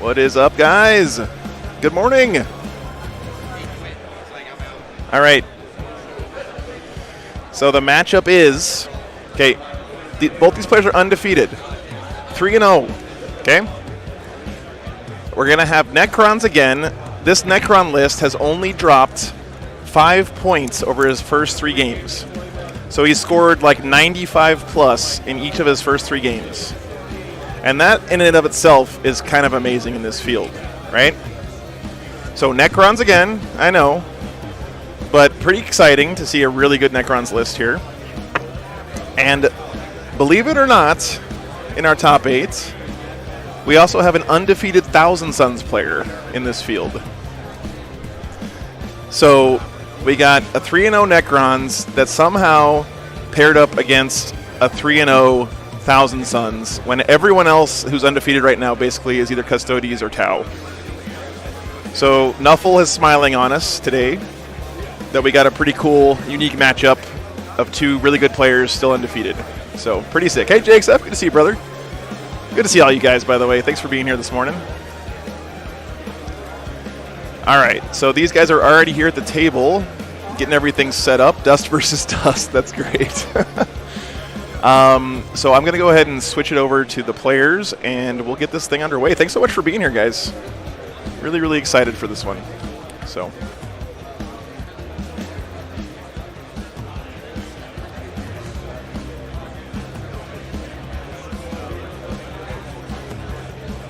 What is up, guys? Good morning. All right. So the matchup is, okay, both these players are undefeated. 3-0, okay? We're going to have Necrons again. This Necron list has only dropped 5 points over his first 3 games. So he scored like 95 plus in each of his first 3 games. And that in and of itself is kind of amazing in this field, right? So Necrons again, I know. But pretty exciting to see a really good Necrons list here. And believe it or not, in our top 8, we also have an undefeated Thousand Suns player in this field. So we got a 3-0 Necrons that somehow paired up against a 3-0 Thousand Suns when everyone else who's undefeated right now basically is either Custodes or Tau. So Nuffle is smiling on us today that we got a pretty cool, unique matchup of 2 really good players still undefeated. So pretty sick. Hey, JXF, good to see you, brother. Good to see all you guys, by the way. Thanks for being here this morning. All right, so these guys are already here at the table, getting everything set up. Dust versus Dust, that's great. So I'm going to go ahead and switch it over to the players, and we'll get this thing underway. Thanks so much for being here, guys. Really, really excited for this one. So.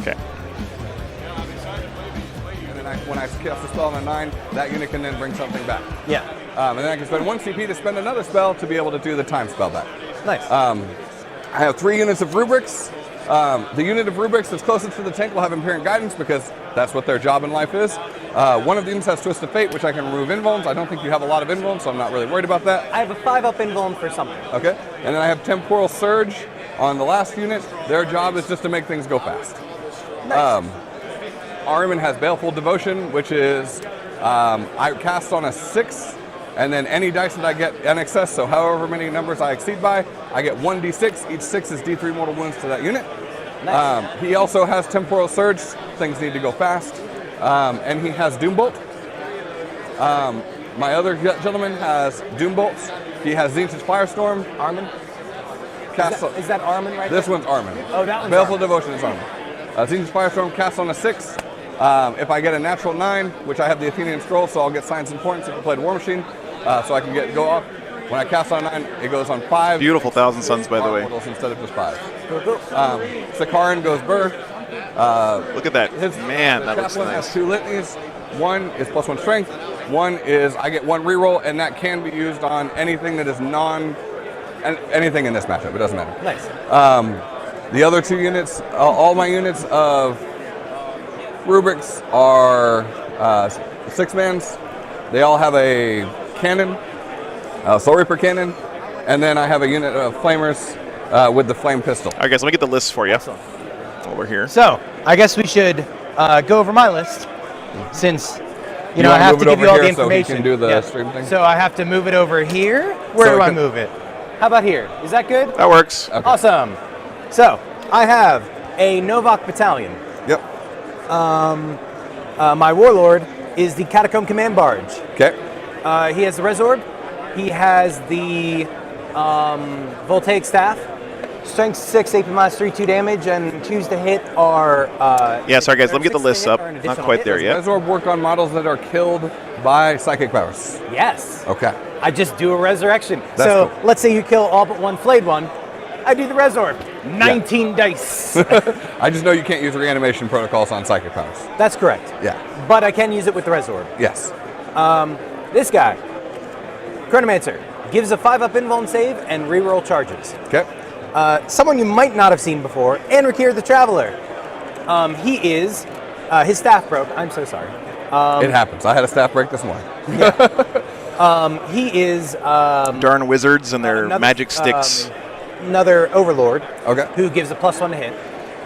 Okay. When I cast a spell on a 9, that unit can then bring something back. Yeah. And then I can spend 1 CP to spend another spell to be able to do the time spell back. Nice. I have 3 units of rubrics. The unit of rubrics that's closest to the tank will have Imperial Guidance because that's what their job in life is. One of the units has Twist of Fate, which I can remove invulns. I don't think you have a lot of invulns, so I'm not really worried about that. I have a 5-up invuln for something. Okay. And then I have Temporal Surge on the last unit. Their job is just to make things go fast. Nice. Ahriman has Baleful Devotion, which is I cast on a 6, and then any dice that I get in excess, so however many numbers I exceed by, I get 1d6. Each 6 is d3 mortal wounds to that unit. Nice. He also has Temporal Surge. Things need to go fast. And he has Doombolt. My other gentleman has Doombolt. He has Zenith's Firestorm. Armin? Is that Armin right This there? one's Armin. Oh, that one's Baleful Armin. Devotion is Armin. Zenith's Firestorm casts on a 6. If I get a natural 9, which I have the Athenian Scroll, so I'll get Signs and Points if I played War Machine, so I can go off. When I cast on 9, it goes on 5. Beautiful Thousand Suns, by the way. Instead of just 5. Sakaran goes Burr. Look at that. Man, that looks Chaplain nice. has 2 litanies. 1 is +1 strength. 1 is I get 1 reroll, and that can be used on anything that is anything in this matchup. It doesn't matter. Nice. The other 2 units, all my units of rubrics are 6-mans. They all have a cannon, Soul Reaper cannon, and then I have a unit of flamers with the flame pistol. All right, guys, let me get the list for you while we're here. So, I guess we should go over my list, since, you know, I wanna have move to it give you over all the here so he information. can do the stream thing? So I have to move it over here. Where So do it I can- move it? How about here? Is that good? That works. Okay. Awesome. So, I have a Novak battalion. Yep. My warlord is the Catacomb Command Barge. Okay. He has the Resorb. He has the Voltaic Staff. Strength 6, AP minus 3, 2 damage, and choose to hit are... Yeah, sorry, guys. Let me get the 6 to lists hit up. or an Not additional quite hit. there yet. Resorb work on models that are killed by psychic powers. Yes. Okay. I just do a resurrection. That's so cool. let's say you kill all but one flayed one. I do the Resorb. 19 dice. I just know you can't use reanimation protocols on psychic powers. That's correct. Yeah. But I can use it with the Resorb. Yes. This guy, Chronomancer, gives a 5-up invuln save and reroll charges. Okay. Someone you might not have seen before, Anrakir the Traveler. He is, his staff broke. I'm so sorry. It happens. I had a staff break this morning. He is Darn wizards and their another- magic sticks. another Overlord. Okay. Who gives a +1 to hit.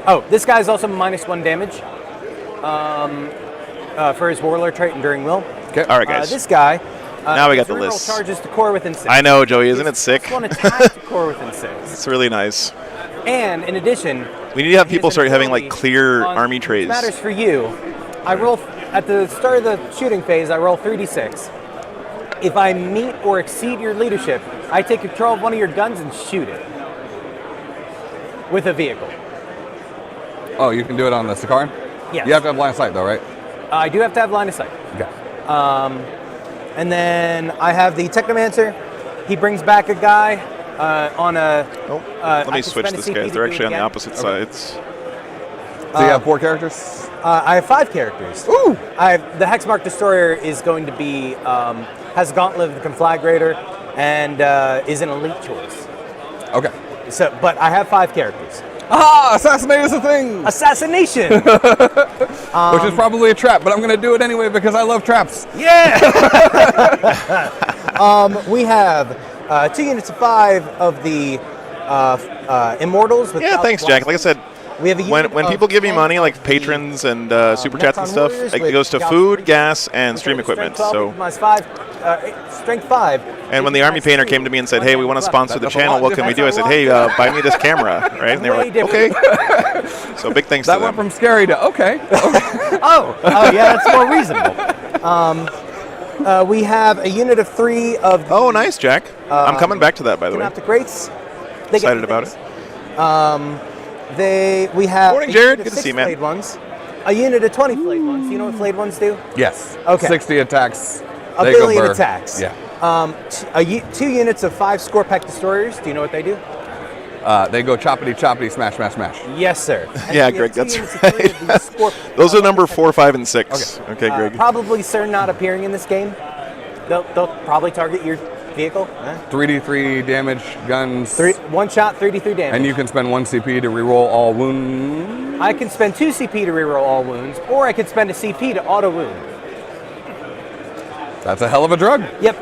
Oh, this guy's also -1 damage for his Warlord trait Enduring Will. Okay. All right, guys. This guy. Now we got the reroll list. charges to core within 6. I know, Joey. Isn't it sick? +1 attack to core within 6. It's really nice. And in addition, We need to have he has people an start having like ability clear on army trays. Matters for you. I roll at the start of the shooting phase. I roll 3d6. If I meet or exceed your leadership, I take control of one of your guns and shoot it with a vehicle. Oh, you can do it on the Sakaran? Yes. You have to have line of sight, though, right? I do have to have line of sight. Okay. And then I have the Technomancer. He brings back a guy on a. Let I me can switch spend a this, CP guys. to They're do it actually on the again. opposite sides. So you have 4 characters? I have 5 characters. Ooh! The Hexmark Destroyer is going to be has a Gauntlet of the Conflagrator and is an elite choice. Okay. So, but I have 5 characters. Aha! Assassinate is a thing! Assassination. Which is probably a trap, but I'm going to do it anyway because I love traps. Yeah. We have 2 units of 5 of the Immortals. With Yeah, thanks, Jack. Like I said, we have a unit when of people give me 10 money, of like the, patrons and super chats and Necron stuff, Warriors it with goes to Gauss food, 40, gas, and with stream Strength equipment. 12, So, minus 5, Strength 5. and when the Army Painter came to me and said, "Hey, we want to sponsor the That's a channel. lot What can we do?" I said, different. "Hey, buy me this camera." Right? And they were Way like, "Okay." different. So big thanks That to went them. from scary to okay. Oh, yeah, that's more reasonable. We have a unit of 3 of the Oh, nice, Jack. I'm coming back to that, by the way. Synoptic Rates. They get Excited about things. it. We have Morning, a Jared. unit of Good to 6 see you, man. flayed ones, a unit of 20 flayed ones. Do you know what flayed ones do? Yes. Okay. 60 attacks. A They go billion burr. attacks. Yeah. 2 units of 5 Scorpack Destroyers. Do you know what they do? They go choppity, choppity, smash, smash, smash. Yes, sir. And Yeah, we have Greg, 2 that's units of 3 of right. the Those are number 4, 5, and 6. Okay, Greg. Probably, sir, not appearing in this game. They'll probably target your vehicle. 3d3 damage guns. 1 shot, 33 damage. And you can spend 1 CP to reroll all wounds. I can spend 2 CP to reroll all wounds, or I can spend a CP to auto wound. That's a hell of a drug. Yep.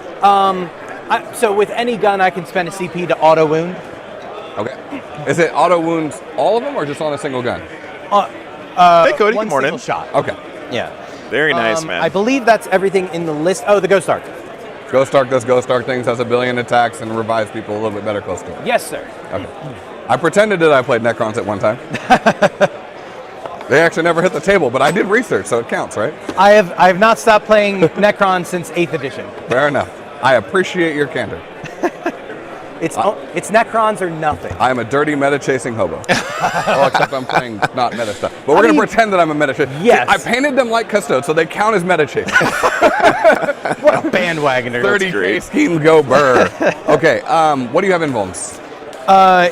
So with any gun, I can spend a CP to auto wound. Okay. Is it auto wounds all of them or just on a single gun? Hey, Cody. One Good morning. single shot. Okay. Yeah. Very nice, man. I believe that's everything in the list. Oh, the Ghost Arc. Ghost Arc does Ghost Arc things, has a billion attacks, and revives people a little bit better close to it. Yes, sir. Okay. I pretended that I played Necrons at one time. They actually never hit the table, but I did research, so it counts, right? I have not stopped playing Necron since 8th edition. Fair enough. I appreciate your candor. It's Necrons or nothing. I am a dirty meta-chasing hobo. Well, except I'm playing not meta stuff. But we're going to pretend that I'm a meta-chaser. Yes. I painted them like Custodes, so they count as meta-chasing. What a bandwagoner. 30K schemes go burr. Okay, what do you have in Vulns?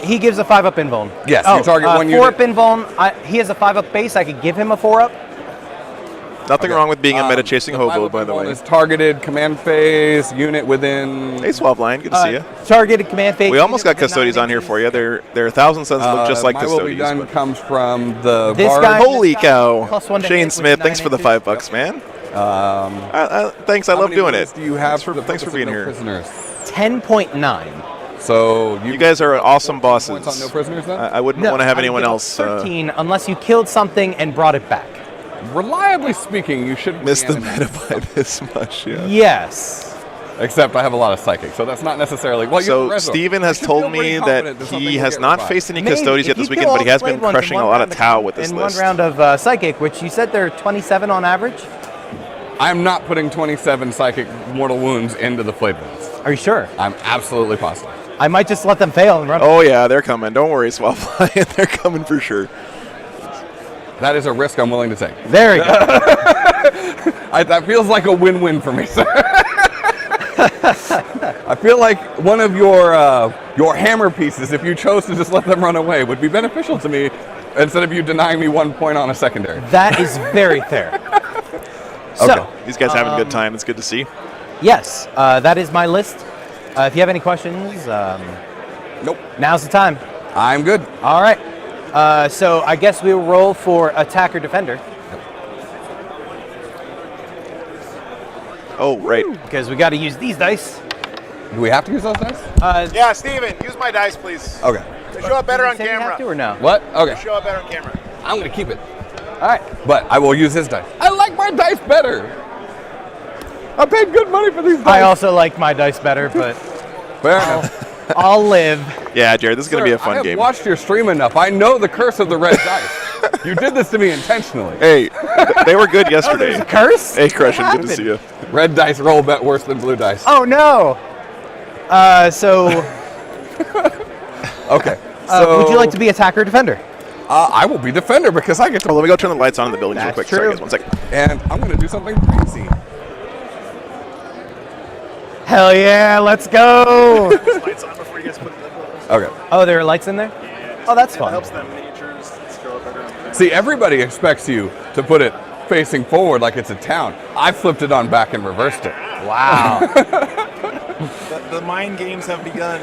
He gives a 5-up invuln. Yes, you target one 4-up unit. invuln. He has a 5-up base. I could give him a 4-up. Nothing wrong with being a meta chasing The hobo, 5-up by the invuln way. is targeted command phase unit within. Hey, Swabline. Good to see you. Targeted command phase. We almost got unit within 9 Custodies on here inches. for you. They're 1,000 Suns look just like My will be Custodies. done but- comes from the This Bard. guy- Holy Plus cow. 1 to hit Shane with Smith, 9 thanks for the inches. $5, man. Thanks, I How love many doing wounds it. Do you have Thanks for being no here. Prisoners? 10.9. So You guys are awesome points on bosses. no prisoners then? I wouldn't No, want to have I anyone give else 13 unless you killed something and brought it back. Reliably speaking, you should miss the reanimate. meta by this much. Yeah. Yes. Except I have a lot of psychic, so that's not necessarily. Well, you have So Rezo. Steven You has should told feel pretty me confident that that something he will has get not revived. faced any Maybe. Custodies yet If this you weekend, kill but all he has the been played ones in crushing a one lot round of Tau with this in list. one round of Psychic, which you said they're 27 on average. I'm not putting 27 psychic mortal wounds into the flayed wounds. Are you sure? I'm absolutely positive. I might just let them fail and run. Oh yeah, they're coming. Don't worry, Swabline. They're coming for sure. That is a risk I'm willing to take. There we go. That feels like a win-win for me, sir. I feel like one of your hammer pieces, if you chose to just let them run away, would be beneficial to me instead of you denying me 1 point on a secondary. That is very fair. Okay. So, These guys having a good time. It's good to see. yes, that is my list. If you have any questions, Nope. now's the time. I'm good. All right. So I guess we will roll for attacker defender Oh right. because we got to use these dice. Do we have to use those dice? Yeah, Steven, use my dice, please. Okay. Show up better on Say we have to or no? What? Okay. Show up better on camera. I'm going to keep it. All right. But I will use his dice. I like my dice better. I paid good money for these dice. I also like my dice better, but Fair enough. I'll live. Yeah, Jared, this is going to be a I fun have game. watched your stream enough. I know the curse of the red dice. You did this to me intentionally. Hey, they were good yesterday. Curse? Hey, Crushing, good to see you. Red dice roll bet worse than blue dice. Oh no. So Okay. would you like to be attacker or defender? I will be defender because I get to. Well, let me go turn the lights on in the buildings real That's quick. Sorry, true. guys, 1 second. And I'm going to do something crazy. Hell yeah, let's go. Lights on before you guys put the Okay. Oh, there are lights in there? Oh, that's fun. them miniatures scroll better on the See, everybody expects you to put it facing forward like it's a town. I flipped it on back and reversed it. Wow. The mind games have begun.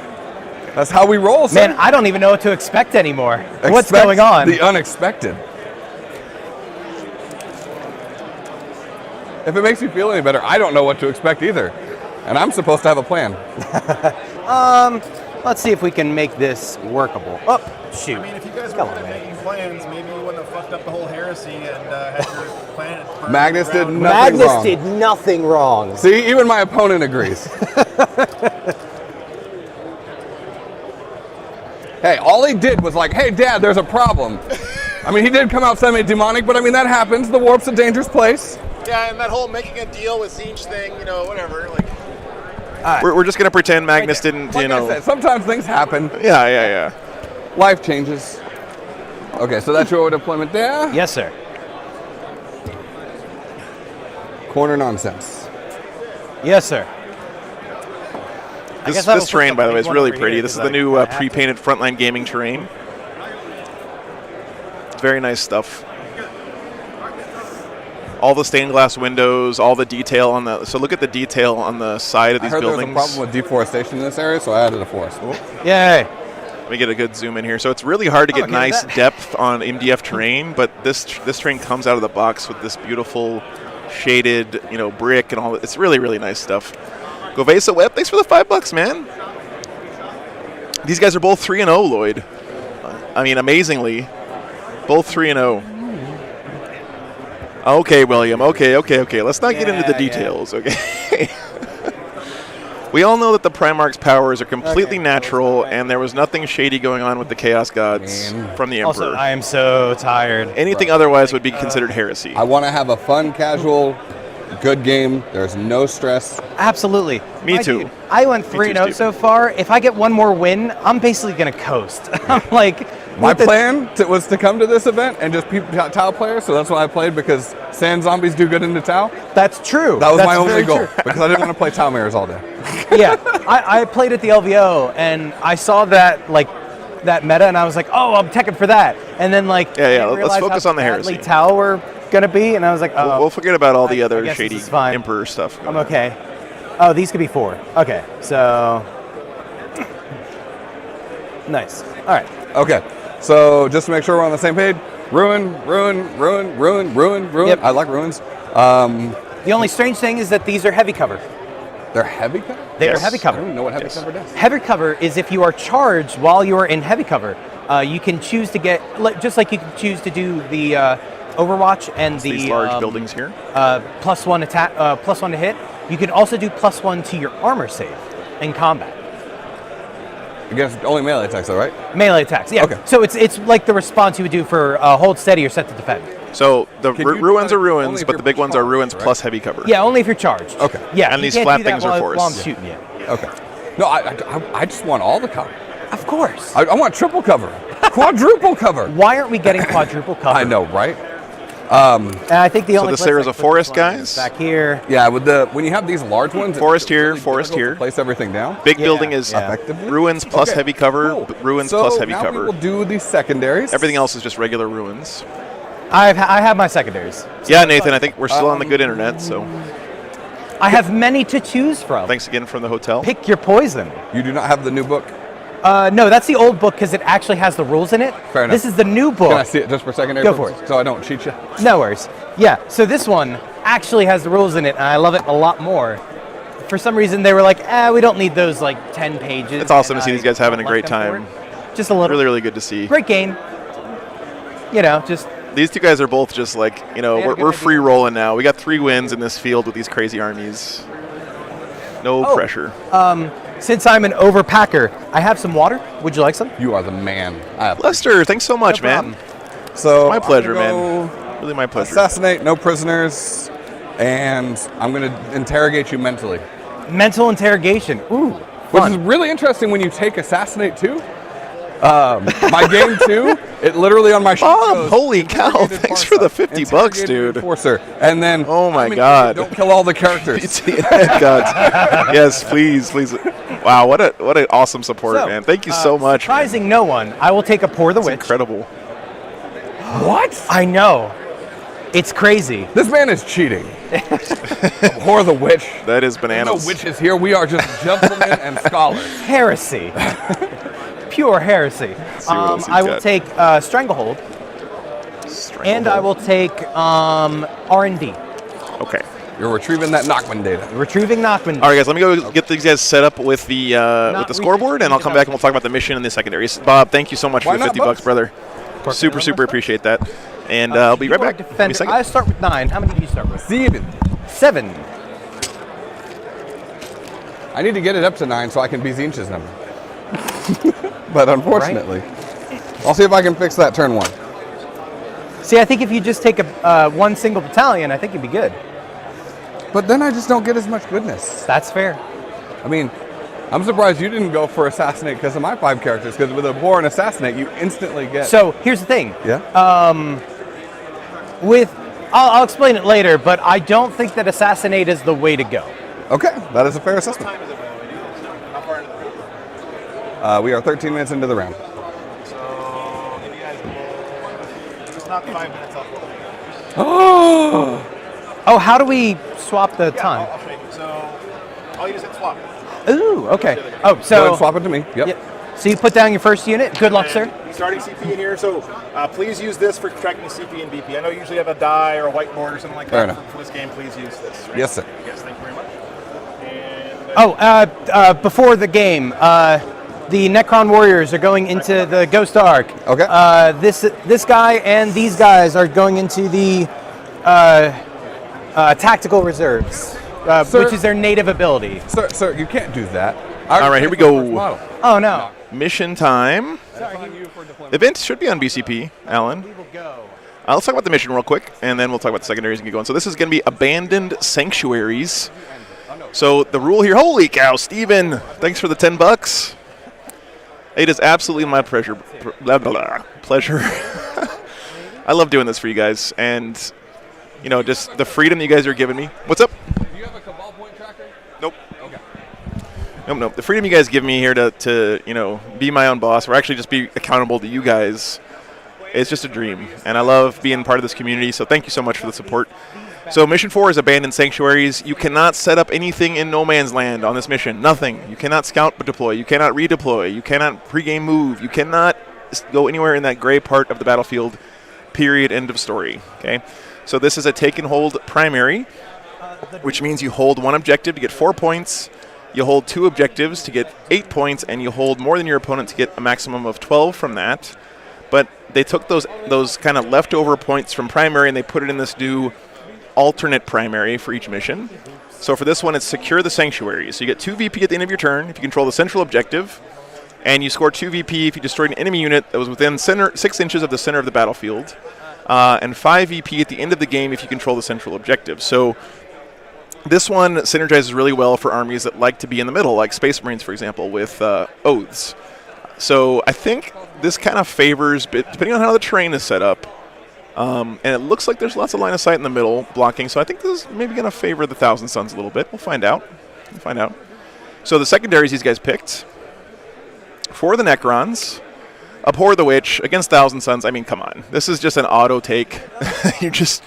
That's how we roll, son. Man, I don't even know what to expect anymore. What's Expect going on? The unexpected. If it makes you feel any better, I don't know what to expect either. And I'm supposed to have a plan. Let's see if we can make this workable. Oh, shoot. I mean, if you guys Come were on, man. making plans, maybe you wouldn't have fucked up the whole heresy and had your planet burned Magnus to the did ground. nothing Magnus wrong. did nothing wrong. See, even my opponent agrees. Hey, all he did was like, hey, Dad, there's a problem. I mean, he did come out semi-demonic, but I mean, that happens. The warp's a dangerous place. Yeah, and that whole making a deal with Siege thing, you know, whatever. Like, We're just going to pretend Magnus didn't, Like I said, sometimes things happen. Yeah. Life changes. Okay, so that's your deployment there. Yes, sir. Corner nonsense. Yes, sir. I guess I will This put terrain, by the way, is one really over pretty. here This is because the new I have to. pre-painted Frontline Gaming terrain. Very nice stuff. All the stained glass windows, all the detail on the. So look at the detail on the side of I these heard buildings. there was a problem with deforestation in this area, so I added a forest. Yay. Let me get a good zoom in here. So it's really hard to get okay, nice that- depth on MDF terrain, but this terrain comes out of the box with this beautiful shaded, brick and all. It's really, really nice stuff. Govesa Web, thanks for the $5, man. These guys are both 3-0, Lloyd. I mean, amazingly, both 3-0. Okay, William. Okay. Let's not get into the details, okay? We all know that the Primarch's powers are completely natural, and there was nothing shady going on with the Chaos Gods from the Emperor. Also, I am so tired. Anything otherwise would be considered heresy. I want to have a fun, casual, good game. There's no stress. Absolutely. Me My too. dude, I went too, 3-0 Steve. so far. If I get one more win, I'm basically going to coast. I'm like, My with the- plan was to come to this event and just peep Tau players, so that's why I played, because sand zombies do good into Tau. That's true. That was That's my only very goal, true. because I didn't want to play Tau mirrors all day. Yeah, I played at the LVO and I saw that meta and I was like, oh, I'm teching for that. And then Yeah, I didn't let's realize focus how on the badly heresy. Tau were gonna be, and I was like, oh, We'll forget about all the I other guess this shady is fine. Emperor stuff. I'm okay. Oh, these could be 4. Okay, so nice. All right. Okay, so just to make sure we're on the same page, ruin. Yep. I like ruins. The only strange thing is that these are heavy cover. They're heavy cover? They Yes. are heavy I cover. don't even know what heavy Yes. cover does. Heavy cover is if you are charged while you are in heavy cover. You can choose to get, just like you can choose to do the Overwatch and the These large buildings here. +1 attack, +1 to hit. You can also do +1 to your armor save in combat. Against only melee attacks, though, right? Melee attacks, yeah. Okay. So it's like the response you would do for hold steady or set to defend. So the Can you do ruins that are ruins, only if but the you're big ones are charged, ruins right? plus heavy cover. Yeah, only if you're charged. Okay. Yeah. And you these can't flat do that things are while I'm forests. shooting you. Okay. No, I just want all the cover. Of course. I want triple cover, quadruple cover. Why aren't we getting quadruple cover? I know, right? And I think the So only this place there I is a put forest, this one is guys? back here. Yeah, when you have these large ones, Forest it's here, really forest difficult here. to place everything down. Big Yeah, building is yeah. Effectively. ruins plus Okay, heavy cover, cool. ruins So plus heavy now cover. we will do the secondaries. Everything else is just regular ruins. I have my secondaries. Yeah, Nathan, I think we're still on the good internet, so I have many to choose from. thanks again from the hotel. Pick your poison. You do not have the new book. No, that's the old book because it actually has the rules in it. Fair enough. This is the new book. Can I see it just for secondary Go for purposes, so I don't cheat you? No worries. Yeah, so this one actually has the rules in it, and I love it a lot more. For some reason, they were like, we don't need those 10 pages. It's awesome and to see I these guys having a don't great like them time. for it. Just a little. Really, really good to see. Great game. Just These two guys are both just like, had a we're good free rolling now. We got 3 wins in this field with these crazy armies. No Oh. pressure. Since I'm an overpacker, I have some water. Would you like some? You are the man. Lester, thanks so much, No man. problem. So My pleasure, I'm gonna man. go Really my pleasure. Assassinate, no prisoners, and I'm going to interrogate you mentally. Mental interrogation. Ooh, Which fun. is really interesting when you take Assassinate too. My game 2, it literally on my sheet Bob, goes, holy cow, interrogated thanks for the Parsa, $50, interrogated dude. Enforcer, and then, Oh my I'm an God. idiot, don't kill all the characters. God. Yes, please. Wow, what an awesome support, So, man. Thank you so much. Man. Surprising no one, I will take a Pour the It's Witch. incredible. What? I know. It's crazy. This man is cheating. Whore the witch. That is There's bananas. no witches here. We are just gentlemen and scholars. Heresy. Pure heresy. what else he's I will got. take Stranglehold, and I will take R&D. Okay. You're retrieving that Knockman data. Retrieving Knockman. All right, guys, let me go get these guys set up with the scoreboard, and I'll come back and we'll talk about the mission and the secondaries. Bob, thank you so much Why for the not $50, both? brother. Super appreciate that. And I'll be right You are back. Give me a Defender. second. I start with 9. How many do you start with? 7. I need to get it up to 9 so I can be Zinch's number. But unfortunately, I'll see if I can fix that turn 1. See, I think if you just take one single battalion, I think you'd be good. But then I just don't get as much goodness. That's fair. I mean, I'm surprised you didn't go for Assassinate because of my 5 characters, because with a Boar and Assassinate, you instantly get... So here's the thing. Yeah? I'll explain it later, but I don't think that Assassinate is the way to go. Okay, that is a fair assessment. We are 13 minutes into the round. So, if you guys will just knock 5 minutes off. Oh, how do we swap the time? I'll show you. So, all you do is hit swap. Ooh, okay. Oh, Go ahead so and swap it to me. Yep. yeah. So you put down your first unit. Good luck, sir. Starting CP in here, so please use this for tracking CP and BP. I know you usually have a die or a whiteboard or something like Fair that. enough. For this game, please use this. Right? Yes, sir. Yes, thank you very much. And Before the game, the Necron Warriors are going into the Ghost Ark. Okay. This guy and these guys are going into the Tactical Reserves, Sir- which is their native ability. Sir, you can't do that. All right, here we go. Oh, no. Mission time. Event should be on BCP, Alan. We will go. Let's talk about the mission real quick, and then we'll talk about the secondaries and get going. So this is going to be Abandoned Sanctuaries. So the rule here, holy cow, Steven, thanks for the $10. It is absolutely my pleasure. Pleasure. I love doing this for you guys, and just the freedom you guys are giving me. What's up? Do you have a Cabal point tracker? Nope. Okay. Nope. The freedom you guys give me here to be my own boss, or actually just be accountable to you guys, it's just a dream. And I love being part of this community, so thank you so much for the support. So Mission 4 is Abandoned Sanctuaries. You cannot set up anything in no man's land on this mission. Nothing. You cannot scout but deploy. You cannot redeploy. You cannot pregame move. You cannot go anywhere in that gray part of the battlefield, period, end of story. Okay? So this is a take and hold primary, which means you hold one objective to get 4 points, you hold 2 objectives to get 8 points, and you hold more than your opponent to get a maximum of 12 from that. But they took those kind of leftover points from primary and they put it in this new alternate primary for each mission. So for this one, it's Secure the Sanctuary. So you get 2 VP at the end of your turn if you control the central objective, and you score 2 VP if you destroyed an enemy unit that was within 6 inches of the center of the battlefield, and 5 VP at the end of the game if you control the central objective. So this one synergizes really well for armies that like to be in the middle, like Space Marines, for example, with Oaths. So I think this kind of favors, depending on how the terrain is set up, and it looks like there's lots of line of sight in the middle blocking, so I think this is maybe going to favor the Thousand Suns a little bit. We'll find out. So the secondaries these guys picked for the Necrons, Abhor the Witch against Thousand Suns. I mean, come on. This is just an auto take. You're just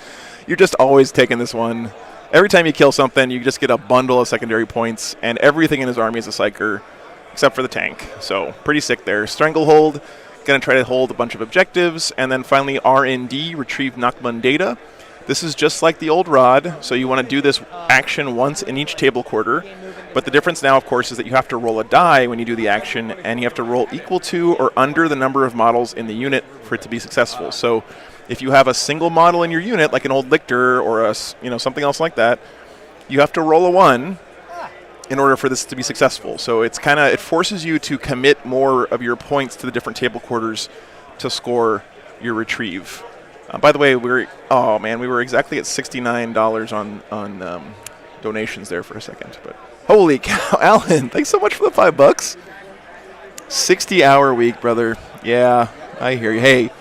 always taking this one. Every time you kill something, you just get a bundle of secondary points, and everything in his army is a psyker, except for the tank. So pretty sick there. Stranglehold, going to try to hold a bunch of objectives, and then finally R&D, retrieve Nachman data. This is just like the old rod, so you want to do this action once in each table quarter. But the difference now, of course, is that you have to roll a die when you do the action, and you have to roll equal to or under the number of models in the unit for it to be successful. So if you have a single model in your unit, like an old Lictor or something else like that, you have to roll a 1. in order for this to be successful. So it forces you to commit more of your points to the different table quarters to score your retrieve. By the way, we were exactly at $69 on donations there for a second. But holy cow, Alan, thanks so much for the $5. 60-hour week, brother. Yeah, I hear you. Hey,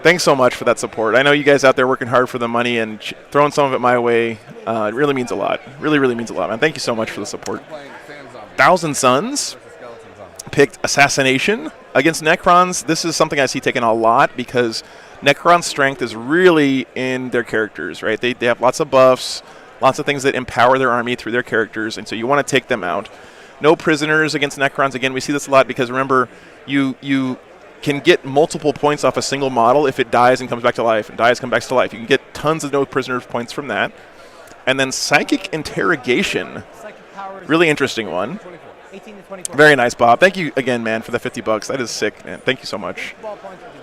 thanks so much for that support. I know you guys out there working hard for the money and throwing some of it my way. It really means a lot. Really, really means a lot, man. Thank you so much for the support. Thousand Suns picked Assassination against Necrons. This is something I see taken a lot because Necron's strength is really in their characters, right? They have lots of buffs, lots of things that empower their army through their characters, and so you want to take them out. No prisoners against Necrons. Again, we see this a lot because, remember, you can get multiple points off a single model if it dies and comes back to life, and dies, comes back to life. You can get tons of no prisoners points from that. And then Psychic Interrogation, really interesting one. 18 to 24. Very nice, Bob. Thank you again, man, for the $50. That is sick, man. Thank you so much.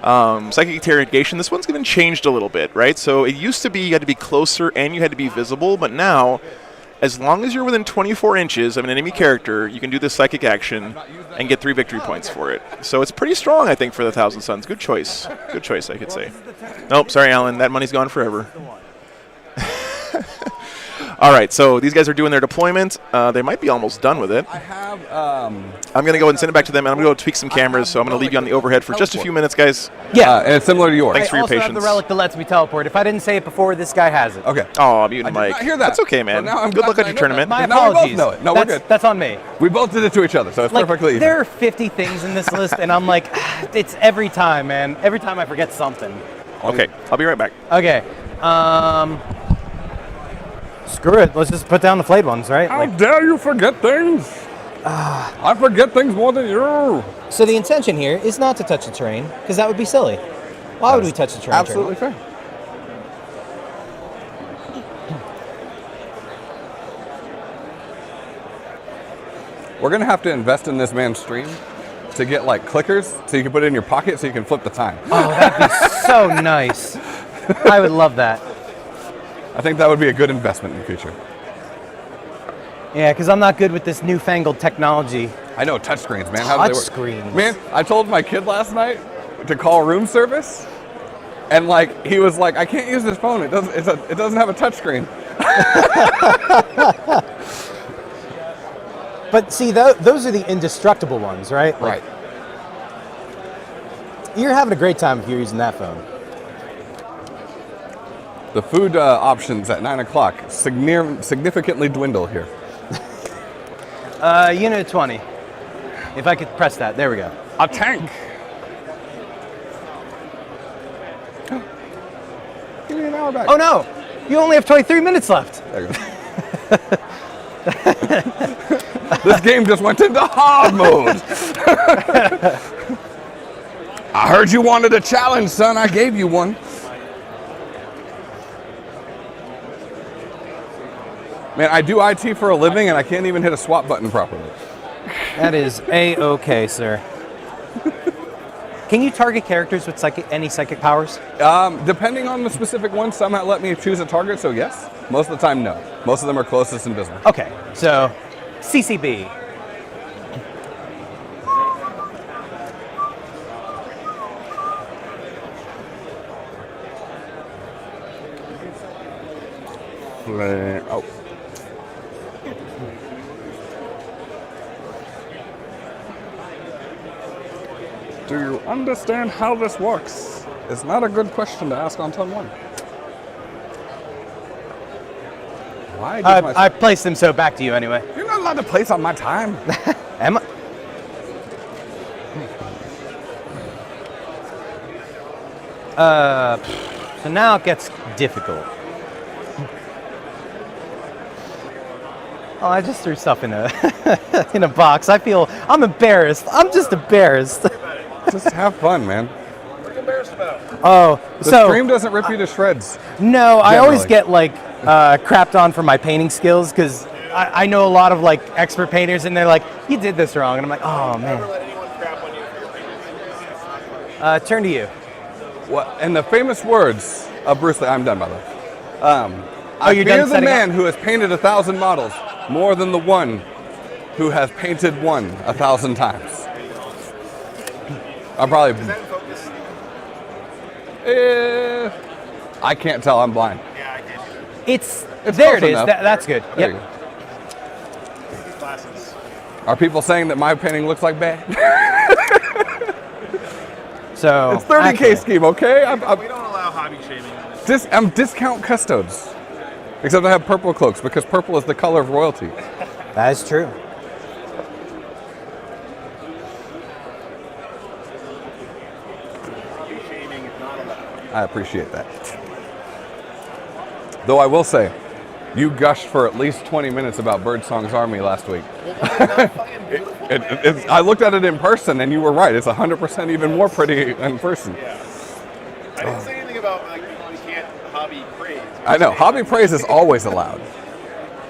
Psychic Interrogation, this one's even changed a little bit, right? So it used to be you had to be closer and you had to be visible, but now, as long as you're within 24 inches of an enemy character, you can do this psychic action and get 3 victory points for it. So it's pretty strong, I think, for the Thousand Suns. Good choice. Good choice, I could say. Nope, sorry, Alan. That money's gone forever. All right, so these guys are doing their deployment. They might be almost done with it. I have. I'm going to go and send it back to them, and I'm going to go tweak some cameras, so I'm going to leave you on the overhead for just a few minutes, guys. Yeah. And it's similar to yours. Thanks for your I also have patience. the relic that lets me teleport. If I didn't say it before, this guy has it. Okay. Oh, I'm muting I did Mike. not hear that. That's okay, man. So now I'm Good glad luck that on I your know tournament. that. My Now we both apologies. know it. No, we're good. That's on me. We both did it to each other, so it's Like, perfectly easy. there are 50 things in this list, and I'm like, it's every time, man. Every time I forget something. Okay, I'll be right back. Okay. Screw it. Let's just put down the flayed ones, right? How dare you forget things? I forget things more than you. So the intention here is not to touch the terrain, because that would be silly. Why would we touch the terrain? Absolutely fair. We're going to have to invest in this man's stream to get like clickers so you can put it in your pocket so you can flip the time. Oh, that'd be so nice. I would love that. I think that would be a good investment in the future. Yeah, because I'm not good with this newfangled technology. I know, touchscreens, man. How do they work? Touchscreens. Man, I told my kid last night to call room service, and like he was like, "I can't use this phone. It doesn't have a touchscreen." But see, those are the indestructible ones, right? Like, Right. You're having a great time if you're using that phone. The food options at 9 o'clock significantly dwindle here. Unit 20. If I could press that. There we go. A tank. Give me an hour back. Oh, no. You only have 23 minutes left. There you go. This game just went into hard mode. I heard you wanted a challenge, son. I gave you one. Man, I do IT for a living, and I can't even hit a swap button properly. That is A-okay, sir. Can you target characters with any psychic powers? Depending on the specific one, some let me choose a target, so yes. Most of the time, no. Most of them are closest and visible. Okay, so CCB. Oh. Do you understand how this works? It's not a good question to ask on turn 1. Why? I placed them so back to you anyway. You're not allowed to place on my time. Am I? So now it gets difficult. Oh, I just threw stuff in a in a box. I'm embarrassed. I'm just embarrassed. Just have fun, man. What are you embarrassed about? Oh, The stream doesn't rip you to shreds. no, I always Generally. get like crapped on for my painting skills because I know a lot of like expert painters and they're like, you did this wrong, and I'm like, oh Never man. let anyone crap on you for your painting. Turn to you. What? In the famous words of Bruce Lee, I'm done, by the way. I you're fear done the setting man who has painted 1,000 models more than the one who has painted one 1,000 times. I'm probably. Is that in focus? I can't tell. I'm blind. Yeah, I did. It's It's there. close It is. enough. That's good. There Yep. you go. These glasses. Are people saying that my painting looks like bad? So It's 30K accurate. scheme, okay? We don't allow hobby shaming on this. I'm discount custodes. Except I have purple cloaks because purple is the color of royalty. That is true. Hobby shaming is not allowed. I appreciate that. Though I will say, you gushed for at least 20 minutes about Birdsong's Army last week. I looked at it in person, and you were right. It's 100% even more pretty in person. Yeah. I didn't say anything about like you can't hobby praise. I know. Hobby praise is always allowed.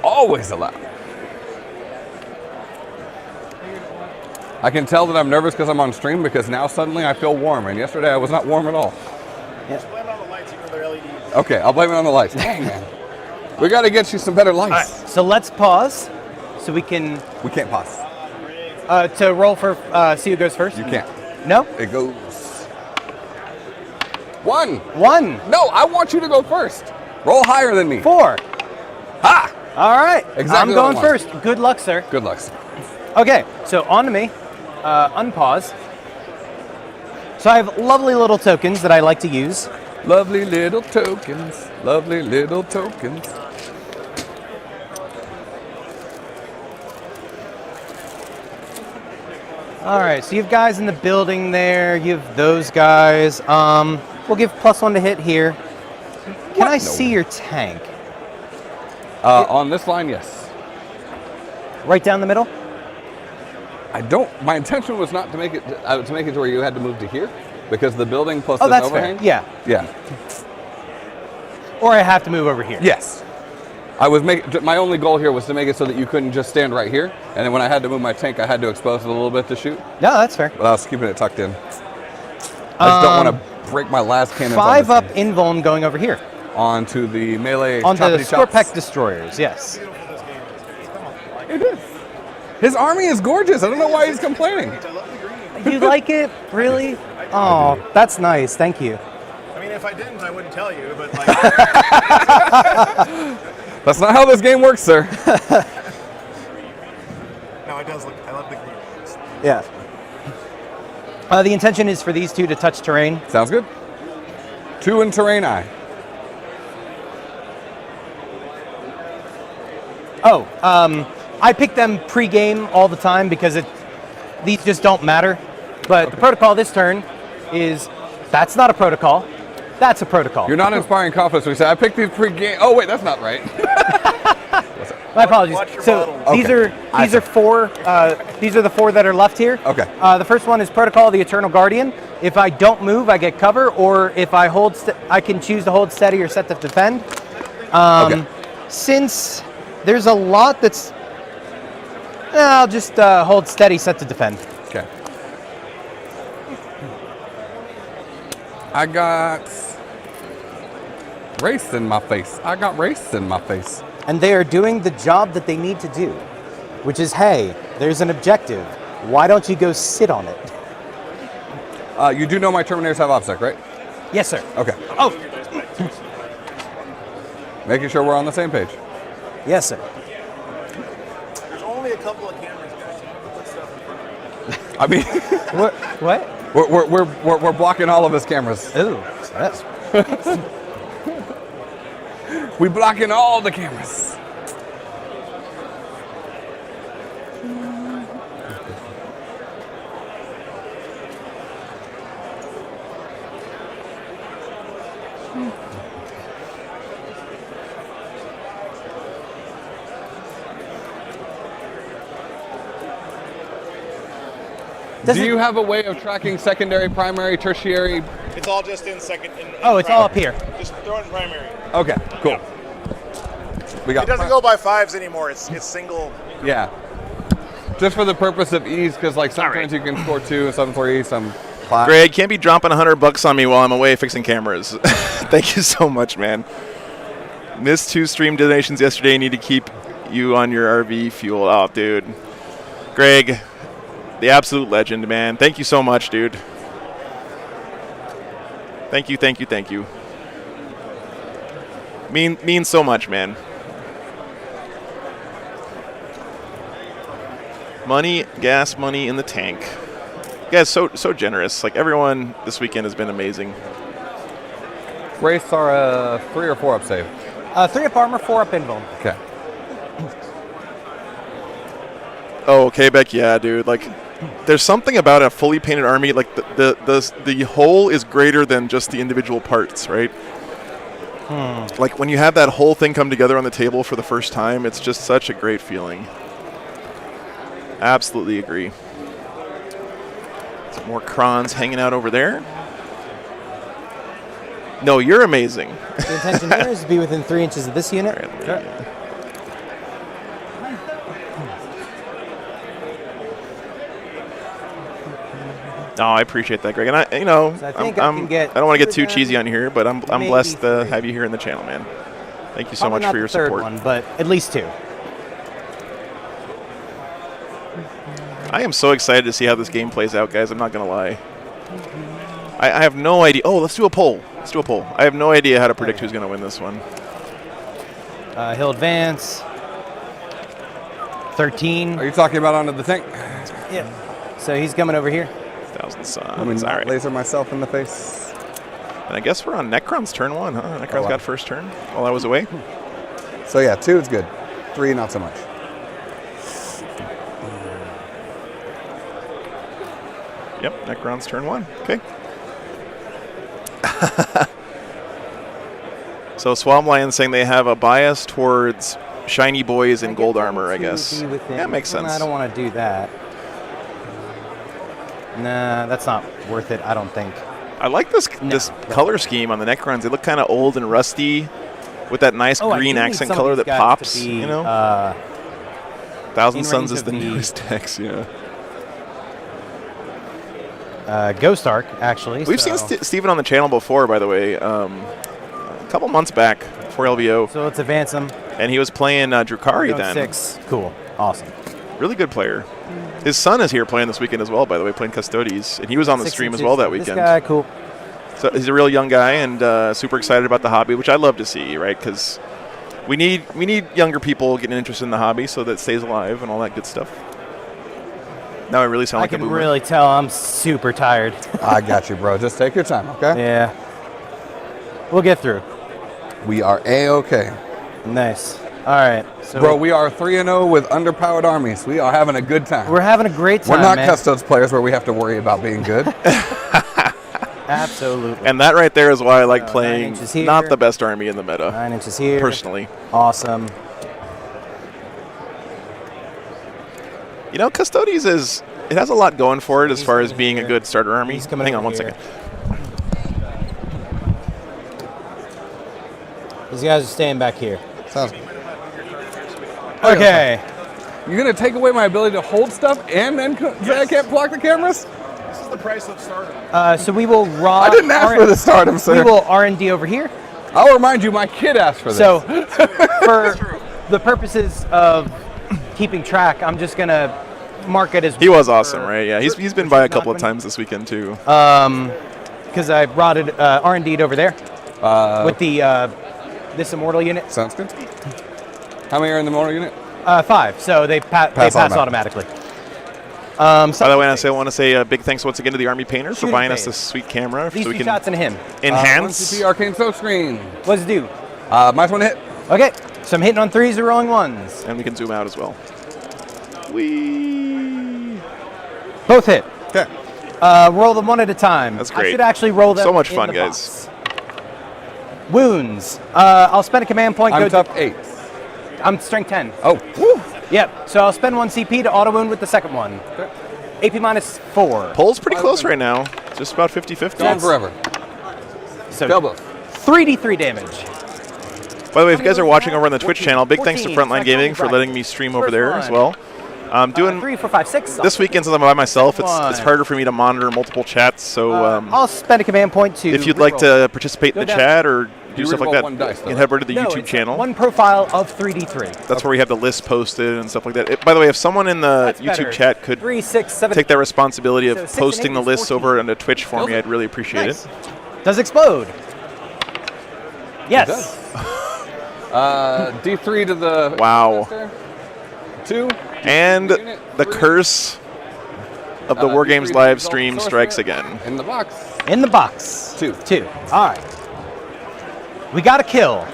Always allowed. I can tell that I'm nervous because I'm on stream because now suddenly I feel warm, and yesterday I was not warm at all. Just blame it on the lights, even though they're LEDs. Okay, I'll blame it on the lights. Dang, man. We got to get you some better All right. lights. So let's pause, so we can We can't pause. to roll for see who goes first. You can't. No. It goes. One. One. No, I want you to go first. Roll higher than me. 4. Ha! All right. Exactly I'm what I going want. first. Good luck, sir. Good luck. Sir. Okay. So on to me. Unpause. So I have lovely little tokens that I like to use. Lovely little tokens. Lovely little tokens. All right, so you have guys in the building there. You have those guys. We'll give +1 to hit here. Can I No. see your tank? On this line, yes. Right down the middle? I don't. My intention was not to make it to where you had to move to here, because the building plus Oh, this that's overhang. fair. Yeah. Yeah. Or I have to move over here. Yes. I was my only goal here was to make it so that you couldn't just stand right here, and then when I had to move my tank, I had to expose it a little bit to shoot. No, that's fair. But I was keeping it tucked in. I just don't want to break my last cannon. 5 up invuln going over here. onto the melee. On the choppity chops. Scorpec destroyers, yes. It is. His army is gorgeous. I don't know why he's complaining. You like it? Really? Oh, that's nice. Thank you. I mean, if I didn't, I wouldn't tell you, but like, That's not how this game works, sir. no, it does look, I love the green. Yeah. The intention is for these two to touch terrain. Sounds good. 2 in terrain eye. Oh, I pick them pre-game all the time because these just don't matter. But the protocol this turn is, that's not a protocol. That's a protocol. You're not inspiring confidence when you say, I picked these pre-game. Oh, wait, that's not right. My apologies. Watch your So models. these Okay. are 4. These are the 4 that are left here. Okay. The first one is Protocol of the Eternal Guardian. If I don't move, I get cover, or if I hold, I can choose to hold steady or set to defend. Okay. Since there's a lot that's, I'll just hold steady, set to defend. Okay. I got race in my face. I got race in my face. And they are doing the job that they need to do, which is, hey, there's an objective. Why don't you go sit on it? You do know my Terminators have OBSEC, right? Yes, sir. Okay. Oh, Making sure we're on the same page. yes, sir. There's only a couple of cameras, guys. You have to put stuff in front of I mean, What? we're blocking all of his cameras. Ooh, that's We blocking all the cameras. Does Do it- you have a way of tracking secondary, primary, tertiary? it. It's all just in second. Oh, it's all up here. Just throw it in primary. Okay, cool. We got. It doesn't go by 5s anymore. It's single. Yeah. Just for the purpose of ease, because like sometimes you can score 2, some 3, some 5. Greg, can't be dropping $100 on me while I'm away fixing cameras. Thank you so much, man. Missed 2 stream donations yesterday. Need to keep you on your RV fuel. Oh, dude. Greg, the absolute legend, man. Thank you so much, dude. Thank you, thank you, thank you. Means so much, man. Money, gas money in the tank. You guys, so generous. Like, everyone this weekend has been amazing. Race are 3 or 4 up save. 3 up armor, 4 up invuln. Okay. Oh, okay, Beck, yeah, dude. Like, there's something about a fully painted army. Like, the whole is greater than just the individual parts, right? Like, when you have that whole thing come together on the table for the first time, it's just such a great feeling. Absolutely agree. Some more Krons hanging out over there. No, you're amazing. The intention here is to be within 3 inches of this unit. Oh, I appreciate that, Greg. And I don't want to get too cheesy on here, but I'm blessed to have you here in the channel, man. Thank you so much for your support. One, but at least 2. I am so excited to see how this game plays out, guys. I'm not gonna lie. I have no idea. Oh, let's do a poll. I have no idea how to predict who's gonna win this one. He'll advance. 13. Are you talking about onto the tank? Yeah. So he's coming over here. 1,000 suns. Let me All right. laser myself in the face. And I guess we're on Necron's turn 1, huh? Necron's got first turn while I was away. So yeah, 2 is good. 3, not so much. Yep, Necron's turn 1. Okay. So Swamp Lion's saying they have a bias towards shiny boys in gold armor, I guess. Yeah, makes sense. I don't want to do that. Nah, that's not worth it, I don't think. I like this color scheme on the Necrons. They look kind of old and rusty with that nice green accent color that pops, you know? 1,000 Suns is the newest text, yeah. Ghost Arc, actually. We've seen Steven on the channel before, by the way, a couple months back before LVO. So let's advance him. And he was playing Drukhari then. 6. Cool. Awesome. Really good player. His son is here playing this weekend as well, by the way, playing Custodes. And he was on the stream as well that weekend. This guy, cool. So he's a real young guy and super excited about the hobby, which I love to see, right? Because we need younger people getting interested in the hobby so that it stays alive and all that good stuff. Now I really sound like a boomer. I can really tell I'm super tired. I got you, bro. Just take your time, okay? Yeah. We'll get through. We are A-okay. Nice. All right. So bro, we are 3-0 with underpowered armies. We are having a good time. We're having a great time, We're not man. Custodes players where we have to worry about being good. Absolutely. And that right there is why I like playing not the best army in the meta. 9 inches here. Personally. Awesome. You know, Custodes it has a lot going for it as far as being a good starter army. Hang on one second. These guys are staying back here. Sounds good. Okay. You're going to take away my ability to hold stuff and then say I can't block the cameras? This is the price of stardom. So we will raw. I didn't ask for the stardom, sir. We will R&D over here. I'll remind you, my kid asked for this. So for the purposes of keeping track, I'm just going to mark it as. He was awesome, right? Yeah, he's been by a couple of times this weekend too. Because I brought it R&D'd over there with the this immortal unit. Sounds good. How many are in the immortal unit? 5. So they pass automatically. By the way, I want to say a big thanks once again to the Army Painter for buying us this sweet camera These so we can shots in him. enhance. 1CP arcane soak screen. What does it do? Minus 1 hit. Okay, so I'm hitting on 3s or rolling 1s. And we can zoom out as well. Whee! Both hit. Okay. Roll them one at a time. That's great. I should actually roll them. So much in fun, the guys. box. Wounds. I'll spend a command point. I'm tough 8. I'm strength 10. Oh. Woo. Yep. So I'll spend 1 CP to auto wound with the second one. Okay. AP minus 4. Poll's pretty close right now. Just about 50-50. Gone forever. So Double. 3d3 damage. By the way, if you guys are watching over on the Twitch channel, big thanks to Frontline Gaming for letting me stream over there as well. I'm doing 3, 4, 5, 6. this weekend since I'm by myself. It's harder for me to monitor multiple chats. So I'll spend a command point to. if you'd like to participate in the chat or do stuff like that, one dice, you can head over to the No, YouTube it's channel. one profile of 3D3. That's where we have the list posted and stuff like that. By the way, if someone in the That's YouTube better. chat could 3, 6, 7. take that responsibility of So 6 and posting 8 the is lists 14. over onto Twitch for me, Kills it. I'd really appreciate Nice. it. Does explode. Yes. D3 to the Wow. 2. And the curse of the War Games D3 live result stream sorcerer strikes again. In the box. In the box. 2. 2. All right. We got a kill.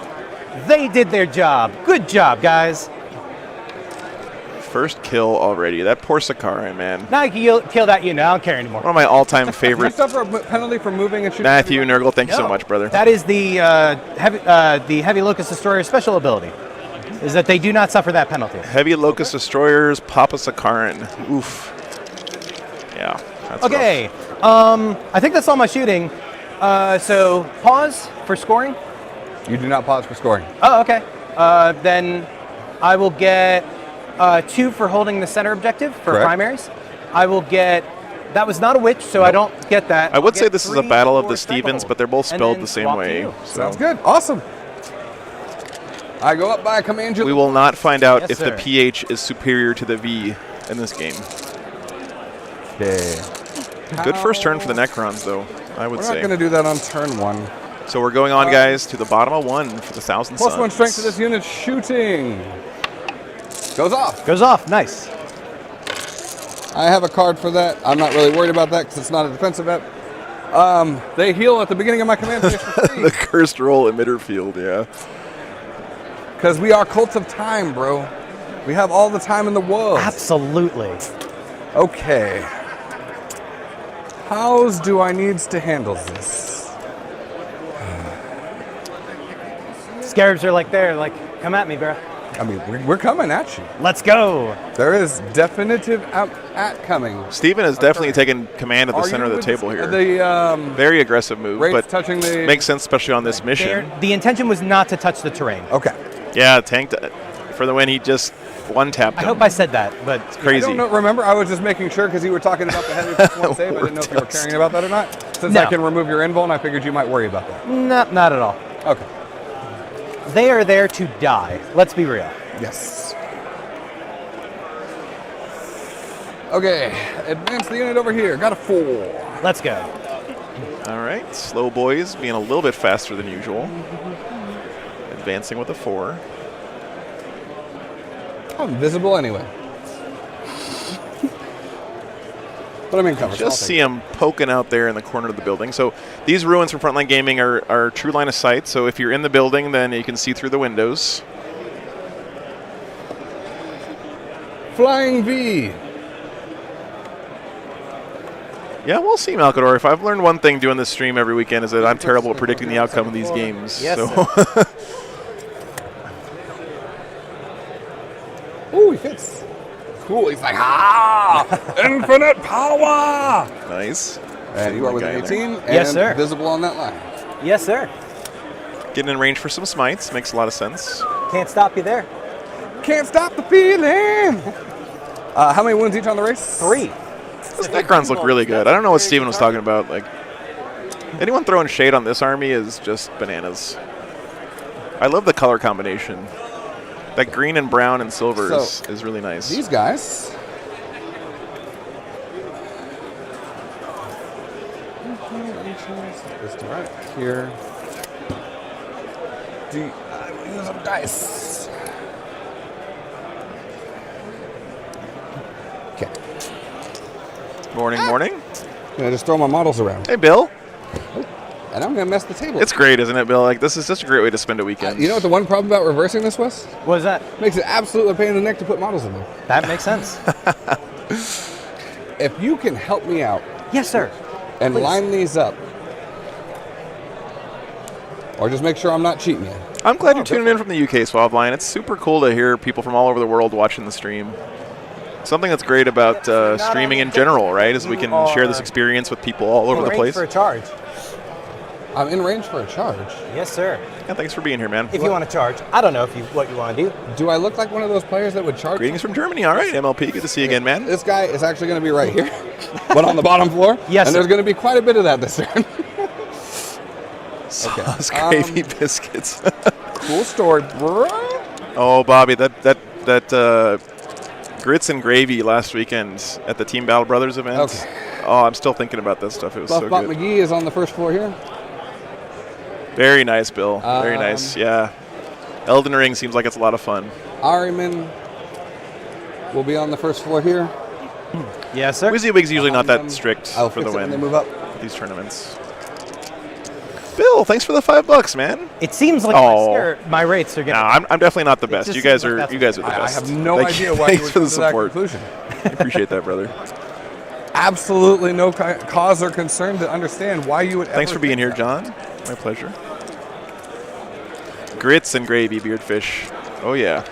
They did their job. Good job, guys. First kill already. That poor Sakaran, man. Now you can kill that unit. I don't care anymore. One of my all-time Do you favorite. suffer a penalty for moving and shooting? Matthew everybody? Nurgle, thank you so No. much, brother. That is the heavy locust destroyer special ability. Is that they do not suffer that penalty. Heavy Locust Destroyers, Papa Sakaran. Oof. Yeah. That's Okay. I think that's all my shooting. So pause for scoring. You do not pause for scoring. Oh, okay. Then I will get 2 for holding the center objective for Correct. primaries. I will get. That was not a witch, so I don't get that. I would I'll say get this is a 3 battle of for the Striker Stevens, Hold. but they're both And spelled then the same swap to way. you. So Sounds good. Awesome. I go up by command you. we will not find out Yes, if the sir. PH is superior to the V in this game. Okay. Good first turn for the Necrons, though, I would We're say. not going to do that on turn 1. So we're going on, guys, to the bottom of 1 for the Thousand Plus Suns. 1 strength to this unit shooting. Goes off. Goes off. Nice. I have a card for that. I'm not really worried about that because it's not a defensive ep. They heal at the beginning of my command phase for free. The cursed roll emitter field, yeah. Because we are cults of time, bro. We have all the time in the world. Absolutely. Okay. Hows do I needs to handle this? Scarabs are like there, like, come at me, bro. I mean, we're coming at you. Let's go. There is definitive at coming. Steven has definitely taken command at the Are center you of the with table here. The Very aggressive move, rates but touching the makes sense, especially on this mission. The intention was not to touch the terrain. Okay. Yeah, tanked for the win. He just one-tapped I him. hope I said that, but I Crazy. don't know, remember, I was just making sure because you were talking about the heavy +1 save. I didn't know if you were caring about that or not. Since No. I can remove your invuln, I figured you might worry about that. not at all. Okay. They are there to die. Let's be real. Yes. Okay, advance the unit over here. Got a 4. Let's go. All right, slow boys being a little bit faster than usual. Advancing with a 4. I'm invisible anyway. But I'm in cover. so I'll Just take see him poking out there in the corner of the building. So these ruins from Frontline Gaming are true line of sight. So if you're in the building, then you can see through the windows. it. Flying V. Yeah, we'll see, Malkador. If I've learned one thing doing this stream every weekend is that I'm terrible at predicting the outcome of these games. Yes, so Ooh, he fits. Cool. He's like, infinite power. nice. And you are with Guy an in there. 18. Yes, and sir. Visible on that line. Yes, sir. Getting in range for some smites makes a lot of sense. Can't stop you there. Can't stop the feeling. How many wounds each on the race? 3. These Necrons look really good. I don't know what Steven was talking about. Like, anyone throwing shade on this army is just bananas. I love the color combination. That green and brown and silver is really nice. These guys. This right here. I will use some dice. Okay. Morning, morning. I just throw my models around, Hey, Bill. and I'm gonna mess the table. It's great, isn't it, Bill? Like, this is such a great way to spend a weekend. You know what the one problem about reversing this was? What is that? Makes it absolutely a pain in the neck to put models in there. That makes sense. If you can help me out Yes, sir. and Please. line these up, or just make sure I'm not cheating you. I'm glad you're tuning in from the UK Swab line. It's super cool to hear people from all over the world watching the stream. Something that's great about streaming in general, right, is we can share this experience with people all over the Range place. for a charge. I'm in range for a charge. Yes, sir. Yeah, thanks for being here, man. If you want to charge, I don't know what you want to do. Do I look like one of those players that would charge? Greetings from Germany. All right, MLP. Good to see you again, man. This guy is actually going to be right here, but on the bottom floor. Yes, and sir. there's going to be quite a bit of that this turn. Sauce gravy biscuits. Cool story, bro. Oh, Bobby, that grits and gravy last weekend at the Team Battle Brothers event. Okay. Oh, I'm still thinking about this stuff. It was so Buff good. McGee is on the first floor here. Very nice, Bill. Very nice. Yeah. Elden Ring seems like it's a lot of fun. Ariman will be on the first floor here. Yes, sir. WYSIWYG's usually not Behind that them. strict I'll for fix the it when win. they move up. These tournaments. Bill, thanks for the $5, man. It seems like my rates are No, getting. I'm definitely not the best. just You guys seems are like you that's guys are the I best. have no Thank idea you. why Thanks you would for come the to that support. conclusion. I appreciate that, brother. Absolutely no cause or concern to understand why you would. Thanks ever for being think here, that. John. My pleasure. Grits and gravy, beardfish. Oh yeah.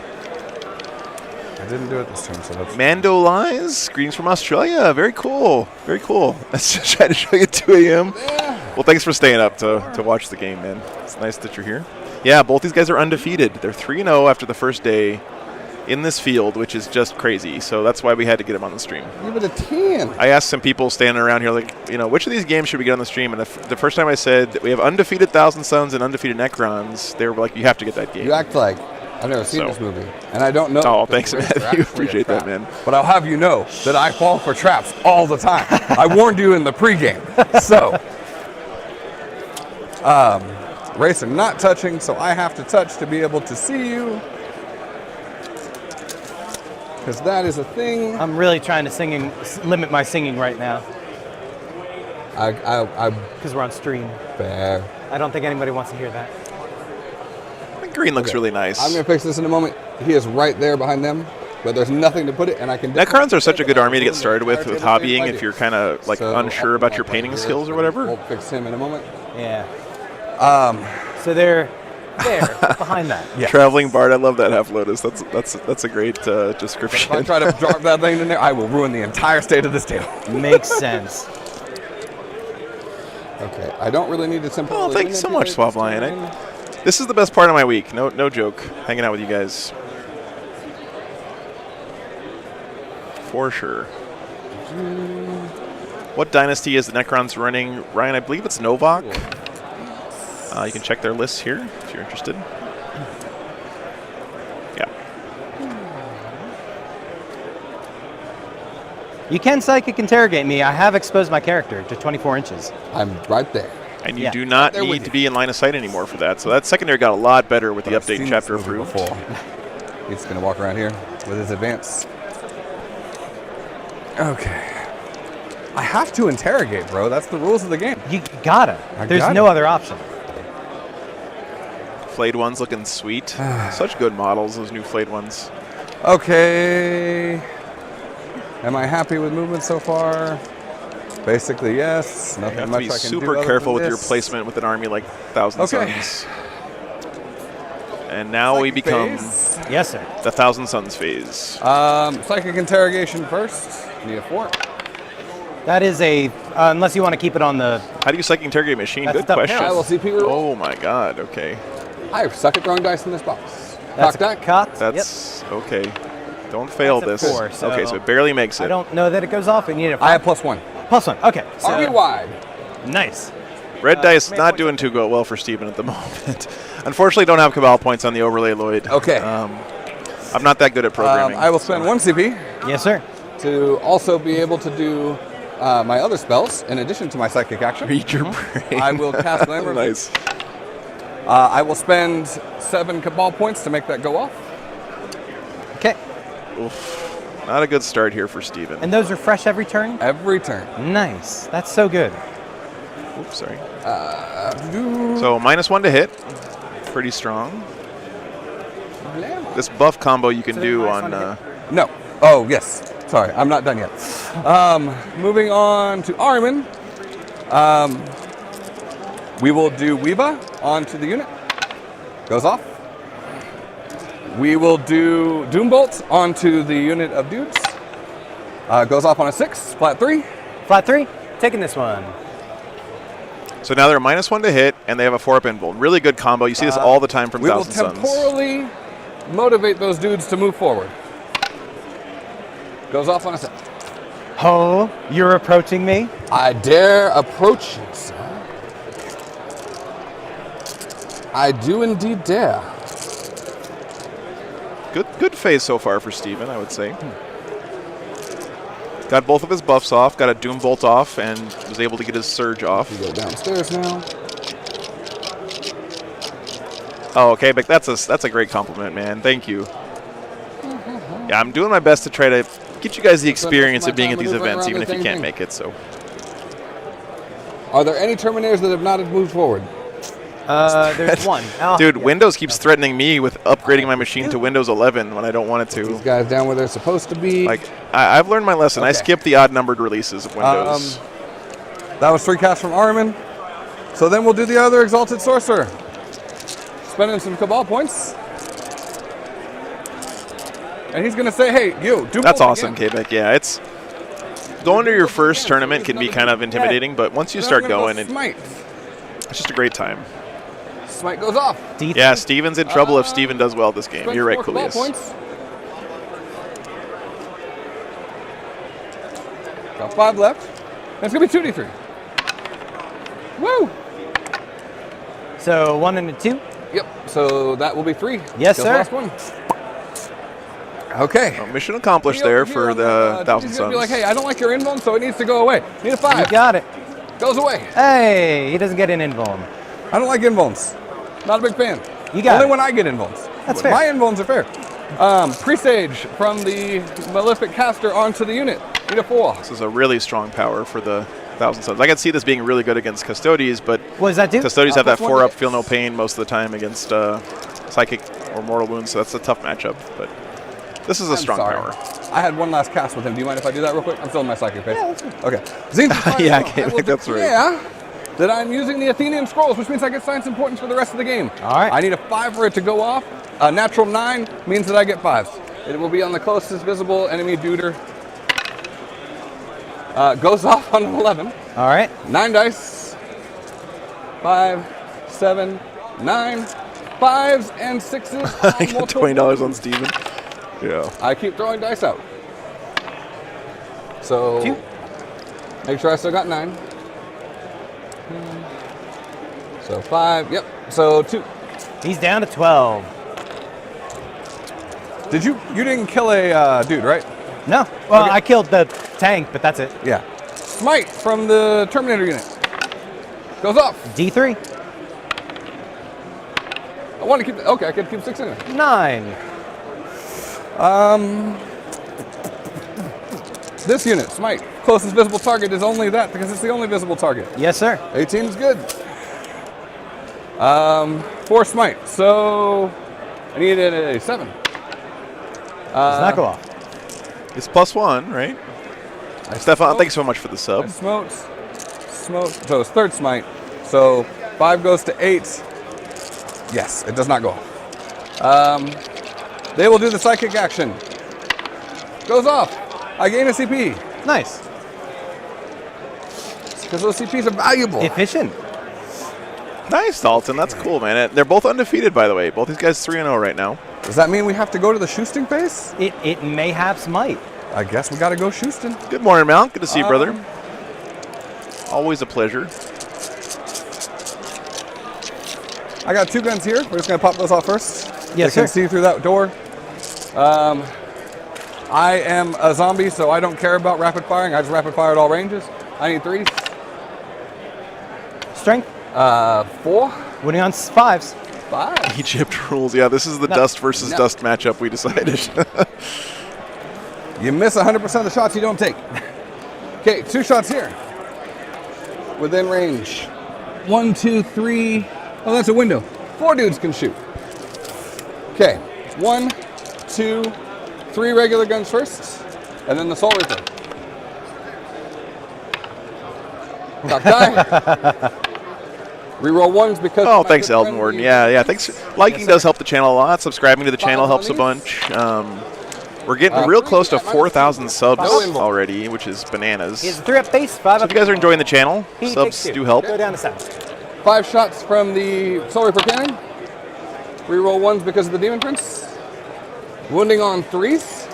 I didn't do it this time, so that's. Mando Lies, greetings from Australia. Very cool. Very cool. I just tried to show you at 2 a.m. Well, thanks for staying up to watch the game, man. It's nice that you're here. Yeah, both these guys are undefeated. They're 3-0 after the first day in this field, which is just crazy. So that's why we had to get them on the stream. Give it a 10. I asked some people standing around here, like, which of these games should we get on the stream? And the first time I said that we have undefeated Thousand Suns and undefeated Necrons, they were like, you have to get that game. You act like I've never seen this movie, and I don't know. Oh, that thanks, the rates are Matthew. actually a Appreciate that, trap. man. But I'll have you know that I fall for traps all the time. I warned you in the pregame. So, rates are not touching, so I have to touch to be able to see you. Because that is a thing. I'm really trying to limit my singing right now I because we're on stream. fair. I don't think anybody wants to hear that. I think green looks really nice. I'm gonna fix this in a moment. He is right there behind them, but there's nothing to put it, and I can. Necrons are such a good army to get started with Entire table hobbying save if like you're it. kind of like So, unsure I'll about come your up painting right here, skills or so whatever. We'll fix him in a moment. Yeah. So they're there behind that. Yeah. Traveling Bard, I love that half lotus. That's a great If I description. try to drop that thing in there, I will ruin the entire state of this table. Makes sense. Okay, I don't really need to temporarily. Oh, thanks so much, Swab Lion. This is the best part of my week. No joke. Hanging out with you guys. For sure. What dynasty is the Necrons running? Ryan, I believe it's Novak. You can check their lists here if you're interested. Yeah. You can psychic interrogate me. I have exposed my character to 24 inches. I'm right there. And you Yeah. do not There with need you. to be in line of sight anymore for that. So that secondary got a lot better with the I've update seen chapter this movie approved. before. He's gonna walk around here with his advance. Okay. I have to interrogate, bro. That's the rules of the game. You gotta. There's gotta. no other option. Flayed ones looking sweet. Such good models, those new flayed ones. Okay. Am I happy with movement so far? Basically, yes. You Nothing have to much be I can do super other careful than with your this. placement with an army like Thousand Okay. Suns. And now we Psychic become phase. Yes, sir. the Thousand Suns phase. Psychic interrogation first. Need a 4. That is a unless you want to keep it on the. How do you psychic interrogate machine? That's Good tough. question. I will CP reroll. Oh my god, okay. I suck at throwing dice in this box. That's Cock deck. cocked. That's okay. Don't fail That's a this. 4, so- okay, so it barely makes I it. don't know that it goes off. And you need a I have +1. +1. Okay. So, Army wide. nice. Red dice make not points doing too well for Steven at the moment. Unfortunately, don't have Cabal points on the overlay, Lloyd. Okay. I'm not that good at programming. I will spend 1 CP Yes, sir. to also be able to do my other spells in addition to my psychic action. Read your brain. I will cast Glamour. Nice. I will spend 7 Cabal points to make that go off. Okay. Oof. Not a good start here for Steven. And those are fresh every turn. Every turn. Nice. That's so good. Oops, sorry. So -1 to hit. Pretty strong. This buff combo you can So do minus on. one to No. Oh, yes. Sorry, I'm not done yet. Moving on to Armin. We will do Weeva onto the unit. Goes off. We will do Doombolt onto the unit of dudes. Goes off on a 6, flat 3. Flat 3. Taking this one. So now they're -1 to hit, and they have a 4-up invul. Really good combo. You see this all the time from We will Thousand Suns. temporally motivate those dudes to move forward. Goes off on a 7. Oh, you're approaching me? I dare approach you, sir. I do indeed dare. Good phase so far for Steven, I would say. Got both of his buffs off, got a Doom Bolt off, and was able to get his Surge off. We go downstairs now. Oh, okay, but that's a great compliment, man. Thank you. Yeah, I'm doing my best to try to get you guys the experience of being at these events, even if you can't make it. So, are there any Terminators that have not moved forward? There's one. Oh, dude, yeah. Windows keeps threatening me with upgrading my machine to Windows 11 when I don't want it to. These guys down where they're supposed to be. Like, I've learned my lesson. Okay. I skip the odd-numbered releases of Windows. That was 3 casts from Armin. So then we'll do the other Exalted Sorcerer. Spending some Cabal points. And he's going to say, hey, you, do That's both awesome, again. K-Beck. Yeah, it's going to your first tournament can be kind of intimidating, but once you Then start I'm gonna going, go Smite. it's just a great time. Smite goes off. D3. Yeah, Steven's in trouble if Steven does well this game. Spend You're right, some more Cabal Coolius. points. Got 5 left. That's going to be 2d3. Woo! So 1 and a 2. Yep, so that will be 3. Yes, Just sir. Last one. Okay. Well, mission accomplished there for the Thousand He's going to be like, Suns. hey, I don't like your invuln, so it needs to go away. Need a 5. You got it. Goes away. Hey, he doesn't get an invuln. I don't like invulns. Not a big fan. You got Only it. when I get invulns. That's fair. My invulns are fair. Presage from the Malefic Caster onto the unit. Need a 4. This is a really strong power for the Thousand Suns. I can see this being really good against Custodies, but What does that do? Custodies have that plus 1 4-up, to feel no hits. pain most of the time against Psychic or Mortal Wounds, so that's a tough matchup. But this is a strong power. I had one last cast with him. Do you mind if I do that real quick? I'm still in my psychic phase. Yeah, that's good. Okay. Zine Yeah, okay, that's right. Yeah. That I'm using the Athenian Scrolls, which means I get Science Importance for the rest of the game. All right. I need a 5 for it to go off. A natural 9 means that I get 5s. It will be on the closest visible enemy duder. Goes off on an 11. All right. 9 dice. 5, 7, 9. 5s and 6s. I got $20 on Steven. Yeah. I keep throwing dice out. So 2. make sure I still got 9. So 5, yep. So 2. He's down to 12. Did you didn't kill a dude, right? No. Well, Okay. I killed the tank, but that's it. Yeah. Smite from the Terminator unit. Goes off. D3. I want to keep, okay, I can keep 6 in it. 9. This unit, Smite. Closest visible target is only that because it's the only visible target. Yes, sir. 18 is good. 4 Smite. So I needed a 7. Does not go off. It's +1, right? Stefan, thanks so much for the I sub. smoked. So it's 3rd Smite. So 5 goes to 8. Yes, it does not go off. They will do the psychic action. Goes off. I gain a CP Nice. because those CPs are valuable. Efficient. Nice, Dalton. That's cool, man. They're both undefeated, by the way. Both these guys 3-0 right now. Does that mean we have to go to the Shoosting phase? It mayhaps might. I guess we got to go Shoosting. Good morning, Mount. Good to see you, brother. Always a pleasure. I got 2 guns here. We're just going to pop those off first. Yes, They can sir. see through that door. I am a zombie, so I don't care about rapid firing. I just rapid fire at all ranges. I need 3s. Strength. 4. Winning on 5s. 5. Egypt rules. Yeah, this is the dust versus No. dust matchup we decided. You miss 100% of the shots you don't take. Okay, 2 shots here. Within range. 1, 2, 3. Oh, that's a window. 4 dudes can shoot. Okay, 1, 2, 3 regular guns first, and then the Soul Reaper. Cock die. Reroll 1s because. Oh, of my thanks, good Elden friend, Warden. the- Yeah. Thanks. Liking Yes, does sir. help the channel a lot. Subscribing to the channel Follow helps a these. bunch. We're getting real close to 4,000 subs No involved. already, which is bananas. He has So a 3-up base, 5 if up. you guys are enjoying the channel, He subs takes 2. do help. Go down to 7. 5 shots from the Soul Reaper cannon. Reroll 1s because of the Demon Prince. Wounding on 3s.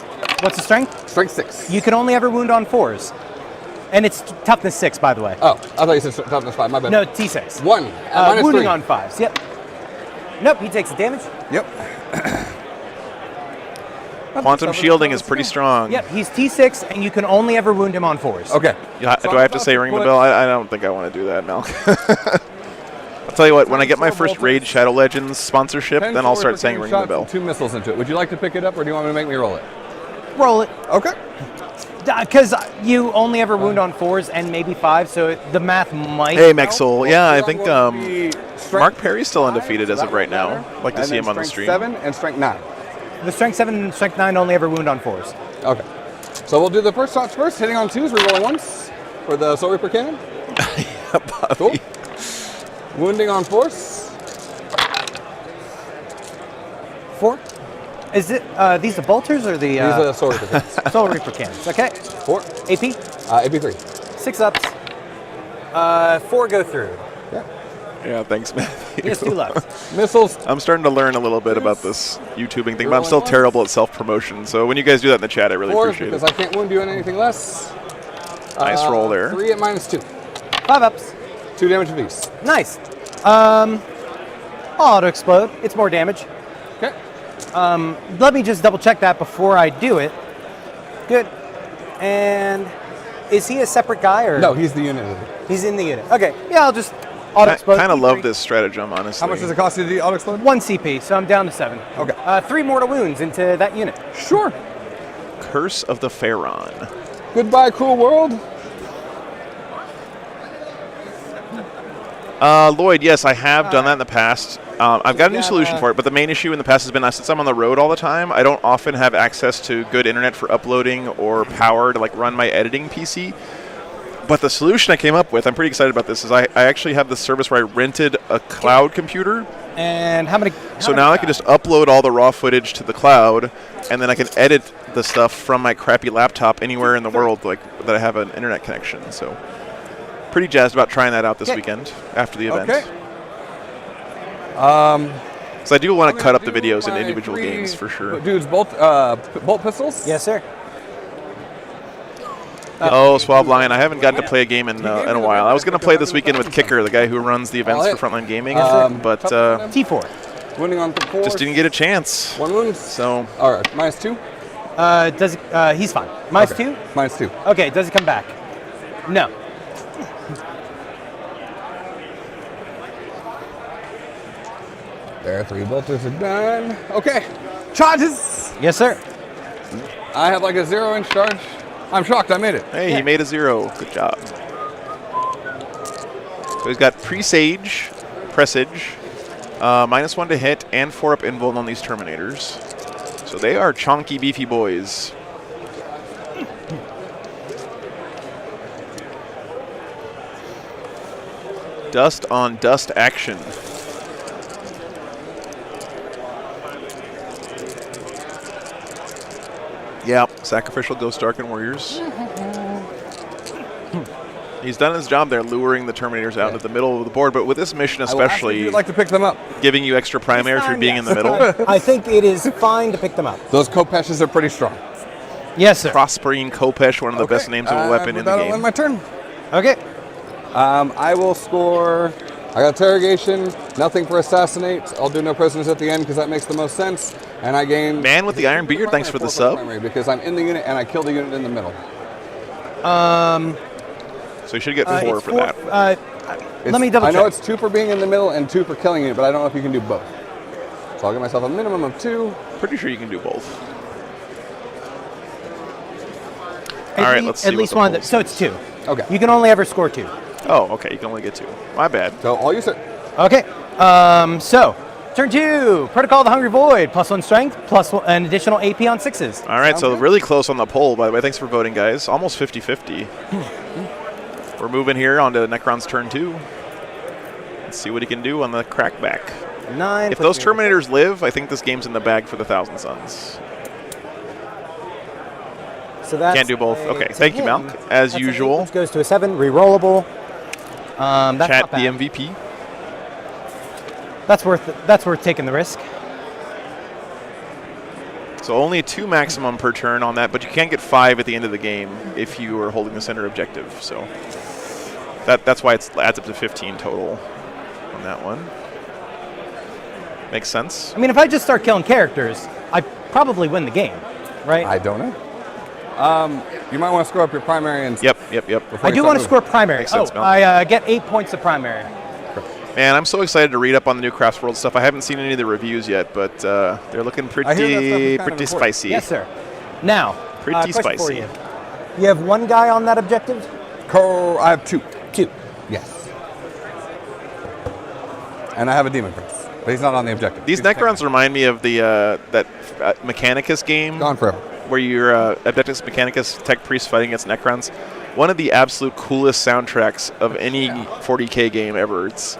What's the strength? Strength 6. You can only ever wound on 4s. And it's toughness 6, by the way. Oh, I thought you said toughness 5. My bad. No, T6. 1. Minus Wounding 3. on 5s. Yep. Nope, he takes the damage. Yep. Quantum shielding is pretty strong. Yep, he's T6, and you can only ever wound him on 4s. Okay. Yeah, do I have to say ring the bell? I don't think I want to do that, Mel. I'll tell you what, when I get my first Raid Shadow Legends sponsorship, then I'll start saying ring the bell. 2 missiles into it. Would you like to pick it up, or do you want me to make me roll it? Roll it. Okay. Because you only ever wound on 4s and maybe 5s, so the math might. Hey, help. Mexel. Yeah, I think Strength Mark Perry's still undefeated as that of right would matter. now. I'd like to And see then him on the strength stream. 7 and strength 9. The strength 7 and strength 9 only ever wound on 4s. Okay. So we'll do the first shots first, hitting on 2s, rerolling once for the Soul Reaper cannon. Cool. Wounding on 4s. 4. Is it these the bolters or the These are the Soul Reaper cannons. Soul Reaper cannons? Okay. 4. AP. AP3. 6 ups. 4 go through. Yeah. Yeah, thanks, Matthew. He has 2 left. Missiles. I'm starting to learn a little bit about this YouTubing thing, but I'm still terrible at self-promotion. So when you guys do that in the chat, I really 4 appreciate because it. I can't wound you on anything less. Nice roll there. 3 at -2. 5 ups. 2 damage apiece. Nice. I'll auto explode. It's more damage. Okay. Let me just double check that before I do it. Good. And is he a separate guy or No, he's the unit. he's in the unit? Okay. Yeah, I'll just auto I explode. kind of love this stratagem, honestly. How much does it cost you to auto explode? 1 CP, so I'm down to 7. Okay. 3 mortal wounds into that unit. Sure. Curse of the Pharaon. Goodbye, cruel world. Lloyd, yes, I have done that in the past. I've got a new solution for it, but the main issue in the past has been since I'm on the road all the time, I don't often have access to good internet for uploading or power to run my editing PC. But the solution I came up with, I'm pretty excited about this, is I actually have this service where I rented a cloud computer. And how many? So now I can just upload all the raw footage to the cloud, and then I can edit the stuff from my crappy laptop anywhere in the world that I have an internet connection. So pretty jazzed about trying that out this weekend after the event. Okay. So I do want to cut up the videos into individual games for sure. Dudes, bolt pistols? Yes, sir. Oh, Suave Lion, I haven't gotten to play a game in a while. I was going to play this weekend with Kicker, the guy who runs the events for Frontline Gaming, but T4. Wounding on 4. just didn't get a chance. 1 wound. So All right, -2. Does he's fine. Minus Okay. 2. -2. Okay. Does it come back? No. There, 3 bolters are done. Okay. Charges. Yes, sir. I have a 0-inch charge. I'm shocked I made it. hey, he made a 0. Good job. So he's got Presage, Presage, -1 to hit, and 4 up invuln on these Terminators. So they are chonky, beefy boys. Dust on dust action. Yeah, sacrificial Ghost Darken Warriors. He's done his job there, luring the Terminators out into the middle of the board. But with this mission I will ask if especially, you'd like to pick them up. giving you extra primaries for being in the middle. I think it is fine to pick them up. Those Kopeshes are pretty strong. Yes, sir. Prospering Kopesh, one of the best names of a weapon in the That'll game. end my turn. Okay. I will score. I got interrogation, nothing for assassinate. I'll do no prisoners at the end because that makes the most sense. And I gain. Man with the Iron Beard, thanks for the sub. Because I'm in the unit and I kill the unit in the middle. So you should get 4 it's for that. Let me double I check. know it's 2 for being in the middle and 2 for killing it, but I don't know if you can do both. So I'll give myself a minimum of 2. Pretty sure you can do both. At All right, lea- let's see At what least the one. polls So it's 2. Okay. You can only ever score 2. Oh, okay, you can only get 2. My bad. So all you said. Okay. So turn 2. Protocol of the Hungry Void. +1 strength. An additional AP on 6s. All right, so really close on the poll, by the way. Thanks for voting, guys. Almost 50-50. We're moving here on to Necron's turn 2. Let's see what he can do on the crackback. 9. If those Terminators live, I think this game's in the bag for the Thousand Suns. So that's Can't do both. Okay, thank you, Malk. As usual. Which goes to a 7. Rerollable. That's Chat not the bad. MVP. That's worth taking the risk. So only 2 maximum per turn on that, but you can't get 5 at the end of the game if you are holding the center objective. So that's why it adds up to 15 total on that one. Makes sense. I mean, if I just start killing characters, I probably win the game, right? I don't know. You might want to screw up your primary and. Yep. I do want to score primary. Makes sense, Mel. I get 8 points of primary. Man, I'm so excited to read up on the new Crafts World stuff. I haven't seen any of the reviews yet, but they're looking I hear that stuff is pretty kind of spicy. Yes, sir. Now, Pretty question for spicy. you. You have one guy on that objective? I have 2. 2. Yes. And I have a Demon Prince, but he's not on the objective. These He's Necrons remind me of the that Mechanicus game gone forever. where you're Adeptus Mechanicus tech priest fighting against Necrons. One of the absolute coolest soundtracks of any 40K game ever. It's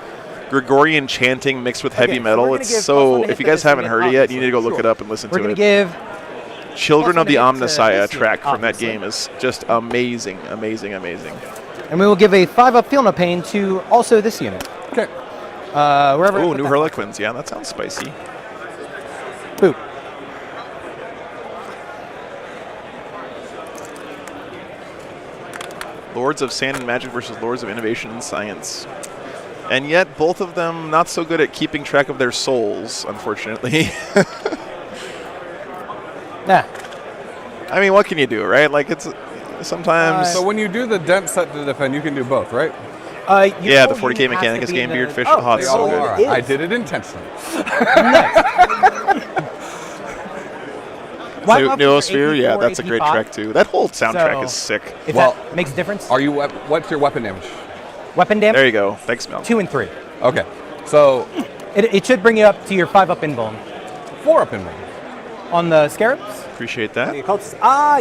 Gregorian chanting mixed with heavy Okay, so metal. we're gonna it's give so. +1 to If hit you the guys haven't heard it yet, you need to go look Sure. it up and listen We're to going to it. give Children of the +1 to hit to Omnissiah this track unit, from that obviously. game is just amazing. And we will give a 5-up Feel No Pain to also this unit. Okay. Wherever. Ooh, what new the- Harlequins. Yeah, that sounds spicy. Boop. Lords of Sand and Magic versus Lords of Innovation and Science. And yet, both of them not so good at keeping track of their souls, unfortunately. Nah. I mean, what can you do, right? Like, it's sometimes... So when you do the dent set to defend, you can do both, right? Yeah, the 40K Mechanicus game, Beardfish. Oh, it's so All good. right. I did it intentionally. Noosphere, yeah, that's a great track, too. That whole soundtrack is sick. If Well, that makes a difference. Are you? What's your weapon damage? Weapon damage? There you go. Thanks, Mel. 2 and 3. Okay. So It should bring you up to your 5-up invuln. 4-up in me. On the Scarabs? Appreciate that.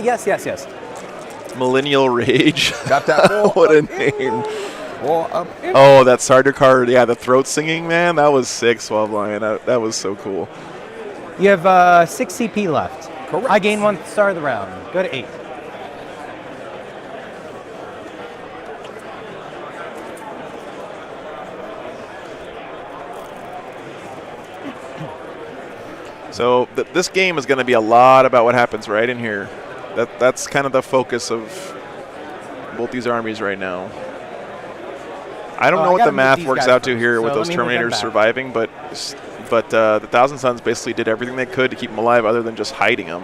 Yes. Millennial Rage. Got that? What a name. 4-up in. Oh, that starter card. Yeah, the throat singing, man. That was sick, Suave Lion. That was so cool. You have 6 CP left. Correct. I gain 1 star of the round. Go to 8. So this game is going to be a lot about what happens right in here. That's kind of the focus of both these armies right now. I don't know I what gotta the move math these works guys out to first, here so with let those me move them Terminators back. surviving, but the Thousand Sons basically did everything they could to keep them alive other than just hiding them.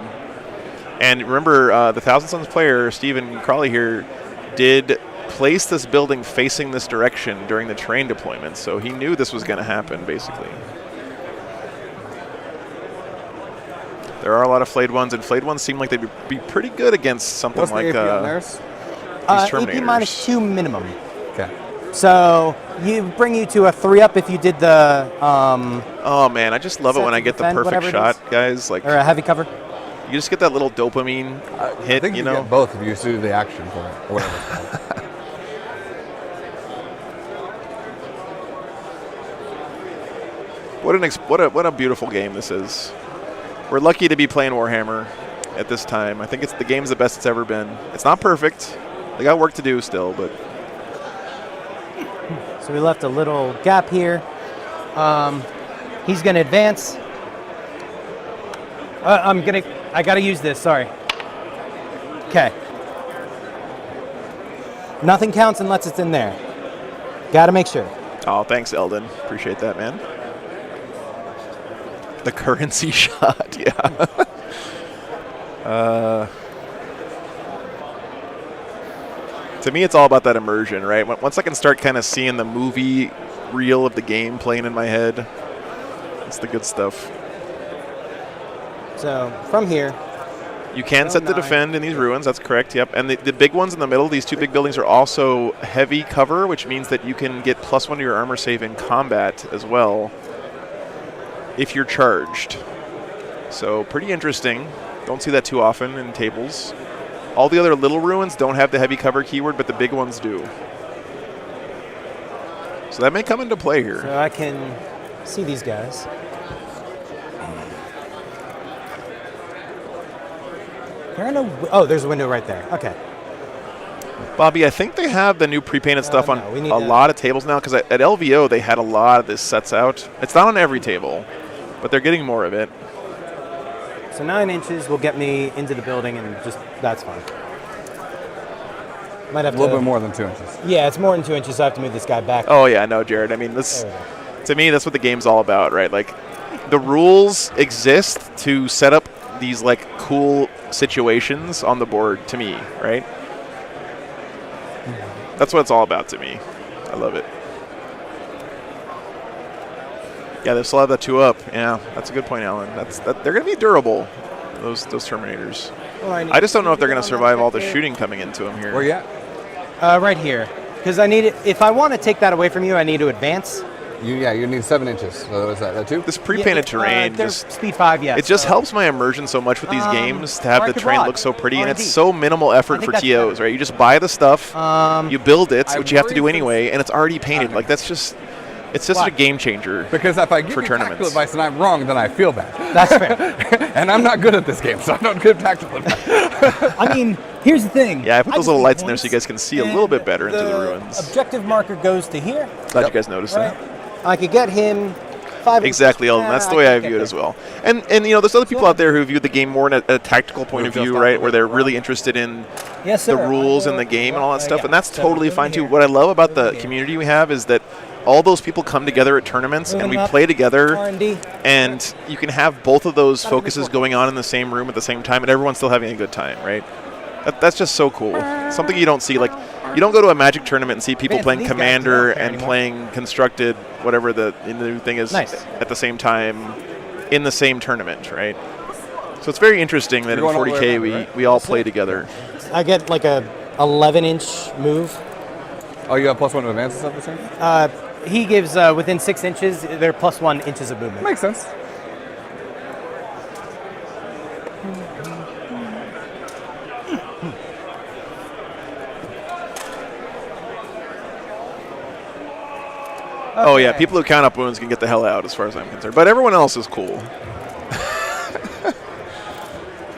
And remember, the Thousand Sons player, Stephen Crawley here, did place this building facing this direction during the terrain deployment, so he knew this was going to happen, basically. There are a lot of flayed ones, and flayed ones seem like they'd be pretty good against something What's like the AP on theirs? these Terminators. AP minus 2 minimum. Okay. So bring you to a 3-up if you did the Oh man, I just love it Set when to I get the defend, perfect whatever it shot, is. guys. Like or a heavy cover. you just get that little dopamine hit, I think you you know. get both if you do the action for it, or whatever it's called. What a beautiful game this is. We're lucky to be playing Warhammer at this time. I think the game's the best it's ever been. It's not perfect. They got work to do still, but So we left a little gap here. He's going to advance. I got to use this, sorry. Okay. Nothing counts unless it's in there. Got to make sure. oh, thanks, Eldon. Appreciate that, man. The currency shot, yeah. To me, it's all about that immersion, right? Once I can start kind of seeing the movie reel of the game playing in my head, it's the good stuff. So from here, You can set to 9. defend in these ruins, that's correct, yep. And the big ones in the middle, these 2 big buildings are also heavy cover, which means that you can get +1 to your armor save in combat as well if you're charged. So pretty interesting. Don't see that too often in tables. All the other little ruins don't have the heavy cover keyword, but the big ones do. So that may come into play here. so I can see these guys. There's a window right there. Okay. Bobby, I think they have the new pre-painted stuff on no, we need a to- lot of tables now, because at LVO they had a lot of this sets out. It's not on every table, but they're getting more of it. So 9 inches will get me into the building, and that's fine. Might have A little to, bit more than 2 inches. Yeah, it's more than 2 inches, so I have to move this guy back. Oh yeah, no, Jared. I mean, this There we go. to me, that's what the game's all about, right? Like, the rules exist to set up these like cool situations on the board to me, right? That's what it's all about to me. I love it. Yeah, they still have that 2 up. Yeah, that's a good point, Alan. They're going to be durable, those Terminators. Well, I just don't know if they're going to survive all the shooting coming into them here. Where you at? Right here. Because I need it. If I want to take that away from you, I need to advance. You need 7 inches. So is that 2? This pre-painted terrain they're just speed 5, yes. it just helps my immersion so much with these games to have or I the could terrain rod. look so pretty, and R&D. it's so minimal effort I think for that's TOs, better. right? You just buy the stuff, you build it, which you have to do worried anyway, and it's already painted. Like it's just Why? a game changer. Because if I give for you tactical tournaments. advice and I'm wrong, then I feel bad. That's fair. And I'm not good at this game, so I don't give tactical advice. I mean, here's the thing. Yeah, I put those just little need lights in there so you points, guys can see a and little bit better into the ruins. Objective marker goes to here, Glad you guys noticed right? that. I could get him 5 inches. Exactly, Eldon. That's the way I view it as well. And you know, there's other people Yeah. out there who view the game more in a tactical point of Who just view, thought right? it Where was they're wrong. really interested in Yes, the sir. rules and the game and all that stuff, yeah. and that's So totally over fine too. here. What I love about the Over community we have is that all those people come together at tournaments and we Moving up. play together, R&D. and you can have both of those focuses going on in the same room at the same time, and everyone's still having a good time, right? That's just so cool. Something you don't see. Like, you don't go to a Magic tournament and see people Man, playing these guys Commander don't care and anymore. playing Constructed, whatever the new thing is, Nice. at the same time in the same tournament, right? So it's very interesting that in You're going all the way 40K around, right? we all play together. I get like a 11-inch move. Oh, you have +1 to advance and stuff the same? He gives within 6 inches, they're +1 inches of movement. Makes sense. Oh yeah, people who count up wounds can get the hell out as far as I'm concerned. But everyone else is cool.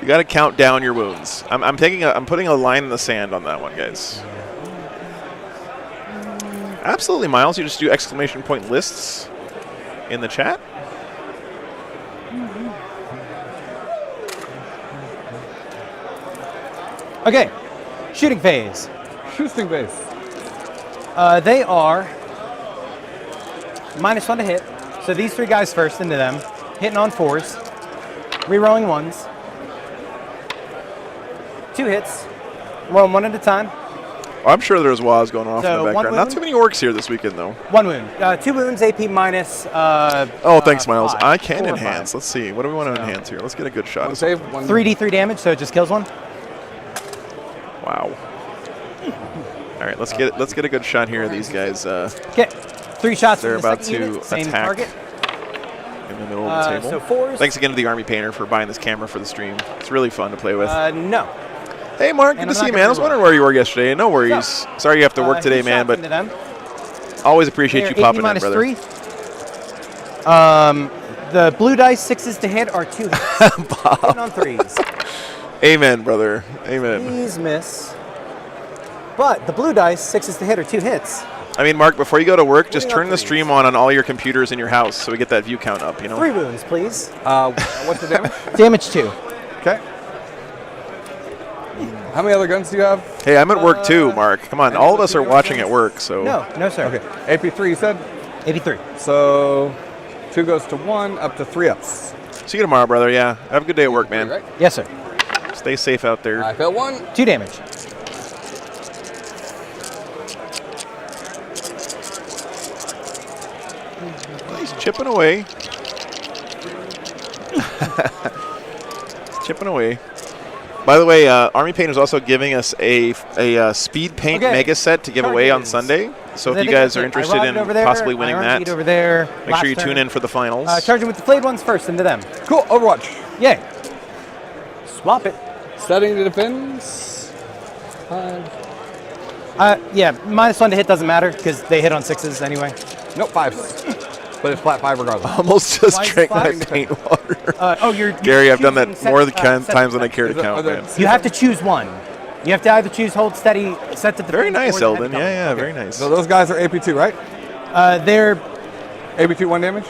You got to count down your wounds. I'm putting a line in the sand on that one, guys. Absolutely, Miles. You just do exclamation point lists in the chat. Okay, shooting phase. Shooting base. They are -1 to hit. So these 3 guys first into them, hitting on 4s, rerolling 1s, 2 hits, rolling 1 at a time, Oh, I'm sure there's WAs going off So in the one background. Not wound? too many orcs here this weekend, though. 1 wound, 2 wounds, AP minus. Oh, thanks, Miles. 5, I can 4 or enhance. 5. Let's see. What do we want to enhance here? Let's get a good shot. One of save, one 3d3 damage, so it just kills 1. Wow. All right, let's get a good shot here of these guys Okay, 3 shots. They're in the about second to unit, same attack. target. in the middle of the table. So 4s. Thanks again to the Army Painter for buying this camera for the stream. It's really fun to play with. No. Hey, Mark, good and to I'm see you, not man. I gonna was reroll. wondering where you were yesterday. No worries. Sorry you have to work today, 2 man, shots but into them. always appreciate They're you popping in, minus brother. 3. The blue dice 6s to hit are 2 hits. Hitting on 3s. Amen, brother. Amen. Please miss. But the blue dice 6s to hit are 2 hits. I mean, Mark, before you go to work, just Putting turn up the threes. stream on all your computers in your house so we get that view count up, you know? 3 wounds, please. What's the damage? Damage 2. Okay. How many other guns do you have? Hey, I'm at work too, Mark. Come on, all of us are watching at work, so. No, sir. Okay. AP3, you said? 83. So 2 goes to 1, up to 3 ups. See you tomorrow, brother. Yeah. Have a good day at work, man. Right? Yes, sir. Stay safe out there. I failed 1. 2 damage. He's chipping away. He's chipping away. By the way, Army Paint is also giving us a speed paint Okay. mega set to give away on Target is- Sunday. So if I you think guys that's are it. I interested robbed in over there, possibly I winning RNG'd that, over there. make sure you tune in for the finals. Charging with the flayed ones first into them. Cool. Overwatch. Yay. Swap it. Setting to defense. 5. Yeah, -1 to hit doesn't matter because they hit on 6s anyway. Nope, 5s. But it's flat 5 regardless. Almost just Why is drank my five? paint water. You're Gary, I've done that choosing more set- times set than I care to Is it- count, are there- man. You have to choose one. You have to either choose hold steady, set to defense. Very nice, or the Eldon. heavy Yeah, double. very nice. So those guys are AP2, right? They're AP2 1 damage?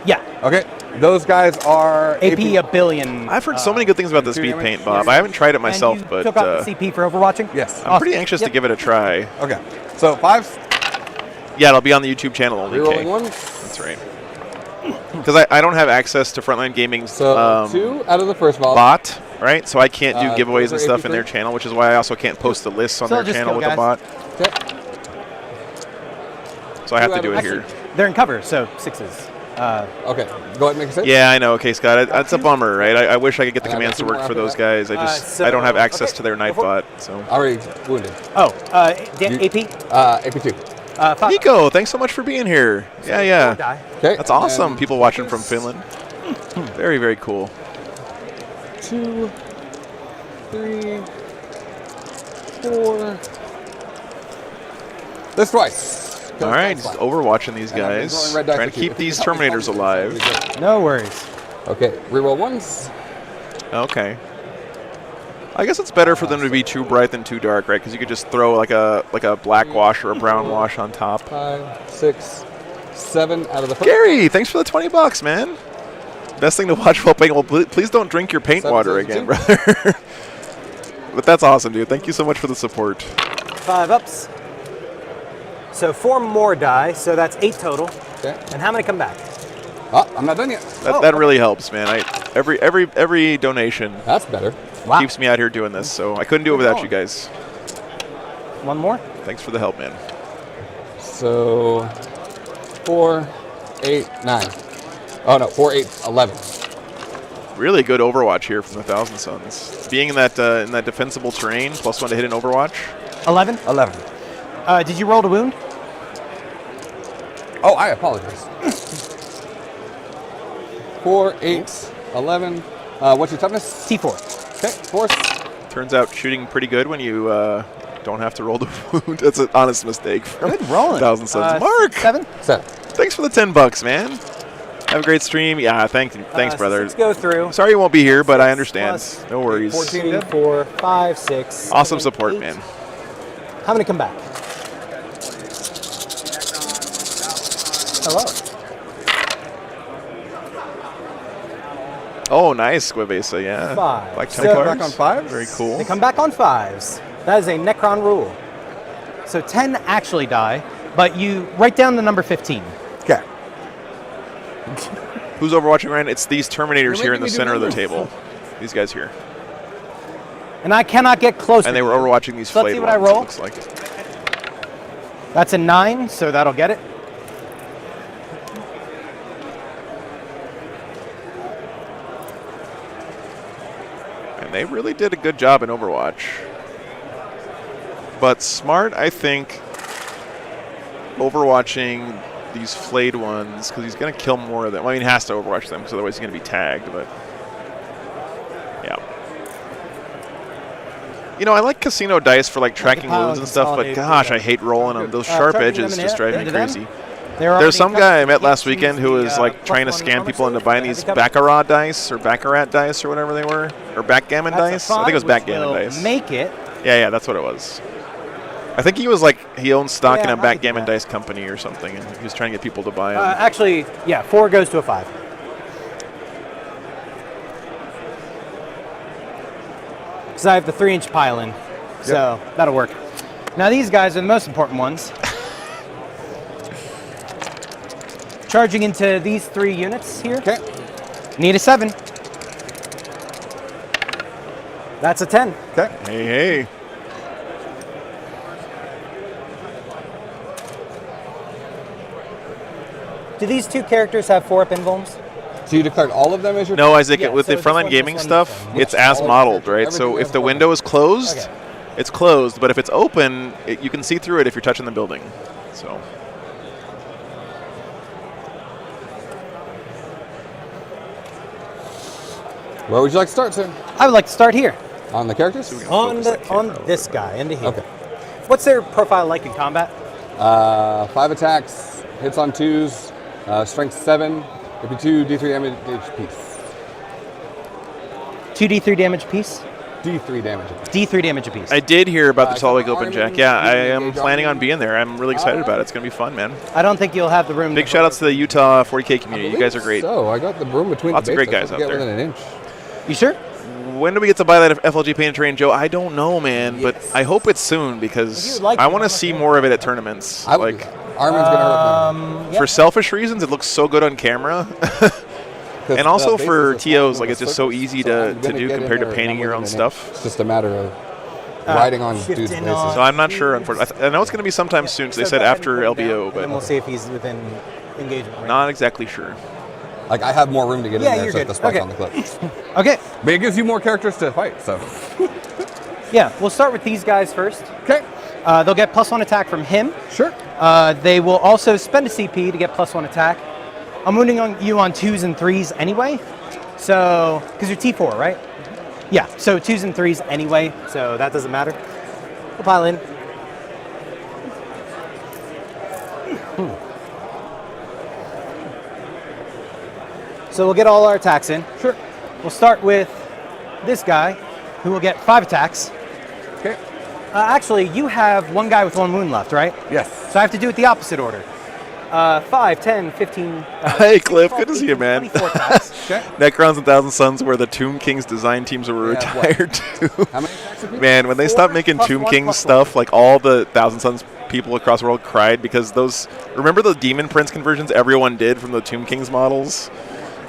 yeah. Okay. Those guys are AP a billion. I've heard so many good things about the two speed damage. paint, Bob. I haven't tried it And myself, you but took out the CP for overwatching. Yes. I'm pretty anxious to Yep. give it a try. Okay. So 5s. Yeah, it'll be on the YouTube channel only. Rerolling Okay. 1s. That's right. Because I don't have access to Frontline Gaming's So 2 out of the first ball. bot, right? So I can't do giveaways and those are stuff in their 83. channel, which is why I also can't post the lists on So their just channel kill with a guys. bot. Okay. So I have to Two do it out of- here. They're in cover, so 6s. Okay. Go ahead and make a save. Yeah, I know. Okay, Scott, that's a bummer, right? I wish I could get the And I commands to got two work more for after those that. guys. I So- I don't have access okay, to their go knife for it. bot. So Already wounded. Oh, You- AP? AP2. 5. Nico, thanks so much for being here. Yeah. Die. Okay. That's awesome. People watching from Finland. Very, very cool. 2, 3, 4. This twice. All right, just overwatching these And I'm guys. rolling red dice Trying to with you. keep If you these help me Terminators find them, alive. that'd be great. No worries. Okay, reroll ones. Okay. I guess it's better for them to be too bright than too dark, right? Because you could just throw like a black wash or a brown wash on top. 5, 6, 7 out of the first. Gary, thanks for the $20, man. Best thing to watch while playing. Well, please don't drink your paint 7, water 7, again, 2. brother. But that's awesome, dude. Thank you so much for the support. 5 ups. So 4 more die, so that's 8 total. Okay. And how many come back? Oh, I'm not done yet. That really helps, man. Every donation That's better. Wow. keeps me out here doing this, so I couldn't do it without you guys. 1 more? Thanks for the help, man. So 4, 8, 9. Oh no, 4, 8, 11. Really good Overwatch here from the Thousand Suns. Being in that defensible terrain, +1 to hit an Overwatch. 11? 11. Did you roll to wound? Oh, I apologize. 4, 8, 11. What's your toughness? T4. Okay, force. Turns out shooting pretty good when you don't have to roll the wound. That's an honest mistake from Good rolling. Thousand Suns. Mark, 7? 7. thanks for the $10, man. Have a great stream. Yeah, thanks, brother. Let's go through. Sorry you won't be here, but I understand. Plus No worries. 3, 4, 5, 6. Awesome 7, support, 8. man. How many come back? Hello. Oh, nice, Squivesa, yeah. 5. Black So- Templars. Back on 5? Very cool. They come back on 5s. That is a Necron rule. So 10 actually die, but you write down the number 15. Okay. Who's overwatching right now? It's these Terminators You're here in making the me do center of the numbers. table. These guys here. And I cannot get closer. And they were overwatching these So let's flayed see what I ones, it roll. looks like. That's a 9, so that'll get it. And they really did a good job in Overwatch. But Smart, I think, overwatching these flayed ones, because he's going to kill more of them. Well, I mean, he has to overwatch them, because otherwise he's going to be tagged, but yeah. You know, I like casino dice for like tracking pile wounds and and stuff, but consolidate gosh, for I hate rolling them. Those sharp charging edges them just drive me into them. crazy. There's There's some guy I met last weekend who was like trying to scam people into buying these Baccarat dice or Baccarat dice or whatever they were, or backgammon dice. I think it was backgammon dice. Make it. Yeah, that's what it was. I think he was like, he owned stock Yeah, in a I could backgammon do that. dice company or something, and he was trying to get people to buy them. Actually, yeah, 4 goes to a 5. Because I have the 3-inch pile in, so that'll work. Now these guys are the most important ones. Charging into these 3 units here. Okay. Need a 7. That's a 10. Okay. Hey. Do these 2 characters have 4-up invulns? So you declared all of them as your No, Isaac, Yeah, with so the this Frontline one, Gaming this one, stuff, this one. it's as All modeled, characters, right? So everything if has the one. window is closed, Okay. it's closed, but if it's open, you can see through it if you're touching the building. So Where would you like to start, sir? I would like to start here. On the characters? On Focus that camera a this little guy, into here. Okay. What's their profile like in combat? 5 attacks, hits on 2s, strength 7, AP2, D3 damage piece. 2d3 damage apiece? D3 damage apiece. D3 damage apiece. I did hear about the so Salt Lake Open, Armin, Jack. Yeah, I you am engage planning on Armin? being there. I'm really excited about it. It's going to be fun, man. I don't think you'll have the room. Big to- shout outs to the Utah 40K community. You guys are great. So I got the room between Lots the of great bases. guys I out get there. within an inch. You sure? When do we get to buy that FLG painted terrain, Joe? I don't know, man, Yes. but I hope it's soon If because you'd like I to, want to I'm see okay. more of it at tournaments. I would Like, Armin's going to hurt them. For selfish reasons, it looks so good on camera. And also for TOs, like it's just so easy to do compared to painting your own stuff. It's just a matter of riding on dude's bases. So I'm not sure, unfortunately. I know it's going to be sometime soon, so they said after LBO, but then we'll see if he's within engagement range. not exactly sure. Like, I have more room to get in there, you're so good. the spike's Okay. on the clip. Okay. But it gives you more characters to fight, so. Yeah, we'll start with these guys first. Okay. They'll get +1 attack from him. Sure. They will also spend a CP to get +1 attack. I'm wounding you on 2s and 3s anyway. So, because you're T4, right? Yeah, so 2s and 3s anyway, so that doesn't matter. We'll pile in. So we'll get all our attacks in. Sure. We'll start with this guy, who will get 5 attacks. Okay. Actually, you have one guy with 1 wound left, right? Yes. So I have to do it the opposite order. 5, 10, 15. Hey, Cliff, good to see you, man. 24 attacks. Okay. Necrons and Thousand Suns were the Tomb Kings design teams were Yeah, retired too. How many attacks have you? Man, when they stopped making plus Tomb 1, Kings plus stuff, like all the Thousand Suns people across the world cried because those. Remember the Demon Prince conversions everyone did from the Tomb Kings models,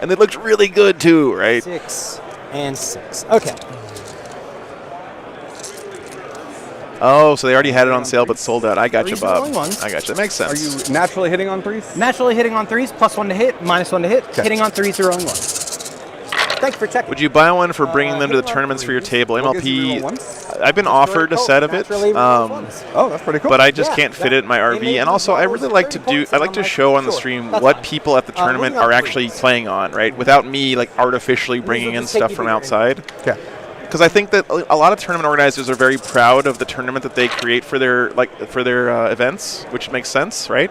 and they looked really good too, right? 6 and 6. Okay. Oh, so they already had it on sale but sold out. I got you, Threes are Bob. only ones. I got you. That makes Are sense. you naturally hitting on 3s? Naturally hitting on 3s, +1 to hit, -1 to hit. Okay. Hitting on 3s, you're on 1. Thanks for checking. Would you buy one for bringing them to the tournaments for your table? What gives you MLP. reroll ones? I've been offered a set of it. Naturally rolls ones. Oh, that's pretty cool. But I just Yeah, can't fit it in my they RV, make and also I these really like to rolls do. 30 I like to points, show on the sure, stream that's what fine. people at the tournament moving on are actually threes. playing on, right? Without me like artificially will bringing in just take stuff you from to your outside. Okay. Because I think that a lot of tournament organizers are very proud of the tournament that they create for their events, which makes sense, right?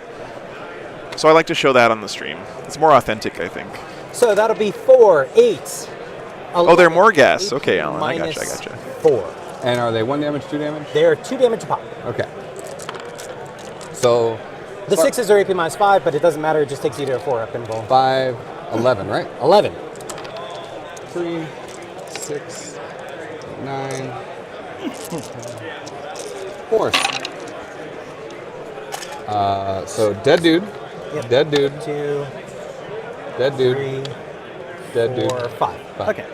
So I like to show that on the stream. It's more authentic, I think. So that'll be 4, 8. Oh, they're 11, more gas. 18 Okay, Alan, I gotcha. minus 4. And are they 1 damage, 2 damage? They're 2 damage a pop. Okay. So, The 6s are AP -5, but it doesn't matter. It just takes you to a 4-up invul. 5, 11, right? 11. 3, 6, 9, 4. So dead dude, Yep. dead dude, 2, dead dude, 3, dead dude. 4, 5. Five. Okay.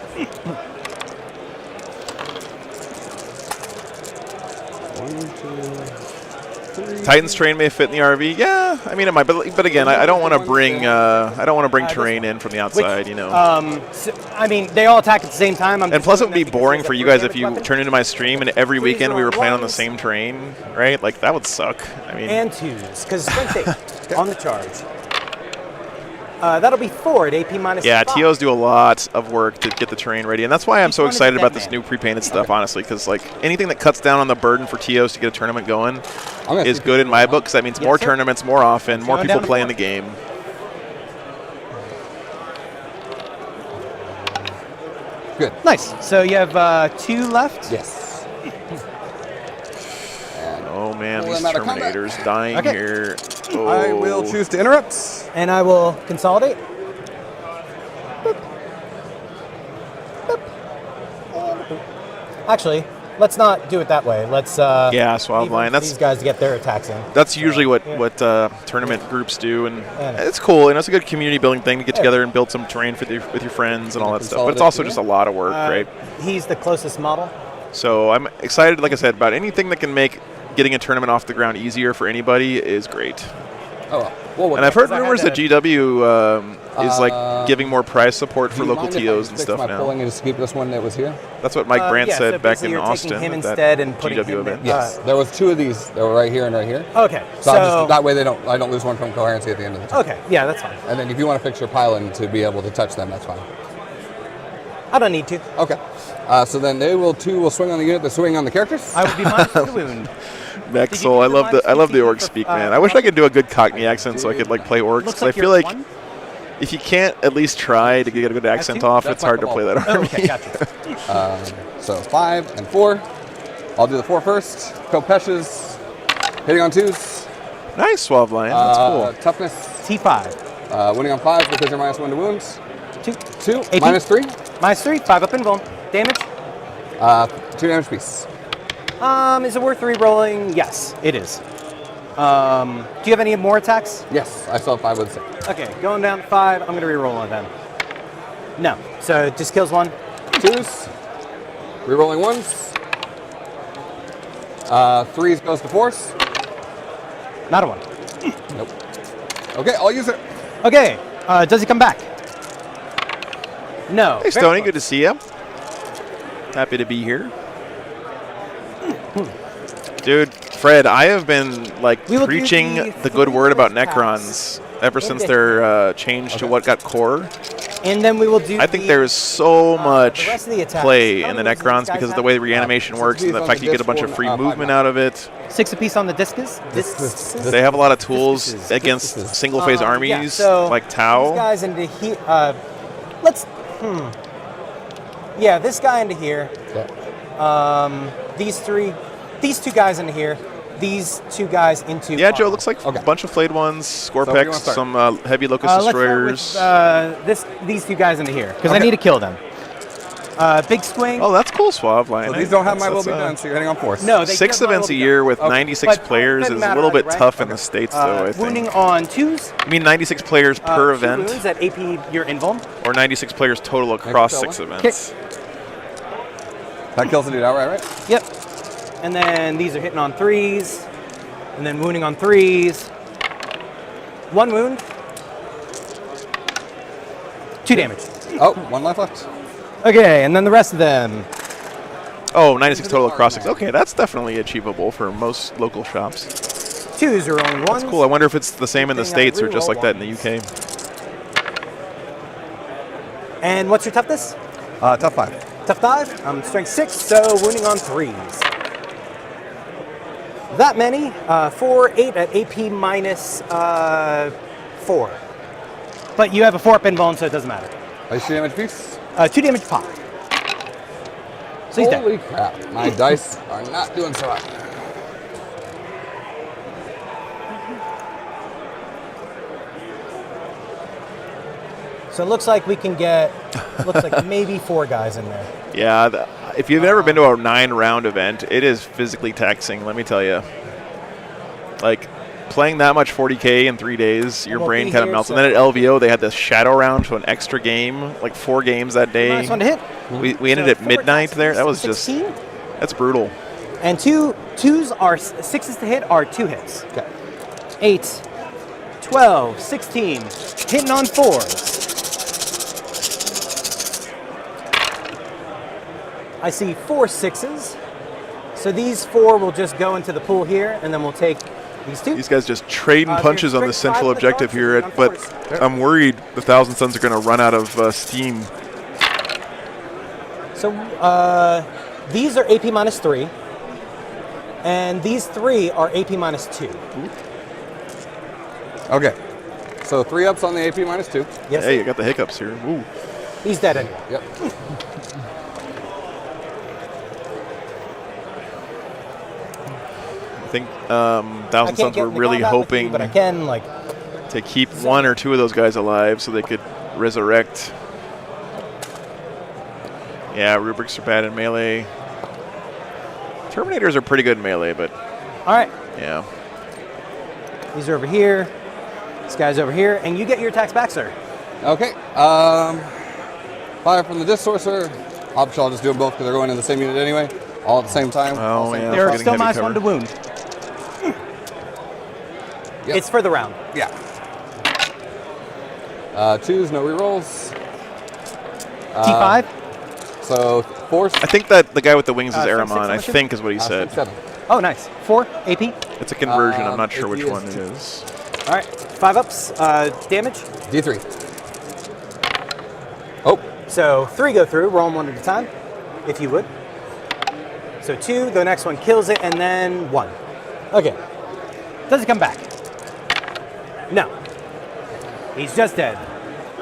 1, 2, 3. Titan's train may fit in the RV. Yeah, I mean it might, but again, I don't want to bring terrain in from the outside, you know. So, I mean, they all attack at the same time. And plus, it would be boring for you guys if you turn into my stream and every weekend we were playing on the same terrain, right? Like that would suck. I mean, And 2s, because strength 8 on the charge. That'll be 4 at AP -5. yeah, TOs do a lot of work to get the terrain ready, and that's why I'm so Each one is a excited dead about this man. new pre-painted stuff, honestly, because like anything that cuts down on the burden for TOs to get a tournament going is good in my book, because that means more sir. tournaments, more often, more Going people down to playing 4. the game. Good. Nice. So you have 2 left. Yes. Oh man, Pull these them out of combat. Terminators dying Okay. here. I will Oh. choose to interrupt. And I will consolidate. Boop. Boop. And boop. Actually, let's not do it that way. Let's Yeah, swab leave line. these guys to get their attacks in. That's usually what Yeah. tournament groups do, and Yeah. it's cool. And it's a good community building thing to get Yeah. together and build some terrain with your friends and all that stuff. But it's Consolidate also here. just a lot of work, right? He's the closest model. So I'm excited, like I said, about anything that can make getting a tournament off the ground easier for anybody is great. Oh, well, And I've heard I had rumors that to- GW is like giving more prize support for local TOs and stuff my now. pulling and just keep this one that was here? That's what Mike Brandt yeah, said so back basically in you're Austin. taking him at that instead and putting GW him in. event. Yes. There was 2 of these that were right here and right here. Okay. So, So, that way I don't lose one from coherency at the end of the turn. okay. Yeah, that's fine. And then if you want to fix your pylon to be able to touch them, that's fine. I don't need to. Okay. So then they will swing on the unit, they're swinging on the characters. I will be minus the wound. Mexel, I love the orc speak, man. I wish I could do a good Cockney accent so I could like play orcs. Looks 'Cause I like feel you're like one. if you can't at least try to get a good accent two? off, That's it's hard to like play the that Oh, army. okay, gotcha. So 5 and 4. I'll do the 4 first. Kopesh's hitting on 2s. Nice, Suave Lion. That's cool. Toughness. T5. Winning on 5s because you're -1 to wounds. 2. 2. AP. -3. -3. 5 up invuln. Damage. 2 damage piece. Is it worth re-rolling? Yes, it is. Do you have any more attacks? Yes, I still have 5 with 6. Okay, going down to 5. I'm going to reroll it then. No. So it just kills 1. 2s. Rerolling 1s. 3s goes to 4s. Not a 1. Nope. Okay, I'll use it. Okay. Does he come back? No. Hey, Very Stoney, close. good to see you. Happy to be here. Dude, Fred, I have been like We will do preaching the the good word about three Necrons ever since Okay. their change to what got core. And then we will do I think the- there's so much the rest of the attacks. play How in the many moves do Necrons these guys because of the have? way the reanimation works and the fact you get a bunch of free movement out of it. 6 apiece on the discus. Discuses. They have a lot of tools Discuses. against single-phase armies Yeah, so like These Tau. guys into here. Let's. Yeah, this guy into here. These 2 guys into here. These 2 guys into. Yeah, Joe, looks like Okay. a bunch of flayed ones, where do you wanna Scorpex, start? some heavy Locust Let's Destroyers. start with these 2 guys into here because I Okay. need to kill them. Big swing. Oh, that's cool, Suave Line. So these don't have my will be done, so you're heading on 4s. No, they 6 can't events a roll year them. with Okay. 96 But players doesn't is a matter, little bit right? tough in the States, though, I think. Wounding on 2s. I mean 96 players per 2 event, wounds at AP your invuln. or 96 players total across Next 6 one. events. That kills the dude outright, right? Yep. And then these are hitting on 3s. And then wounding on 3s. 1 wound. 2 damage. Oh, 1 life left. Okay, and then the rest of them. Oh, 96 total across 6. Okay, that's definitely achievable for most local shops. 2s are rolling 1s. That's cool. I wonder if it's the same in the Thing I States or just reroll like that in the ones. UK. And what's your toughness? Tough 5. Tough 5. Strength 6, so wounding on 3s. That many. 4, 8 at AP minus 4. But you have a 4-up invuln, so it doesn't matter. Ice damage piece. 2 damage pop. So he's dead. Holy crap. My dice are not doing so hot. So it looks like we can get, looks like maybe 4 guys in there. Yeah, if you've ever been to a 9-round event, it is physically taxing, let me tell you. Like, playing that much 40K in 3 days, your we'll brain be kind of here, melts. so- And then at LVO, they had this shadow round, so an extra game, like 4 games that day. Nice one to hit. We ended So at 4 midnight attacks, there. That was 16. just, that's brutal. And 2s are 6s to hit are 2 hits. Okay. 8, 12, 16, hitting on 4s. I see 4 6s. So these 4 will just go into the pool here, and then we'll take these 2. These guys just trading There's punches on the straight central 5 objective on here, fours. but I'm worried the Thousand Suns are going to run out of steam. So these are AP minus 3, and these 3 are AP minus 2. Okay. So 3 ups on the AP minus 2. Yes, Hey, you got the hiccups here. Ooh. he's dead anyway. Yep. I think I Thousand can't Suns get were in the really combat with you, hoping but I can like. to keep 1 or 2 of those guys alive so they could resurrect. Yeah, rubrics are bad in melee. Terminators are pretty good in melee, but All right, yeah. these are over here. This guy's over here, and you get your attacks back, sir. Okay. 5 from the Disc Sorcerer. Option, I'll just do them both because they're going in the same unit anyway. All at the same time. Oh, Same yeah. time. They're getting still heavy minus cover. 1 to wound. Yep. It's for the round. Yeah. 2s, no rerolls. T5. So 4s. I think that the guy with the wings is strength 6 Aramon, I ownership? think is what he said. 7. Oh, nice. 4 AP. It's a conversion. I'm not sure AP which is one it 2. is. All right, 5 ups. Damage. D3. Oh, So 3 go through. Roll them 1 at a time, if you would. So 2. The next one kills it, and then 1. Okay. Does he come back? No. He's just dead.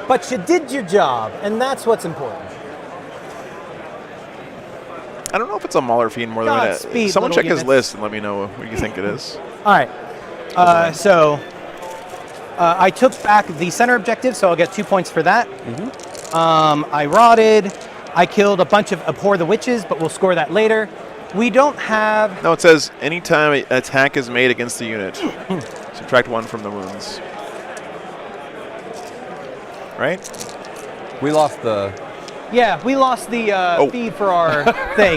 But you did your job, and that's what's important. I don't know if it's a Mauler Fiend more than a Godspeed, Someone little check his units. list and let me know what you think it is. All right. I took back the center objective, so I'll get 2 points for that. I rotted. I killed a bunch of Abhor the Witches, but we'll score that later. We don't have. No, it says anytime an attack is made against the unit, subtract 1 from the wounds. Right? We lost the. Yeah, we lost the feed for our thing.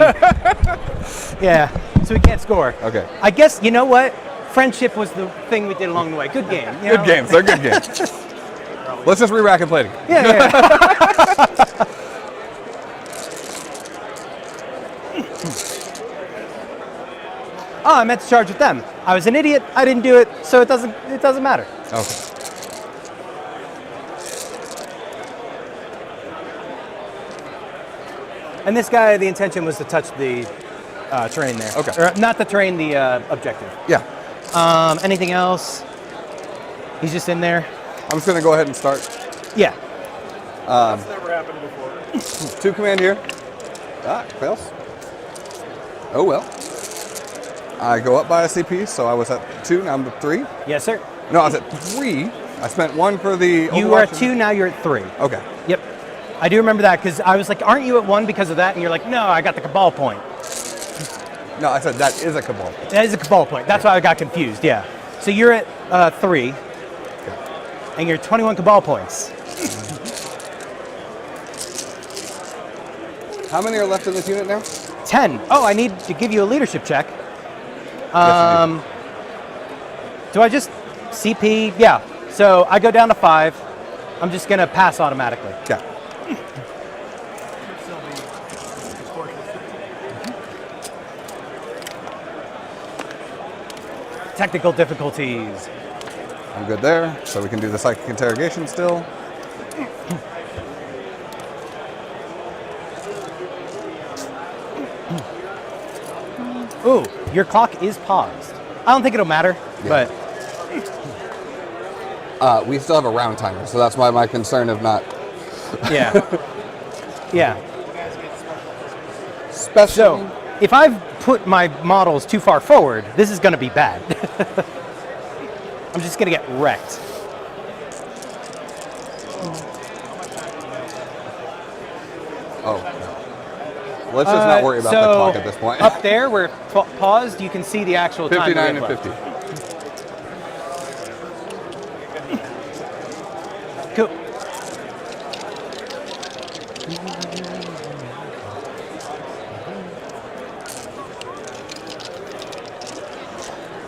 Yeah, so we can't score. Okay. I guess, you know what? Friendship was the thing we did along the way. Good game. You know? Good games. They're good games. Let's just re-rack and play it again. Yeah. Oh, I meant to charge with them. I was an idiot. I didn't do it, so it doesn't matter. Okay. And this guy, the intention was to touch the terrain there. Okay. Or not the terrain, the objective. Yeah. Anything else? He's just in there. I'm just gonna go ahead and start. Yeah. That's never happened before. 2 command here. Ah, fails. Oh well. I go up by a CP, so I was at 2, now I'm at 3. Yes, sir. No, I was at 3. I spent 1 for the. You were at Overwatch 2, now you're at 3. Okay. Yep. I do remember that because I was like, aren't you at 1 because of that? And you're like, no, I got the Cabal point. No, I said that is a Cabal. That is a Cabal point. That's why I got confused, yeah. So you're at 3, and you're 21 Cabal points. How many are left in this unit now? 10. Oh, I need to give you a leadership check. Yes, you Do I just CP? Yeah. So I go down to 5. I'm just going to pass automatically. do. Yeah. Technical difficulties. I'm good there, so we can do the psychic interrogation still. Ooh, your clock is paused. I don't think it'll matter, but We still have a round timer, so that's why my concern of not. yeah. Yeah. Special. So if I've put my models too far forward, this is going to be bad. I'm just going to get wrecked. Oh. Let's just not worry about the clock at this point. Up there, where it paused, you can see the actual time. 59 and we have 50. left. Cool.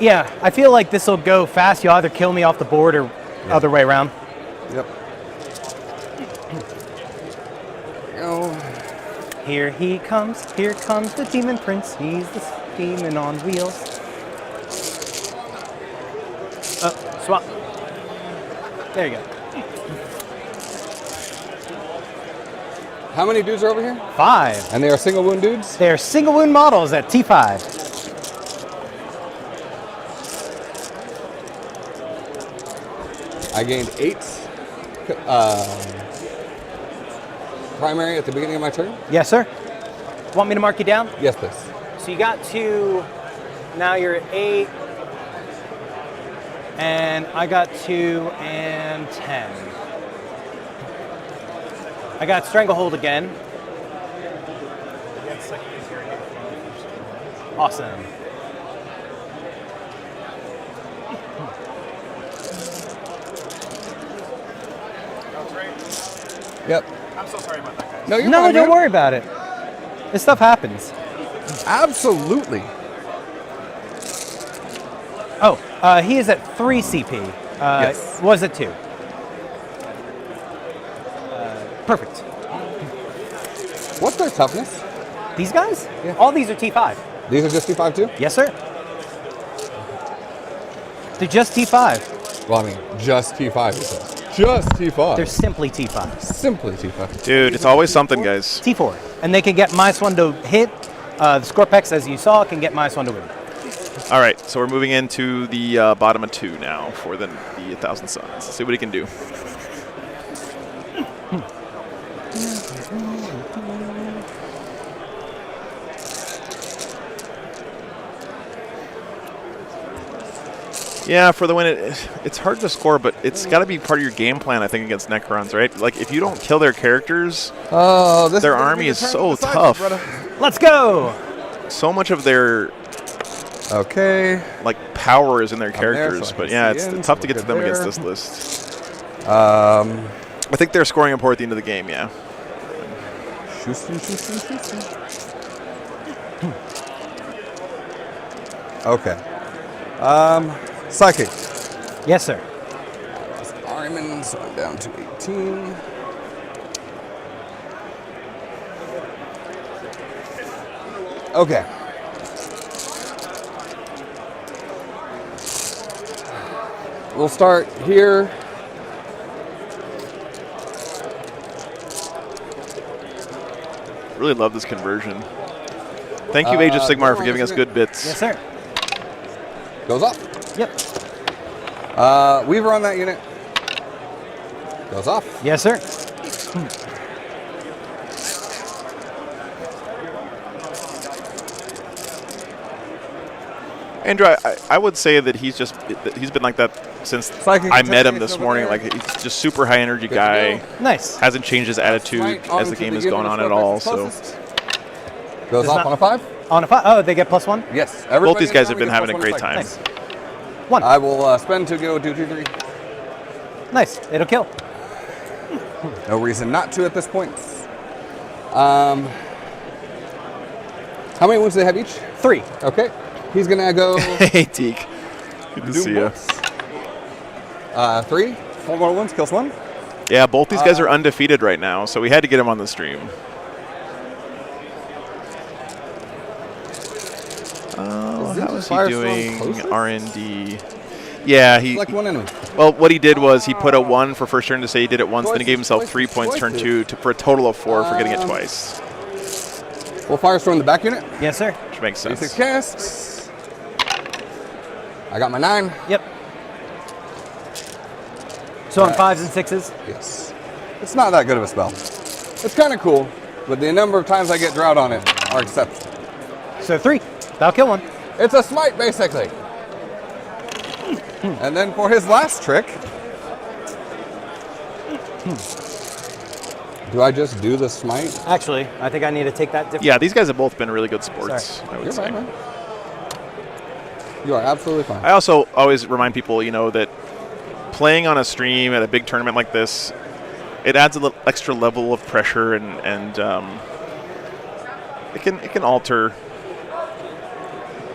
Yeah, I feel like this will go fast. You'll either kill me off the board or other way around. Yep. Go. Here he comes. Here comes the demon prince. He's the demon on wheels. Swap. There you go. How many dudes are over here? 5. And they are single wound dudes? They're single wound models at T5. I gained 8 primary at the beginning of my turn. Yes, sir. Want me to mark you down? Yes, please. So you got 2. Now you're at 8. And I got 2 and 10. I got Stranglehold again. Awesome. Yep. I'm so sorry about that, guys. No, you're No, fine, don't man. worry about it. This stuff happens. Absolutely. Oh, he is at 3 CP. Yes. Was it 2? Perfect. What's their toughness? These guys? Yeah. All these are T5. These are just T5 too? Yes, sir. They're just T5. Well, I mean, just T5, you said. Just T5. They're simply T5. Simply T5. Dude, it's always something, guys. T4. And they can get -1 to hit. The Scorpex, as you saw, can get -1 to win. All right, so we're moving into the bottom of 2 now for the 1,000 Suns. Let's see what he can do. Yeah, for the win, it's hard to score, but it's got to be part of your game plan, I think, against Necrons, right? Like, if you don't kill their characters, Oh, this their is gonna army be the is turn so of the cycle, tough. brother. Let's go! so much of their Okay. like power is in their I'm there, characters, so I but can yeah, see it's in, tough so to get we're to them good against there. this list. Um, I think they're scoring important at the end of the game. Yeah. Houston. Okay. Psychic. Yes, sir. Ariman, so I'm down to 18. Okay. We'll start here. Really love this conversion. Thank you, Age of Sigmar, for no, giving us that's good bits. Yes, sir. Goes off. Yep. Weaver on that unit. Goes off. Yes, sir. Andrew, I would say that he's been like that since Psychic I met him Intimidation this over morning. there. Like he's just super high energy Good to guy. go. Nice. Hasn't changed his attitude Smite as onto the game has unit gone on of at all. squad So closest. Goes Does off not- on a 5. On a 5. Oh, they get +1? Yes. both Everybody these guys in have been the having a army great gets time. +1 psychic. 1. I will spend to go 2, 2, 3. Nice. It'll kill. No reason not to at this point. How many wounds do they have each? 3. Okay. He's going to go Hey, Teak. Good to see you. 3. 4 more wounds, kills 1. Yeah, both these guys are undefeated right now, so we had to get him on the stream. How is he Firestorm doing closest? R&D? Yeah, Select one enemy. well, what he did was he put a 1 for first turn to say he did it once, then he Choices, gave himself choices, 3 points turn choices. 2 for a total of 4 for getting it twice, We'll Firestorm the back unit. Yes, sir. which makes 6 sense. casts. I got my 9. Yep. So on 5s and 6s? Yes. It's not that good of a spell. It's kind of cool, but the number of times I get drought on it are exceptional. So 3. That'll kill 1. It's a smite, basically. And then for his last trick, do I just do the smite? Actually, I think I need to take that different. Yeah, these guys have both been really good sports, Sorry. I would You're say. fine, man. You are absolutely fine. I also always remind people, that playing on a stream at a big tournament like this, it adds a little extra level of pressure, and it can alter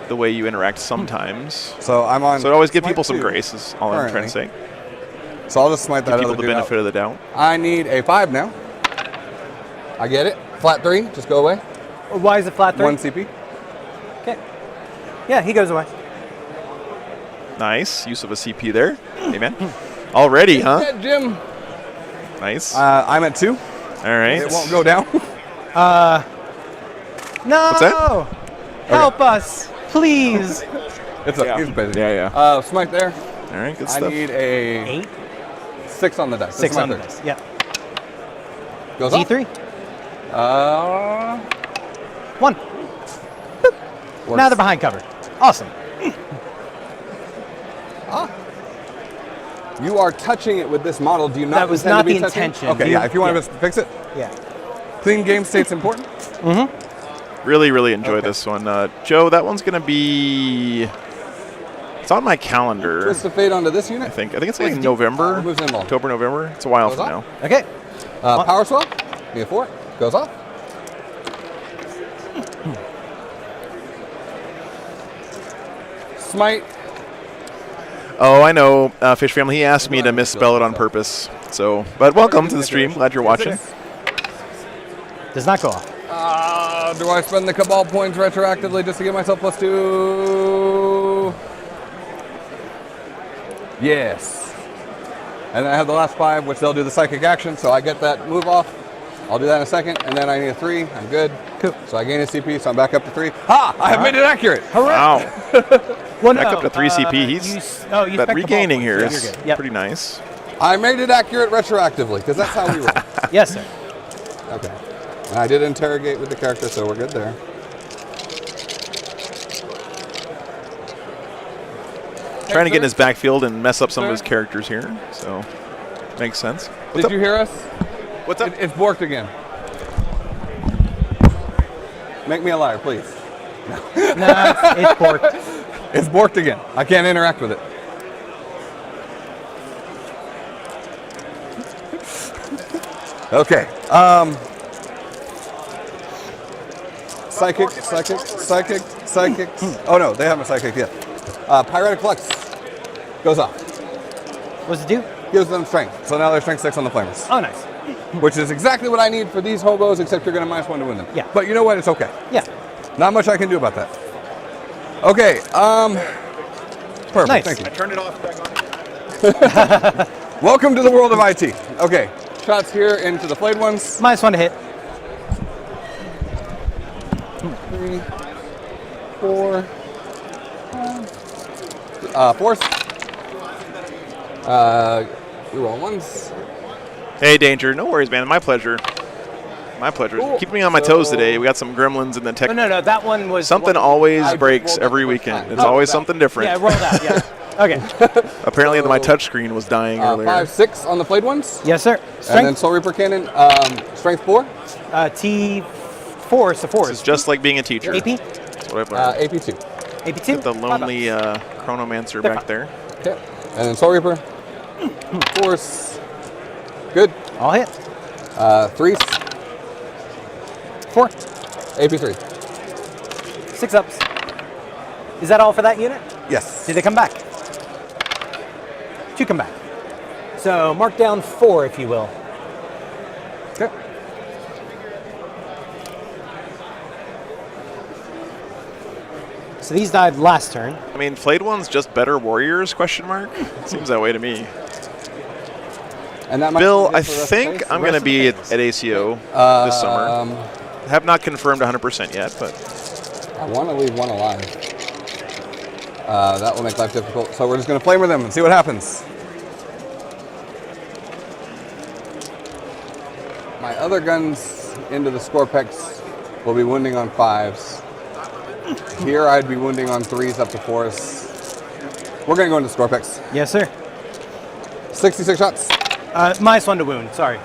the way you interact sometimes. So I'm on. So always give smite people some 2 grace is all I'm trying to say. currently. So I'll just smite that Give people other the dude benefit out. of the doubt. I need a 5 now. I get it. Flat 3. Just go away. Why is it flat 3? 1 CP. Okay. Yeah, he goes away. Nice use of a CP there. Hey, man. Already, huh? Yeah, Jim. Nice. I'm at 2. All right. It won't go down. No! What's that? Help us, please. It's busy. Yeah. Smite there. All right, good I stuff. need a 8. 6 on the dice. 6 That's my on the third. dice. Yeah. Goes off. D3. 1. Works. Now they're behind cover. Awesome. You are touching it with this model. Do you not That was intend not to be the touching? intention. Okay, You- yeah. If you want yeah. to fix it, Yeah. clean game state's important. Really, really enjoy Okay. this one. Joe, that one's going to be... It's on my calendar, Twist of fate onto this unit. I think. I think it's like November, Moves in ball. October, November. It's a while Goes from off. now. Okay. Power swell. Be a 4. Goes off. Smite. Oh, I know, Fish Family. He asked me to misspell it on purpose. So, but welcome to the stream. Glad you're watching. Does not go off. Do I spend the Cabal points retroactively just to give myself +2? Yes. And then I have the last 5, which they'll do the psychic action, so I get that move off. I'll do that in a second, and then I need a 3. I'm good. Cool. So I gain a CP, so I'm back up to 3. Ha! I have made it accurate. Wow. Well, Back no, up to 3 CP. you He's s- you but spec the ball regaining points. here Yeah, is you're good. Yep. pretty nice. I made it accurate retroactively, because that's how we roll. Yes, sir. Okay. And I did interrogate with the character, so we're good there. Trying to get in his backfield and mess up some of his characters here. So, makes sense. Did you hear us? What's up? It's borked again. Make me a liar, please. No, it's porked. It's borked again. I can't interact with it. Okay. Psychic. Oh no, they haven't psychic yet. Pyretic Flux goes off. What's it do? Gives them strength. So now they're strength 6 on the flamers. Oh, nice. Which is exactly what I need for these hobos, except you're going to -1 to win them. Yeah. But you know what? It's okay. Yeah. Not much I can do about that. Okay. Perfect. Nice. Thank you. I turned it off. Back on. Welcome to the world of IT. Okay. Shots here into the flayed ones. -1 to hit. 3, 4, 5. Force. Reroll ones. Hey, Danger. No worries, man. My pleasure. My pleasure. Cool. Keep me on my toes today. We got some gremlins in the tech. Oh, no, that one was... Something always I breaks rolled every that the weekend. first It's time. always Oh, something different. Yeah, roll that, yeah. Okay. Apparently, my touch screen was dying earlier. 5, 6 on the flayed ones. Yes, sir. And then Strength? Soul Reaper Cannon. Strength 4. T4, so 4. It's just like being a teacher. AP? That's what I've learned. AP 2. AP2? The lonely chronomancer They're back fine. there. Okay. And then Soul Reaper. Force. Good. All hit. 3s. 4. AP3. 6 ups. Is that all for that unit? Yes. Did they come back? 2 come back. So mark down 4, if you will. Okay. So these died last turn. I mean, flayed ones just better warriors? Question mark. Seems that way to me. And that might Bill, be I it for the rest of the think phase. I'm The going to rest be of the at phase. ACO this summer. Have not confirmed 100% yet, but I want to leave one alive. That will make life difficult. So we're just going to flamer them and see what happens. My other guns into the Scorpex will be wounding on 5s. Here I'd be wounding on 3s up to 4s. We're going to go into Scorpex. Yes, sir. 66 shots. -1 to wound, sorry.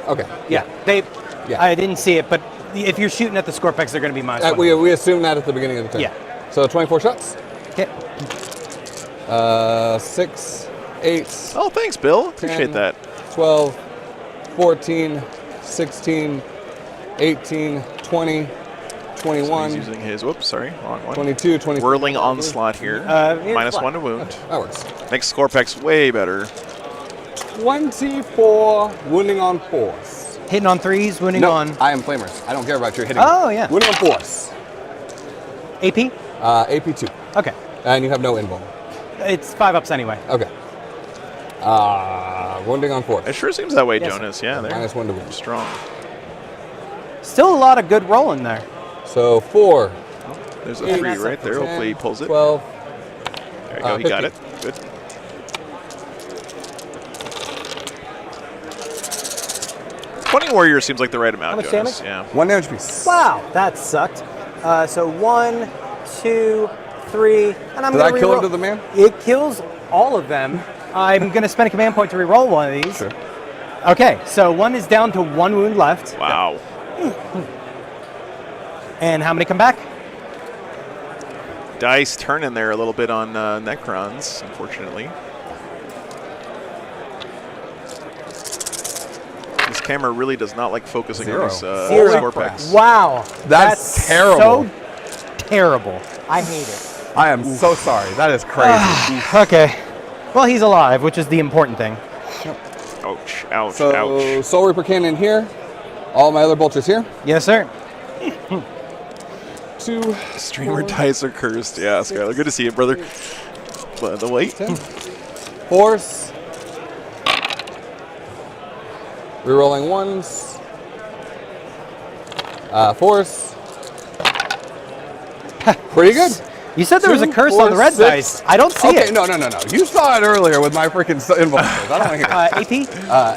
Okay. Yeah, they. Yeah. I didn't see it, but if you're shooting at the Scorpex, they're going to be -1. We assumed that at the beginning of the turn. Yeah. So 24 shots. Okay. 6, 8, oh, thanks, Bill. Appreciate 10, that. 12, 14, 16, 18, 20, 21, He's using his. Whoops, sorry, wrong one. 22, 23. Whirling onslaught here. Yeah, -1 to wound. That works. Makes Scorpex way better. 24 wounding on 4s. Hitting on 3s, wounding No, on I am flamers. I don't care about your hitting. Oh, yeah. Wounding on 4s. AP? AP2. Okay. And you have no invuln. It's 5 ups anyway. Okay. Wounding on 4s. It sure seems that way, Yes, Jonas. Yeah, they're -1 to wound. strong. Still a lot of good rolling there. So 4, There's a 8, 3 right there. 10, Hopefully he pulls it. 12, There you go. He got 50. it. Good. $20 warrior seems like the right amount, How much Jonas. damage? Yeah. 1 damage piece. Wow, that sucked. So 1, 2, 3, and I'm Did going I to kill him to the man? It kills all of them. I'm going to spend a command point to reroll one of these. Sure. Okay, so 1 is down to 1 wound left. Wow. And how many come back? Dice turning there a little bit on Necrons, unfortunately. This camera really does not like focusing on this 0. Scorpex. Wow. That's terrible. So terrible. I hate it. I am so sorry. That is crazy. Okay. Well, he's alive, which is the important thing. Ouch, ouch, So ouch. Soul Reaper Cannon here. All my other bolters here. Yes, sir. 2, Streamer dice are cursed. Yeah, Skylar, good to see you, brother. But the wait. 10. Force. Rerolling 1s. Force. Pretty good. You said there was a 2, curse 4, on the red 6. dice. I don't see Okay, it. no. You saw it earlier with my freaking invulns. I don't want to hear it. AP?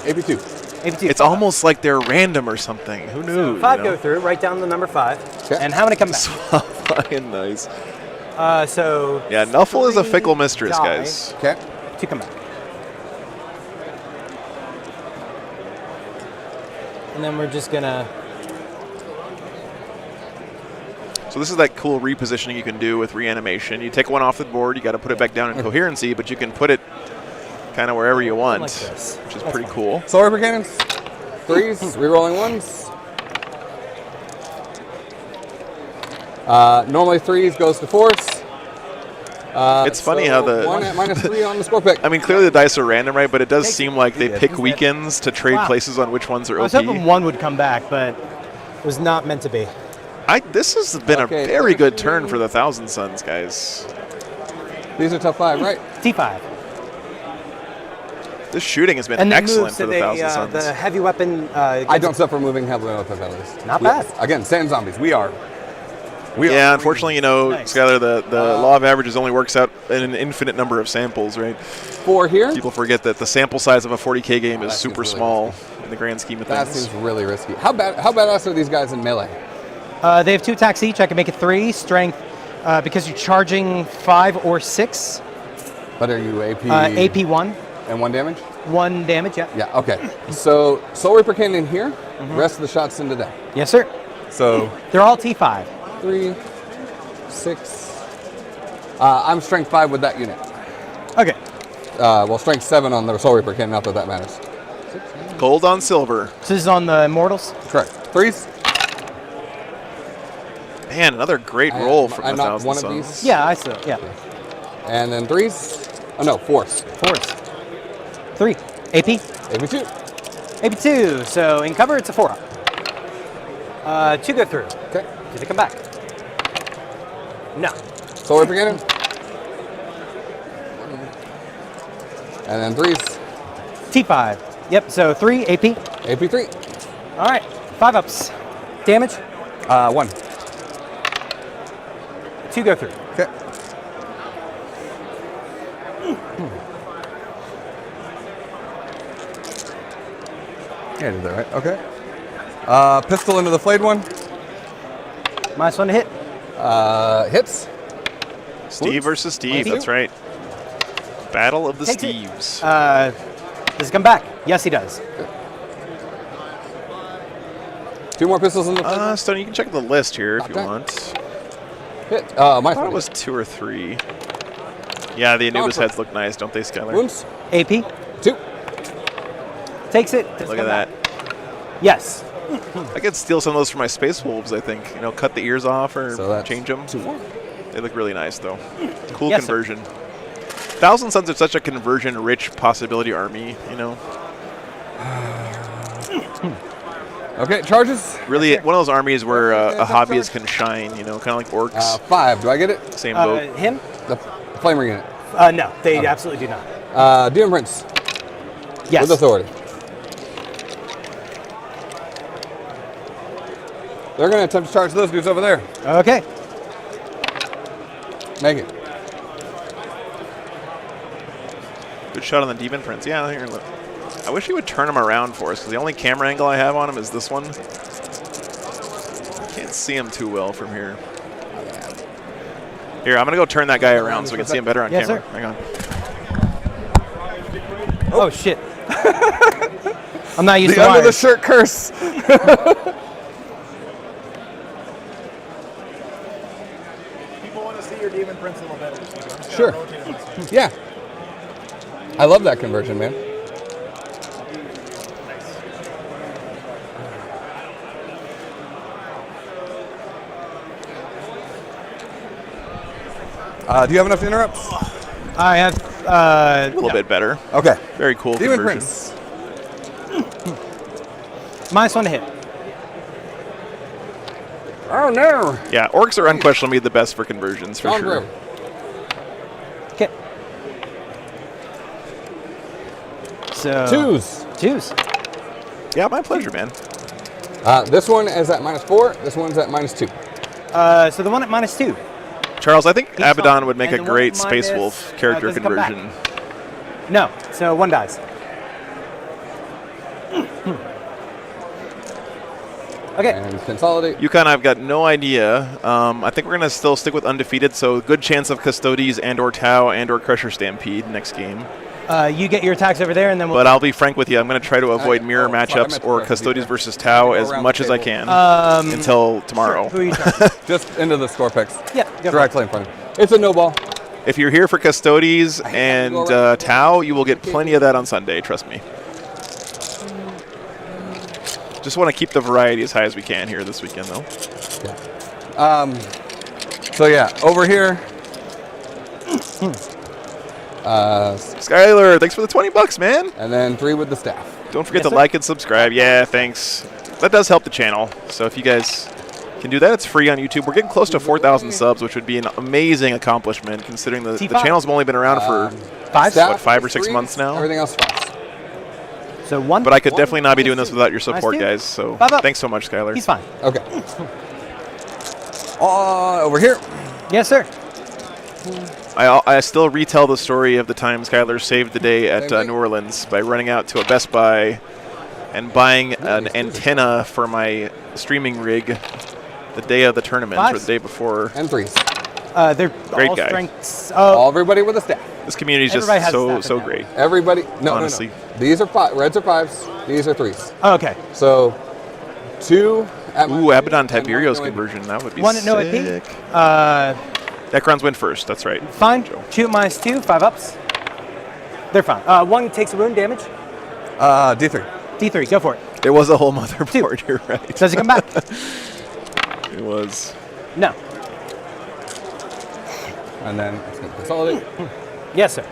AP2. AP2. It's almost like they're random or something. Who knew? 5 you know? go through. Write down the number 5. Okay. And how many come back? Flying nice. So Yeah, Nuffle is a 3 fickle mistress, die, guys. Okay. 2 come back. And then we're just gonna. So this is that cool repositioning you can do with reanimation. You take one off the board, you got to put it back down in coherency, but you can put it kind of wherever you want, like this. which is pretty cool. Solar Reaper cannons. 3s, rerolling 1s. Normally 3s goes to 4s. It's funny how the 1 at -3 on the score pick. I mean, clearly the dice are random, right? But it does seem like they pick weekends to trade places on which ones are I was OP. hoping 1 would come back, but it was not meant to be. This has been Okay, a very good turn for the Thousand Suns, guys. These are top 5, right? T5. This shooting has been And then excellent moves for to the Thousand Suns. the heavy weapon. I don't suffer moving heavily with penalties. Not bad. Again, sand zombies. We are. Yeah, unfortunately, you know, Nice. Skylar, the law of averages only works out in an infinite number of samples, right? 4 here. People forget that the sample size of a 40K game is That seems super really small in the grand scheme of That things. seems really risky. How badass are these guys in melee? They have 2 attacks each. I can make it 3 strength because you're charging 5 or 6. But are you AP? AP 1, And 1 damage? 1 damage. Yeah. Yeah, okay. So Soul Reaper cannon here, rest of the shots into that. Yes, sir. So They're all T5. 3, 6. I'm strength 5 with that unit. Okay. Well, strength 7 on the Soul Reaper cannon, not that that matters. Gold on silver. So this is on the Immortals. Correct. 3s. Man, another great roll from I the knocked Thousand one of Suns. these. Yeah, I still. Yeah. And then 3s. Oh, no, 4s. 4s. 3. AP. AP 2. AP 2. So in cover, it's a 4 up. 2 go through. Okay. Did they come back? No. Soul Reaper cannon. And then 3s. T5. Yep. So 3 AP. AP 3. All right. 5 ups. Damage. 1. 2 go through. Okay. Yeah, I did that right. Okay. Pistol into the flayed one. -1 to hit. Hits. Steve versus Steve, Steve. that's right. Battle of the Takes it. Steves. Does he come back? Yes, he does. 2 more pistols in the flayed one. Stone, you can check the list here if you Okay. want. Hit. I My thought it was 2 or 3. Yeah, the Anubis Conquer. heads look nice, don't they, Skylar? Wounds. AP. 2. Takes it. Does Look come at that. back. Yes. I could steal some of those for my Space Wolves, I think. You know, cut the ears off or So that's change them. 2 more. They look really nice, though. Cool Yes, sir. conversion. Thousand Suns are such a conversion-rich possibility army, you know? Okay, charges. Really, one of those armies where a hobbyist can shine, you know, kind of like orcs. 5. Do I get it? Same boat. Him? The flamer unit. No, they absolutely do not. Demon Prince Yes. with authority. They're going to attempt to charge those dudes over there. Okay. Make it. Good shot on the Demon Prince. Yeah, here, look. I wish he would turn him around for us, because the only camera angle I have on him is this one. Can't see him too well from here. Here, I'm going to go turn that guy around so we can see him better on Yes, camera. sir. Hang on. Oh, shit. I'm not used The to under the wires. shirt curse. People want to see your Demon Prince a little bit. I'm just gonna Sure. rotate him this way. Yeah. I love that conversion, man. Do you have enough interrupts? I have. A little bit better. Okay. Very cool Demon conversion. Prince. -1 to hit. Oh no. Yeah, orcs are unquestionably the best for conversions, for Gone sure. through. Okay. So. 2s. 2s. Yeah, my pleasure, man. This one is at -4. This one's at -2. So the one at -2. Charles, I think He's Abaddon fine. would make And a the one great at Space minus, Wolf character doesn't come back. conversion. No. So 1 dies. Okay. And consolidate. Yukon, I've got no idea. I think we're going to still stick with undefeated, so good chance of Custodes and or Tau and or Crusher Stampede next game. You get your attacks over there, and then we'll. But I'll be frank with you. I'm going to try to avoid mirror sorry, I matchups meant to or correct Custodies you. versus Tau as around much the as I table. can until tomorrow. Who are you trying? Just into the score picks. Yeah, go for Directly in front of you. It's a no ball. If you're here for Custodies hate and having to go around. Tau, you will get plenty of that on Sunday, trust me. Just want to keep the variety as high as we can here this weekend, though. So yeah, over here. Skylar, thanks for the $20, man. And then 3 with the staff. Don't forget Yes, to sir. like and subscribe. Yeah, thanks. That does help the channel. So if you guys can do that, it's free on YouTube. We're getting close to 4,000 subs, which would be an amazing accomplishment considering the T5. channel's only been around for 5. Staff what, 5 or is 6 3s, months now? Everything else 5s. So 1. But I could definitely not be doing this without your support, two. guys. So 5 up. thanks so much, Skylar. He's fine. Okay. Over here. Yes, sir. I still retell the story of the time Skylar saved the day at Same thing. New Orleans by running out to a Best Buy and buying an antenna for my streaming rig the day of the tournament or Fives. the day before. And 3s. They're Great all guy. strengths. Oh, Everybody with a staff. This community is just Everybody has so a staff in that great. Everybody. No, Honestly. no. These are reds are 5s. These are 3s. oh, okay. So 2 at Ooh, Abaddon and one Tiberios going- conversion. That would be One at no sick. AP. Necrons win first. That's right. Fine. Shoot -2, 5 ups. They're fine. 1 takes a wound damage. D3. D3, go for it. It was a whole motherboard. You're right. Does it come back? It was. No. And then it's going to consolidate. Yes, sir.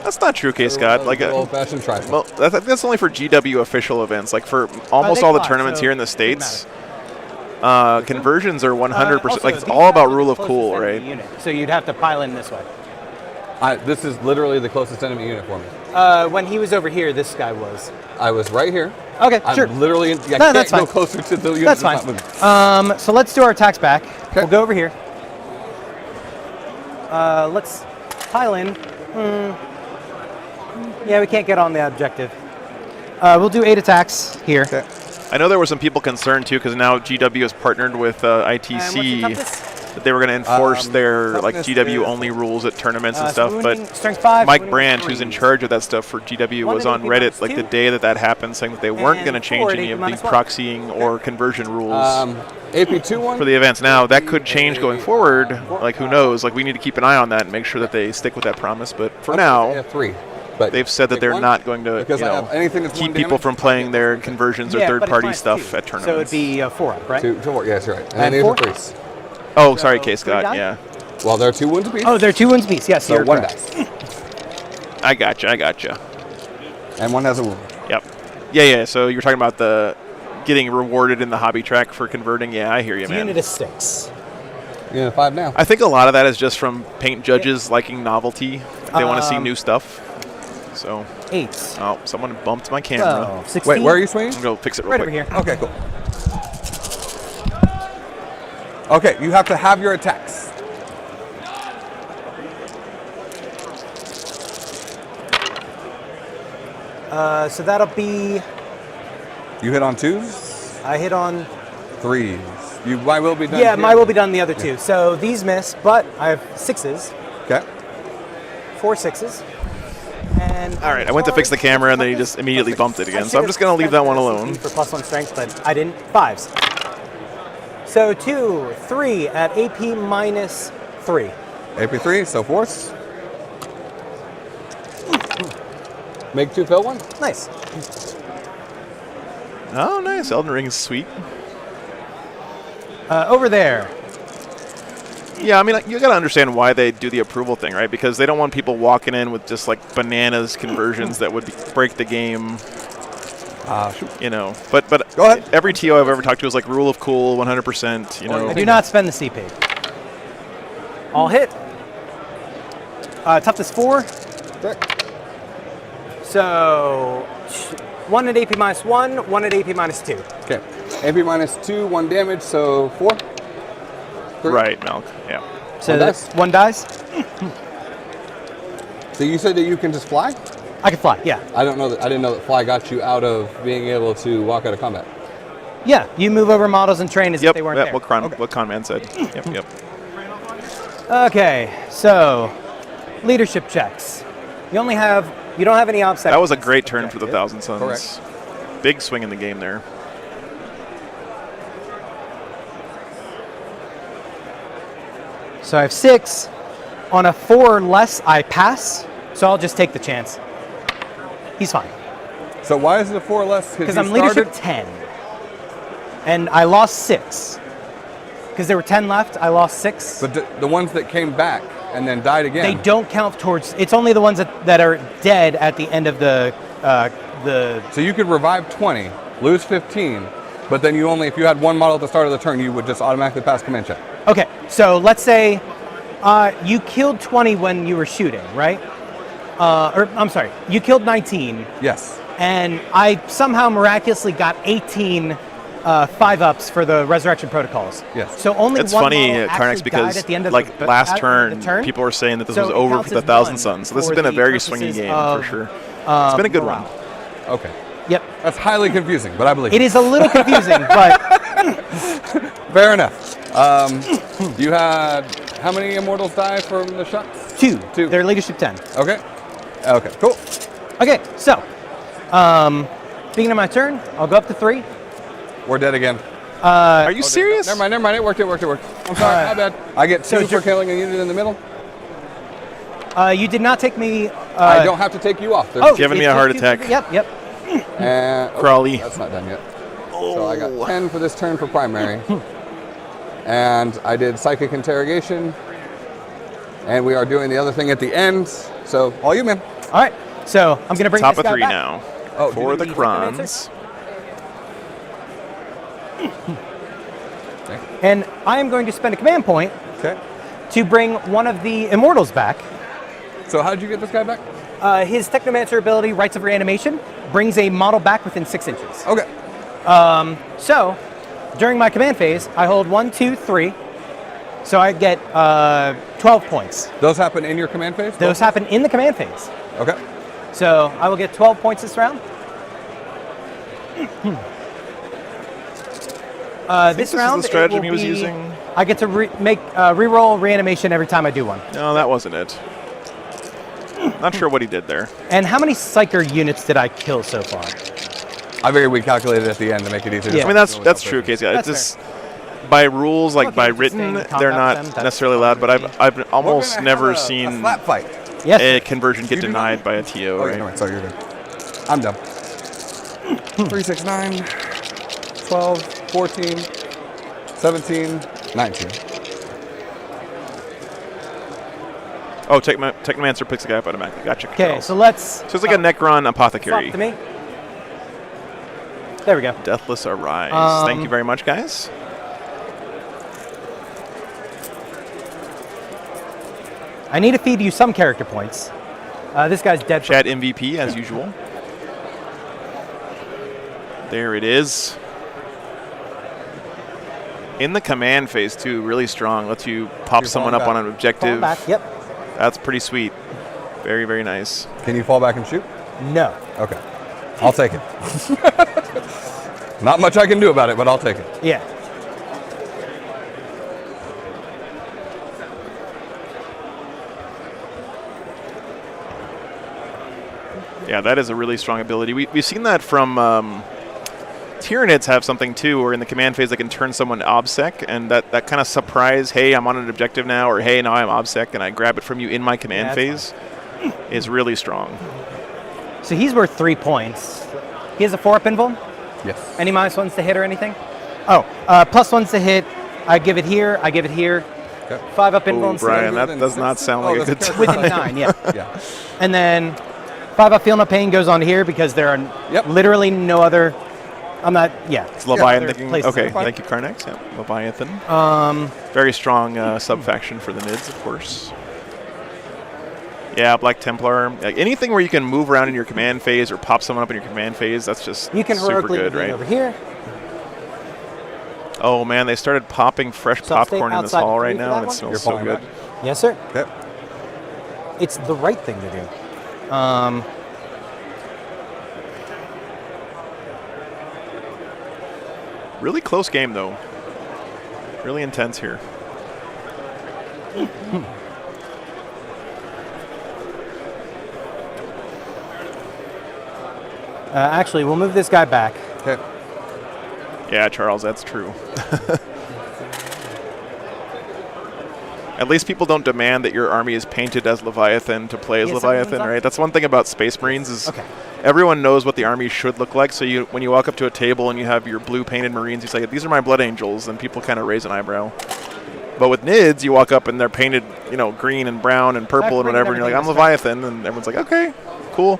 That's not true, K. Scott. Like old-fashioned trifle. well, that's only for GW official events. Like for almost they all the fly, tournaments so here in the it doesn't states, conversions are 100%. Also, Like it's these all are about the rule of closest cool, enemy right? unit, so you'd have to pile in this way. This is literally the closest enemy unit for me. When he was over here, this guy was. I was right here. Okay, I'm sure. literally. I No, can't that's go fine. closer to the unit. That's fine. So let's do our attacks back. We'll go over here. Let's pile in. Yeah, we can't get on the objective. We'll do 8 attacks here. Okay. I know there were some people concerned too because now GW has partnered with And what's the ITC toughness? that they were going to enforce their like toughness GW is- only rules at tournaments and So stuff. wounding, But strength 5. Mike wounding Brandt, 3. who's in charge of that stuff for GW, One was at on AP Reddit -2. like the day that happened, saying that they weren't And going to change 4 at any AP of the -1. proxying or conversion rules AP2 one. for the events. Now that could change going forward. Like who knows? Like we need to keep an eye on that and make sure that they stick with that promise. But for now, Yeah, 3. But they've said that pick they're one, not going to because I have anything that's keep one people damage, from playing their conversions or Yeah, but it's third-party minus stuff 2. at So it'd tournaments. be 4 up, right? 2, 4. Yes, you're right. And, And these four? are 3s. Oh, sorry, K. three Scott. die? Yeah, Well, there are 2 wounds apiece. Oh, they're 2 wounds apiece. Yes, so you're 1 correct. dice. I gotcha. And 1 has a wound. Yep. Yeah. So you're talking about the getting rewarded in the hobby track for converting. Yeah, I hear you, It's a man. unit of 6. Unit 5 now. I think a lot of that is just from paint judges liking novelty. They want to see new stuff. So, 8. oh, someone bumped my camera. 12. 16. Wait, where are you swinging? I'm going to fix it real Right quick. over here. Okay, cool. Okay, you have to have your attacks. So that'll be. You hit on 2s, I hit on. 3s. You might will be done. Yeah, here. mine will be done the other 2. So these miss, but I have 6s. Okay. 4 6s. And All right, I went to fix the camera and then he just immediately bumped it again. So I'm just going to leave that one alone. For +1 strength, but I didn't. 5s. So 2, 3 at AP -3. AP3, so 4s. Make 2 fill 1. Nice. Oh, nice. Elden Ring is sweet. Over there. Yeah, I mean, you got to understand why they do the approval thing, right? Because they don't want people walking in with just like bananas conversions that would break the game. Shoot. You know, but Go ahead. every TO I've ever talked to is like rule of cool, 100%. You know, I do not spend the CP. All hit. Toughness 4. Correct. So 1 at AP -1, 1 at AP -2. Okay. AP -2, 1 damage, so 4. 3. right, Milk. Yeah. So One that's dice. 1 dies. So you said that you can just fly? I can fly. Yeah. I don't know that. I didn't know that fly got you out of being able to walk out of combat. Yeah. You move over models and train as if Yep. they weren't Yep. there. What Conman said. Yep. Okay. So leadership checks. You don't have any OBSEC. That was a great turn for the objective. Thousand Suns. Big swing in the game there. So I have 6. On a 4 or less, I pass. So I'll just take the chance. He's fine. So why is it a 4 or less? Because I'm leadership 10. And I lost 6. Because there were 10 left, I lost 6. But the ones that came back and then died again. They don't count towards. It's only the ones that are dead at the end of the. So you could revive 20, lose 15, but then if you had one model at the start of the turn, you would just automatically pass command check. Okay, so let's say you killed 20 when you were shooting, right? Or I'm sorry, you killed 19. Yes. And I somehow miraculously got 18 5-ups for the resurrection protocols. Yes. So only It's one funny, model Carnex, actually because died at the end of like the, last at turn, the turn, people were saying that this so was it over counts for the as Thousand one Suns. So this has for been a the very purposes swingy game of, for sure. It's been a good morale. one. Okay. Yep. That's highly confusing, but I believe It is a little confusing, but Fair enough. You had how many immortals die from the shots? 2. Two. They're leadership 10. Okay. Okay, cool. Okay, so beginning of my turn, I'll go up to 3. We're dead again. Are you serious? Never mind. It worked. I'm sorry, my bad. I get 2 for killing a unit in the middle. You did not take me. I don't have to take you off. There's Giving me it's a heart just attack. Yep. Crawley. That's not done yet. So I got 10 for this turn for primary. And I did psychic interrogation. And we are doing the other thing at the end. So all you, man. All right, so I'm going to bring Top this of guy 3 back. now. Oh, For the you need Crons. And I am going to spend a command point Okay. to bring one of the immortals back. So how did you get this guy back? His Technomancer ability, Rites of Reanimation, brings a model back within 6 inches. Okay. So, during my command phase, I hold 1, 2, 3. So I get 12 points. Those happen in your command phase? Those happen in the command phase. Okay. So I will get 12 points this round. This is round, the stratagem it he will was be- using. I get to reroll reanimation every time I do one. No, that wasn't it. Not sure what he did there. And how many Psyker units did I kill so far? I figured we calculated at the end to make it easier. Yeah. I mean, that's true, Casey. It's That's just by rules, like Okay, by just written, saying they're combat not them, that's necessarily allowed. But I've We're almost gonna never have a seen slap fight. Yes. a conversion get You do denied not? by a TO, Oh, right? no, sorry, you're good. I'm done. 3, 6, 9, 12, 14, 17, 19. Oh, Technomancer picks a guy up automatically. Gotcha. Okay, so let's So it's like a Necron Apothecary. swap to me. There we go. Deathless Arise. Thank you very much, guys. I need to feed you some character points. This guy's dead. Chat MVP as usual. There it is. In the command phase too, really strong. Lets you pop You're someone falling up on an back. objective. Fall back. Yep. That's pretty sweet. Very, very nice. Can you fall back and shoot? No. Okay. I'll take it. Not much I can do about it, but I'll take it. Yeah. Yeah, that is a really strong ability. We've seen that from Tyranids have something too, where in the command phase they can turn someone to OBSEC, and that kind of surprise, hey, I'm on an objective now, or hey, now I'm OBSEC, and I grab it from you in my command Yeah, phase, is really strong. So he's worth 3 points. He has a 4-up invuln. Yes. Any -1s to hit or anything? Oh, +1s to hit. I give it here. I give it here. Okay. 5-up Oh, invulns. Brian, Other that than does not six? sound Oh, like a good that's a time. Within 9, yeah. Yeah. And then 5-up Feel No Pain goes on here because there are Yep. literally no other. I'm not. Yeah. It's Leviathan other thinking. places. Okay, Fine. thank you, Carnex. Yeah, Leviathan. Very strong sub-faction for the mids, of course. Yeah, Black Templar. Like anything where you can move around in your command phase or pop someone up in your command phase, that's just You can super heroically good, lean right? over here. Oh man, they started popping fresh So I'll stay popcorn in this outside hall the right tree for now, that and it one? smells You're so falling good. back. Yes, sir. Okay. It's the right thing to do. Really close game though. Really intense here. Actually, we'll move this guy back. Okay. Yeah, Charles, that's true. At least people don't demand that your army is painted as Leviathan to play as Yeah, Leviathan, someone's up. right? That's one thing about Space Marines is Okay. everyone knows what the army should look like. So when you walk up to a table and you have your blue painted Marines, you say, these are my Blood Angels, and people kind of raise an eyebrow. But with NIDS, you walk up and they're painted, green and brown and purple and whatever, and you're like, I'm Leviathan, and everyone's like, okay, cool.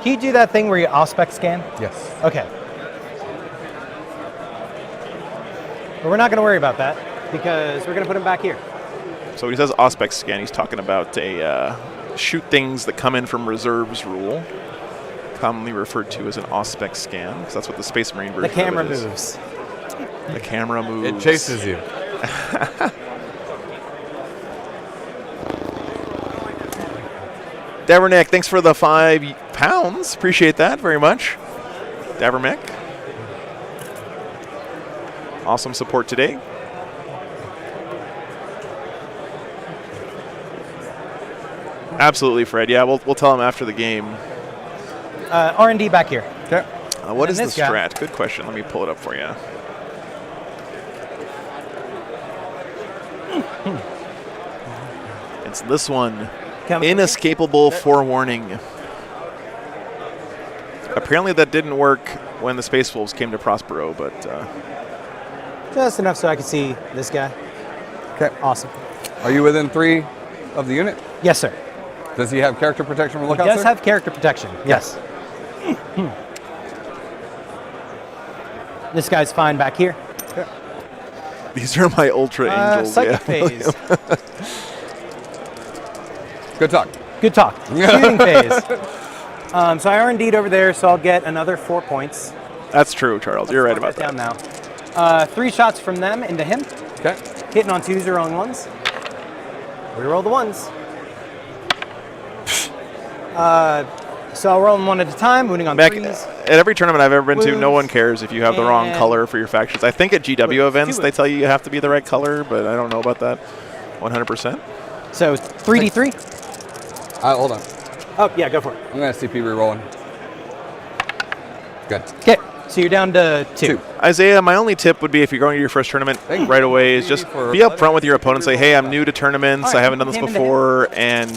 Can you do that thing where you Auspex scan? Yes. Okay. But we're not going to worry about that because we're going to put him back here. So when he says Auspex scan, he's talking about a shoot things that come in from reserves rule, commonly referred to as an Auspex scan, because that's what the Space Marine version The camera of it is. moves. The camera moves. It chases you. Davernick, thanks for the £5. Appreciate that very much. Davernick. Awesome support today. Absolutely, Fred. Yeah, we'll tell him after the game. R&D back here. Okay. What is then the this guy. strat? Good question. Let me pull it up for you. It's this one. Inescapable forewarning. Apparently that didn't work when the Space Wolves came to Prospero, but Just enough so I can see this guy. Okay. Awesome. Are you within 3 of the unit? Yes, sir. Does he have character protection from He lookouts? does sir? have character protection. Yes. This guy's fine back here. these are my Ultra Angels. Psychic Yeah. phase. Good talk. Good talk. Shooting phase. So I R&D'd over there, so I'll get another 4 points. That's true, Charles. You're right about Down that. now. 3 shots from them into him. Okay. Hitting on 2s or on 1s. Reroll the 1s. So I'll roll them 1 at a time, wounding on Back 3s. at every tournament I've ever been to, no Wounds. one cares if you have the wrong And- color for your factions. I think at GW Wait, events two they wounds. tell you have to be the right color, but I don't know about that 100%. So 3d3. Hold on. Oh, yeah, go for it. I'm going to CP rerolling. Good. Okay, so you're down to 2. 2. Isaiah, my only tip would be if you're going to your first tournament Thank right you. away is just For be up front with your opponent. Say, hey, I'm new to tournaments. All right, I haven't done this hand into before, and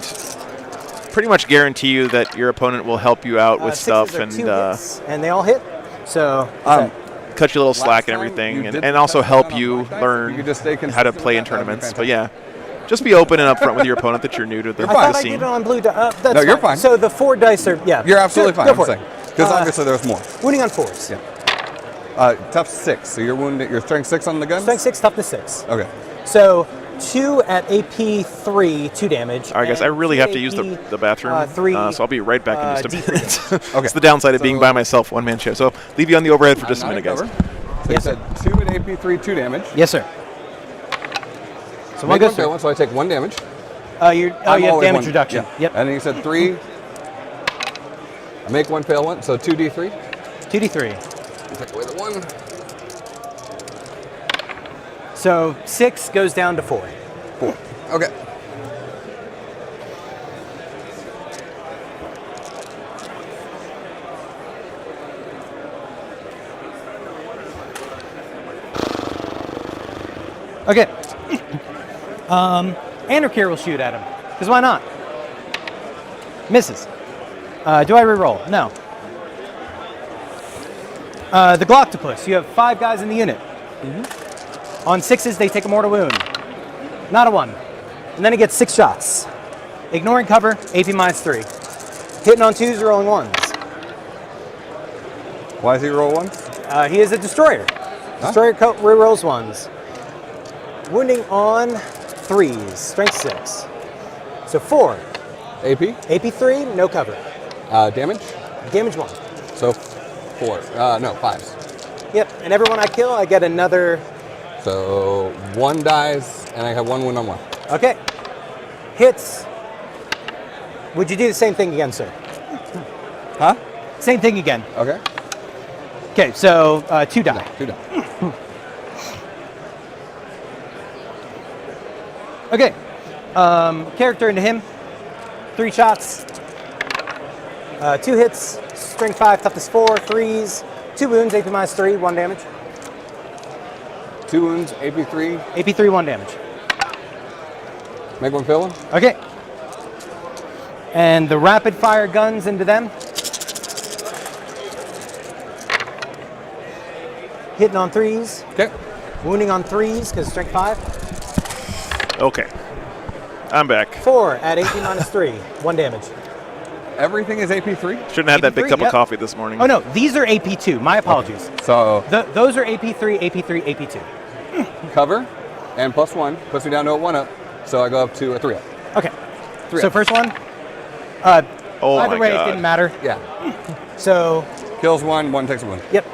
pretty much guarantee you that your opponent will help you out with stuff Sixes are and 2 hits, and they all hit. So cut you a little slack and time everything, you and, did also cut help down on you black dice. learn You could just stay how to consistent play with in that. That'd be tournaments. But yeah, just be open and upfront with your opponent that you're new to the, You're I the thought I scene. did it on blue. That's No, you're fine. So the 4 dice are You're absolutely fine. Go I'm for saying. it. Because obviously there's more. Wounding on 4s. Yeah. Tough 6. So you're wounded. You're strength 6 on the gun. Strength 6, toughness 6. Okay. So 2 at AP 3, 2 damage. All right, guys, I and really 2 have to use AP, the bathroom, 3, so I'll be right back in just a D3 minute. Okay. It's the downside of being So- by myself, one-man show. So leave you on the overhead for just a I'm minute, not guys. covered. So Yes, you said 2 at AP3, 2 damage. Yes, sir. So one Make goes one fail one, so I take 1 damage. you Oh, have always damage one- reduction. yeah. Yep. And then you said 3. I make 1 fail 1, so 2d3. 2d3. Take away the 1. So 6 goes down to 4. 4. Okay. Okay. Anarchy will shoot at him. Because why not? Misses. Do I reroll? No. The Gloctopus. You have 5 guys in the unit. On 6s, they take a mortal wound. Not a 1. And then he gets 6 shots. Ignoring cover, AP minus 3. Hitting on 2s, rolling 1s. Why does he roll 1? He is a destroyer. Destroyer rerolls 1s. Wounding on 3s, strength 6. So 4. AP. AP 3, no cover. Damage. Damage 1. So 4. No, 5s. Yep, and everyone I kill, I get another. So 1 dies, and I have 1 wound on 1. Okay. Hits. Would you do the same thing again, sir? Huh? Same thing again. Okay. Okay, so 2 die. 2 die. Okay. Character into him. 3 shots. 2 hits. Strength 5, toughness 4, 3s. 2 wounds, AP minus 3, 1 damage. 2 wounds, AP 3. AP 3, 1 damage. Make one fill. Okay. And the rapid fire guns into them. Hitting on 3s. Okay. Wounding on 3s because strength 5. Okay. I'm back. 4 at AP minus 3, 1 damage. Everything is AP 3. Shouldn't have had that big AP3, cup of yep. coffee this morning. Oh no, these are AP 2. My apologies. So Those are AP 3, AP 3, AP 2. cover and +1 puts me down to a 1-up. So I go up to a 3-up. Okay. 3 So up. first one. Oh Either my way, God. it didn't matter. Yeah. So, Kills 1, 1 takes a 1. yep.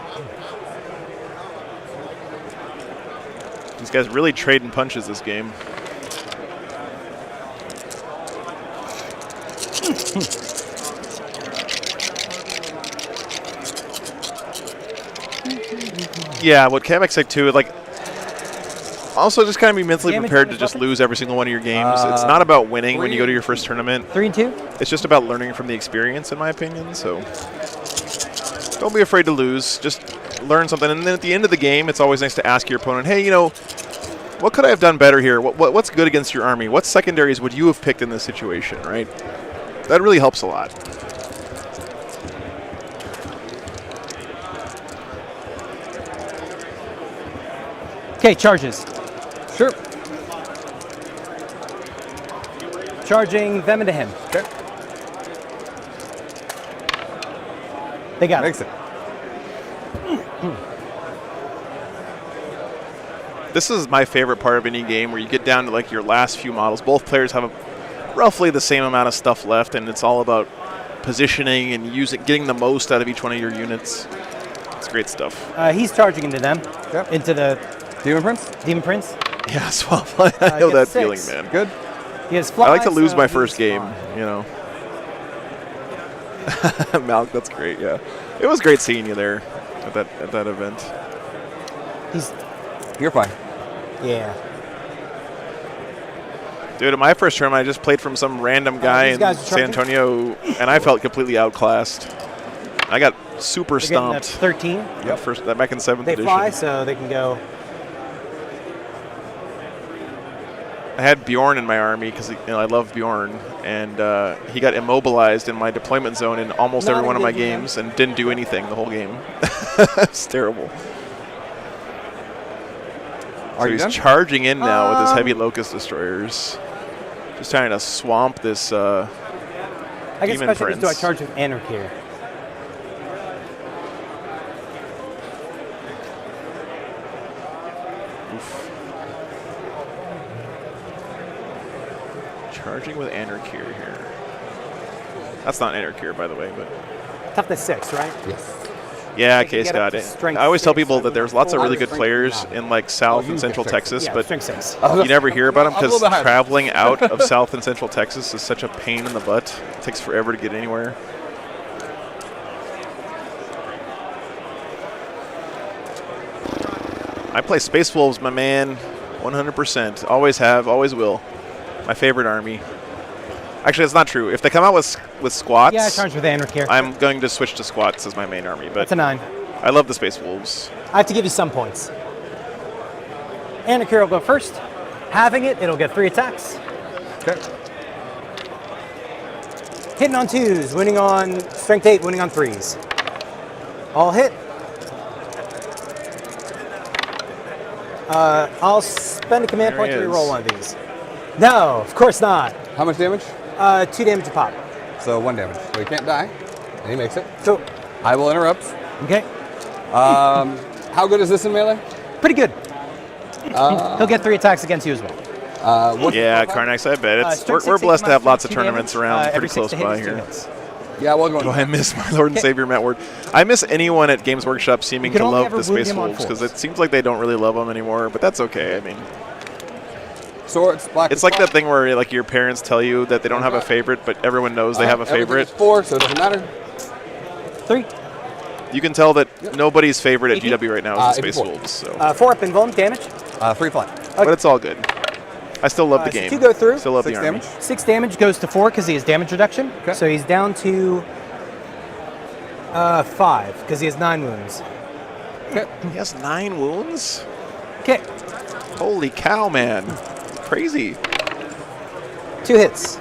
These guys really trading punches this game. Yeah, what Climax said too, like, also just kind of be mentally Damage prepared on to his just weapon? lose every single one of your games. It's not about winning when you go to your first tournament. 3 and 2. It's just about learning from the experience, in my opinion. So don't be afraid to lose. Just learn something. And then at the end of the game, it's always nice to ask your opponent, hey, you know, what could I have done better here? What's good against your army? What secondaries would you have picked in this situation, right? That really helps a lot. Okay, charges. Sure. Charging them into him. Okay. They got Makes it. it. This is my favorite part of any game, where you get down to like your last few models. Both players have roughly the same amount of stuff left, and it's all about positioning and getting the most out of each one of your units. It's great stuff. He's charging into them. Yep. Into the Demon Prince? Demon Prince. Yeah, so I know that gets feeling, 6. man. Good. He has fly, I like to lose so my he's first game, fine. you know. Malk, that's great, yeah. It was great seeing you there at that event. He's, You're fine. yeah. Dude, at my first tournament, I just played from some random guy these in guys are San charging? Antonio, and I felt completely outclassed. I got super They're getting stomped. 13. That back in 7th They edition. fly, so they can go. I had Bjorn in my army because I love Bjorn, and he got immobilized in my deployment zone in almost Not every a one of my good game. games and didn't do anything the whole game. It's terrible. Are So you he's done? charging in now with his heavy locust destroyers, just trying to swamp this. I guess Demon question is, do I Prince. charge with Anarch here? Charging with Anarchy here. That's not Anarchy, by the way, but Toughness 6, right? Yes. yeah, They can Case get up got to it. strength I always tell 6, people I that there's lots of really good Strength players 9. in like South you and get Central 6. Texas, Yeah, but strength 6. you never hear about them I'm a little because bit higher. traveling out of South and Central Texas is such a pain in the butt. It takes forever to get anywhere. I play Space Wolves, my man, 100%. Always have, always will. My favorite army. Actually, that's not true. If they come out with squats, Yeah, I charge with Anarch here. I'm going to switch to squats as my main army. But That's a 9. I love the Space Wolves. I have to give you some points. Anarch will go first. Having it, it'll get 3 attacks. Okay. Hitting on 2s, winning on strength 8, winning on 3s. All hit. I'll spend a command There point he to is. reroll one of these. No, of course not. How much damage? 2 damage a pop. So 1 damage. So he can't die. And he makes it. So, I will interrupt. okay, How good is this in melee? pretty good. He'll get 3 attacks against you as well. What's Yeah, the profile? Karnax, I bet. It's, Strength we're 6, blessed to have AP lots of 2 tournaments damage, around every pretty 6 close to hit by is 2 here. hits. Yeah, I was going Oh, I miss my Lord and Savior Matt Ward. I miss anyone at Games Workshop seeming You can to only love ever the wound Space him on Wolves because force. it seems like they don't really love them anymore, but that's okay. I mean, Swords, black. it's like that thing where like your parents tell you that they don't have a favorite, but everyone knows they have a favorite. 4, so it doesn't matter. 3. You can tell that nobody's favorite at AP? GW right now is the Space 84. Wolves. So, 4 up invuln damage. 3 flat. but it's all good. I still love the So game. 2 go through. Still love 6 the army. damage. 6 damage goes to 4 because he has damage reduction. Okay. So he's down to 5 because he has 9 wounds. Okay. He has 9 wounds? Okay, Holy cow, man. Crazy. 2 hits.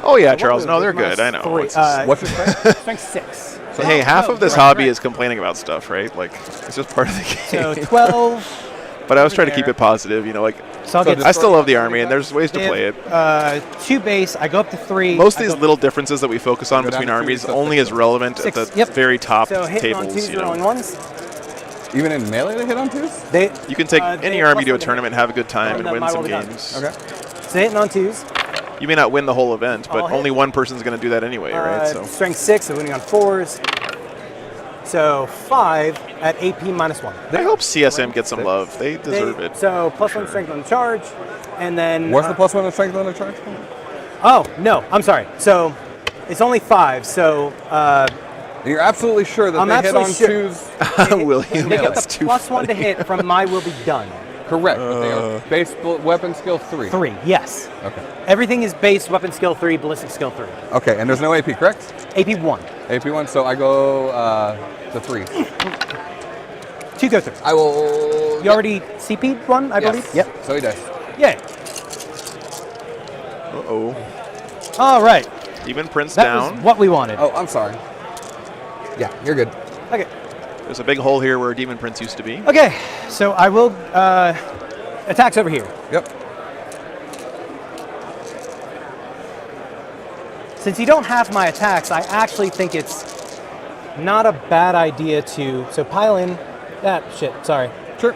Oh, yeah, Charles. No, they're good. I know. 3. It's just- What's your strength? Strength 6. hey, half oh, of this right, hobby right. is complaining about stuff, right? Like, it's just part of the So game. 12. But I was over trying to keep there. it positive, you know, like, So I'll So get I still love the army, and there's ways to play it. 2 base. I go up to 3. Most of I these go little differences that we focus on Go down between to 2, armies so only 6. is relevant 6, at the yep. very top So hitting on tables, 2s, you rolling know. 1s. Even in melee, they hit on 2s? They, You can take they any hit army plus to a 1 hit. tournament, have a good time, And and then win my some roll done. games. Okay. So hitting on 2s. You may not win the whole event, but I'll hit. only one person's going to do that anyway, right? So Strength 6, so winning on 4s. So 5 at AP -1. I hope CSM gets some love. They deserve it. So +1 strength on the charge, and then. What's the +1 on strength on the charge? Oh no, I'm sorry. So it's only 5. So You're absolutely sure that I'm they hit on absolutely 2s? William, they get that's the too +1 funny. to hit from my will be done. Correct. But they are base weapon skill 3. 3, yes. Okay. Everything is base weapon skill 3, ballistic skill 3. Okay, and there's no AP, correct? AP 1. AP 1, so I go to 3. 2 go through. I will. You already CP'd 1, I believe? Yep. So he does. Yay. Uh-oh. All right. Demon Prince That down. was what we wanted. Oh, I'm sorry. Yeah, you're good. Okay. There's a big hole here where Demon Prince used to be. Okay. So I will attacks over here. Yep. Since you don't have my attacks, I actually think it's not a bad idea to pile in. Shit. Sorry. Sure.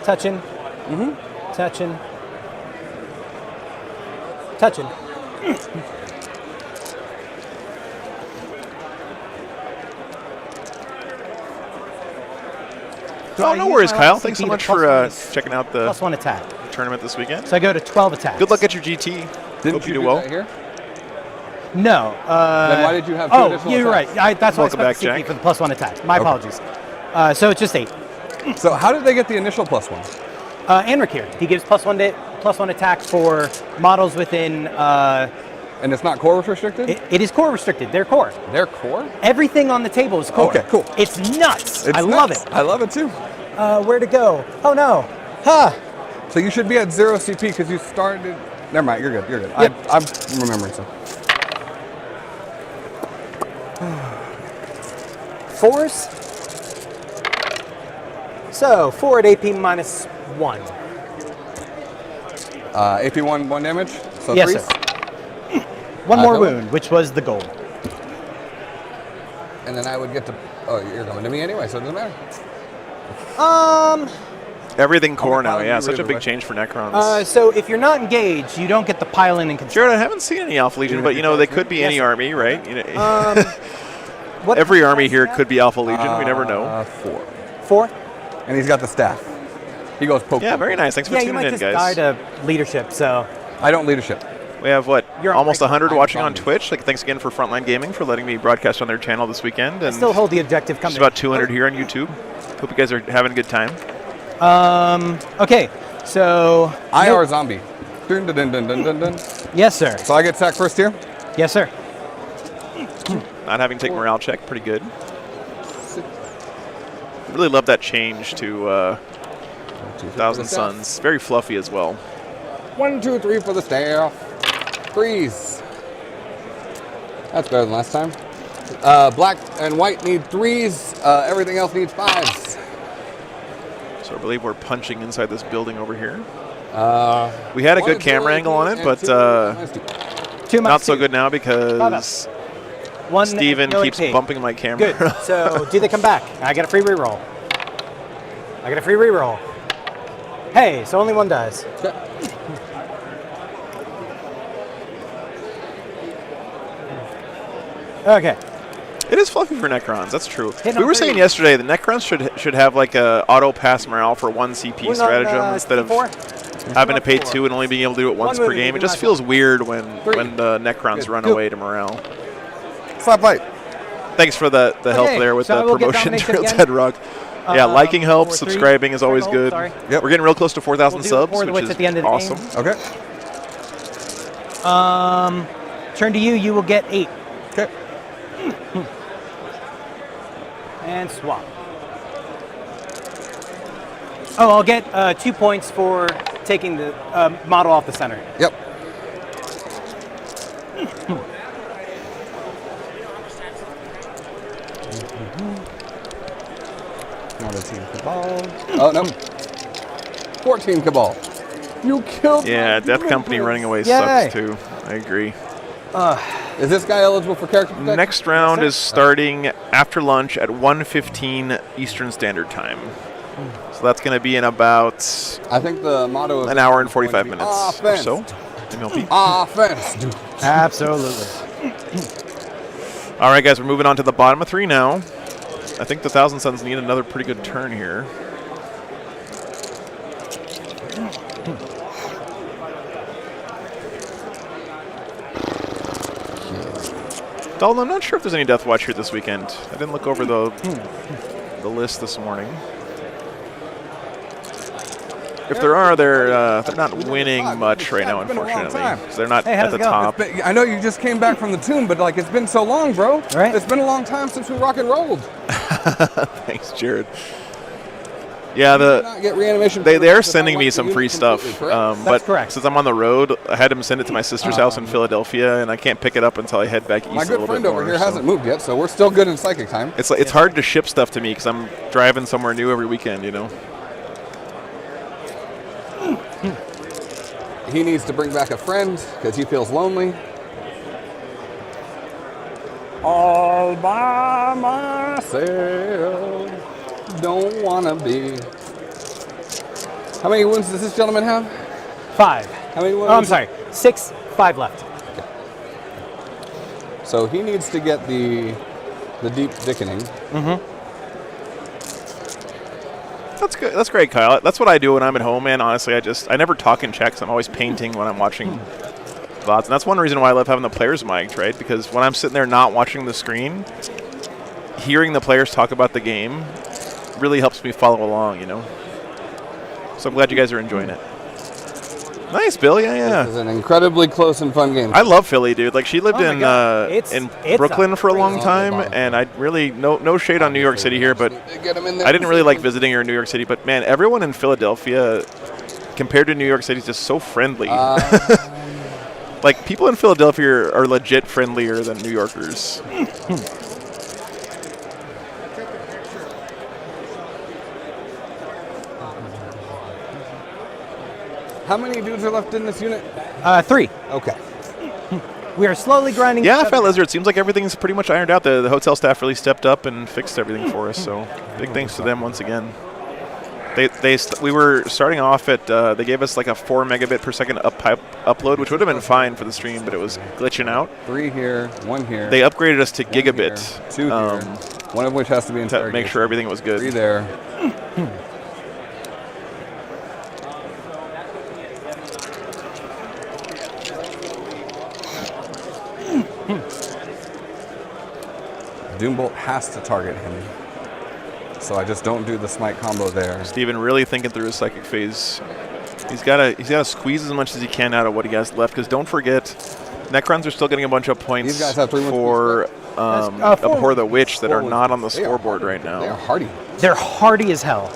Touching. Touching. Touching. Oh, no worries, Kyle. Thanks so much for checking out the +1 attack. tournament this weekend. So I go to 12 attacks. Good luck at your GT. Didn't Hope you you do well. that here? No. Then why did you have 2 Oh, additional you're attacks? right. That's why I Welcome back, expect CP Jack. for the +1 attack. My apologies. So it's just 8. So how did they get the initial +1? Anric here. He gives +1 attack for models within. And it's not core restricted? It is core restricted. They're core. They're core? Everything on the table is core. Okay, cool. It's nuts. It's I love nuts. it. I love it too. Where to go? Oh no. Huh. So you should be at 0 CP because you started. Never mind, you're good. You're good. Yep. I'm remembering some. 4s. So 4 at AP -1. AP 1 damage. So Yes, 3s. sir. One more Philip? wound, which was the goal. And then I would get to. Oh, you're coming to me anyway, so it doesn't matter. Everything core gonna now, pile yeah. you Such a either big way. change for Necrons. So if you're not engaged, you don't get the pile in and control. Jared, I haven't seen any Alpha Legion, but you know they could be any Yes, sir. army, right? You know, What every army here could be Alpha Legion. We never know. 4. 4. And he's got the staff. He goes poke. Yeah, poke, very poke. nice. Thanks for Yeah, you tuning might in, just die guys. to leadership. So I don't leadership. We have what? You're on Almost break. 100 I'm watching on zombies. Twitch. Like, thanks again for Frontline Gaming for letting me broadcast on their channel this weekend. And still hold the objective just company. about 200 here on YouTube. Hope you guys are having a good time. Okay, so IR zombie. Dun, dun, dun, dun, dun, dun, dun. yes, sir. So I get attack first here. Yes, sir. Not having to take morale check, pretty good. Really love that change to Thousand Suns. Very fluffy as well. 1, 2, 3 for the staff. 3s. That's better than last time. Black and white need 3s. Everything else needs 5s. So I believe we're punching inside this building over here. We had a One good is camera really angle on good it, but and 2 2 not minus so 2. good now because 1 Steven no keeps AP. bumping my camera. Good. So do they come back? I get a free reroll. I get a free reroll. Hey, so only 1 dies. Okay. It is fluffy for Necrons, that's true. Hitting We on were 30. saying yesterday the Necrons should have like a auto pass morale for 1 CP We're on, stratagem instead of 4. having to pay 4. 2 and only being able to do it once One per movie, game. It even just last feels weird when 3. the Necrons Good. run Good. away to morale. Slap light. Thanks for the help Okay, there with so I the will get promotion domination Trail again. Dead Rock. Yeah, liking helps. 4-3. Subscribing is always good. Sorry. Yep. We're getting real close to 4,000 We'll do subs, pour the which wits is at the end of the awesome. game. Okay. Turn to you. You will get 8. Okay. And swap. Oh, I'll get 2 points for taking the model off the center. Yep. Another team Cabal. Oh, no. 14 Cabal. You killed Yeah, my Death hero Company prince. running away Yay. sucks too. I agree. Is this guy eligible for character protection? Next round is starting after lunch at 1:15 Eastern Standard Time. So that's going to be in about I think the motto of an hour and this is going 45 to be minutes or offense. so. MLB. Offense. Dude. Absolutely. All right, guys, we're moving on to the bottom of 3 now. I think the Thousand Suns need another pretty good turn here. Dalton, I'm not sure if there's any Death Watch here this weekend. I didn't look over the list this morning. If there are, they're not winning much right now, It's been a long unfortunately. time. 'Cause they're not Hey, at how's the it going? top. But I know you just came back from the tomb, but like it's been so long, bro. Right. It's been a long time since we rock and rolled. Thanks, Jared. Yeah, Did not get reanimation. They perks are if I sending me went to some you free stuff, completely, correct? but correct. since I'm on the road, I had him send it to my sister's house in Philadelphia, and I can't pick it up until I head back east My a good little friend bit over more. here so. hasn't moved yet, so we're still good in psychic time. It's hard to ship stuff to me because I'm driving somewhere new every weekend, you know. He needs to bring back a friend because he feels lonely. All by myself, don't wanna be. How many wounds does this gentleman have? 5. How many wounds? Oh, I'm sorry. 6, 5 left. So he needs to get the deep dickening. That's good. That's great, Kyle. That's what I do when I'm at home, man. Honestly, I never talk in checks. I'm always painting when I'm watching VODs, and that's one reason why I love having the players mic'd, right? Because when I'm sitting there not watching the screen, hearing the players talk about the game really helps me follow along, you know. So I'm glad you guys are enjoying it. Nice, Bill. Yeah, This is yeah. an incredibly close and fun game. I love Philly, dude. Like she lived Oh my in God. It's Brooklyn for a long crazy time, game. and I really no shade on New York City here, but Get him in there. I didn't really like visiting here in New York City. But man, everyone in Philadelphia, compared to New York City, is just so friendly. Like people in Philadelphia are legit friendlier than New Yorkers. How many dudes are left in this unit? 3. Okay. We are slowly grinding. Yeah, each Fat other Lizard. Seems like everything's pretty much ironed out. The hotel staff really stepped up and fixed everything for us. So big thanks to them once again. We were starting off at they gave us like a 4 megabit per second upload, which would have been fine for the stream, but it was glitching out. 3 here, 1 here. They upgraded us to one gigabit here, 2 here. One of which has to be to interrogated. make sure everything was 3 good. there. Doombolt has to target him. So I just don't do the smite combo there. Steven really thinking through his psychic phase. He's gotta squeeze as much as he can out of what he has left. Because don't forget, Necrons are still getting a bunch of points These guys have 3 wounds for four Abhor the Witch that 4 are wounds. not on the They are scoreboard hardy. right They are now. hardy. They're hardy as hell.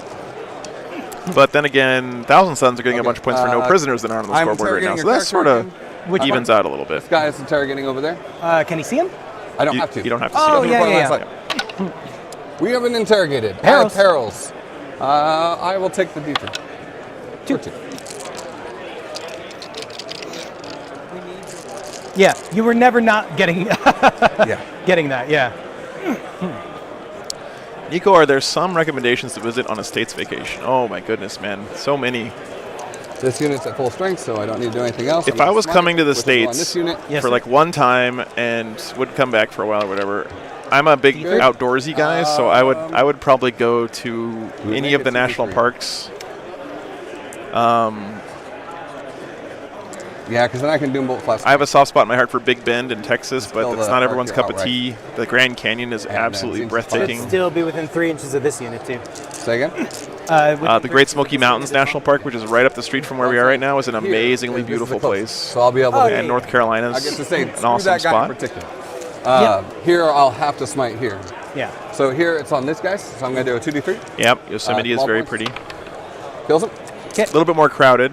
But then again, Thousand Suns are getting a Okay, bunch of points for no prisoners that aren't on the I'm scoreboard right now. interrogating So your that sort of character Which evens out a little bit. This guy is interrogating over there. Can you see him? I don't You, have to. you don't have to Oh, see it. yeah, Part yeah, last yeah. night. We haven't interrogated. Perils. Perils. I will take the D3. 2. For 2. Yeah, you were never not getting Yeah. getting that. Yeah. Nico, are there some recommendations to visit on a state's vacation? Oh my goodness, man. So many. This unit's at full strength, so I don't need to do anything else. If I'm gonna I was smite, coming to the which is on States this unit. Yes, for sir. like one time and would come back for a while or whatever, I'm a big Good. outdoorsy guy, so I would probably go to We any make of it the to national D3. parks. Yeah, because then I can Doom Bolt flat. I have a soft spot in my heart for Big Bend in Texas, but Still that's the not everyone's Arctic cup of outright. tea. The Grand Canyon is absolutely seems breathtaking. Should still be within 3 inches of this unit too. Say again? The Great Smoky Mountains National Park, which is right up the street from where we are right now, is an amazingly This is the beautiful closest. place. So I'll be able to. And North Carolina's I get to say, an screw awesome that guy spot. in particular. Here I'll have to smite here. Yeah. So here it's on this guy, so I'm going to do a 2d3. Yep, Yosemite is Small very points. pretty. Kills him. A little bit more crowded.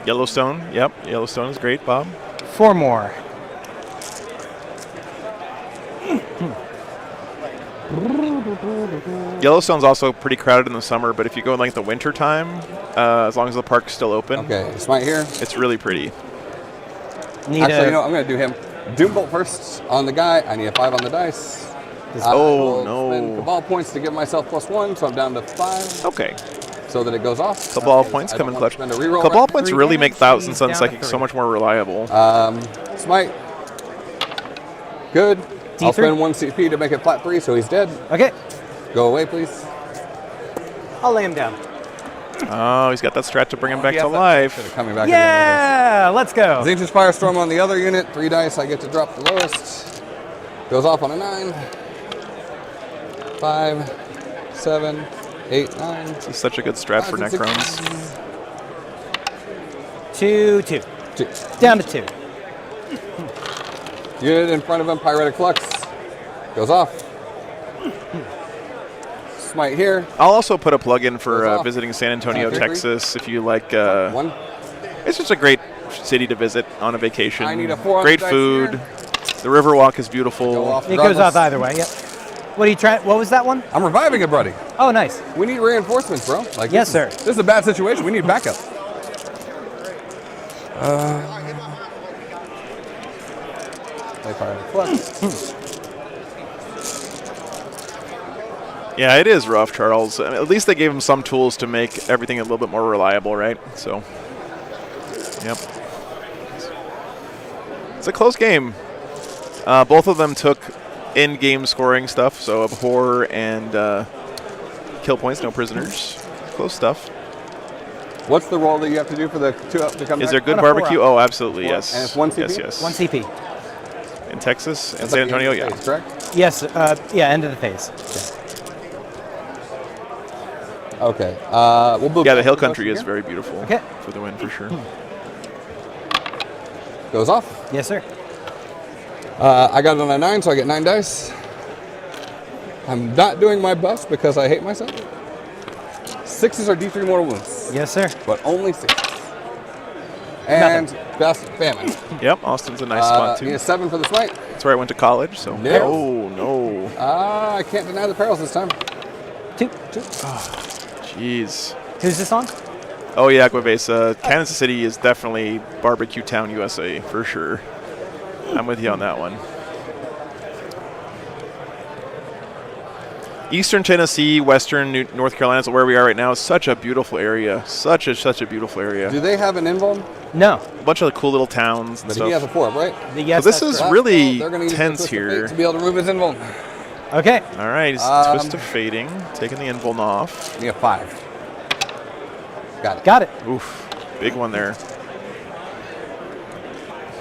Yellowstone, yep, Yellowstone is great, Bob. 4 more. Yellowstone's also pretty crowded in the summer, but if you go in like the winter time, as long as the park's still open, Okay, smite here. it's really pretty. Need Actually, a, you know, I'm going to do him. Doom Bolt first on the guy. I need a 5 on the dice. Oh, I will spend no. Cabal points to give myself +1, so I'm down to 5, Okay, so that it goes off. Cabal Because points I come don't in want to clutch. spend a reroll Cabal right. points 3 really make damage, Thousand he's Sun down to Psychic 3. so much more reliable. Smite. Good. I'll D3. spend 1 CP to make it flat 3, so he's dead. Okay. Go away, please. I'll lay him down. Oh, he's got that strat to bring him back He to has that life. shit coming back Yeah, let's go. again. Xanthus Firestorm on the other unit. 3 dice. I get to drop the lowest. Goes off on a 9. 5, 7, 8, 9. This is such a good strat for 5 and Necrons. 2, 2. 2. Down to 2. Unit in front of him, Pyretic Flux. Goes off. Smite here. I'll also put a plug in for Goes off. visiting San Antonio, 3-3. Texas, if you like. 1. It's just a great city to visit on a vacation. I need a 4 on Great the dice food. here. The Riverwalk is Go beautiful. off It goes regardless. off either way. Yep. What are you trying? What was that one? I'm reviving it, buddy. Oh, nice. We need reinforcements, bro. Like Yes, this is- sir. This is a bad situation. We need backup. They Pyretic Flux. Yeah, it is rough, Charles. I mean, at least they gave him some tools to make everything a little bit more reliable, right? So, yep. It's a close game. Both of them took in-game scoring stuff, so Abhor and kill points, no prisoners. Close stuff. What's the roll that you have to do for the 2 up to come Is back? there good On a 4 barbecue? up. Oh, absolutely, 4 up. yes. And it's 1 CP? Yes, yes. 1 CP. In Texas and That's San at the end Antonio, of the yeah. phase, correct? Yes. Yeah. End of the phase. Okay. We'll move Yeah, the hill closer country is here. very beautiful Okay. for the win, for sure. Goes off. Yes, sir. I got it on a 9, so I get 9 dice. I'm not doing my best because I hate myself. 6s are D3 mortal wounds, Yes, sir. but only 6. And best famine. Yep, Austin's a nice spot, Need too. a 7 for the smite. That's where I went to college, so. No. Oh, no. I can't deny the perils this time. 2. Jeez. Who's this on? Oh, yeah, Aquavesa. Kansas City is definitely barbecue town USA, for sure. I'm with you on that one. Eastern Tennessee, Western North Carolina is where we are right now. Such a beautiful area. Such a beautiful area. Do they have an invuln? No. A bunch of cool little towns and But stuff. he has a 4 up, right? Yes. So this that's is correct. really They're gonna use tense the Twist of here. Fate to be able to remove his invuln. Okay. All right, he's Twist of Fading, taking the invuln off. Need a 5. Got it. Got it. Oof, big one there.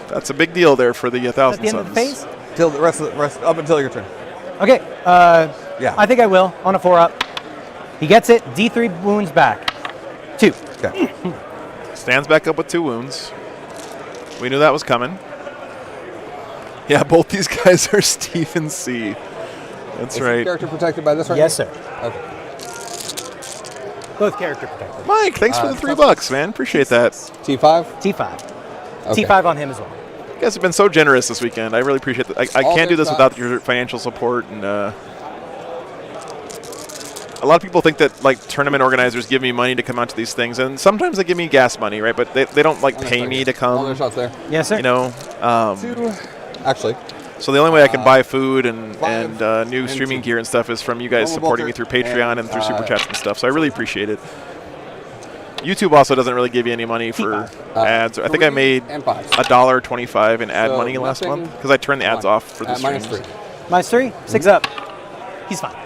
That's a big deal there for the At Thousand the end of the Suns. phase. Till the rest up until your turn. Okay. Yeah. I think I will on a 4 up. He gets it. D3 wounds back. 2. Okay. Stands back up with 2 wounds. We knew that was coming. Yeah, both these guys are Stephen C. That's Is right. the character protected by this right Yes, sir. Okay. Both character protected. Mike, thanks for the $3, man. Appreciate that. T5. T5. Okay. T5 on him as well. You guys have been so generous this weekend. I really appreciate that. I All can't do good this stuff. without your financial support. And a lot of people think that like tournament organizers give me money to come out to these things, and sometimes they give me gas money, right? But they don't like pay me to All their come. shots there. Yes, sir. You know. 2. Actually, So the only way I can buy food and 5 new and streaming 2. gear and stuff is from you guys Normal supporting me Bolter through Patreon and through Super and, Chats and stuff. So I really appreciate it. YouTube also doesn't really give you any money for ads. I think I 3 made and 5. $1.25 in ad So money last nothing, month because I turned the ads 1. off for the Minus streams. 3. Minus 3. 6 up. He's fine.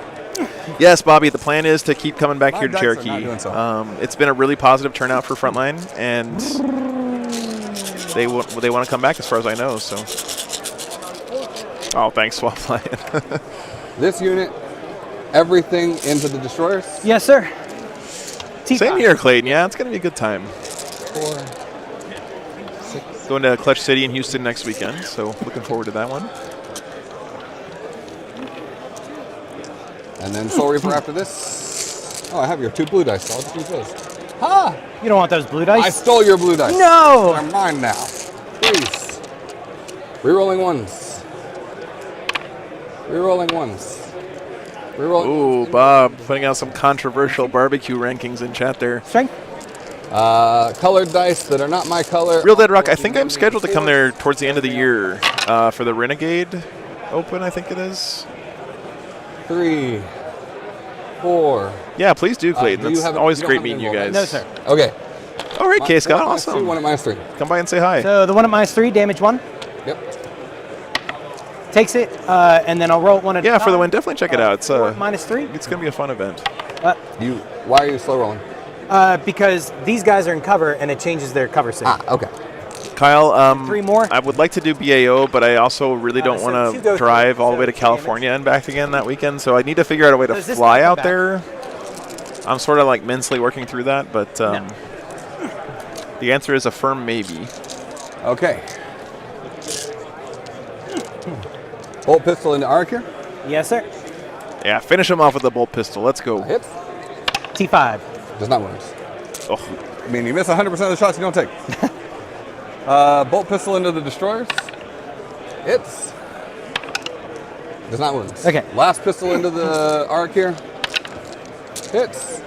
Yes, Bobby, the plan is to keep coming back My here to dice are not Cherokee. doing so. It's been a really positive turnout for Frontline, and they want to come back as far as I know. So. Oh, thanks, Swap Lion. This unit, everything into the destroyers. Yes, sir. T5. Same here, Clayton. Yeah, it's gonna be a good time. 4, 6. Going to Clutch City in Houston next weekend, so looking forward to that one. And then Soul Reaper after this. Oh, I have your 2 blue dice, so I'll just use those. Ha! You don't want those blue dice? I stole your blue dice. No! They're mine now. Please. Rerolling ones. Rerolling ones. Rerolling Ooh, ones. Bob, putting out some controversial barbecue rankings in chat there. Strength? Colored dice that are not my color. Real Dead Rock, I think I'm scheduled to come there towards the end of the year for the Renegade Open, I think it is. 3, 4. Yeah, please do, Clayton. do you It's have a- always you don't great have meeting an you involvement? guys. No, sir. Okay. All right, K. Scott, One at -2, awesome. one at -3. Come by and say hi. So the one at -3, damage 1. Yep. Takes it, and then I'll roll one at a Yeah, for the time. win, definitely check it out. It's -3. it's gonna be a fun event. Why are you slow rolling? Because these guys are in cover, and it changes their cover save. Okay. Kyle, 3 more. I would like to do BAO, but I also really don't so want 2 to go drive through, all the way so to 2 California and back again that weekend. So I need to figure out a way to Does this fly not come out back? there. I'm sort of like mentally working through that, but the answer is a firm maybe. Okay. Bolt pistol into arc here. Yes, sir. Yeah, finish him off with the bolt pistol. Let's go. Hits. T5. Does not win. Oh, I mean, you miss 100% of the shots you don't take. Bolt pistol into the destroyers. Hits. Does not win. Okay. Last pistol into the arc here. Hits.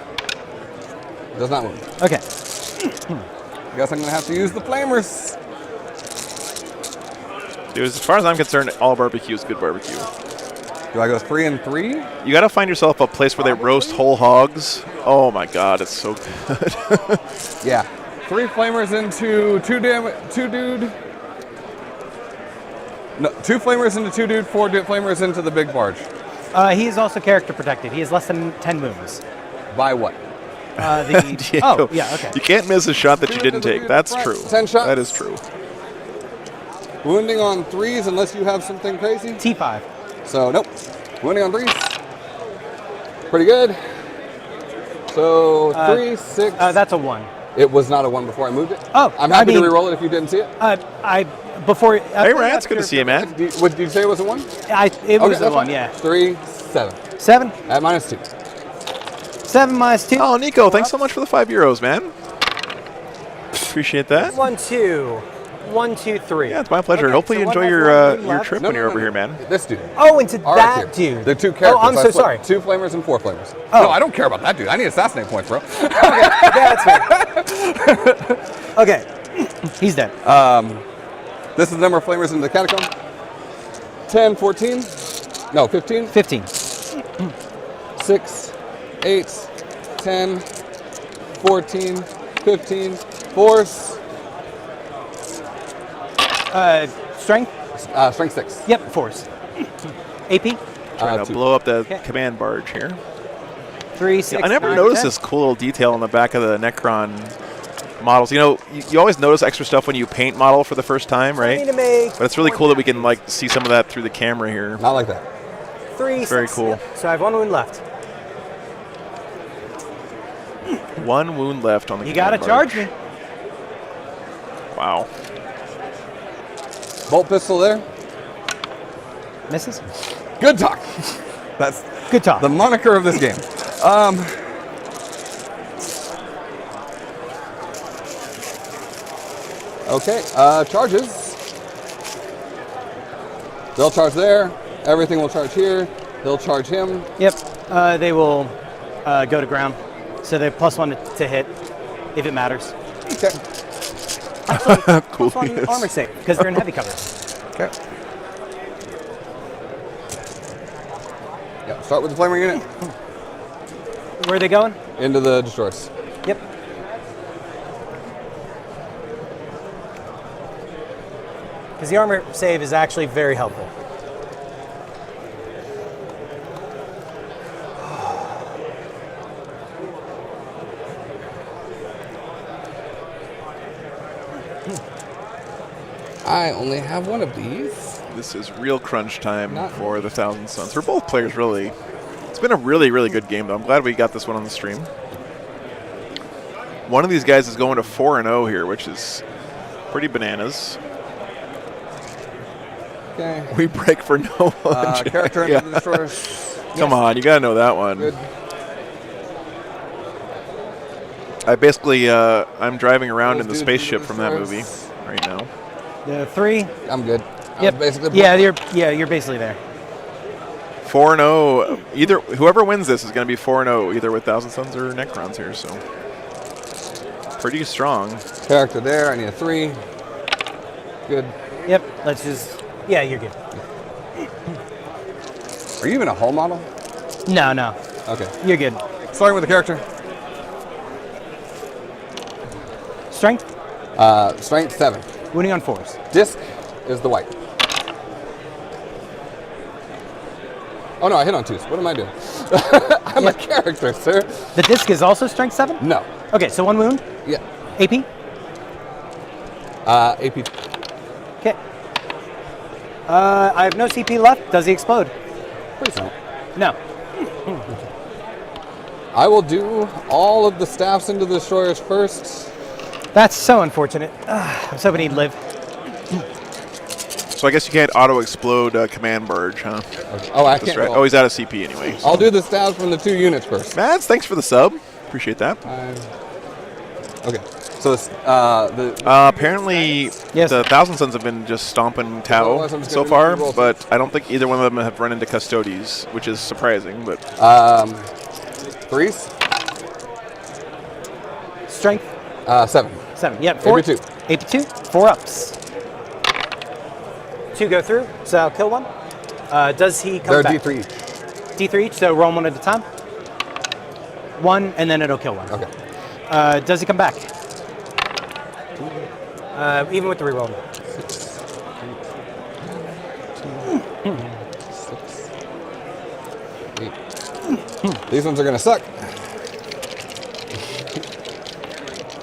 Does not win. Okay. Guess I'm gonna have to use the flamers. dude, as far as I'm concerned, all barbecue is good barbecue. Do I go 3 and 3? You got to find yourself a place where they roast whole hogs. Oh my God, it's so good. Yeah. 3 flamers into 2 dude. No, 2 flamers into 2 dude, 4 flamers into the big barge. He is also character protected. He has less than 10 wounds. By what? Oh, yeah, okay. You can't miss a shot that you didn't take. That's true. 10 shots. That is true. Wounding on 3s unless you have something crazy. T5. So, nope. Wounding on 3s. Pretty good. So, 3, 6. That's a 1. It was not a 1 before I moved it. Oh, I'm happy I mean- to re-roll it if you didn't see it. Before. Hey, Rats, good to see you, man. Did you say it was a 1? It was that's a 1, fine. yeah. 3, 7. 7? At -2. 7 minus 2. Oh, Nico, thanks so much for the €5, man. Appreciate that. 1, 2. 1, 2, 3. Yeah, it's my pleasure. Okay, Hopefully so you one enjoy has your one wound your left. trip when you're over here, man. This dude. Oh, into Arc that here. dude. The 2 characters. Oh, I'm I so split sorry. 2 flamers and 4 flamers. Oh. No, I don't care about that dude. I need assassinate points, bro. Yeah, that's fair. Okay. He's dead. This is the number of flamers in the catacomb. 10, 14. No, 15. 15. 6, 8, 10, 14, 15. Force. Strength? Strength 6. Yep, force. AP? Trying to 2. blow up the Okay. command barge here. 3, 6, I never 9, noticed 10. this cool little detail on the back of the Necron models. You know, you always notice extra stuff when you paint model for the first time, I need right? to make But it's really cool that we can like see some of that through the camera here. Not like that. 3, Very 6. cool. Yep. So I have 1 wound left. 1 wound left on the You command gotta barge. charge me. Wow. Bolt pistol there. Misses? Good talk. That's Good talk. the moniker of this game. Okay, charges. They'll charge there. Everything will charge here. They'll charge him. Yep. They will go to ground. So they're +1 to hit, if it matters. Okay. Cool. +1 armor save, because they're in heavy cover. Okay. Yeah, start with the flamer unit. Where are they going? Into the destroyers. Yep. Because the armor save is actually very helpful. I only have one of these. This is real crunch time Not- for the Thousand Suns. For both players, really. It's been a really, really good game, though. I'm glad we got this one on the stream. One of these guys is going to 4-0 here, which is pretty bananas. Okay. We break for no one. Character Yeah. into the destroyers. Come on, you got to know that one. Good. I basically, I'm driving around in the Those dudes spaceship into from the that movie destroyers. right now. The 3. I'm good. I Yep. was basically Yeah, you're basically there. 4-0. Either whoever wins this is going to be 4-0, either with Thousand Suns or Necrons here. So pretty strong. character there. I need a 3. Good. Yep. Let's just. Yeah, you're good. Are you even a hull model? No, no, Okay. you're good. Starting with the character. Strength. Strength 7. Wounding on 4s. Disc is the white. Oh no, I hit on 2s. What am I doing? I'm a character, sir. The disc is also strength 7. No. Okay, so 1 wound. Yeah. AP. AP. Okay. I have no CP left. Does he explode? Please don't. No. I will do all of the staffs into the destroyers first. That's so unfortunate. I was hoping he'd live. So I guess you can't auto-explode Command Barge, huh? Okay. Oh, I That's can't. right. roll. Oh, he's out of CP anyway. I'll do the staffs from the 2 units first. Mads, thanks for the sub. Appreciate that. Okay. So it's, Apparently, Yes. the Thousand Suns have been just stomping Tau Otherwise, I'm just so gonna far, re-roll but I don't think either one of them have run into Custodes, which is surprising. But 3s. Strength. 7. 7. Yep. 4. AP2. AP2. 4 ups. 2 go through, so I'll kill 1. Does he come They're back? D3. D3 each, so roll 1 at a time. 1, and then it'll kill 1. Okay. Does he come back? Even with the reroll. 6, 8. These ones are gonna suck.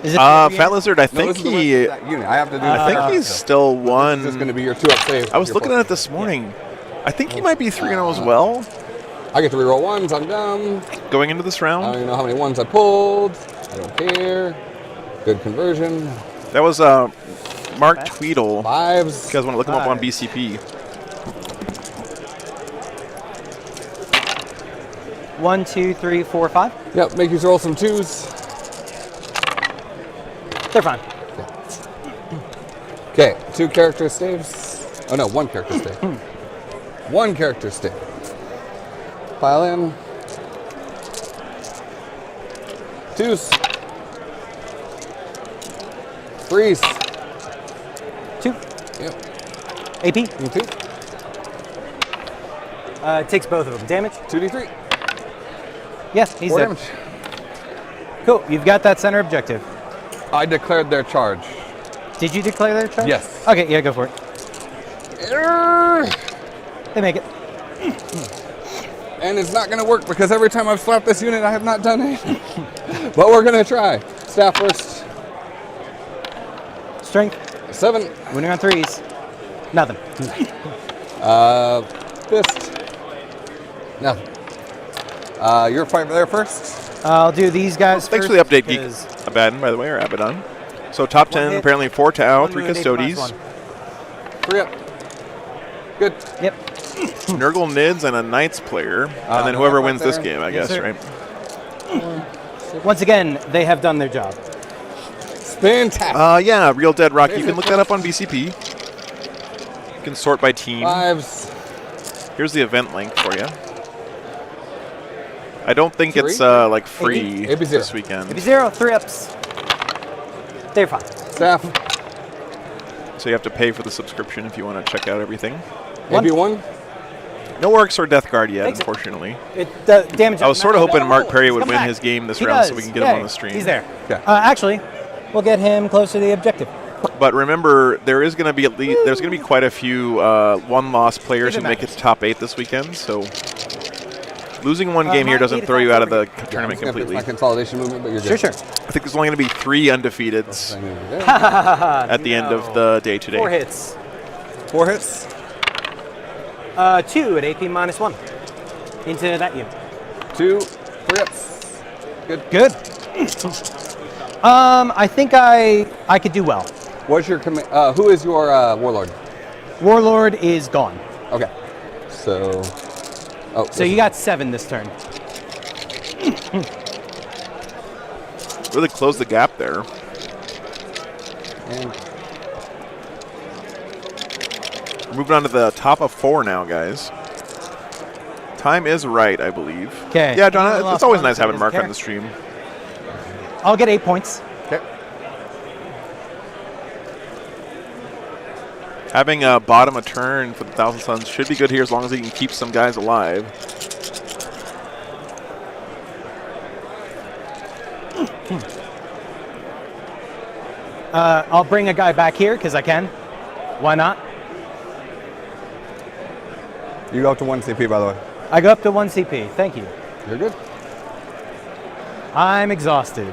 Is it? Fat Lizard, I No, think this is the he, that unit. I have to do. I think he's still This is one. going to be your 2-up save. I was looking at it this morning. I think he might be 3-0 as well I get to reroll 1s. I'm dumb. going into this I don't round. even know how many 1s I pulled. I don't care. Good conversion. That was Mark Tweedle. 5s. You guys want to look him up on Five. BCP? 1, 2, 3, 4, 5. Yep. Make you roll some 2s. They're fine. Okay. 2 character saves. Oh no, 1 character save. 1 character save. Pile in. 2s. 3s. 2. Yep. AP. You 2. It takes both of them. Damage. 2d3. Yeah, he's 4 there. damage. Cool. You've got that center objective. I declared their charge. Did you declare their charge? Yes. Okay. Yeah, go for it. Err. They make it. And it's not going to work because every time I've slapped this unit, I have not done it. But we're going to try. Staff first. Strength. 7. Wounding on 3s. Nothing. Fist. Nothing. You're fighting there first. I'll do these guys Thanks first. for the update, Geek because Abaddon, by the way, or Abaddon. So top 10, hit, apparently 4 Tau, 1 3 wound, 8 minus Custodes, 1. 3 up. Good. Yep. Nurgle Nids, and a Knights player. And then no, whoever right wins this there. game, I Yes, guess, sir. right? Once again, they have done their job. Fantastic. Yeah, Real Dead Rock. You can look that up on BCP. You can sort by team. 5s. Here's the event link for you. I don't think it's 3? like free AB0. this weekend. AP0, 3 ups. They're fine. Staff. So you have to pay for the subscription if you want to check out everything. One. AB1. No Orcs or Death Guard yet, Thanks. unfortunately. Damage. I was sort of hoping Mark Perry would Come win back. his game this He round does. so we can get Yeah, him on the stream. He's there. Okay. Actually, we'll get him closer to the objective. But remember, there is going to be there's going to be quite a few one-loss players who Even make it to top 8 this weekend. So Losing one game here doesn't throw you out of the tournament It's completely. my consolidation movement, but you're good. Sure. I think there's only going to be 3 undefeateds Ah, at the end of the day today. 4 hits. 4 hits. 2 at AP -1 into that unit. 2 3-ups. Good. I think I could do well. What's your who is your warlord? Warlord is gone. Okay. So. Oh. So you got 7 this turn. Really close the gap there. And Moving on to the top of 4 now, guys. Time is right, I believe. 'Kay. Yeah, John, Anyone it's always else nice having doesn't Mark care? on the stream. I'll get 8 points. okay. Having a bottom a turn for the Thousand Suns should be good here as long as he can keep some guys alive. I'll bring a guy back here because I can. Why not? You go up to 1 CP, by the way. I go up to 1 CP. Thank you. You're good. I'm exhausted.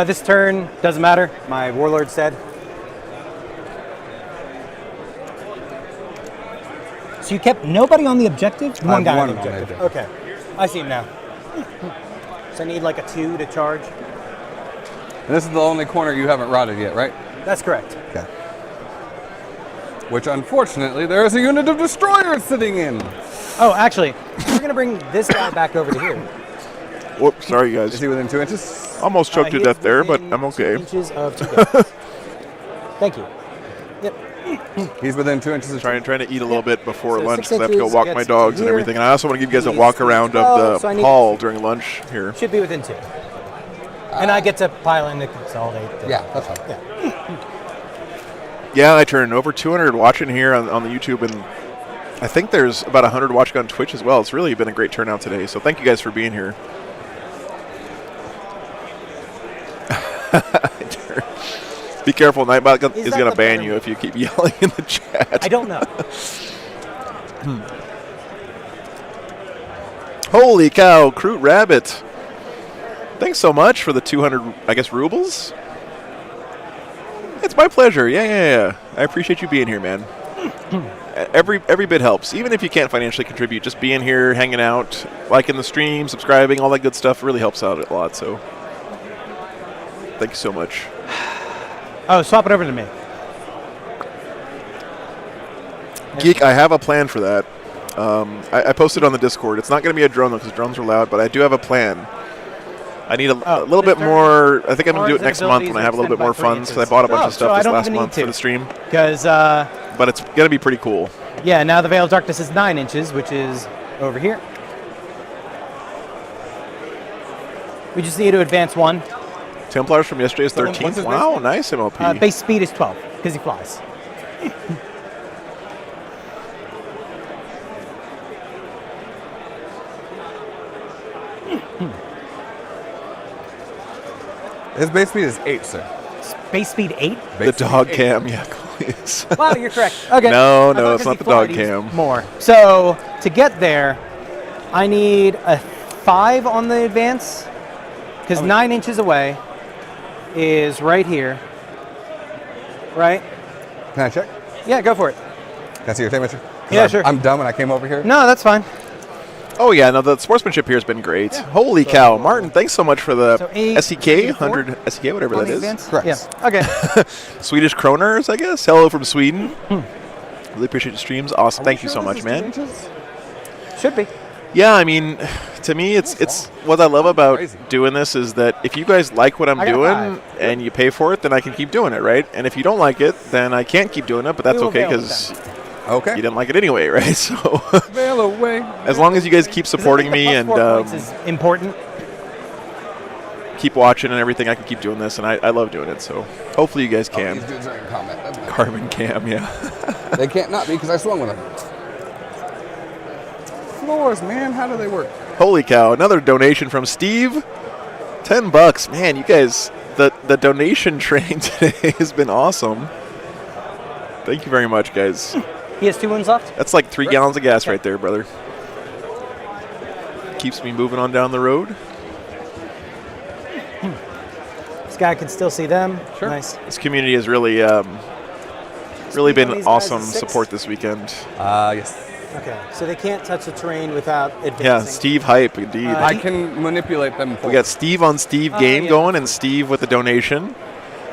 This turn doesn't matter. My warlord said. So you kept nobody on the objective? One guy on the objective. Okay. I see him now. So I need like a 2 to charge. And this is the only corner you haven't routed yet, right? That's correct. Okay. Which, unfortunately, there is a unit of destroyers sitting in. Oh, actually, we're going to bring this guy back over to here. Whoops, sorry, Is guys. he within 2 inches? Almost choked to He death is there, but within I'm 2 okay. inches of 2 guys. Thank you. Yep. He's within 2 inches of Trying to eat a little bit before So lunch 6 because I have to go inches walk my gets dogs to and here. everything. And I also want to give you guys a He's walk around 12, of so I the need- hall during lunch here. Should be within 2. And I get to pile in to consolidate. Yeah, that's fine. Yeah. Yeah, I turned over 200 watching here on the YouTube, and I think there's about 100 watching on Twitch as well. It's really been a great turnout today, so thank you guys for being here. Be careful, Nightbot is that going to the ban better you if you keep yelling in the chat. I don't know. Holy cow, Croot Rabbit. Thanks so much for the 200, I guess, rubles. It's my pleasure. Yeah. I appreciate you being here, man. Every bit helps. Even if you can't financially contribute, just being here, hanging out, liking the stream, subscribing, all that good stuff really helps out a lot. So thank you so much. Oh, swap it over to me. Geek, I have a plan for that. I posted on the Discord. It's not going to be a drone, though, because drones are loud, but I do have a plan. I need a little bit more. I think I'm going to do it next month when I have a little bit more funds, because I bought a bunch of stuff this last month for the stream. Because, But it's going to be pretty cool. yeah, now the Veil of Darkness is 9 inches, which is over here. We just need to advance 1. Templars from yesterday's So what's 13th. his Wow, base nice MLP. Base speed is 12, because he flies. His base speed is 8, sir. Base speed 8? The dog cam, yeah, please. Wow, you're correct. Okay. No, I thought it's 'cause not he the dog flied, he's cam. More. So to get there, I need a 5 on the advance, because 9 inches away is right here. Right? Can I check? Yeah, go for it. Can I see your temperature? 'Cause Yeah, sure. I'm dumb and I came over here. No, that's fine. Oh, yeah, no, the sportsmanship here has been great. Holy cow. Martin, thanks so much for the So 8, SEK, 84? 100 SEK, whatever On that the is. advance? Correct. Yeah. Okay. Swedish kroners, I guess. Hello from Sweden. Really appreciate the streams. Awesome. Thank you so much, man. Should be. Yeah, I mean, to me, it's what I love about Crazy. doing this is that if you guys like what I'm I got doing 5. and you pay for it, then I can keep doing it, right? And if you don't like it, then I can't keep doing it, but that's We will okay bail with because Okay. you didn't like it anyway, right? So Bail away. as long as you guys keep supporting me and Points is important. keep watching and everything, I can keep doing this, and I love doing it. So hopefully you guys Oh, these can. dudes are in combat. That's nice. Carbon cam, yeah. They can't not be because I swung with them. Floors, man. How do they work? Holy cow! Another donation from Steve. $10, man. You guys, the donation train today has been awesome. Thank you very much, guys. He has 2 wounds left. That's like 3 gallons of gas right there, brother. Keeps me moving on down the road. This guy can still see them. Sure. Nice. This community has really Speed been on these awesome guys is 6? support this weekend. Yes. Okay, so they can't touch the terrain without advancing. Yeah, Steve hype indeed. I can manipulate them. We got Steve on Steve game yeah. going, and Steve with the donation.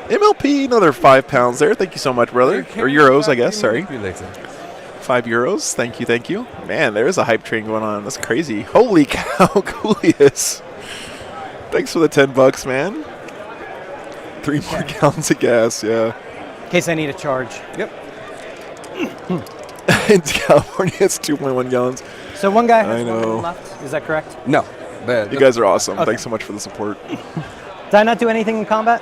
MLP, another £5 there. Thank you so much, brother. Or euros, I guess. Sorry. €5. Thank you, thank you. Man, there is a hype train going on. That's crazy. Holy cow, Coolius. Thanks for the $10, man. 3 more gallons of gas, yeah. In case I need a charge. Yep. In California, it's 2.1 gallons. So one guy I has 1 know. wound left. Is that correct? No. You guys are awesome. Okay. Thanks so much for the support. Did I not do anything in combat?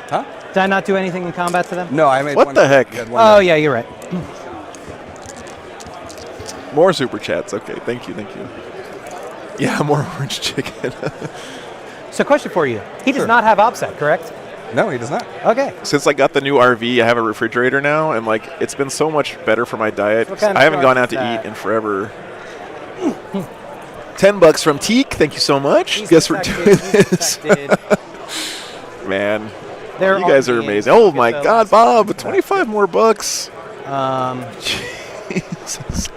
Huh? Did I not do anything in combat to them? No, I made What one. the heck? You had one Oh, down. yeah, you're right. More super chats. Okay, thank you, thank you. Yeah, more orange chicken. So question for you. He does Sure. not have OPSEC, correct? No, he does not. Okay. Since I got the new RV, I have a refrigerator now, and like it's been so much better for my diet. What kind of I haven't gone charge out to is that? eat in forever. $10 from Teak. Thank you so much. He's Guess we're infected, doing he's this. infected. Man, They're you guys all are being- amazing. Oh my get the God, last Bob, one. 25 more bucks. Jesus.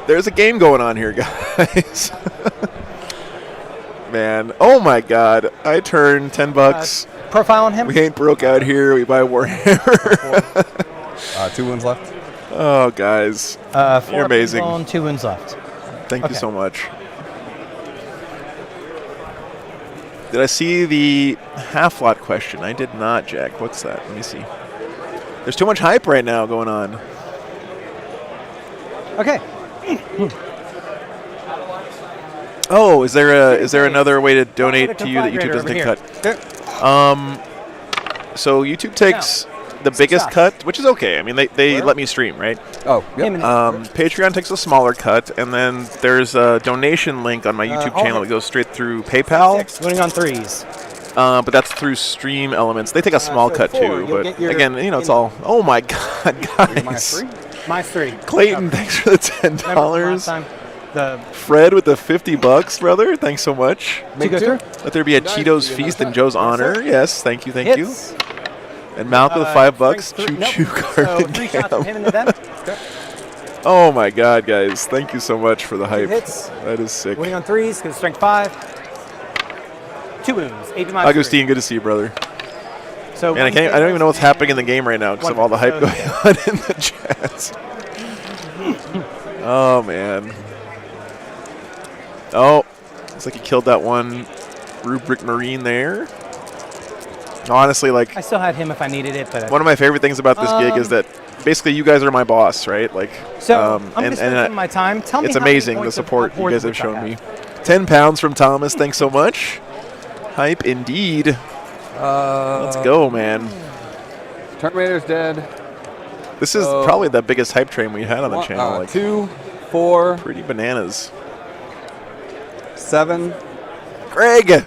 There's a game going on here, guys. Man, oh my God, I turned $10. Profile on him? We ain't broke out here. We buy Warhammer. 2 wounds left. Oh, guys, 4 you're amazing. people and 2 wounds left. Thank you Okay. so much. Did I see the half-lot question? I did not, Jack. What's that? Let me see. There's too much hype right now going on. Okay. Oh, is there another way to donate to you that YouTube doesn't Over take here. cut? So YouTube takes the biggest cut, which is okay. I mean, they let me stream, right? Oh, yep. Him and Patreon takes a smaller cut, and then there's a donation link on my YouTube all channel hit. that goes straight through PayPal. 6, winning on 3s. But that's through Stream Elements. They take a small so cut 4, too, you'll but get your again, it's all. Oh my God, Minus guys! 3. Minus 3. Clayton, thanks for the Remember from last $10. time? The Fred with the $50, brother. Thanks so much. two go through? Let there be a Cheetos feast in Joe's honor. Yes, thank you, thank you. Hits. And Malcolm with $5. Strength Choo nope. choo So card 3 shots from him into them. Oh my God, guys! Thank you so much for the hype. hits. That is sick. Winning on 3s because strength 5. 2 wounds. 8 minus Augustine, good to see you, brother. 3. So Man, I don't even know what's happening in the game right now because of all the hype going on in the chats. Oh man. Oh, looks like he killed that one rubric marine there. Honestly, like I still had him if I needed it, but one of my favorite things about this gig is that basically you guys are my boss, right? Like, so I'm gonna and spend some of my time. Tell me it's how many amazing the points of support you upwards guys have which I shown have. me. £10 from Thomas. Thanks so much. Hype indeed. Let's go, man. Terminator's dead. This is probably the biggest hype train we had on the channel. Like 2, 4, pretty bananas. 7, Greg, 10.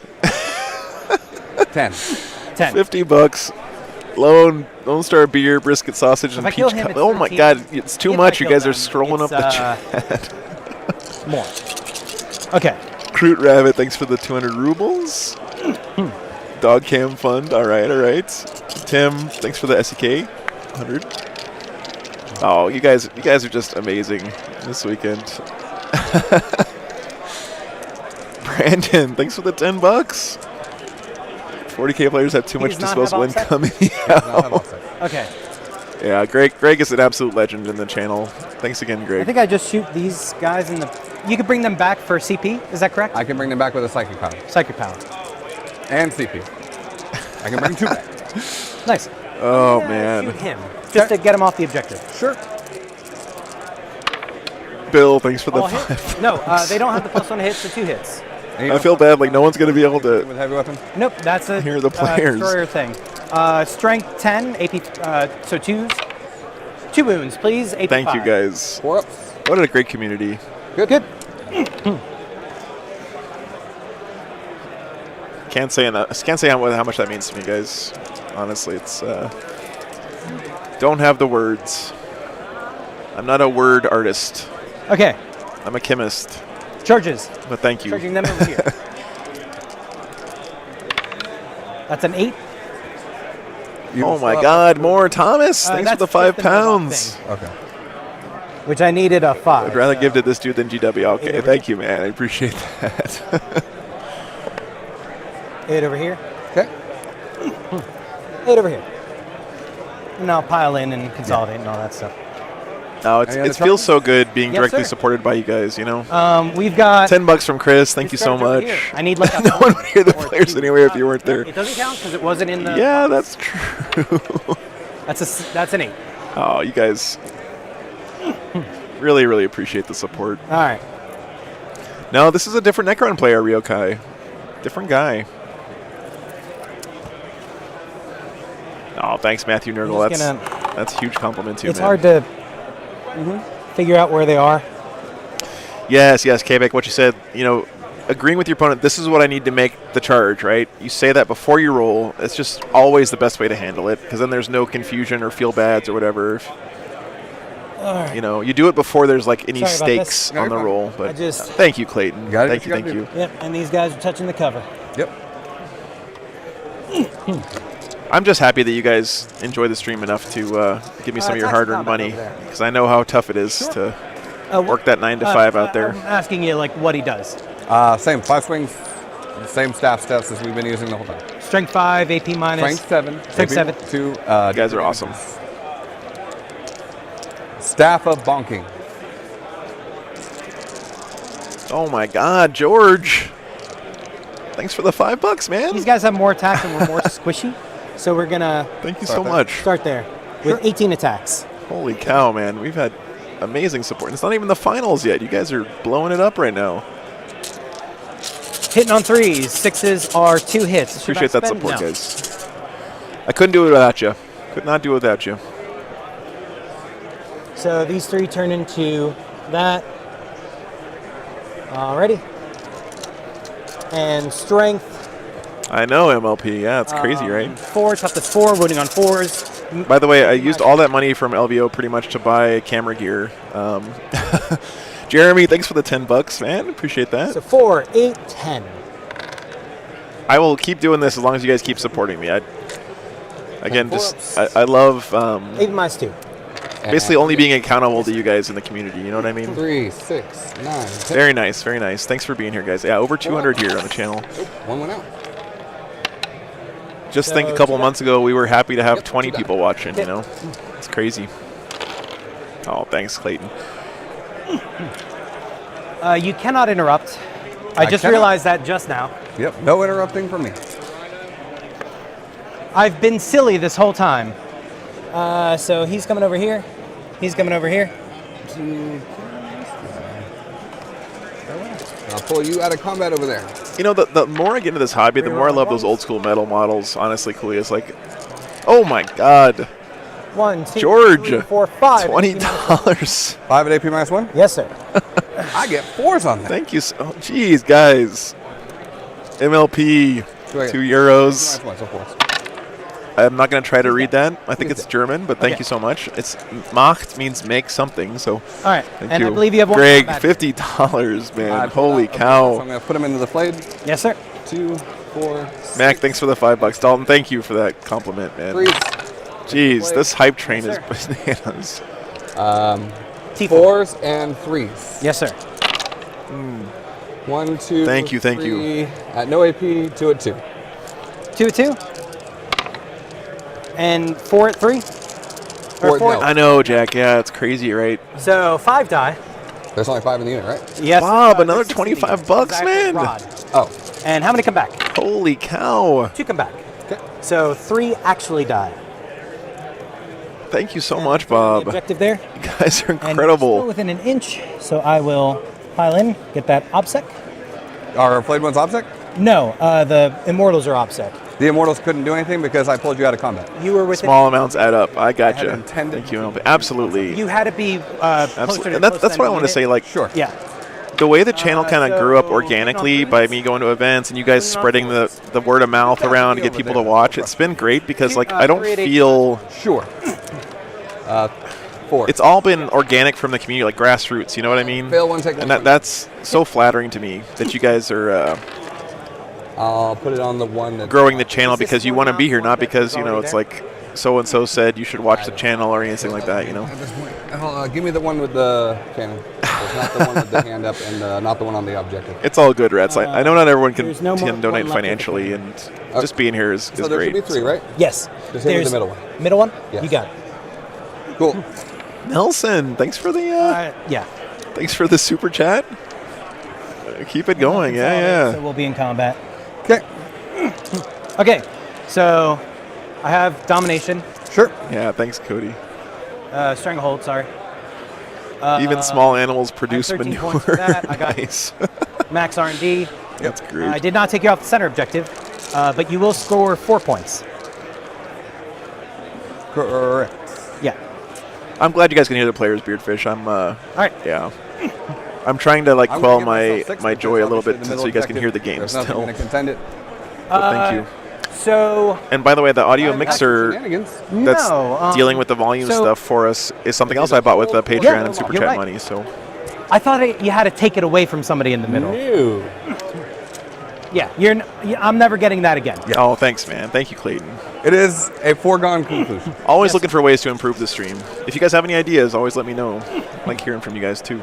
10. $50. Lone Star beer, brisket sausage, If and I kill peach. him, it's Oh my 13. God, it's too If much. I You kill guys are them, scrolling up it's, the chat. More. Okay. Crude Rabbit, thanks for the 200 rubles. Dog Cam Fund, all right, all right. Tim, thanks for the SEK, 100. Oh, you guys are just amazing this weekend. Brandon, thanks for the $10. 40K players have too He much does not have disposable offset? income. Okay. Yeah, Greg is an absolute legend in the channel. Thanks again, I Greg. think I just shoot these guys in the. You could bring them back for CP. Is that correct? I can bring them back with a psychic power. Psychic power. And CP. I can bring 2 back. Nice. Oh Shoot man, him just to get him off the objective. Sure. Bill, thanks for the All hit? 5. No, they don't have the +1 hits to 2 hits. I feel bad. Like no one's gonna be able to. With heavy weapon? Nope, that's a Here are the players. destroyer thing. Strength 10, AP, so 2s. 2 wounds, please. AP Thank you 5. guys. 4 ups. What a great community. Good. Good. Can't say enough. Can't say how much that means to me, guys. Honestly, it's don't have the words. I'm not a word artist. Okay. I'm a chemist. Charges. But thank you. Charging them over here. That's an 8. Oh my God! More Thomas. Thanks for the 5 that's the no-ball pounds. thing, Okay. which I needed a 5. I'd rather so- give to this dude than GW. Okay, thank you, man. I appreciate that. 8 over here. Okay. 8 over here. And I'll pile in and consolidate and all that stuff. No, Any other it feels so good being Yes, directly sir. supported by you guys. You know, We've got. $10 from Chris. Thank you so charge over much. here. I need like a No one would hear the or players two. anyway if you weren't there. It doesn't count because it wasn't in the. Yeah, that's true. That's an 8. Oh, you guys really, really appreciate the support. All right. No, this is a different Necron player, Ryokai. Different guy. Oh, thanks, Matthew Nurgle. just That's a huge compliment to you, It's man. hard to figure out where they are. Yes, Quebec, what you said, you know, agreeing with your opponent, this is what I need to make the charge, right? You say that before you roll. It's just always the best way to handle it, because then there's no confusion or feel bads or whatever. All right. You know, you do it before there's like any Sorry about this. stakes No, on you're the fine. roll. But I just- thank you, Clayton. You got it. Thank you, You thank gotta you. Yep, and these guys are touching the cover. Yep. I'm just happy that you guys enjoy the stream enough to give me some of your tax hard-earned combat money, over there. because I know how tough it is to work that 9 to 5 out there. I'm asking you like what he does. Same 5 swings, same staff steps as we've been using the whole time. Strength 5, AP minus. Strength 7. Strength 7. 2. You guys are awesome. Staff of bonking. Oh my God, George! Thanks for the $5, man. These guys have more attack and we're more squishy, so we're gonna Thank you Start so there. much. start there with 18 attacks. Holy cow, man! We've had amazing support. It's not even the finals yet. You guys are blowing it up right now. Hitting on 3s, 6s are 2 hits. Should I Appreciate that spend? support, No. guys. I couldn't do it without you. Could not do it without you. So these 3 turn into that. Alrighty. And strength. I know, MLP. Yeah, it's crazy, right? 4, toughness 4, wounding on 4s. By the way, I used all that money from LVO pretty much to buy camera gear. Jeremy, thanks for the $10, man. Appreciate that. So 4, 8, 10. I will keep doing this as long as you guys keep supporting me. Again, pull-ups. I love 8 minus 2. basically only being accountable to you guys in the community. You know what I mean? 3, 6, 9, 10. Very nice, very nice. Thanks for being here, guys. Yeah, over 200 here on the channel. One went out. Just So think a couple two months ago we were happy to have Yep, 20 two back. people watching, you Yep. know? It's crazy. Oh, thanks, Clayton. You cannot interrupt. I just cannot. realized that just now. Yep. No interrupting from me. I've been silly this whole time. So he's coming over here. He's coming over here. I'll pull you out of combat over there. You know, the more I get into this hobby, the more I love those old school metal models, honestly, Cooley. It's like, oh my God, 1, 2, George, 3, 4, 5. $20. 5 at AP minus 1. Yes, sir. I get 4s on that. Thank you. Jeez, guys. MLP, Do I get- €2. Minus 1, so 4s. I'm not going to try to read that. I think it's German, but thank Okay. you so much. It's Macht means make something, so All right. thank and you. I believe you have one. Greg, combat. $50, man. I pulled Holy out. So cow. I'm going to put them into the flayed. Yes, sir. 2, 4, 6, Mac, thanks for the $5. Dalton, thank you for that compliment, man. 3s. Jeez, this hype train Yes, is bananas. T4. 4s and 3s. Yes, sir. 1, 2. Thank you, thank you. 3 At no AP, 2 at 2. 2 at 2. And 4 at 3. Four- Or no. I know, Jack. Yeah, it's crazy, right? So 5 die. There's only 5 in the unit, right? Yes. Bob, another there's 16. $25, Exact man. Rod. Oh. And how many come back? Holy cow. 2 come back. Okay. So 3 actually die. Thank you so much, The Bob. objective there. You guys are And still incredible. within an inch. So I will pile in, get that OBSEC. Our flayed one's OBSEC? No, the Immortals are OBSEC. The Immortals couldn't do anything because I pulled you out of combat. You were within. Small amounts add up. I had gotcha. intended- Thank you, MLP. Absolutely. You had to be closer Absolutely. to And that's close what I than want to unit. say. Like, Sure. Yeah. the way the channel kind of grew up so organically chicken on by foods? me going to events and you guys Chicken on spreading the word of mouth around to get people to watch, it's been great because like I don't 3 at 8 feel Sure. 4. it's all been organic from the community, like grassroots. You know what I mean? Fail one, take one. And that's so flattering to me that you guys are I'll put it on the one that growing the channel Is this because you one want to be here, not that because was you know already it's there? like so and so said you should watch the channel or anything like that. You know. At this point, give me the one with the cannon. It's not the one with the hand up and not the one on the objective. It's all good, Rats. I know not everyone can, there's no more- can donate one left financially, and just being here is So there great. should be 3, right? Yes. Just hit with the There's- middle one. Middle one? Yes. You got it. Cool. Nelson, thanks for the Yeah. thanks for the super chat. Keep it going, So yeah. we'll be in combat. Okay. Okay, so I have domination, Sure. Yeah, thanks, Cody. stranglehold. Sorry. Even small animals produce 13 manure. points for that. I got Nice. max R&D. That's great. I did not take you off the center objective, but you will score 4 points. Correct. Yeah. I'm glad you guys can hear the players, Beardfish. I'm All right. yeah. I'm trying to like I'm quell gonna give myself 6 my because joy a little obviously bit the so middle you guys can hear the objective, game there's nothing still. going to contend it. But thank you. So And by the way, the audio Actual mixer shenanigans. that's no, dealing with the volume so- stuff for us is something else I bought with Patreon Yeah, and Super you're Chat right. money. So I thought you had to take it away from somebody in the middle. Ew. Yeah, I'm never getting that again. oh, thanks, man. Thank you, Clayton. It is a foregone conclusion. Always looking for ways to improve the stream. If you guys have any ideas, always let me know. I like hearing from you guys too.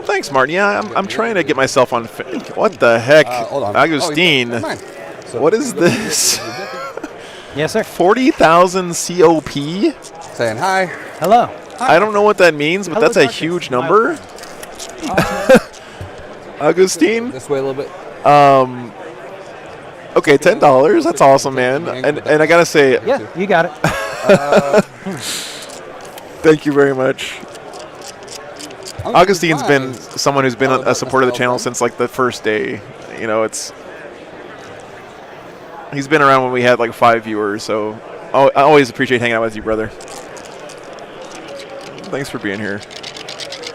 Thanks, Martin. Yeah, I'm trying to get myself on. What the heck? Hold on. Agustin, Oh, never mind. So what is this? Yes, sir. 40,000 COP? Saying hi. Hello. I don't know what that means, but Hello, that's a darkness, huge my number. Agustin? This way a little bit. Okay, $10. That's awesome, man. And I gotta say, Yeah, you got it. thank you very much. Augustine's been someone who's been a supporter of the channel since like the first day. You know, he's been around when we had like 5 viewers. So I always appreciate hanging out with you, brother. Thanks for being here.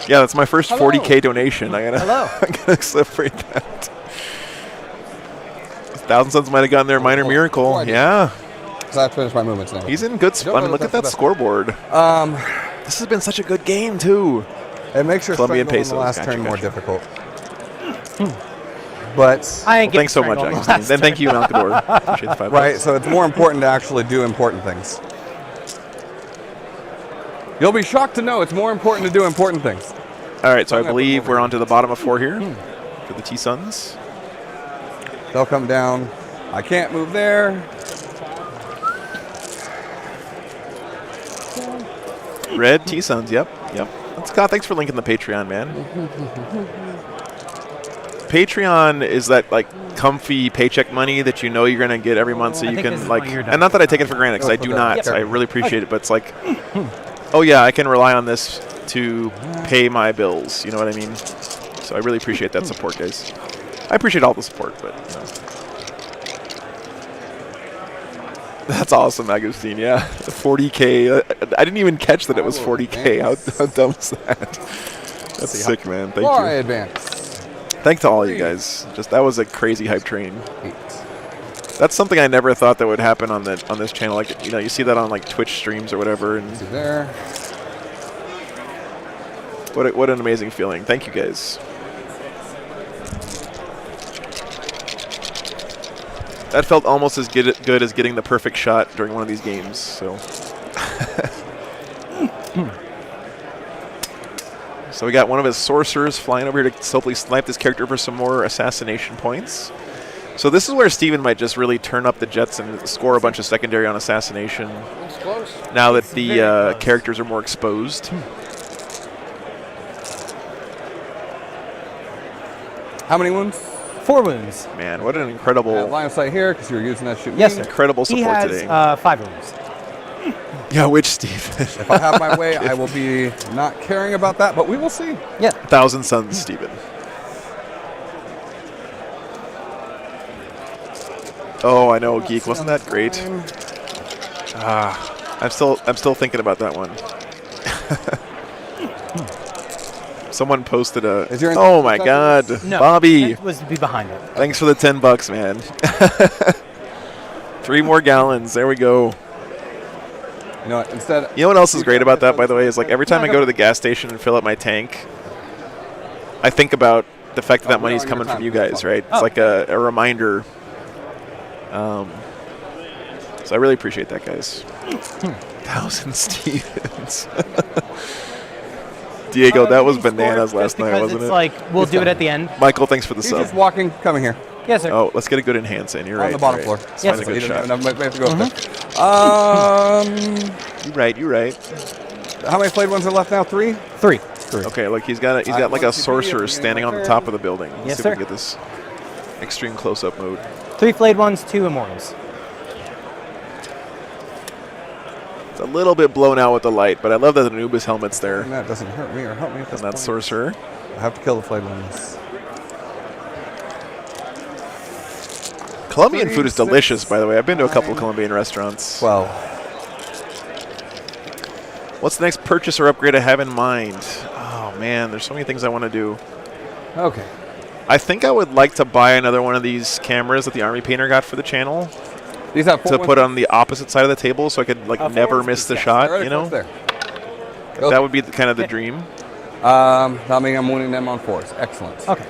Yeah, that's my first 40K donation. I gotta celebrate that. 1,000 Suns might have gotten their minor miracle. Yeah, So I have to finish my movements now. he's in good. I mean, look at that scoreboard. This has been such a good game too. It makes your Colombian strangle in the pesos. last Gotcha, turn more gotcha. difficult. But I ain't getting Thanks so much, strangled on the Agustin. last Then thank you, Malcador. Appreciate the $5. right, so it's more important to actually do important things. You'll be shocked to know it's more important to do important things. All right, so I believe we're on to the bottom of 4 here for the T-Suns. They'll come down. I can't move there. Red T-Suns, yep. Scott, thanks for linking the Patreon, man. Patreon is that like comfy paycheck money that you know you're gonna get every month, so I you think this can is like, what you're done. and not that I take it for granted because I do not. I really appreciate it, but it's like, oh yeah, I can rely on this to pay my bills. You know what I mean? So I really appreciate that support, guys. I appreciate all the support, but you know. That's awesome, Agustin. Yeah, 40K. I didn't even catch that it was 40K. How dumb is that? That's sick, man. Thank I you. advance. Thanks to all you guys. Just that was a crazy hype train. 8. That's something I never thought that would happen on this channel. Like, you know, you see that on like Twitch streams or whatever, and See there. what an amazing feeling. Thank you guys. That felt almost as good as getting the perfect shot during one of these games. So, so we got one of his sorcerers flying over here to hopefully snipe this character for some more assassination points. So this is where Steven might just really turn up the jets and score a bunch of secondary on assassination. Now that the characters are more exposed. How many wounds? 4 wounds. Man, what an incredible, Line of sight here because you were using that shoot. Yes, sir. incredible He support has today. 5 wounds. Yeah, which Steven? If I have my way, I will be not caring about that, but we will see. Yeah. 1,000 Suns, Steven. Oh, I know, Geek. Wasn't that great? I'm still thinking about that one. Someone posted a. Oh my God, No, Bobby! it was to be behind it. Thanks for the $10, man. 3 more gallons. There we go. You know what? Instead. You know what else is great about that, by the way, is like every time I go to the gas station and fill up my tank, I think about the fact that that money's coming from you guys, right? It's like a reminder. So I really appreciate that, guys. 1,000 Stevens. Diego, that was bananas last night, wasn't it's it? like, we'll do it at the end. Michael, thanks for the He's sub. just walking, coming here. Yes, sir. Oh, let's get a good enhance in. You're right. On the bottom you're floor. right. Yes, Let's find a He good doesn't shot. have enough. We have to go up there. You're right. How many flayed ones are left now? 3? 3. Okay, look, he's got like a sorcerer standing on the top of the building. Let's Yes, see sir. if we can get this extreme close-up mode. 3 flayed ones, 2 immortals. It's a little bit blown out with the light, but I love that the Anubis helmet's there. And that doesn't hurt me or help me at this And that point. sorcerer. I have to kill the flayed ones. Colombian food is 3, 6, delicious, by the way. I've been to a couple 9, Colombian restaurants. 12. What's the next purchase or upgrade I have in mind? Oh, man, there's so many things I want to do. Okay. I think I would like to buy another one of these cameras that the Army Painter got for the channel These have 4 to put on the opposite side of the table so I could like never miss the shot, you know? There. That would be kind of the dream. That means I'm winning them on 4s. Excellent. Okay.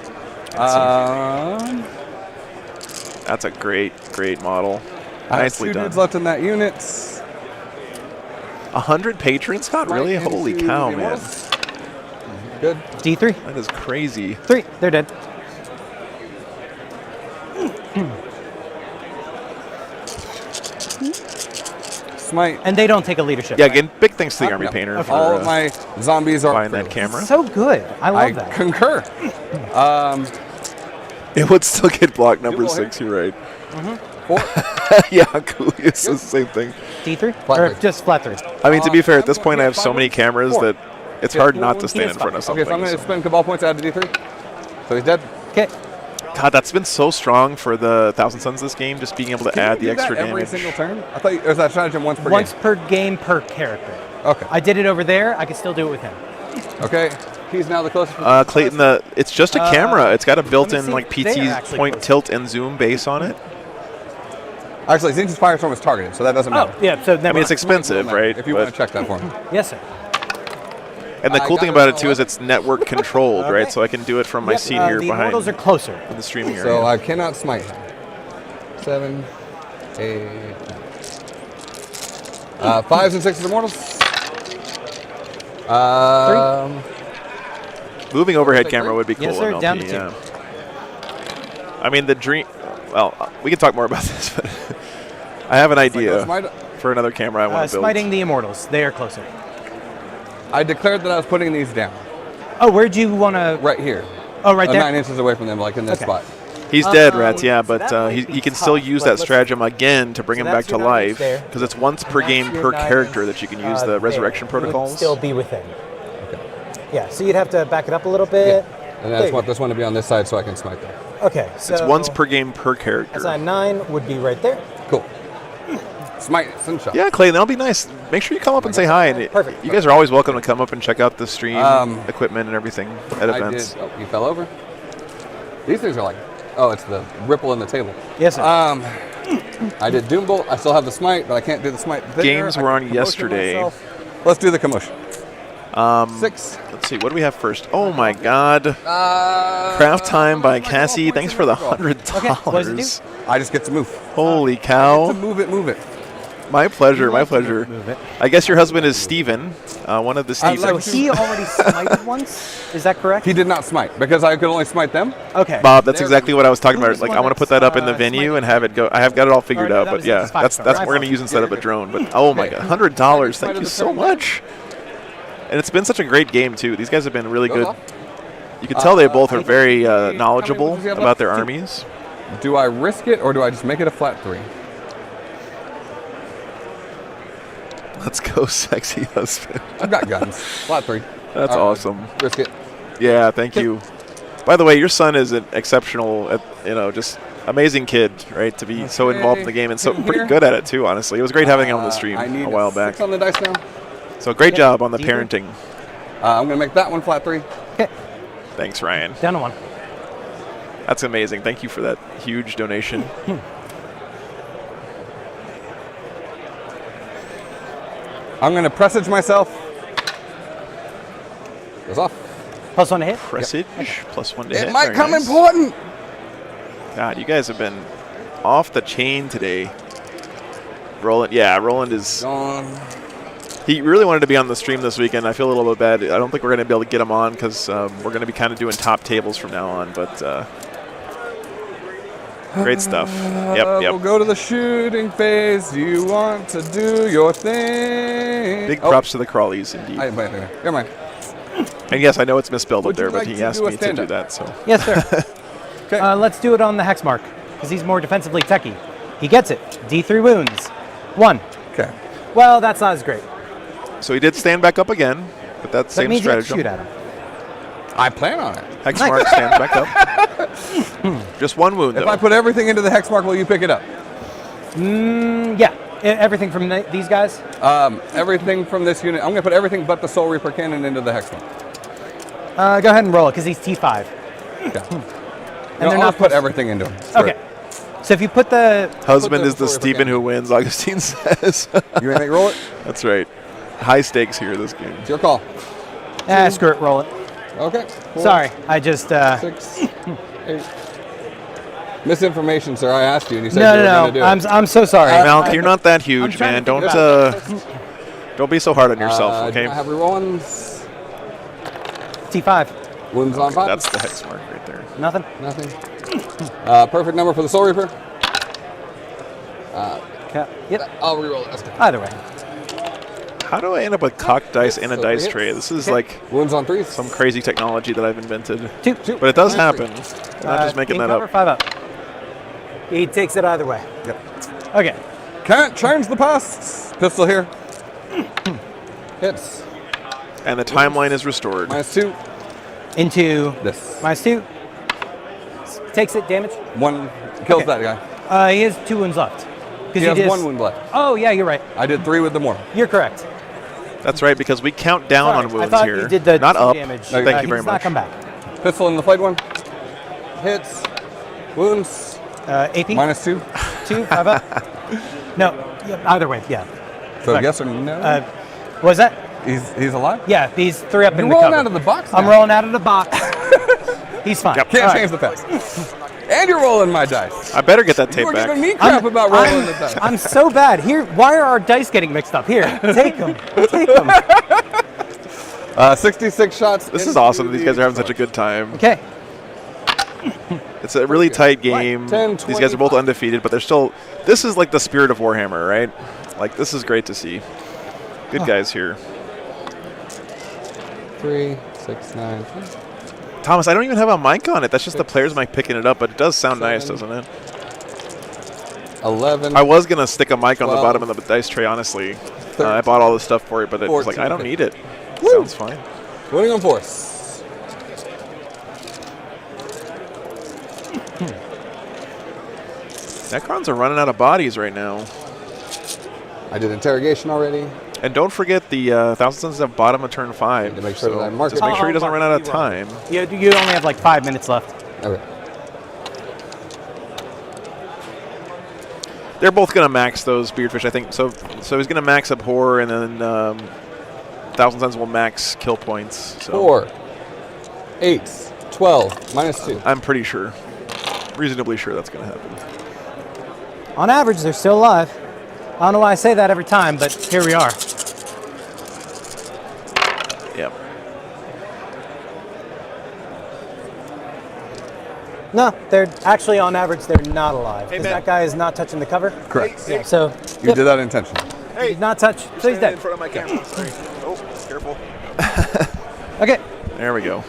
That's a great model. I have Nicely 2 done. dudes left in that unit. 100 patrons, Scott? Really? Right Holy into cow, the man. immortals. Good. D3. That is crazy. 3. They're dead. Smite. And they don't take a leadership. Yeah, again, big thanks to the Army Yeah. Painter for All of my zombies are buying that free. camera. So good. I love I that. concur. It would still get block number Dual 6, you're right. 4. Yeah, Coolius says the same thing. D3? Flat Or three. just flat 3? I mean, to be fair, at this point I have so many cameras 4. that it's hard not to stand in front of Okay, something. so I'm going to so. spend Cabal points out of D3. So he's dead. Okay. God, that's been so strong for the Thousand Suns this game, just being able to Can add you the do extra that every damage. single turn? I thought it was that stratagem once per Once game. per game per character. Okay. I did it over there. I can still do it with him. Okay. He's now the closest. Clayton, it's just a camera. It's got a built-in see like if they're PT actually point close. tilt and zoom base on it. Actually, Zinch's Firestorm is targeted, so that doesn't Oh, matter. yeah. So I mean, it's never mind. expensive, right? If you But- want to check that for me. Yes, sir. and the I cool got thing it about on it too is it's network controlled, right? Okay. So I can do it from my seat here the behind immortals are closer. in the streaming area. So I cannot smite him. 7, 8, 9. 5s and 6s immortals. Moving overhead Take camera three? would be cool. Yes, sir, in down LP, to 2. yeah. I mean, the dream. Well, we can talk more about this, but I have an idea Smite. for another camera I want to build. Smiting the immortals. They are closer. I declared that I was putting these down. Oh, where'd you want to? Right here. Oh, right there. 9 inches away from them, like in this Okay. spot. He's dead, Rats, yeah, so but that might he be can still tough, use but that let's- stratagem again to bring So him back that's to your 9 inch life there. because it's once per And game that's per your 9 character inch, that you can use the there. resurrection It would protocols. still be within. Yeah, so you'd have to back it up a little bit. And I There just you want this one to be on this side so I can smite them. go. Okay, so It's once per game per character. SI9 would be right there. Cool. Smite, sunshot. Yeah, Clay, that'll be nice. Make sure you come up and say hi. And Perfect. You guys are always welcome to come up and check out the stream equipment and everything at I events. did. Oh, you fell over? These things are like, oh, it's the ripple in the table. Yes, sir. I did Doombolt. I still have the smite, but I can't do the smite there. Games I were can on commotion yesterday. myself. Let's do the commotion. 6. Let's see, what do we have first? Oh my God. Craft Time by Cassie. Thanks for the $100. Okay, what does it do? I just get to move. Holy To cow. move it. My pleasure, my pleasure. Move it. I guess your husband is Steven, one of the I Stevens. So like he already smited once? Is that correct? He did not smite because I could only smite them. Okay. Bob, that's There- exactly what I was talking Who about. was Like, the I one want to put that up in the that's, venue smite- and have it go. I have got it all figured no, out, that but was yeah, just five that's star. what Five we're going to star. use instead of a drone. But oh my God, $100! Thank you so much. And it's been such a great game too. These guys have been really good. You can tell they both are very knowledgeable about their armies. Do I risk it or do I just make it a flat 3? Let's go, sexy husband. I've got guns. Flat 3. That's All right, awesome. Risk it. Yeah, thank you. By the way, your son is an exceptional, just amazing kid, right? To be so involved in the game and so Hidden pretty here. good at it too. Honestly, it was great having him on the stream I need a while back. 6 on the dice now. So great job on the D3. parenting. I'm going to make that one flat 3. Okay, Thanks, Ryan. down to 1. That's amazing. Thank you for that huge donation. I'm going to presage myself. Goes off. +1 to hit. Presage +1 to hit. It might Very come nice. important. God, you guys have been off the chain today. Roland is. Gone. He really wanted to be on the stream this weekend. I feel a little bit bad. I don't think we're going to be able to get him on because we're going to be kind of doing top tables from now on. But great stuff. Yep. We'll go to the shooting phase. You want to do your thing. Big props to the crawlies, indeed. You're mine. And yes, I know it's misspelled Would up there, you but like he to asked do a me to do stand-up? that. So Yes, sir. Okay. Let's do it on the hex mark because he's more defensively techy. He gets it. D3 wounds. 1. Okay. Well, that's not as great. So he did stand back up again, but that's That same means you have to strategy. shoot at him. I plan on it. Hex mark stands back up. Just 1 wound, If though. I put everything into the hex mark, will you pick it up? Yeah, everything from these guys. Everything from this unit. I'm going to put everything but the Soul Reaper cannon into the hex mark. Go ahead and roll it because he's T5. Okay. And they're I'll not put everything into him. Screw Okay. it. So if you put the Husband Put the is the Soul Reaper Stephen cannon. who wins, Augustine says. You ready to roll it? That's right. High stakes here, this game. It's your call. screw it, roll it. Okay. 4, Sorry, I just 6, 8. Misinformation, sir. I asked you, and you said no, you were no, going to do no. it. I'm so sorry. Malk, you're not that huge, trying man. to figure Don't be so hard on yourself, Do okay? I have re-rollings? T5. Wounds on 5. That's the hex mark right there. Nothing. Nothing. Perfect number for the Soul Reaper. Yep. I'll re-roll it. That's good. Either way. How do I end up with cocked dice and a So dice hits. tray? This is Okay. like Wounds on 3s. some crazy technology that I've invented. 2. But it does Nice. happen. I'm not just making that cover, up. 5 up. He takes it either way. Yep. Okay. Can't change the past. Pistol here. Hits. And the timeline is restored. -2. Into This. -2. Takes it, damage. 1 kills Okay. that guy. He has 2 wounds left. He Because has 1 wound left. Oh, yeah, you're right. I did 3 with the mortal. You're correct. That's right, because we count down Sorry, on wounds I thought here. you did the not 2 up. damage. Thank you he very does not much. come back. Pistol in the played one. Hits. Wounds. AP. -2. 2, 5 up. No, yeah, either way, yeah. So Fuck. yes or no? What was that? He's alive? Yeah, he's 3 up You're in the rolling cover. out of the box I'm now. rolling out of the box. He's fine. Yep. Can't All right. change the past. And you're rolling my dice. I better get that You tape were back. giving me crap about rolling the dice. I'm so bad. Here, why are our dice getting mixed up? Here, take them. Take them. 66 shots. This is into awesome. These guys the are having such a good time. Okay. It's a really tight game. 10, These guys are both 25. undefeated, but they're still. This is like the spirit of Warhammer, right? Like, this is great to see. Good guys here. 3, 6, 9. Thomas, I don't even have a mic on it. That's just the player's mic picking it up, but it does sound nice, 7. doesn't it? 11. I was going to stick a mic on the 12. bottom of the dice tray, honestly. I bought all this stuff for it, but it was like, 14. I don't need it. Woo. Sounds fine. Winning on force. Necrons are running out of bodies right now. I did interrogation already. And don't forget the Thousand Suns have bottom of turn 5. Need to make sure that I mark just it. make sure he doesn't run out of You're wrong. time. You only have like 5 minutes left. Okay. They're both going to max those Beardfish, I think. So he's going to max Abhor, and then Thousand Suns will max kill points. So 4, 8, 12, -2. I'm pretty sure. Reasonably sure that's going to happen. On average, they're still alive. I don't know why I say that every time, but here we are. Yep. No, they're actually on average they're not alive. Hey, 'Cause man. that guy is not touching the cover. Correct. Yeah, so You yep, did that intentionally. he did not touch. So he's dead. in front of my camera. Sorry. Oh, careful. Okay. There we go.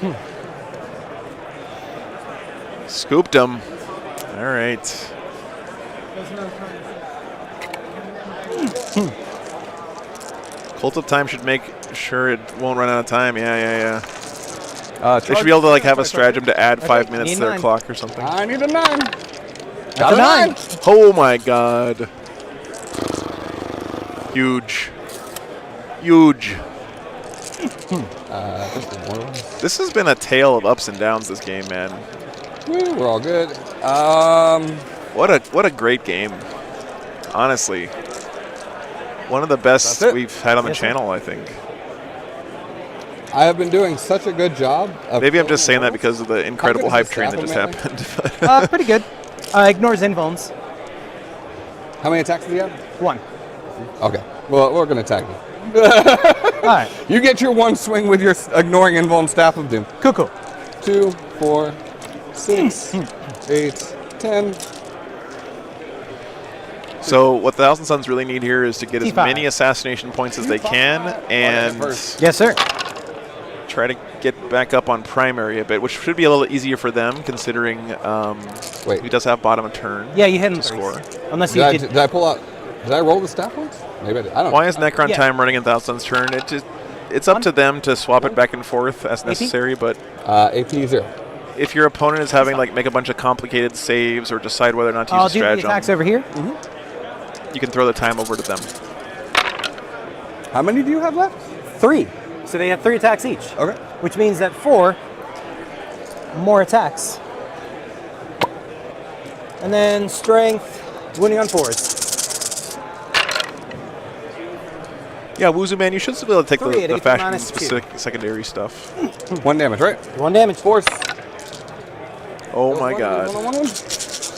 Scooped him. All right. Cult of Time should make sure it won't run out of time. Yeah. They should be able to like have a stratagem to add 5 minutes Need to their 9. clock or something. I need a 9. Got a 9. Oh my god. Huge. Huge. This has been a tale of ups and downs, this game, man. We're all good. What a great game. Honestly. One of the best we've had on the channel, I think. I have been doing such a good job. Maybe I'm just saying that because of the incredible hype train that just happened. Pretty good. Ignores invulns. How many attacks do you have? 1. Okay. Well, we're going to attack you. All right. You get your one swing with your ignoring invuln Staff of Doom. Cool. 2, 4, 6, 8, 10. So what the Thousand Suns really need here is to get as T5. many assassination points as they can and Yes, sir. try to get back up on primary a bit, which should be a little easier for them considering he does have bottom of turn. Yeah, you hit him to score. Unless you Did I pull out? Did I roll the staff points? Maybe I did. I don't know. Why is Necron time running in Thousand Suns' turn? It's up to them to swap it back and forth as necessary, but AP 0. if your opponent is having make a bunch of complicated saves or decide whether or not to use a I'll do the stratagem, attacks over here. you can throw the time over to them. How many do you have left? 3. So they have 3 attacks each. Okay. Which means that 4 more attacks. And then strength, wounding on 4s. Yeah, Wuzu man, you should still be able to take 3 at the 8 fashion minus 2. specific secondary stuff. 1 damage, right? 1 damage. Force. Oh my god.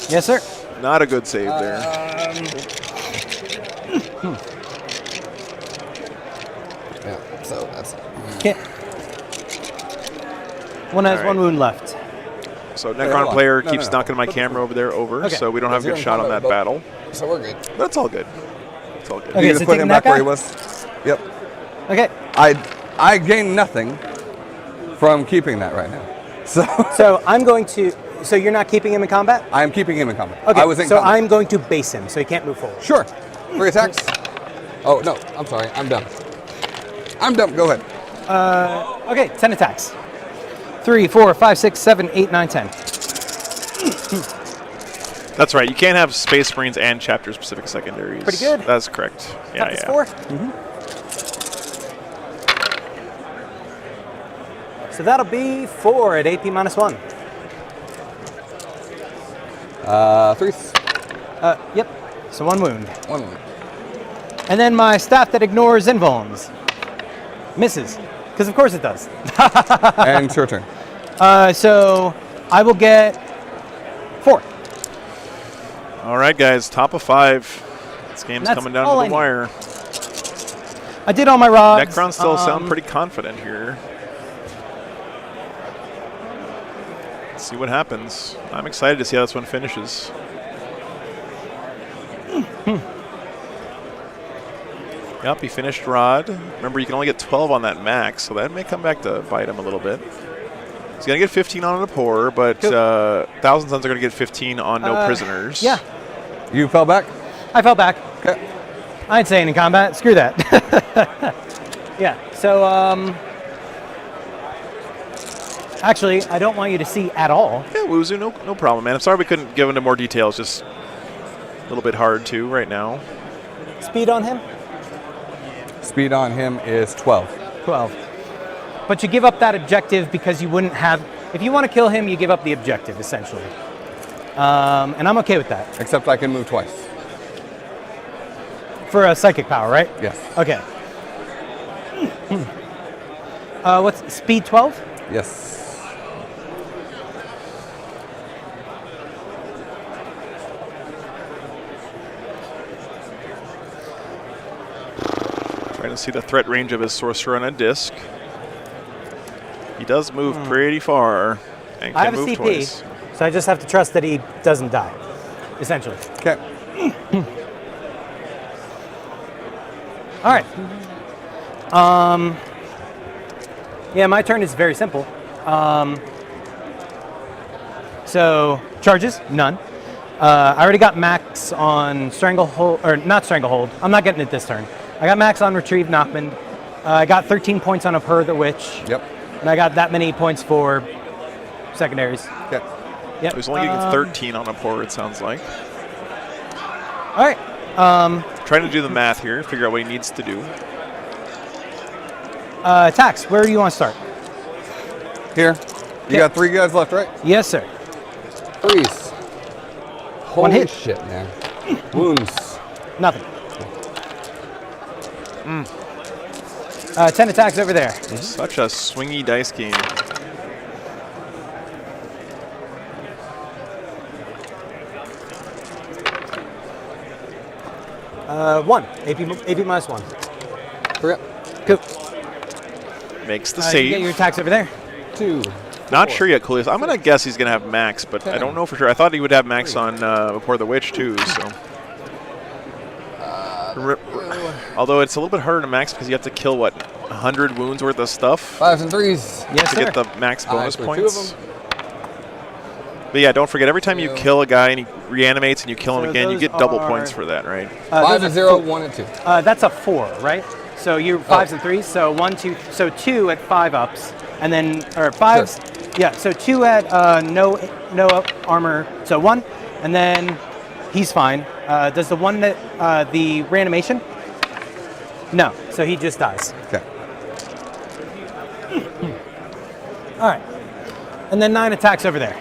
Yes, sir. Not a good save there. Yeah, so that's... Okay. One has All right. 1 wound left. So hold Necron on. player No, keeps no. knocking my camera over there Okay. so we don't have a good shot on that battle. So we're good. That's all good. It's all good. Okay, You so just put taking him that back where he guy? was. Yep. Okay. I gain nothing from keeping that right now. So I'm going to. So you're not keeping him in combat? I am keeping him in combat. Okay. I was in so combat. I'm going to base him, so he can't move forward. Sure. 3 attacks. Oh, no. I'm sorry. I'm done. I'm done. Go ahead. Okay, 10 attacks. 3, 4, 5, 6, 7, 8, 9, 10. That's right. You can't have Space Marines and chapter-specific secondaries. Pretty good. That's correct. Yeah, Toughness yeah. 4. So that'll be 4 at AP minus 1. 3. Yep. So 1 wound. 1. And then my staff that ignores invulns. Misses. Because of course it does. And it's your turn. So I will get 4. All right, guys. Top of 5. This game's That's coming down all to I the wire. I did all my rods. Necrons still sound pretty confident here. Let's see what happens. I'm excited to see how this one finishes. Yep, he finished Rod. Remember, you can only get 12 on that max, so that may come back to bite him a little bit. He's going to get 15 on a pour, but Thousand Suns are going to get 15 on no prisoners. Yeah. You fell back? I fell back. Okay. I ain't saying in combat. Screw that. Yeah. So, actually, I don't want you to see at all. Yeah, Wuzu, no problem, man. I'm sorry we couldn't give into more details. Just a little bit hard, too, right now. Speed on him? Speed on him is 12. 12. But you give up that objective because you wouldn't have... If you want to kill him, you give up the objective, essentially. And I'm okay with that. Except I can move twice. For a psychic power, right? Yes. Okay. What's speed 12? Yes. Trying to see the threat range of his sorcerer on a disc. He does move pretty far and I can have a move CP, twice. so I just have to trust that he doesn't die, essentially. Okay. All right. Yeah, my turn is very simple. So charges, none. I already got max on Stranglehold, or not Stranglehold. I'm not getting it this turn. I got max on Retrieve Knockman. I got 13 points on Abhor the Witch. Yep. And I got that many points for secondaries. Okay. Yep. He's only getting 13 on a pour, it sounds like. All right. Trying to do the math here, figure out what he needs to do. Tax, where do you want to start? Here. You got 3 guys left, right? Yes, sir. Freeze. One Holy hit. shit, man. Wounds. Nothing. 10 attacks over there. Such a swingy dice game. One. AP minus 1. Correct. Cool. Makes the You save. get your attacks over there. 2. Not sure yet, Coolius. I'm going to guess he's going to have max, but I 10. don't know for sure. I thought he would have max on before the Witch, too. So, although it's a little bit harder to max because you have to kill, what, 100 wounds worth of stuff 5s and 3s. Yes, to sir. get the max bonus for 2 of points. them. But yeah, don't forget, every time you kill a guy and he reanimates and you kill him So again, you those get double are- points for that, right? 5 those and are 0, four. 1 and 2. That's a 4, right? So you're 5s and 3s. So 1, 2. So 2 at 5 ups, and then or 5s. Yeah. So 2 at no armor. So 1, and then he's fine. Does the one that the reanimation? No. So he just dies. Okay. All right. And then 9 attacks over there.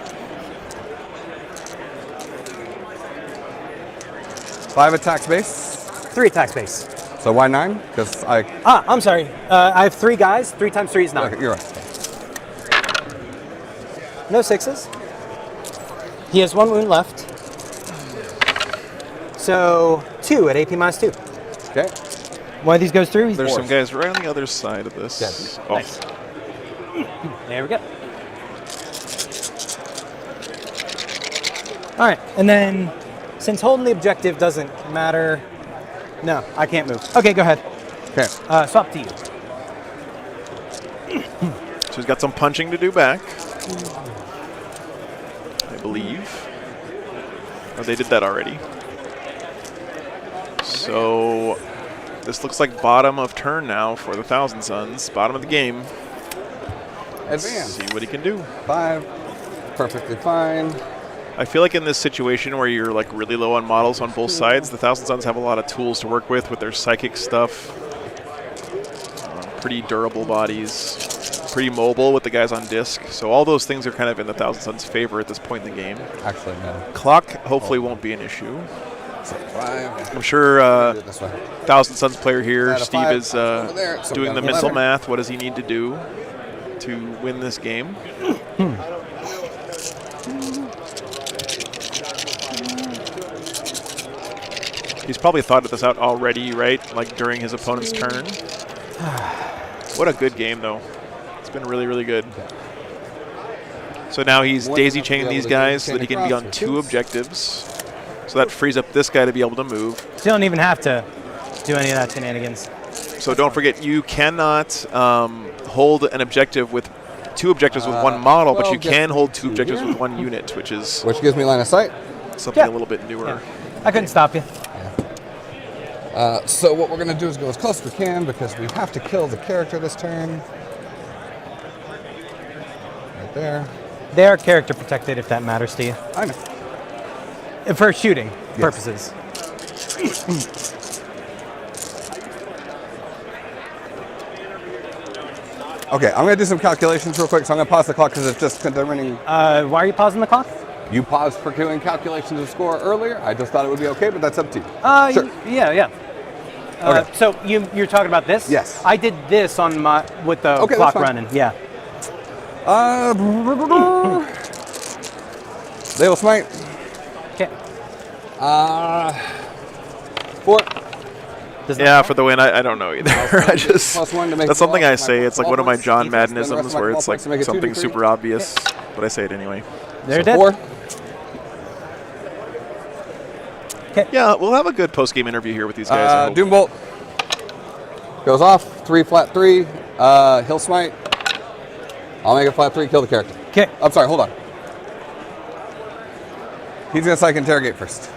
5 attacks base. 3 attacks base. So why 9? Because I. I'm sorry. I have 3 guys. 3 times 3 is 9. Okay, you're right. No 6s. He has 1 wound left. So 2 at AP minus 2. Okay. One of these goes through. He's There's some Force. guys right on the other side of this. Dead. Oh, Nice. There we go. All right, and then since holding the objective doesn't matter, no, I can't move. Okay, go ahead. Okay. Swap to you. so he's got some punching to do back, I believe. Oh, they did that already. So this looks like bottom of turn now for the Thousand Sons. Bottom of the game. Advance. See what he can do. 5. Perfectly fine. I feel like in this situation where you're like really low on models on both sides, the Thousand Sons have a lot of tools to work with their psychic stuff. Pretty durable bodies, pretty mobile with the guys on disc. So all those things are kind of in the Thousand Sons' favor at this point in the game. Actually, no. Clock hopefully won't be an issue. So 5. I'm sure Do it this way. Thousand Sons player here, Add a Steve 5 is over there, so we doing got the 11. mental math. What does he need to do to win this game? He's probably thought of this out already, right? Like during his opponent's turn. What a good game, though. It's been really, really good. So now he's One daisy enough to chaining be able these to guys so chain that he can be across on for 2 kills. objectives. So that frees up this guy to be able to move. So you don't even have to do any of that shenanigans. So don't forget, you cannot hold an objective with 2 objectives with 1 model, but well, you can just hold 2 two objectives here. with 1 unit, which is Which gives me line of sight. something Yeah. a little bit newer. Yeah. I couldn't stop you. So what we're going to do is go as close as we can because we have to kill the character this turn. Right there. They are character protected if that matters to you. I know. For shooting purposes. Okay, I'm going to do some calculations real quick. So I'm going to pause the clock because it's just running. Why are you pausing the clock? You paused for doing calculations of score earlier. I just thought it would be okay, but that's up to you. Sure. Yeah. Okay. So you're talking about this? Yes. I did this on my with the Okay, clock that's fine. running. Yeah. They will smite. Okay. 4. Does Yeah, for the win, I don't know either. I just +1 to make that's something all I my say. It's like one of my points John equals the rest Maddenisms of my where ball it's like points to make it 2 something to 3. super obvious, but I say it anyway. They're dead. 4. Okay. Yeah, we'll have a good post-game interview here with these guys. I hope. Doombolt goes off. 3 flat 3. He'll smite. I'll make a flat 3. Kill the character. Okay. I'm sorry. Hold on. He's gonna psych interrogate first.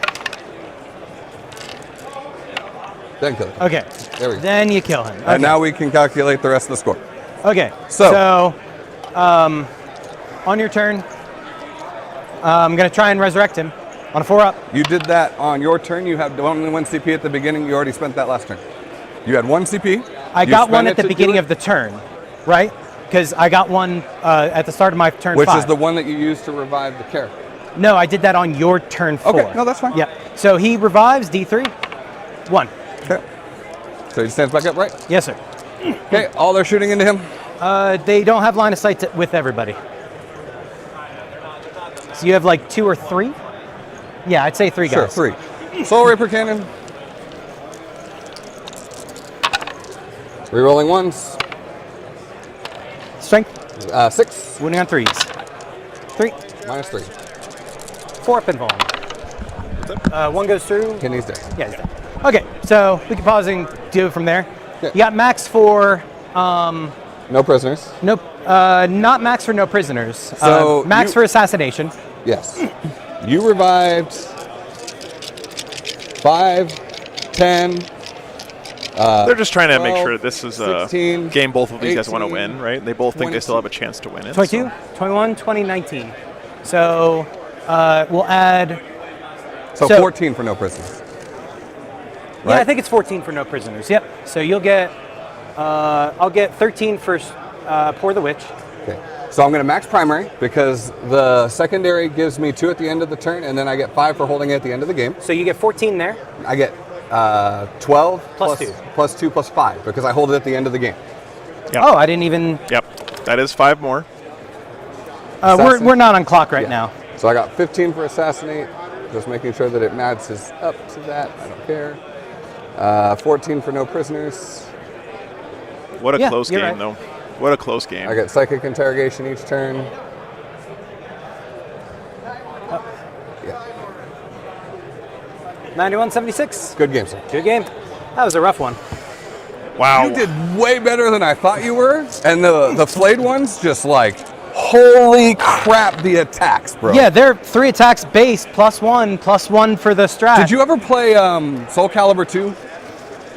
Then kill the character. Okay. There we go. Then you kill him. Okay. And now we can calculate the rest of the score. Okay. So- on your turn, I'm going to try and resurrect him on a 4-up. You did that on your turn. You had only 1 CP at the beginning. You already spent that last turn. You had 1 CP. I got one at the beginning of the turn, right? Because I got one at the start of my turn 5. Which is the one that you used to revive the character. No, I did that on your turn 4. Okay, no, that's fine. Yeah. So he revives D3, 1. Okay. So he stands back up, right? Yes, sir. Okay, all they're shooting into him. They don't have line of sight with everybody. So you have like 2 or 3? Yeah, I'd say 3 guys. Sure, 3. Soul Reaper Cannon. Rerolling ones. Strength, 6. wounding on 3s. 3, -3. 4 up and falling. 1 goes through. And he's dead. Yeah, he's dead. Okay, so we can pause and do it from there. Yeah. You got max for No prisoners. no, not max for no prisoners. So max you- for assassination. Yes. You revived 5, 10. They're just trying to make 12, sure this is a 16, game both of these guys want to 18, win, right? They both think they 20. still have a chance to win it. 22, so- 21, 20, 19. So we'll add. So, So- 14 for no prisoners. Yeah, I Right. think it's 14 for no prisoners. Yep. So you'll get. I'll get 13 for Pour the Witch. Okay. So I'm going to max primary because the secondary gives me 2 at the end of the turn, and then I get 5 for holding it at the end of the game. So you get 14 there. I get 12 Plus 2. plus 2 plus 5 because I hold it at the end of the game. Yep. Oh, I didn't even. Yep. That is 5 more. We're not on clock right Yeah. now. So I got 15 for assassinate, just making sure that it matches up to that. I don't care. 14 for no prisoners. What a Yeah, close you're game, right. though. What a close game. I get psychic interrogation each turn. Yeah, 91-76. good game, sir. Good game. That was a rough one. Wow. You did way better than I thought you were, and the flayed ones just like, holy crap, the attacks, bro. Yeah, they're 3 attacks base +1 for the strat. Did you ever play Soul Calibur 2?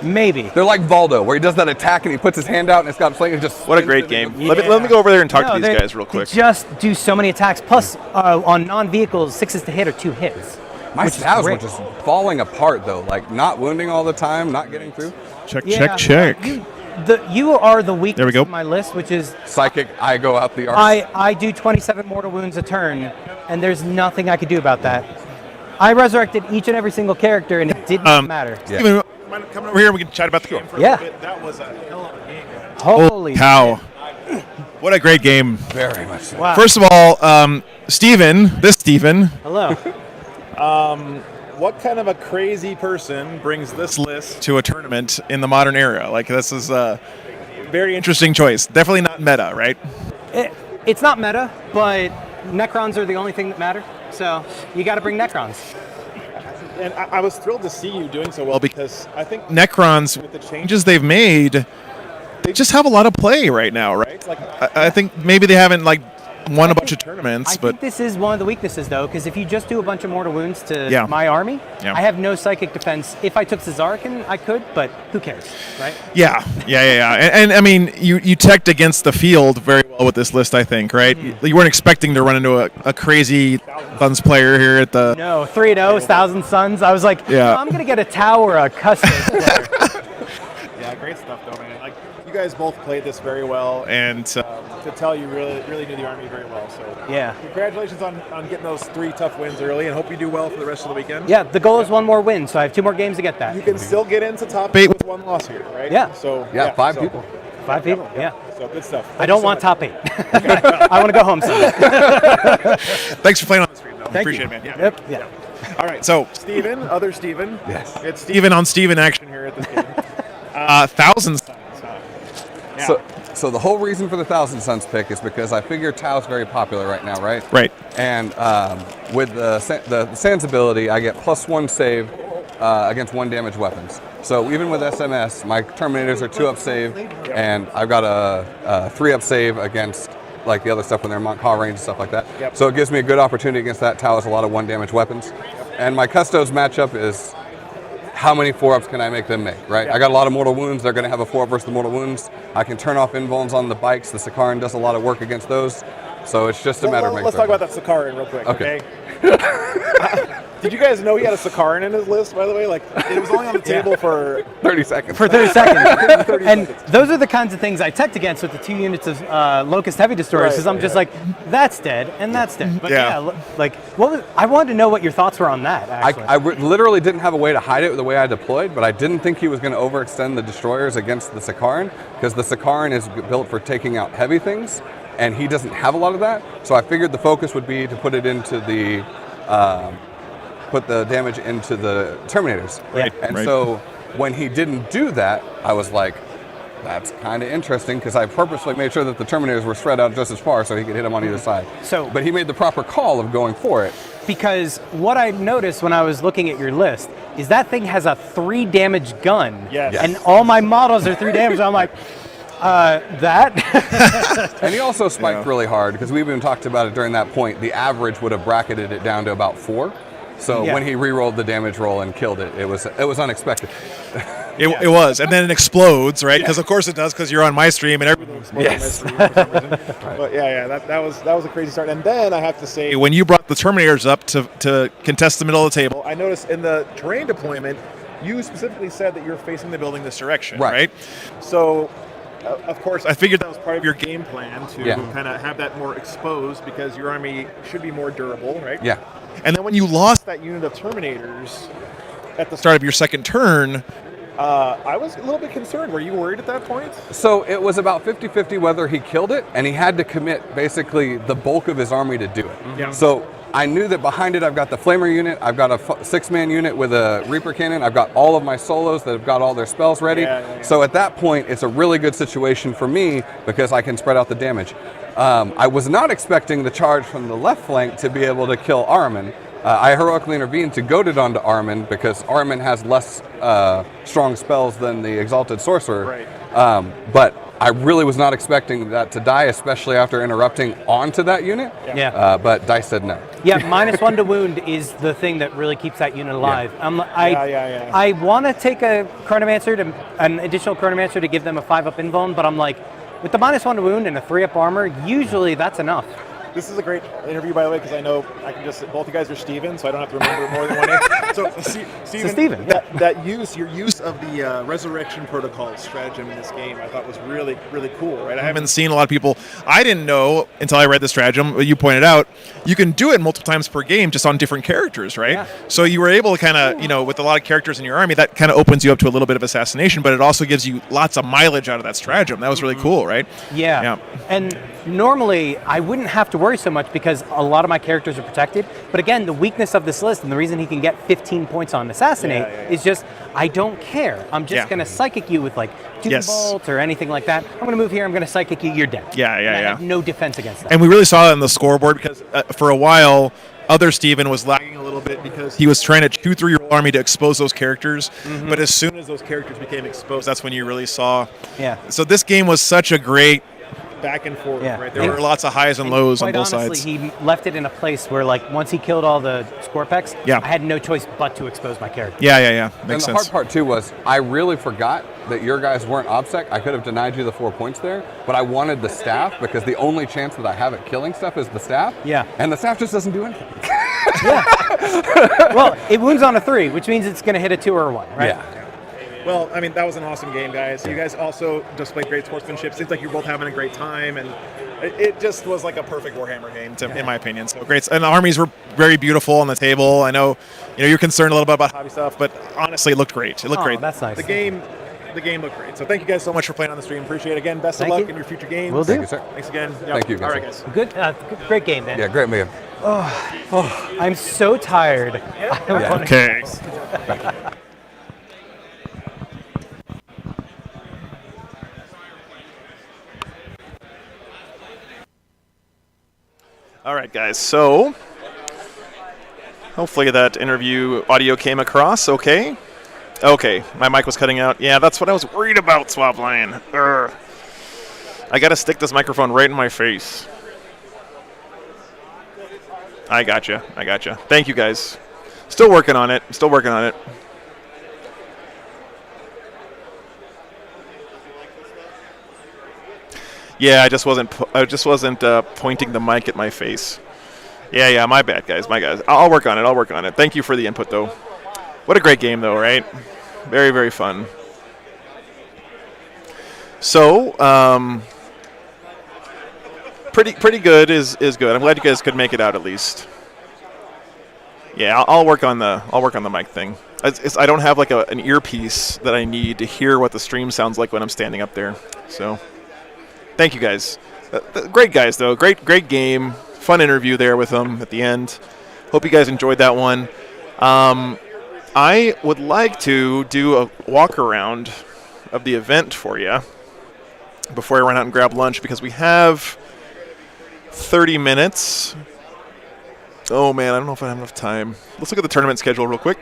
Maybe. They're like Valdo, where he does that attack and he puts his hand out and it's got flame and just. What a spins great it game. and Let me go over there and talk No, to these they- guys real quick. They just do so many attacks. Plus, on non-vehicles, 6s to hit or 2 hits. My which is stabs were great. just falling apart though, like not wounding all the time, not getting through. Check, Yeah, check. You are the weakest There we go. of my list, which is Psychic, I go out the arse. I do 27 mortal wounds a turn, and there's nothing I could do about that. I resurrected each and every single character, and it didn't matter. Yeah. Steven, mind coming over here and we can chat about the game. Yeah. That was a hell of a game. Holy Cow. What a great game. Very much so. Wow. First of all, Steven, Hello. What kind of a crazy person brings this list? to a tournament in the modern era. Like, this is a very interesting choice. Definitely not meta, right? It's not meta, but Necrons are the only thing that matter. So you got to bring Necrons. And I was thrilled to see you doing so well because I think Necrons, with the changes they've made, they just have a lot of play right now, right? it's like I think maybe they haven't, like, won a bunch of tournaments, I but think this is one of the weaknesses, though, because if you just do a bunch of mortal wounds to Yeah. my army, Yeah. I have no psychic defense. If I took Cesarican, I could, but who cares, right? yeah. And I mean, you teched against the field very well with this list, I think, right? You weren't expecting to run into a crazy Suns player here at the. No, 3-0, 1,000 Suns. I was like, Yeah. I'm going to get a tower, a custom player. yeah, great stuff though, man. Like you guys both played this very well, And to tell you really knew the army very well. So Yeah. congratulations on getting those 3 tough wins early, and hope you do well for the rest of the weekend. Yeah, the goal is 1 more win, so I have 2 more games to get that. You can still get into top Bait- 8 with 1 loss here, right? Yeah. So Yeah, 5 so- people. 5 people, yeah. So good stuff. I don't want top 8. I want to go home someday. thanks for playing on the stream, though. Thank Appreciate you. it, man. Yep, yeah. All right, so Steven, other Steven. Yes. It's Steven on Steven action. here at this game. Thousands. Yeah. So the whole reason for the Thousand Suns pick is because I figure Tao's very popular right now, right? Right. And with the Sans ability, I get +1 save against 1 damage weapons. So even with SMS, my Terminators are 2-up save, and I've got a 3-up save against like the other stuff when they're Montclaw range and stuff like that. Yep. So it gives me a good opportunity against that. Tau has a lot of 1 damage weapons. And my Custodes matchup is how many 4-ups can I make them make, right? I got a lot of mortal wounds. They're going to have a 4-up versus the mortal wounds. I can turn off invulns on the bikes. The Sakaran does a lot of work against those. So it's just a matter of making Let's talk about that Sakaran real quick, Okay. Did you guys know he had a Sakaran in his list, by the way? Like, it was only on the table for 30 seconds. For 30 seconds. 30 And seconds. those are the kinds of things I teched against with the 2 units of Locust Heavy Destroyers, because I'm just like, that's dead, and that's dead. But like, I wanted to know what your thoughts were on that, actually. I literally didn't have a way to hide it the way I deployed, but I didn't think he was going to overextend the destroyers against the Sakaran, because the Sakaran is built for taking out heavy things, and he doesn't have a lot of that. So I figured the focus would be to put it into the put the damage into the Terminators. Right. And so when he didn't do that, I was like, that's kind of interesting, because I purposely made sure that the Terminators were spread out just as far so he could hit them on either side. But he made the proper call of going for it. Because what I noticed when I was looking at your list is that thing has a 3 damage gun. Yes. And all my models are 3 damage. I'm like, that? And he also spiked really hard, because we even talked about it during that point. The average would have bracketed it down to about 4. So when he re-rolled the damage roll and killed it, it was unexpected. It was, and then it explodes, right? Because of course it does, because you're on my stream and everything. Yes. But that was a crazy start. And then I have to say, When you brought the Terminators up to contest the middle of the table, I noticed in the terrain deployment, you specifically said that you're facing the building this direction, right? So, of course, I figured that was part of your game plan to Yeah. kind of have that more exposed, because your army should be more durable, right? Yeah. And then when you lost That unit of Terminators at the start of your second turn, I was a little bit concerned. Were you worried at that point? So it was about 50-50 whether he killed it, and he had to commit basically the bulk of his army to do it. Yeah. So I knew that behind it I've got the Flamer unit, I've got a 6-man unit with a Reaper cannon, I've got all of my solos that have got all their spells ready. Yeah. So at that point, it's a really good situation for me, because I can spread out the damage. I was not expecting the charge from the left flank to be able to kill Ahriman. I heroically intervened to goad it onto Ahriman, because Ahriman has less strong spells than the Exalted Sorcerer. Right. But I really was not expecting that to die, especially after interrupting onto that unit. Yeah. But Dice said no. Yeah, -1 to wound is the thing that really keeps that unit alive. Yeah. I want to take a Chronomancer, an additional Chronomancer to give them a 5-up invuln, but I'm like, with the -1 to wound and a 3-up armor, usually that's enough. This is a great interview, by the way, because I know I can just, both you guys are Steven, so I don't have to remember more than one name. So, Steven, your use of the Resurrection Protocol stratagem in this game, I thought was really, really cool, right? I haven't seen a lot of people. I didn't know until I read the stratagem. You pointed out you can do it multiple times per game, just on different characters, right? Yeah. So you were able to kind of, with a lot of characters in your army, that kind of opens you up to a little bit of assassination, but it also gives you lots of mileage out of that stratagem. That was really cool, right? Yeah. And normally I wouldn't have to worry so much, because a lot of my characters are protected. But again, the weakness of this list and the reason he can get 15 points on Assassinate is just, I don't care. I'm just going to Psychic you with like Doom Bolt or anything like that. I'm going to move here, I'm going to Psychic you, you're dead. I have no defense against that. And we really saw that in the scoreboard, because for a while, other Steven was lagging a little bit because he was trying to chew through your army to expose those characters. But as soon as those characters became exposed, that's when you really saw. Yeah. So this game was such a great back and forth, right? There were lots of highs and lows on both honestly, sides. He left it in a place where, like, once he killed all the Scorpex, I had no choice but to expose my character. Yeah. Makes And the sense. hard part too was I really forgot that your guys weren't OBSEC. I could have denied you the 4 points there, but I wanted the staff, because the only chance that I have at killing stuff is the staff. Yeah. And the staff just doesn't do anything. Well, it wounds on a 3, which means it's going to hit a 2 or a 1, right? Yeah. Well, I mean, that was an awesome game, guys. You guys also displayed great sportsmanship. Seems like you're both having a great time, and it just was like a perfect Warhammer game, in my opinion. So great. And the armies were very beautiful on the table. I know, you're concerned a little bit about hobby stuff, but honestly, it looked great. It looked great. That's nice. The game looked great. So thank you guys so much for playing on the stream. Appreciate it. Again, best of luck in your future games. Will do. Thank you, sir. Thanks again. Thank you, guys. All right, guys. Good, great game, man. Yeah, great game. I'm so tired. Okay. All right, guys. So hopefully that interview audio came across okay. Okay, my mic was cutting out. Yeah, that's what I was worried about, Swapline. I got to stick this microphone right in my face. I gotcha. Thank you, guys. Still working on it. Yeah, I just wasn't pointing the mic at my face. Yeah, my bad, guys. My guys. I'll work on it. Thank you for the input, though. What a great game, though, right? Very, very fun. So, pretty good is good. I'm glad you guys could make it out at least. Yeah, I'll work on the mic thing. I don't have like an earpiece that I need to hear what the stream sounds like when I'm standing up there. So, thank you guys. Great guys though. Great game. Fun interview there with them at the end. Hope you guys enjoyed that one. I would like to do a walk around of the event for you before I run out and grab lunch because we have 30 minutes. Oh man, I don't know if I have enough time. Let's look at the tournament schedule real quick.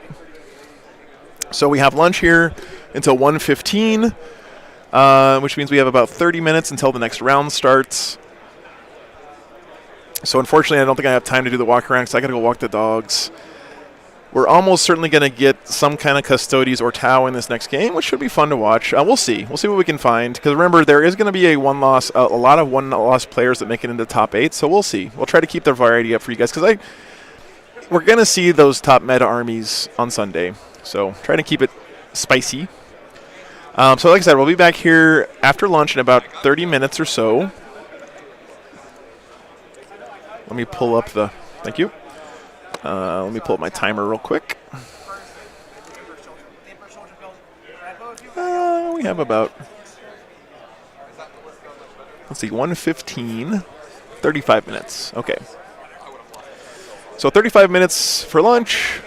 So we have lunch here until 1:15, which means we have about 30 minutes until the next round starts. So unfortunately, I don't think I have time to do the walk around because I got to go walk the dogs. We're almost certainly going to get some kind of Custodes or Tau in this next game, which should be fun to watch. We'll see. We'll see what we can find. Because remember, there is going to be a lot of one-loss players that make it into the top 8. So we'll see. We'll try to keep the variety up for you guys because we're going to see those top meta armies on Sunday. So try to keep it spicy. So like I said, we'll be back here after lunch in about 30 minutes or so. Let me pull up the... Thank you. Let me pull up my timer real quick. We have about, let's see, 1:15, 35 minutes. Okay. So 35 minutes for lunch.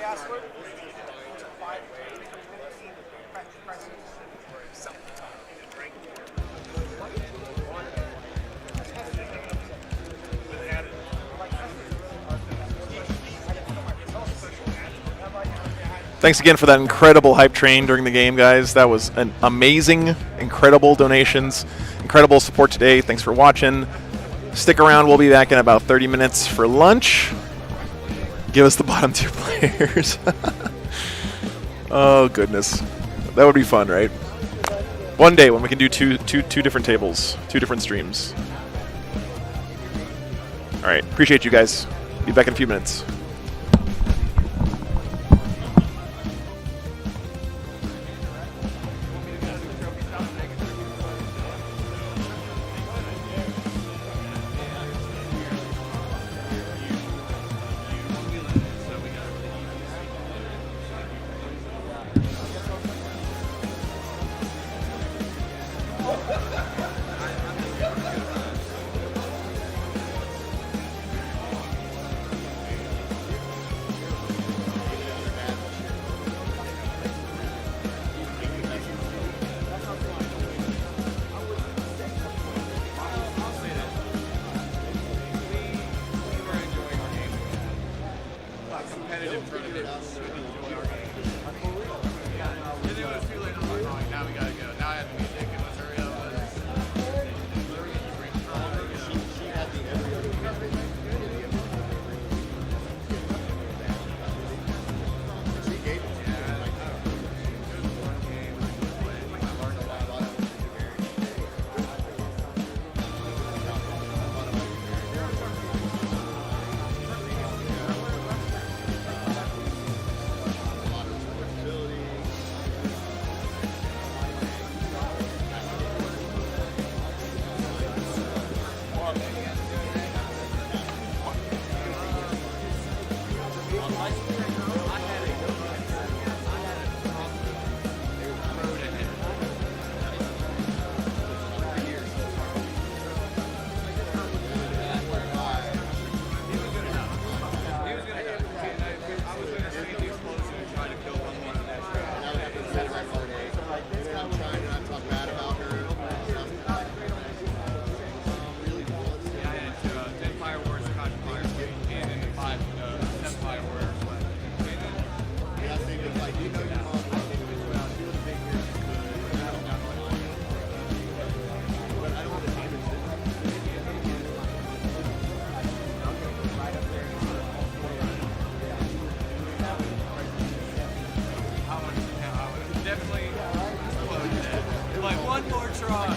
Thanks again for that incredible hype train during the game, guys. That was an amazing, incredible donations, incredible support today. Thanks for watching. Stick around. We'll be back in about 30 minutes for lunch. Give us the bottom 2 players. Oh, goodness. That would be fun, right? One day when we can do two different tables, 2 different streams. All right. Appreciate you guys. Be back in a few minutes. Like one more try.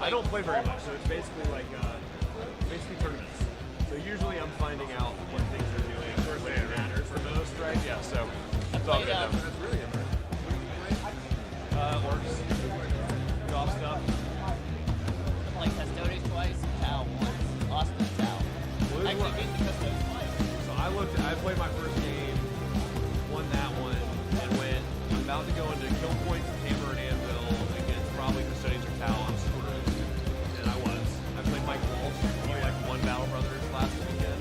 I don't play very much, so it's basically like basically tournaments. So usually I'm finding out what things are doing when it matters the most, right? Yeah. So that's all good. That's really impressive. Orcs, golf stuff. Like Custodes twice, Tau once, Austin Tau. Actually beat the Custodes twice. So I played my first game, won that one, and went about to go into kill points, hammer and anvil against probably Custodes or Tau on screws. And I was. I played Mike Walsh, he like won Battle Brothers last weekend.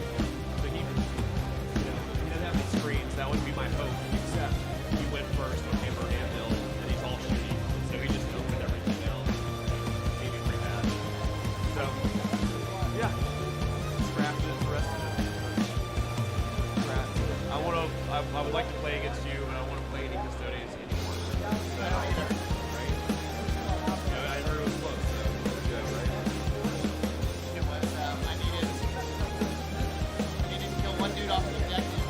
So he didn't have any screens, that would be my hope, except he went first with hammer and anvil, and he's all shitty. So he just opened everything else. Maybe pretty bad. So, yeah. Scrapped is the rest of it. I would like to play against you, but I don't want to play any Custodes anymore. Right? Yeah, I heard it was close. So good, right? It was, I needed to kill one dude off the objective.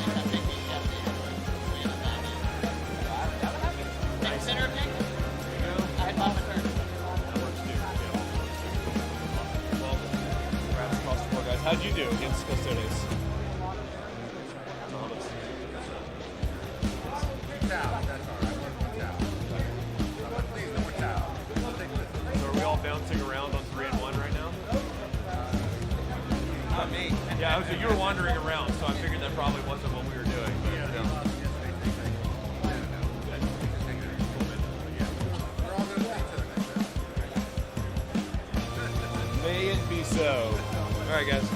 And I picked the objective. We ended up dying. Nice. Center objective? I had bought my turn. That works too. Yeah. Well, congrats across the board, guys. How'd you do against Custodes? So are we all bouncing around on 3 and 1 right now? Not me. Yeah, you were wandering around, so I figured that probably wasn't what we were doing. But, yeah. May it be so. All right, guys.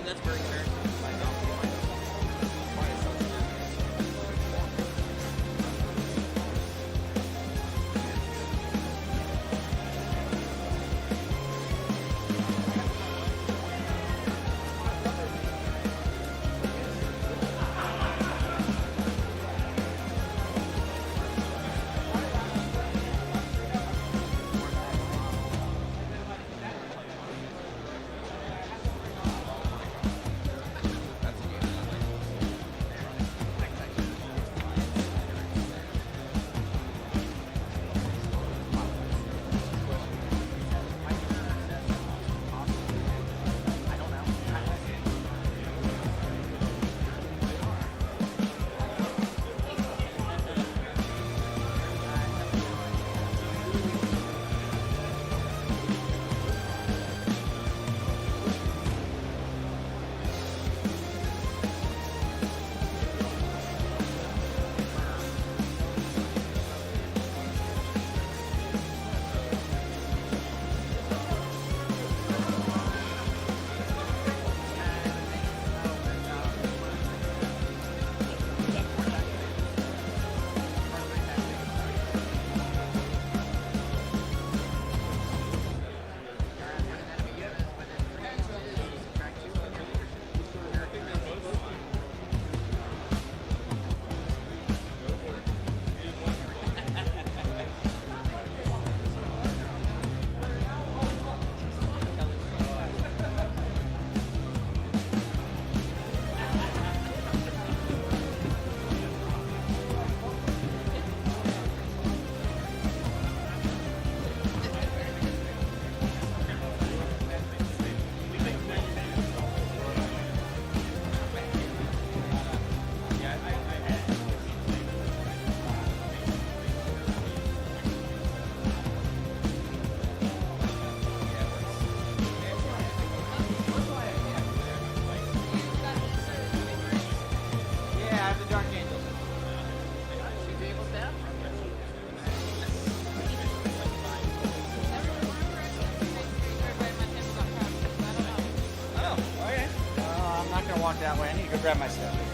that's very fair. Walk that way. I need to go grab my stuff.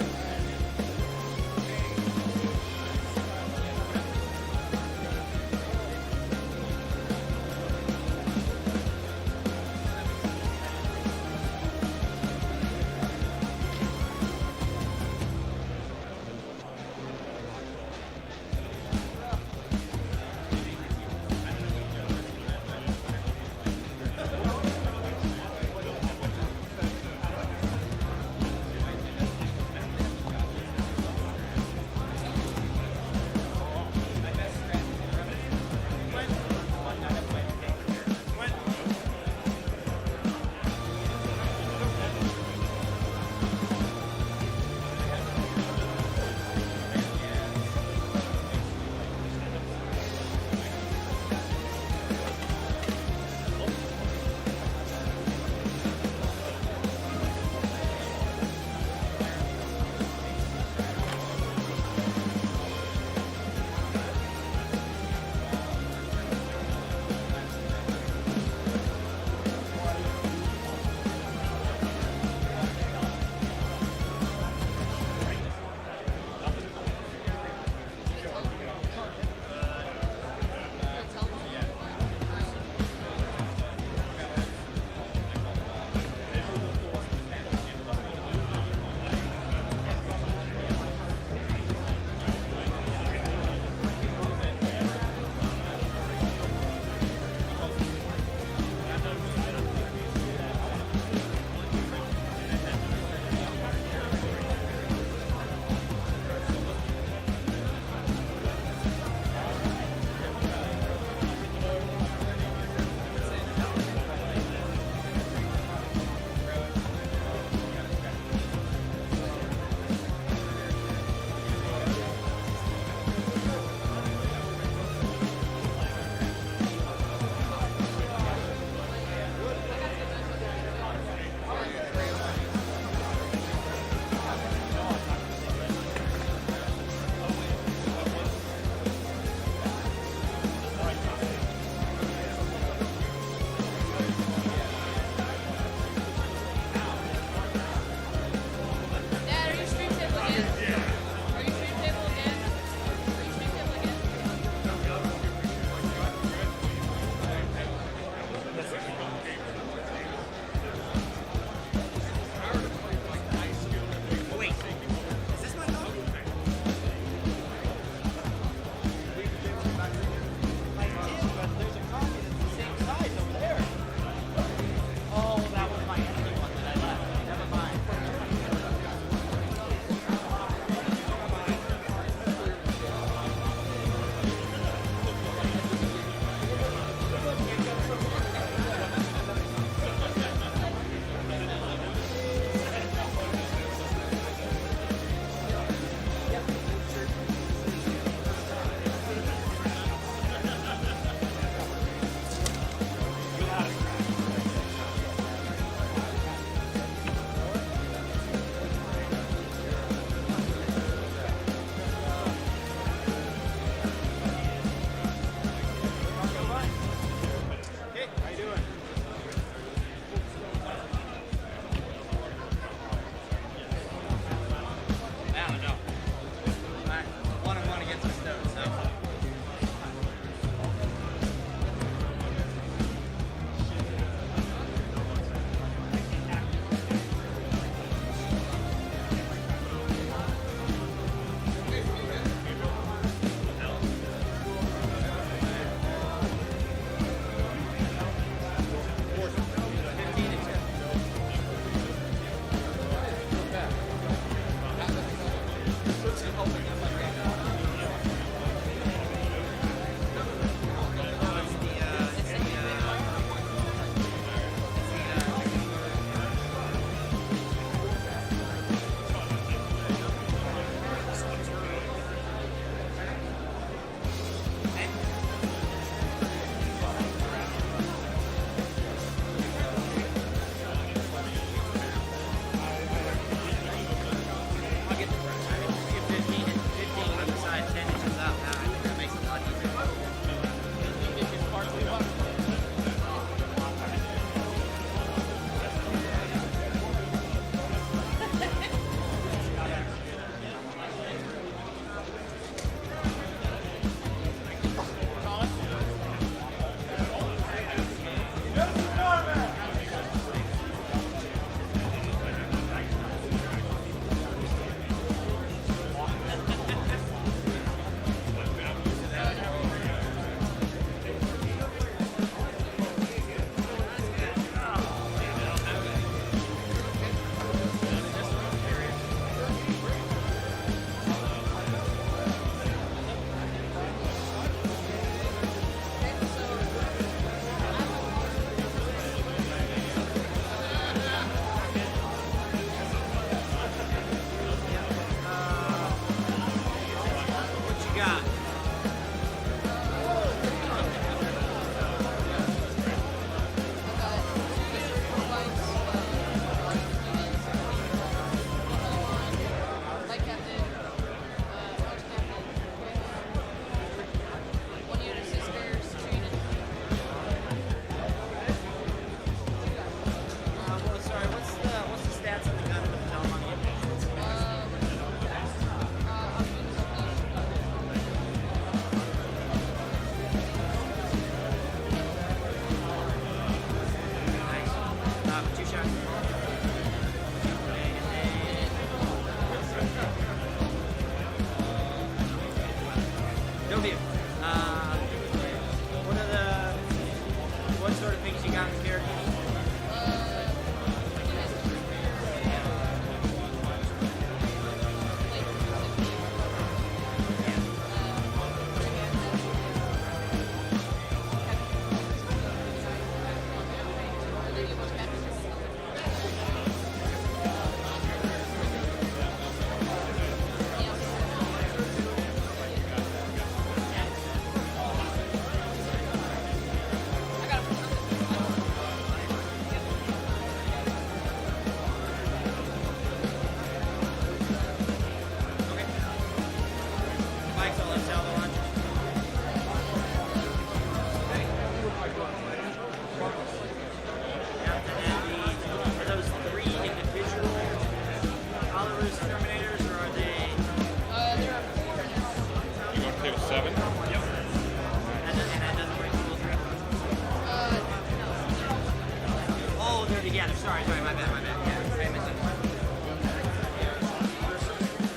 Yeah, sorry, my bad. Yeah, I missed it.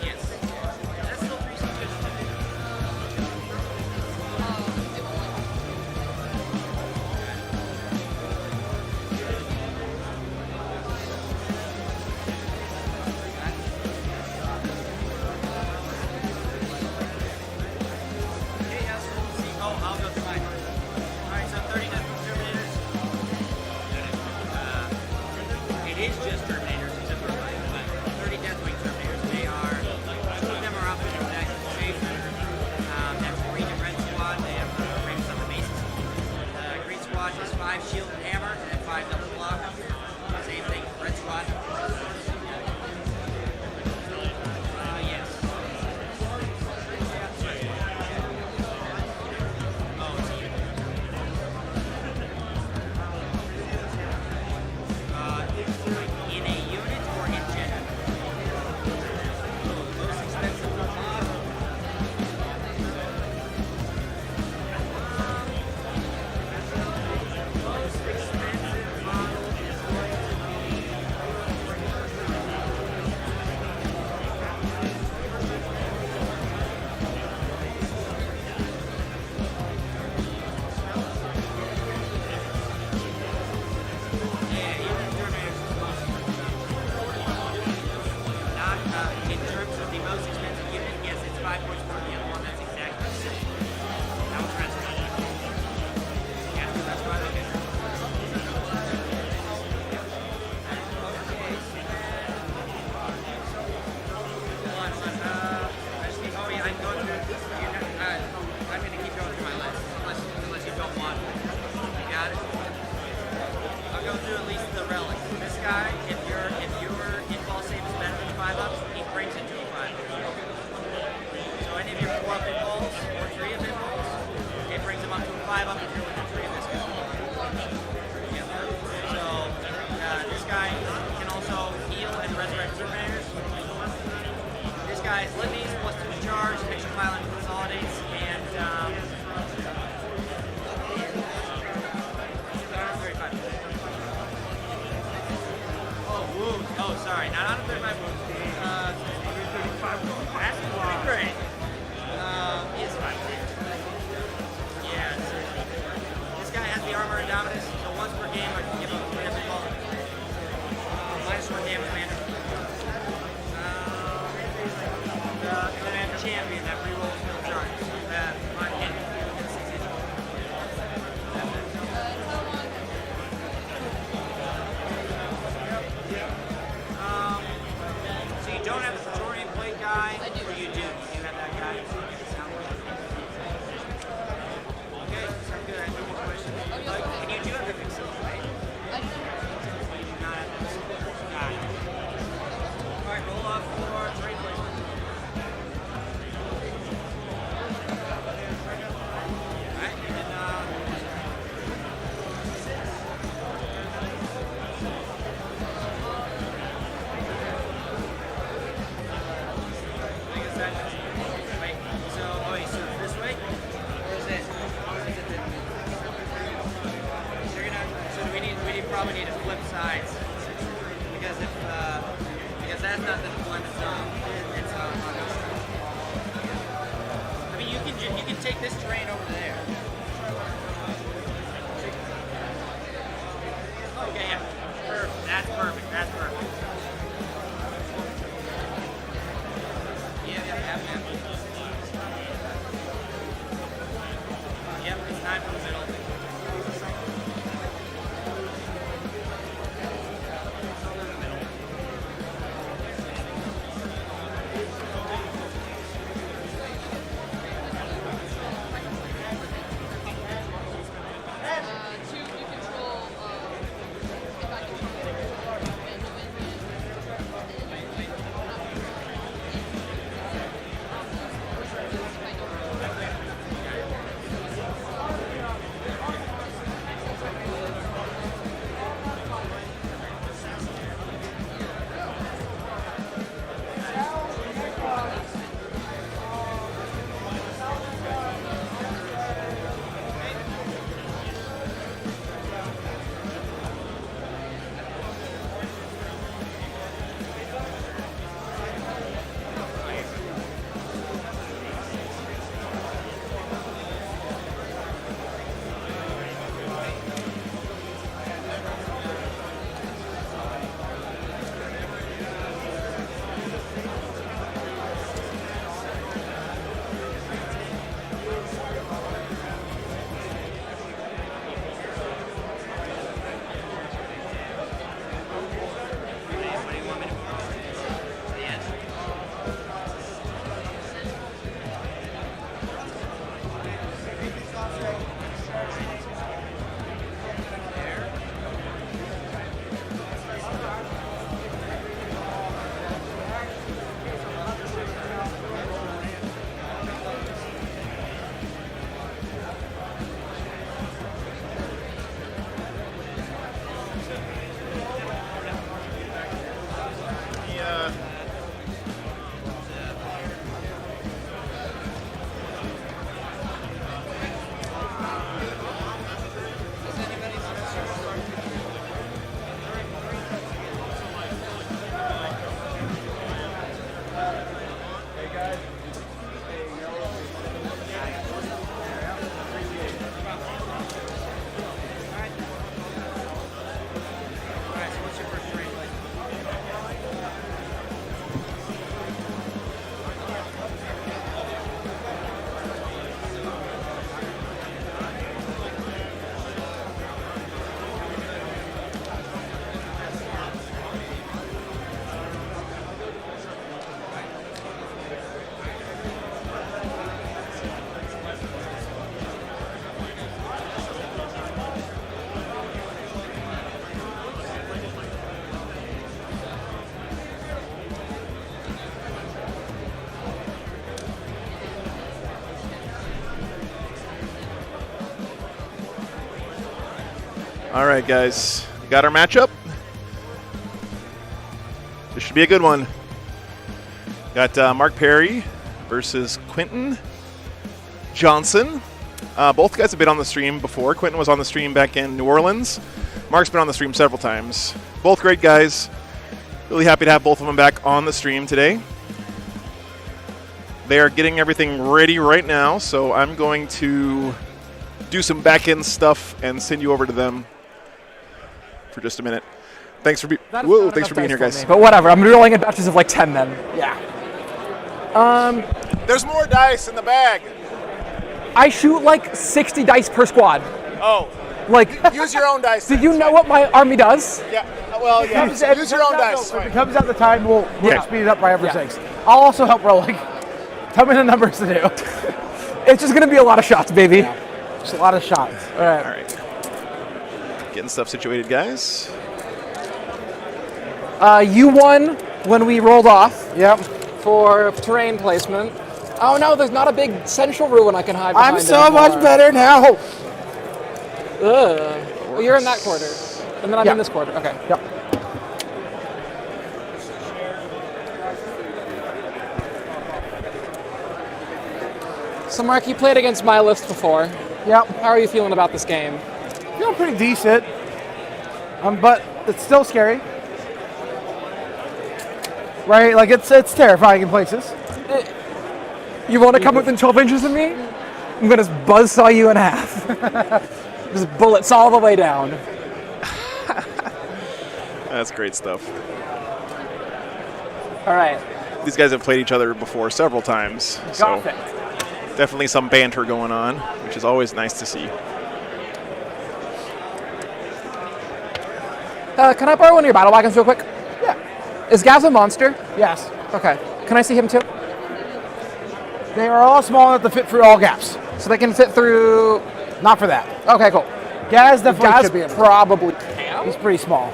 Yes. That's still pretty sufficient. Okay, yes, we'll see. Oh, I'll go through mine. Alright, so 30 death Terminators. It is just Terminators, except for 30 Deathwing Terminators. They are, two of them are up in the deck. Safe. That's Green and Red Squad. They have ranks on the bases. Green Squad is 5 shield and hammer, and then 5 double block. Same thing, Red Squad. Yes. Oh, it's even. In a unit or in general? Most expensive model. Most expensive model is going to be yeah, even Terminators is most not in terms of the most expensive unit. Yes, it's 5 points more than the other one. That's exactly the same. That was Red Squad. Yeah, that's right. Okay. Hold on. I just need. Oh yeah, I'm going through. I'm going to keep going through my list unless you don't want. You got it. I'll go through at least the relics. This guy, if your in-ball save is better than 5-ups, he brings it to a 5. So any of your 4-up in-balls or 3-up in-balls, it brings them up to a 5-up if you're within 3 of this guy. Yep. So this guy can also heal and resurrect Terminators. This guy is Litanies, +2 charge, picture pile and consolidates, and 35. Oh, sorry, not 135 wounds. 135 wounds. That's pretty great. Is 5. Yeah. This guy has the armor Indominus, so once per game I can give him a random ball. -1 damage commander. The commander champion that rerolls no charges. On hit. So you don't have the Praetorian Plate guy, or you do? You have that guy. Okay, sounds good. I have no more questions. And you do have the Vixilla, right? You do not have the Vixilla. Got it. Alright, roll off for trade placement. Alright, and then Wait, so this way? Or is it? So we probably need to flip sides. Because because that's not the deployment zone. It's on us. I mean, you can take this terrain over there. Okay, yeah. Perfect. That's perfect. Yeah. Yep, it's 9 from the middle. To control, if I control All right, guys. We got our matchup. This should be a good one. Got Mark Perry versus Quentin Johnson. Both guys have been on the stream before. Quentin was on the stream back in New Orleans. Mark's been on the stream several times. Both great guys. Really happy to have both of them back on the stream today. They are getting everything ready right now, so I'm going to do some back-end stuff and send you over to them for just a minute. Thanks for being here, guys. But whatever, I'm rolling in batches of like 10 then. Yeah. There's more dice in the bag. I shoot like 60 dice per squad. Oh, Like, use your own dice. do you know what my army does? Yeah. Well, yeah. Use your own dice. If it comes out the time, we'll Yeah. speed it up by every 6. I'll also help rolling. Tell me the numbers to do. It's just gonna be a lot of shots, baby. Yeah. Just a lot of shots. All right. All right. Getting stuff situated, guys. You won when we rolled off Yep. for terrain placement. Oh no, there's not a big central ruin I can hide behind. I'm so anymore. much better now. Ugh. Well, you're in that quarter, and then I'm Yeah. in this quarter. Okay. Yep. So, Mark, you played against my list before. Yep. How are you feeling about this game? Feeling pretty decent. But it's still scary. Right? Like it's terrifying in places. You want to come within 12 inches of me? I'm gonna buzzsaw you in half. Just bullets all the way down. That's great stuff. All right. These guys have played each other before several times. Got So it. definitely some banter going on, which is always nice to see. Can I borrow one of your battle wagons real quick? Yeah. Is Gaz a monster? Yes. Okay. Can I see him too? They are all small enough to fit through all gaps. So they can fit through. Not for that. Okay, cool. Gaz definitely Gaz could be in. probably can. He's pretty small.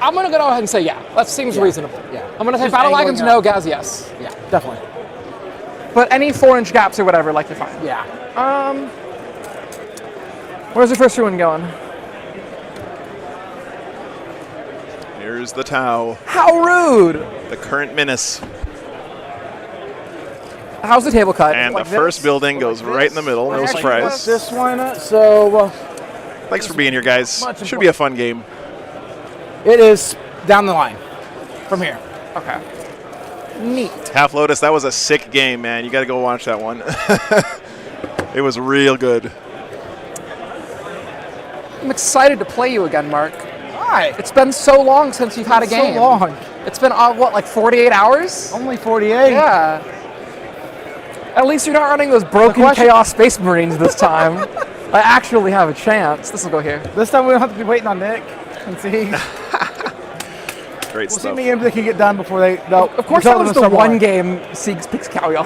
I'm gonna go ahead and say yeah. That seems reasonable. Yeah. I'm gonna say Just battle angling wagons up. no, Gaz yes. Yeah, definitely. But any 4-inch gaps or whatever, like you're fine. Yeah. Where's the first ruin going? Here's the Tau, How rude! the current menace. How's the table cut? And Like the first this? building goes right in the middle. No Actually, surprise. This one, so Thanks for being here, guys. Much Should be a fun game. it is down the line from here. Okay. Neat. Half Lotus, that was a sick game, man. You got to go watch that one. It was real good. I'm excited to play you again, Mark. Hi. It's been so long since you've had a game. So long. It's been, what, like 48 hours? Only 48. Yeah. At least you're not running those broken question- Chaos Space Marines this time. I actually have a chance. This will go here. This time we don't have to be waiting on Nick and see. Great We'll see stuff. me if they can get done before they. No, Of course, that was the one game Siege picks Calyon.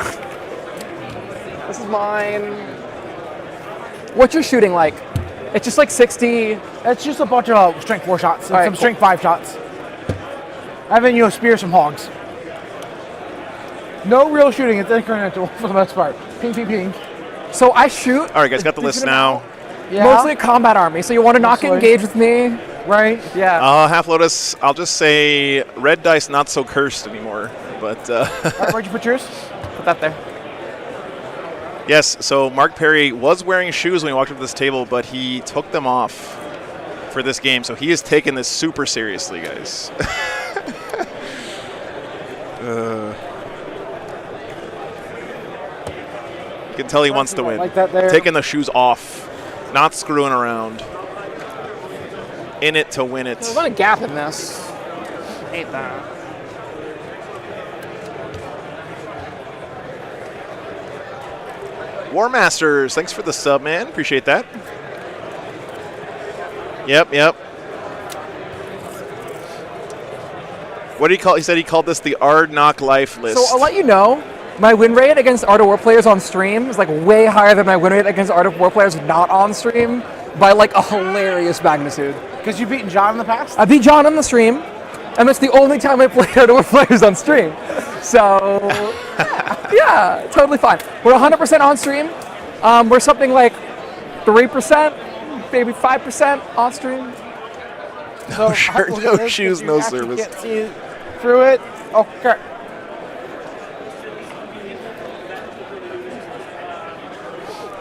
This is mine. What's your shooting like? It's just like 60. It's just a bunch of strength 4 shots and All right, some cool. strength 5 shots. I've been spear some hogs. No real shooting. It's incremental for the most part. Ping, ping, ping. So I shoot. All right, guys, got the list now. Yeah. Mostly a combat army. So you want to not get Mostly. engaged with me? Right. Yeah. Half Lotus, I'll just say red dice not so cursed anymore. But All right, where'd you put yours? Put that there. yes, so Mark Perry was wearing shoes when he walked up to this table, but he took them off for this game. So he is taking this super seriously, guys. You can tell he wants to win. Like that there. Taking the shoes off, not screwing around. In it to win it. There's a lot of gap in this. Hate that. War Masters, thanks for the sub, man. Appreciate that. Yep. What did he call? He said he called this the Ardnok Life list. So I'll let you know, my win rate against Art of War players on stream is like way higher than my win rate against Art of War players not on stream by like a hilarious magnitude. Because you've beaten John in the past? I beat John on the stream, and that's the only time I played Art of War players on stream. So, yeah, totally fine. We're 100% on stream. We're something like 3% maybe 5% on stream. No shirt, Look at no this, shoes, you no actually service. can't see through it. Okay.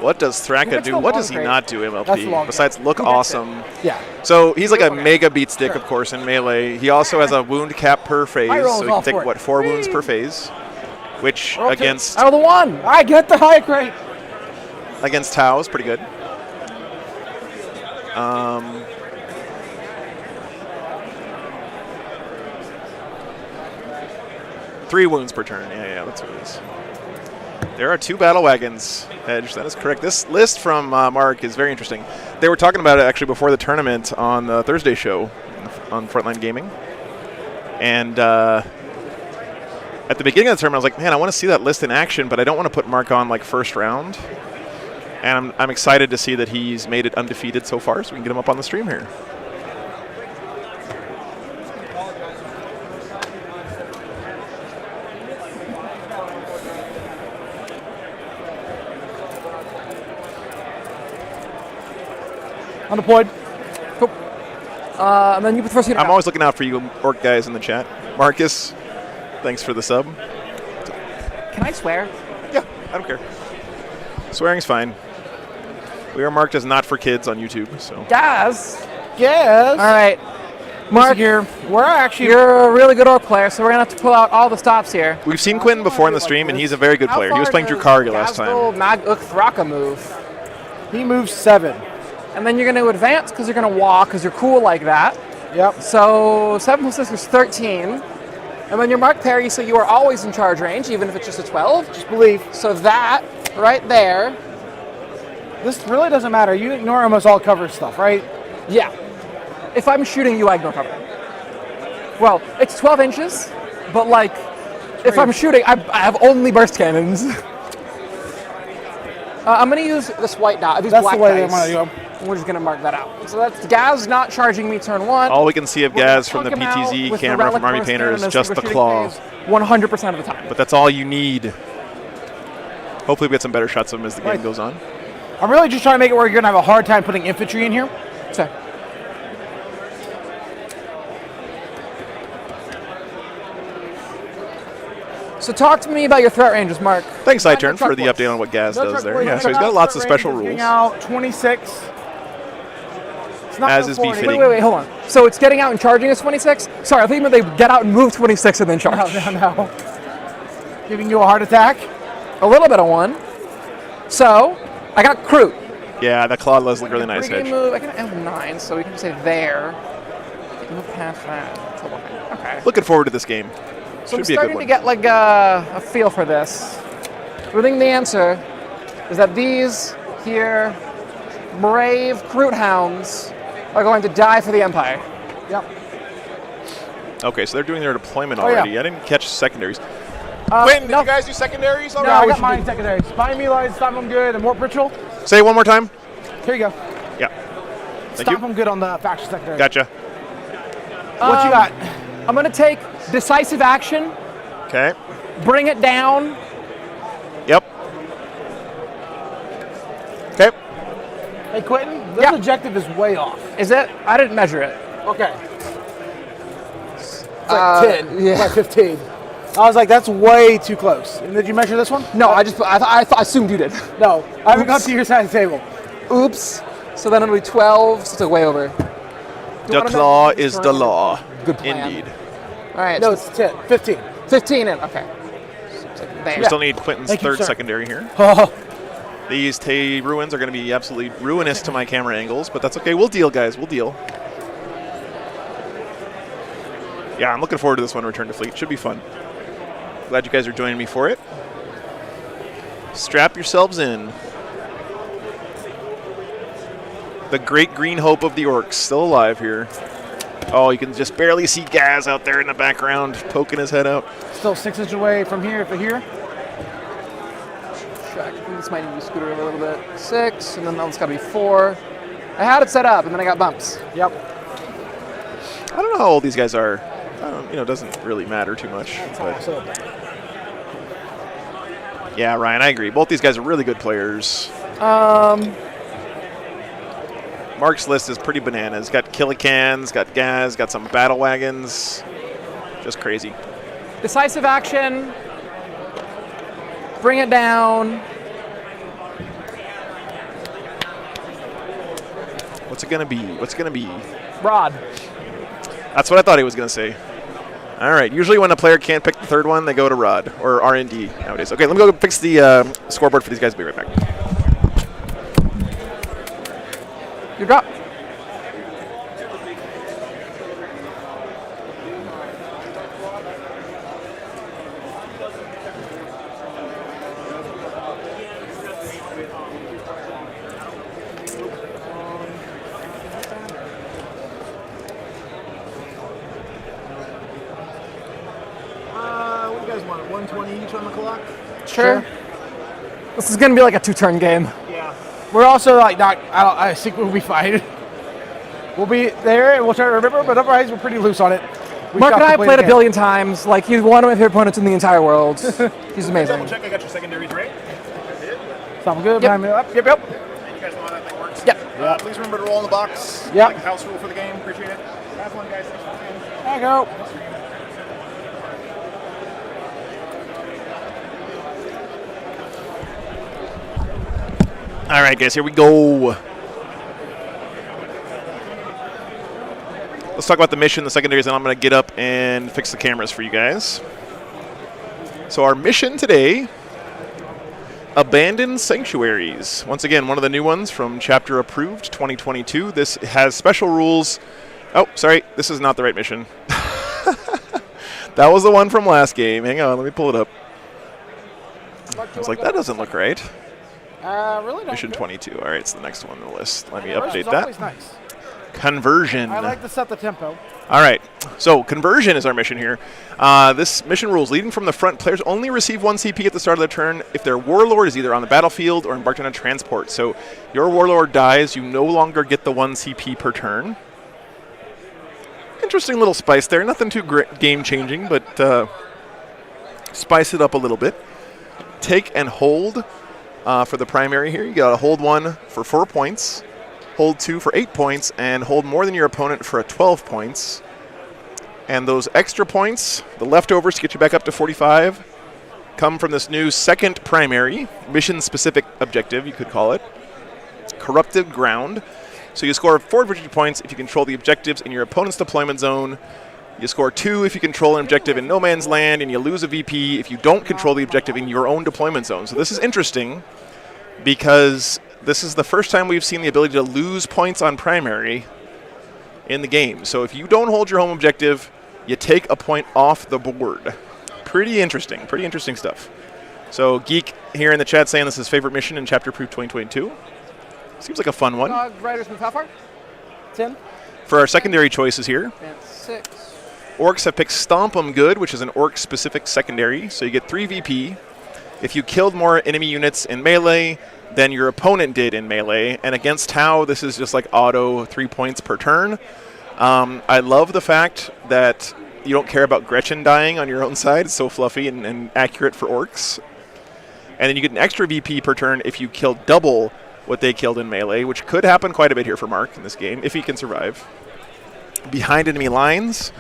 What does Thraka That's do? the What long does he crate. not do, That's the long MLP? Besides look He gets awesome. Yeah. So he's like a mega beat stick, of course, in melee. He also has a wound cap per phase, High rolls so he all can take, for it. what, 4 wounds per phase? Which, Roll two. against Out of the one. All right, get the high crate. Tau is pretty good. 3 wounds per turn. Yeah, that's what it is. There are 2 battle wagons, Hedge. That is correct. This list from Mark is very interesting. They were talking about it actually before the tournament on the Thursday show on Frontline Gaming. And at the beginning of the tournament, I was like, man, I want to see that list in action, but I don't want to put Mark on like first round. And I'm excited to see that he's made it undefeated so far, so we can get him up on the stream here. Undeployed. Cool. And then you put the first unit I'm out. always looking out for you orc guys in the chat. Marcus, thanks for the sub. Can I swear? Yeah, I don't care. Swearing's fine. We are marked as not for kids on YouTube, so. Gaz. Yes. All right. Mark, here. We're actually. you're a really good orc player, so we're going to have to pull out all the stops here. We've seen Quentin before in the stream, and he's a very good player. He was playing Drukhari last time. Mag Thraka move. He moves 7. And then you're going to advance because you're going to walk because you're cool like that. Yep. So 7 plus 6 is 13. And then your mark parry, so you are always in charge range, even if it's just a 12. Just believe. So that right there. This really doesn't matter. You ignore almost all cover stuff, right? Yeah. If I'm shooting you, I ignore cover. Well, it's 12 inches, but like, if I'm shooting, I have only burst cannons. I'm going to use this white dot, these That's black the way dice. I'm going to go. We're just going to mark that out. So that's Gaz not charging me turn 1. All we can see of We're gonna Gaz from the plunk him out PTZ with the camera relic from Army burst Painter cannon is as just the shooting claw. phase 100% of the time. But that's all you need. Hopefully we get some better shots of him as the game goes on. I'm really just trying to make it where you're going to have a hard time putting infantry in here. So, so talk to me about your threat ranges, Mark. Thanks, Find iTurn, the truck for the boys. update on what Gaz No does truck there. boys, Yeah, check so he's out got lots of threat special range is rules. getting out 26. It's not As gonna is 40. befitting. Wait, hold on. So it's getting out and charging is 26? Sorry, I think they get out and move 26 and then charge. No. Giving you a heart attack. A little bit of one. So, I got Crute. Yeah, that claw does look really nice, Pre-game Hedge. move, I can have 9, so we can just say there. Move past that. Okay. Looking forward to this game. So I'm Should be a good starting one. to get like a feel for this. I think the answer is that these here brave Crute hounds are going to die for the Empire. Yep. Okay, so they're doing their deployment Oh, yeah. already. I didn't catch secondaries. Quentin, did no. you guys do secondaries No, already? I got mine secondary. Spy Melee, Stomp them good, and Warp Ritual. Say it one more time. Here you go. Yeah. Thank Stomp you. them good on the faction secondary. Gotcha. What you got? I'm going to take decisive action, Okay. bring it down. Yep. Okay. Hey, Quentin, this Yeah. objective is way off. Is it? I didn't measure it. Okay. It's like 10, yeah. like 15. I was like, that's way too close. And did you measure this one? No, I assumed you did. No, I haven't got to your side of the table. Oops. So then it'll be 12, so it's like way over. The claw is the law. Good plan. Indeed. All right. No, so it's 10, 15. 15 in. Okay. So it's like there. We still need Quentin's Thank you, third sir. secondary here. Oh, These Tay ruins are going to be absolutely ruinous to my camera angles, but that's okay. We'll deal, guys. We'll deal. Yeah, I'm looking forward to this one, Return to Fleet. Should be fun. Glad you guys are joining me for it. Strap yourselves in. The great green hope of the orcs, still alive here. Oh, you can just barely see Gaz out there in the background, poking his head out. still 6 inches away from here to here. Check. I think this might need to be scooted over a little bit. 6, and then that's got to be 4. I had it set up, and then I got bumps. Yep. I don't know how old these guys are. It doesn't really matter too much. But So, yeah, Ryan, I agree. Both these guys are really good players. Mark's list is pretty bananas. Got Killicans, got Gaz, got some battle wagons. Just crazy. Decisive action. Bring it down. What's it gonna be? What's it gonna be? Rod. That's what I thought he was gonna say. All right. Usually when a player can't pick the third one, they go to Rod or R&D nowadays. Okay, let me go fix the scoreboard for these guys. Be right back. You drop. What do you guys want? 120 each on the clock? Sure. This is gonna be like a 2-turn game. Yeah. We're also like not. I think we'll be fine. We'll be there and we'll try to remember, but otherwise we're pretty loose on it. Mark and I have played a billion times. Like, he's one of my favorite opponents in the entire world. He's amazing. Double check. I got your secondaries right. Sounds good. Yep. I'm up. Yep. Yep. And you guys know how that thing works. Yep. Please remember to roll in the box. Yep. Like the house rule for the game. Appreciate it. Have fun, guys. Thanks for playing. There you go. All right, guys. Here we go. Let's talk about the mission, the secondaries, and I'm going to get up and fix the cameras for you guys. So our mission today, Abandoned Sanctuaries. Once again, one of the new ones from Chapter Approved 2022. This has special rules. Oh, sorry, this is not the right mission. That was the one from last game. Hang on, let me pull it up. I was like, that doesn't look right. Really don't. Mission care. 22. All right, it's the next one on the list. Let me Conversion's update that. always nice. Conversion. I like to set the tempo. All right, so conversion is our mission here. This mission rules: leading from the front, players only receive 1 CP at the start of their turn if their warlord is either on the battlefield or embarked on a transport. So your warlord dies, you no longer get the 1 CP per turn. Interesting little spice there. Nothing too game-changing, but spice it up a little bit. Take and hold for the primary here. You got to hold 1 for 4 points. Hold 2 for 8 points, and hold more than your opponent for 12 points. And those extra points, the leftovers to get you back up to 45, come from this new second primary, mission-specific objective, you could call it, Corrupted Ground. So you score 4 victory points if you control the objectives in your opponent's deployment zone. You score 2 if you control an objective in no man's land, and you lose a VP if you don't control the objective in your own deployment zone. So this is interesting because this is the first time we've seen the ability to lose points on primary in the game. So if you don't hold your home objective, you take a point off the board. Pretty interesting stuff. So Geek here in the chat saying this is his favorite mission in Chapter Proof 2022. Seems like a fun one. Riders move how far? 10. For our secondary choices here, And 6. Orcs have picked Stomp 'em Good, which is an Orc-specific secondary. So you get 3 VP. If you killed more enemy units in melee than your opponent did in melee. And against Tau, this is just like auto 3 points per turn. I love the fact that you don't care about Gretchen dying on your own side. It's so fluffy and accurate for Orcs. And then you get an extra VP per turn if you kill double what they killed in melee, which could happen quite a bit here for Mark in this game, if he can survive. Behind enemy lines,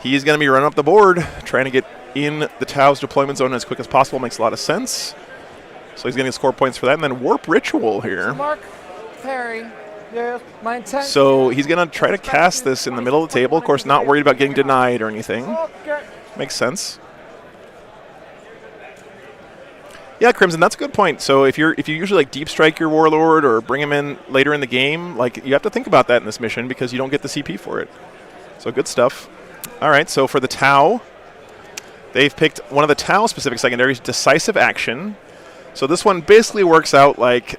he's going to be running up the board, trying to get in the Tau's deployment zone as quick as possible. Makes a lot of sense. So he's going to score points for that. And then Warp Ritual here. Mark, Perry, yes, my intent. So he's going to try to cast this in the middle of the table. Of course, not worried about getting denied or anything. Makes sense. Yeah, Crimson, that's a good point. So if you usually like deep strike your warlord or bring him in later in the game, like you have to think about that in this mission because you don't get the CP for it. So good stuff. All right, so for the Tau, they've picked one of the Tau specific secondaries, Decisive Action. So this one basically works out like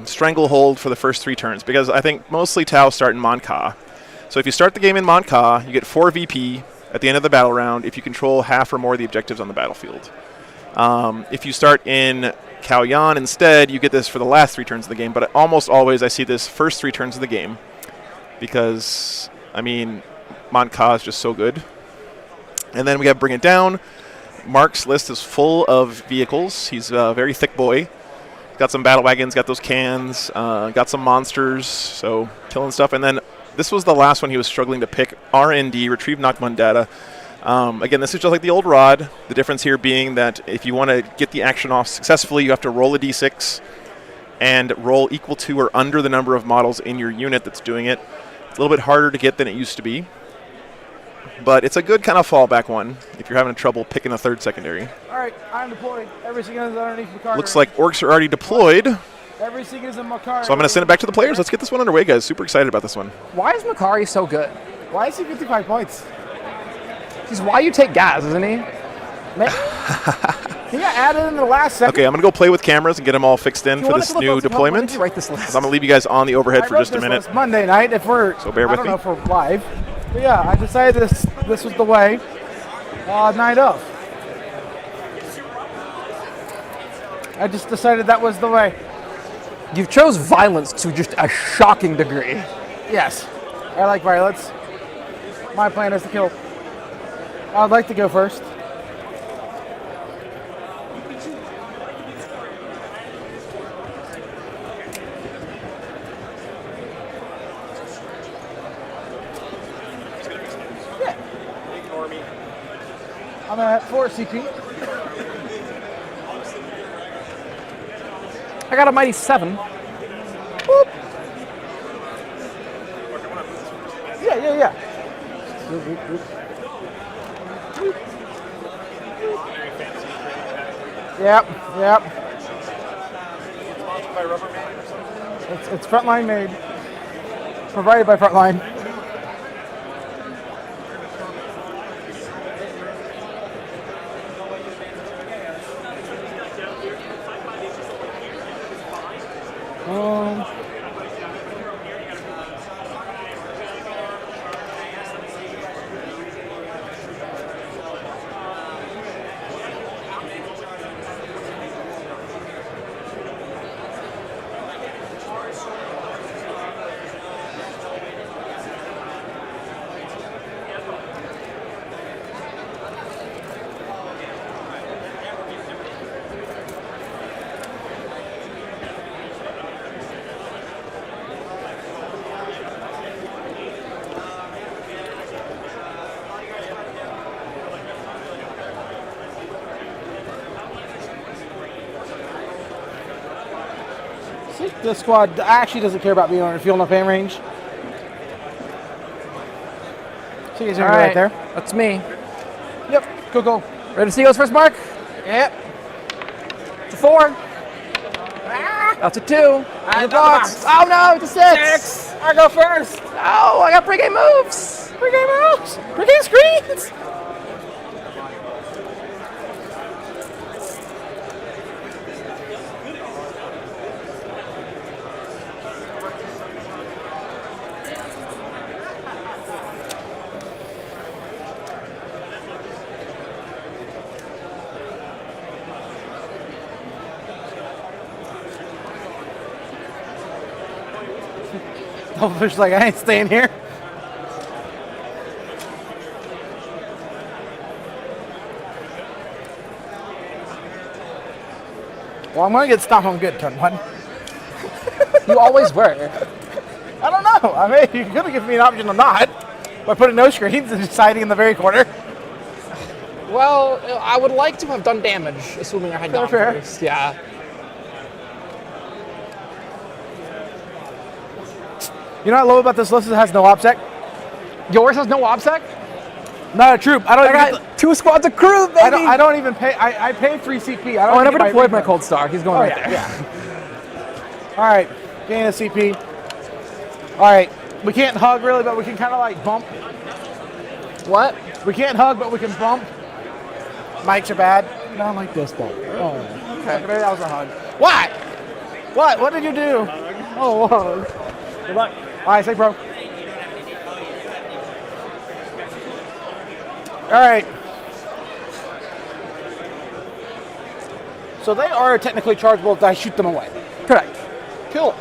Stranglehold for the first 3 turns because I think mostly Tau start in Mon-Ka. So if you start the game in Mon-Ka, you get 4 VP at the end of the battle round if you control half or more of the objectives on the battlefield. If you start in Kaoyan instead, you get this for the last 3 turns of the game, but almost always I see this first 3 turns of the game because, I mean, Mon-Ka is just so good. And then we have Bring It Down. Mark's list is full of vehicles. He's a very thick boy. Got some battle wagons, got those cans, got some monsters, so killing stuff. And then this was the last one he was struggling to pick, RND, Retrieve Noctmun Data. Again, this is just like the old rod. The difference here being that if you want to get the action off successfully, you have to roll a d6 and roll equal to or under the number of models in your unit that's doing it. It's a little bit harder to get than it used to be, but it's a good kind of fallback one if you're having trouble picking a third secondary. All right, I'm deployed. Everything is underneath the car. Looks like orcs are already deployed, so Everything is in my car. I'm going to send it back to the players. Let's get this one underway, guys. Super excited about this one. Why is Makari so good? Why is he 55 points? He's why you take gas, isn't he? He got added in the last second. Okay, I'm going to go play with cameras and get them all fixed in for this new deployment. When did you write this list? I'm going to leave you guys on the overhead I for wrote just a this minute. list Monday night, if we're, So bear I with don't me. know if we're live. But yeah, I decided this was the way. Night of. I just decided that was the way. You've chose violence to just a shocking degree. Yes, I like violence. My plan is to kill. I'd like to go first. I'm at 4 CP. I got a mighty 7. Whoop. Yeah. Yep. It's Frontline made. Provided by Frontline. See, the squad actually doesn't care about being on field enough aim range. So you guys are right there. That's me. Yep, go. Ready to see those first mark? Yep. It's a 4. That's a 2. The box. Oh no, it's a 6. I go first. Oh, I got pregame moves. Pre-game moves. Pre-game screens. Devilfish like, I ain't staying here. Well, I'm going to get stopped on good turn 1. You always were. I don't know. I mean, you could have given me an option to not by putting no screens and just hiding in the very corner. Well, I would like to have done damage, assuming I had gone Fair. first. Yeah. You know what I love about this list? It has no OPSEC. Yours has no OBSEC? Not a troop. I don't I even got 2 squads of crew, baby! I don't even pay. I pay 3 CP. I never deployed my Cold Star. He's going right there. Yeah. All right, gain a CP. All right, we can't hug really, but we can kind of like bump. What? We can't hug, but we can bump. Mics are bad. Not like this bump. Oh, okay. Maybe that was a hug. What? What? What did you do? Oh, whoa. Good luck. All right, say bro. All right. So they are technically chargeable if I shoot them away. Correct. Cool.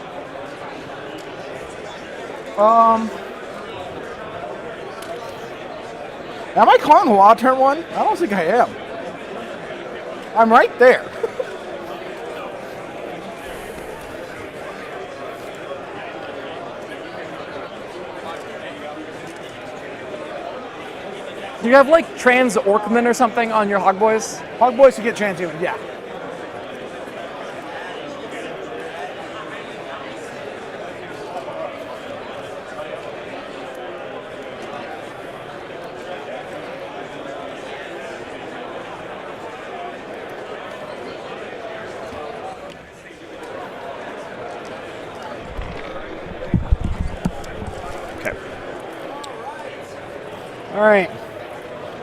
Am I calling Hua turn 1? I don't think I am. I'm right there. Do you have like trans Orkman or something on your Hog Boys? Hog Boys to get transhuman, yeah. Okay. All right.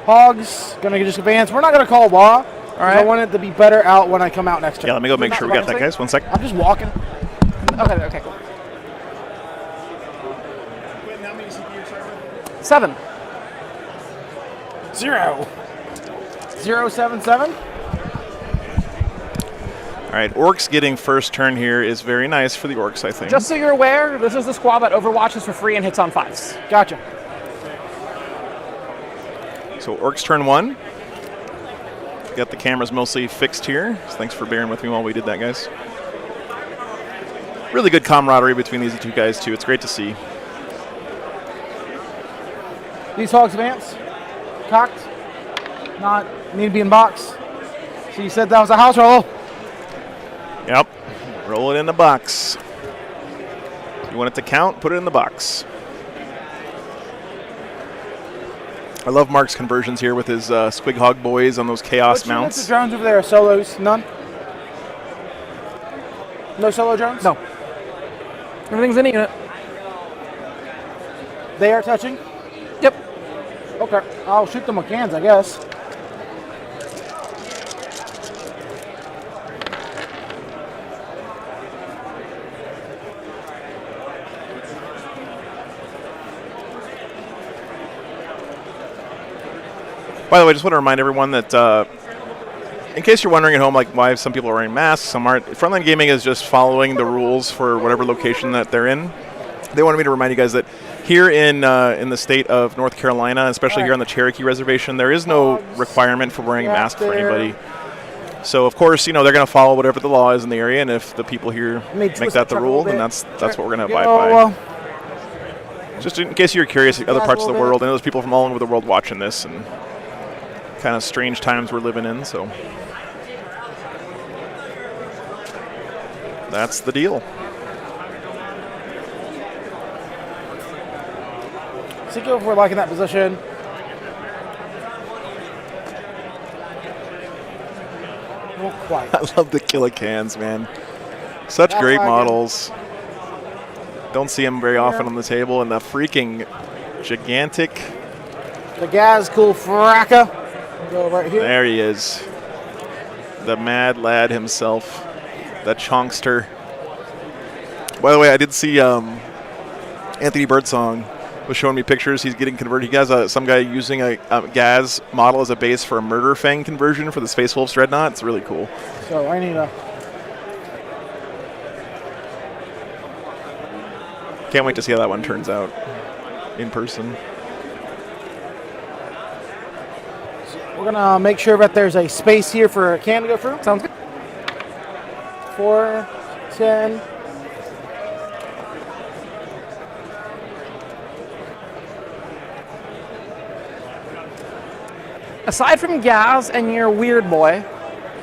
Hogs gonna just advance. We're not gonna call law. All right. I want it to be better out when I come out next turn. Yeah, let me go make sure we got that, guys. 1 sec. I'm just walking. Okay, cool. 7. 0. 077. All right, Orcs getting first turn here is very nice for the Orcs, I think. Just so you're aware, this is the squad that overwatches for free and hits on 5s. Gotcha. So Orcs turn 1. Got the cameras mostly fixed here. So thanks for bearing with me while we did that, guys. Really good camaraderie between these two guys, too. It's great to see. These hogs advance. Cocked. Not need to be in box. So you said that was a house roll. Yep. Roll it in the box. You want it to count? Put it in the box. I love Mark's conversions here with his Squig Hog Boys on those Chaos What units mounts. of drones over there are solos? None? No solo drones? No. Everything's in a unit. They are touching? Yep. Okay. I'll shoot them with cans, I guess. By the way, just want to remind everyone that in case you're wondering at home, like why some people are wearing masks, some aren't. Frontline Gaming is just following the rules for whatever location that they're in. They wanted me to remind you guys that here in the state of North Carolina, especially here on the Cherokee Reservation, there is no requirement for wearing a mask for anybody. So of course, they're going to follow whatever the law is in the area, and if the people here make that the rule, then that's what we're going to abide by. Just in case you're curious, other parts of the world, I know there's people from all over the world watching this, and kind of strange times we're living in, so that's the deal. See if we're liking that position. Not quite. I love the Killicans, man. Such great models. Don't see them very often on the table, and the freaking gigantic. The Gazcool Fracka. Go right here. There he is. The mad lad himself. The chonkster. By the way, I did see Anthony Birdsong was showing me pictures. He's getting converted. He has some guy using a Gaz model as a base for a Murder Fang conversion for the Space Wolves Dreadnought. It's really cool. So I need a... Can't wait to see how that one turns out in person. We're going to make sure that there's a space here for a can to go through. Sounds good. 4, 10. Aside from Gaz and your weird boy,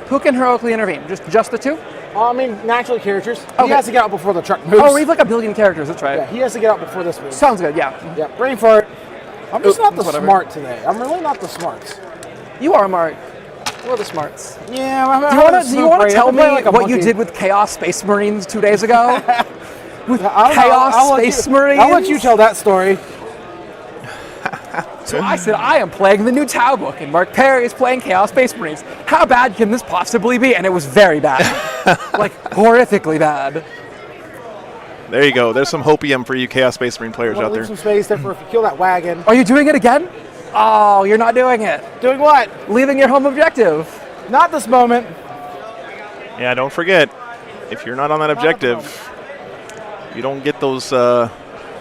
who can heroically intervene? Just the two? I mean, naturally characters. He Okay. has to get out before the truck moves. Oh, we have like a billion characters, that's right. Yeah, he has to get out before this moves. Sounds good, yeah. Yeah, brain fart. I'm just not the whatever. smart today. I'm really not the smarts. You are, Mark. You're the smarts. Yeah, I'm Do you want to tell me what you did with Chaos Space Marines 2 days ago? With Chaos Space Marines? I'll let you tell that story. So I said, I am playing the new Tau book, and Mark Perry is playing Chaos Space Marines. How bad can this possibly be? And it was very bad. Like, horrifically bad. There you go. There's some hopium for you Chaos Space Marine players out there. Leave some space there for if you kill that wagon. Are you doing it again? Oh, you're not doing it. Doing what? Leaving your home objective. Not this moment. Yeah, don't forget, if you're not on that objective, you don't get those, No,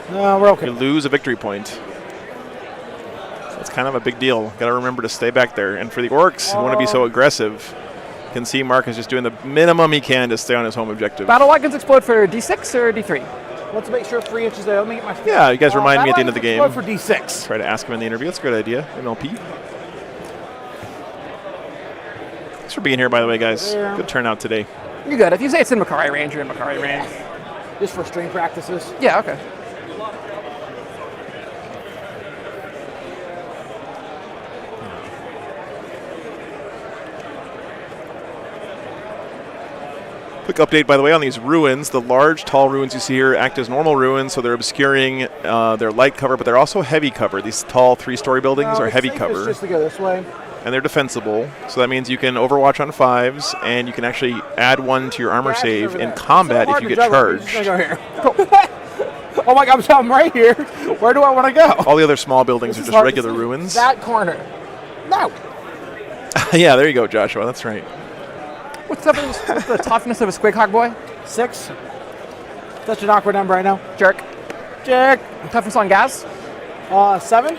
we're okay. you lose a victory point. So it's kind of a big deal. Got to remember to stay back there. And for the Orcs who want to be so aggressive, you can see Mark is just doing the minimum he can to stay on his home objective. Battle wagons explode for D6 or D3? Let's make sure 3 inches there. Let me get my. Yeah, you guys remind me at the end of the Go game. for D6. Try to ask him in the interview. That's a good idea. MLP. Thanks for being here, by the way, guys. Yeah. Good turnout today. You're good. If you say it's in Macari range, you're in Macari range. Just for string practices. Yeah, okay. Quick update, by the way, on these ruins. The large, tall ruins you see here act as normal ruins, so they're obscuring their light cover, but they're also heavy cover. These tall 3-story buildings are heavy cover. Just to go this way. And they're defensible, so that means you can overwatch on 5s, and you can actually add 1 to your armor save in combat if you get charged. Go here. Oh my God, I'm right here. Where do I want to go? All the other small buildings are just regular ruins. That corner. No. Yeah, there you go, Joshua. That's right. What's the toughness of a Squig Hog boy? 6. Such an awkward number right now. Jerk. Jerk. Toughness on gas? 7.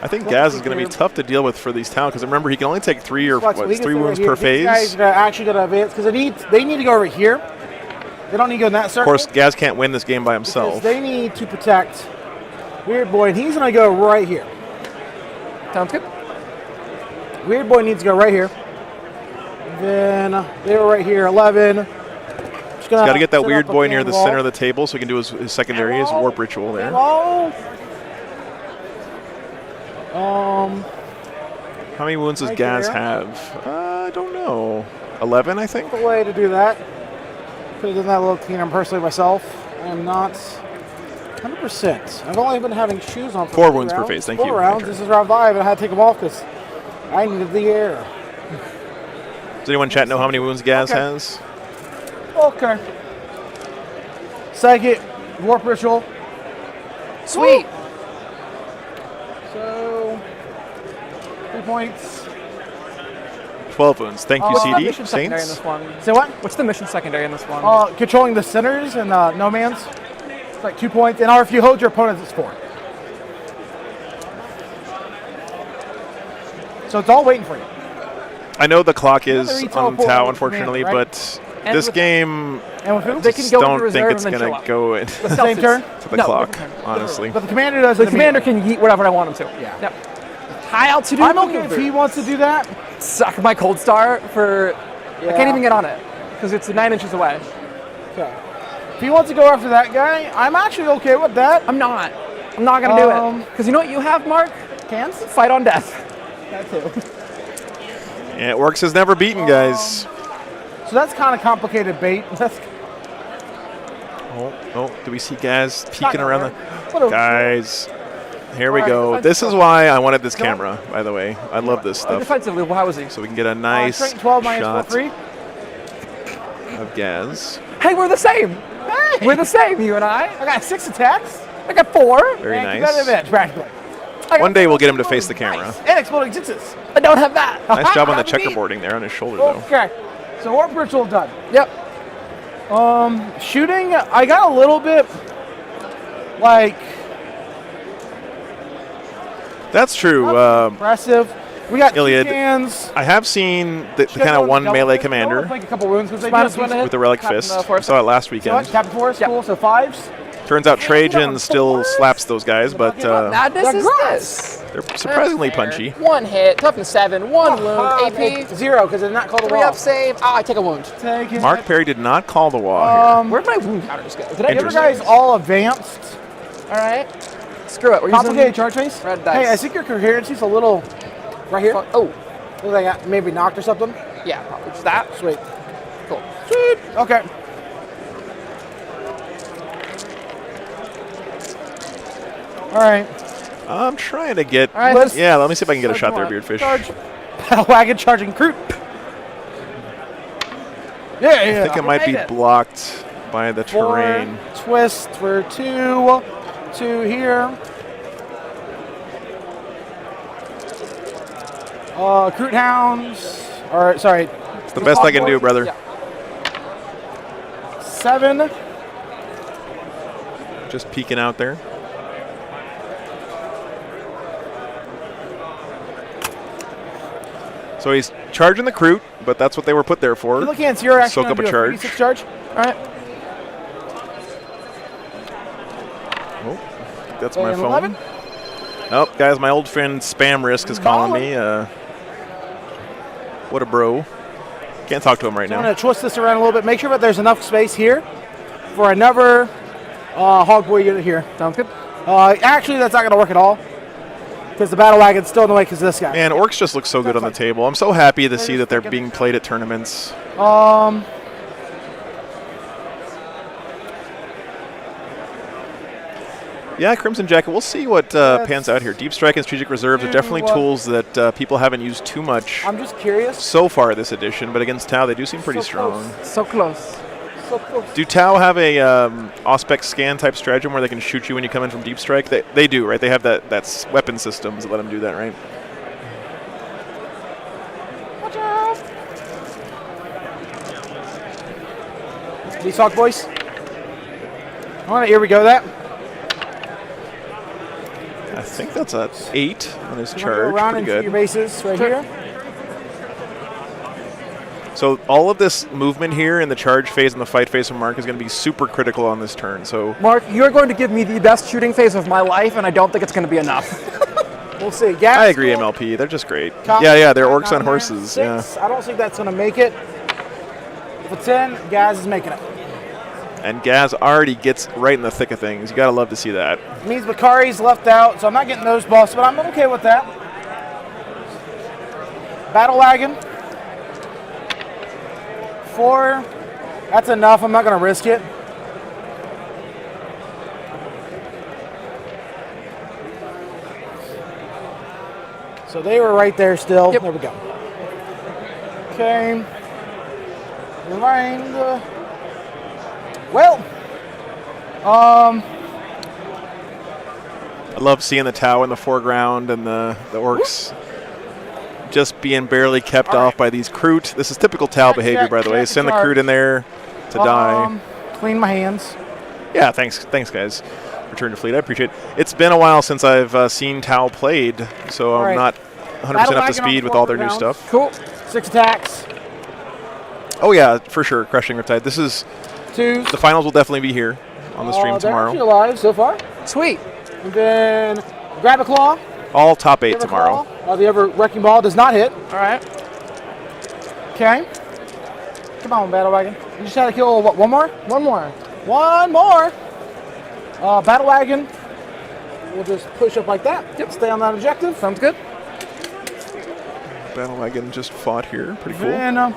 I think Gaz is going to be tough to deal with for these towns because remember he can only take 3 or what, 3 wounds per phase. These guys are actually going to advance because they need to go over here. They don't need to go in that circle. Of course, Gaz can't win this game by himself. They need to protect Weird Boy, and he's going to go right here. Sounds good. Weird Boy needs to go right here. Then they were right here, 11. He's got to get that Weird Boy near the center of the table so he can do his secondary, his warp ritual there. How many wounds does Gaz have? I don't know. 11, I think? The way to do that. Could have done that a little cleaner personally myself. I am not 100%. I've only been having shoes on for 4 wounds per phase. Thank you. 4 rounds. This is round 5, and I had to take them off because I needed the air. Does anyone in chat know how many wounds Gaz has? Okay. Second, warp ritual. Sweet. So, 3 points. 12 wounds. Thank you, What's the CD. mission secondary in Saints. this one? Say what? What's the mission secondary in this one? Controlling the centers and no man's. It's like 2 points. And if you hold your opponents, it's 4. So it's all waiting for you. I know the clock is Another on teleport Tau, with unfortunately, command, right? but And this with- game, And with who? They can go into don't reserve think it's and then going show to up. go in The same turn? to the No, clock, different turn. honestly. But the commander does. The commander can yeet whatever I want him to. Yeah. Yep. High altitude. I'm okay if he wants to do that. Suck my cold star for. I Yeah. can't even get on it because it's 9 inches away. Okay. If he wants to go after that guy, I'm actually okay with that. I'm not. I'm not gonna do it because you know what you have, Mark? Cans? Fight on death. That too. Yeah, it works as never beaten, guys. So that's kind of complicated bait. That's Oh, do we see Gaz peeking not around gonna the... work. Guys, here we Alright, go. defensive. This is why I wanted this camera, by the way. I love this stuff. Defensively, how is he? So we can get a nice strength 12 minus 4 shot 3. of Gaz. Hey, we're the same. Hey! We're the same, you and I. I got 6 attacks. I got 4. Very and nice. competitive edge, practically. I got One day we'll get him to face the camera. Nice. And exploding sixes. I don't have that. Nice job on the Happy. checkerboarding there on his shoulder, though. Okay. So warp ritual done. Yep. Shooting, I got a little bit like That's true. impressive. We got Iliad, 2 cans. I have seen the kind of one melee commander Like a couple wounds because they Minus do one to hit. with the relic Captain, fist. I Forrest. saw it last So weekend. what? Captain Forrest, Yep. cool. So 5s. Turns out Trajan still slaps those guys, but Madness is Congrats. this. they're surprisingly punchy. 1 hit, toughness 7, 1 wound, AP, 0 because it's not called a 3 wall. up save. I take a wound. Take it. Mark Perry did not call the wall here. Where'd my wound counters go? Did I You Interesting. guys all advanced. All right. Screw it. We're Complicated using charge face. red dice. Hey, I think your coherency's a little right here. Oh, Looks like I got maybe knocked or something. yeah, probably just that. Sweet. Cool. Sweet. Okay. All right. I'm trying to get. All right. Let's- Yeah, let me see if I can get a Start shot there, tomorrow. Beardfish. Charge. Wagon charging Kroot. Yeah, I think it might be blocked by the 4, terrain. twist for 2. 2 here. Kroot hounds. Or sorry. It's the best I can do, brother. Yeah. 7. Just peeking out there. So he's charging the Kroot, but that's what they were put there for. If you look at you're actually soak up a gonna do charge. 36 charge. All right. Oh, that's my And phone. 11. Oh, guys, my old friend Spam Risk is calling me. What a bro. Can't talk to him right So I'm now. going to twist this around a little bit. Make sure that there's enough space here for another Hog Boy unit here. Sounds good. Actually, that's not going to work at all because the Battle Wagon's still in the way because of this guy. Man, Orcs just look so good on the table. I'm so happy to see that they're being played at tournaments. Yeah, Crimson Jacket. We'll see what pans out here. Deep Strike and Strategic Reserves are definitely tools that people haven't used too much I'm just curious. so far this edition, but against Tau, they do seem pretty So strong. close. So close. So close. Do Tau have a Auspex scan type stratagem where they can shoot you when you come in from Deep Strike? They do, right? They have that weapon systems that let them do that, right? Watch out. These Hog Boys. All right, here we go. That. I think that's a 8 on his Go charge. around Pretty into your good. bases right here. So all of this movement here in the charge phase and the fight phase from Mark is going to be super critical on this turn. So Mark, you're going to give me the best shooting phase of my life, and I don't think it's going to be enough. We'll see. Gas I agree, school, MLP. They're just great. Cop- Yeah, they're orcs down on there, horses. 6. Yeah. I don't think that's going to make it. If it's 10, Gaz is making it. And Gaz already gets right in the thick of things. You got to love to see that. It means Bakari's left out, so I'm not getting those buffs, but I'm okay with that. Battle Wagon. 4. That's enough. I'm not going to risk it. So they were right there still. Yep. There we go. Okay. Rewind. Well. I love seeing the Tau in the foreground and the orcs just being barely kept off by these Kroot. This is typical Tau behavior, by the way. check, Send the charge. Kroot in there to die. Clean my hands. Yeah, thanks, guys. Return to fleet. I appreciate it. It's been a while since I've seen Tau played, so All I'm right. not 100% up to Wagon on speed with 4 all their new rounds. stuff. Cool. 6 attacks. Oh yeah, for sure. Crushing Riptide. This is 2s. the finals will definitely be here on the stream They're actually tomorrow. alive so far. Sweet. And then grab a claw. All top 8 Grab a tomorrow. claw. The other wrecking ball does not hit. All right. Okay. Come on, Battle Wagon. You just had to kill what? One more? One more. One more. Battle Wagon. We'll just push up like that. Yep. Stay on that objective. Sounds good. Battle Wagon just fought here. Pretty cool. And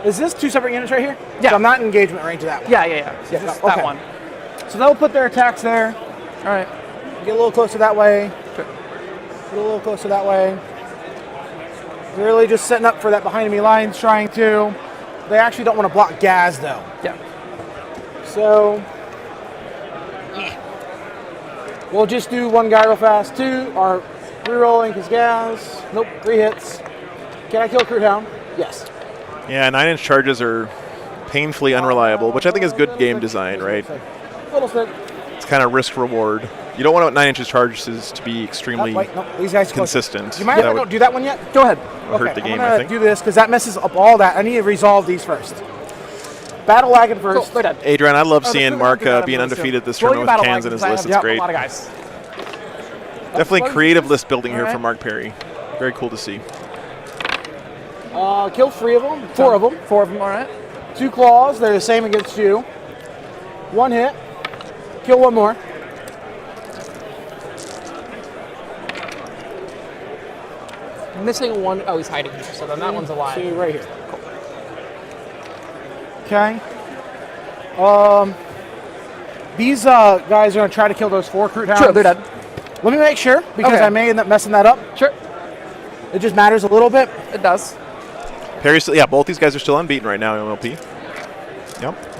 is this 2 separate units right here? Yeah. So I'm not in engagement range of that one. Yeah. So Yeah, just okay. that one. So they'll put their attacks there. All right. Get a little closer that way. Okay. Get a little closer that way. Really just setting up for that behind me lines, trying to. They actually don't want to block Gaz though. Yeah. So we'll just do one guy real fast. 2 are re-rolling because Gaz. Nope, 3 hits. Can I kill Kroot Hound? Yes. Yeah, 9-inch charges are painfully unreliable, which I think is good game design, right? Little stick. It's kind of risk reward. You don't want 9-inch charges to be extremely Wait, no, these guys are close. consistent. Do you mind if That I would don't do that one yet? Go ahead. hurt the game, I'm I gonna think. do this because that messes up all that. I need to resolve these first. Battle Wagon Cool. first. They're dead. Adrian, I love Oh, seeing there's Mark two that being I'm gonna undefeated this Roll your tournament with battle cans in his wagons, list. I It's have great. A lot of guys. Definitely creative list building here Alright. from Mark Perry. Very cool to see. Kill 3 of them. 4 of them. 4 of them. All right. 2 claws. They're the same against you. 1 hit. Kill 1 more. Missing 1. Oh, he's hiding here. So then that one's alive. 2 right here. Okay. These guys are gonna try to kill those 4 Kroot Hounds. Sure, they're dead. Let me make sure because Okay. I may end up messing that up. Sure. It just matters a little bit. It does. Perry, yeah, both these guys are still unbeaten right now, MLP. Yep.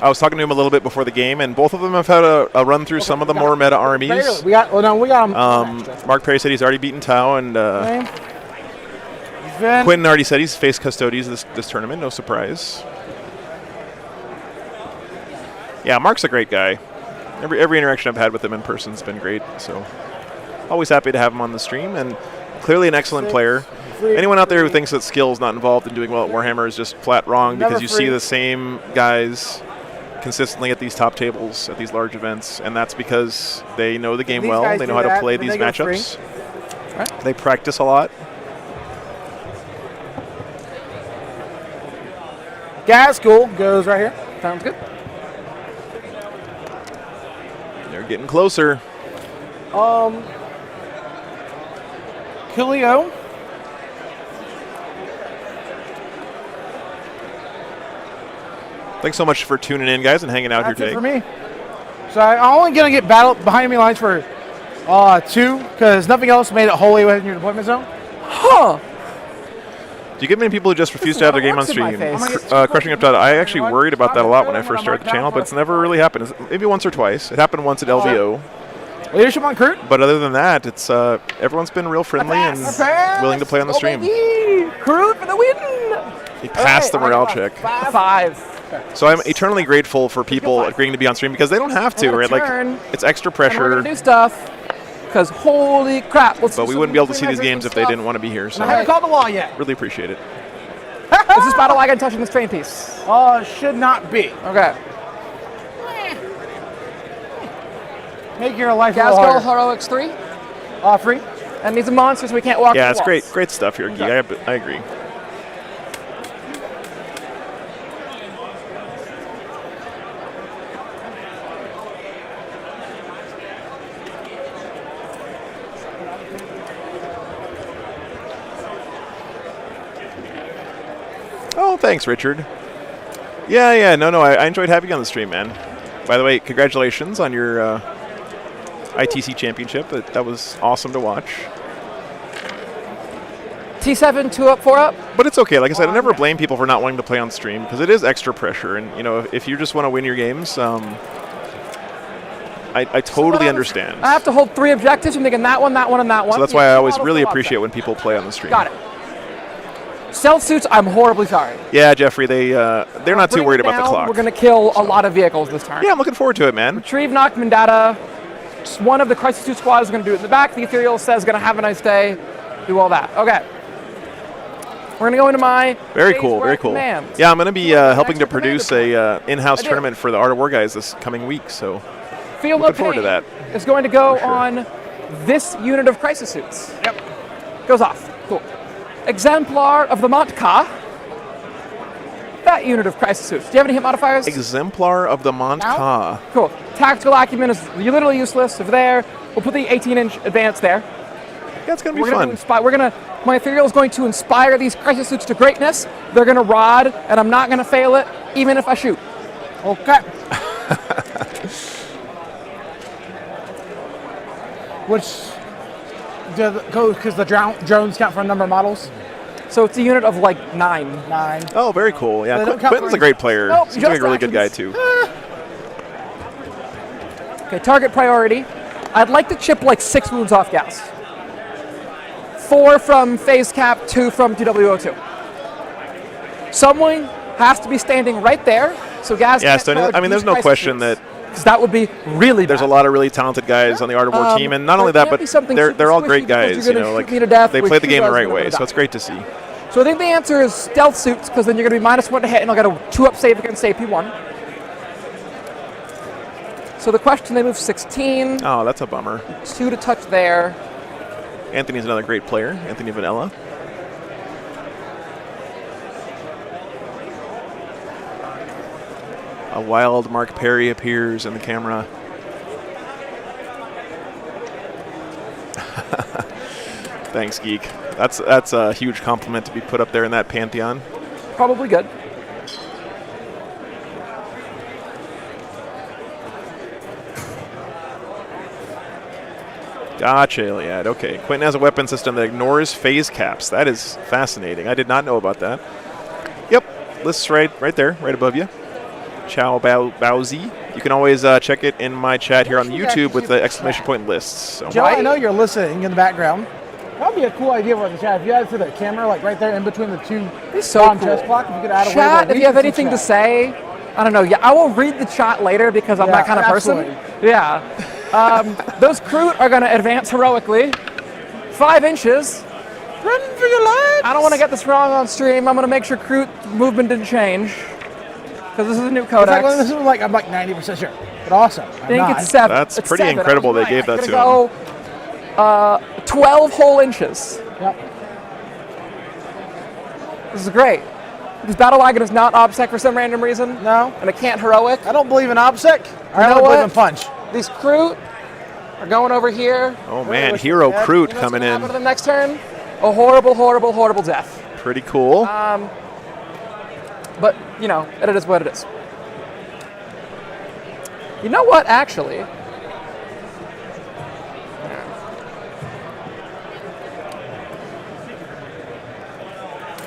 I was talking to him a little bit before the game, and both of them have had a run through some of the more meta armies. Barely. We got them. Mark Perry said he's already beaten Tau, and Okay. Then Quentin already said he's faced Custodies this tournament. No surprise. Yeah, Mark's a great guy. Every interaction I've had with him in person's been great. So always happy to have him on the stream, and clearly an excellent player. Anyone out there who thinks that skill is not involved in doing well at Warhammer is just flat wrong, because you see the same guys consistently at these top tables, at these large events, and that's because they know the game well, they know how to play these matchups. Right. They practice a lot. Gaskell goes right here. Sounds good. They're getting closer. Kilio. Thanks so much for tuning in, guys, and hanging out That's here it today. for me. So I'm only going to get battle behind me lines for 2, because nothing else made it wholly within your deployment zone. Huh. Do you get many people who just refuse to have their game on stream? Crushing Up Data. I actually worried about that a lot when I first started the channel, but it's never really happened. Maybe once or twice. It happened once at LVO. Leadership on Kurt. But other than that, it's everyone's been real friendly and willing to play on the stream. Kurt for the win. He passed the morale check. 5. So I'm eternally grateful for people agreeing to be on stream, because they don't have to, right? Like, it's extra pressure. We're gonna do stuff. Because holy crap! But we wouldn't be able to see these games if they didn't want to be here. So I haven't called the law yet. Really appreciate it. Is this battle wagon touching this train piece? Should not be. Okay. Make your life a little Gaskell harder. Heroics 3. Free. And he's a monster, so we can't walk. Yeah, the it's walls. great stuff here, Guy. I agree. Oh, thanks, Richard. Yeah, no, I enjoyed having you on the stream, man. By the way, congratulations on your ITC championship. That was awesome to watch. T7, 2 up, 4 up. But it's okay. Like I said, I never blame people for not wanting to play on stream, because it is extra pressure. And, you know, if you just want to win your games, I totally understand. I have to hold 3 objectives. I'm thinking that one, and that one. So that's why I always really appreciate when people play on the stream. Got it. Stealth suits, I'm horribly sorry. Yeah, Jeffrey, they're not too worried about the clock. We're going to kill a lot of vehicles this turn. Yeah, I'm looking forward to it, man. Retrieve Knockman data. Just one of the Crisis Suit squad is going to do it in the back. The Ethereal says going to have a nice day. Do all that. Okay. We're going to go into my very cool. commands. Yeah, I'm going to be helping to produce a in-house tournament for the Art of War guys this coming week, so Field looking forward to that. Is going to go on this unit of Crisis Suits. Yep. Goes off. Cool. Exemplar of the Montka. That unit of Crisis Suits. Do you have any hit modifiers? Exemplar of the Montka. Cool. Tactical acumen is literally useless. If there, we'll put the 18-inch advance there. Yeah, it's going to be fun. My Ethereal is going to inspire these Crisis Suits to greatness. They're going to rod, and I'm not going to fail it, even if I shoot. Okay. Which goes because the drones count for a number of models. So it's a unit of like 9. Oh, very cool. Yeah, Quentin's a great player. Seems like a really good guy too. Okay, target priority. I'd like to chip like 6 wounds off gas. 4 from phase cap, 2 from TWO2. Someone has to be standing right there, so gas. Yeah, Stone, I mean, there's no question that. That would be really. There's a lot of really talented guys on the Art of War team, and not only that, but they're all great guys. You know, like they play the game the right way, so it's great to see. So I think the answer is stealth suits, because then you're going to be -1 to hit, and I'll get a 2-up save against AP1. So the question, they move 16. Oh, that's a bummer. 2 to touch there. Anthony's another great player, Anthony Vanella. A wild Mark Perry appears in the camera. Thanks, Geek. That's a huge compliment to be put up there in that pantheon. Probably good. Gotcha, Iliad. Okay. Quentin has a weapon system that ignores phase caps. That is fascinating. I did not know about that. Yep. List's right there, right above you. Chow Bowsy. You can always check it in my chat here on YouTube with the exclamation point lists. So. Joe, I know you're listening in the background. That would be a cool idea for the chat. If you had to the camera, like right there in between the two chest clock, if you could add a chat, if you have anything to say, I don't know. Yeah, I will read the chat later because I'm that kind of person. Yeah. Those Kroot are going to advance heroically. 5 inches. Run for your life. I don't want to get this wrong on stream. I'm going to make sure Kroot movement didn't change. Because this is a new codex. This is like, I'm like 90% sure. But awesome. I think it's 7. That's It's pretty 7. incredible I was they gave that I'm to gonna go, 12 whole inches. Yep. This is great. This battle wagon is not OBSEC for some random reason. No. And it can't heroic. I don't believe in OBSEC. I know don't believe what? in punch. These Kroot are going over here. Oh man, Hero Kroot You know what's coming gonna happen in. to the next turn? A horrible, horrible, horrible death. Pretty cool. But, you know, it is what it is. You know what, actually?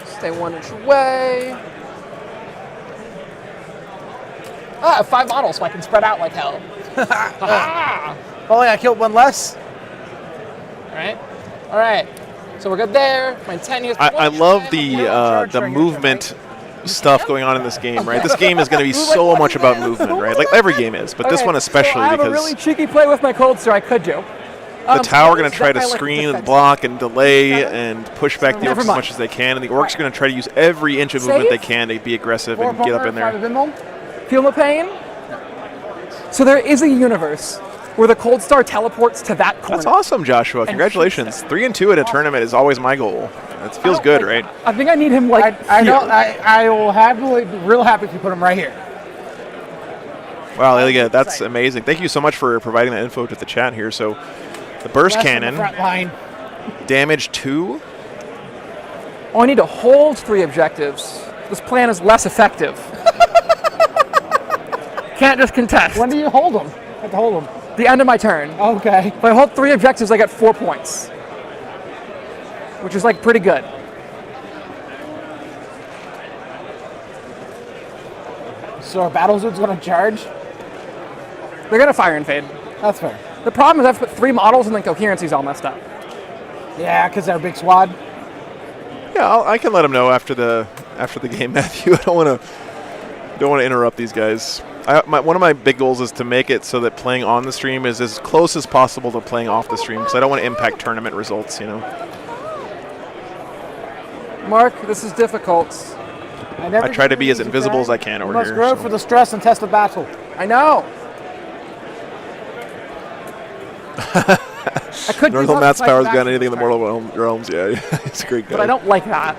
Stay 1 inch away. I have 5 models, so I can spread out like hell. Only I killed one less. All right. So we're good there. My 10 years. I love the movement stuff going on in this game, right? This game is going to be so much about movement, right? Like every game is, but this Okay, one especially so I have a because really cheeky play with my Cold Star I could do. the Tau are going so to try to that's my screen and defense. block and delay and push back the Orcs Never as mind. much as they can, and the Orcs are going to try to use every inch of movement they Save? can to be aggressive and get up in there. Feel no pain? So there is a universe where the Cold Star teleports to that corner. That's awesome, Joshua. Congratulations. 3 and 2 at a tournament is always my goal. It feels good, right? I think I need him like I will happily be real happy if you put him right here. Wow, Ilya, that's amazing. Thank you so much for providing that info to the chat here. So, the burst Less than cannon, the front line. damage 2. Oh, I need to hold 3 objectives. This plan is less effective. Can't just contest. When do you hold them? I have to hold them. The end of my turn. Okay. If I hold 3 objectives, I get 4 points. Which is like pretty good. So our Battlezoid's going to charge? They're going to fire and fade. That's fair. The problem is I've put 3 models and then coherency's all messed up. Yeah, because they're a big squad. Yeah, I can let them know after the game, Matthew. I don't want to interrupt these guys. One of my big goals is to make it so that playing on the stream is as close as possible to playing off the stream, because I don't want to impact tournament results, you know. Mark, this is difficult. I try to be as invisible as I can over must here. grow so. for the stress and test of battle. I know. I could use Northern Matt's Upside Power's back got to anything in the the turn, Mortal Realms, yeah. He's a great guy. but I don't like that.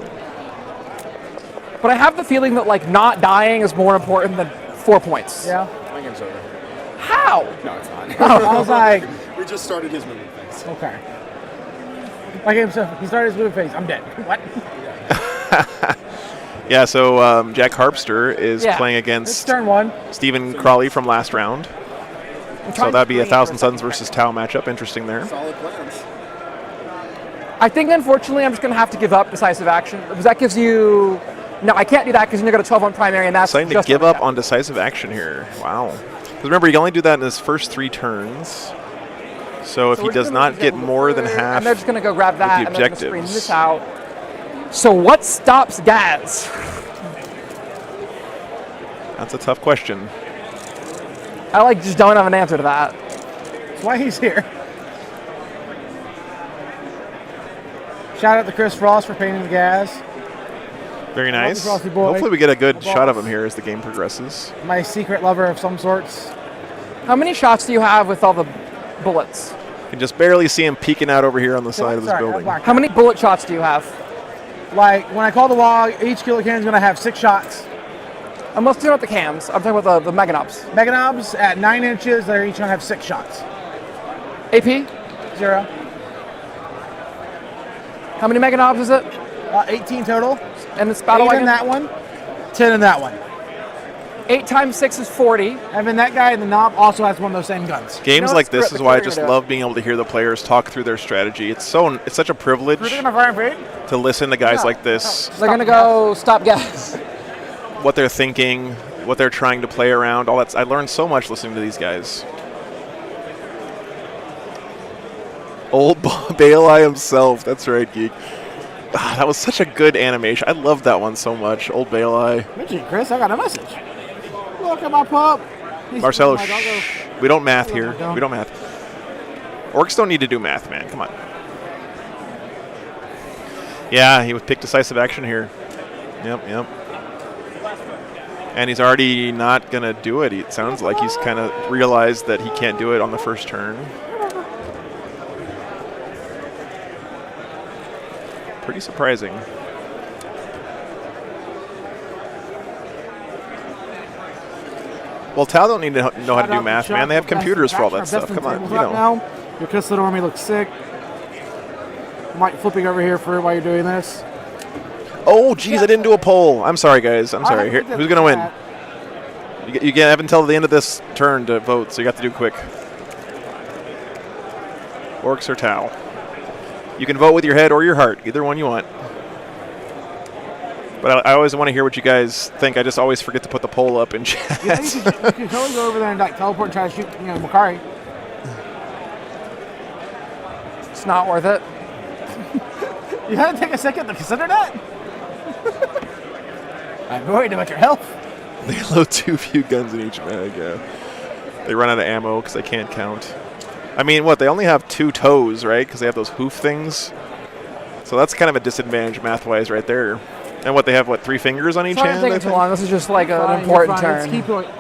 But I have the feeling that like not dying is more important than 4 points. Yeah. My game's over. How? No, it's not. I was like, We just started his movie phase. okay. My game's over. He started his move phase. I'm dead. What? Yeah, so Jack Harpster is Yeah. playing It's against turn 1. Stephen Crawley from last round. So that'd be a 1,000 Suns versus Tau matchup. Interesting there. Solid plans. I think unfortunately I'm just going to have to give up decisive action because that gives you. No, I can't do that because you're going to go to 12 on primary and that's Deciding to just give not up on decisive action here. Wow. Because remember, you can only do that in his first 3 turns. So if So he we're does just not gonna get go more than third, half, and they're just going to go grab that the and they're going to screen objectives. this out. So what stops Gaz? that's a tough question. I like just don't have an answer to that. That's why he's here. Shout out to Chris Frost for painting the gas. Very love nice. the Frosty boy. Hopefully we get a good The shot of boss. him here as the game progresses. My secret lover of some sorts. How many shots do you have with all the bullets? You can just barely see him peeking out over here on the side of this Sorry, building. black How many bullet shots do you have? Like, when I call the log, each kilo can is going to have 6 shots. I'm mostly talking about the cams. I'm talking about the Mega Knobs. Mega Knobs at 9 inches, they're each going to have 6 shots. AP? 0. How many Mega Knobs is it? 18 total. And this 8 battle in wagon? that one, 10 in that one. 8 times 6 is 40. And then that guy in the knob also has one of those same guns. Games know, like it's this great, is why I the just creator love being able to hear the players talk through their strategy. It's such a privilege We're gonna fire and fade? to listen to guys like this, They're going to go stop Gas. what they're thinking, what they're trying to play around. All that. I learned so much listening to these guys. Old Bailey himself. That's right, Geek. Ah, that was such a good animation. I loved that one so much. Old Bailey. Richie, Chris, I got a message. Look at my pup. He's Marcelo, like, I'll go We don't math here. We don't math. Orcs don't need to do math, man. Come on. Yeah, he would pick decisive action here. Yep, yep. And he's already not going to do it. It sounds like he's kind of realized that he can't do it on the first turn. Pretty surprising. Well, Tau don't need to know how to do math, man. They have computers for all that stuff. Come on, you know. Now, your Kislet army looks sick. Might flipping over here for while you're doing this. Oh, geez, I didn't do a poll. I'm sorry, guys. I'm sorry. Here, who's going to win? You have until the end of this turn to vote, so you got to do quick. Orcs or Tau. You can vote with your head or your heart, either one you want. But I always want to hear what you guys think. I just always forget to put the poll up in chat. Yeah, you can totally go over there and like teleport and try to shoot, Makari. It's not worth it. You had to take a second to consider that. I'm worried about your health. They load too few guns in each mag, yeah. They run out of ammo because they can't count. I mean, what? They only have 2 toes, right? Because they have those hoof things. So that's kind of a disadvantage math-wise right there. And what, they have, 3 fingers on each Sorry hand? to take it too long. This is just like an important turn. It's key points.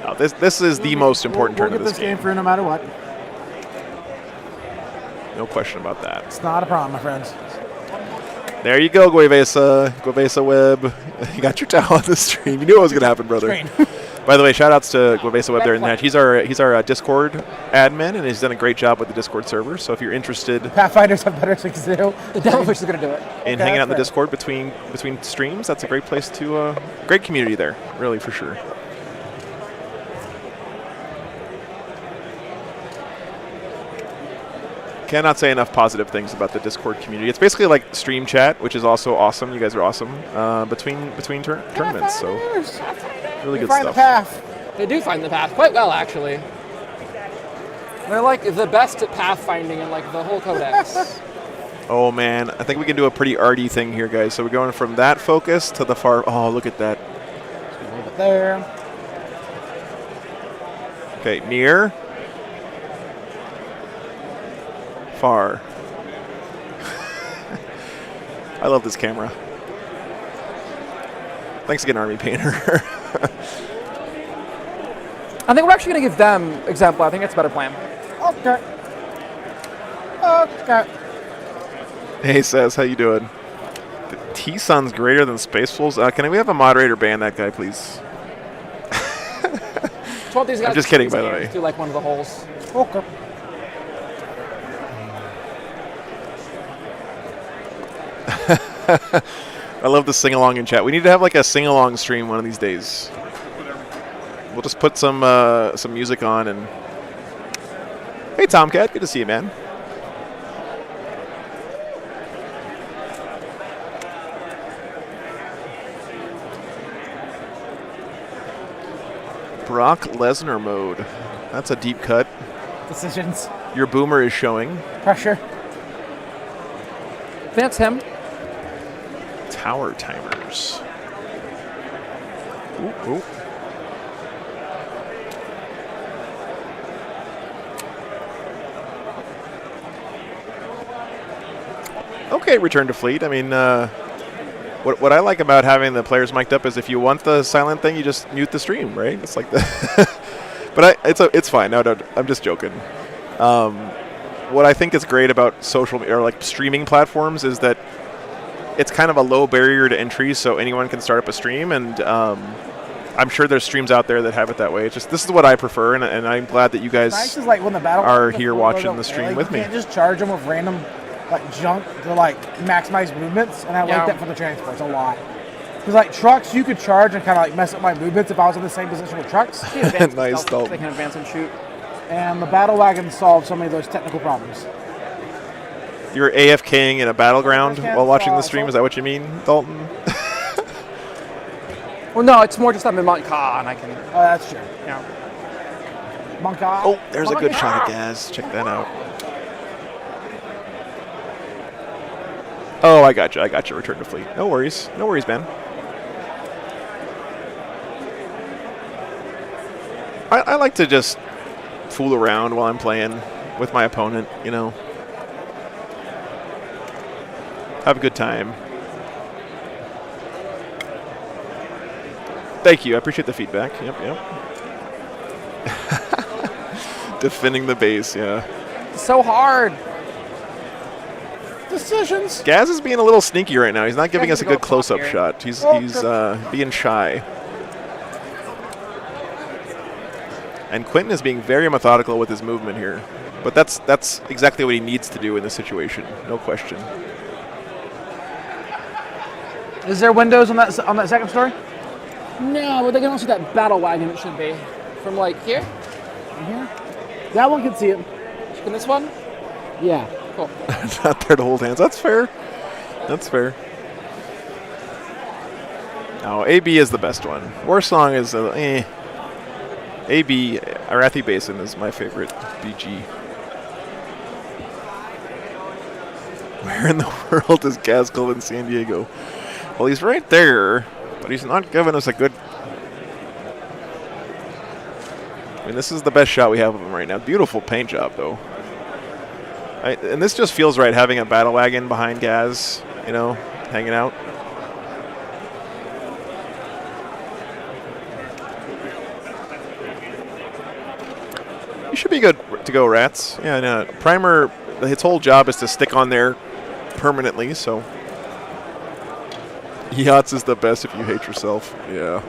No, this is the most important turn we'll of get this game through no matter what. No question about that. It's not a problem, my friends. There you go, Guevesa. Guevesa Web. You got your Tau on the stream. You knew what was going to happen, brother. By the way, shout-outs to Guevesa Web there in the match. He's our Discord admin, and he's done a great job with the Discord server. So if you're interested, Pathfinders have better things to do. The Devilfish is going to do it. In hanging out in the Discord between streams, that's a great place to great community there, really, for sure. Cannot say enough positive things about the Discord community. It's basically like stream chat, which is also awesome. You guys are awesome between tournaments. So really good find stuff. The path. They do find the path quite well, actually. They're like the best at pathfinding in like the whole codex. Oh man, I think we can do a pretty arty thing here, guys. So we're going from that focus to the far. Oh, look at that. There. Okay, near. Far. I love this camera. Thanks again, Army Painter. I think we're actually going to give them example. I think it's a better plan. Okay. Okay. Hey, Says, how you doing? The T-Sun's greater than Space Wolves. Can we have a moderator ban that guy, please? These guys I'm just kidding, by the way. Do like one of the holes. Okay. I love the sing-along in chat. We need to have like a sing-along stream one of these days. We'll just put some music on and... Hey, Tomcat. Good to see you, man. Brock Lesnar mode. That's a deep cut. Decisions. Your boomer is showing. Pressure. That's him. Tower timers. Ooh, ooh. Okay, return to fleet. I mean, what I like about having the players mic'd up is if you want the silent thing, you just mute the stream, right? It's like the but it's fine. No, I'm just joking. What I think is great about social or like streaming platforms is that it's kind of a low barrier to entry, so anyone can start up a stream, and I'm sure there's streams out there that have it that way. It's just this is what I prefer, and I'm glad that you guys Nice is like when the battle are here watching the stream with me. You can't just charge them with random junk to maximize movements, and I like that for the transports a lot. Because like trucks, you could charge and kind of mess up my movements if I was in the same position with trucks. Nice, Dalton. They can advance and shoot. And the battle wagons solve so many of those technical problems. You're AFKing in a battleground while watching the stream. Is that what you mean, Dalton? Well, no, it's more just I'm in Montca and I can. Oh, that's true. Yeah. Montca. Oh, there's a good shot of Gaz. Check that out. Oh, I got you. Return to fleet. No worries, man. I like to just fool around while I'm playing with my opponent, you know. Have a good time. Thank you. I appreciate the feedback. Yep, yep. Defending the base, yeah. So hard. Decisions. Gaz is being a little sneaky right now. He's not giving Gaz us a is a good go close-up here. shot. He's being shy. And Quentin is being very methodical with his movement here. But that's exactly what he needs to do in this situation. No question. Is there windows on that second story? No, but they can also see that battle wagon. It should be from like here. Here. That one can see it. Can this one? Yeah. Cool. It's not there to hold hands. That's fair. That's fair. No, AB is the best one. Warsong is AB, Arathi Basin is my favorite BG. Where in the world is Gaskell in San Diego? Well, he's right there, but he's not giving us a good... I mean, this is the best shot we have of him right now. Beautiful paint job, though. And this just feels right, having a battle wagon behind Gaz, you know, hanging out. You should be good to go, Rats. Yeah, no, Primer, its whole job is to stick on there permanently, so... Eots is the best if you hate yourself. Yeah.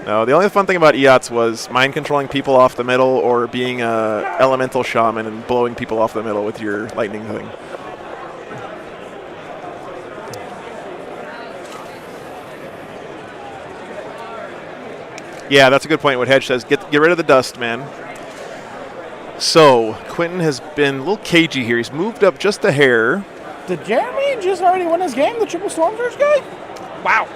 No, the only fun thing about Eots was mind controlling people off the middle or being a elemental shaman and blowing people off the middle with your lightning thing. Yeah, that's a good point. What Hedge says, get rid of the dust, man. So Quentin has been a little cagey here. He's moved up just a hair. Did Jeremy just already win his game, the triple storm surge guy? Wow.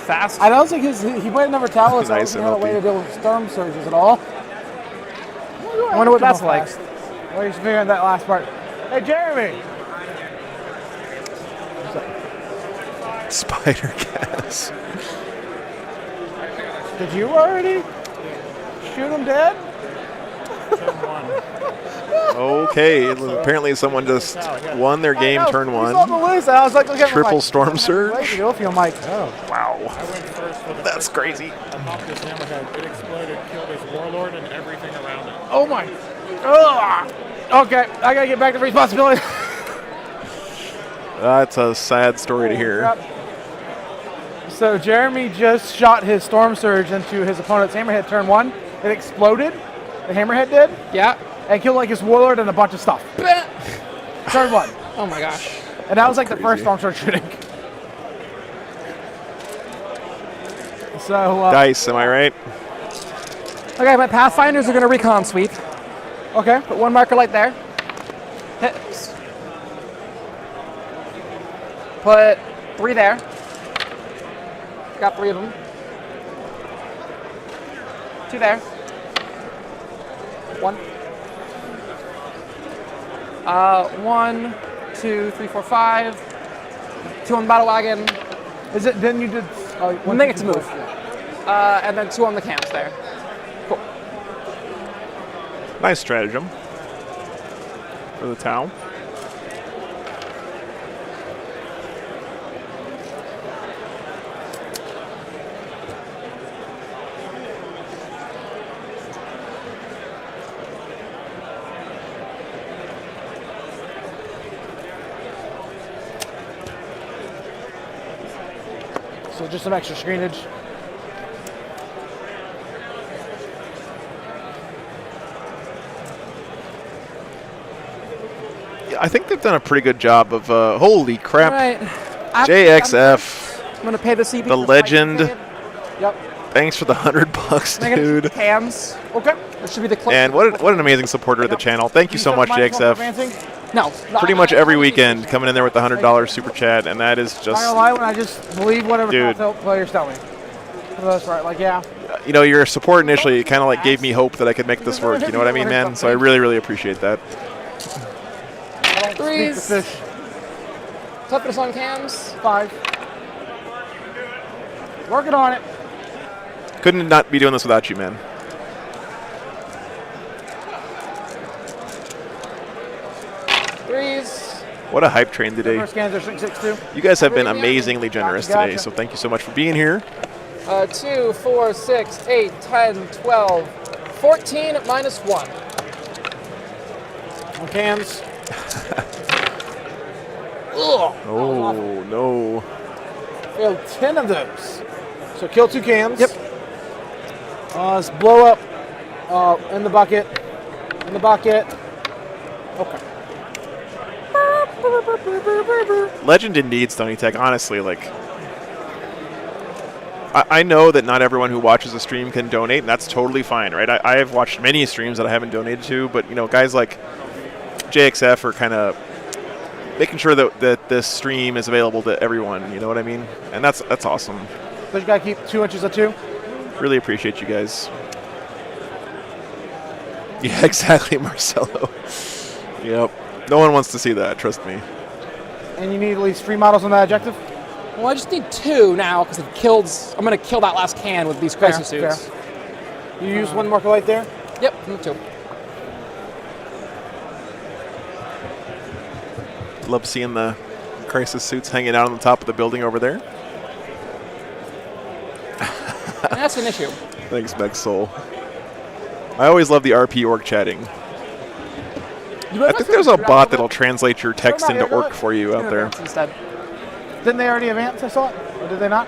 Fast. I don't think he played another tower, so Nice I wasn't way MLP. to deal with storm surges at all. I wonder what that's like. Well, you're figuring that last part. Hey, Jeremy! Spider gas. Did you already shoot him dead? Okay, apparently someone just won their game turn one. I was like, look at him, Triple like, storm surge. I'm like, oh. Wow. I went first for the That's crazy. I popped his hammerhead. It exploded, killed his warlord and everything around it. Oh my. Ugh. Okay, I gotta get back to responsibility. That's a sad story to hear. Crap. So Jeremy just shot his storm surge into his opponent's hammerhead turn one. It exploded. The hammerhead did. Yeah. And killed like his warlord and a bunch of stuff. Turn one. Oh my gosh. And that was like the first storm surge shooting. So Dice, am I right? Okay, my Pathfinders are going to recon sweep. Okay. Put one marker light there. Hits. Put 3 there. Got 3 of them. 2 there. 1. 1, 2, 3, 4, 5. 2 on the battle wagon. Is it? Then you did. One thing to move. And then 2 on the camps there. Cool. Nice stratagem for the Tau. So just some extra screenage. I think they've done a pretty good job of, holy crap. All right. JXF, I'm going to pay the CP. the legend. Yep. Thanks for the $100, dude. Cams. Okay. This should be the clip. And what an amazing supporter of the channel. Thank you so much, JXF. No. Pretty much every weekend coming in there with the $100 super chat, and that is I'm not just, gonna lie when I just believe whatever Dude. players tell me. For the most part, like yeah. you know, your support initially kind of like gave me hope that I could make this work. You know what I mean, man? So I really, really appreciate that. I don't speak to 3s. fish. Toughness on cams. 5. Working on it. Couldn't not be doing this without you, man. Threes. What a hype train today. First scans are 662. You guys have been amazingly generous today, so thank you so much for being here. 2, 4, 6, 8, 10, 12, 14 minus 1. On cans. Oh, no. Failed 10 of those. So kill 2 cans. Yep. Let's blow up in the bucket. In the bucket. Okay. Legend indeed, Stony Tech. Honestly, like, I know that not everyone who watches a stream can donate, and that's totally fine, right? I have watched many streams that I haven't donated to, but, you know, guys like JXF are kind of making sure that this stream is available to everyone, you know what I mean? And that's awesome. So you gotta keep 2 inches of 2. Really appreciate you guys. Yeah, exactly, Marcelo. Yep. No one wants to see that, trust me. And you need at least 3 models on that objective? Well, I just need 2 now because I'm going to kill that last can with these crisis suits. Fair. You use 1 marker light there? Yep, me too. Love seeing the crisis suits hanging out on the top of the building over there. That's an issue. Thanks, Meg Soul. I always love the RP org chatting. I think there's a bot that'll translate your text into orc for you out there. Instead. Didn't they already advance, I saw it? Or did they not?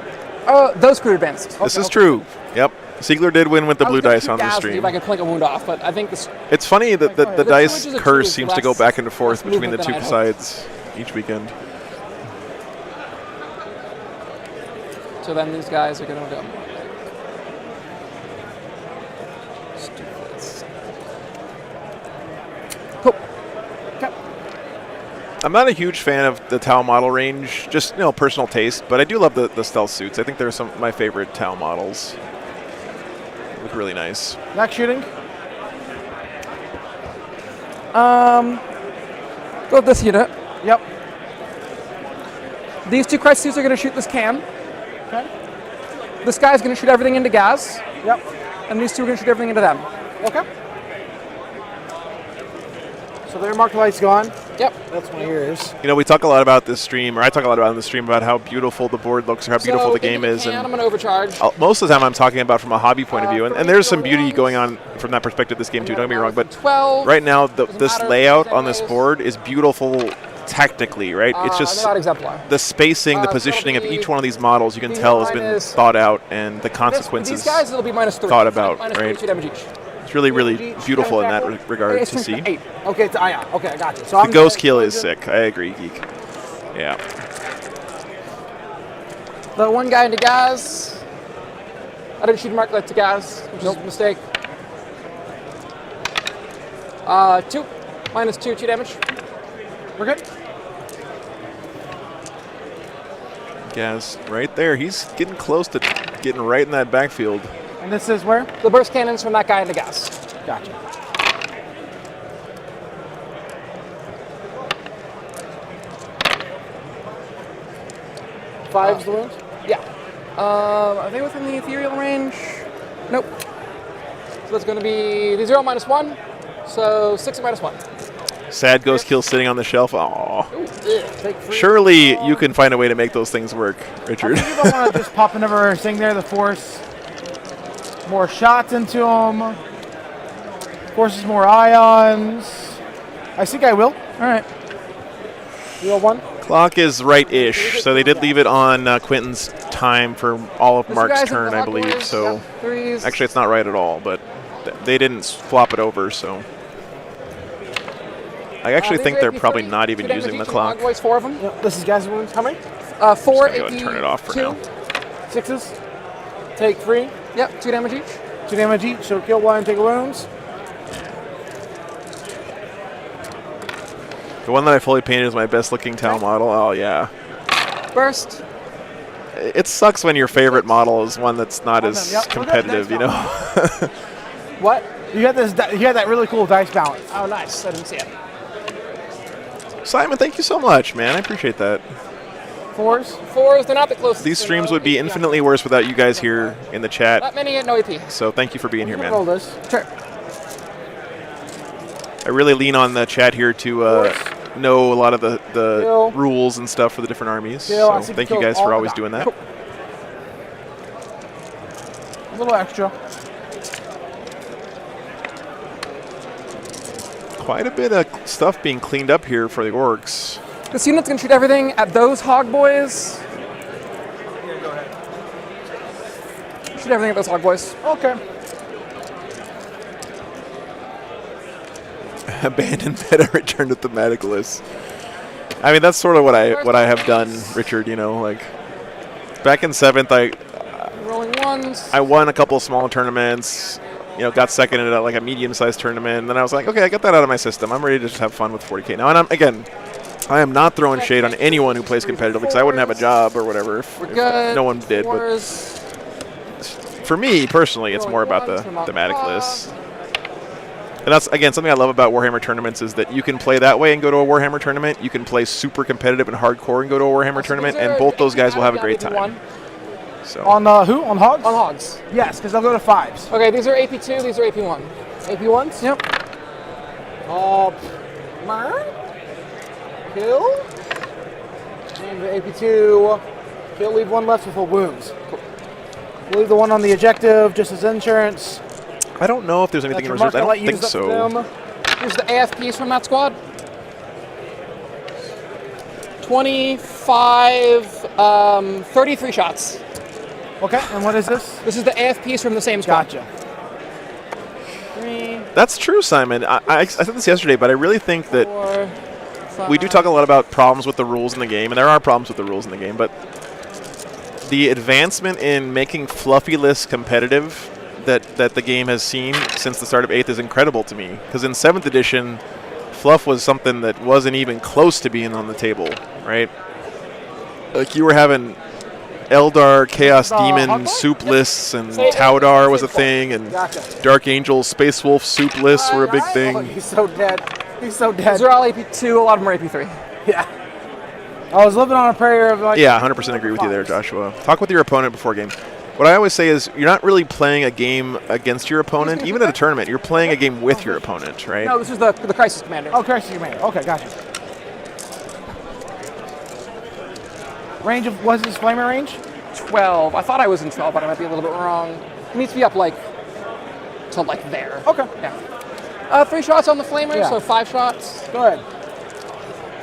Those crew advanced. This is true. Yep. Siegler did win with the blue dice on the See stream. if I can plink a wound off, but I think this. It's funny that the dice choices of curse two seems to go back and forth less between the movement two than I sides each weekend. So then these guys are going to go. I'm not a huge fan of the Tau model range, just personal taste, but I do love the stealth suits. I think they're some of my favorite Tau models. They look really nice. Next shooting. Go with this unit. Yep. These 2 crisis suits are going to shoot this can. Okay. This guy's going to shoot everything into Gaz. Yep. And these 2 are going to shoot everything into them. Okay. So their marker light's gone. Yep. That's my ears. We talk a lot about this stream, or I talk a lot about in the stream about how beautiful the board looks or how beautiful the game is. I'm going to overcharge. Most of the time I'm talking about from a hobby point of view, and there's some beauty going on from that perspective this game too, don't get me wrong, but 12, right now this layout on this board is beautiful tactically, right? It's just not exemplar. the spacing, the positioning of each one of these models you can tell has been thought out, and the consequences These guys will be -3. thought about, minus right? 2 damage each. It's really, really beautiful in that regard to see. 8. Okay, yeah. Okay, I got you. So The ghost kill is sick. I agree, Geek. Yeah. The 1 guy into Gaz. I didn't shoot mark light to Gaz, which is a mistake. 2. Minus 2 damage. We're good. Gaz, right there. He's getting close to getting right in that backfield. And this is where? The burst cannons from that guy into Gaz. Gotcha. Five's the wound? Yeah. Are they within the ethereal range? Nope. So that's going to be the 0 minus 1. So 6 minus 1. Sad ghost kill sitting on the shelf. Aww. Surely you can find a way to make those things work, Richard. I think you don't want to just pop another thing there, the force. More shots into them. Forces more ions. I think I will. All right. 0-1. Clock is right-ish, so they did leave it on Quentin's time for all of Mark's turn, I believe. So actually, it's not right at all, but they didn't flop it over. So I actually think they're probably not even using the clock. 4 of them. Yep. This is guys' wounds. How many? 4. Go and turn it off for now. 6s. Take 3. Yep. 2 damage each. 2 damage each. So kill 1, take wounds. The one that I fully painted is my best-looking Tau model. Oh yeah. Burst. It sucks when your favorite model is one that's not as competitive, you know. What? You got this. You got that really cool dice balance. Oh, nice. I didn't see it. Simon, thank you so much, man. I appreciate that. 4s. 4s. They're not the closest. These streams would be infinitely worse without you guys here in the chat. Not many at no AP. So thank you for being here, man. Roll this. Sure. I really lean on the chat here to know a lot of the Kill. rules and stuff for the different armies. Kill. I So see thank you killed guys all for the always dots. doing that. A little extra. Quite a bit of stuff being cleaned up here for the orcs. This unit's gonna shoot everything at those hog boys. Shoot everything at those hog boys. Okay. Abandoned meta, return to thematic lists. I mean, that's sort of what I have done, Richard. You know, like back in 7th, Rolling ones. I won a couple of small tournaments. You know, got second at like a medium-sized tournament. And then I was like, okay, I got that out of my system. I'm ready to just have fun with 40K now. And I am not throwing shade on anyone who plays competitively because I wouldn't have a job or whatever if no one did. But for me personally, it's more about the thematic lists. And that's, again, something I love about Warhammer tournaments is that you can play that way and go to a Warhammer tournament. You can play super competitive and hardcore and go to a Warhammer tournament, and both those guys will have a great time. So. On who? On hogs? On hogs. Yes, because they'll go to 5s. Okay, these are AP2, these are AP1. AP1s? Yep. Kill. And the AP2. Kill, leave one left with full wounds. Cool. We'll leave the one on the objective just as insurance. I don't know if there's anything in reserve. I don't think so. Here's the AFPs from that squad. 25, 33 shots. Okay, and what is this? This is the AFPs from the same squad. Gotcha. That's true, Simon. I said this yesterday, but I really think that 4, 5. we do talk a lot about problems with the rules in the game, and there are problems with the rules in the game, but the advancement in making fluffy lists competitive that the game has seen since the start of 8th is incredible to me. Because in 7th edition, fluff was something that wasn't even close to being on the table, right? Like you were having Eldar, Chaos Demon soup lists, and Taudar was a thing, and Dark Angel, Space Wolf soup lists were a big thing. Oh, he's so dead. He's so dead. These are all AP2, a lot of them are AP3. Yeah. I was living on a prayer of like... Yeah, 100% agree with you there, Joshua. Talk with your opponent before game. What I always say is you're not really playing a game against your opponent, even at a tournament. You're playing a game with your opponent, right? No, this is the Crisis Commander. Oh, Crisis Commander. Okay, gotcha. Range of... What's his flamer range? 12. I thought I was in 12, but I might be a little bit wrong. It needs to be up like to like there. Okay. Yeah. 3 shots on the flamer, so 5 shots. Go ahead.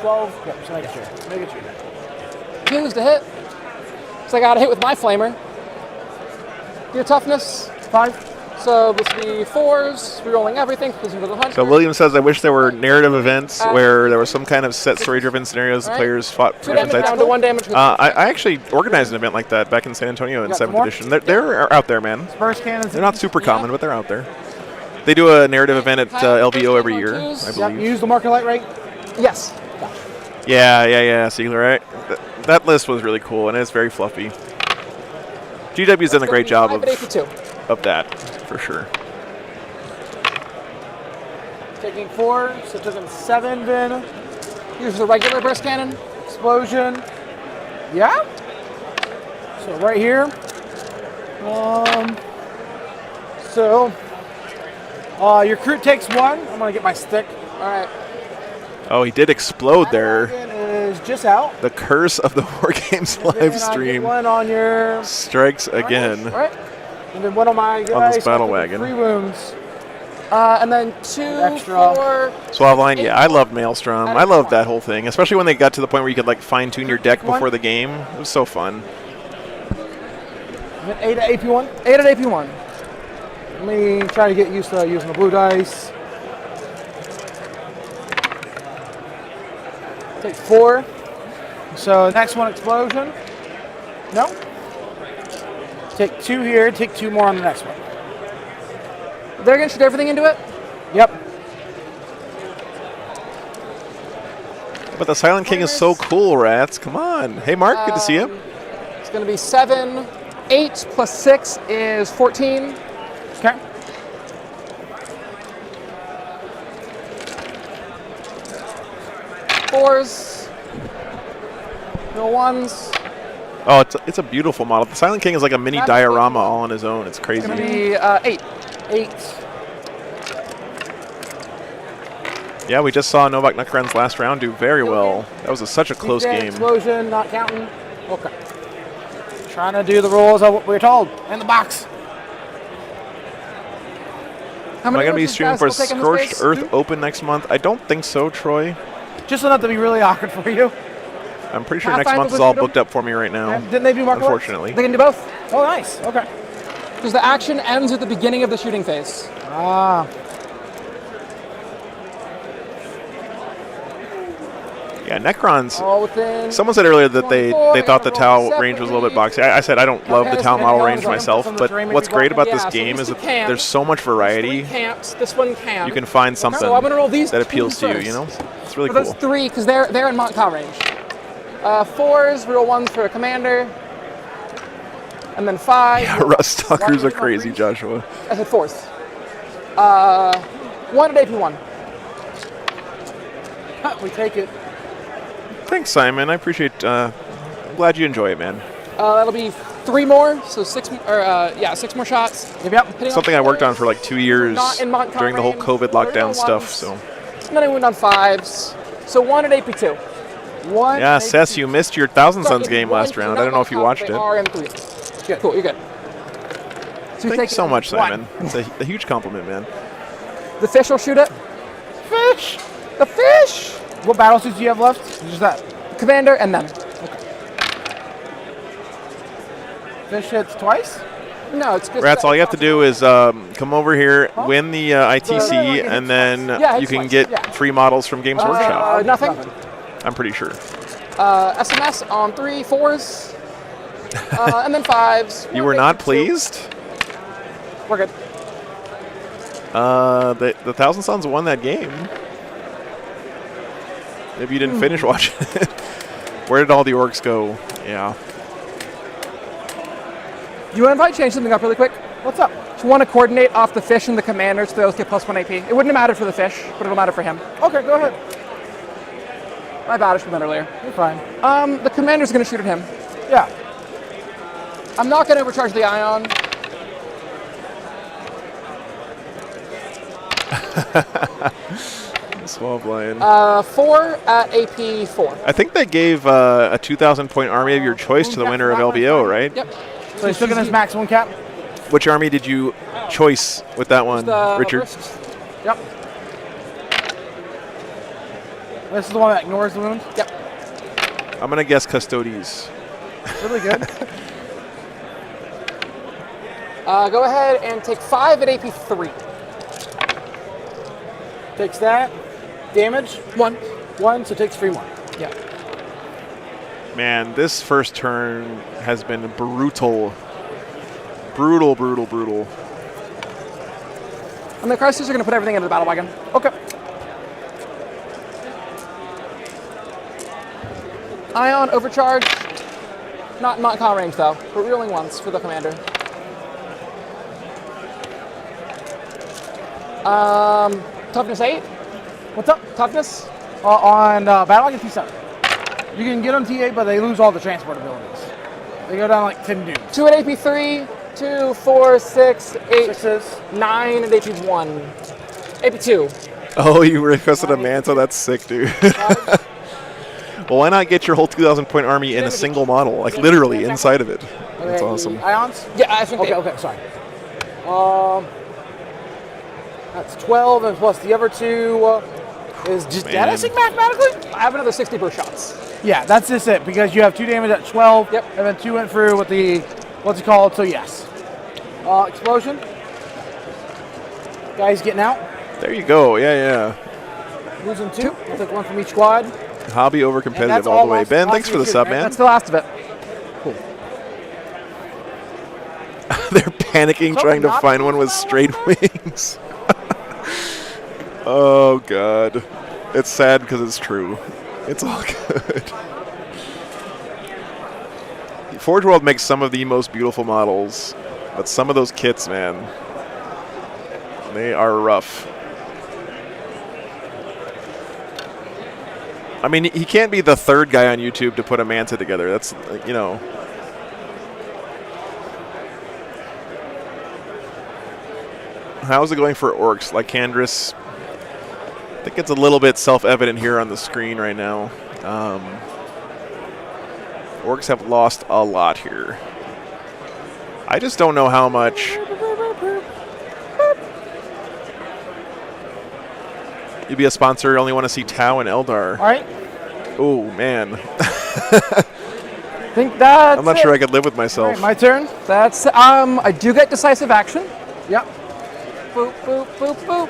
12. Yep, just make it sure. Make it sure. Used to hit. So I got a hit with my flamer. Your toughness 5. So this will be 4s. Rerolling everything. Position for the hunter. So William says, I wish there were narrative events where there was some kind of set story-driven sscenarios the players fought for 2 damage down to 1 damage. I actually organized an event like that back in San Antonio in 7th edition. They're out there, man. Burst cannons. They're not super common, but they're out there. They do a narrative event at LVO every year, I believe. You use the marker light rate? Yes. Yeah, Siegler, right? That list was really cool, and it's very fluffy. GW's done a great job of that, for sure. Taking 4, so taking 7 then. Here's the regular burst cannon. Explosion. Yeah. So right here. Your crew takes 1. I'm gonna get my stick. All right. Oh, he did explode there. Is just out. The curse of the War Games live stream One on your strikes again. Right. And then one on my guys. On this battle wagon. 3 wounds. And then 2 extra. for... Suave Line, yeah, I loved Maelstrom. I loved that whole thing, especially when they got to the point where you could like fine-tune your deck before the game. It was so fun. 8 at AP1. 8 at AP1. Let me try to get used to using the blue dice. Take 4. So next one, explosion. No. Take 2 here. Take 2 more on the next one. They're gonna shoot everything into it? Yep. But the Silent King is so cool, rats. Come on. Hey, Mark, good to see you. It's gonna be 7. 8 plus 6 is 14. Okay. Fours. No 1s. Oh, it's a beautiful model. The Silent King is like a mini diorama all on his own. It's crazy. It's gonna be 8. 8. Yeah, we just saw Novak Necron's last round do very well. That was such a close Dead game. Explosion, not counting. Okay. Trying to do the rules of what we were told in the box. How Am I many going to be horses streaming guys for will take in this Scorched race? Earth Open next month? I don't think so, Troy. Just enough to be really awkward for you. I'm pretty sure Half next final month is was all freedom? booked up for me right now. And didn't they do market works? Unfortunately. They can do both. Oh, nice. Okay. Because the action ends at the beginning of the shooting phase. Ah. Yeah, Necrons. All within. Someone said earlier that they 24, thought the and Tau roll range was a little bit separately. boxy. I said I don't love the Okay, Tau so model then range some myself, of the but terrain what's maybe great about Yeah, this so game these is two that can. there's so much Three variety. can't. This one can. You can find something So I'm gonna roll these that two appeals to you, first. you know? It's really For those cool. three, because they're in Mont range. Fours, real ones for a commander. And then five. Yeah, Rust Talkers are crazy, Joshua. I said fours. One at AP1. We take it. Thanks, Simon. I appreciate. I'm glad you enjoy it, man. That'll be three more, so six more shots. Yep. Hitting Something on I worked on fours. for like 2 years Not in Mont during the whole range. COVID Three lockdown on stuff. ones. So And then I went on fives. So one at AP2. One. yeah, eight, Sess, you missed your Thousand So Suns if game one, last so round. not I don't know if you top, watched they it. are in three. Good. Cool, you're good. So Thank you so much, one. Simon. It's a huge compliment, man. The fish will shoot it. Fish. The fish! What battle suits do you have left? Just that. Commander and then. Fish hits twice. No, it's just. Rats, all you have to do is come over here, win the ITC, The- and then Yeah, you it's can twice, get yeah. free models from Games Workshop. Nothing. I'm pretty sure. SMS on three, fours. And then fives. You One were big not two. pleased? We're good. The Thousand Suns won that game. Maybe you didn't finish watching it. Where did all the orcs go? Yeah. You want to change something up really quick? What's up? Do you want to coordinate off the fish and the commanders so those get +1 AP? It wouldn't have mattered for the fish, but it'll matter for him. Okay, go ahead. My bad, I should have done that earlier. You're fine. The commander's going to shoot at him. Yeah. I'm not going to overcharge the ion. Small blind. 4 at AP 4. I think they gave a 2,000 point army of your choice to the winner of LVO, right? Yep. So he's still getting his maximum cap. Which army did you choice with that one, Richard? Wrist. Yep. This is the one that ignores the wounds. Yep. I'm gonna guess Custodes. Really good. Go ahead and take 5 at AP 3. Takes that. Damage. 1. So takes 3 more. Yeah. Man, this first turn has been brutal. Brutal. And the Chrysers are going to put everything into the battle wagon. Okay. Ion overcharge. Not in Montcalm range though. We're reeling once for the commander. Toughness 8. What's up? Toughness. On battle wagon T7. You can get them T8, but they lose all the transport abilities. They go down like 10 dudes. 2 at AP 3. 2, 4, 6, 8, Sixes. 9 at AP 1. AP 2. Oh, you requested a Manta? That's sick, dude. Well, why not get your whole 2,000 point army in a single model? Like, literally, inside of it. That's Okay, awesome. Ions? Yeah, I think Okay, sorry. That's 12, and plus the other 2 is just Man. dancing mathematically? I have another 60 burst shots. Yeah, that's just it, because you have 2 damage at 12, Yep. and then 2 went through with the, what's it called, so yes. Explosion. Guys getting out. There you go. Yeah. Losing 2. I'll take 1 from each squad. Hobby over And competitive that's all all the way. last- Ben, last thanks for the year's sub, shooting, right? man. That's the last of it. They're panicking Something trying to not find one with straight wings. Oh, God. It's sad because it's true. It's all good. Forge World makes some of the most beautiful models, but some of those kits, man, they are rough. I mean, he can't be the third guy on YouTube to put a Manta together. That's, you know. How's it going for orcs? Lycandrus think it's a little bit self-evident here on the screen right now. Orcs have lost a lot here. I just don't know how much. You'd be a sponsor, only want to see Tau and Eldar. All right. Oh, man. I think that's I'm not sure I could live with myself. All right, my turn. That's, I do get decisive action. Yep. Boop, boop, boop, boop.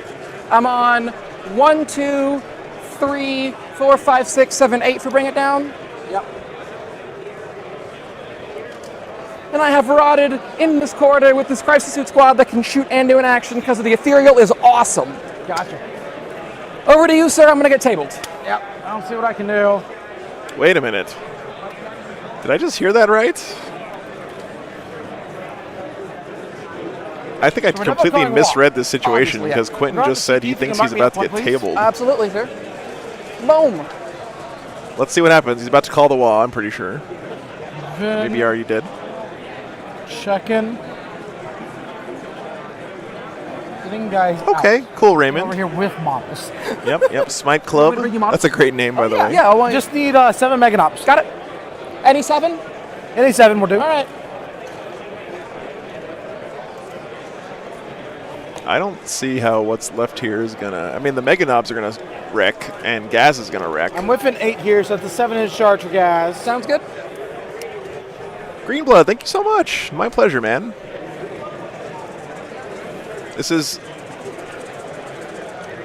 I'm on 1, 2, 3, 4, 5, 6, 7, 8 for Bring It Down. Yep. And I have rotted in this corridor with this Crisis Suit squad that can shoot and do an action because of the ethereal is awesome. Gotcha. Over to you, sir. I'm going to get tabled. Yep. I don't see what I can do. Wait a minute. Did I just hear that right? I think I So we're never completely going misread walk. this situation Obviously, yeah. because Quentin Ron, just said do he you think thinks it he's might be about to a get point, please? tabled. Absolutely, sir. Boom. Let's see what happens. He's about to call the wall, I'm pretty sure. Maybe he already did. Checking. Getting guys Okay, out. cool, Over Raymond. here with models. Yep. Smite Club. Want me to bring you models? That's a great name, by the way. Yeah, I want Just need 7 Meganops. Got it. Any 7? Any 7 will do. All right. I don't see how what's left here is gonna. I mean, the Mega Knobs are gonna wreck, and Gaz is gonna wreck. I'm with an 8 here, so it's a 7-inch charge for Gaz. Sounds good. Greenblood, thank you so much. My pleasure, man. This is.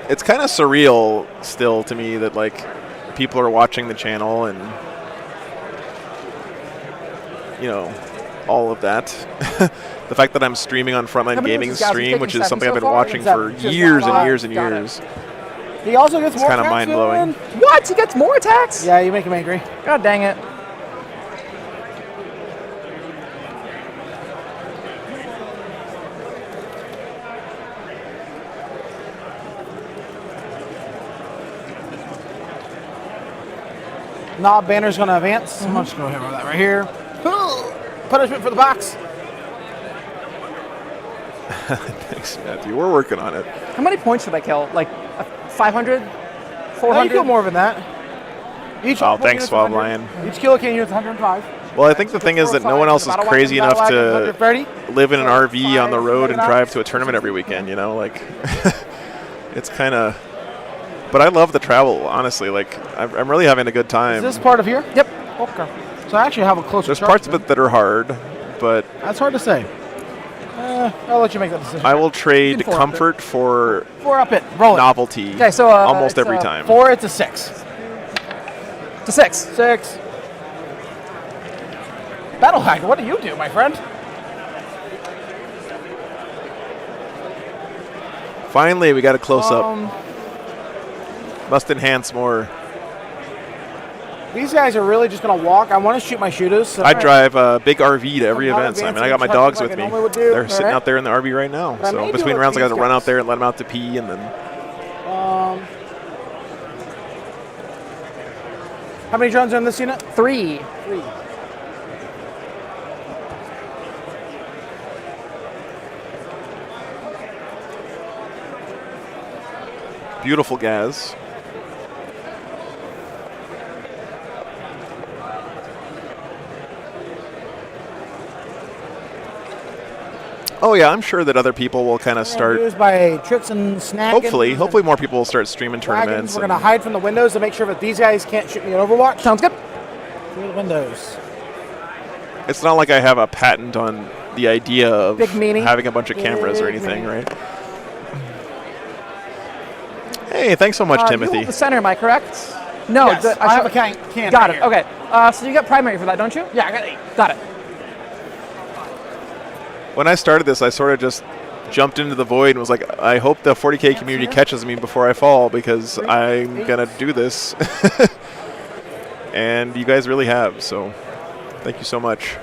It's kind of surreal still to me that like people are watching the channel and all of that. The fact that I'm streaming on Frontline many Gaming's inches, Gaz? You've stream, taken which is 7 something I've so been far? watching for Just years and 5. years and Got it. years. He also gets more kinda attacks mind-blowing. in. What? He gets more attacks? Yeah, you make him angry. God dang it. Knob banner's going to advance. I'm just going to hit that right here. Punishment for the box. Thanks, Matthew. We're working on it. How many points did I kill? Like 500? No, you 400? kill more than that. Each Oh, point thanks, unit's Swab 100. Lion. Each kill can unit's 105. Well, I think the thing is that no one else is crazy enough to 130. live in an RV on the road and drive to a tournament every weekend, like it's kind of. But I love the travel, honestly. Like I'm really having a good time. Is this part of here? Yep. Okay. So I actually have a closer There's charge parts of then. it that are hard, but That's hard to say. I'll let you make that decision. I will trade You can comfort for 4 up it. Roll it. novelty Okay, so almost it's, every time. 4, it's a 6. To 6. 6. Battle Hack, what do you do, my friend? Finally, we got a close up. Must enhance more. These guys are really just going to walk. I want to shoot my shooters. So I drive a big RV to every I'm not event, Simon. I advancing got my as much dogs as I with me. normally would do. They're sitting Alright. out there in the RV right now. But I may So do between it rounds, I got with to run these out there guys. and let them out to pee, and then How many drones are in this unit? 3. 3. beautiful Gaz. Oh yeah, I'm sure that other people will kind of start. Used by tricks and snacking. Hopefully more people will start streaming tournaments. We're going to hide from the windows to make sure that these guys can't shoot me in Overwatch. Sounds good. Through the windows. It's not like I have a patent on the idea of Big meanie. having a bunch of cameras or Big anything, meanie. right? Hey, thanks so much, You Timothy. hold the center, am I correct? No. Yes, I have a can Got right it. here. Okay. So you got primary for that, don't you? Yeah, I got 8. Got it. When I started this, I sort of just jumped into the void and was like, I hope the 40K community catches me before I fall because I'm going to do this. And you guys really have, so thank you so much.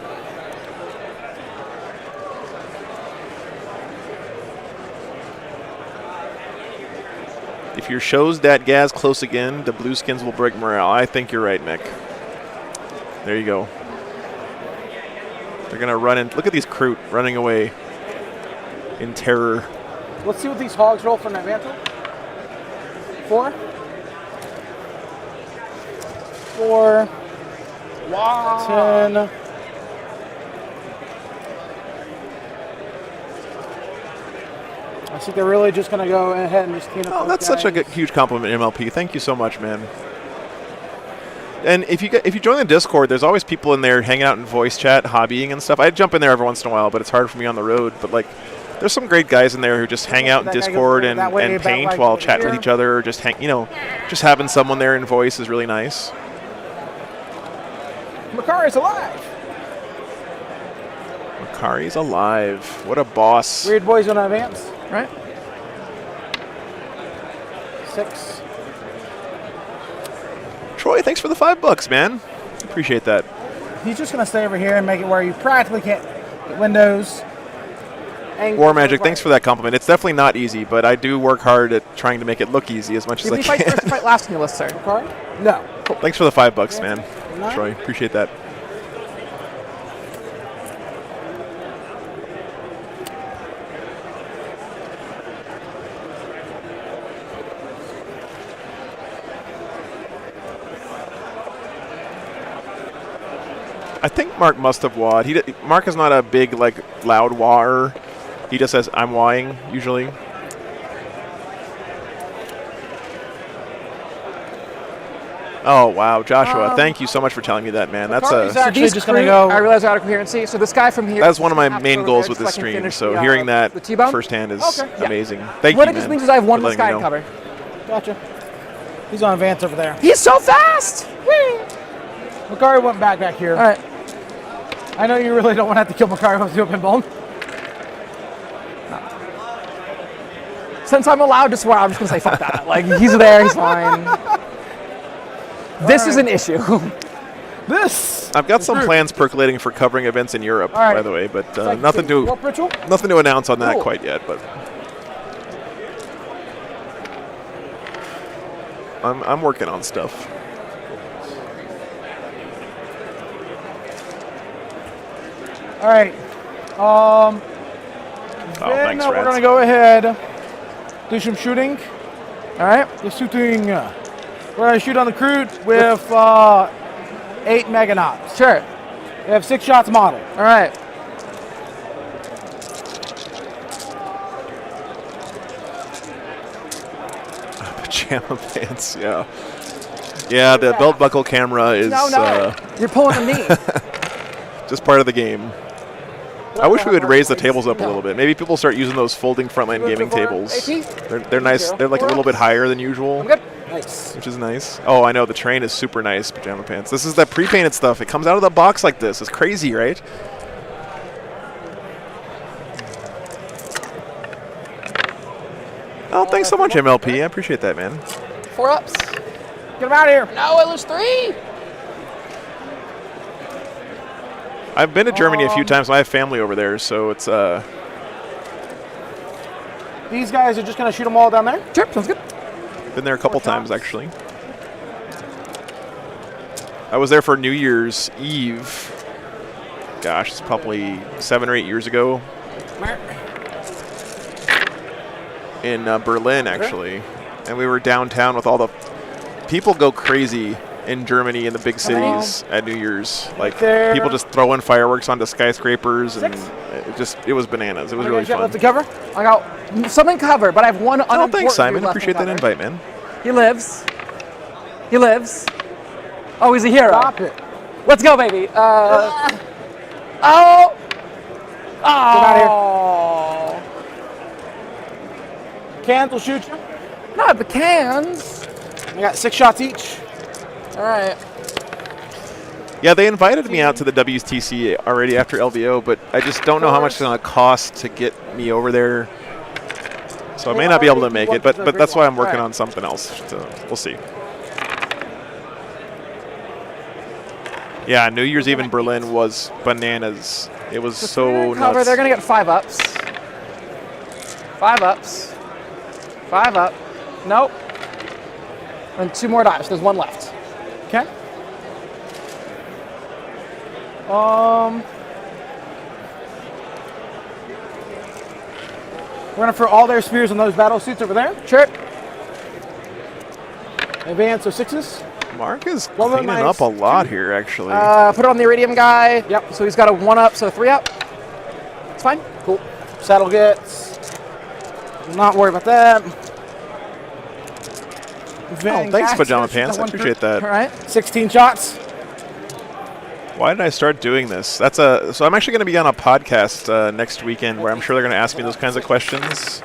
If your show's that Gaz close again, the Blueskins will break morale. I think you're right, Mick. There you go. They're going to run in. Look at these Kroot running away in terror. Let's see what these hogs roll for an advantage. 4. 4. Wow. 10. I think they're really just going to go ahead and just clean up. Oh, that's such a huge compliment, MLP. Thank you so much, man. And if you join the Discord, there's always people in there hanging out in voice chat, hobbying and stuff. I jump in there every once in a while, but it's hard for me on the road. But like, there's some great guys in there who just hang out in Discord and paint while chatting with each other. Or just just having someone there in voice is really nice. Makari's alive. Makari's alive. What a boss. Weird boys on advance. Right. 6. Troy, thanks for the $5, man. Appreciate that. He's just going to stay over here and make it where you practically can't get windows. War Magic, thanks for that compliment. It's definitely not easy, but I do work hard at trying to make it look easy as much as I Did he fight can. first or fight last on your list, sir? No. Cool. Thanks for the $5, man. Troy, appreciate that. I think Mark must have wawed. Mark is not a big, like, loud waher. He just says, I'm wawing, usually. Oh, wow. Joshua, thank you so much for telling me that, man. That's actually just going to go. I realize they're out of coherency. So this guy from here. That's one of my main goals with this stream. So hearing that firsthand is amazing. Thank you, What it man, just means is I have one for less guy letting in me know. cover. Gotcha. He's on advance over there. He's so fast! Whee! Makari went back here. All right. I know you really don't want to have to kill Makari with the open bone. Since I'm allowed to swear, I'm just going to say fuck that. Like, he's there, he's fine. This is an issue. I've got some plans percolating for covering events in Europe, by the way, but nothing to announce on that quite yet. But I'm working on stuff. All right. Then thanks, we're Rats. going to go ahead, do some shooting. All right. The shooting. We're going to shoot on the Crude with 8 Meganauts. Sure. We have 6 shots model. All right. Pajama pants, yeah. Yeah, the belt buckle camera is You're pulling a knee. just part of the game. I wish we would raise the tables up a little bit. Maybe people start using those folding frontline gaming tables. They're nice. They're like a little bit higher than usual. Nice. Which is nice. Oh, I know. The train is super nice, Pajama Pants. This is that pre-painted stuff. It comes out of the box like this. It's crazy, right? Oh, thanks so much, MLP. I appreciate that, man. 4 ups. Get him out of here. No, I lose 3. I've been to Germany a few times. I have family over there, so it's These guys are just going to shoot them all down there? Sure, sounds good. been there a couple times, actually. I was there for New Year's Eve. Gosh, it's probably 7 or 8 years ago. In Berlin, actually. And we were downtown with all the people go crazy in Germany in the big cities at New Year's. Like, people just throwing fireworks onto skyscrapers, and it was bananas. It was really fun. What's the cover? I got something covered, but I have one unimportant. Oh, thanks, Simon. left Appreciate that cover. invite, man. He lives. He lives. Oh, he's a hero. Stop it. Let's go, baby. Oh. Oh. Get out of here. Cans will shoot you. Not the cans. I got 6 shots each. All right. Yeah, they invited me out to the WTC already after LVO, but I just don't know how much it's going to cost to get me over there. So I may not be able to make it, but that's why I'm working on something else. So we'll see. Yeah, New Year's Eve in Berlin was bananas. It was so Cover. nuts. They're gonna get 5 ups. 5 ups. 5 up. Nope. And 2 more dives. There's 1 left. Okay. We're gonna throw all their spears on those battle suits over there. Sure. Advance of 6s. Mark is One with cleaning minus up a lot here, actually. Put it on the Iridium guy. Yep. So he's got a 1-up, so 3-up. It's fine. Cool. Saddle gets. Not worry about that. Oh, thanks, Pajama Pants. I appreciate that. All right. 16 shots. Why did I start doing this? So I'm actually going to be on a podcast next weekend where I'm sure they're going to ask me those kinds of questions.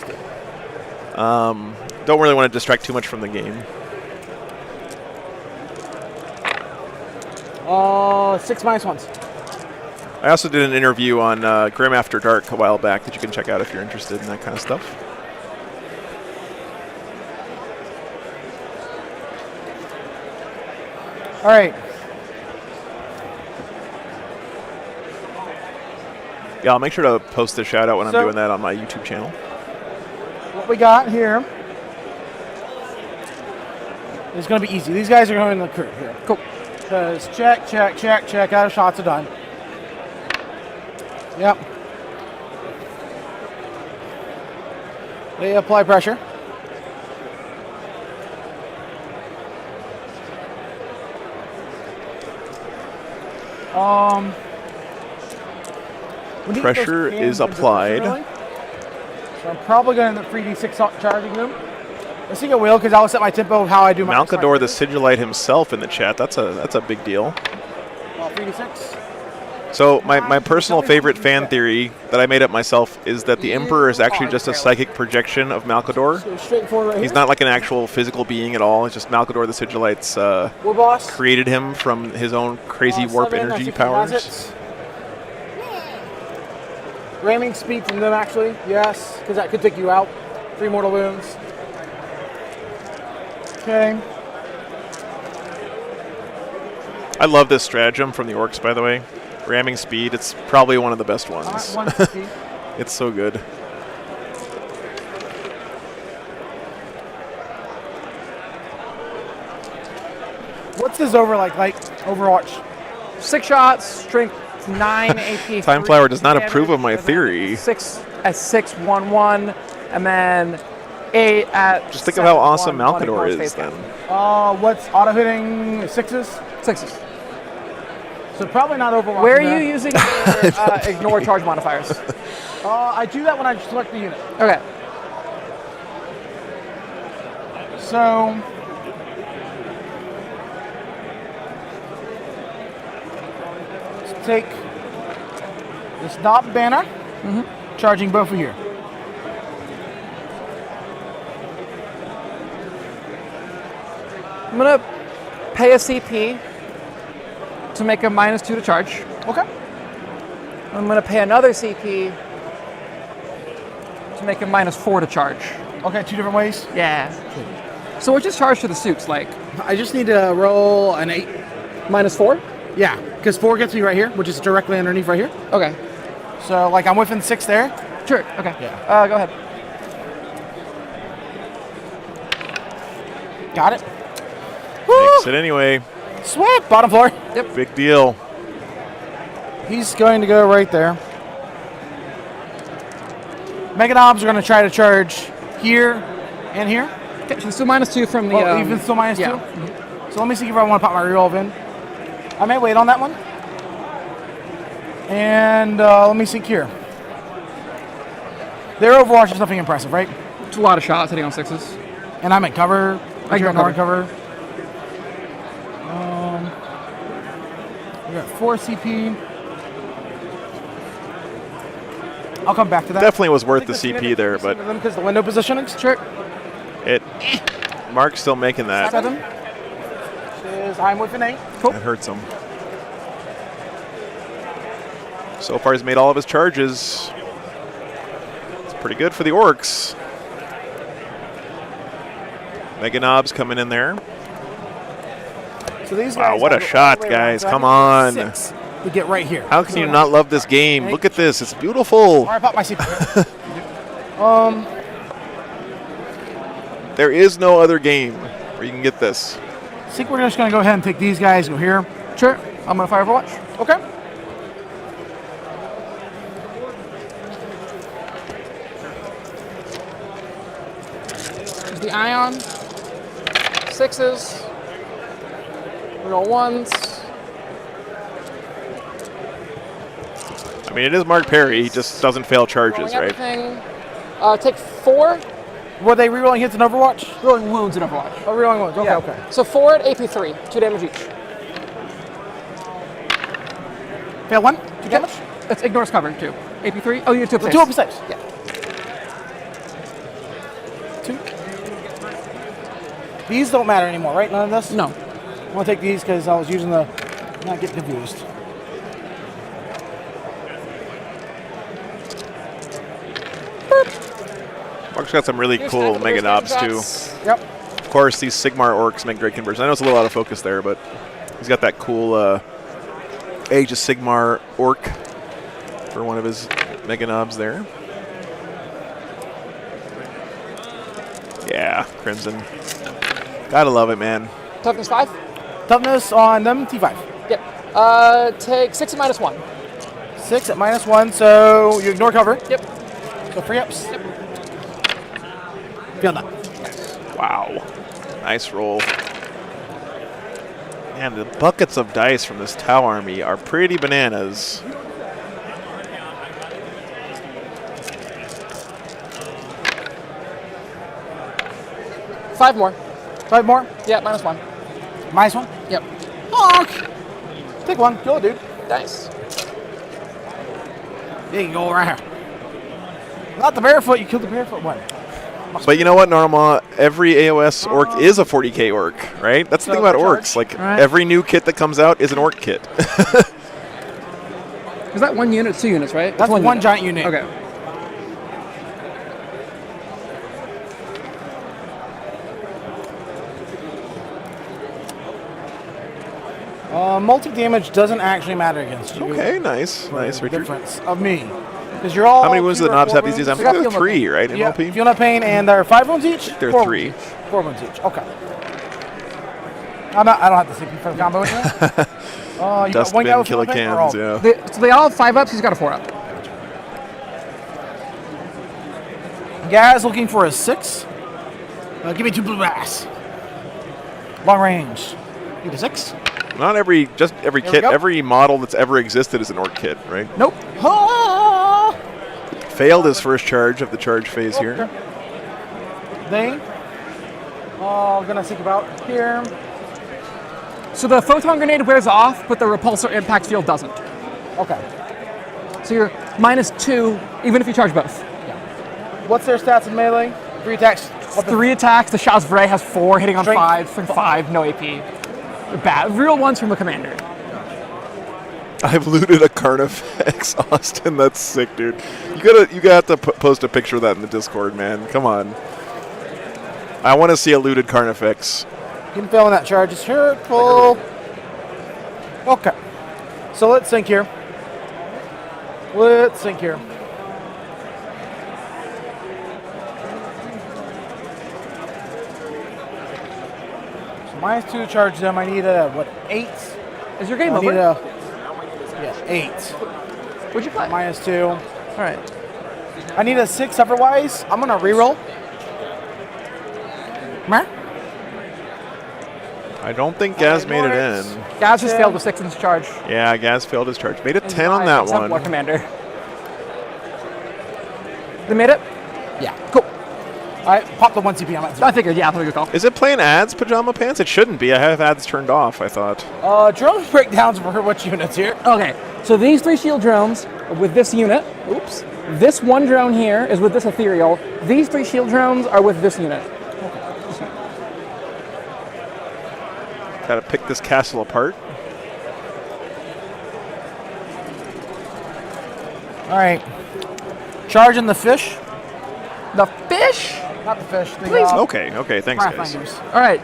Don't really want to distract too much from the game. 6 minus 1s. I also did an interview on Grim After Dark a while back that you can check out if you're interested in that kind of stuff. All right. Yeah, I'll make sure to post a shout out when I'm So- doing that on my YouTube channel. What we got here is going to be easy. These guys are going to the crew here. Cool. Because check, check, check, check. Out of shots are done. Yep. They apply pressure. We need those Pressure cans is with the applied. pressure going. So I'm probably going to end up 3d6 charging them. I think I will because I'll set my tempo of how I do my. Malkador the Sigilite himself in the chat. That's a big deal. 3d6. So my personal favorite fan theory that I made up myself is that the Emperor is actually just a psychic projection of Malkador. So straightforward right He's here. not like an actual physical being at all. It's just Malkador the Sigilite's War boss. created him from his own crazy warp 7, I energy think he has powers. it. Ramming speed from them, actually. Yes, because that could take you out. 3 mortal wounds. Okay. I love this stratagem from the Orcs, by the way. Ramming speed, it's probably one of the best ones. 150. It's so good. What's this over like Overwatch? 6 shots, strength 9, AP. Time 3 Flower does not damage, approve of my and then theory. 6 at 6, 1, 1, and then 8 at. Just think of how 7, awesome 1, 1, Malkador ignores is face then. count. What's auto hitting 6s? 6s. So probably not Overwatch. Where are you using your ignore charge modifiers? I do that when I select the unit. Okay. So. Let's take this dot banner, charging both of here. I'm going to pay a CP to make a -2 to charge. Okay. I'm going to pay another CP to make a -4 to charge. Okay, 2 different ways. Yeah. So what just charge to the suits like? I just need to roll an 8. -4? Yeah, because 4 gets me right here, which is directly underneath right here. Okay. So, like, I'm within 6 there. Sure. Okay. Yeah. Go ahead. Got it. Makes it anyway. Sweat. Bottom floor. Yep. Big deal. He's going to go right there. Mega Knobs are going to try to charge here and here. Okay, so still -2 from the. Even still -2? yeah. So let me see if I want to pop my revolve in. I may wait on that one. And let me see here. Their Overwatch is nothing impressive, right? It's a lot of shots hitting on 6s. And I'm at cover. I You're got at cover. We're at 4 CP. I'll come back to that. Definitely was worth the CP there, but because the window positioning. Sure. Mark's still making that. 7 is I'm with an 8. Cool. That hurts him. So far, he's made all of his charges. It's pretty good for the Orcs. Mega Knobs coming in there. So these Wow, guys what a have to go shot, all the way around, guys. so I Come need on. 6 to get right here. How can you not love this game? Look at this. It's beautiful. All right, pop my CP. There is no other game where you can get this. I think we're just going to go ahead and take these guys, go here. Sure. I'm going to fire Overwatch. Okay. There's the Ion. 6s. Reroll 1s. I mean, it is Mark Perry. He just doesn't fail charges, Rolling right? everything. Take 4. Were they rerolling hits in Overwatch? Rolling wounds in Overwatch. Oh, rerolling wounds. Okay, Yeah. okay. So 4 at AP3, 2 damage each. Fail 1, 2 damage? It's ignores cover, 2. AP3? Oh, you have 2 So 2 open saves. Yeah. 2. These don't matter anymore, right? None of this? No. I'm going to take these because I was using the... Not getting confused. Mark's got some really cool Mega Knobs, too. Yep. Of course, these Sigmar Orcs make great conversions. I know it's a little out of focus there, but he's got that cool Age of Sigmar Orc for one of his Mega Knobs there. Yeah, Crimson. Gotta love it, man. Toughness 5? Toughness on them, T5. Yep. Take 6 at -1. 6 at -1, so you ignore cover. Yep. So free ups. Yep. Feel that. Wow. Nice roll. Man, the buckets of dice from this Tau army are pretty bananas. Five more. 5 more? Yeah, -1. -1? Yep. Honk! Take 1. Kill it, dude. Nice. There you go, right here. Not the barefoot. You killed the barefoot one. But you know what, Norma? Every AOS orc is a 40k orc, right? That's the thing about orcs. Like, every new kit that comes out is an orc kit. Is that 1 unit, 2 units, right? That's one giant unit. Okay. Multi-damage doesn't actually matter against you. Okay, nice. Nice, The Richard. difference of me. Because you're all... How many wounds do the knobs have these days? I think they're 3, right, in Yeah, LP? Feel no pain, and they're 5 wounds each? They're 4 3. wounds each. 4 wounds each, okay. I don't have to CP for the combo, isn't it? You got one guy Dustbin with feel no pain, or all? killicans, yeah. So they all have 5 ups, he's got a 4 up. Gaz looking for a 6. Give me 2 blue ass. Long range. Need a 6. Not every, just every There we kit, go. every model that's ever existed is an orc kit, right? Nope. Ah! Failed his first charge of the charge phase here. They. Gonna think about here. So the photon grenade wears off, but the repulsor impact field doesn't. Okay. So you're -2, even if you charge both. What's their stats in melee? 3 attacks. 3 attacks. The Shaz Vray has 4, hitting on Strength. 5, no AP. Bad. Real ones from the commander. I've looted a Carnifex, Austin. That's sick, dude. You gotta post a picture of that in the Discord, man. Come on. I want to see a looted Carnifex. Him failing that charge is hurtful. Okay. So let's think here. Let's think here. So -2 charge them. I need a, what, 8? Is your game I over? need a, yeah, 8. What'd you play? -2. All right. I need a 6 otherwise. I'm going to reroll. Meh. I don't think Gaz made it in. Gaz just failed with 6 in his charge. Yeah, Gaz failed his charge. Made a 10 on that Except one. War Commander. They made it? Yeah. Cool. All right, pop the 1 CP on that. I figured, yeah, that's a good call. Is it playing ads, Pajama Pants? It shouldn't be. I have ads turned off, I thought. Drone breakdowns for which units here? Okay, so these 3 shield drones are with this unit. Oops. This 1 drone here is with this ethereal. These 3 shield drones are with this unit. Gotta pick this castle apart. All right. Charging the fish. The fish? Not the fish. The, Please. Okay, thanks, guys. Finders. All right.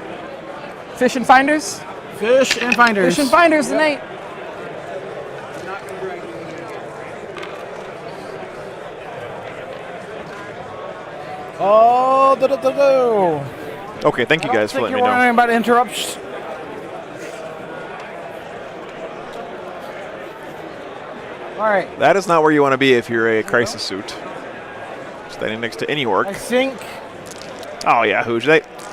Fish and finders? Fish and finders. Fish and finders tonight. Oh, do. Okay, thank you guys for letting me know. Worrying about interrupts. All right. That is not where you want to be if you're a crisis suit. Standing next to any orc. I think. Oh yeah, Hooge.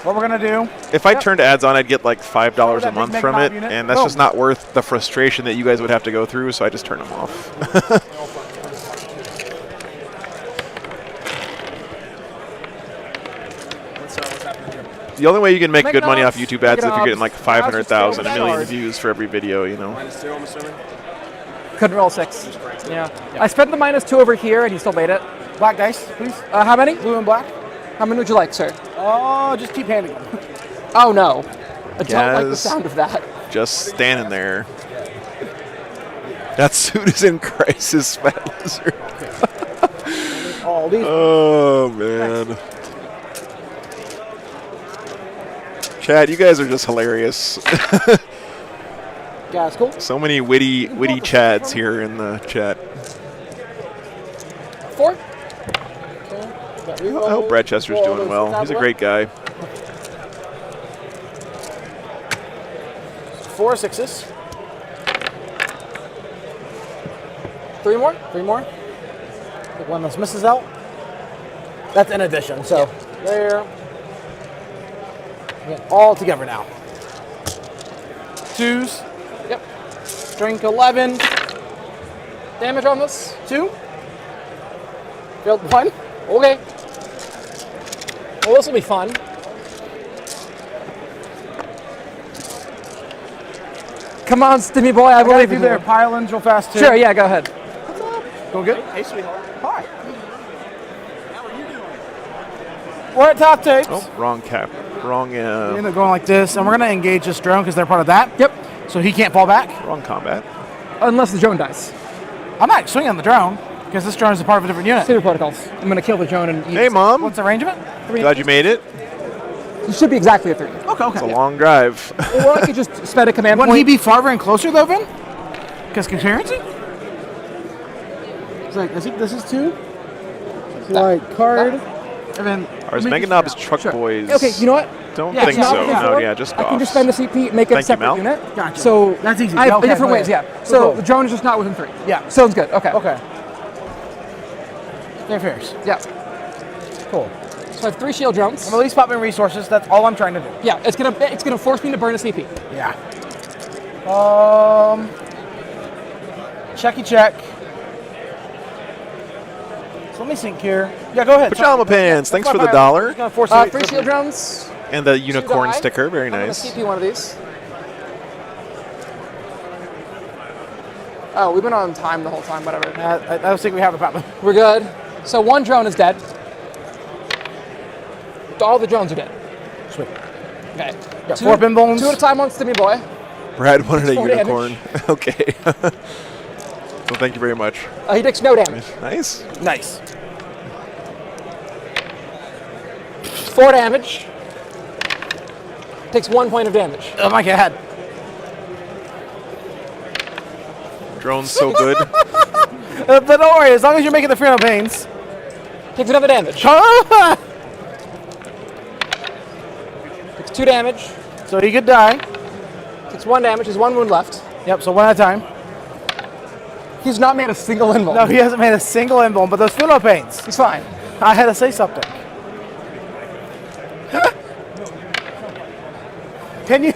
what we're gonna do? If I turned ads on, I'd get like $5 a that month big from mob it, unit. and that's Boom. just not worth the frustration that you guys would have to go through. So I just turn them off. What's happening here? The only way you can make Make good money knobs, off YouTube ads is if make you're getting like knobs. 500,000, a Knobs, million knobs. views for every video, you know. -2, I'm assuming. Couldn't roll 6. Yeah. I spent the -2 over here, and he still made it. Black dice, please. How many? Blue and black. How many would you like, sir? Oh, just keep handing them. Oh, no. I don't like the Yes. sound of that. Just standing there. That suit is in crisis, Fat Lizard. Oh, these. Oh, man. Chad, you guys are just hilarious. Gas cool. So many witty Chads here in the chat. 4? I hope Brad Chester's doing well. He's a great guy. 4 6s. 3 more? 3 more. Pick one of those misses out. That's in addition. So there. Again, all together now. 2s. Yep. Drink 11. Damage on this? 2. Failed 1. Okay. Well, this will be fun. Come on, Stimmy boy, I believe you in there. you. Pile-ins real fast too. Sure, yeah, go ahead. Go good. Hey, sweetheart. Hi. How are you doing? We're at top tapes. Oh, wrong cap. Wrong We end up going like this, and we're gonna engage this drone because they're part of that. Yep. So he can't fall back. wrong combat. Unless the drone dies. I'm not swinging on the drone because this drone is a part of a different unit. Super protocols. I'm gonna kill the drone and Hey, Mom. What's the range of it? Glad you made it. You should be exactly a 3. Okay, It's a okay. long drive. Or I could just spend a command Wouldn't he point. be farther and closer though, Vin? Because concurrency? It's like, this is 2. It's like card. And then. Are Mega Knobs Truck Sure. Boys? Okay, you know what? Don't Yeah, think it's so. not No, before. yeah, just I can Goffs. just spend a CP, make it a Thank you, separate Mel. unit. Gotcha. So That's easy. I have Okay, different okay. ways, yeah. Cool, So cool. the drone is just not within 3. Yeah. Sounds good. Okay. Okay. Fair fairs. Yeah. Cool. So I have 3 shield drones. I'm at least popping resources. That's all I'm trying to do. Yeah, it's gonna force me to burn a CP. Yeah. Checky check. So let me think here. Yeah, go ahead. Pajama Pants. Thanks for the $1 Gonna force 3 shield drones. and the unicorn die. sticker. Very I'm gonna nice. CP one of these. Oh, we've been on time the whole time. Whatever. I don't think we have a problem. We're good. So 1 drone is dead. All the drones are dead. Sweet. Okay. Got 4 bin bones. 2 at a time on Stimmy boy. Brad wanted a 4 unicorn. Okay. So thank you very much. He takes no damage. Nice. Nice. 4 damage. Takes 1 point of damage. Oh my god. Drone's so good. But don't worry, as long as you're making the Freno pains. Takes another damage. Takes 2 damage. So he could die. Takes 1 damage. There's 1 wound left. Yep, so 1 at a time. He's not made a single invuln. No, he hasn't made a single invuln, but those Freno pains. He's fine. I had to say something. Can you?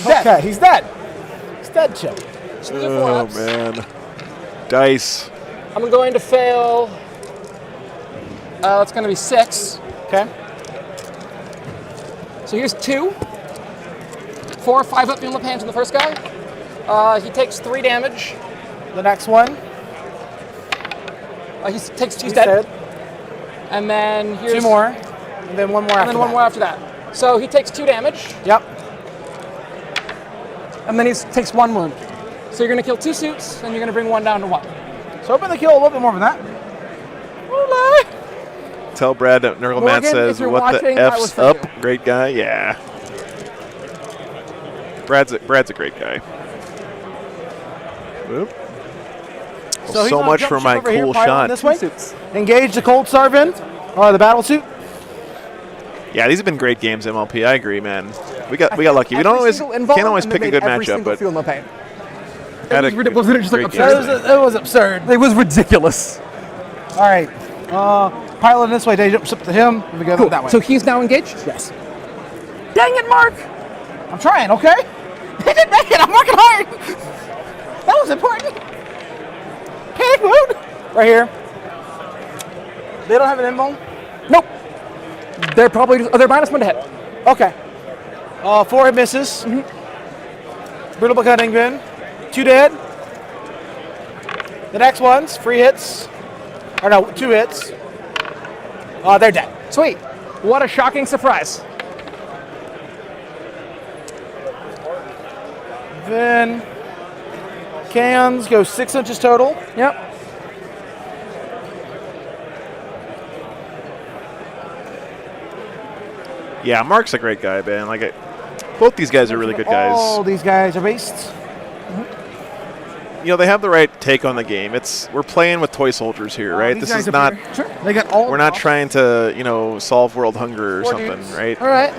Okay, he's dead. He's dead, Chip. Oh man. Dice. I'm going to fail. It's going to be 6. Okay. So here's 2. 4, 5 up in Pans on the first guy. He takes 3 damage. The next one. He's He's dead. And then here's 2 more. And then 1 more after And then 1 that. more after that. So he takes 2 damage. Yep. And then he takes 1 wound. So you're going to kill 2 suits, and you're going to bring 1 down to 1. So hoping to kill a little bit more than that. Tell Brad that Nurgle Morgan, Matt says, if you're "What watching, the that was F's for up?" you. Great guy. Yeah. Brad's a great guy. Whoop. So he's So gonna much jump for ship my over here, cool pile shot. on This way. Engage the Cold Sarvin, or the battle suit. Yeah, these have been great games, MLP. I agree, man. We got lucky. We don't always can't always pick a good matchup, but had a wasn't it just like great absurd? game. It was absurd. It was ridiculous. All right. pile in this way. They jump up to him. And we go Cool. that way. So he's now engaged? yes. Dang it, Mark! I'm trying, okay? They didn't make it. I'm working hard. That was important. Panic mode. Right here. They don't have an M-bone? Nope. They're probably they're -1 to hit. Okay. 4 hit misses. Brutal cutting bin. 2 dead. The next one's 3 hits. Or no, 2 hits. They're dead. Sweet. What a shocking surprise. Then cans go 6 inches total. Yep. Yeah, Mark's a great guy, man. Both these guys are really good guys. All these guys are beasts. You know, they have the right take on the game. We're playing with toy soldiers here, right? These This guys is are not. pretty- Sure. They got all. We're not trying to, solve world hunger or something, dudes. right? All right.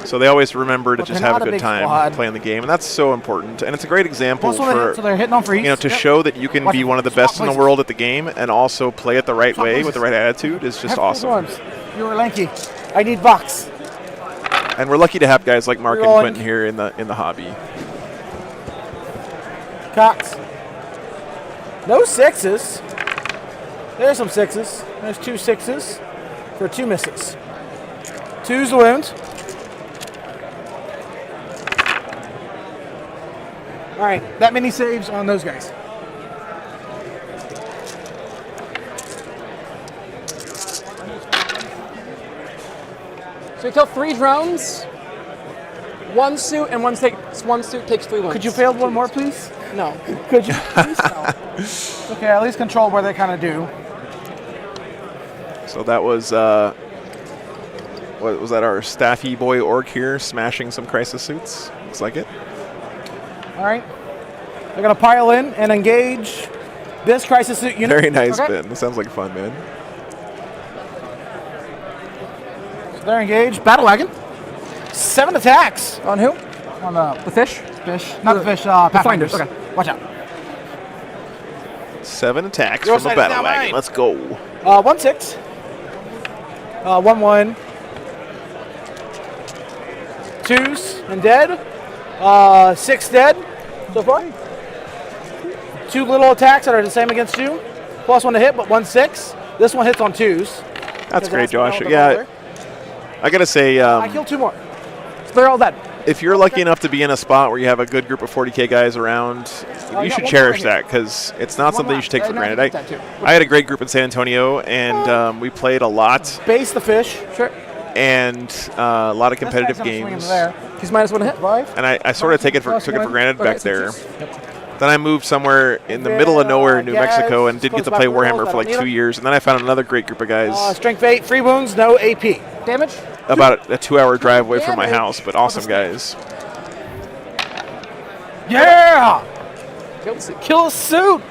So they always remember to But just they're have a not a good big time squad. playing the game, and that's so important. And it's a great example Plus one hit, for so they're hitting on freeze. to Yep. show that you can Watch be it. one of the Swap best in the places. world at the game and also play it the right Swap way places. with the right attitude is just Have awesome. arms. You were lanky. I need box. And we're lucky to have guys like Mark and Rolling. Quentin here in the hobby. Cox. No 6s. There's some 6s. There's 2 6s for 2 misses. 2's the wound. All right, that many saves on those guys. So you kill 3 drones, 1 suit, and one suit takes 3 wounds. Could you fail one more, please? No. Could you please? No. Okay, at least control where they kind of do. So that was what was that? Our staffy boy orc here smashing some crisis suits. Looks like it. All right. They're going to pile in and engage this crisis suit unit. Very nice, Okay. Ben. This sounds like fun, man. So they're engaged. Battle wagon. 7 attacks. On who? On The fish? fish. Not the fish. The Pathfinders. finders, okay. Watch out. 7 attacks Your from a side is battle now wagon. mine. Let's go. 1 6. 1 1. 2s and dead. 6 dead so far. 2 little attacks that are the same against you. +1 to hit, but 1 6. This one hits on 2s. That's great, the Josh. roller. Yeah, I gotta say, I killed 2 more. So they're all dead. if you're lucky enough to be in a spot where you have a good group of 40K guys around, you should cherish that because it's not something you should take for granted. I had a great group in San Antonio, and we played a lot. Base the fish. Sure. And a lot of competitive games. He's -1 to hit. And I sort of took it for granted Okay, back so there. just- Then I moved somewhere in the middle of nowhere in New Mexico and didn't get to play Warhammer for like 2 years. And then I found another great group of guys Strength 8, 3 wounds, no AP. Damage? about a 2-hour drive away from my house, but awesome guys. Yeah! Kill a suit!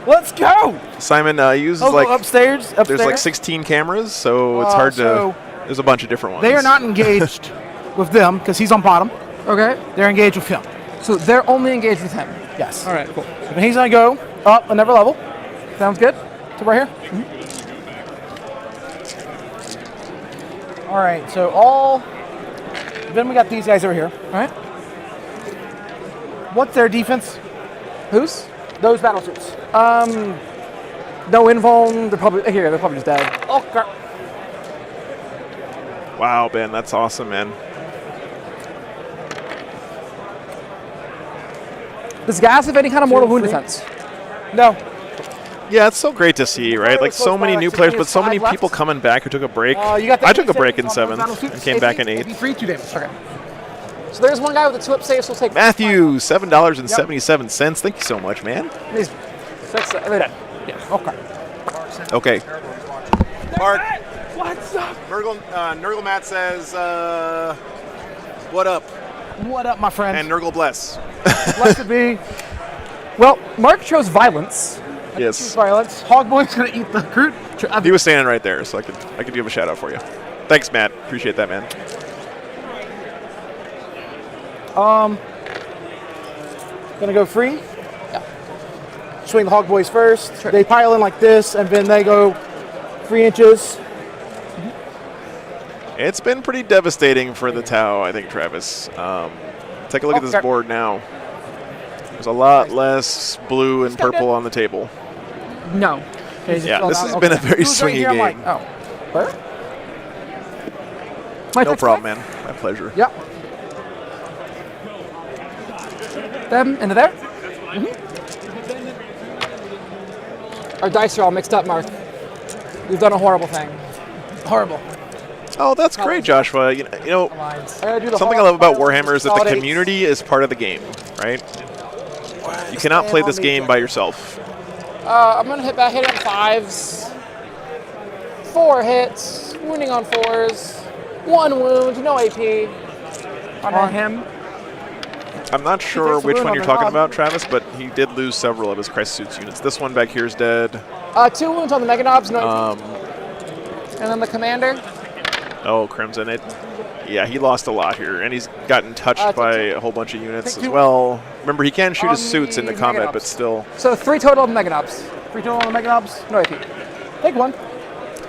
Let's go! Simon uses Oh, like upstairs. there's like 16 cameras, so it's hard so to. There's a bunch of different ones. They are not engaged with them because he's on bottom. Okay. They're engaged with him. So they're only engaged with him. Yes. All right, cool. And he's gonna go up another level. Sounds good. So right here. All right. So all. Then we got these guys over here. All right. What's their defense? Whose? Those battle suits. No invuln. They're probably here. They're probably just dead. Oh, crap. Wow, Ben, that's awesome, man. Does Gas have any kind of mortal wound defense? No. Yeah, it's so great to see, right? Like so many new players, but so many people coming back who took a break. You got the I took a 86 break in on those 7th battle suits. and came back in 8th. 83, 2 damage. Okay. So there's one guy with a 2-up save, so we'll take Matthew, $7.77. Thank you so much, man. these. That's they're dead. Yeah. Okay. Okay. Mark, What's up? Nurgle Matt says, what up? What up, my friend? And Nurgle bless. Blessed be. Well, Mark chose violence. Yes. Violence. Hogboy's gonna eat the fruit. He was standing right there, so I could give a shout out for you. Thanks, Matt. Appreciate that, man. Gonna go free. Yeah. Swing the Hogboys first. Sure. They pile in like this, and then they go 3 inches. It's been pretty devastating for the Tau, I think, Travis. Take a look at this board now. There's a lot less blue and purple on the table. No. Yeah, this has been a very swingy game. Oh. Where? No problem, man. My pleasure. Yep. Them into there. Our dice are all mixed up, Mark. We've done a horrible thing. Horrible. Oh, that's great, Joshua. You know, something I love about Warhammer is that the community is part of the game, right? You cannot play this game by yourself. I'm going to hit on 5s. 4 hits. Wounding on 4s. 1 wound. No AP. On him. I'm not sure which one you're talking about, Travis, but he did lose several of his Crisis Suits units. This one back here is dead. 2 wounds on the Mega Knobs. No AP. And then the Commander. Oh, Crimson. Yeah, he lost a lot here, and he's gotten touched by a whole bunch of units as well. Remember, he can shoot his suits into combat, but still. So 3 total on the Mega Knobs. 3 total on the Mega Knobs. No AP. Take 1.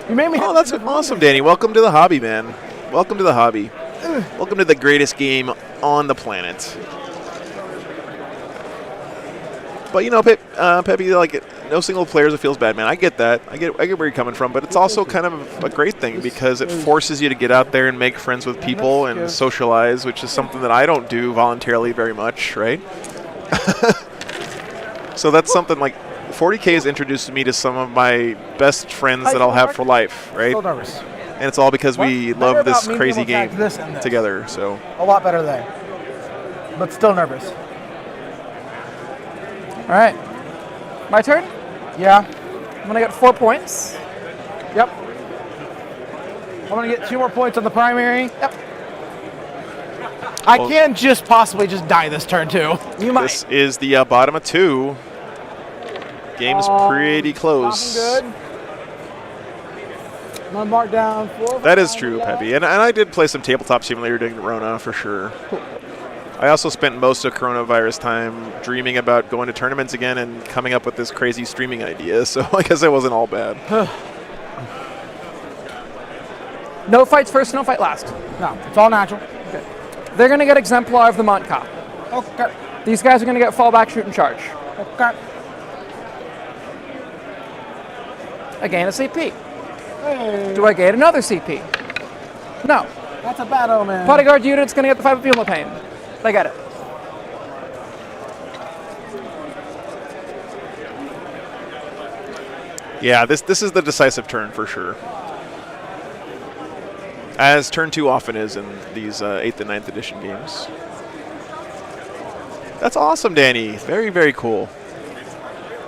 You made me. Oh, that's awesome, Danny. Welcome to the hobby, man. Welcome to the hobby. Welcome to the greatest game on the planet. But you know, Peppy, like no single players, it feels bad, man. I get that. I get where you're coming from, but it's also kind of a great thing because it forces you to get out there and make friends with people and socialize, which is something that I don't do voluntarily very much, right? So that's something like 40K has introduced me to some of my best friends that I'll have for life, right? Still nervous. And it's all because we love this crazy game together. So a lot better there, but still nervous. All right. My turn? Yeah. I'm going to get 4 points. Yep. I'm going to get 2 more points on the primary. Yep. I can just possibly just die this turn, too. You might. This is the bottom of 2. Game's pretty close. Good. I'm going to mark down 4. That is true, Peppy. And I did play some Tabletop Simulator during Rona, for sure. Cool. I also spent most of coronavirus time dreaming about going to tournaments again and coming up with this crazy streaming idea, so I guess it wasn't all bad. No fights first, no fight last. No, it's all natural. Okay. They're going to get Exemplar of the Montcop. Okay. These guys are going to get fallback, shoot, and charge. Okay. I gain a CP. Hey. Do I gain another CP? No. That's a bad omen. Bodyguard unit's going to get the 5 of Fuel Pain. They get it. Yeah, this is the decisive turn for sure. As turn 2 often is in these 8th and 9th edition games. That's awesome, Danny. Very, very cool.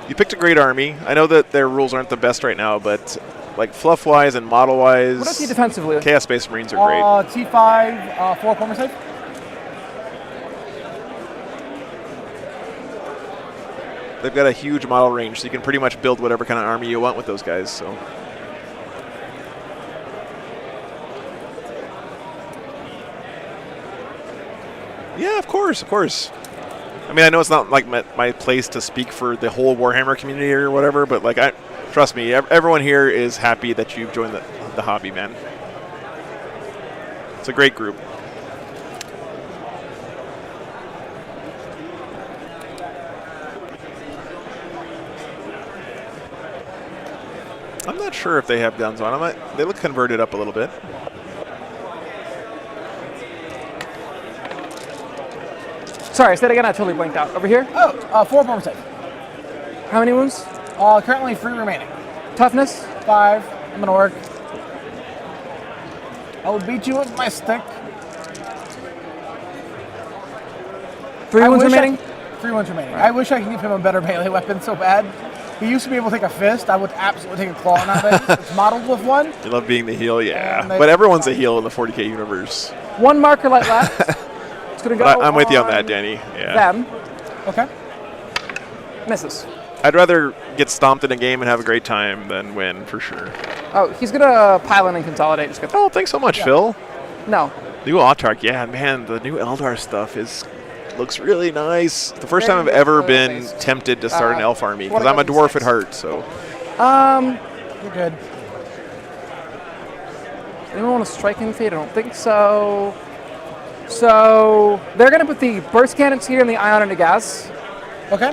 You picked a great army. I know that their rules aren't the best right now, but like fluff-wise and model-wise, what does he defensively? Chaos Space Marines are great. T5, 4 corner save. They've got a huge model range, so you can pretty much build whatever kind of army you want with those guys. So, yeah, of course, of course. I mean, I know it's not like my place to speak for the whole Warhammer community or whatever, but like, trust me, everyone here is happy that you've joined the hobby, man. It's a great group. I'm not sure if they have guns on them. They look converted up a little bit. Sorry, say it again. I totally blanked out. Over here? Oh, 4 corner save. How many wounds? Currently 3 remaining. Toughness? 5. I'm going to work. I will beat you with my stick. 3 wounds remaining? 3 wounds remaining. I wish I could give him a better melee weapon so bad. He used to be able to take a fist. I would absolutely take a claw nowadays. It's modeled with one. You love being the heel, yeah. But everyone's a heel in the 40K universe. 1 marker light left. It's going to go I'm with you on that, Danny. Yeah. Them. Okay. Misses. I'd rather get stomped in a game and have a great time than win, for sure. Oh, he's going to pile in and consolidate. Just oh, thanks so much, Phil. No. New Autarch, yeah, man, the new Eldar stuff looks really nice. The first time I've ever been tempted to start an elf army, because I'm a dwarf at heart, so. You're good. Anyone want to strike in feed? I don't think so. So they're going to put the burst cannons here and the ion into gas. Okay.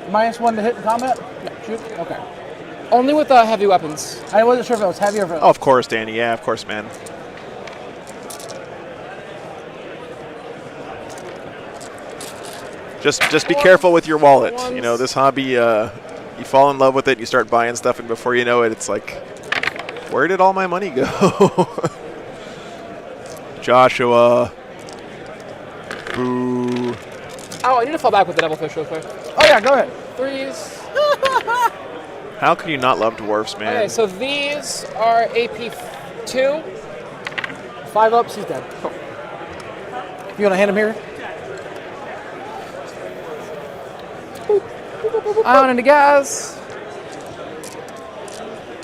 -1 to hit in combat? Yeah. Shoot? Okay. Only with heavy weapons. I wasn't sure if it was heavy or if it was... Oh, of course, Danny. Yeah, of course, man. Just be careful with your wallet. You know, this hobby, you fall in love with it, you start buying stuff, and before you know it, it's like, where did all my money go? Joshua. Boo. Oh, I need to fall back with the devilfish real quick. Oh, yeah, go ahead. 3s. How can you not love dwarfs, man? Okay, so these are AP 2. 5 ups, he's dead. Cool. You want to hand him here? Ion into gas.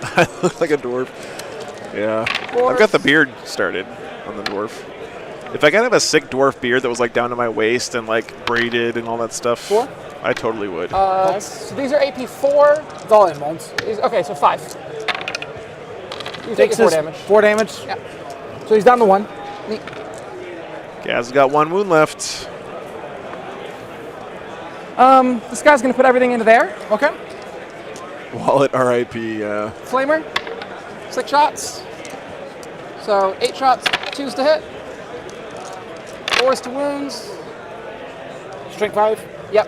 I look like a dwarf. Yeah. I've got the beard started on the dwarf. If I could have a sick dwarf beard that was like down to my waist and like braided and all that stuff, 4? I totally would. So these are AP 4. It's all in bones. Okay, so 5. You take Takes 4 his damage. 4 damage? Yeah. So he's down to 1. Neat. Gaz has got 1 wound left. This guy's going to put everything into there. Okay. Wallet RIP, yeah. Flamer. 6 shots. So 8 shots, 2s to hit. 4s to wounds. Strength 5? Yep.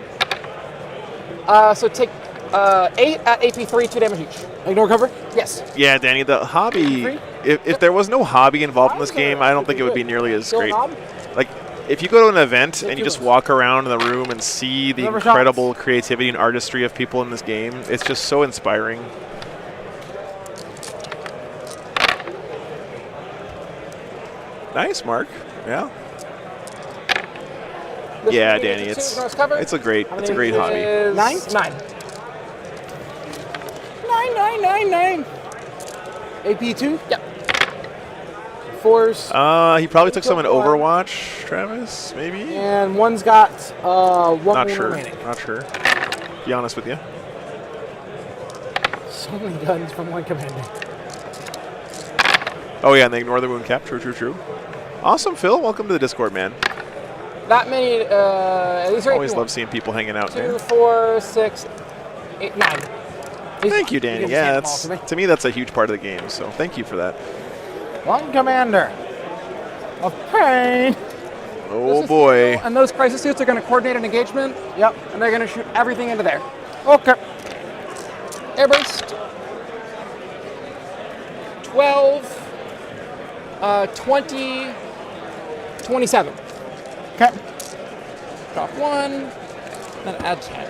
So take 8 at AP 3, 2 damage each. Ignore cover? Yes. Yeah, Danny, the hobby, if there was no hobby involved in this game, I don't think it would be nearly as great. Like, if you go to an event and you just walk around in the room and see the incredible creativity and artistry of people in this game, it's just so inspiring. Nice, Mark. Yeah. Yeah, Danny, it's a great hobby. 9? 9. 9. AP 2? Yep. 4s. He probably took some in Overwatch, Travis, maybe? And 1's got 1 Not wound sure. remaining. Not sure. Be honest with you. So many guns from 1 commander. Oh yeah, and they ignore the wound cap. True. Awesome, Phil. Welcome to the Discord, man. That many, these are Always AP1. love seeing people hanging out 2, there. 4, 6, 8, 9. Thank you, Danny. Yeah, to me that's a huge part of the game. So thank you for that. 1 commander of pain. Oh boy. And those crisis suits are going to coordinate an engagement. Yep. And they're going to shoot everything into there. Okay. Airburst. 12. 20. 27. Okay. Drop 1. Then add 10.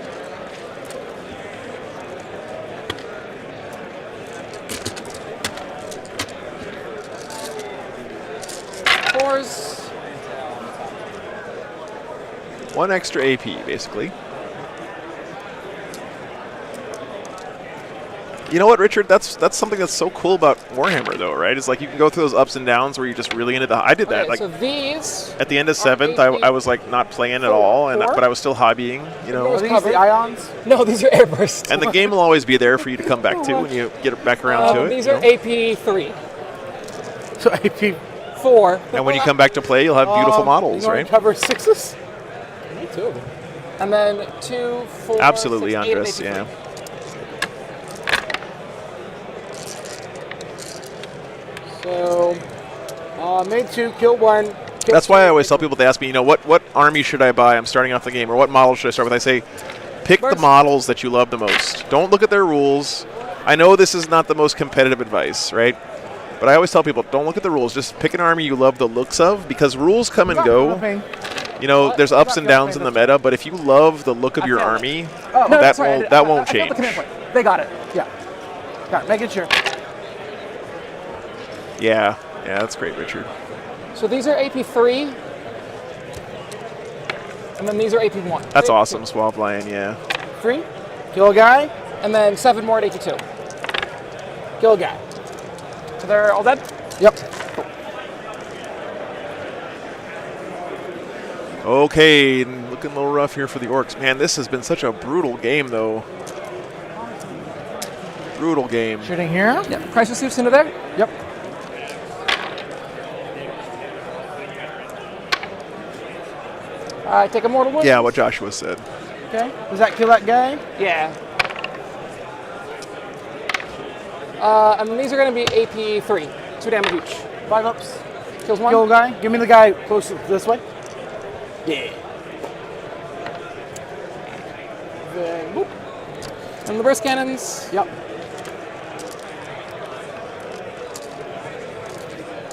Fours. 1 extra AP, basically. You know what, Richard? That's something that's so cool about Warhammer, though, right? It's like you can go through those ups and downs where you're just really into the. I did that. Okay, Like so these at the end of 7th, I was like not playing at all, but I was still hobbying. You know. Are these the ions? No, these are airbursts. And the game will always be there for you to come back to when you get back around to it. These you are know? AP 3. So AP 4. And when you come back to play, you'll have beautiful models, you right? Cover 6s? Me too. And then 2, 4. Absolutely, 6, 8, Andres. and AP3. Yeah. So, made 2, killed 1. That's why I always tell people, they ask me, you know, what army should I buy? I'm starting off the game, or what model should I start with? I say, pick the models that you love the most. Don't look at their rules. I know this is not the most competitive advice, right? But I always tell people, don't look at the rules. Just pick an army you love the looks of, because rules come and go. You know, there's ups and downs in the meta, but if you love the look of your army, that won't change. They got it. Yeah. Got it. Making sure. Yeah, that's great, Richard. So these are AP 3. And then these are AP 1. That's awesome, Swab Lion, yeah. 3. Kill a guy. And then 7 more at AP 2. Kill a guy. So they're all dead? Yep. Okay, looking a little rough here for the Orcs. Man, this has been such a brutal game, though. Brutal game. Shooting here. Yeah, crisis suits into there. Yep. I take a mortal wound. Yeah, what Joshua said. Okay. Does that kill that guy? Yeah. And these are going to be AP 3, 2 damage each. 5 ups. Kills one. Kill a guy. Give me the guy closest this way. Yeah. Then, whoop. And the burst cannons. Yep.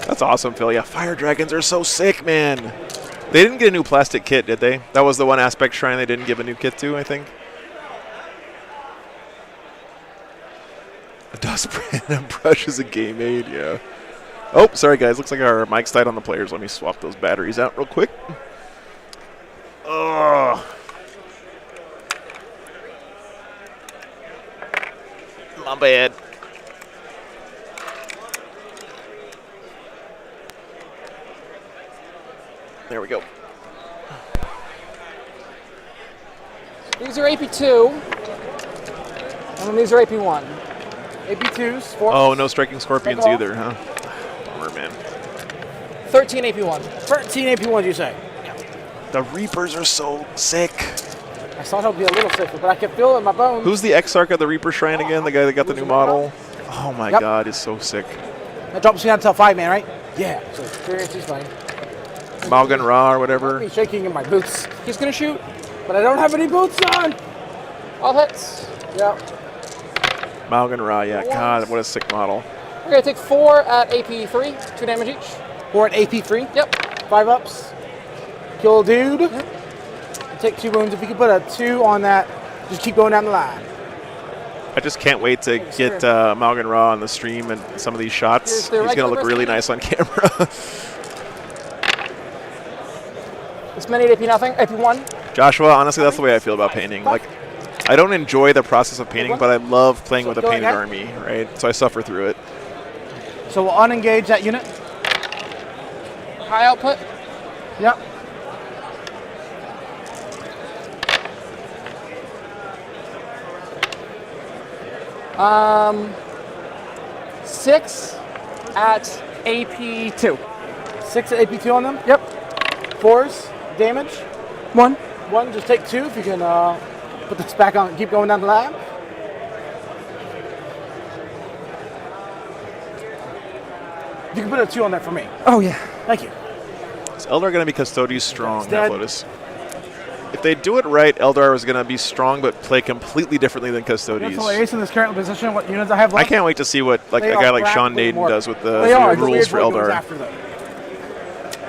That's awesome, Phil. Yeah, fire dragons are so sick, man. They didn't get a new plastic kit, did they? That was the one aspect shrine they didn't give a new kit to, I think. A dustpan and a brush is a game aid, yeah. Oh, sorry, guys. Looks like our mic's died on the players. Let me swap those batteries out real quick. Ugh. My bad. There we go. These are AP 2. And then these are AP 1. AP 2s. 4. Oh, no striking scorpions Take off. either, huh? Bummer, man. 13 AP 1. 13 AP 1, you say? The Reapers are so sick. I thought it would be a little safer, but I can feel it in my bones. Who's the Exarch of the Reaper Shrine again? The guy that got the new model? Oh my god, he's so sick. That drops me down to 5-man, right? Yeah. So experience is fine. Malgan Ra or whatever. I'm shaking in my boots. He's going to shoot. But I don't have any boots on. All hits. Yep. Malgan Ra, yeah. God, what a sick model. We're going to take 4 at AP 3, 2 damage each. 4 at AP 3? Yep. 5 ups. Kill a dude. Yep. Take 2 wounds. If you could put a 2 on that, just keep going down the line. I just can't wait to get Malgan Ra on the stream and some of these shots. He's going to look really nice on camera. This many AP nothing, AP 1. Joshua, honestly, that's the way I feel about painting. Like, I don't enjoy the process of painting, but I love playing with a painted army, right? So I suffer through it. So we'll unengage that unit. High output. Yep. Um, 6 at AP 2. 6 at AP 2 on them? Yep. 4s, damage. 1. 1, just take 2 if you can put this back on, keep going down the line. You can put a 2 on that for me. Oh, yeah. Thank you. Is Eldar going to be Custodies strong, dead. Lotus? If they do it right, Eldar is going to be strong, but play completely differently than Custodies. That's hilarious in this current position. What units I have left? I can't wait to see what They a guy are like Sean practically Naden more- does with the They are. rules for Weird what goes Eldar. after them.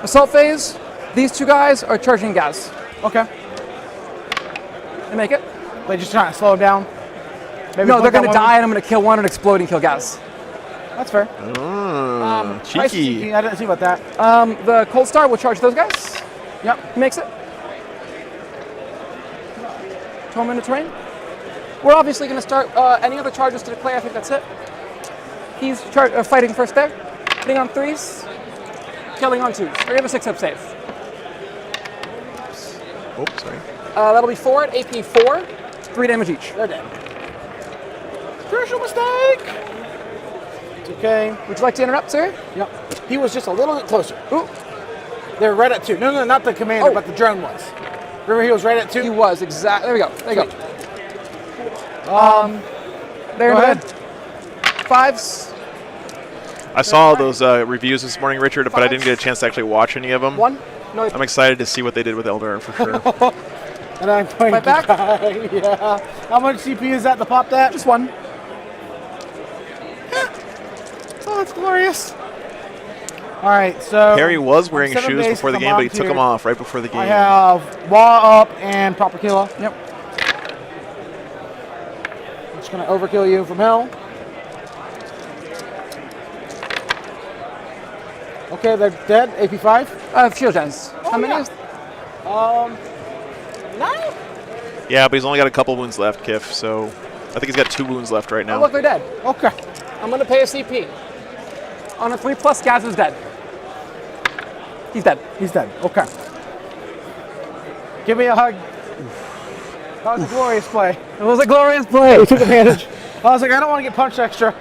Assault phase, these 2 guys are charging gas. Okay. They make it. They just trying to slow them down. Maybe No, they're put that going to one- die, and I'm going to kill one and explode and kill gas. That's fair. Cheeky. I didn't see about that. The Cold Star will charge those guys. Yep. He makes it. 12-minute terrain. We're obviously going to start any other charges to declare. I think that's it. He's fighting first there. Hitting on 3s. Killing on 2s. We have a 6-up save. Oops, sorry. That'll be 4 at AP 4. 3 damage each. They're dead. Crucial mistake. It's okay. Would you like to interrupt, sir? Yep. He was just a little bit closer. Ooh. They're right at 2. No, not the commander, Oh. but the drone was. Remember he was right at 2? He was, exactly. There we go. There you go. There Go in ahead. bed. 5s. I saw those reviews this morning, Richard, but I didn't get a chance to actually watch any of them. 1. No, I'm excited to see what they did with Eldar for sure. And I'm going Fight to back? die. Yeah. How much CP is that to pop that? just 1. Oh, it's glorious. All right, so Harry was wearing 7 shoes days before the from game, but he Bob took them here. off right before the game. I have Wah up and proper killer. Yep. I'm just gonna overkill you from hell. Okay, they're dead. AP 5. Shield gens. How many yeah. is 9. Yeah, but he's only got a couple wounds left, Kif, so I think he's got 2 wounds left right Oh, now. look, they're dead. Okay. I'm going to pay a CP. On a 3+, Gaz is dead. He's dead. He's dead. Okay. Give me a hug. That was a glorious play. It was a glorious play. We took advantage. I was like, I don't want to get punched extra.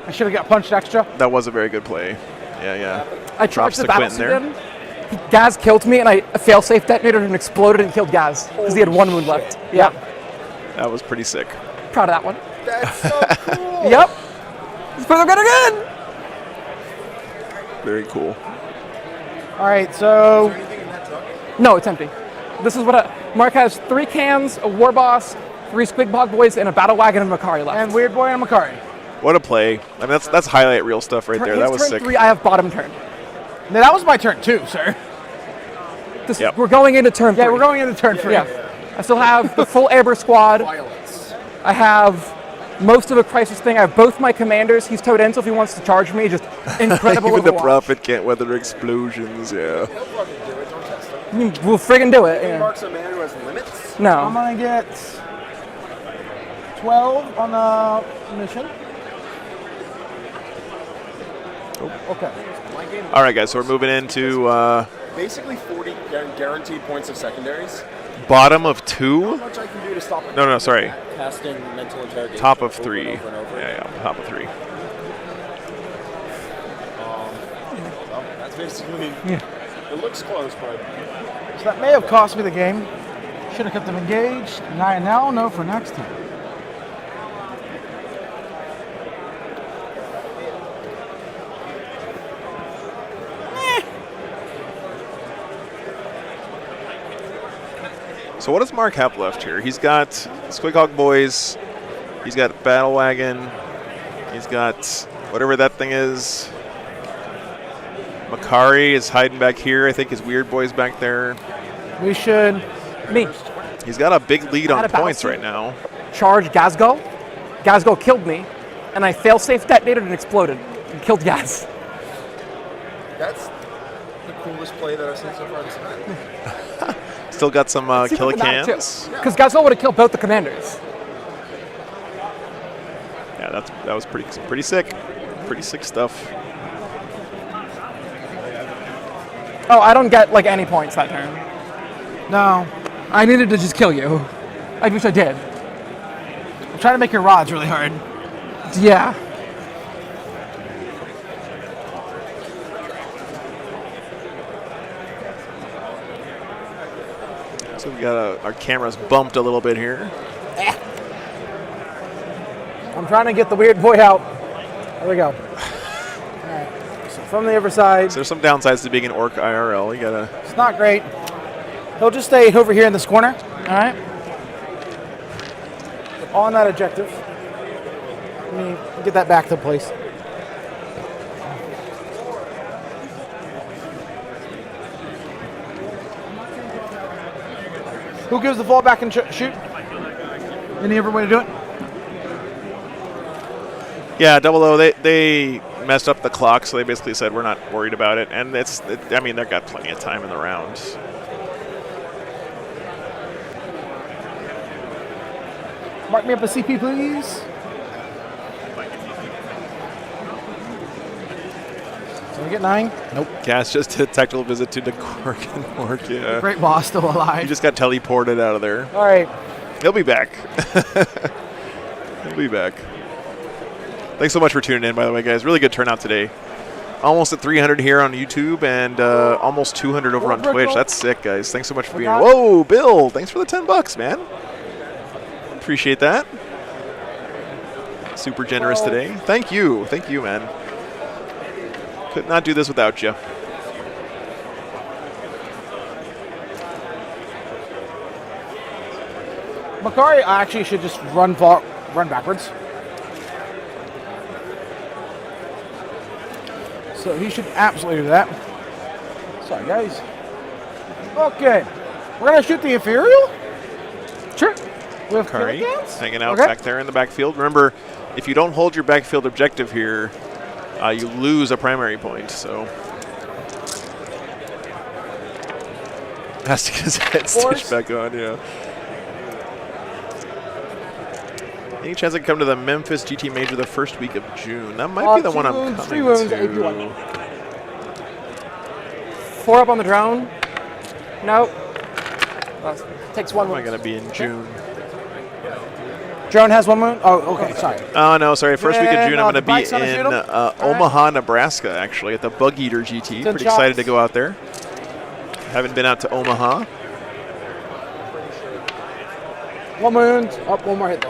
I should have got punched extra. That was a very good play. Yeah. I Drops charged the the battle Quentin suit in. Gaz killed me, and I fail-safe detonated and exploded and killed Gaz because he had 1 wound left. Yeah, That was pretty sick. proud of that one. That's so cool. Yep. Let's put it again. Very cool. All right, so No, it's empty. This is what Mark has: 3 cans, a War Boss, 3 Squigbog Boys, and a Battle Wagon and Makari left. and Weird Boy and Makari. What a play. I mean, that's highlight reel stuff right there. His That was turn sick. 3, I have bottom turn. Now, that was my turn too, sir. Yep. We're going into turn 3. Yeah, we're going into turn 3. Yeah. I still have the full Amber squad. I have most of a crisis thing. I have both my commanders. He's towed in, so if he wants to charge me, just incredible. Even the Overwatch. Prophet can't weather explosions, yeah. I mean, we'll friggin' do it. Yeah. Mark's a man who has limits. I'm No. gonna get 12 on the mission. Okay. All right, guys, so we're moving into Basically 40 guaranteed points of secondaries. bottom of 2. How much I can do to stop it? No, sorry. Casting mental interrogation. Top of over 3. and over and over. Yeah, top of 3. Well, that's basically. It looks close, but. So that may have cost me the game. Should have kept them engaged. And I now know for next time. So what does Mark have left here? He's got Squighog Boys. He's got Battle Wagon. He's got whatever that thing is. Makari is hiding back here. I think his Weird Boy's back there. We should. Me. He's got a big lead I had on a battle points suit. right now. Charge Gazgo. Gazgo killed me, and I fail-safe detonated and exploded and killed Gaz. That's the coolest play that I've seen so far this event. Still got some Killicans. Because Gazgo would have killed both the commanders. Yeah, that was pretty sick. Pretty sick stuff. Oh, I don't get like any points that turn. No. I needed to just kill you. I wish I did. I'm trying to make your rods really hard. Yeah. So we got our cameras bumped a little bit here. I'm trying to get the Weird Boy out. There we go. All right. So from the other side. So there's some downsides to being an Orc IRL. You gotta. It's not great. He'll just stay over here in this corner. All right. On that objective. Let me get that back to place. Who gives the ball back and shoot? Any other way to do it? Yeah, Double O. They messed up the clock, so they basically said we're not worried about it. And I mean, they've got plenty of time in the round. Mark me up a CP, please. So we get 9. Nope. Gas just did a tactical visit to Cork and Orc. Yeah. Great boss, still alive. He just got teleported out of there. All right. He'll be back. He'll be back. Thanks so much for tuning in, by the way, guys. Really good turnout today. Almost at 300 here on YouTube and almost 200 over on Twitch. That's sick, guys. Thanks so much for being here. Whoa, Bill. Thanks for the $10, man. Appreciate that. Super generous today. Thank you. Thank you, man. Could not do this without you. Makari actually should just run backwards. So he should absolutely do that. Sorry, guys. Okay. We're going to shoot the Imperial? Sure. With Kari Killigans? hanging out Okay. back there in the backfield. Remember, if you don't hold your backfield objective here, you lose a primary point. So has to get his head stitched back on. Yeah. Any chance I can come to the Memphis GT Major the first week of June? That might be the one I'm coming 3 wounds, AP to. 1. 4 up on the drone. Nope. Takes 1 Am I wound. going to be in June? Drone has 1 wound. Oh, okay. Sorry. Oh, no, sorry. First week of Then, June, I'm going to be Mike's gonna shoot in 'em? Omaha, Nebraska, actually, at the Bug Eater GT. Ten Pretty excited to shots. go out there. Haven't been out to Omaha. 1 wound. Up, 1 more hit though.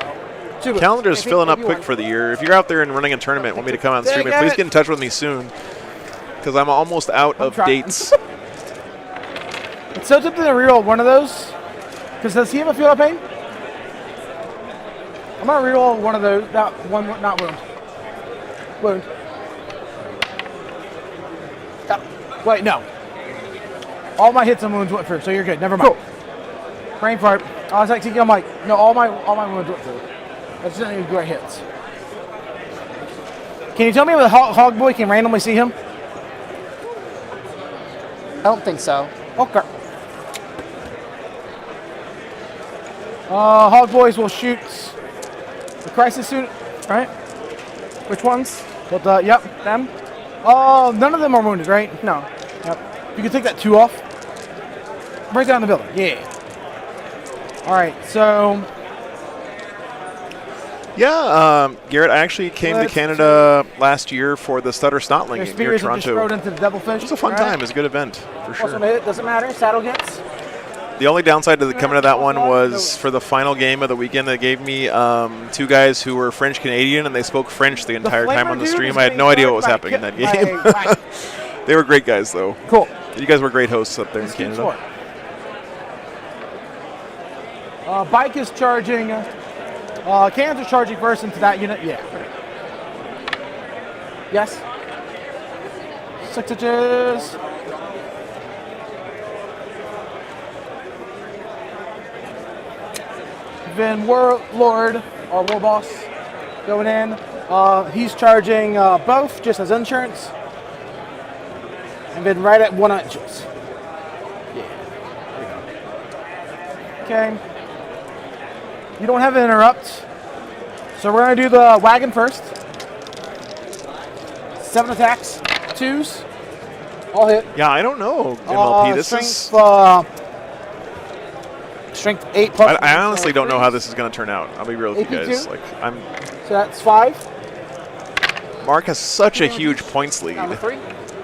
2 wounds. Calendar's Maybe- filling up maybe quick 1. for the year. If you're out there and running a tournament, want me to come out and stream it, Take please it. get in touch with me soon, because I'm almost out of trying. dates. It's so tempting to reroll one of those. Because does he have a field of pain? I'm gonna reroll one of those. Not wound. Wound. Wait, no. All my hits and wounds went through, so you're good. Never mind. Cool. Brain fart. I was like thinking, I'm like, no, all my wounds went through. That's not even great hits. Can you tell me if the Hog Boy can randomly see him? I don't think so. Okay. Hog Boys will shoot the crisis suit, right? Which ones? But yep, Them? Oh, none of them are wounded, right? No. Yep. You can take that 2 off. Break down the building. Yeah. All right. So. Yeah, Garrett, I actually came to Canada last year for the Stutter Snotling Their near spears are just thrown Toronto. into the devilfish. It was a fun time. It was a good event, for sure. Awesome hit. Doesn't matter. Saddle gets. The only downside to coming to that one was for the final game of the weekend, they gave me 2 guys who were French Canadian, and they spoke French the entire time on the stream. I had no idea what was happening in that game. They were great guys, though. Cool. You guys were great hosts up there in Canada. Bike is charging. Cans are charging first into that unit. Yeah. Yes. 6 inches. Then Warlord, our war boss, going in. He's charging both just as insurance. And then right at 1 inches. Yeah. Okay. You don't have an interrupt. So we're going to do the wagon first. 7 attacks, 2s. All hit. Yeah, I don't know, MLP. This strength, is. Strength 8 plus. I honestly don't know how this is going to turn out. I'll be real with you AP2? guys. Like, So that's 5. Mark has such a huge points lead. Down to 3.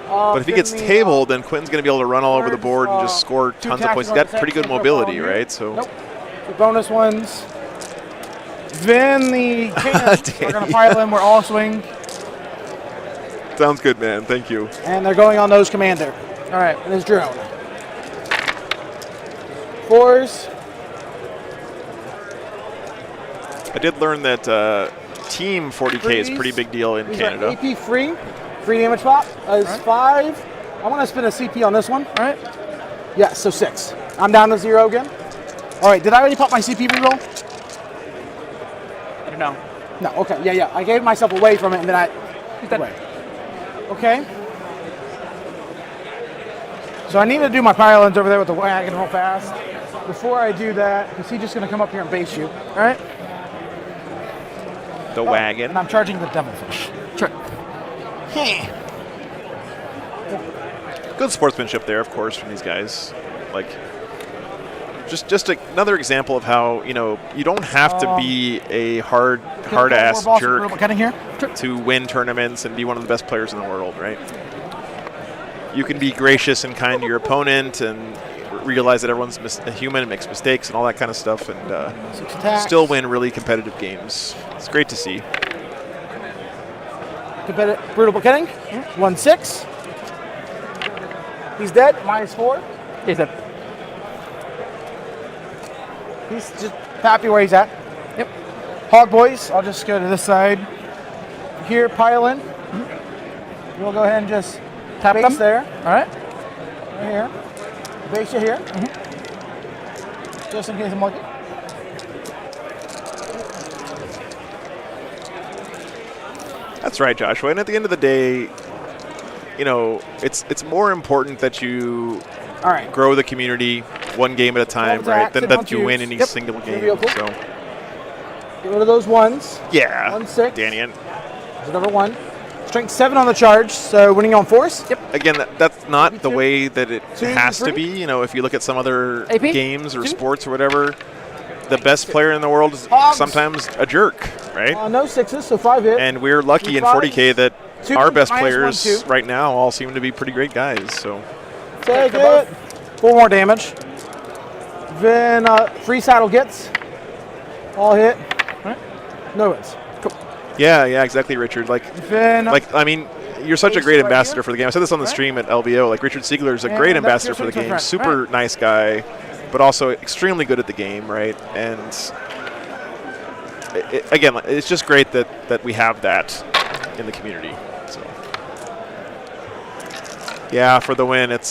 But if he gets tabled, then Quentin's going to be able to run all over the board and just score tons of points. He's got pretty good mobility, right? So. Nope. The bonus ones. Then the cannons are going to pile in. We're all swing. Sounds good, man. Thank you. And they're going on those commander. All right, and his drone. 4s. I did learn that Team 40K is a pretty big deal in These Canada. are AP free damage pop is 5. I want to spin a CP on this one. All right. Yeah, so 6. I'm down to 0 again. All right, did I already pop my CP reroll? I don't know. No, okay, yeah. I gave myself away from it and then I. Okay. So I need to do my pylons over there with the wagon real fast. Before I do that, because he's just going to come up here and base you. All right? The wagon. And I'm charging the devilfish. Sure. Good sportsmanship there, of course, from these guys. Like, just another example of how, you don't have to be a hard-ass jerk to win tournaments and be one of the best players in the world, right? You can be gracious and kind to your opponent and realize that everyone's a human and makes mistakes and all that kind of stuff, and still win really competitive games. It's great to see. Brutal beginning. 1-6. He's dead. -4. He's dead. He's just happy where he's at. Yep. Hog boys, I'll just go to this side. Here, pile in. We'll go ahead and just Tap base them. there. All right. Right here. Base you here. Just in case I'm lucky. That's right, Joshua. And at the end of the day, it's more important that you grow the community one game at a time, right, than that you win any single game. So. Get rid of those 1s. Yeah. 1-6. Danian. There's another 1. Strength 7 on the charge, so winning on 4s. Yep. Again, that's not the way that it 2, has to 3. be. If you look at some other AP? games or 2. sports or whatever, the best player in the world is Hogs. sometimes a jerk, right? No sixes, so 5 hit. And we're lucky in Five. 40K that Two our best minus players 1, 2. right now all seem to be pretty great guys. So Take it. 4 more damage. Then free saddle gets. All hit. No hits. yeah, exactly, Richard. Then I mean, you're such a great ambassador for the game. I said this on the stream at LBO. Like Richard Siegler is a great And ambassador that's for the your game. turn. Super nice guy, but also extremely good at the game, right? And again, it's just great that we have that in the community. So yeah, for the win. It's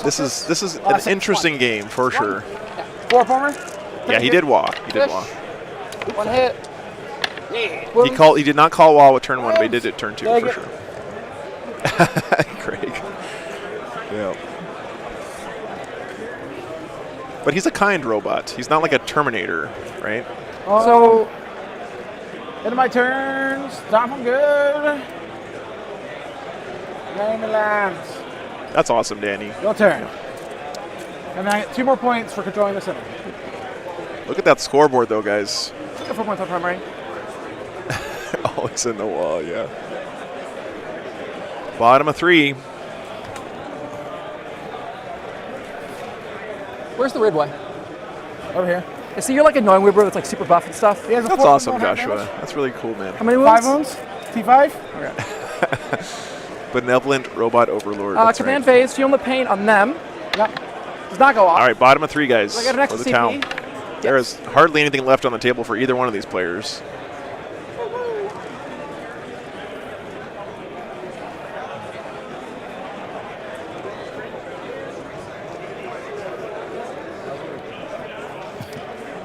this is an interesting game for sure. 4 former. Yeah, he did walk. He did walk. 1 hit. He did not call wall with turn 1, but he did it turn 2 for sure. Craig. Yeah. But he's a kind robot. He's not like a Terminator, right? So, end of my turn. Stop him good. Name the lands. That's awesome, Danny. Your turn. And then I get 2 more points for controlling the center. Look at that scoreboard, though, guys. 4 points on primary. Oh, it's in the wall, yeah. Bottom of 3. Where's the weird boy? Over here. Yeah, see, you're like annoying weird boy that's like super buff and stuff. He has a That's 4 awesome, wound Joshua. damage. That's really cool, man. How many wounds? 5 wounds. T5. Benevolent robot overlord. That's Command right. phase, feel the pain on them. Yep. Does not go off. All right, bottom of 3, guys. I got an extra For the town. CP. There is hardly anything left on the table for either one of these players.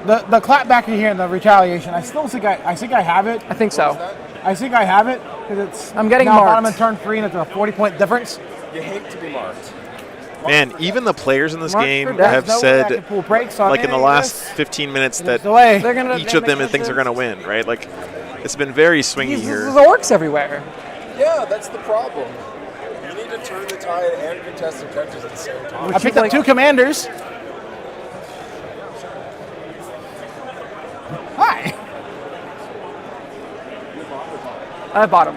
The clap back in here and the retaliation. I still think I have it. I think so. I think I have it because it's. I'm getting now marked. bottom of turn 3 and it's a 40-point difference. You hate to be marked. Man, even the players in this Mark game for death. have No way I said, can pull brakes on like in the any of last this. 15 minutes, There's that no way. They're gonna each of them thinks they're going to win, right? Like, it's been very swingy There's here. orcs everywhere. Yeah, that's the problem. You need to turn the tide and contest objectives at the same time. I picked up 2 commanders. Hi. I have bottom.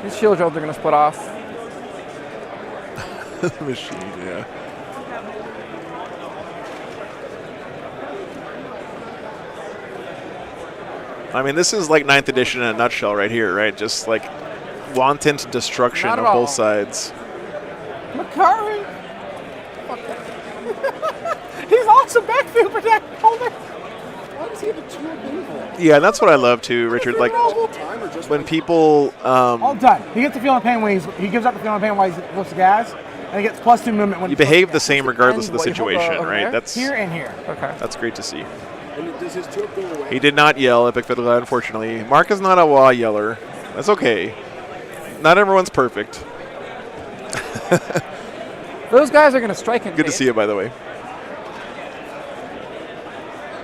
These shield drones are going to split off. The machine, yeah. I mean, this is like 9th edition in a nutshell right here, right? Just like wanton destruction Not of at all. both sides. Macari. He's awesome backfield protect holder. Why does he have a 2 removal? Yeah, and that's what I love too, Richard. Like, The whole time or just when people, All done. He gets the feeling of pain when he gives up the feeling of pain while he's close to gas, and he gets +2 movement when you he's close to behave the gas. same regardless of the what you hold, situation, over right? there? That's Here and here. Okay. that's great to see. And does his 2 go away? He did not yell, Epic Fiddler, unfortunately. Mark is not a wah yeller. That's okay. Not everyone's perfect. Those guys are going to strike into Good to me. see you, by the way.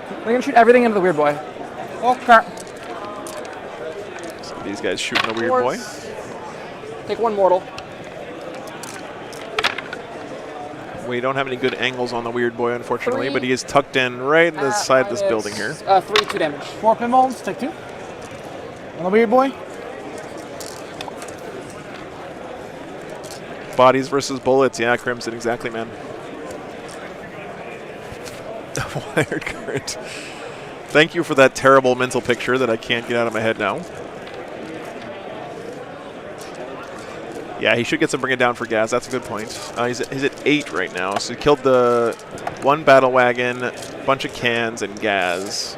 They're going to shoot everything into the weird boy. Okay. So these guys shooting the weird boy. Take 1 mortal. We don't have any good angles on the weird boy, unfortunately, 3. but he is tucked in right in the side of this building here. 3, 2 damage. 4 pinballs. Take 2. On the weird boy. Bodies versus bullets. Yeah, Crimson, exactly, man. Wired current. Thank you for that terrible mental picture that I can't get out of my head now. Yeah, he should get some bring it down for gas. That's a good point. He's at 8 right now. So he killed the 1 battle wagon, bunch of cans, and gas.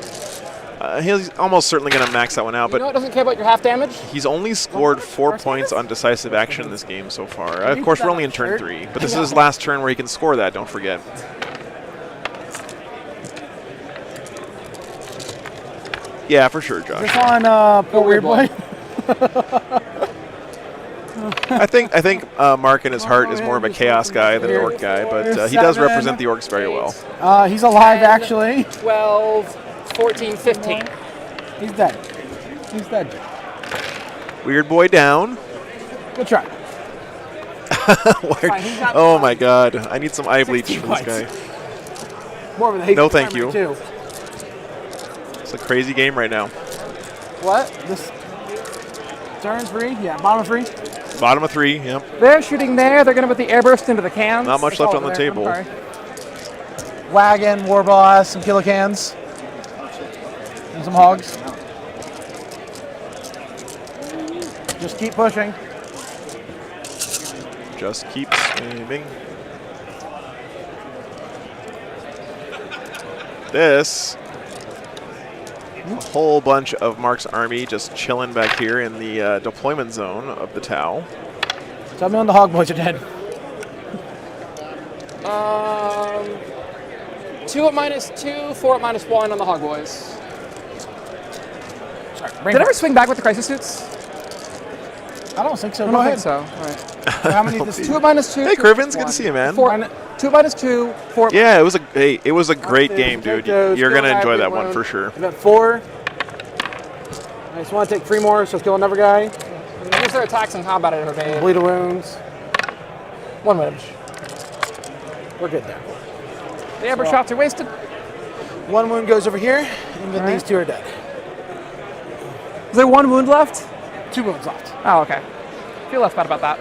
He's almost certainly going to max that one out, You know but it doesn't care about your half damage? he's only scored 4 points on decisive action in this game so far. Of course, we're only in turn 3, but this is his last turn where he can score that, don't forget. Yeah, for sure, Josh. This on poor weird boy. I think Mark in his heart is more of a chaos guy than an orc guy, but he does represent the orcs very well. He's alive, actually. 12, 14, 15. He's dead. He's dead. Weird boy down. Good try. Wired- oh my god, I need some eye bleach for this guy. More of a No, thank you. Too. It's a crazy game right now. What? This turn 3? Yeah, bottom of 3. Bottom of 3, yep. They're shooting there. They're going to put the airburst into the cans. Not much left on the There. table. I'm sorry. Wagon, War Boss, some Kilocans. And some hogs. Just keep pushing. Just keep aiming. This, a whole bunch of Mark's army just chilling back here in the deployment zone of the Tau. Tell me when the hog boys are dead. 2 at -2, 4 at -1 on the Hog Boys. Sorry, Did I ever swing back with the Crisis Suits? I don't think so. I Go don't ahead. think so. All right. So how many? This 2 at -2. Hey, 2 Crivens, at good to see you, man. 2 at -2, 4 at Yeah, it was a great game, dude. You're gonna enjoy that one for sure. I got 4. I just want to take 3 more, so kill another guy. Use their attacks and combat at evade. Bleed of wounds. 1 wedge. We're good there. The amber shots are wasted. 1 wound goes over here, and then these 2 are dead. Is there 1 wound left? 2 wounds left. Oh, okay. Feel less bad about that.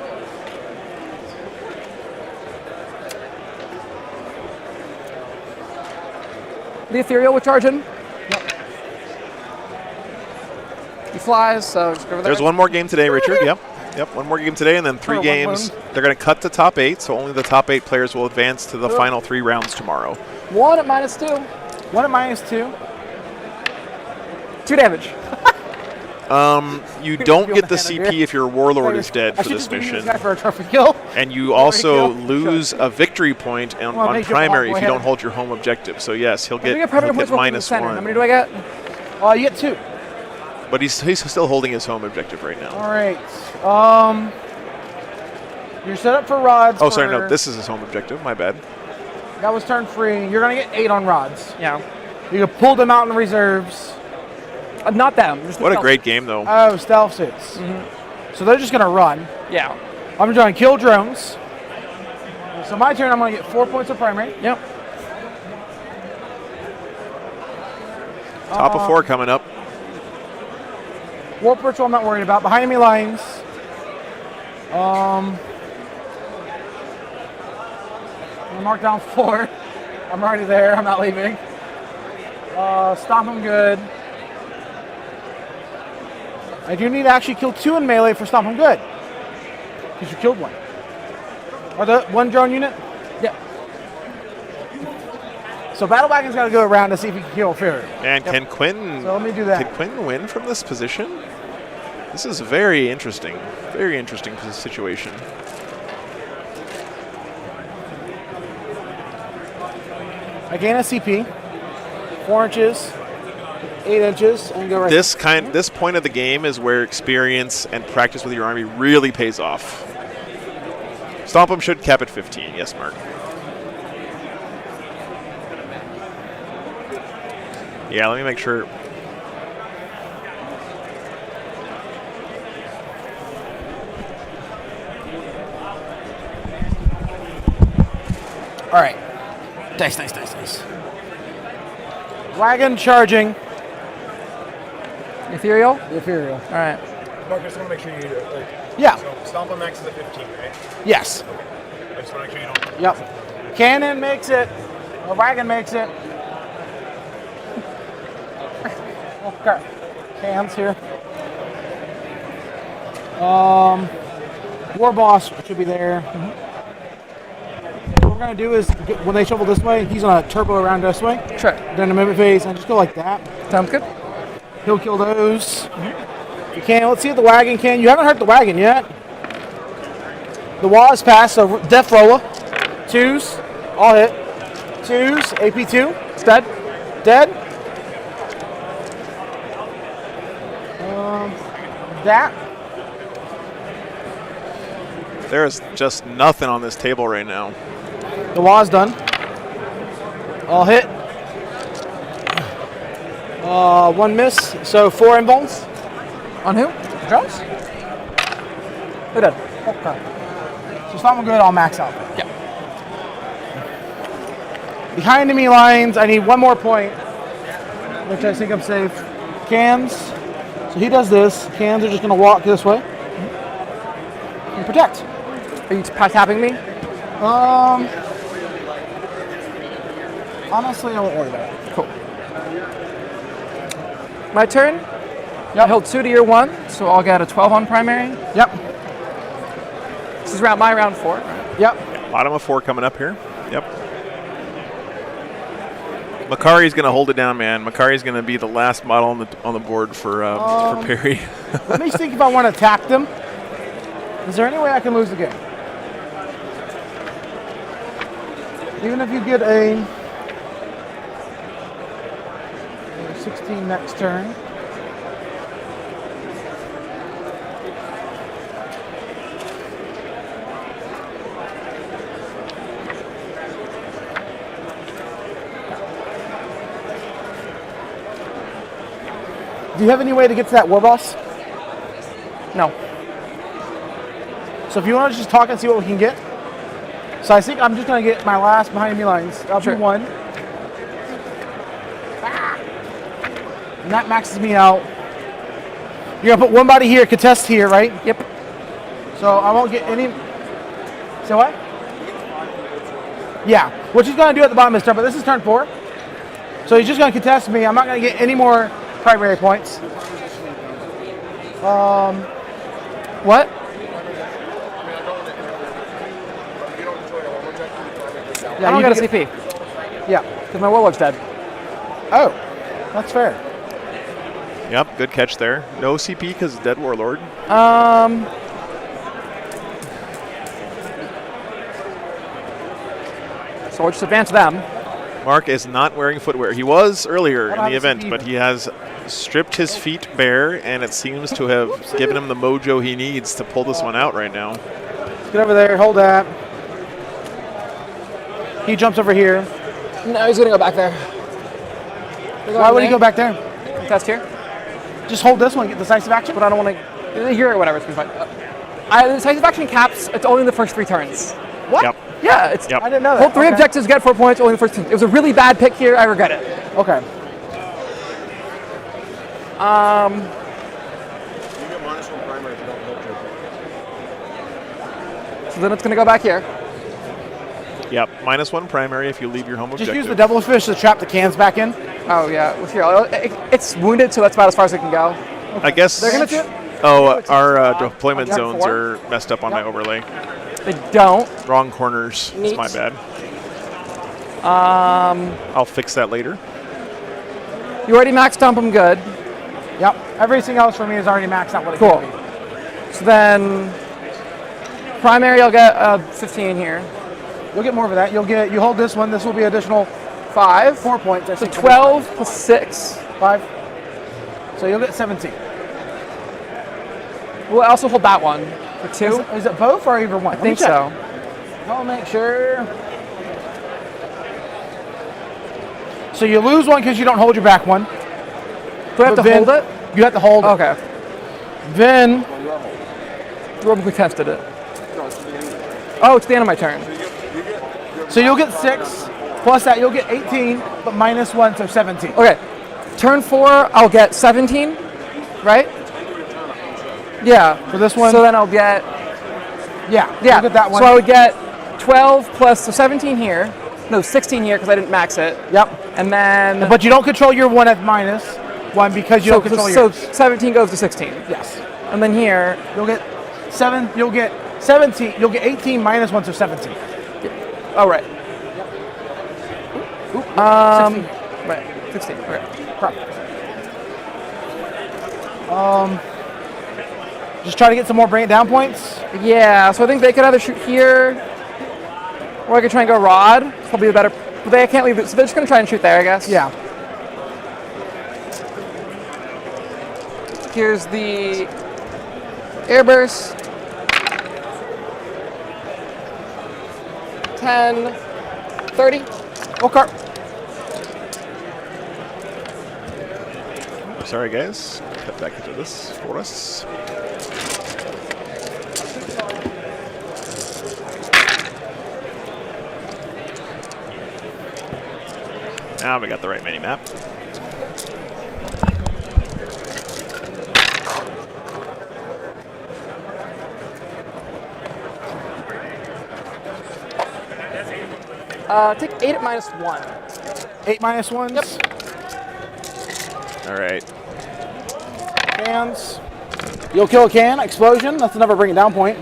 The Ethereal will charge in. Yep. He flies, so just go over there. There's 1 more game today, Richard. Yep. Yep, 1 more game today, and then 3 games. They're going to cut to top 8, so only the top 8 players will advance to the final 3 rounds tomorrow. 1 at -2. 1 at -2. 2 damage. You don't get the CP if your Warlord is dead for this mission. For a trophy kill. And you also lose a victory point on make your primary walk if you don't ahead. hold your home objective. So yes, he'll I get, get primary he'll get points rolled from the center. How -1. many do I get? You get 2. But he's still holding his home objective right now. All right. You're set up for rods. Oh, sorry, no, this is his home objective. My bad. That was turn 3. You're going to get 8 on rods. Yeah. You can pull them out in reserves. Not them. Just the What a stealth. great game, though. Oh, stealth suits. So they're just going to run. Yeah. I'm trying to kill drones. So my turn, I'm going to get 4 points of primary. Yep. Top of 4 coming up. Warp Ritual I'm not worried about. Behind enemy lines. I'm mark down 4. I'm already there. I'm not leaving. Stomp them good. I do need to actually kill 2 in melee for Stomp them good. Because you killed 1. Or the 1 drone unit? Yeah. So Battle Wagon's got to go around to see if he can kill Fury. And can Quinn? So let me do that. Can Quinn win from this position? This is very interesting. Very interesting situation. I gain a CP. 4 inches. 8 inches. And go right. This point of the game is where experience and practice with your army really pays off. Stomp 'em should cap at 15. Yes, Mark. Yeah, let me make sure. All right. Dice. Wagon charging. Ethereal? The Ethereal. All right. Mark, I just want to make sure you Yeah. So Stomp on Max is at 15, right? Yes. I just want to make sure you don't. Yep. Cannon makes it. The wagon makes it. Okay. Cans here. War Boss should be there. What we're gonna do is when they shovel this way, he's gonna turbo around this way. Sure. Then the movement phase and just go like that. Sounds good. He'll kill those. You can. Let's see if the wagon can. You haven't hurt the wagon yet. The wall is passed, so Death Roller. 2s. All hit. 2s. AP2. It's dead. Dead. That. There is just nothing on this table right now. The wall's done. All hit. 1 miss, so 4 inbones. On who? Drones? They're dead. Okay. So it's not good, I'll max out. Yeah. Behind enemy lines, I need one more point, which I think I'm safe. Cans. So he does this. Cans are just going to walk this way. And protect. Are you tapping me? Honestly, I won't worry about it. Cool. My turn. Yep. I held 2 to your 1, so I'll get a 12 on primary. Yep. This is my round 4. Right? Yep. Bottom of 4 coming up here. Yep. Makari's going to hold it down, man. Makari's going to be the last model on the board for Perry. Let me think if I want to attack them. Is there any way I can lose the game? Even if you get a 16 next turn. Do you have any way to get to that war boss? No. So if you want to just talk and see what we can get. So I think I'm just going to get my last behind me lines. I'll do 1. And that maxes me out. You're going to put one body here, contest here, right? Yep. So I won't get any. So what? Yeah. What he's going to do at the bottom of his turn, but this is turn 4. So he's just going to contest me. I'm not going to get any more primary points. What? Yeah, I don't you get a get- CP. Yeah. Because my warlock's dead. Oh, that's fair. Yep, good catch there. No CP because dead Warlord. So I'll just advance them. Mark is not wearing footwear. He was earlier in Hold on, the event, CP. but he has stripped his feet bare, and it seems to have given him the mojo he needs to pull this one out right now. Get over there. Hold that. He jumps over here. No, he's going to go back there. Why would he go back there? Test here. Just hold this one, get decisive action. But I don't want to. Here or whatever, it's fine. The decisive action caps, it's only the first 3 turns. What? Yep. Yeah, it's. Yep. I didn't know that. Hold 3 Okay. objectives, get 4 points, only the first 2. It was a really bad pick here, I regret it. Okay. You get -1 primary if you don't hold your So then it's going to go back here. Yep, -1 primary if you leave your home Just objective. use the devilfish to trap the cans back in. Oh, yeah. Well, here, it's wounded, so that's about as far as it can go. I guess. They're going to. Oh, our deployment Yep, zones 4. are messed up on my overlay. They don't. Wrong corners. It's Neat. my bad. I'll fix that later. You already maxed dump them good. Yep. Everything else for me is already maxed out what it Cool. can be. So then, primary, I'll get 15 here. You'll get more of that. You hold this one. This will be additional 5. 4 points. I So think. 12 plus 6. 5. So you'll get 17. We'll also hold that one for 2. Is it both or either one? I think so. I'll make sure. So you lose one because you don't hold your back one. Do I have But to hold then- it? You have to hold it. Okay. Then Robo tested it. Oh, it's the end of my turn. so you'll get 6. Plus that, you'll get 18, but -1, so 17. Okay. Turn 4, I'll get 17, right? Yeah. For this one? So then I'll get, Yeah. yeah. You'll get that one. So I would get 12 plus, so 17 here. No, 16 here because I didn't max it. Yep. And then, But you don't control your one at -1 because you don't control so yours. 17 goes to 16. Yes. And then here, You'll get 7. You'll get 17. You'll get 18 -1, so 17. oh, right. 16. Right, 16, okay. Perfect. Just try to get some more bring it down points. Yeah, so I think they could either shoot here, or I could try and go rod. It's probably the better, but they can't leave it, so they're just going to try and shoot there, I guess. Yeah. Here's the airburst. 10, 30. Okay. Sorry, guys. Cut back into this for us. Now we got the right mini map. Take 8 at -1. 8 -1s? Yep. All right. Cans. You'll kill a can. Explosion. That's another bring it down point.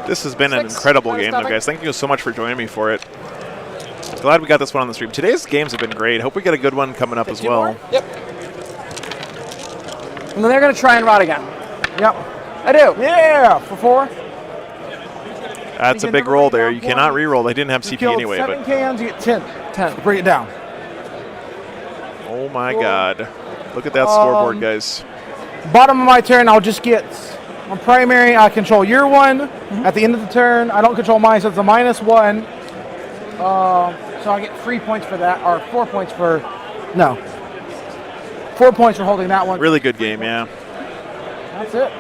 This has been an incredible game, though, guys. Thank you so much for joining me for it. Glad we got this one on the stream. Today's games have been great. Hope we get a good one coming up as well. Yep. And then they're going to try and rot again. Yep. I do. Yeah, for 4. That's a big roll there. You cannot re-roll. They didn't have You CP killed anyway. 7 But cans, you get 10. 10. Bring it down. oh my God, look at that scoreboard, guys. Bottom of my turn, I'll just get on primary. I control your one. At the end of the turn, I don't control mine, so it's a -1. So I get 3 points for that, or 4 points for 4 points for holding that one. Really good game, yeah. That's it.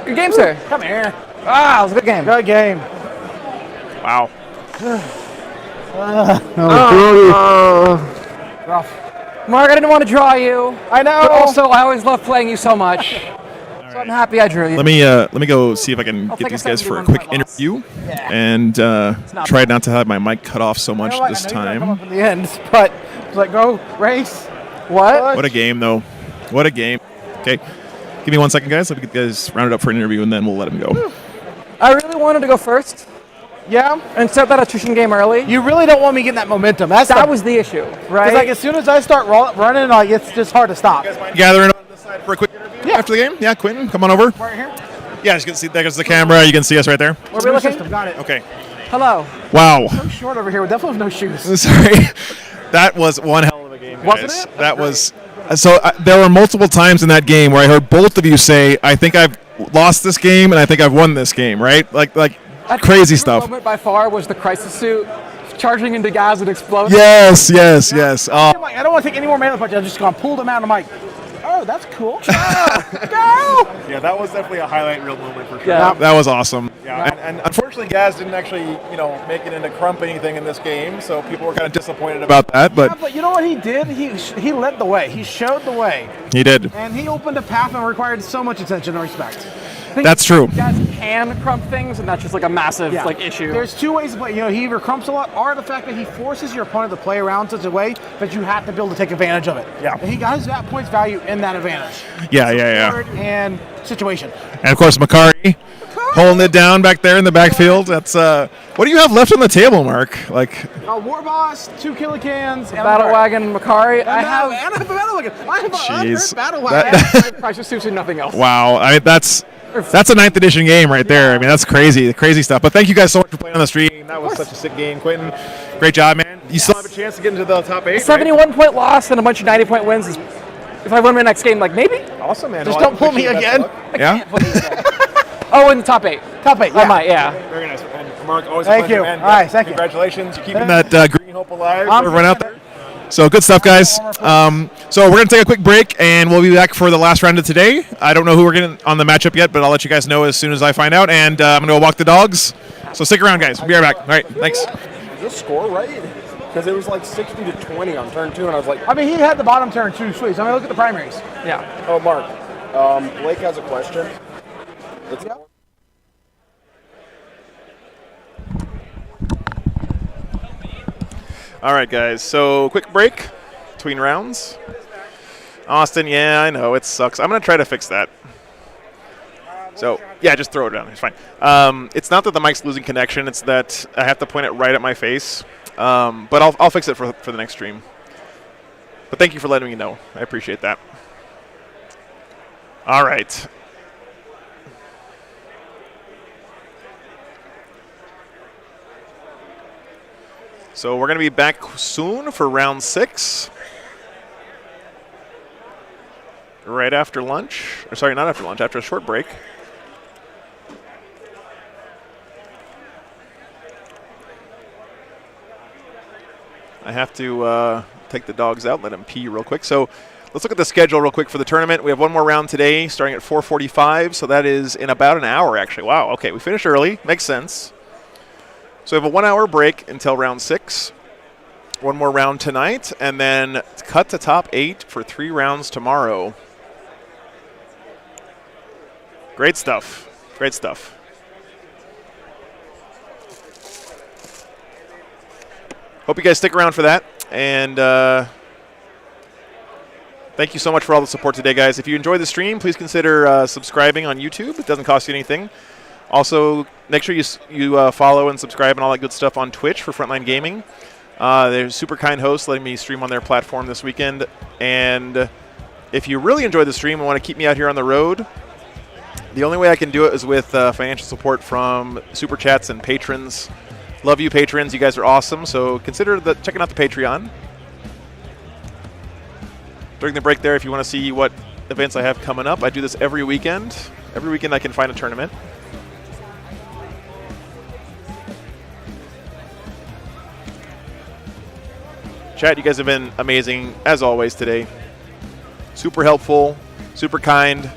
Good game, sir. Come here. Ah, it was a good game. Good game. Wow. Rough. Mark, I didn't want to draw you. I know. But also, I always love playing you so much. So I'm happy I drew you. Let me go see if I can get take these a guys for a 71 quick point loss. interview, and try not to have my mic cut off so much this I know you're gonna come time. up in the end, but it's like, go, race. What? What a game, though. What a game. Okay, give me 1 second, guys. Let me get guys rounded up for an interview, and then we'll let them go. I really wanted to go first. Yeah. And start that attrition game early. You really don't want me getting that momentum. That was the issue, right? Because like as soon as I start running, like it's just hard to stop. Gathering on this side for a quick interview after the game. Yeah, Quentin, come on over. Right here. Yeah, you can see there's the camera. You can see us right there. Where are we looking? System, got it. Okay. Hello. Wow. So short over here with definitely no shoes. Sorry. That was one hell of a game, guys. Wasn't it? That was. So there were multiple times in that game where I heard both of you say, "I think I've lost this game and I think I've won this game." Right? Like crazy stuff. Moment by far was the crisis suit charging into gas and exploding. Yes. I'm like, I don't want to take any more melee punches. I'm just gonna pull them out. I'm like, oh, that's cool. Go! Yeah, that was definitely a highlight reel moment for sure. Yeah. That was awesome. Yeah, and unfortunately, Gaz didn't actually, make it into Crump anything in this game, so people were kind of disappointed about About that, Yeah, but but you know what he did? He led the way. He showed the way, he did. and he opened a path and required so much attention and respect. That's true. Guys can crump things, and that's just like a massive issue. There's 2 ways to play. He either crumps a lot, or the fact that he forces your opponent to play around such a way that you have to be able to take advantage of it. Yeah. And he got his points value in that advantage. Yeah. Forward and situation. And of course, Makari holding it down back there in the backfield. That's what do you have left on the table, Mark? Like War Boss, 2 Killicans, and Battle Wagon, Makari. I have a Battle Wagon. I have Jeez. a Battle That- Wagon. crisis suits and nothing else. wow. I mean, that's a 9th edition game right there. I mean, that's crazy stuff. But thank you guys so much for playing on the stream. That was such a sick game, Quentin. Great job, man. You still Have a chance to get into the top 8. right? 71-point loss and a bunch of 90-point wins. If I win my next game, like maybe. Awesome, man. Just Well, don't pull me best of again. luck. yeah. Oh, in the top 8. Top 8, I might, yeah. Very nice. And Mark, always Thank a pleasure, you. man. All right, thank you. Congratulations. You're keeping That Green Hope alive. everyone out there. So good stuff, guys. So we're gonna take a quick break, and we'll be back for the last round of today. I don't know who we're getting on the matchup yet, but I'll let you guys know as soon as I find out. And I'm gonna go walk the dogs. So stick around, guys. We'll be right back. All right, thanks. Is this score right? Because it was like 60 to 20 on turn 2, and I was like, I mean, he had the bottom turn too, sweet. So I mean, look at the primaries. Yeah. oh, Mark, Blake has a question. It's All right, guys. So quick break between rounds. Austin, yeah, I know it sucks. I'm gonna try to fix that. So yeah, just throw it down. It's fine. It's not that the mic's losing connection. It's that I have to point it right at my face. But I'll fix it for the next stream. But thank you for letting me know. I appreciate that. All right. So we're going to be back soon for round 6. Right after lunch. Or sorry, not after lunch, after a short break. I have to take the dogs out, let them pee real quick. So let's look at the schedule real quick for the tournament. We have one more round today starting at 4:45, so that is in about an hour, actually. Wow, okay, we finished early. Makes sense. So we have a 1 hour break until round 6. One more round tonight, and then cut to top 8 for 3 rounds tomorrow. Great stuff. Great stuff. Hope you guys stick around for that. And thank you so much for all the support today, guys. If you enjoyed the stream, please consider subscribing on YouTube. It doesn't cost you anything. Also, make sure you follow and subscribe and all that good stuff on Twitch for Frontline Gaming. They're super kind hosts letting me stream on their platform this weekend. And if you really enjoy the stream and want to keep me out here on the road, the only way I can do it is with financial support from Super Chats and patrons. Love you, patrons. You guys are awesome. So consider checking out the Patreon. During the break there, if you want to see what events I have coming up, I do this every weekend. Every weekend I can find a tournament. Chat, you guys have been amazing, as always, today. Super helpful, super kind,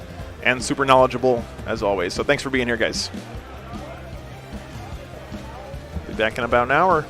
and super knowledgeable, as always. So thanks for being here, guys. Be back in about an hour.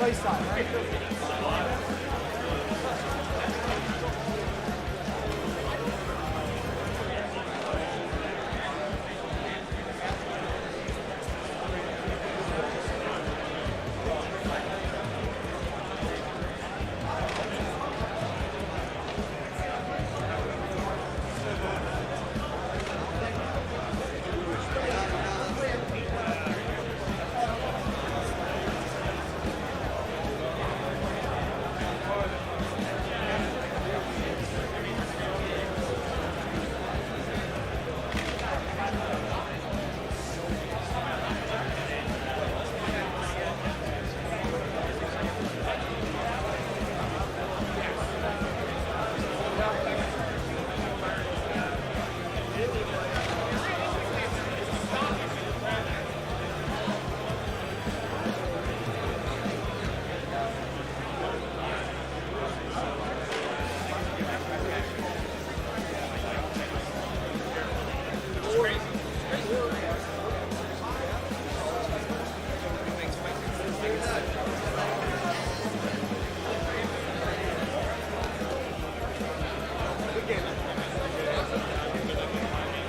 play style, right?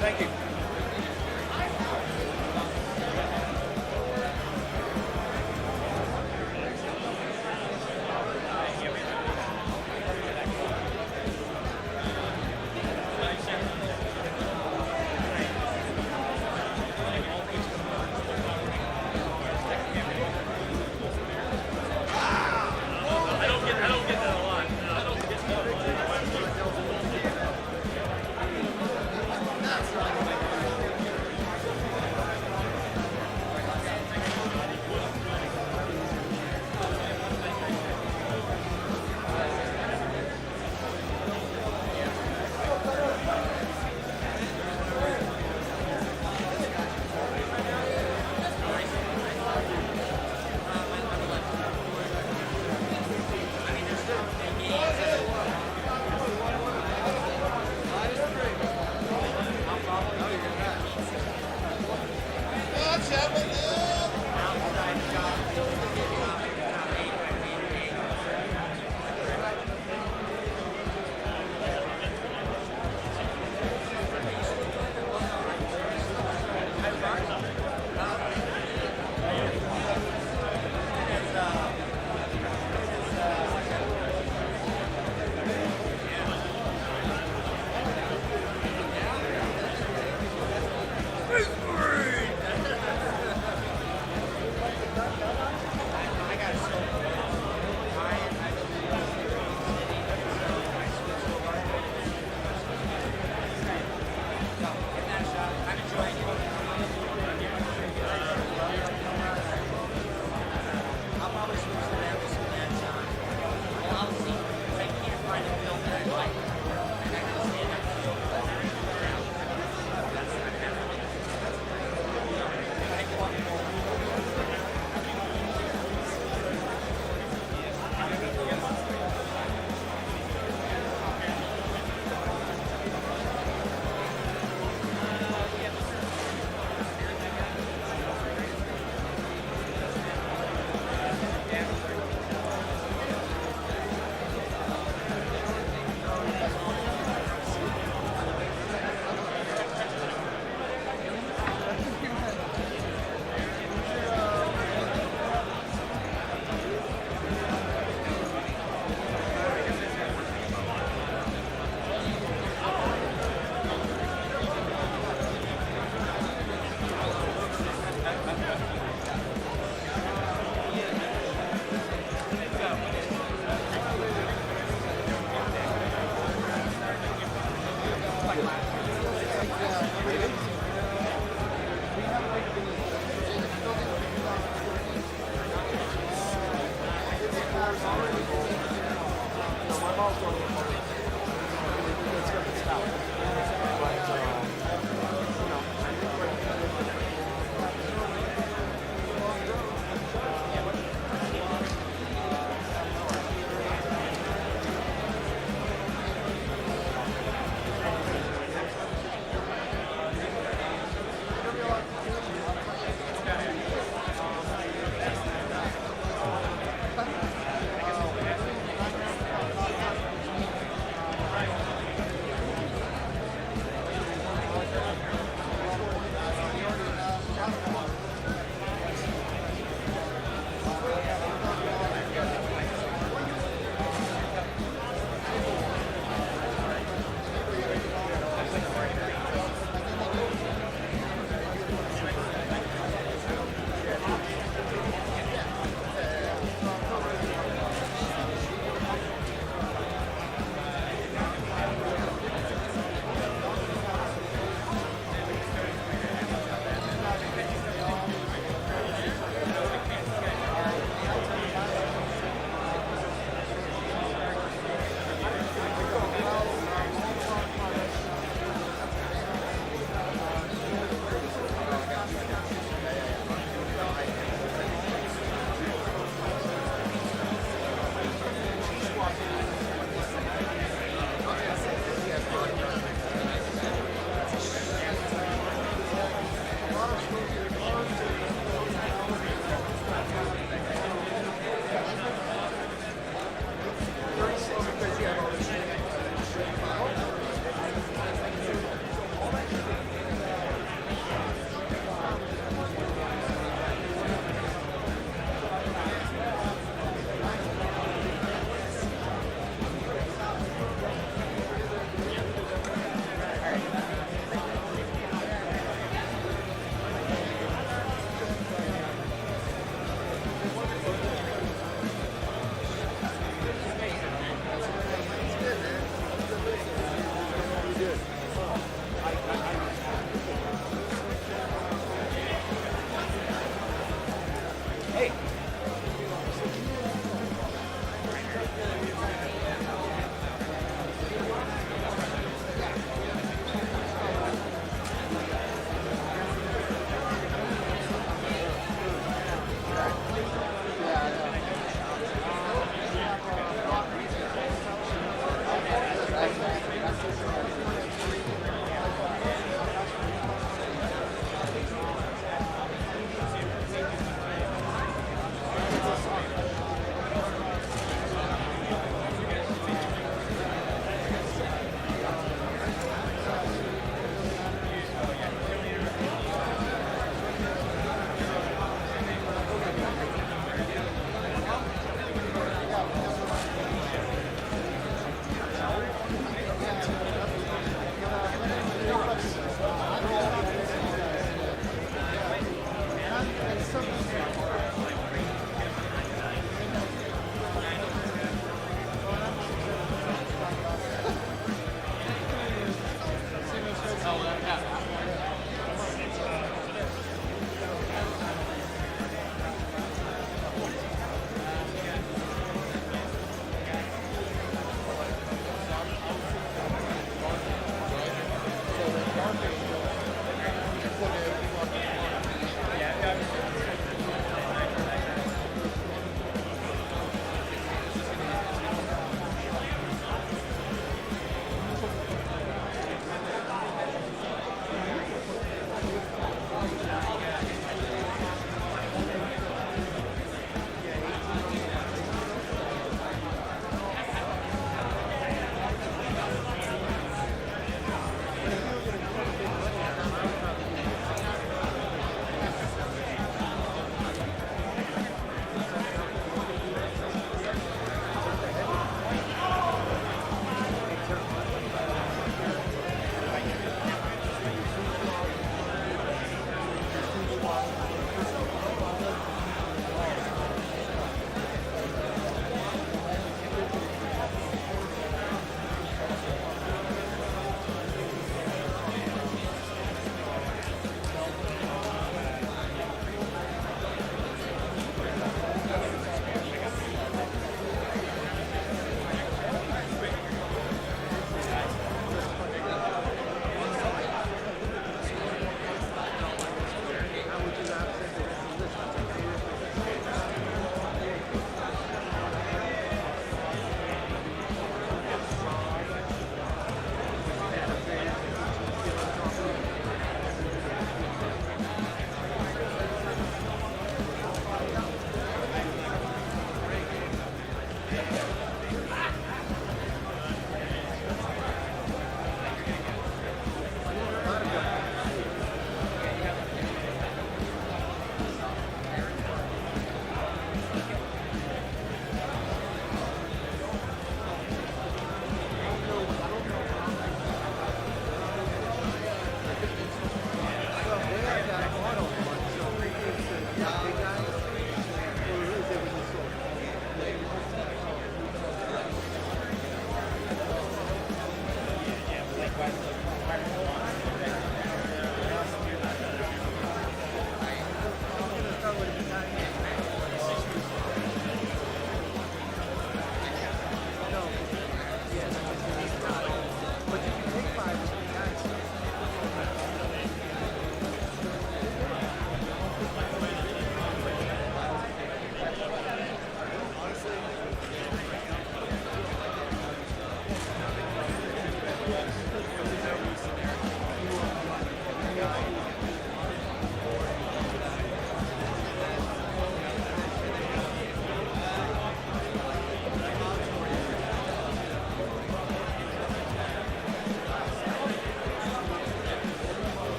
Thank you. I don't get that a lot. I don't get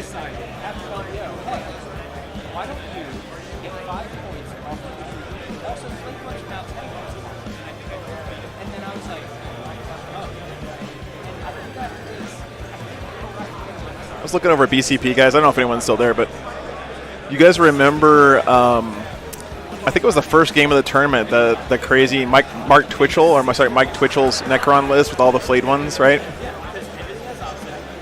decided after LRO, hey, why don't you get 5 points off of the also play punch now 10 points off. And then I was like, oh. And I think after this, I was looking over at BCP, guys. I don't know if anyone's still there, but you guys remember, I think it was the first game of the tournament, the crazy Mike Twitchell's Necron list with all the flayed ones, right?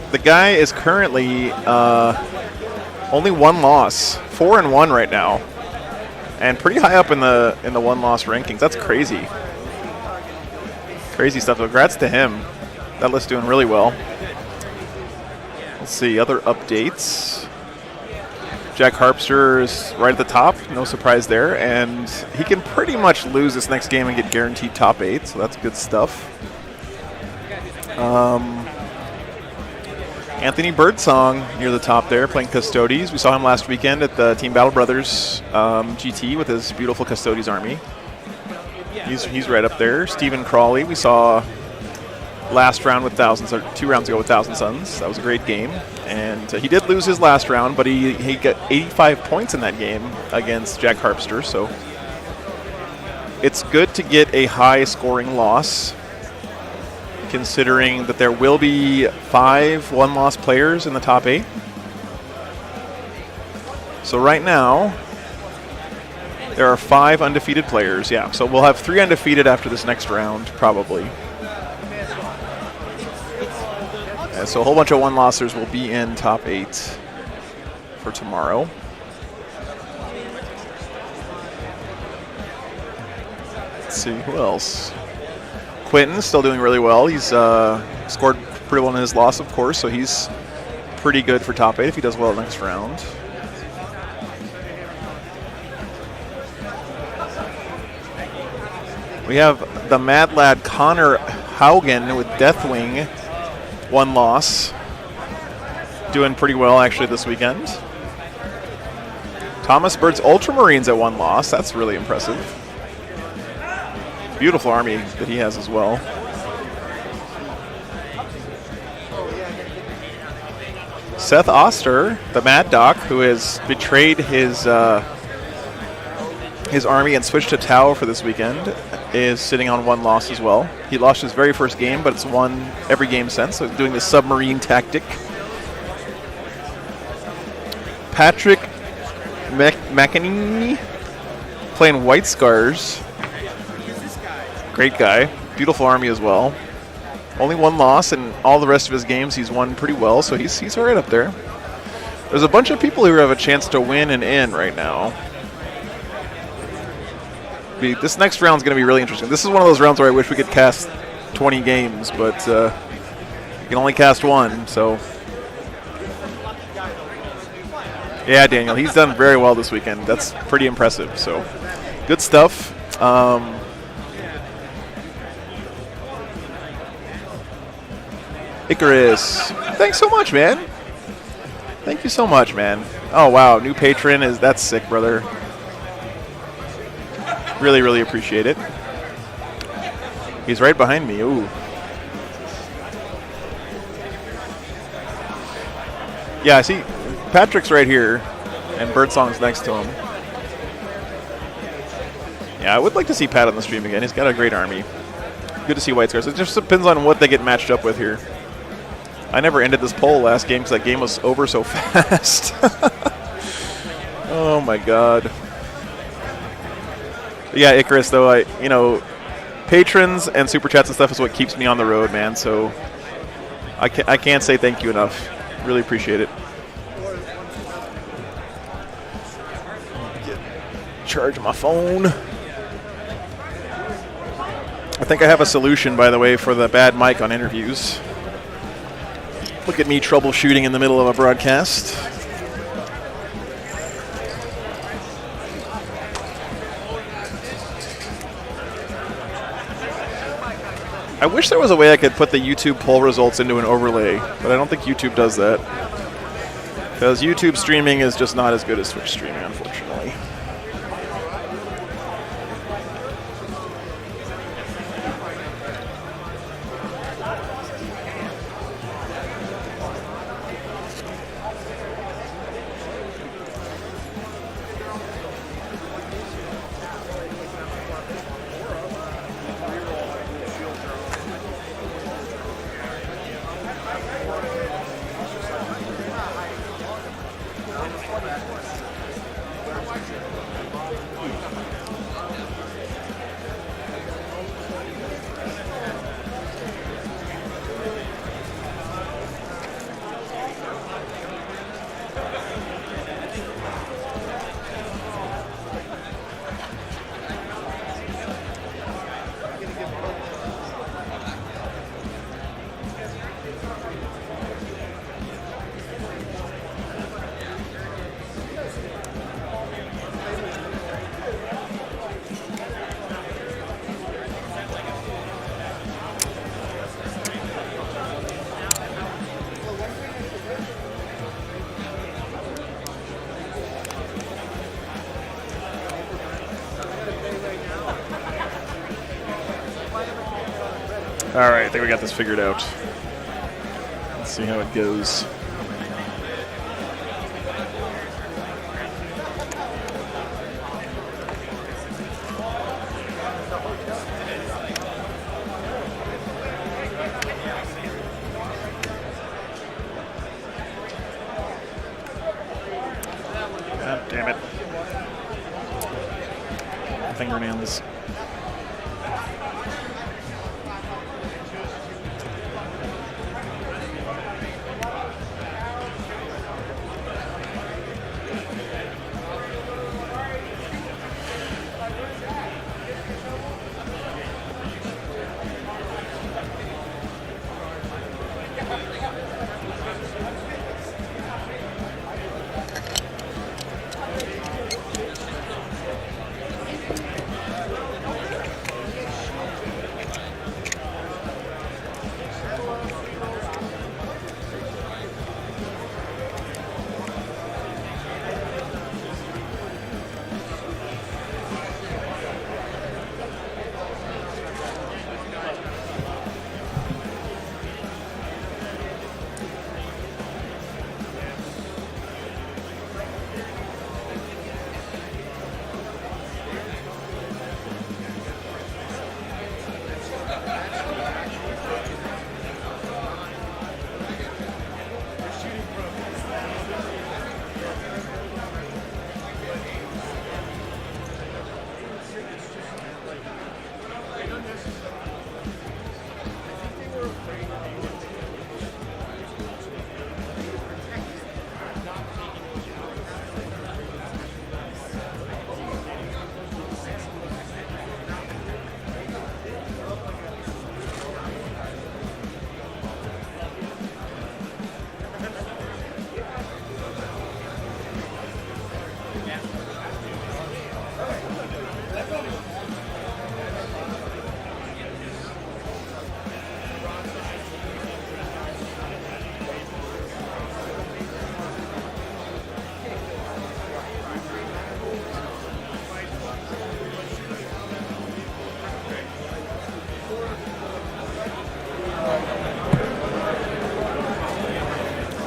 The guy is currently only 1 loss, 4-1 right now, and pretty high up in the 1-loss rankings. That's crazy. Crazy stuff. Congrats to him. That list's doing really well. Let's see, other updates. Jack Harpster is right at the top, no surprise there, and he can pretty much lose this next game and get guaranteed top 8, so that's good stuff. Anthony Birdsong near the top there, playing Custodes. We saw him last weekend at the Team Battle Brothers GT with his beautiful Custodes army. He's right up there. Stephen Crawley, we saw last round with 2 rounds ago with Thousand Suns. That was a great game. And he did lose his last round, but he got 85 points in that game against Jack Harpster. So it's good to get a high-scoring loss, considering that there will be 5 one-loss players in the top 8. So right now, there are 5 undefeated players. Yeah, so we'll have 3 undefeated after this next round, probably. So a whole bunch of one-lossers will be in top 8 for tomorrow. Let's see, who else? Quentin's still doing really well. He's scored pretty well in his loss, of course, so he's pretty good for top 8 if he does well next round. We have the Mad Lad Connor Haugen with Deathwing. 1 loss. Doing pretty well, actually, this weekend. Thomas Bird's Ultramarines at 1 loss. That's really impressive. Beautiful army that he has as well. Seth Oster, the Mad Doc, who has betrayed his army and switched to Tau for this weekend, is sitting on 1 loss as well. He lost his very first game, but it's won every game since, so he's doing the submarine tactic. Patrick McEnany playing White Scars. Great guy. Beautiful army as well. Only 1 loss, and all the rest of his games he's won pretty well, so he's right up there. There's a bunch of people who have a chance to win and in right now. This next round is going to be really interesting. This is one of those rounds where I wish we could cast 20 games, but you can only cast 1, so. Yeah, Daniel, he's done very well this weekend. That's pretty impressive, so good stuff. Icarus, thanks so much, man. Thank you so much, man. Oh, wow, new patron, that's sick, brother. Really, really appreciate it. He's right behind me. Ooh. Yeah, I see Patrick's right here, and Birdsong's next to him. Yeah, I would like to see Pat on the stream again. He's got a great army. Good to see White Scars. It just depends on what they get matched up with here. I never ended this poll last game because that game was over so fast. Oh my god. Yeah, Icarus, though, patrons and super chats and stuff is what keeps me on the road, man. So I can't say thank you enough. Really appreciate it. Charge my phone. I think I have a solution, by the way, for the bad mic on interviews. Look at me troubleshooting in the middle of a broadcast. I wish there was a way I could put the YouTube poll results into an overlay, but I don't think YouTube does that. Because YouTube streaming is just not as good as Twitch streaming, unfortunately. All right, I think we got this figured out. Let's see how it goes. God damn it. Fingernails.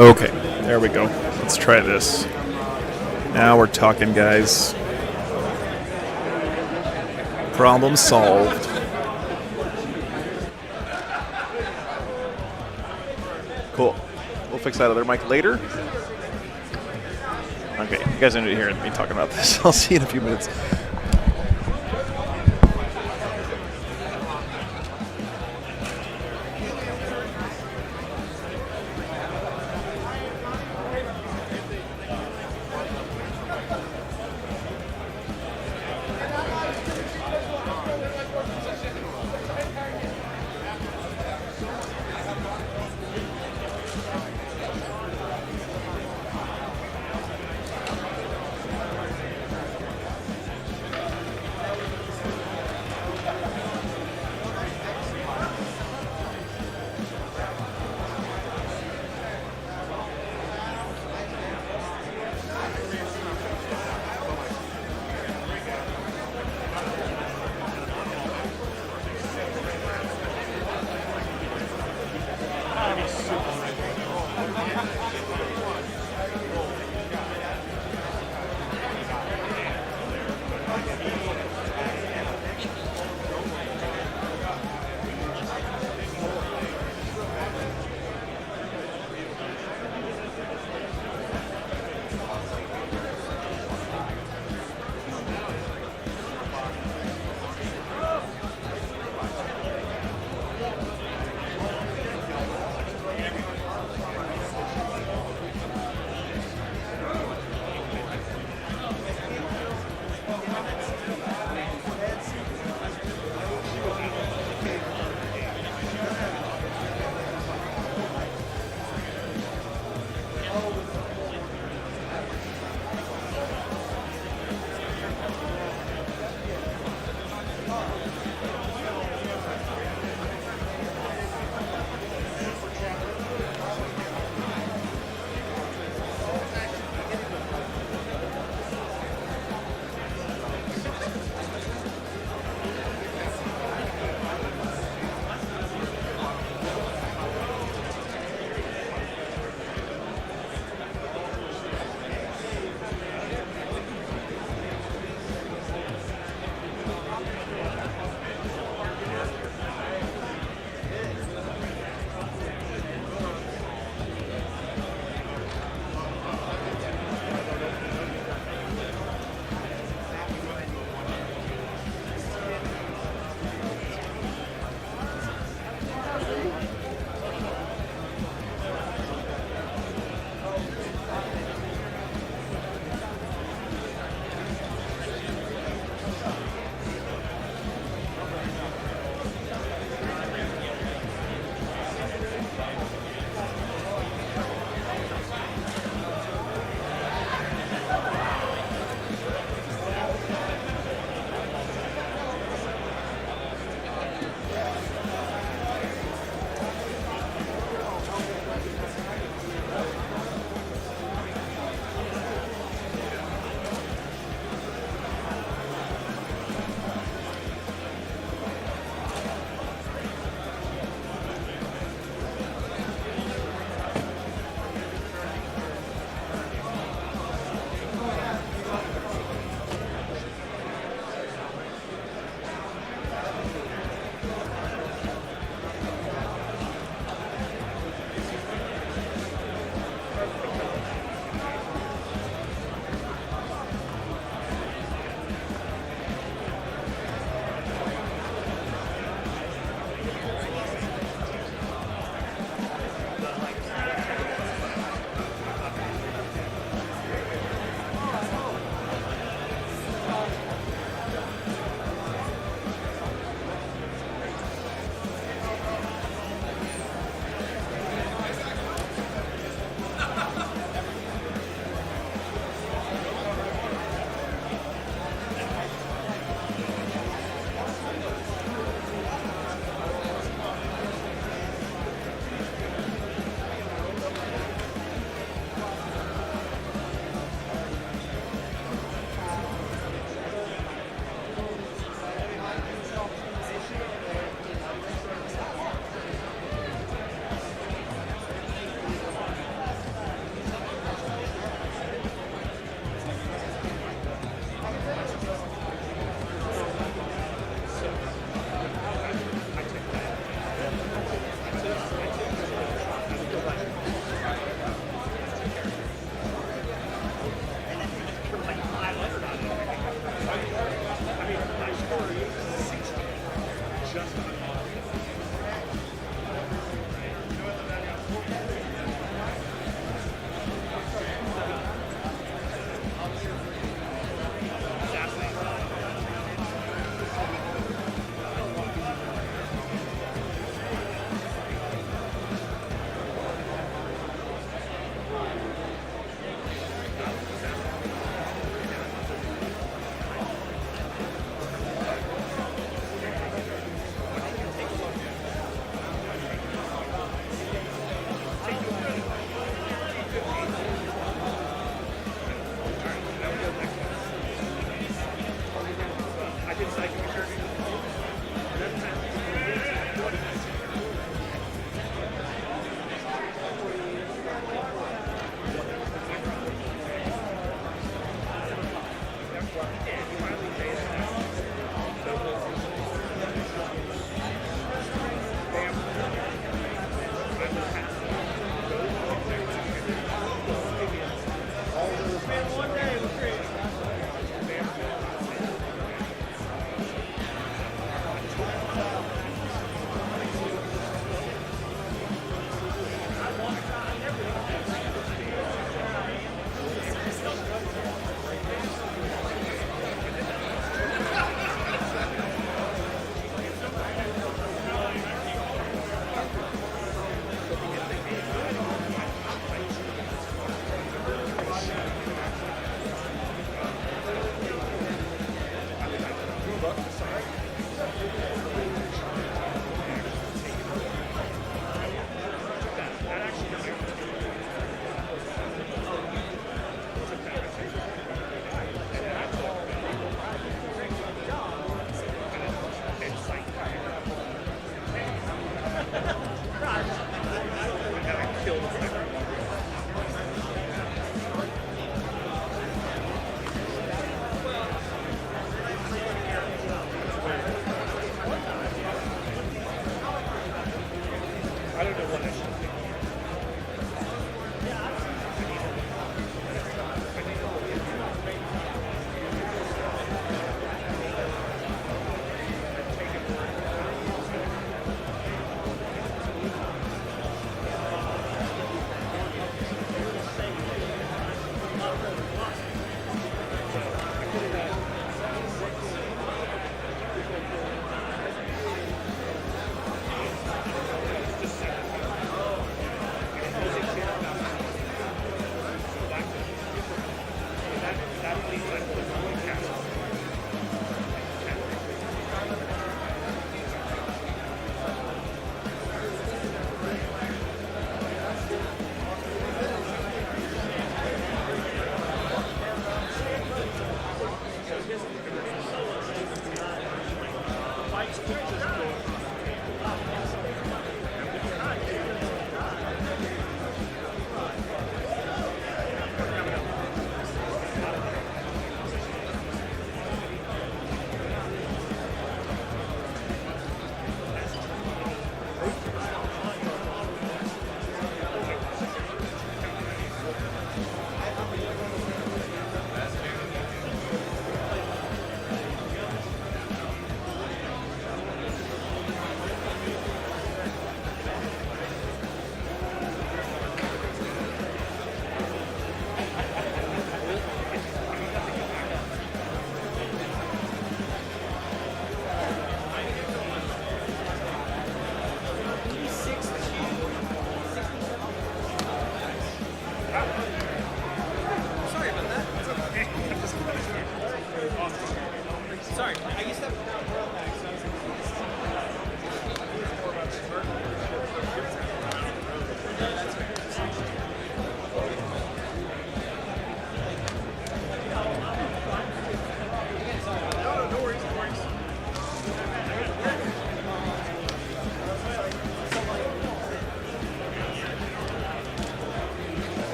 Okay, there we go. Let's try this. Now we're talking, guys. Problem solved. Cool. We'll fix that other mic later. Okay, you guys need to hear me talking about this. I'll see you in a few minutes.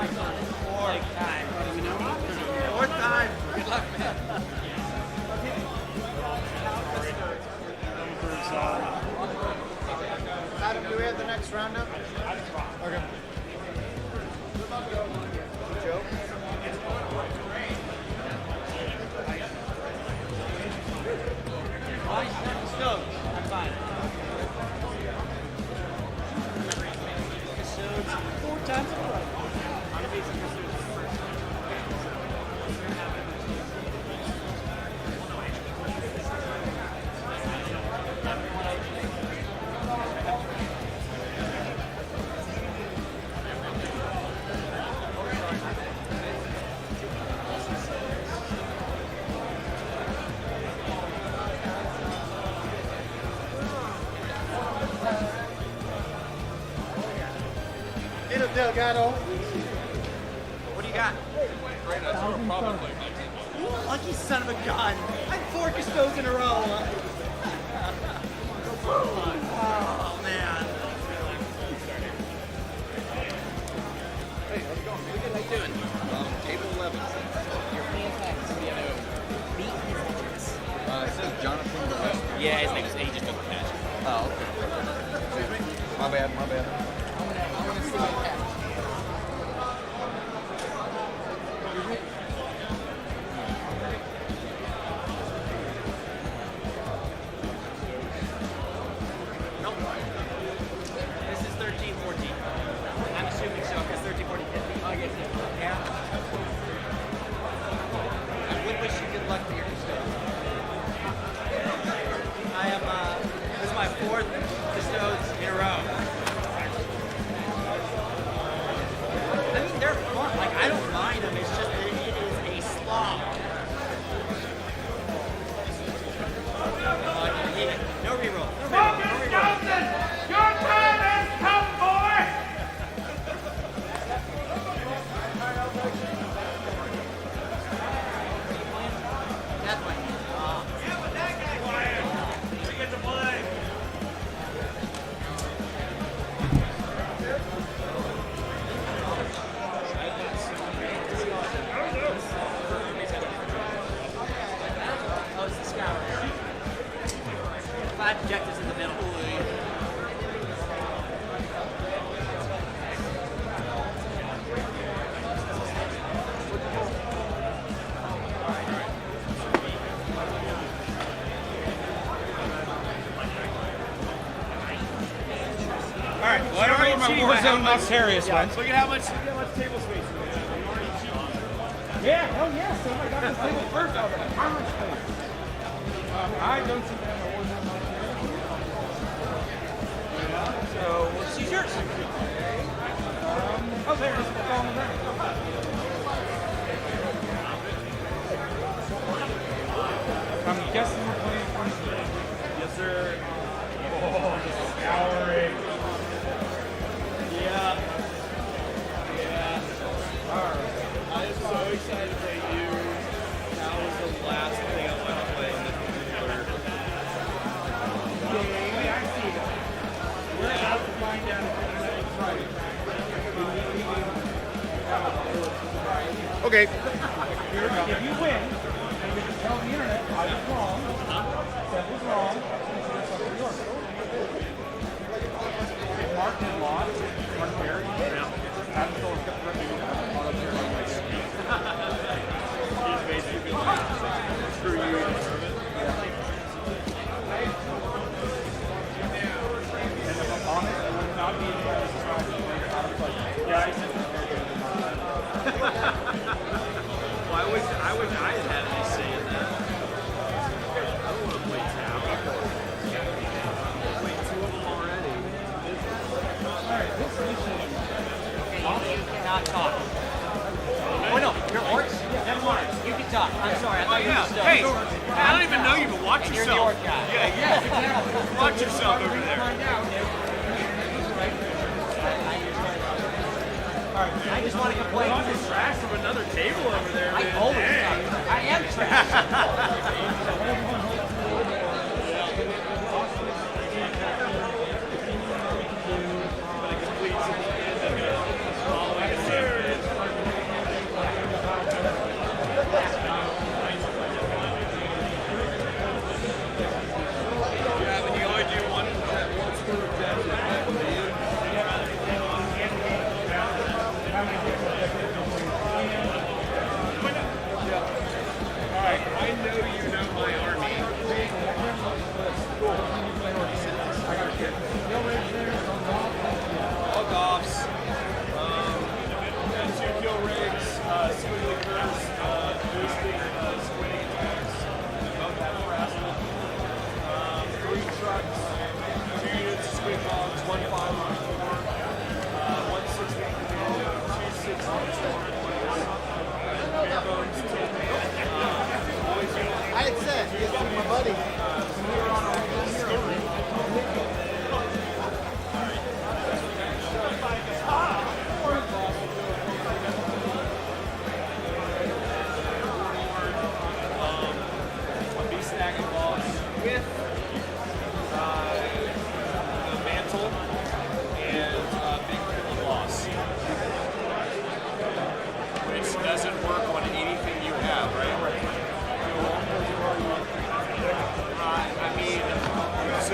Fourth time. Fourth time. Good luck, man. Adam, do we have the next roundup? Okay. Joe? Stokes. I'm fine. Episodes 4 times in a row. Delgado. What do you got? You lucky son of a gun. I had 4 Custodes in a row. Oh, man. Hey, how's it going? How you doing? Table 11. You're fantastic. Beat his address. It says Jonathan Gillespie. Yeah, his name is he just doesn't catch it. Oh, okay. Excuse me? My bad, my bad. I'm gonna see what happens. Nope. This is 13, 14. I'm assuming so, because 13, 14, 15. I guess yeah. I would wish you good luck to your Custodes. I am, this is my 4th Custodes in a row. I mean, they're fun. Like, I don't mind them. It's just that it is a slog. No reroll. No reroll. Focus, Johnson! Your time has come, boy! That's my Yeah, but that guy playing. You get to play. Oh, it's the scout. 5 objectives in the middle. All right, well, I don't know where my Warzone Noctarius went. Look at how much table space we have. Yeah, hell yes. Oh my god, this table first over. How much space? I don't see that in my Warzone Noctarius. So, let's use yours. Oh, there it is. It's on the ground. I'm guessing we're playing first. Yes, sir. Oh, scouring. Yeah. I am so excited to play you. That was the last thing I wanted to play in this particular game. I see it. We're out to find out if it's right. Okay. If you win, you can tell the internet I was wrong. That was wrong. It's up to yours. If Mark did lost, Mark Perry, Adam Stoll kept running. He's basically like, screw you. And if I'm honest, I would not be able to try to out of play. Yeah, I said Well, I wish I had had any say in that. I don't want to play Tau. I played 2 of them already. alright, this mission. Okay, you cannot talk. Oh no, you're orcs? Never mind. You can talk. I'm sorry, I thought you were still. Hey, I don't even know you, but watch You're the yourself. orc guy. Yeah, exactly. Watch yourself over there. I just want to complain. You're trash from another table over there. I man. always Dang. talk. I am trash. Following a series.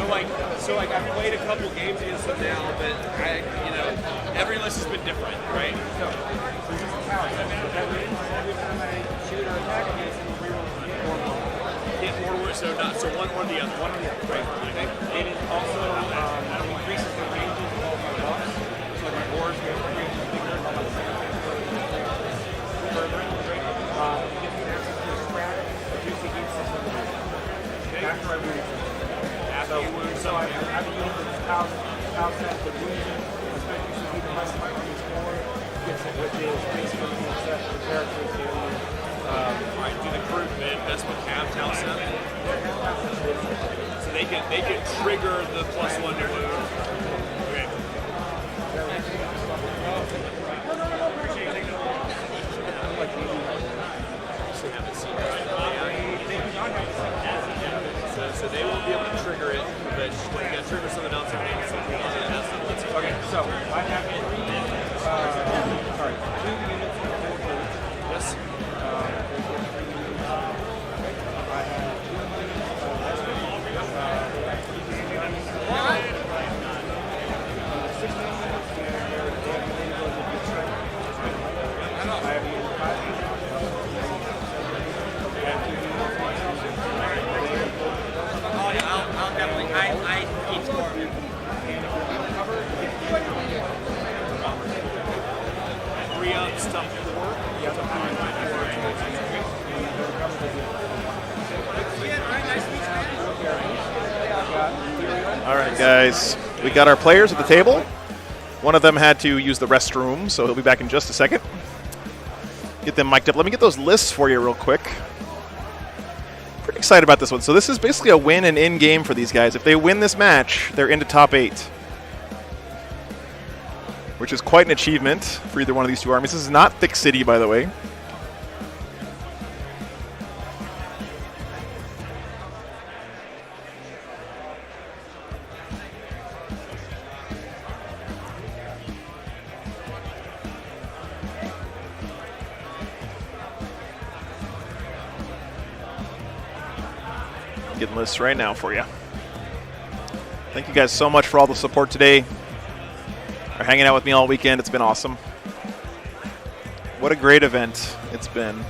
like I've played a couple games against them now, but every list has been different, right? Get more work, so one or the other. One or the other, right? Okay. And it also increases the ranges of all my bucks, so the boards get bigger. Further, gives me access to a scrap, reduce the heat system. After I wound. After you wound, so I have to use the outside the wounding, especially to keep the rest of my armies forward, which is basically the exception of characters to right, do the group investment cap tell set. So they can trigger the +1 to move. Okay. So they won't be able to trigger it, but when you got to trigger something else, okay, so I have 2 units. Yes. I'll definitely. I keep score. Re-up stuff 4. You have to find my 4. All right, guys. We got our players at the table. One of them had to use the restroom, so he'll be back in just a second. Get them mic'd up. Let me get those lists for you real quick. Pretty excited about this one. So this is basically a win and in game for these guys. If they win this match, they're into top 8. Which is quite an achievement for either one of these two armies. This is not Thick City, by the way. Getting lists right now for you. Thank you guys so much for all the support today. For hanging out with me all weekend. It's been awesome. What a great event it's been.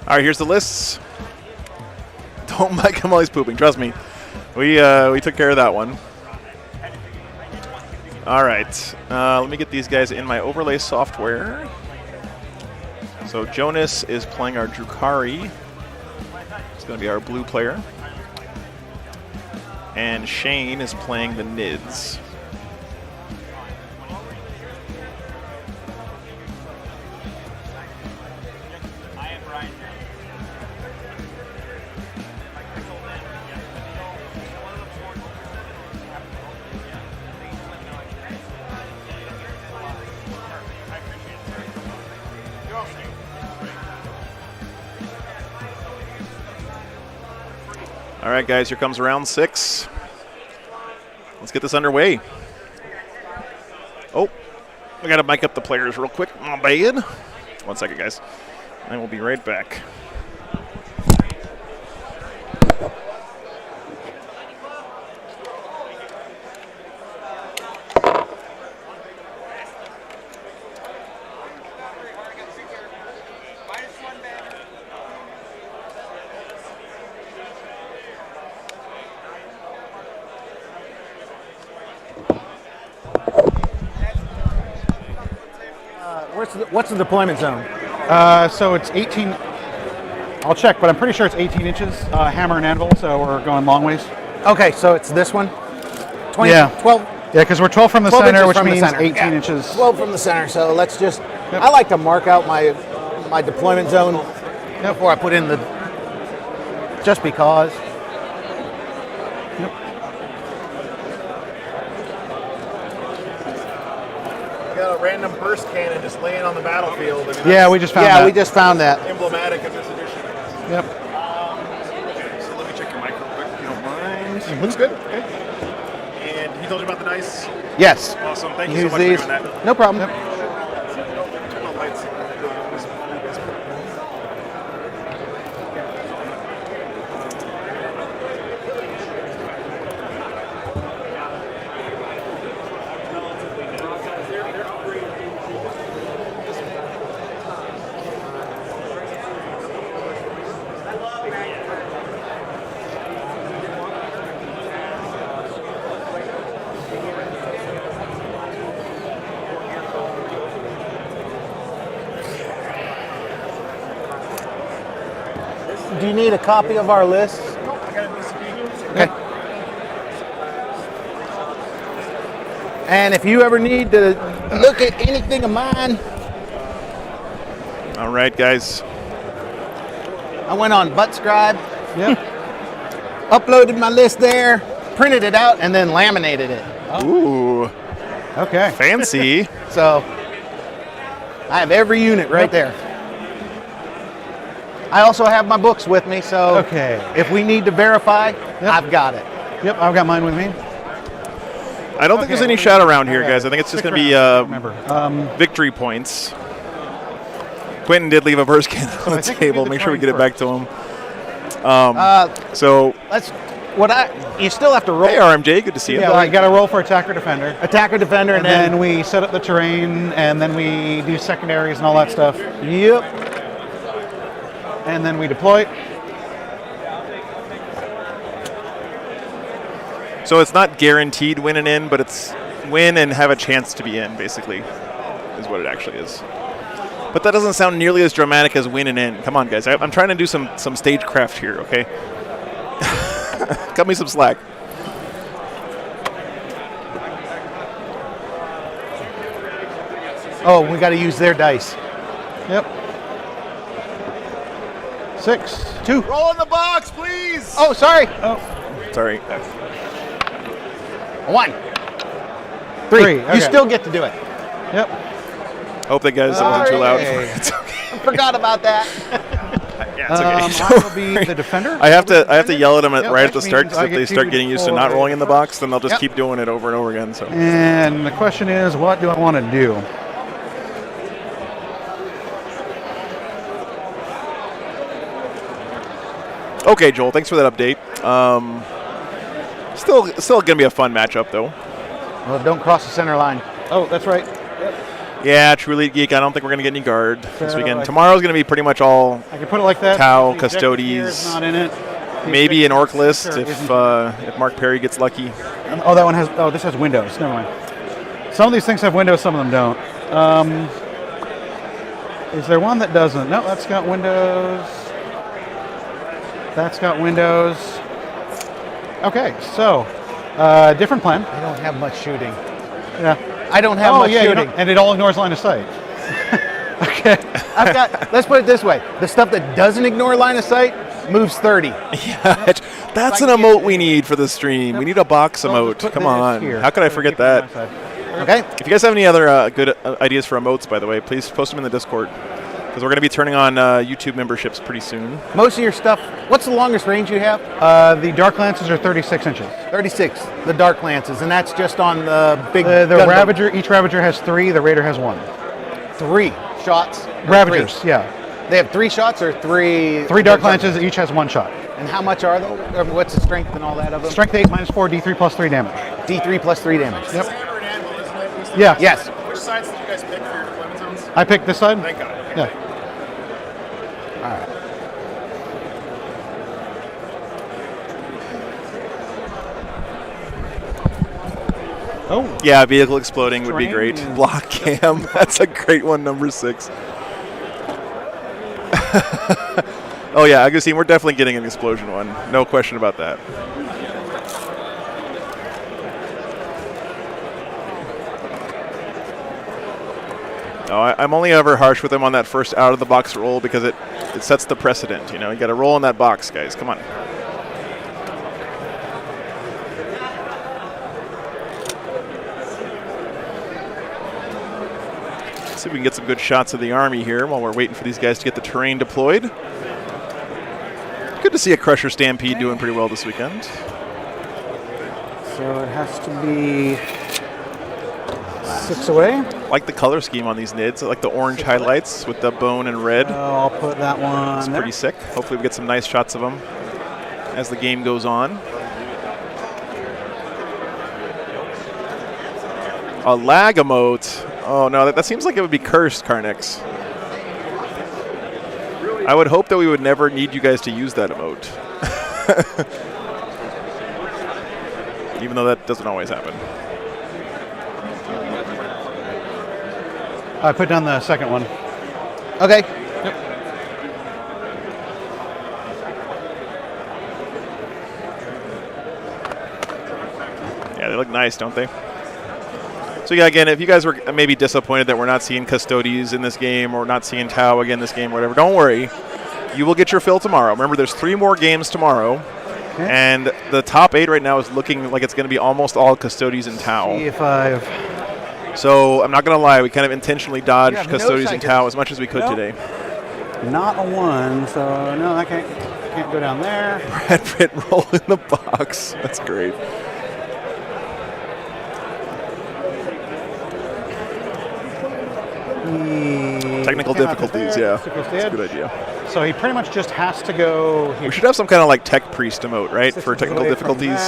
All right, here's the lists. Don't mic him while he's pooping. Trust me, we took care of that one. All right, let me get these guys in my overlay software. So Jonas is playing our Drukhari. It's going to be our blue player, and Shane is playing the Nids. All right, guys, here comes round 6. Let's get this underway. Oh, I got to mic up the players real quick. My bad. 1 second, guys. I will be right back. What's the deployment zone? So it's 18. I'll check, but I'm pretty sure it's 18 inches, hammer and anvil, so we're going long ways. Okay, so it's this one? 20, Yeah. 12, Yeah, because we're 12 from the 12 center, inches which from the means center. 18 Yeah. inches. 12 from the center. So let's just. I like to mark out my deployment zone before I put in the. Just because. Got a random burst cannon just laying on the battlefield. I mean, Yeah, we just found that. Yeah, we just found that. emblematic of this edition. Yep. Okay, so let me check your mic real quick if you don't mind. Looks good. Okay. And he told you about the dice? Yes. Awesome. Thank you Use so much these. for doing that. No problem. Turn the lights. Do you need a copy of our list? Okay. And if you ever need to look at anything of mine, All right, guys. I went on ButtScribe, Yep. uploaded my list there, printed it out, and then laminated it. Ooh, Okay. fancy. So I have every unit right there. I also have my books with me, so Okay. if we need to verify, I've got it. Yep, I've got mine with me. I don't think there's any shout around here, guys. I think it's just going to be Remember. victory points. Quentin did leave a burst cannon on the think we table. did the Make sure we get terrain it back to him. So, You still have to roll. hey, RMJ, good to see you. Yeah, I got to roll for attacker defender. Attacker, defender, And then we set up the terrain, and then we do secondaries and all that stuff. Yep. And then we deploy. So it's not guaranteed win and in, but it's win and have a chance to be in, basically, is what it actually is. But that doesn't sound nearly as dramatic as win and in. Come on, guys. I'm trying to do some stagecraft here, okay? Cut me some slack. Oh, we got to use their dice. Yep. 6, 2. Roll in the box, please. Oh, sorry. Sorry. 1, 3. You Okay. still get to do it. Yep. Hope that guys wasn't too loud. Okay. It's okay. Forgot about that. Yeah, it's okay. I will be the defender. I have to yell at them Yep, right at the which start means because I if they get start to getting used to not deploy rolling in the box, then they'll just Yep. keep doing it over and over again. So And the question is, what do I want to do? okay, Joel, thanks for that update. Still gonna be a fun matchup though. Well, don't cross the center line. Oh, that's right. Yeah, Truly Geek. I don't think we're gonna get any guard this So weekend. I- Tomorrow's gonna be pretty much all I can put it like that. Tau, The objective here is Custodes, not in it. The maybe an objective orc list sure if isn't. Mark Perry gets lucky. Oh, that one has. Oh, this has windows. Never mind. Some of these things have windows. Some of them don't. Is there one that doesn't? No, that's got windows. That's got windows. Okay, so different plan. I don't have much shooting. Yeah. I don't have much you shooting. don't- and it all ignores line of sight. Okay. I've got. Let's put it this way: the stuff that doesn't ignore line of sight moves 30. Yeah, that's an emote we need for the stream. We need a box I'll just emote. put Come this on. here. How could I So forget keep it on that? my side. Okay. If you guys have any other good ideas for emotes, by the way, please post them in the Discord because we're going to be turning on YouTube memberships pretty soon. Most of your stuff. What's the longest range you have? The dark lances are 36 inches. 36. The dark lances, and that's just on the big. The gun Ravager, each Ravager has 3. The Raider has 1. 3 shots. or Ravagers, 3? yeah. They have 3 shots or 3. 3 dark lances, each has 1 shot. And how much are those? What's the strength and all that of them? Strength 8 minus 4, D3 plus 3 damage. D3 plus 3 damage. Yep. Hammer and anvil, isn't it? Yeah. Yes. Which sides did you guys pick for your deployment zones? I picked this side. Thank God. Okay. Yeah. All right. Oh. Yeah, vehicle exploding would be great. Terrain. Block cam. That's a great one, number 6. Oh yeah, Augustine, we're definitely getting an explosion one. No question about that. No, I'm only ever harsh with him on that first out of the box roll because it sets the precedent. You know, you got to roll in that box, guys. Come on. Let's see if we can get some good shots of the Army here while we're waiting for these guys to get the terrain deployed. Good to see a Crusher Stampede doing pretty well this weekend. So it has to be 6 away. I like the color scheme on these NIDs. I like the orange highlights with the bone and red. I'll put that one. It's pretty sick. Hopefully we get some nice shots of them as the game goes on. A lag emote. Oh no, that seems like it would be cursed, Carnix. I would hope that we would never need you guys to use that emote. Even though that doesn't always happen. I put down the second one. Okay. Yep. Yeah, they look nice, don't they? So yeah, again, if you guys were maybe disappointed that we're not seeing Custodes in this game or not seeing Tau again this game or whatever, don't worry. You will get your fill tomorrow. Remember, there's 3 more games tomorrow. Okay. And the top 8 right now is looking like it's going to be almost all Custodes and Tau. C5. So I'm not going to lie, we kind of intentionally dodged Custodes and Tau as much as we could today. Not a 1, so no, I can't go down there. Brad Pitt roll in the box. That's great. Technical difficulties, yeah. That's a good idea. So he pretty much just has to go here. We should have some kind of like tech priest emote, right? For technical difficulties.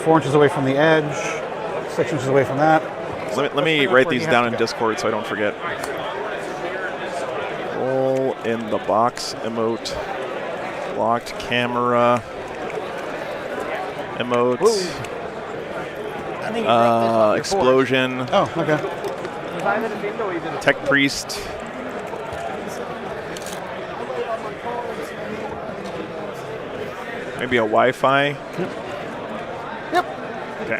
4 inches away from the edge. 6 inches away from that. Let me write these down in Discord so I don't forget. Roll in the box emote. Locked camera emote. Explosion. Oh, okay. Tech priest. Maybe a Wi-Fi. Yep. Okay.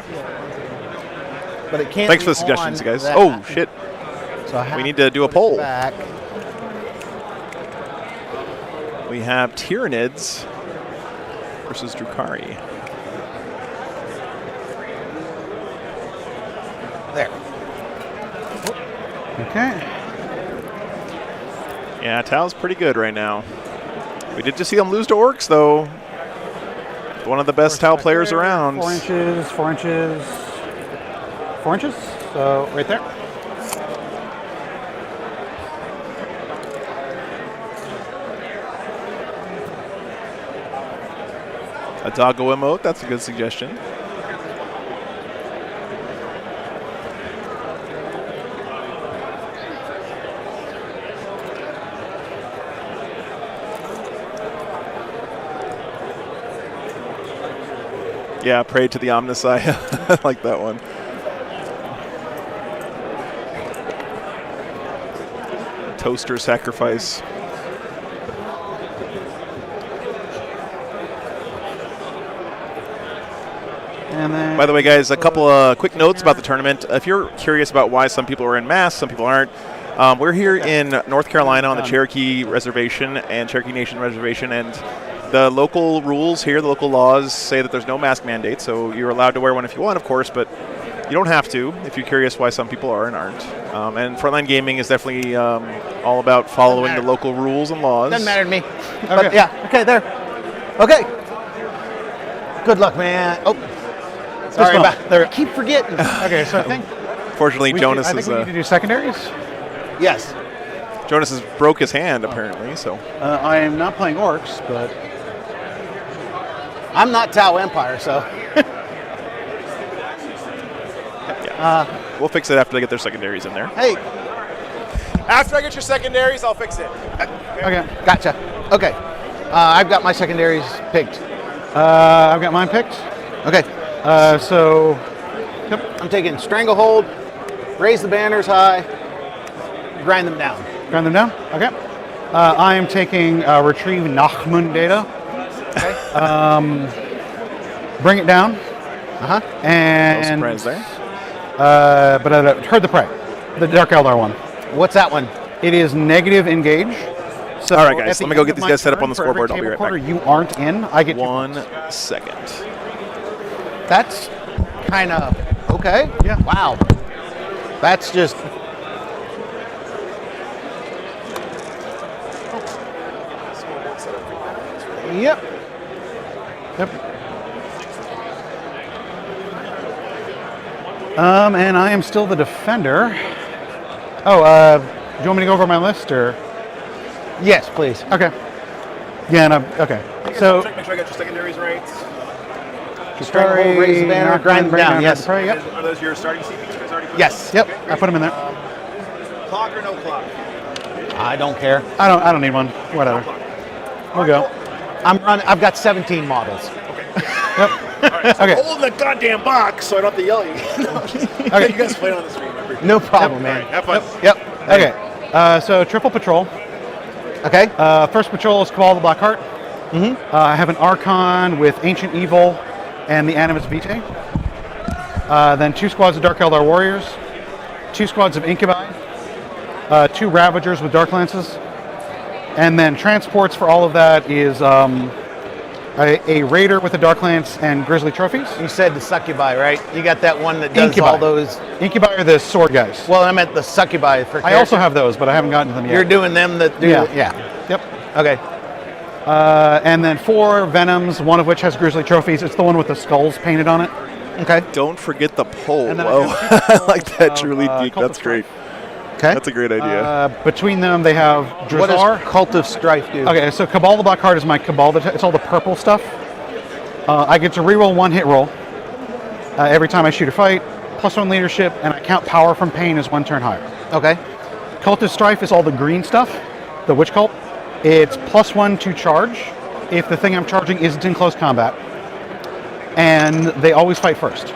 But it can't. Thanks for the suggestions, guys. Oh shit. So we need to do a poll. Back. We have Tyranids versus Drukari. There. Okay. Yeah, Tau's pretty good right now. We did just see him lose to Orcs, though. One of the best Tau players around. 4 inches, 4 inches, 4 inches. So right there. A doggo emote, that's a good suggestion. Yeah, pray to the Omnisci. I like that one. Toaster sacrifice. And then by the way, guys, a couple of quick notes about the tournament. If you're curious about why some people are in mass, some people aren't, we're here in North Carolina on the Cherokee Reservation and Cherokee Nation Reservation, and the local rules here, the local laws say that there's no mask mandate, so you're allowed to wear one if you want, of course, but you don't have to if you're curious why some people are and aren't. And Frontline Gaming is definitely all about following the local rules and laws. Doesn't matter to me. Okay. But yeah, okay, there. Okay. Good luck, man. Oh, sorry about there. I keep forgetting. Okay, so I think. Fortunately, Jonas I think we need to do secondaries. Yes. Jonas has broke his hand apparently, so. I am not playing Orcs, but I'm not Tau Empire, so. We'll fix it after they get their secondaries in there. Hey. After I get your secondaries, I'll fix it. Okay, gotcha. Okay, I've got my secondaries picked. I've got mine picked. Okay, so yep. I'm taking Stranglehold, raise the banners high, grind them down. Grind them down? Okay. I am taking Retrieve Nachmund data. Okay. Bring it down. Uh-huh. And No surprise there. but I heard the prey. The Dark Eldar one. What's that one? It is negative engage. So All right, guys, at the let me go end get of these my guys set up turn, on the for every scoreboard. I'll be table right quarter back. you aren't in, I get 1 2 points. second. That's kind of okay. Yeah. Wow. That's just. Yep. Yep. And I am still the defender. Oh, do you want me to go over my list or? Yes, please. Okay. Yeah, and okay. So, Make sure I got your secondaries right. Stronghold, raise the banner, grind them down. Yes. Yep. Are those your starting CPs? You guys already put Yes. Yep. I put them in there. Clock or no clock? I don't care. I don't need one. Whatever. We'll go. I've got 17 models. Yep. Okay. Hold the goddamn box so I don't have to yell at you. Okay. You guys play on the screen. I appreciate it. No problem, All man. right, have fun. Yep. Okay. So triple patrol. Okay. First patrol is Cabal the Blackheart. I have an Archon with Ancient Evil and the Animus Vitae. Then 2 squads of Dark Eldar Warriors. 2 squads of Incubi. 2 Ravagers with Dark Lances. And then transports for all of that is a Raider with a Dark Lance and Grizzly trophies. You said the Succubi, right? You got that one that does Incubi. all those. Incubi are the sword guys. Well, I meant the Succubi for. I also have those, but I haven't gotten to them yet. You're doing them that do. Yeah. Yep. Okay. And then 4 Venoms, one of which has Grizzly trophies. It's the one with the skulls painted on it. Okay. Don't forget the pole. And then Whoa. I like that, truly geek. Cult of That's great. Okay. That's a great idea. Between them, they have Drazar. What does Cult of Strife do? Okay, so Cabal the Blackheart is my Cabal. It's all the purple stuff. I get to reroll 1 hit roll every time I shoot or fight, +1 leadership, and I count power from pain as 1 turn higher. Okay. Cult of Strife is all the green stuff, the Witch Cult. It's +1 to charge if the thing I'm charging isn't in close combat. And they always fight first.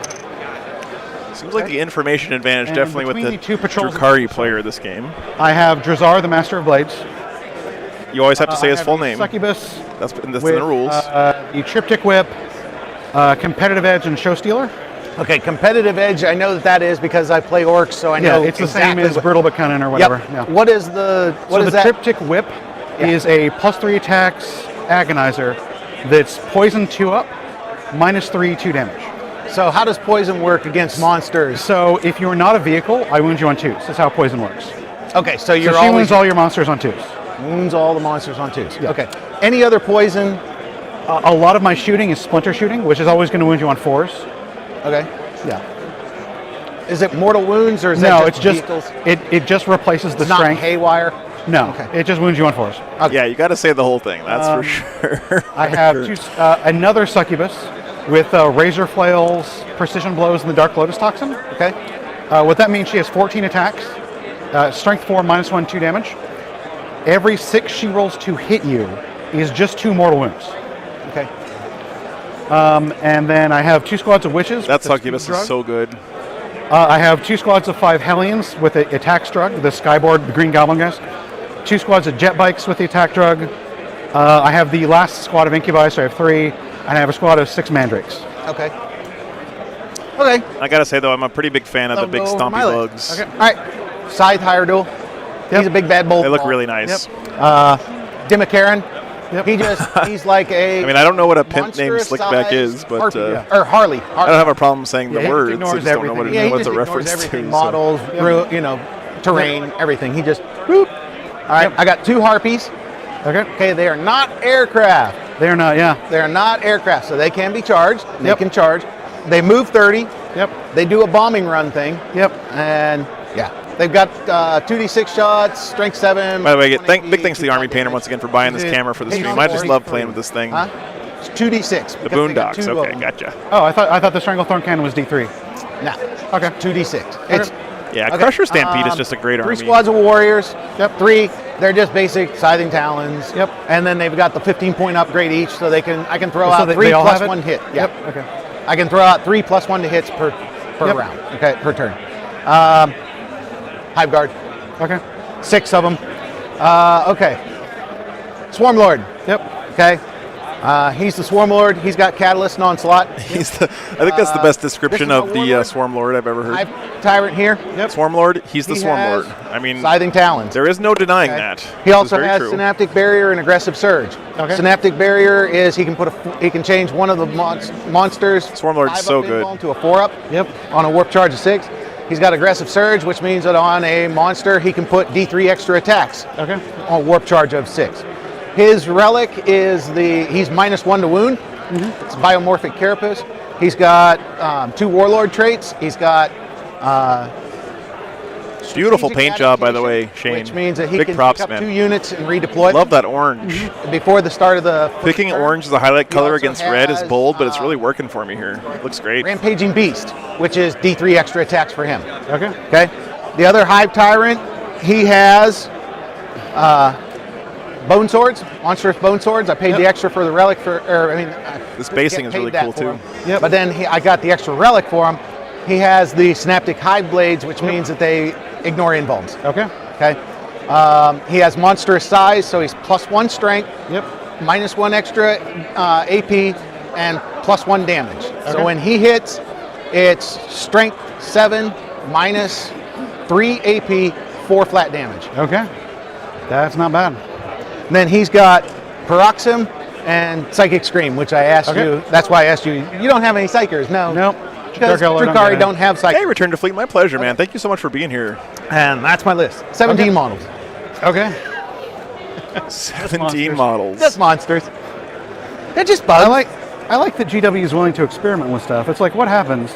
Seems like the information advantage And definitely with between the the 2 patrols- Drukhari player this game. I have Drazar, the Master of Blades. You always have to say I his have full the name. Succubus. That's in the with, rules. The Triptych Whip, Competitive Edge, and Show Stealer. Okay. Competitive Edge. I know that is because I play orcs, so I Yeah, know it's the exactly same as what- Brittle but Cunning or whatever. Yep. Yeah. What is the? What So is the that? Triptych Whip is a +3 attacks agonizer that's poison 2 up, -3 2 damage. So how does poison work against monsters? So if you're not a vehicle, I wound you on 2s. That's how poison works. Okay, so you're So she always wounds all your monsters on 2s. wounds all the monsters on 2s. Yeah. Okay. Any other poison? A lot of my shooting is splinter shooting, which is always going to wound you on 4s. Okay. Yeah. Is it mortal wounds or is No, that it's just vehicles? it just replaces the It's not strength. haywire. No, Okay. it just wounds you on 4s. Yeah, you got to say the whole thing. That's for sure. I have another Succubus with Razor Flails, Precision Blows, and the Dark Lotus Toxin. Okay. What that means, she has 14 attacks, strength 4, -1 2 damage. Every 6 she rolls to hit you is just 2 mortal wounds. Okay. And then I have 2 squads of witches. That with the succubus Speed is Drug. so good. I have 2 squads of 5 Hellions with the attack drug, the Skyboard, the Green Goblin guys. 2 squads of jet bikes with the attack drug. I have the last squad of Incubi, so I have 3, and I have a squad of 6 Mandrakes. Okay. Okay. I got to say, though, I'm a pretty big fan of the big Go over stompy my list. bugs. Okay. All right. Scythe Hyrdule. He's a big bad bull. They look really nice. Dimmacaran. He's like a. I mean, I don't know what a pimp named monstrous Slickback sized is, but harpy. Or Harley. I don't have a problem saying the Yeah, he words. I ignores just don't know what everything. what's he a just reference ignores everything. to. Models, terrain, everything. He just. Boop. All right. I got 2 harpies. Okay. They are not aircraft. They're not. Yeah. They are not aircraft, so they can be charged. They can charge. They move 30. Yep. They do a bombing run thing. Yep. And yeah, they've got 2d6 shots, strength 7. By the way, big thanks to the Army Painter once again for buying this camera for the stream. I just love playing with this thing. Huh? It's 2d6. The Boondocks. Okay, gotcha. Oh, I thought the Stranglethorn Cannon was D3. No. Okay. 2d6. It's Yeah, Crusher Stampede is just a great 3 army. squads of warriors. Yep. 3. They're just basic scything talons. Yep. And then they've got the 15-point upgrade each, so I can throw So out they 3 all plus have it? 1 hit. Yeah. Yep. Okay. I can throw out 3 plus 1 to hits per Yep. round. Okay, per turn. Hive Guard. Okay. 6 of them. Okay. Swarm Lord. Yep. Okay. He's the Swarm Lord. He's got Catalyst and Onslaught. I think that's the best description this is of my the Warlord. Swarm Lord I've ever heard. Hive Tyrant here. Yep. Swarm Lord, he's the He Swarm has Lord. I mean, Scything Talons. there is no denying Okay. that. He This also is very has true. Synaptic Barrier and Aggressive Surge. Okay. Synaptic Barrier is he can change one of the monsters. Swarm Lord's 5 so up good. invuln to a 4-up. Yep. On a warp charge of 6. He's got Aggressive Surge, which means that on a monster he can put D3 extra attacks. Okay. On warp charge of 6. His relic is he's -1 to wound. It's Biomorphic Carapace. He's got 2 Warlord traits. He's got Beautiful strategic paint job, by the adaptation, way, Shane. which means that he Big can props, pick up man. 2 units and redeploy. Love that orange. Before the start of the first Picking turn. orange as a highlight He color also against red is has, bold, but it's really working for me here. It looks great. Rampaging Beast, which is D3 extra attacks for him. Okay. Okay. The other Hive Tyrant, he has Bone Swords, monstrous Bone Swords. I paid the extra for the relic This basing is really cool too. Yep. But then I got the extra relic for him. He has the Synaptic Hive Blades, which means that they ignore invulns. Okay. Okay. He has monstrous size, so he's +1 strength. Yep. -1 extra AP and +1 damage. So when he hits, it's strength 7 -3 AP, 4 flat damage. Okay. That's not bad. And then he's got Paroxysm and Psychic Scream, which I asked you. That's why I asked you. You don't have any Psychers, no? Nope. Because Dark Elder Drukhari don't have Psychers. Hey, Return to Fleet, my pleasure, man. Thank you so much for being here. And that's my list. 17 models. Okay. 17 models. Just monsters. They're just bugs. I like that GW is willing to experiment with stuff. It's like, what happens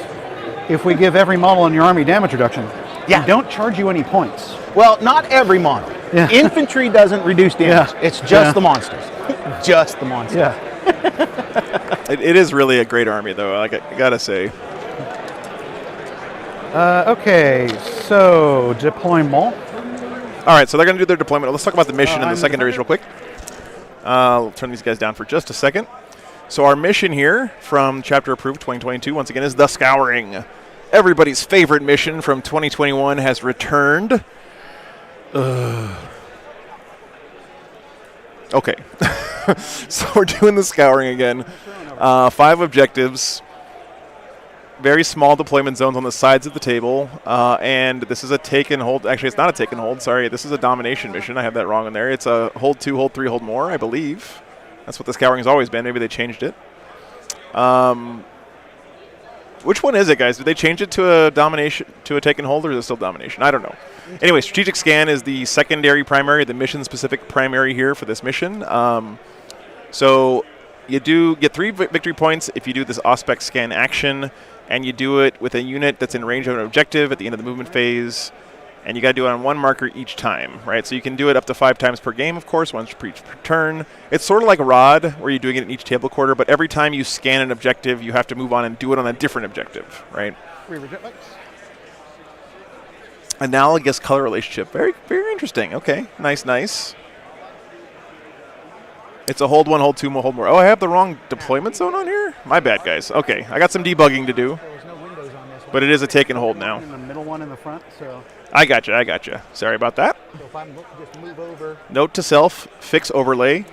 if we give every model in your army damage reduction? Yeah. We don't charge you any points. Well, not every model. Yeah. Infantry doesn't reduce damage. Yeah. It's just Yeah. the monsters. Just the monsters. Yeah. It is really a great army, though. I gotta say. Okay, so deployment. All right, so they're gonna do their deployment. Let's talk about the mission and the secondaries real quick. I'll turn these guys down for just a second. So our mission here from Chapter Approved 2022, once again, is The Scouring. Everybody's favorite mission from 2021 has returned. Okay. So we're doing The Scouring again. 5 objectives. Very small deployment zones on the sides of the table. And this is a take and hold. Actually, it's not a take and hold. Sorry. This is a domination mission. I have that wrong in there. It's a hold 2, hold 3, hold more, I believe. That's what The Scouring has always been. Maybe they changed it. Which one is it, guys? Did they change it to a domination, to a take and hold, or is it still domination? I don't know. Anyway, strategic scan is the secondary primary, the mission-specific primary here for this mission. So you do get 3 victory points if you do this Auspex scan action, and you do it with a unit that's in range of an objective at the end of the movement phase, and you got to do it on 1 marker each time, right? So you can do it up to 5 times per game, of course, once per each turn. It's sort of like Rod, where you're doing it in each table quarter, but every time you scan an objective, you have to move on and do it on a different objective, right? Analogous color relationship. Very, very interesting. Okay, nice. It's a hold 1, hold 2, hold more. Oh, I have the wrong deployment zone on here? My bad, guys. Okay, I got some debugging to do. But it is a take and hold now. And the middle one in the front, so. I gotcha. Sorry about that. So if I just move over. Note to self, fix overlay.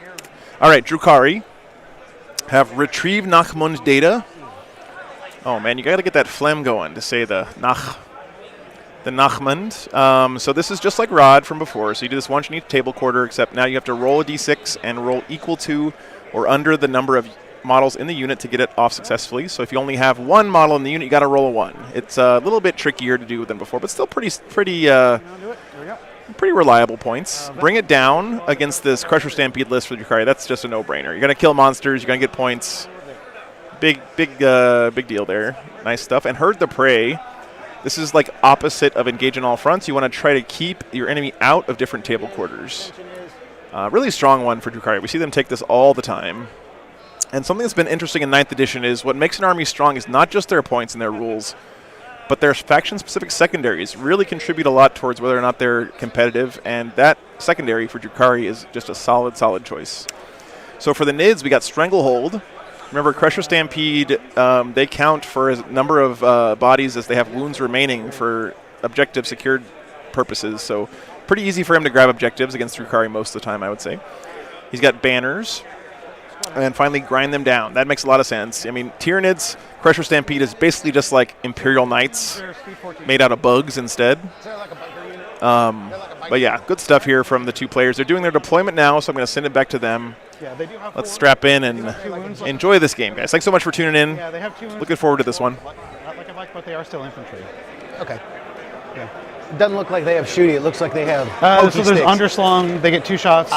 All right, Drukhari have retrieve Nachmund data. Oh, man, you got to get that phlegm going to say the Nachmund. So this is just like Rod from before. So you do this once in each table quarter, except now you have to roll a d6 and roll equal to or under the number of models in the unit to get it off successfully. So if you only have 1 model in the unit, you got to roll a 1. It's a little bit trickier to do than before, but still pretty reliable points. Bring it down against this Crusher Stampede list for Drukhari. That's just a no-brainer. You're gonna kill monsters. You're gonna get points. Big deal there. Nice stuff. And Herd the Prey. This is like opposite of Engage in All Fronts. You want to try to keep your enemy out of different table quarters. Really strong one for Drukhari. We see them take this all the time. And something that's been interesting in 9th edition is what makes an army strong is not just their points and their rules, but their faction-specific secondaries really contribute a lot towards whether or not they're competitive, and that secondary for Drukhari is just a solid choice. So for the NIDs, we got Stranglehold. Remember, Crusher Stampede, they count for a number of bodies as they have wounds remaining for objective secured purposes, so pretty easy for him to grab objectives against Drukhari most of the time, I would say. He's got banners. and then finally grind them down. That makes a lot of sense. I mean, Tyranids, Crusher Stampede is basically just like Imperial Knights made out of bugs instead. But yeah, good stuff here from the two players. They're doing their deployment now, so I'm going to send it back to them. Yeah, they do have Let's strap in and enjoy this game, guys. Thanks so much for tuning in. Yeah, they have 2 wounds. Looking forward to this one. Not like I like, but they are still infantry. Okay. Yeah. It doesn't look like they have shooty. It looks like they have. So there's underslung. They get 2 shots.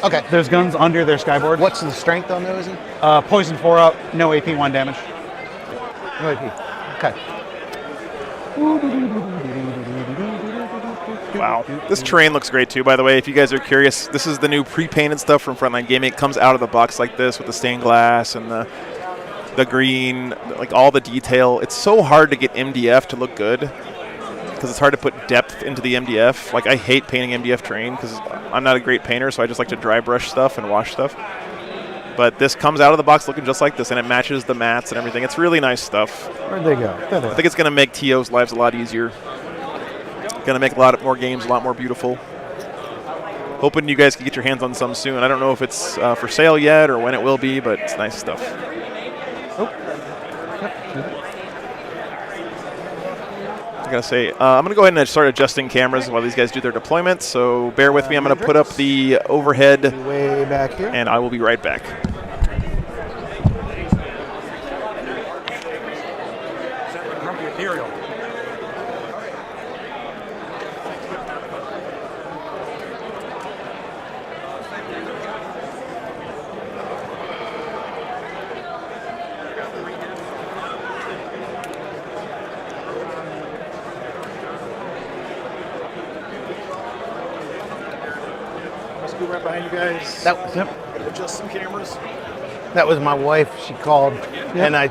Okay. There's guns under their skyboard. What's the strength on those? Poison 4 up, no AP 1 damage. No AP. Okay. Wow. This terrain looks great too, by the way. If you guys are curious, this is the new pre-painted stuff from Frontline Gaming. It comes out of the box like this with the stained glass and the green, like all the detail. It's so hard to get MDF to look good because it's hard to put depth into the MDF. Like, I hate painting MDF terrain because I'm not a great painter, so I just like to dry brush stuff and wash stuff. But this comes out of the box looking just like this, and it matches the mats and everything. It's really nice stuff. Where'd they go? I think it's going to make TO's lives a lot easier. Going to make a lot more games a lot more beautiful. Hoping you guys can get your hands on some soon. I don't know if it's for sale yet or when it will be, but it's nice stuff. I gotta say, I'm gonna go ahead and start adjusting cameras while these guys do their deployments. So bear with me. I'm gonna put up the overhead way back here, and I will be right back. Let's go right behind you guys. That was Adjust some cameras. That was my wife. She called, and I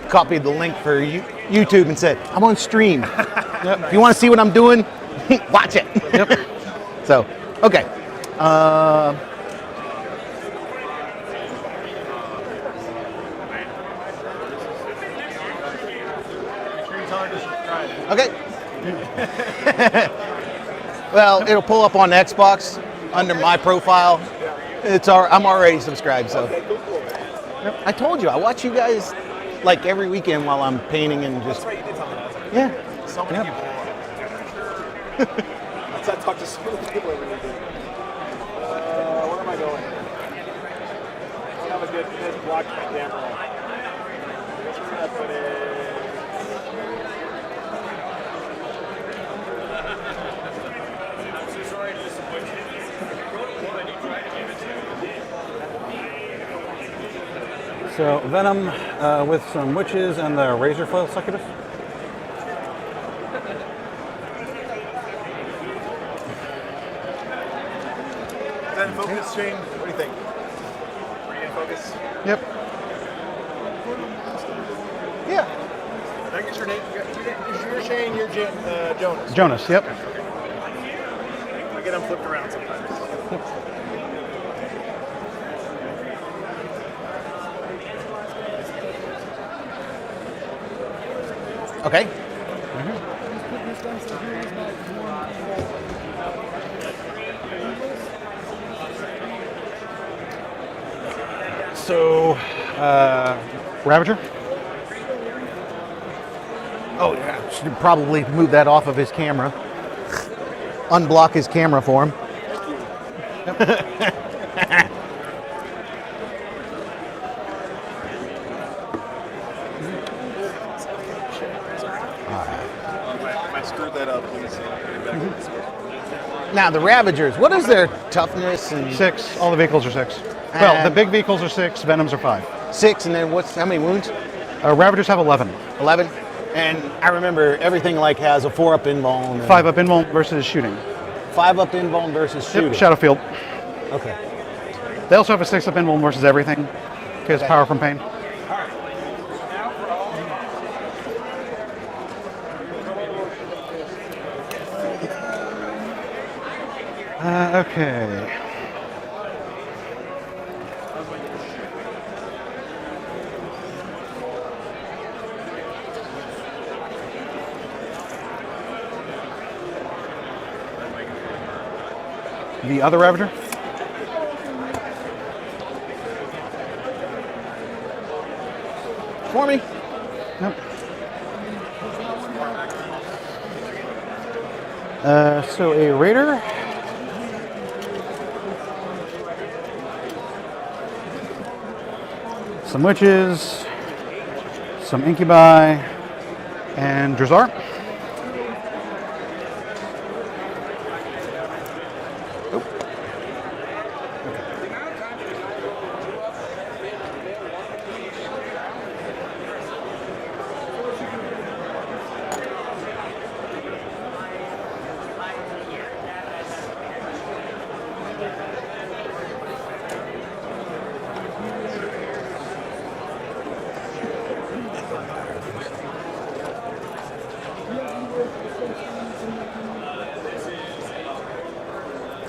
copied the link for YouTube and said, "I'm on stream. If you want to see what I'm doing, watch it." So, okay. Okay. Well, it'll pull up on Xbox under my profile. I'm already subscribed, so. I told you, I watch you guys like every weekend while I'm painting and just. Yeah. So many people. I talk to so many people every weekend. Where am I going? I don't have a good block my camera. Where should I put it? So Venom with some witches and the razor foil succubus. Is that in focus, Shane? What do you think? Are you in focus? Yep. Yeah. Did I get your name? You're Shane, you're Jonas. Jonas, yep. I get them flipped around sometimes. Okay. So, Ravager. Oh, yeah. Should probably move that off of his camera. Unblock his camera for him. I screwed that up, please. Now, the Ravagers, what is their toughness? And 6. All the vehicles are 6. Well, the big vehicles are 6. Venoms are 5. 6, and then how many wounds? Ravagers have 11. 11. And I remember everything has a 4-up invuln. 5-up invuln versus shooting. 5-up invuln versus shooting. Yep, Shadowfield. Okay. They also have a 6-up invuln versus everything. Because power from pain. Okay. The other Ravager? for me. Yep. So a Raider. Some Witches. Some Incubi. And Drazar.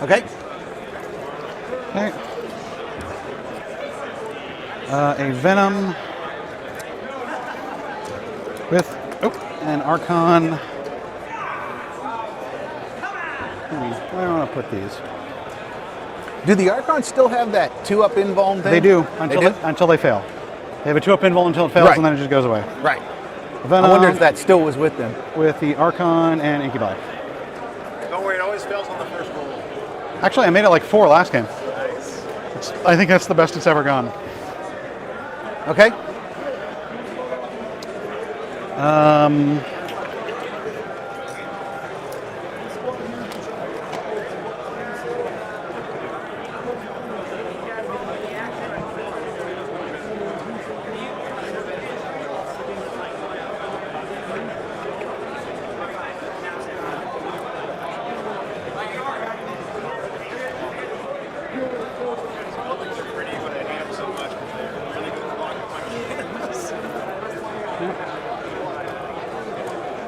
Okay. Okay. A Venom with an Archon. Where do I want to put these? Do the Archons still have that 2-up invuln thing? They do until they fail. They have a 2-up invuln until it fails, Right. and then it just goes away. Right. Venom I wonder if that still was with them. with the Archon and Incubi. Don't worry, it always fails on the first roll. Actually, I made it like 4 last game. Nice. I think that's the best it's ever gone. Okay.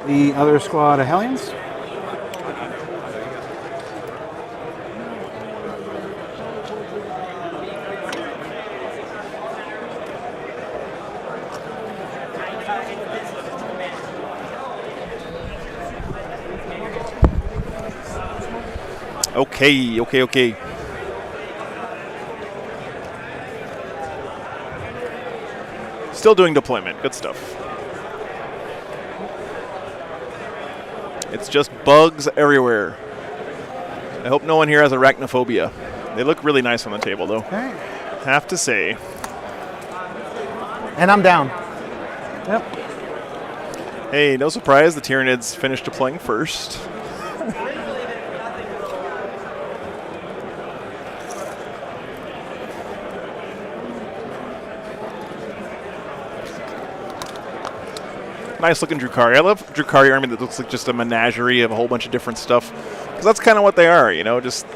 The other squad of Hellions. Okay. Still doing deployment. Good stuff. It's just bugs everywhere. I hope no one here has arachnophobia. They look really nice on the table, though. Okay. Have to say. And I'm down. Yep. Hey, no surprise, the Tyranids finished deploying first. Nice looking Drukhari. I love Drukhari army that looks like just a menagerie of a whole bunch of different stuff. Because that's kind of what they are, you know, just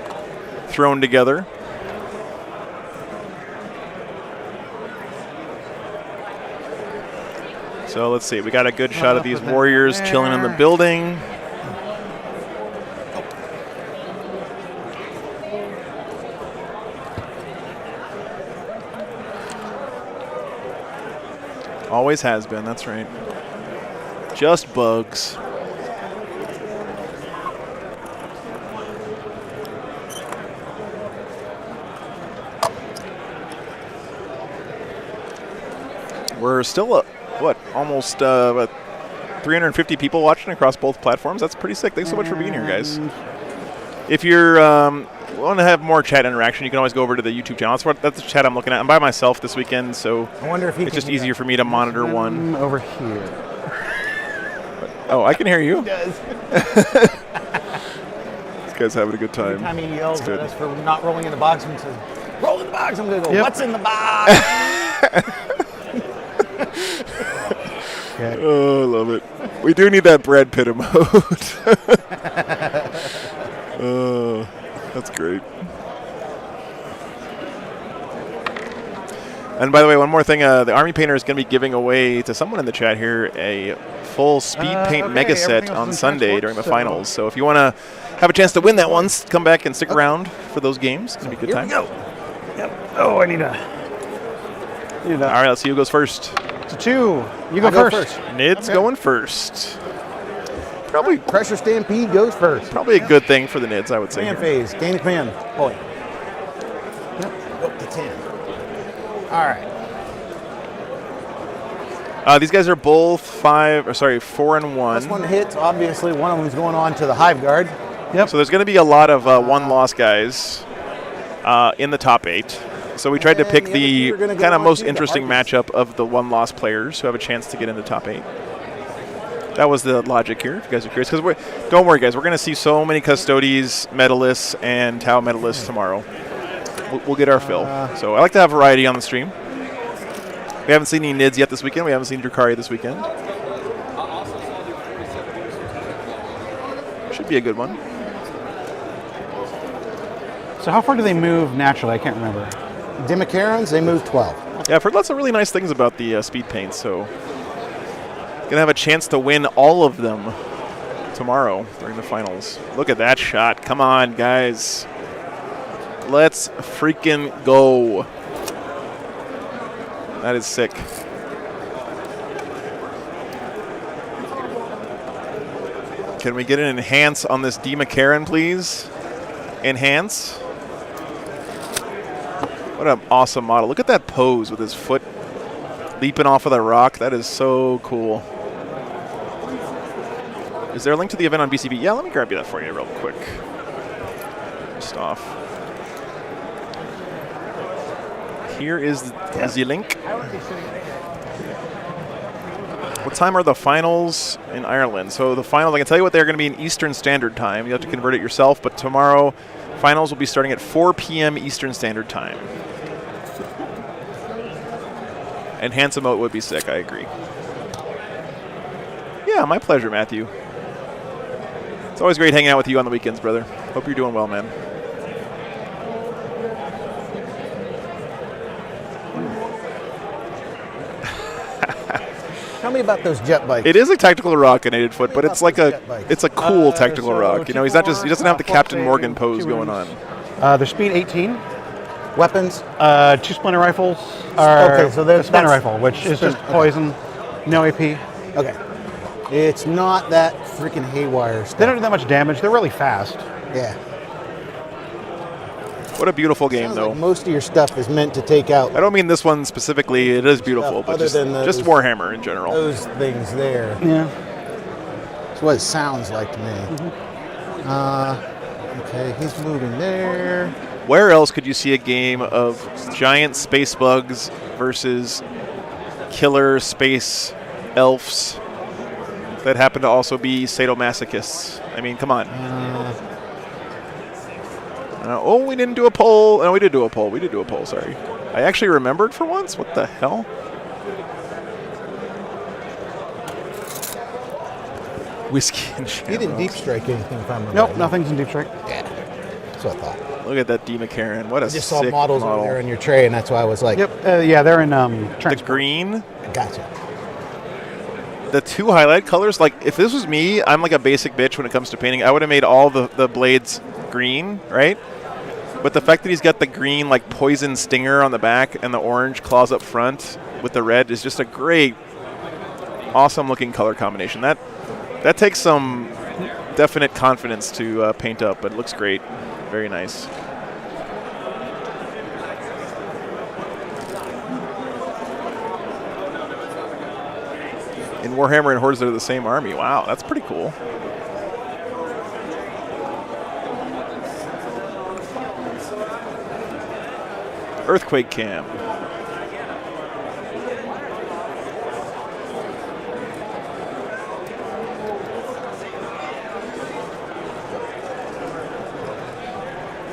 thrown together. So let's see. We got a good shot of these warriors chilling in the building. Always has been, that's right. Just bugs. We're still, almost 350 people watching across both platforms. That's pretty sick. Thanks so much for being here, guys. If you're want to have more chat interaction, you can always go over to the YouTube channel. That's the chat I'm looking at. I'm by myself this weekend, so I wonder if it's just easier for me to monitor one. Over here. Oh, I can hear you. He does. This guy's having a good time. Every time he yells It's at good. us for not rolling in the box and says, roll in the box, I'm going to go, Yep. what's in the box? Okay. Oh, I love it. We do need that Brad Pitt emote. Oh, that's great. And by the way, one more thing. The Army Painter is going to be giving away to someone in the chat here a full speed paint okay, mega set everything else on is in Sunday transport, during the so- finals. So if you want to have a chance to win that one, come back and stick around for those games. It's going to be a good time. Here we go. Yep. Oh, I need a. All right, let's see who goes first. It's a 2. You go I'll go first. Nid's going first. Probably Pressure Stampede goes first. Probably a good thing for the Nids, I would say. Command here. phase. Gain of command. Boy. Yep. Up to 10. All right. These guys are both 4 and 1. This one hits. Obviously, one of them's going on to the Hive Guard. Yep. So there's going to be a lot of one-loss guys in the top 8. So we tried to pick the kind of most interesting matchup of the one-loss players who have a chance to get into top 8. That was the logic here, if you guys are curious. Because don't worry, guys. We're going to see so many Custodes medalists and Tau medalists tomorrow. We'll get our fill. So I like to have variety on the stream. We haven't seen any Nids yet this weekend. We haven't seen Drukari this weekend. Should be a good one. So how far do they move naturally? I can't remember. Dimicarans, they move 12. Yeah, I've heard lots of really nice things about the speed paints, so gonna have a chance to win all of them tomorrow during the finals. Look at that shot. Come on, guys. Let's freaking go. That is sick. Can we get an enhance on this D. McCarran, please? Enhance. What an awesome model. Look at that pose with his foot leaping off of the rock. That is so cool. Is there a link to the event on BCB? Yeah, let me grab you that for you real quick. Just off. Here is the link. What time are the finals in Ireland? So the finals, I can tell you what they're going to be in Eastern Standard Time. You have to convert it yourself, but tomorrow finals will be starting at 4 p.m. Eastern Standard Time. And handsome emote would be sick, I agree. Yeah, my pleasure, Matthew. It's always great hanging out with you on the weekends, brother. Hope you're doing well, man. Tell me about those jet bikes. It is a tactical rock in 8 foot, but it's like it's a cool tactical rock. You know, he doesn't have the Captain Morgan pose going on. They're speed 18. Weapons? 2 splinter rifles. Okay, so there's a splinter rifle, which is just poison, no AP. Okay. It's not that freaking haywire stuff. They don't do that much damage. They're really fast. Yeah. What a beautiful game, though. Like most of your stuff is meant to take out. I don't mean this one specifically. It is beautiful, but just Warhammer in general. Those things there. Yeah. That's what it sounds like to me. Okay, he's moving there. Where else could you see a game of giant space bugs versus killer space elves that happen to also be sadomasochists? I mean, come on. Oh, we didn't do a poll. No, we did do a poll. We did do a poll, sorry. I actually remembered for once. What the hell? Whiskey and Shamrocks. You didn't deep strike anything if I'm Nope, nothing's in deep strike. Yeah, that's what I thought. Look at that D. McCarran. What a I just sick saw models model. over there in your tray, and that's why I was like... Yep, yeah, they're in the green. Gotcha. The 2 highlight colors, like, if this was me, I'm like a basic bitch when it comes to painting. I would have made all the blades green, right? But the fact that he's got the green, like, poison stinger on the back and the orange claws up front with the red is just a great, awesome-looking color combination. That takes some definite confidence to paint up, but it looks great. Very nice. In Warhammer and Hordes, they're the same army. Wow, that's pretty cool. Earthquake Cam.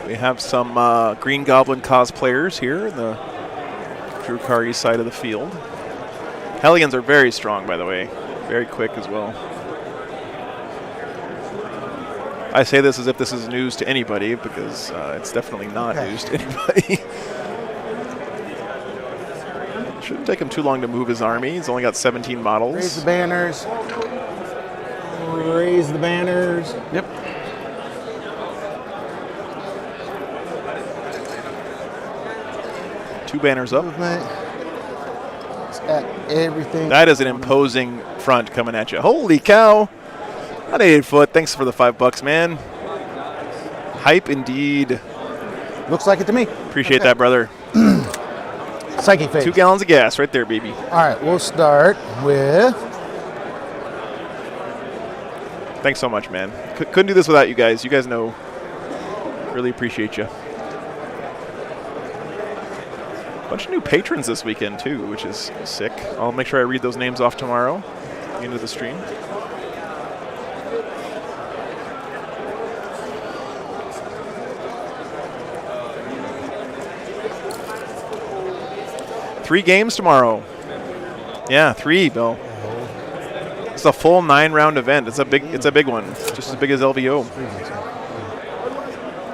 We have some Green Goblin cosplayers here in the Drukari side of the field. Hellions are very strong, by the way. Very quick as well. I say this as if this is news to anybody, because it's definitely not news to anybody. Shouldn't take him too long to move his army. He's only got 17 models. Raise the banners. Raise the banners. Yep. Two banners up. It's got everything. That is an imposing front coming at you. Holy cow. On 8 foot. Thanks for the $5, man. Hype indeed. Looks like it to me. Appreciate that, brother. Psychic phase. 2 gallons of gas right there, baby. All right, we'll start with. Thanks so much, man. Couldn't do this without you guys. You guys know. Really appreciate you. Bunch of new patrons this weekend too, which is sick. I'll make sure I read those names off tomorrow at the end of the stream. Three games tomorrow. Yeah, 3, Bill. It's a full 9-round event. It's a big one. Just as big as LVO.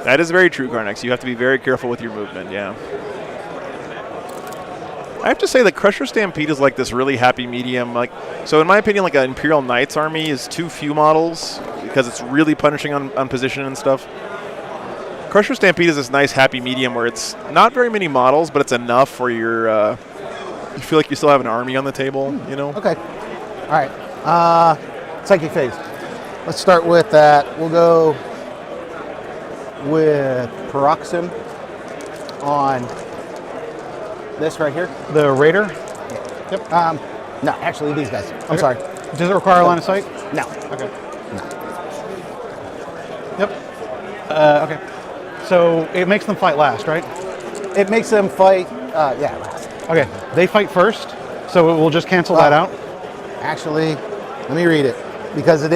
That is very true, Garnex. You have to be very careful with your movement, yeah. I have to say that Crusher Stampede is like this really happy medium. So in my opinion, like an Imperial Knights army is too few models because it's really punishing on position and stuff. Crusher Stampede is this nice happy medium where it's not very many models, but it's enough where you feel like you still have an army on the table, you know? Okay. All right. Psychic phase. Let's start with that. We'll go with Paroxysm on this right here. The Raider? Yep. No, actually these guys. I'm sorry. Does it require a line of sight? No. Okay. No. Yep. Okay. So it makes them fight last, right? It makes them fight, yeah, last. Okay. They fight first, so we'll just cancel that out. Actually, let me read it because it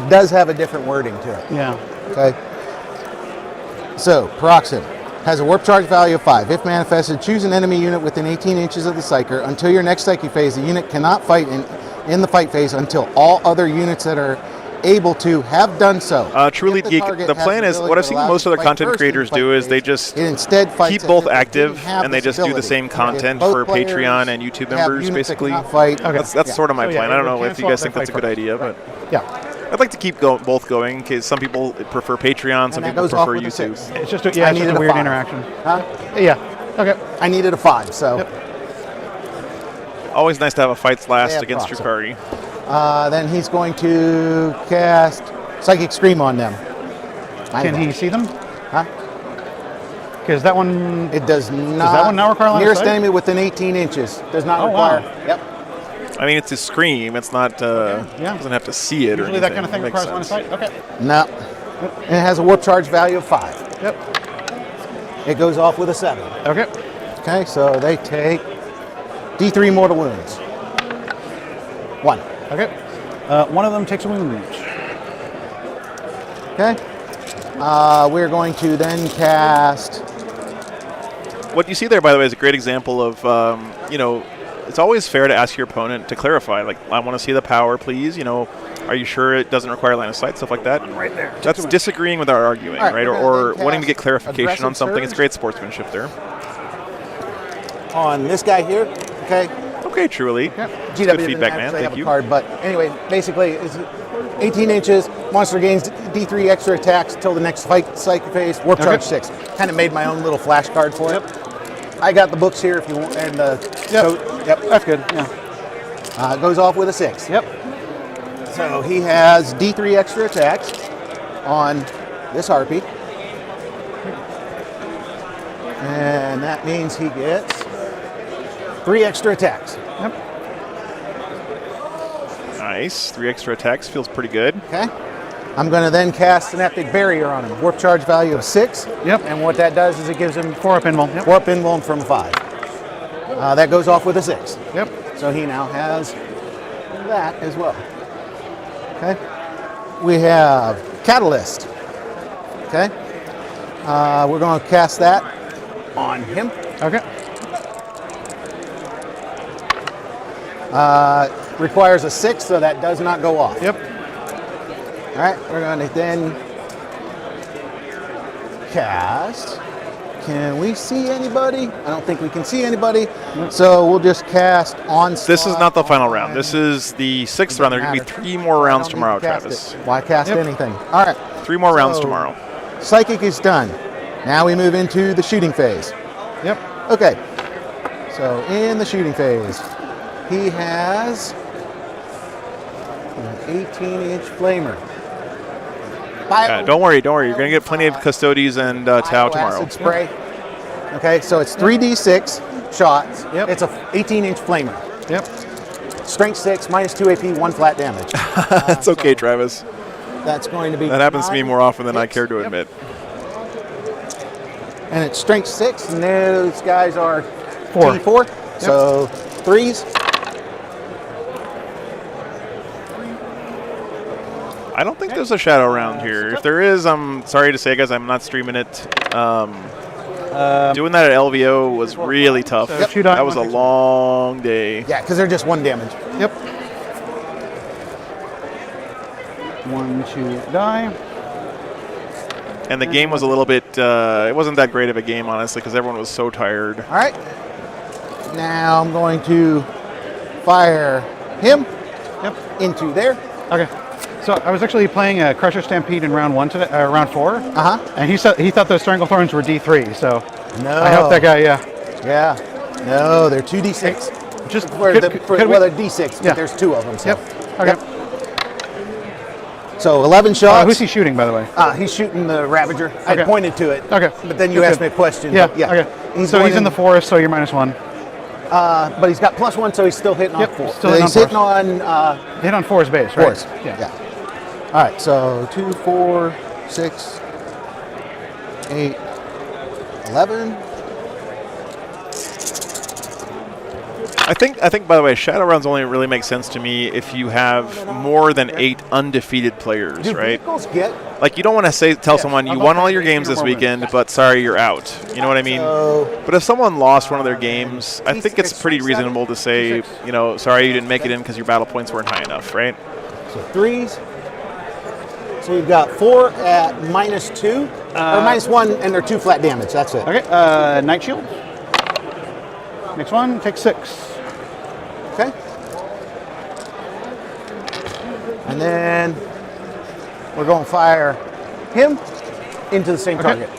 does have a different wording to it. Yeah. Okay. So, Paroxysm has a warp charge value of 5. If manifested, choose an enemy unit within 18 inches of the Psyker. Until your next Psychic phase, the unit cannot fight in the fight phase until all other units that are able to have done so. Truly Geek, the plan is, what I've seen most other content creators do is they just keep both active and they just do the same content for Patreon and YouTube members, basically. That's sort of my plan. I don't know if you guys think that's a good idea, but yeah. I'd like to keep both going because some people prefer Patreon, some people prefer YouTube. It's just a weird interaction. Huh? Yeah. Okay. I needed a 5, so. Always nice to have a fights last against Drukari. Then he's going to cast Psychic Scream on them. Can he see them? Huh? Because that one. It does not. Does that one not require line of nearest sight? enemy within 18 inches. Does not require. Wow. Yep. I mean, it's a scream. It's not. Doesn't have to see it. Usually or anything. that kind of thing requires line of sight. Okay. No. And it has a warp charge value of 5. Yep. It goes off with a 7. Okay. Okay, so they take D3 mortal wounds. 1. Okay. One of them takes a wound. Okay. We're going to then cast. What you see there, by the way, is a great example of, it's always fair to ask your opponent to clarify. Like, I want to see the power, please. Are you sure it doesn't require line of sight, stuff like that? Right there. That's disagreeing with our arguing, right? Or wanting to get clarification on something. Surge. It's great sportsmanship there. On this guy here, okay? Okay, truly. GW Good feedback, man. Thank you. Card, but anyway, basically, it's 18 inches. Monster gains D3 extra attacks until the next fight Psychic phase. Warp charge 6. Kind of made my own little flashcard for it. I got the books here if you want, and Yep, that's good. Yeah. It goes off with a 6. Yep. So he has D3 extra attacks on this harpy, and that means he gets 3 extra attacks. Yep. Nice. 3 extra attacks. Feels pretty good. Okay. I'm going to then cast Synaptic Barrier on him. Warp charge value of 6. Yep. And what that does is it gives him 4 up invuln. Yep. 4 up invuln from 5. That goes off with a 6. Yep. So he now has that as well. Okay. We have Catalyst. Okay. We're going to cast that on him. Okay. Requires a 6, so that does not go off. Yep. All right, we're going to then cast. Can we see anybody? I don't think we can see anybody. So we'll just cast on. This is not the final round. This is the 6th round. There are going to be 3 more rounds tomorrow, Travis. Why cast anything? All right. 3 more rounds tomorrow. Psychic is done. Now we move into the shooting phase. Yep. Okay. So in the shooting phase, he has an 18-inch flamer. Don't worry. You're going to get plenty of Custodes and Tau tomorrow. Acid spray. Okay, so it's 3d6 shots. Yep. It's a 18-inch flamer. Yep. Strength 6, minus 2 AP, 1 flat damage. That's okay, Travis. That's going to be. That happens to me 9 more often than I hits. care to admit. And it's strength 6, and those guys are 4. T4. So 3s. I don't think there's a shadow round here. If there is, I'm sorry to say, guys, I'm not streaming it. Doing that at LVO was really tough. So That was a long day. Yeah, because they're just 1 damage. Yep. 1, 2 die. And the game was a little bit, it wasn't that great of a game, honestly, because everyone was so tired. All right. Now I'm going to fire him into there. Okay. So I was actually playing a Crusher Stampede in round 1 today, round 4. Uh-huh. And he thought those Stranglethorns were D3. So No. I hope that guy, Yeah. No, they're 2d6. Just They're D6, but Yeah. there's 2 of them. So. Yep. Okay. So 11 shots. Who's he shooting, by the way? He's shooting the Ravager. I Okay. pointed to it. Okay. But then you That's asked good. me a question. Yeah. But yeah. Okay. So going he's in the forest, so you're -1. But he's got +1, so he's still hitting Yep, on 4. still hitting He's on hitting on Hit on 4's base, right? 4s. Yeah. All right. So 2, 4, 6, 8, 11. I think, by the way, shadow rounds only really make sense to me if you have more than 8 undefeated players, Do right? vehicles get? Like, you don't want to tell someone you won all your games this weekend, but sorry, you're out. You know what I mean? But if someone lost one of their games, I think it's pretty reasonable to say, sorry, you didn't make it in because your battle points weren't high enough, right? So 3s. So we've got 4 at -2 or -1, and they're 2 flat damage. That's it. Okay. Night Shield. Next one, take 6. Okay. And then we're going to fire him into the same target.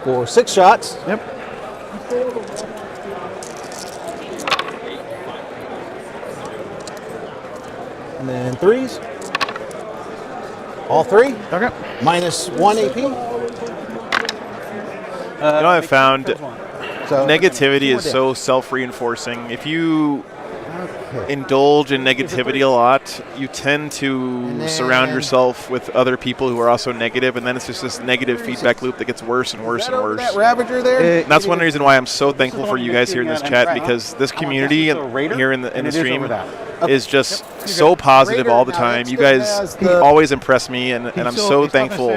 For 6 shots. Yep. And then 3s. All 3. Okay. -1 AP. I've found So negativity is so self-reinforcing. If you indulge in negativity a lot, you tend to surround yourself with other people who are also negative, and then it's just this negative feedback loop that gets worse and worse and worse. That Ravager there? And that's one reason why I'm so thankful for you guys here in this chat, because this community here in the stream is just so positive all the time. You guys always impress me, and I'm so thankful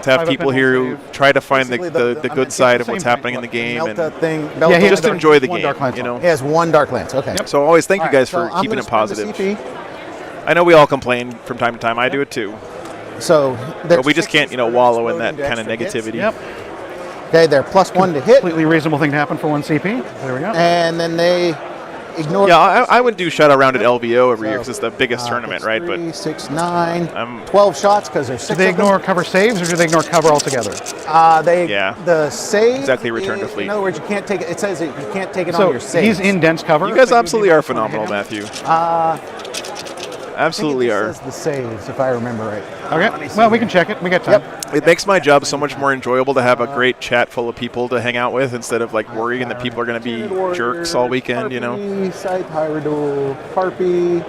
to have people here who try to find the good side of what's happening in the game and just enjoy the game. He has 1 Dark Lance. Okay. So always thank you guys so for I'm keeping gonna it spend the positive. CP. I know we all complain from time to time. I do it too. So But we just can't, wallow in that kind of negativity. Yep. Okay, they're +1 to hit. Completely reasonable thing to happen for 1 CP. There we go. And then they ignore. Yeah, I would do shadow round at LVO every year because it's the biggest tournament, right? 3, But 6, 9, 12 shots because there's 6. Do they ignore cover saves, or do they ignore cover altogether? The save. Exactly, return to fleet. In other words, you can't take it. It says that you can't take it So on your save. he's in dense cover. you guys absolutely are phenomenal, Matthew. Absolutely It are. says the saves, if I remember right. Okay. Well, we can check it. We got time. It makes my job so much more enjoyable to have a great chat full of people to hang out with instead of worrying that people are going to be jerks all weekend, Scythe, Hyrule, Harpy,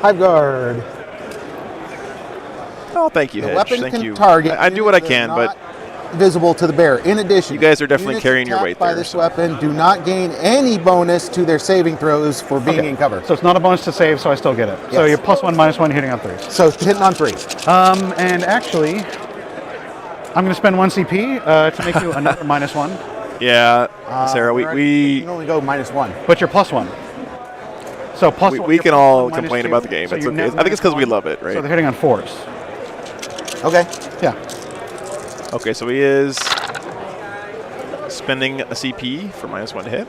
Hive Guard. Oh, thank you, The Hedge. weapon Thank can you. target I do what I units can, that are but not visible to the bearer. In addition, you guys are definitely units carrying your attacked weight by there. this weapon do not gain any bonus to their saving throws for being in cover. So it's not a bonus to save, so I still get it. So Yes. you're +1, -1 hitting on 3s. So it's hitting on 3. And actually, I'm going to spend 1 CP to make you another -1. Yeah, Sarah, You we can only go -1. But you're +1. So +1. we you're can +1, all -2, complain about the game. so It's you're okay. net I think it's because we -1. love it, So right? they're hitting on 4s. Okay. Yeah. Okay, so he is spending a CP for -1 to hit.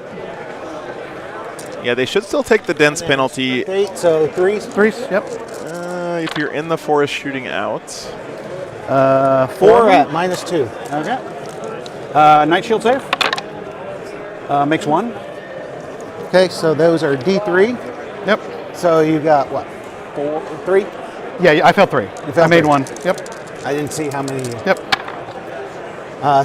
Yeah, they should still take the dense penalty 8, so 3s. 3s, yep. if you're in the forest shooting out. 4 at -2. Okay. Night Shield save. Makes 1. Okay, so those are D3. Yep. So you got what? 4, 3? Yeah, I failed 3. You failed I made 3. 1. Yep. I didn't see how many. Yep.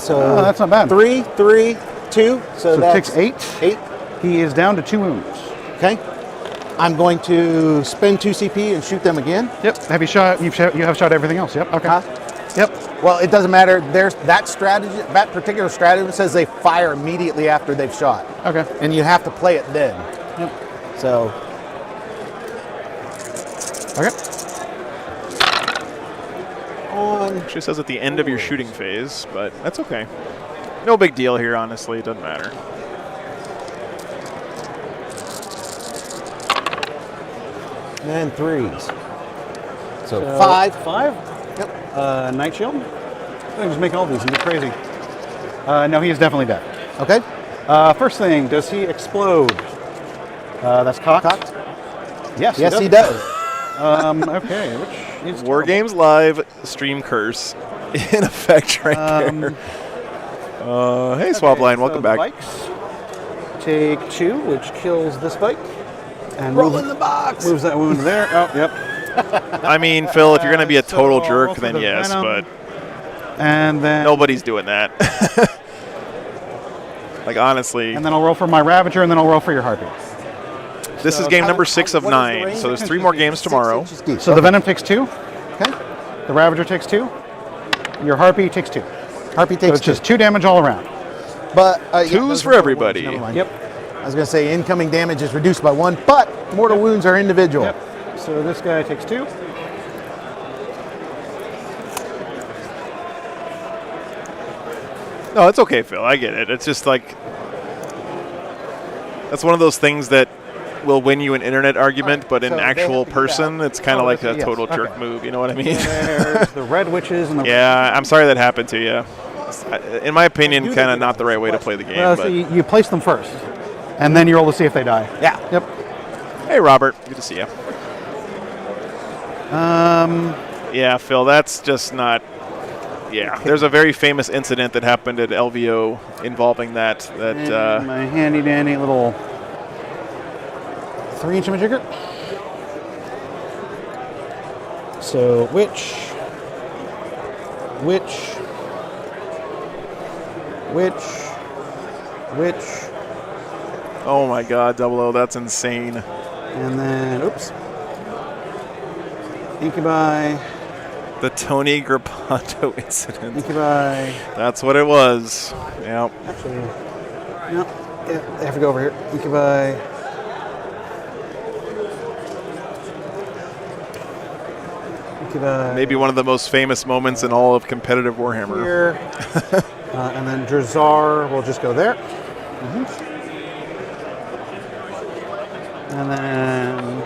So that's not bad. 3, 3, 2, so So that's takes 8. 8. He is down to 2 wounds. Okay. I'm going to spend 2 CP and shoot them again. Yep. Have you shot? You have shot everything else. Yep. Okay. Yep. Well, it doesn't matter. There's that strategy. That particular strategy says they fire immediately after they've shot. Okay. And you have to play it then. Yep. So. Okay. Actually says at the end of your shooting phase, but that's okay. No big deal here, honestly. It doesn't matter. And 3s. So 5. 5. Yep. Night shield. I just make all these and get crazy. No, he is definitely dead. Okay. First thing, does he explode? That's cocked. Yes. Yes, he does. Okay. Which is War Games Live stream curse in effect right there. Hey, Swapline, welcome the back. Bikes take 2, which kills this bike. And Roll in the box. Moves that wound there. Oh, yep. I mean, Phil, if you're going to be a total So, jerk, roll for then the yes, venom. but And then nobody's doing that. Like, honestly, And then I'll roll for my Ravager, and then I'll roll for your Harpy. this is game number 6 of 9, so there's 3 more games tomorrow. So the Venom takes 2. Okay. The Ravager takes 2. Your Harpy takes 2. Harpy So takes it's just 2 damage all around. But Twos for everybody. Never mind. Yep. I was going to say incoming damage is reduced by 1, but mortal wounds are individual. Yep. So this guy takes 2. No, it's okay, Phil. I get it. It's just like, that's one of those things that will win you an internet argument, but in so they actual have to get person, out. it's kind of like a yes, total okay. jerk move. You know what I mean? There's the Red Witches and the Yeah, I'm sorry that happened to you. In my opinion, kind of not the right way to play the game. Well, so But you place them first, and then you roll to see if they die. Yeah. Yep. hey, Robert, good to see you. Yeah, Phil, that's just not. Yeah, there's a very famous incident that happened at LVO involving that. And my handy dandy little 3-inch image trigger. So which. Oh my God, 00, that's insane. And then, oops. Incubi. The Tony Grappando incident. Incubi. That's what it was. Yep. Actually, no. Yeah, I have to go over here. Incubi. Incubi. Maybe one of the most famous moments in all of competitive Warhammer. Here. And then Drazar will just go there. And then.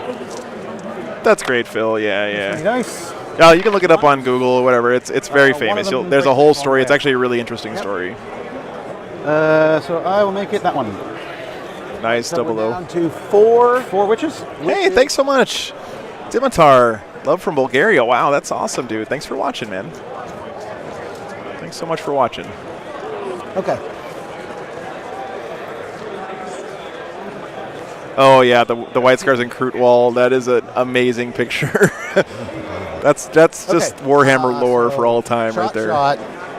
That's great, Phil. Yeah. Pretty nice. Yeah, you can look it up on Google or whatever. It's very one famous. of them There's a breaks whole the story. It's wall. actually a really interesting story. So I will make it that one. Nice, So we're 00. down to 4. 4 witches. Hey, thanks so much. Dimitar, love from Bulgaria. Wow, that's awesome, dude. Thanks for watching, man. Thanks so much for watching. Okay. Oh yeah, the White Scars and Kroot Wall. That is an amazing picture. that's just Warhammer lore for all time, right there.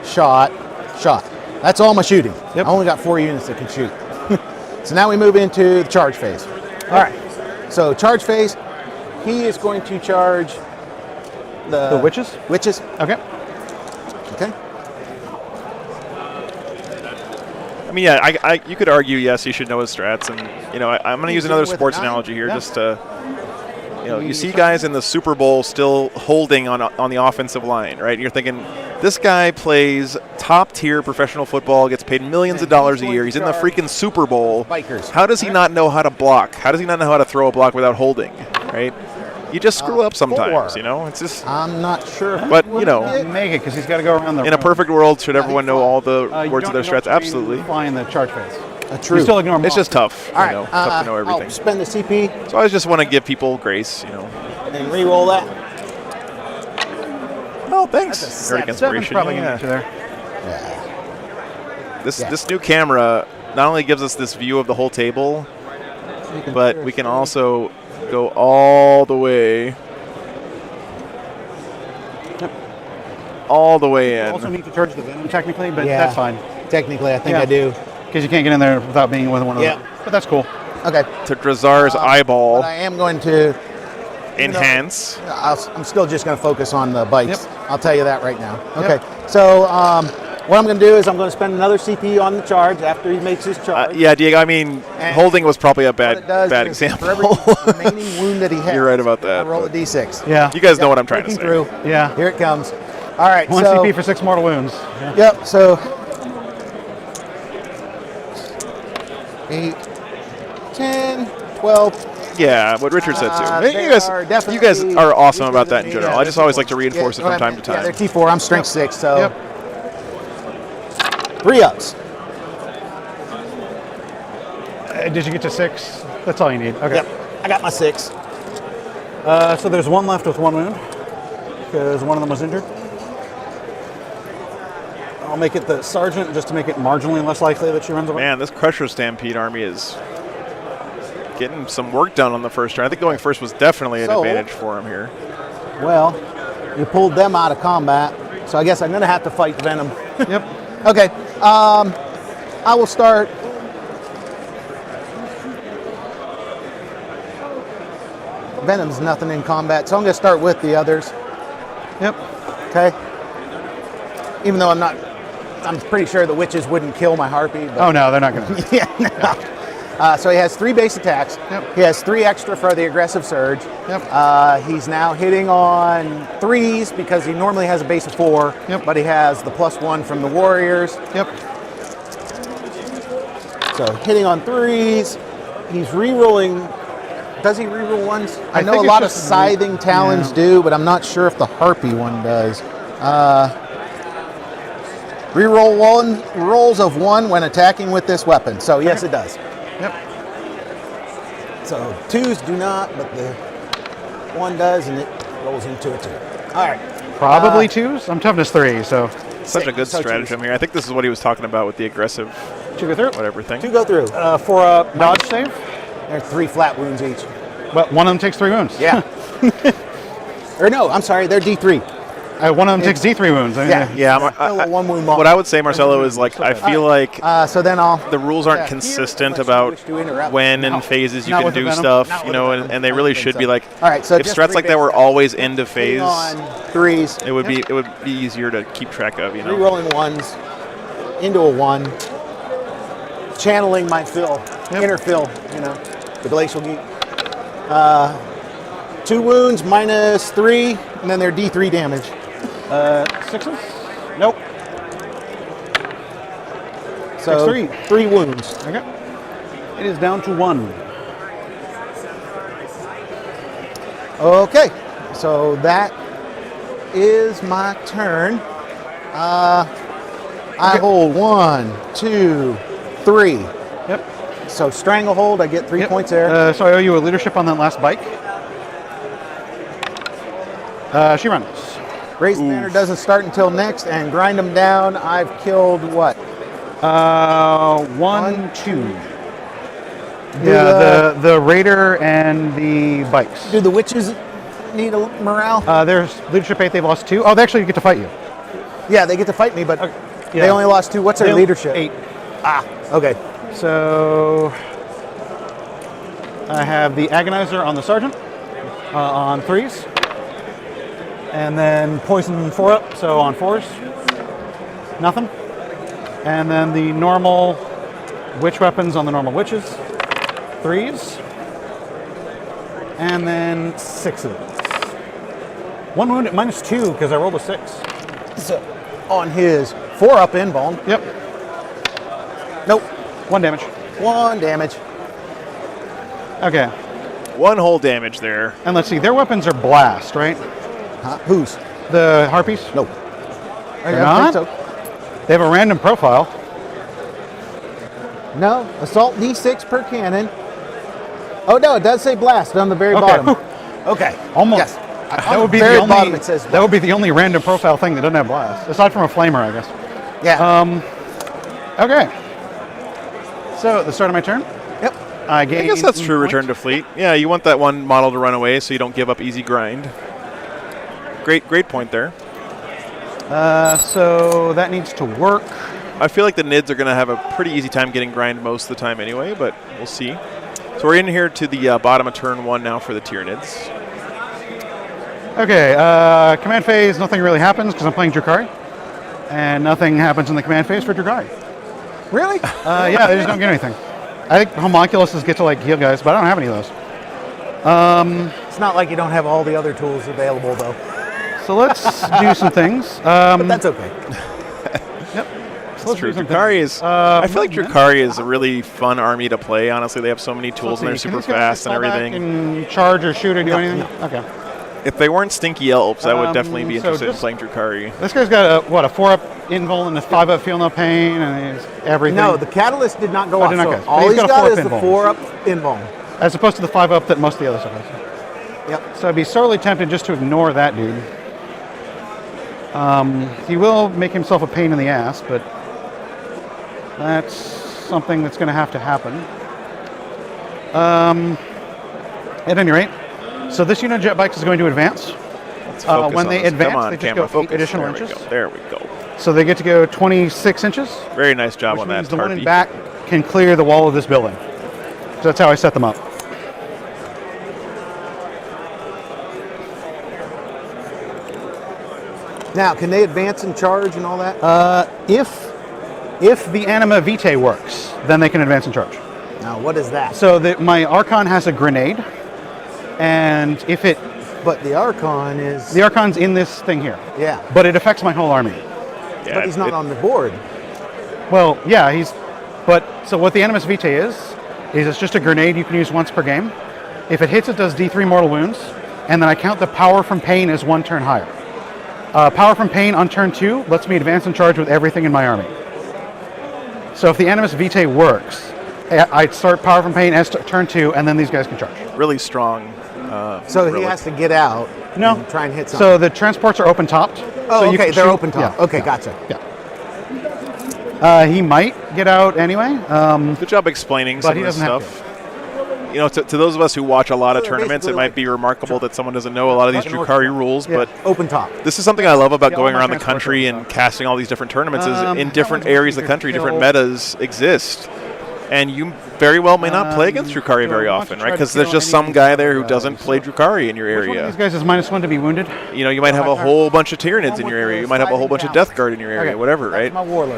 Shot. That's all my shooting. Yep. I only got 4 units that can shoot. So now we move into the charge phase. All right. So charge phase, he is going to charge The witches? Witches. Okay. Okay. I mean, yeah, you could argue, yes, he should know his strats, and I'm going to use another with sports 9? analogy here, Yeah. just to, you see guys in the Super Bowl still holding on the offensive line, right? And you're thinking, this guy plays top tier professional football, gets paid millions of dollars a year. He's in the freaking Super Bowl. Bikers. How does he not know how to block? How does he not know how to throw a block without holding, right? You just screw up sometimes, 4. It's just. I'm not sure. But Make it because he's got to go around the. in a perfect world, should everyone know all the you words of their don't- you strats? don't Absolutely. Fly in the charge phase. True. You still ignore them It's all. just tough. All right. Tough to know everything. I'll spend the CP So I just want to give people grace, and re-roll that. Oh, thanks. That's a Eric 7's Inspiration. probably yeah. going to there. This new camera not only gives us this view of the whole table, but we can also go all the way. All the way You also in. need to charge the venom technically, but Yeah. that's fine. Technically, I think Yeah. I do. because you can't get in there without being with one of them. But that's cool. Okay. To Drazar's eyeball. But I am going to enhance. I'm still just going to focus on the bikes. I'll tell you that right now. Okay. So what I'm going to do is I'm going to spend another CP on the charge after he makes his charge. Yeah, Diego. I mean, holding was probably a bad example. For every remaining wound that he has, You're right about that. I roll a d6. Yeah. You guys know what I'm trying to say. Through. Yeah. Here it comes. All right. 1 CP for 6 mortal wounds. Yeah. Yep. So 8, 10, 12. Yeah, what Richard said too. They You guys definitely are awesome about that in weaker than general. me. I just always like to reinforce it from time to Yeah, time. they're T4. I'm strength 6, so Yep. 3 ups. Did you get to 6? That's all you need. Okay. Yep. I got my 6. So there's one left with 1 wound because one of them was injured. I'll make it the sergeant just to make it marginally less likely that she runs away. Man, this Crusher Stampede army is getting some work done on the first turn. I think going first was definitely an So- advantage for him here. Well, you pulled them out of combat, so I guess I'm going to have to fight Venom. Yep. Okay. I will start. Venom's nothing in combat, so I'm going to start with the others. Yep. Okay. Even though I'm pretty sure the witches wouldn't kill my harpy. But Oh no, they're not going to. yeah. No. So he has 3 base attacks. Yep. He has 3 extra for the aggressive surge. Yep. He's now hitting on 3s because he normally has a base of 4. Yep. But he has the +1 from the warriors. Yep. So hitting on 3s. He's re-rolling. Does he re-roll ones? I know think a it's lot of just- scything talons yeah. do, but I'm not sure if the harpy one does. Reroll rolls of 1 when attacking with this weapon. So yes, it does. Yep. So 2s do not, but the 1 does, and it rolls into a 2. All right. Probably 2s. I'm toughness 3, so. Such a good stratagem here. I think this is what he was talking about with the aggressive 2 go through. whatever thing. 2 go through. For a dodge save. There's 3 flat wounds each. Well, one of them takes 3 wounds. Yeah. Or no, I'm sorry, they're D3. One of them takes D3 wounds. I mean, Yeah, Still a 1 wound what I would say, Marcelo, is like I feel like so then I'll the rules aren't consistent about when in phases you Not can with the do Venom. stuff, Not you with know, the and, Venom. and they I really don't should think be so. like. All right, so if just strats 3 like that base were attacks. always end of phase, on 3s. it would be easier to keep track of, you know. Re-rolling 1s into a 1. Channeling my fill, inner fill, you know, the glacial geek. 2 wounds minus 3, and then they're D3 damage. 6s? Nope. So Takes 3. 3 wounds. Okay. It is down to 1. Okay, so that is my turn. I hold 1, 2, 3. Yep. So stranglehold, I get 3 points there. So I owe you a leadership on that last bike. She runs. Raise the banner doesn't start until next, and grind them down. I've killed what? 1, 2. Yeah, the raider and the bikes. Do the witches need a morale? There's leadership 8. They've lost 2. Oh, they actually get to fight you. Yeah, they get to fight me, but Yeah. they only lost 2. What's their leadership? 8. Ah, okay. So I have the agonizer on the sergeant on 3s, and then poison 4 up. So on 4s, nothing. And then the normal witch weapons on the normal witches, 3s, and then 6s. 1 wound at minus 2 because I rolled a 6. So on his 4 up invuln. Yep. Nope. 1 damage. 1 damage. Okay. 1 whole damage there. And let's see, their weapons are blast, right? Whose? The harpies? Nope. They're I not? think They have a random profile. so. No, assault D6 per cannon. Oh no, it does say blast on the very Okay. bottom. Okay. Almost. Yes. That would be very the only. bottom it says That would be the only random profile thing that doesn't have blast, aside from a flamer, I guess. Yeah. Okay. So at the start of my turn. Yep. I I gain. guess that's true. points. Return to fleet. Yeah, you want that one model to run away so you don't give up easy grind. Great point there. So that needs to work. I feel like the NIDs are going to have a pretty easy time getting grind most of the time anyway, but we'll see. So we're in here to the bottom of turn 1 now for the Tyranids. Okay, command phase, nothing really happens because I'm playing Drukhari. And nothing happens in the command phase for Drukhari. Really? Yeah, they just don't get anything. I think Homunculuses get to like heal guys, but I don't have any of those. It's not like you don't have all the other tools available, though. So let's do some things. But that's okay. Yep. That's true. Drukhari is. I feel like Drukhari is a really fun army to play. Honestly, they have so many tools and they're super fast and everything. And charge or shoot or do anything? No. Okay. If they weren't stinky elves, I would definitely be interested in playing Drukhari. This guy's got a 4-up invul and a 5-up feel no pain and everything. No, the catalyst did not go off. So So all he's got is the 4-up invul. As opposed to the 5-up that most of the other stuff has. Yep. So I'd be sorely tempted just to ignore that dude. He will make himself a pain in the ass, but that's something that's going to have to happen. At any rate, so this unit of jet bikes is going to advance. When they advance, they just go 8 additional inches. There we go. So they get to go 26 inches. Very nice job on that, the one in back can clear the wall of this building. So that's how I set them up. Now, can they advance and charge and all that? If the Anima Vitae works, then they can advance and charge. Now, what is that? So my Archon has a grenade, and if it... But the Archon is... The Archon's in this thing here. Yeah. But it affects my whole army. Yeah, but he's not on the board. Well, yeah, he's... But, so what the Animus Vitae is it's just a grenade you can use once per game. If it hits, it does D3 mortal wounds, and then I count the power from pain as 1 turn higher. Power from pain on turn 2 lets me advance and charge with everything in my army. So if the Animus Vitae works, I'd start power from pain as turn 2, and then these guys can charge. Really strong. So he has to get out and try and hit something. So the transports are open topped. Oh, so okay, they're open top. Yeah, okay, gotcha. Yeah. He might get out anyway. Good job explaining some of this stuff. You know, to those of us who watch a lot of tournaments, it might be remarkable that someone doesn't know a lot of these Drukhari rules, but open top. This is something I love about going around the country and casting all these different tournaments is in different areas of the country, different metas exist. And you very well may not play against Drukhari very often, right? Because there's just some guy there who doesn't play Drukhari in your area. These guys is -1 to be wounded. You know, you might have a whole bunch of Tyranids in your area. You might have a whole bunch of Death Guard in your area, whatever, right?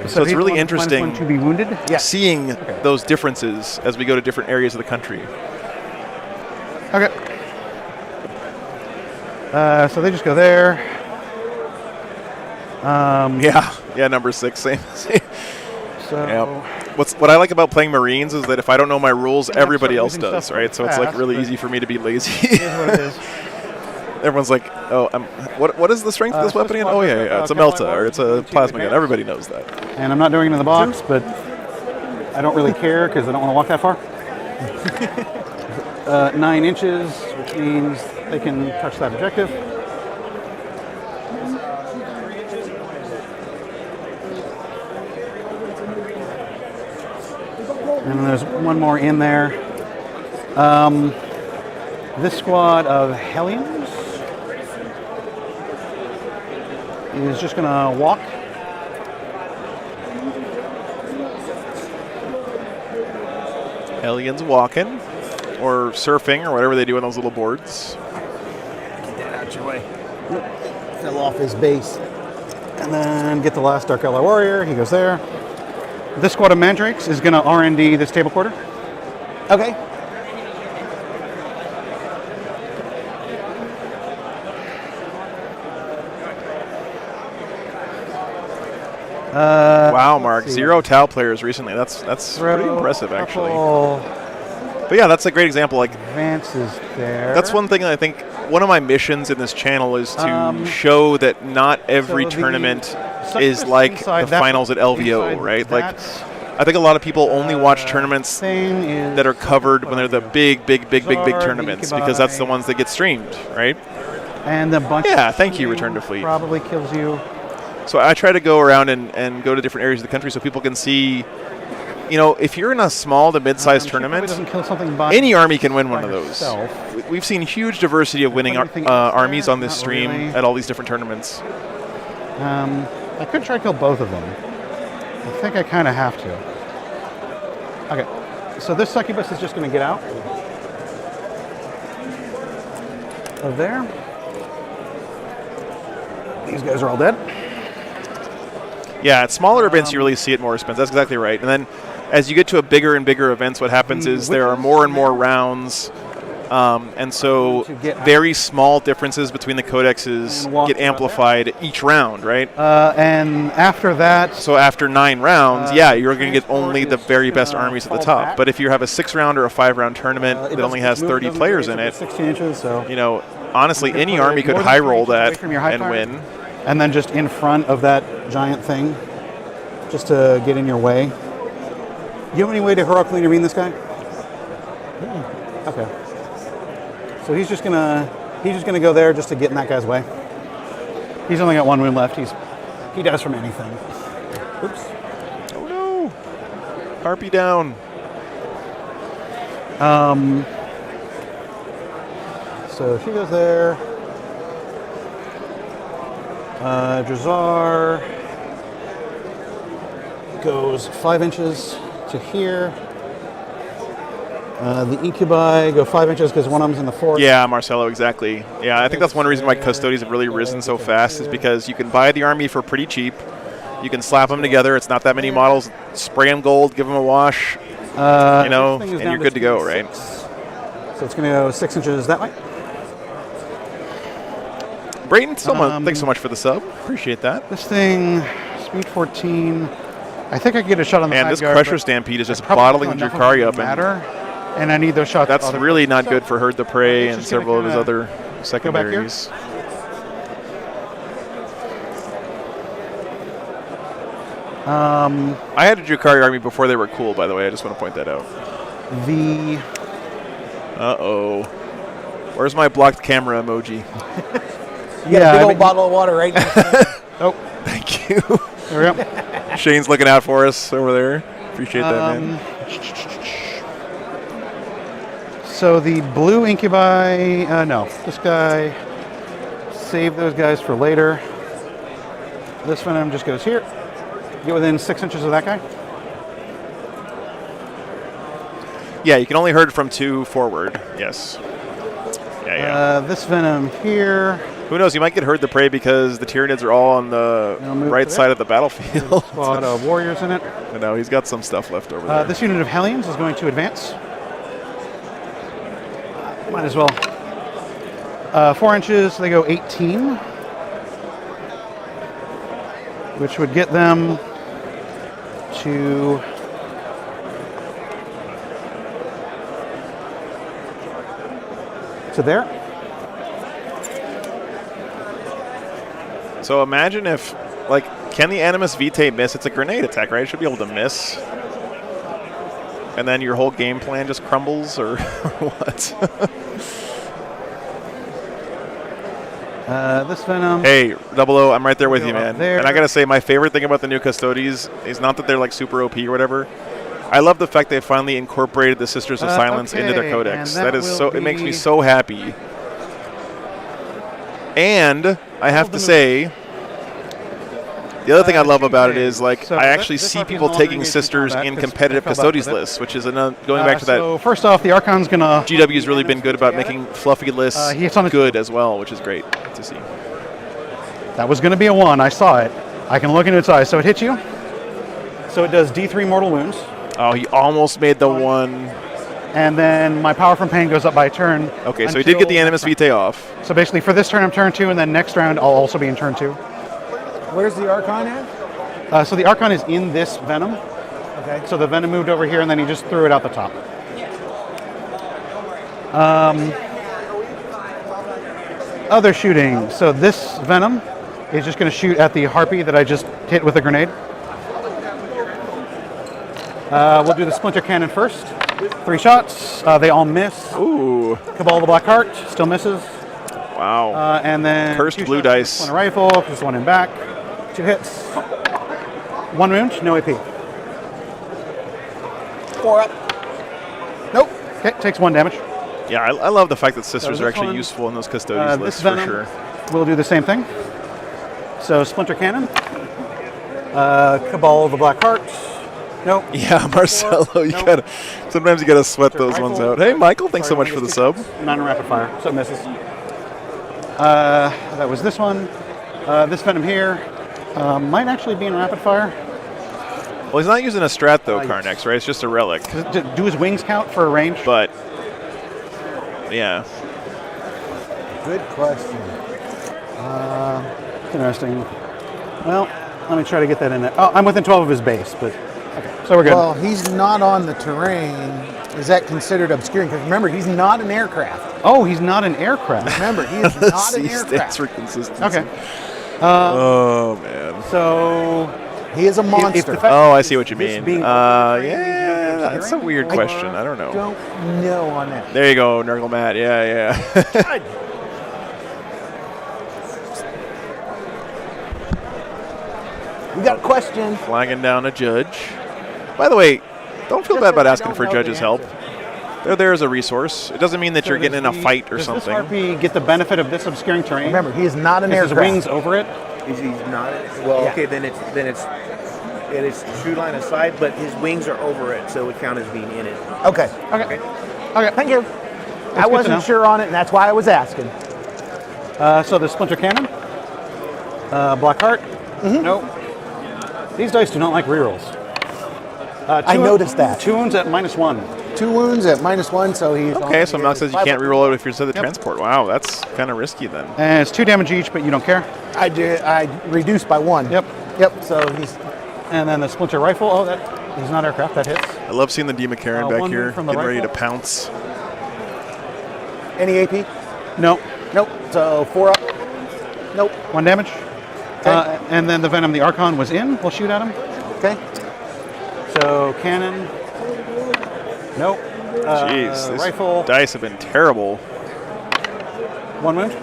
So it's really interesting to be wounded. Seeing those differences as we go to different areas of the country. Okay. So they just go there. Yeah, number 6, same. So what I like about playing Marines is that if I don't know my rules, everybody else does, right? So it's like really easy for me to be lazy. It is what it is. Everyone's like, oh, what is the strength of this weapon again? Oh yeah, it's a Melta or it's a plasma gun. Everybody knows that. And I'm not doing it in the box, but I don't really care because I don't want to walk that far. 9 inches, which means they can touch that objective. And then there's one more in there. This squad of Hellions is just going to walk. Hellions walking or surfing or whatever they do on those little boards. Get that out your way. Fell off his base. And then get the last Dark Ally Warrior. He goes there. This squad of Mandrakes is going to R&D this table quarter. Okay. Wow, Mark, 0 Tau players recently. That's pretty impressive, actually. But yeah, that's a great example. Like advances there. That's one thing that I think one of my missions in this channel is to show that not every tournament is like the finals at LVO, right? Like I think a lot of people only watch tournaments that are covered when they're the big tournaments because that's the ones that get streamed, right? And the bunch. Yeah, thank you, Return to Fleet. Probably kills you. So I try to go around and go to different areas of the country so people can see, you know, if you're in a small to mid-sized tournament, any army can win one of those. We've seen huge diversity of winning armies on this stream at all these different tournaments. I could try to kill both of them. I think I kind of have to. Okay, so this succubus is just going to get out of there. These guys are all dead. Yeah, at smaller events, you really see it more expensive. That's exactly right. And then as you get to a bigger and bigger events, what happens is there are more and more rounds. And so very small differences between the codexes get amplified each round, right? And after that... So after 9 rounds, yeah, you're going to get only the very best armies at the top. But if you have a 6-round or a 5-round tournament that only has 30 players in it, 16 inches, so you know, honestly, any army could high roll that and win. And then just in front of that giant thing, just to get in your way. You have any way to heroically intervene this guy? Okay. So he's just gonna go there just to get in that guy's way. He's only got 1 wound left. He dies from anything. Oops. Oh no! Harpy down. So she goes there. Drazar goes 5 inches to here. The incubi go 5 inches because one of them's in the forest. Yeah, Marcelo, exactly. Yeah, I think that's one reason why custodians have really risen so fast is because you can buy the army for pretty cheap. You can slap them together. It's not that many models. Spray them gold, give them a wash, you know, and you're good to go, right? So it's going to go 6 inches that way. Brayton, thanks so much for the sub. Appreciate that. This thing, speed 14. I think I can get a shot on the And this guard, Crusher Stampede is just bottling the Drukhari up. And I need those shots. That's really not good for Herd the Prey and several of his other secondaries. I had a Drukhari army before they were cool, by the way. I just want to point that out. Uh-oh. Where's my blocked camera emoji? You got a big old bottle of water right now. Oh, thank you. There we go. Shane's looking out for us over there. Appreciate that, man. So the blue incubi, no, this guy, save those guys for later. This venom just goes here. Get within 6 inches of that guy. Yeah, you can only herd from 2 forward. Yes. Yeah. This venom here. Who knows? You might get Herd the Prey because the Tyranids are all on the right side of the battlefield. Squad of warriors in it. I know, he's got some stuff left over there. This unit of Hellions is going to advance. Might as well. 4 inches, they go 18. Which would get them to there. So imagine if, like, can the Animus Vitae miss? It's a grenade attack, right? It should be able to miss. And then your whole game plan just crumbles, or what? This venom. Hey, 00, I'm right there with you, man. There. And I gotta say, my favorite thing about the new Custodes is not that they're like super OP or whatever. I love the fact they finally incorporated the Sisters of Silence into their codex. That is so. It makes me so happy. And I have to say, the other thing I love about it is, like, I actually see people taking Sisters in competitive Custodes lists, which is another, going back to that. So first off, the Archon's gonna. GW's really been good about making fluffy lists good as well, which is great to see. That was gonna be a 1. I saw it. I can look into its eyes. So it hits you. So it does D3 mortal wounds. Oh, he almost made the 1. And then my power from pain goes up by a turn. Okay, so he did get the Animus Vitae off. So basically for this turn I'm turn 2, and then next round I'll also be in turn 2. Where's the Archon at? So the Archon is in this venom. Okay. So the venom moved over here, and then he just threw it out the top. Other shooting. So this venom is just going to shoot at the harpy that I just hit with a grenade. We'll do the splinter cannon first. 3 shots. They all miss. Ooh. Cabal the Black Heart still misses. Wow. And then cursed blue dice. 1 rifle, just 1 in back. 2 hits. 1 wound, no AP. 4 up. Nope. Okay, takes 1 damage. Yeah, I love the fact that Sisters are actually useful in those Custodes lists for sure. We'll do the same thing. So Splinter Cannon. Cabal of the Black Heart. Nope. Yeah, Marcelo, sometimes you gotta sweat those ones out. Hey, Michael, thanks so much for the sub. Not in rapid fire, so it misses. That was this one. This Venom here might actually be in rapid fire. Well, he's not using a strat though, Carnex, right? It's just a relic. Do his wings count for a range? But yeah. Good question. Interesting. Well, let me try to get that in there. Oh, I'm within 12 of his base, but okay, so we're good. Well, he's not on the terrain. Is that considered obscuring? Because remember, he's not an aircraft. Oh, he's not an aircraft. Remember, he is not an C aircraft. stands for consistency. Okay. Oh man. So he is a monster. Oh, I see what you mean. Yeah, that's a weird question. I don't know. Don't know on that. There you go, Nurgle Matt. Yeah. We got a question. Flagging down a judge. By the way, don't feel bad about asking for judges' help. They're there as a resource. It doesn't mean that you're getting in a fight or something. Does this Harpy get the benefit of this obscuring terrain? Remember, he is not an aircraft. His wings over it? He's not. Well, okay, then it's true line of sight, but his wings are over it, so it count as being in it. Okay. Thank you. I wasn't sure on it, and that's why I was asking. So the Splinter Cannon. Black Heart. Nope. These dice do not like rerolls. I noticed that. 2 wounds at -1. 2 wounds at -1, so he's okay. So Mel says you can't reroll it if you're inside the transport. Wow, that's kind of risky then. And it's 2 damage each, but you don't care. I reduced by 1. Yep. So he's. And then the Splinter Rifle. Oh, he's not aircraft. That hits. I love seeing the D. McCarran back here, from the getting ready to rifle. pounce. Any AP? No. Nope. So 4 up. Nope. 1 damage. And then the Venom, the Archon was in. We'll shoot at him. Okay. So cannon. Nope. Jeez, these rifle. dice have been terrible. 1 wound.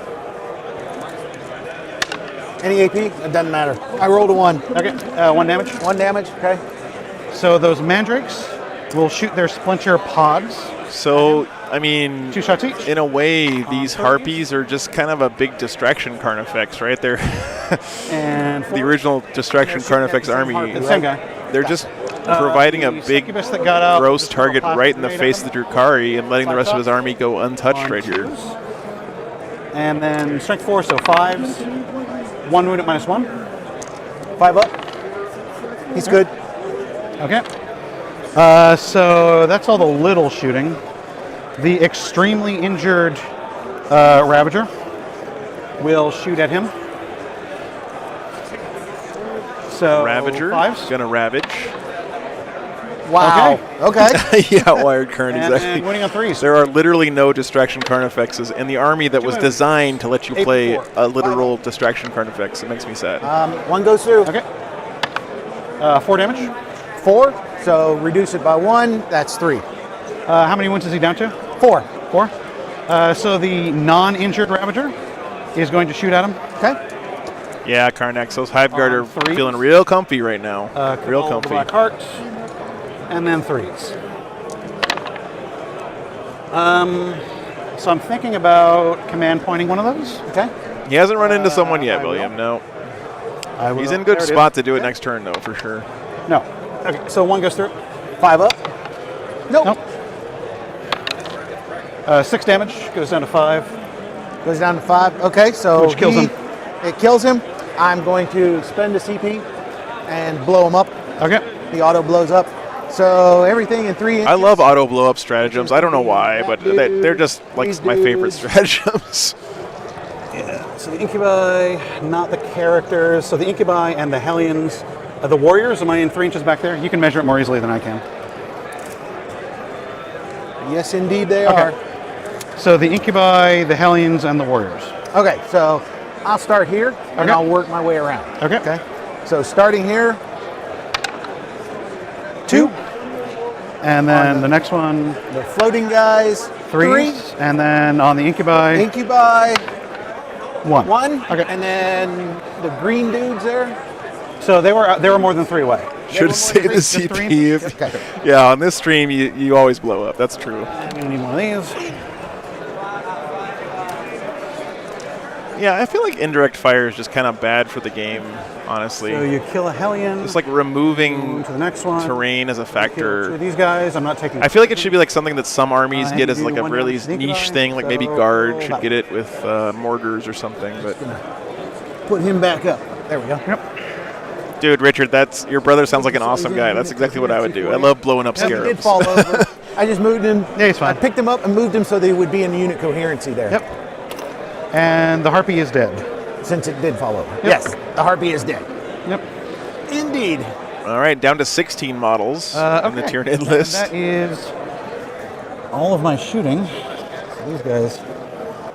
Any AP? It doesn't matter. I rolled a 1. Okay. 1 damage. 1 damage. Okay. So those mandrakes will shoot their splinter pods. So, I mean, 2 shots each. In a way, these harpies are just kind of a big distraction Carnifex, right? They're and the original distraction Carnifex army. The same guy. They're just providing a big that got out, gross target right in the face of the Drukhari and letting the rest of his army go untouched right here. And then strength 4, so 5s. 1 wound at -1. 5 up. He's good. Okay. So that's all the little shooting. The extremely injured Ravager will shoot at him. So Ravager, 5s. gonna ravage. Wow. Okay. Yeah, wired current, exactly. And winning on 3s. There are literally no distraction Carnifexes in the army that was designed to let you play a literal distraction Carnifex. It makes me sad. 1 goes through. Okay. 4 damage. 4. So reduce it by 1. That's 3. How many wounds is he down to? 4. 4. So the non-injured Ravager is going to shoot at him. Okay. Yeah, Carnex, those Hive Guard are feeling real comfy right now. Real comfy. Black Heart. And then 3s. So I'm thinking about command pointing one of those. Okay. He hasn't run into someone yet, William. No. He's in good spot to do it next turn, though, for sure. No. Okay, so 1 goes through. 5 up. Nope. 6 damage, goes down to 5. Goes down to 5. Okay, so which kills him. It kills him. I'm going to spend a CP and blow him up. Okay. The auto blows up. So everything in 3 inches. I love auto blow up stratagems. I don't know why, but they're just like my favorite stratagems. Yeah. So the Incubi, not the characters. So the Incubi and the Hellions. The Warriors, am I in 3 inches back there? You can measure it more easily than I can. Yes, indeed they are. So the Incubi, the Hellions, and the Warriors. Okay, so I'll start here and I'll work my way around. Okay. So starting here. 2. And then the next one. The floating guys. 3. And then on the Incubi. Incubi. 1. Okay. And then the green dudes there. So they were more than 3 away. Should say the CP. Yeah, on this stream, you always blow up. That's true. I'm going to need one of these. Yeah, I feel like indirect fire is just kind of bad for the game, honestly. So you kill a Hellion. It's like removing to the next one. terrain as a Two factor. of these guys, I'm not taking. I feel like it should be like something that some armies get as do like a one really down to sneak niche attack, thing, like maybe so guard should that get it with mortars or something. But Put him back up. There we go. Yep. dude, Richard, that's your brother sounds like an awesome guy. That's exactly what I would do. I love blowing up He did scarabs. fall over. I just moved him. Yeah, he's fine. I picked him up and moved him so they would be in unit coherency there. Yep. And the Harpy is dead. Since it did fall over. Yes, the Harpy is dead. Yep. Indeed. All right, down to 16 models in the Tyranid list. That is all of my shooting. These guys.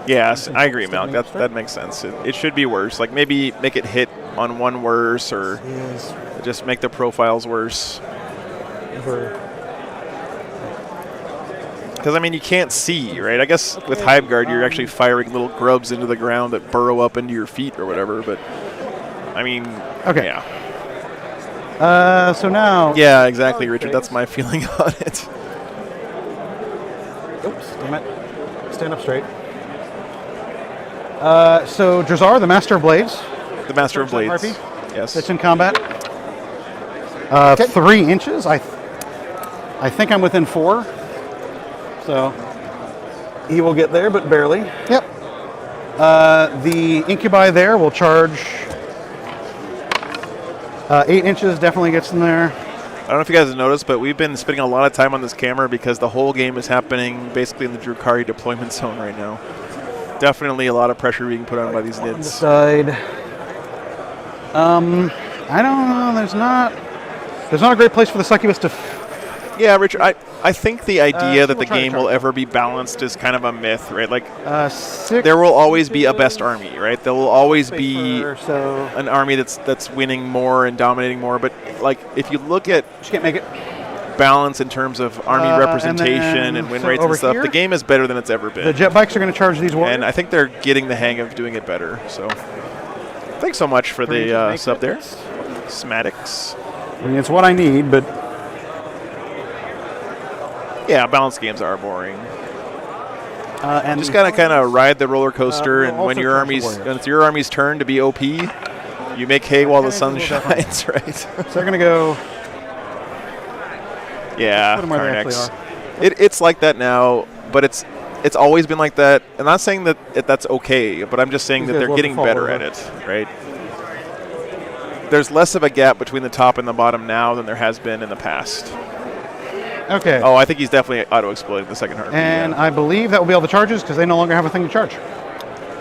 Yes, I agree, Malk. That makes sense. It should be worse. Like maybe make it hit on one worse, or just make the profiles worse. Because I mean, you can't see, right? I guess with Hive Guard, you're actually firing little grubs into the ground that burrow up into your feet or whatever. But I mean, okay. Yeah. So now. Yeah, exactly, Richard. That's my feeling on it. Oops, damn it. Stand up straight. So Drazar, the Master of Blades. The Master of Blades. Harpy. Yes. It's in combat. 3 inches. I think I'm within 4. So he will get there, but barely. Yep. The Incubi there will charge 8 inches. Definitely gets in there. I don't know if you guys have noticed, but we've been spending a lot of time on this camera because the whole game is happening basically in the Drukhari deployment zone right now. Definitely a lot of pressure being put on by these nids. Side. I don't know. There's not a great place for the succubus to. Yeah, Richard. I think the idea that the game will ever be balanced is kind of a myth, right? Like, there will always be a best army, right? There will always be an army that's winning more and dominating more. But like, if you look at balance in terms of army representation and win rates and stuff, the game is better than it's ever been. The jet bikes are going to charge these warriors. And I think they're getting the hang of doing it better. So, thanks so much for the sub there, Smadix. I mean, it's what I need, but. Yeah, balanced games are boring. And just gotta kind of ride the roller coaster, and when it's your army's turn to be OP, you make hay while the sun shines, right? So they're gonna go. Yeah, Put them where they actually Karnax. It's like that now, but it's always been like that. I'm not saying that that's okay, but I'm just saying that they're getting better at it, right? There's less of a gap between the top and the bottom now than there has been in the past. Okay. Oh, I think he's definitely auto-exploding the second Harpy. And I believe that will be all the charges because they no longer have a thing to charge.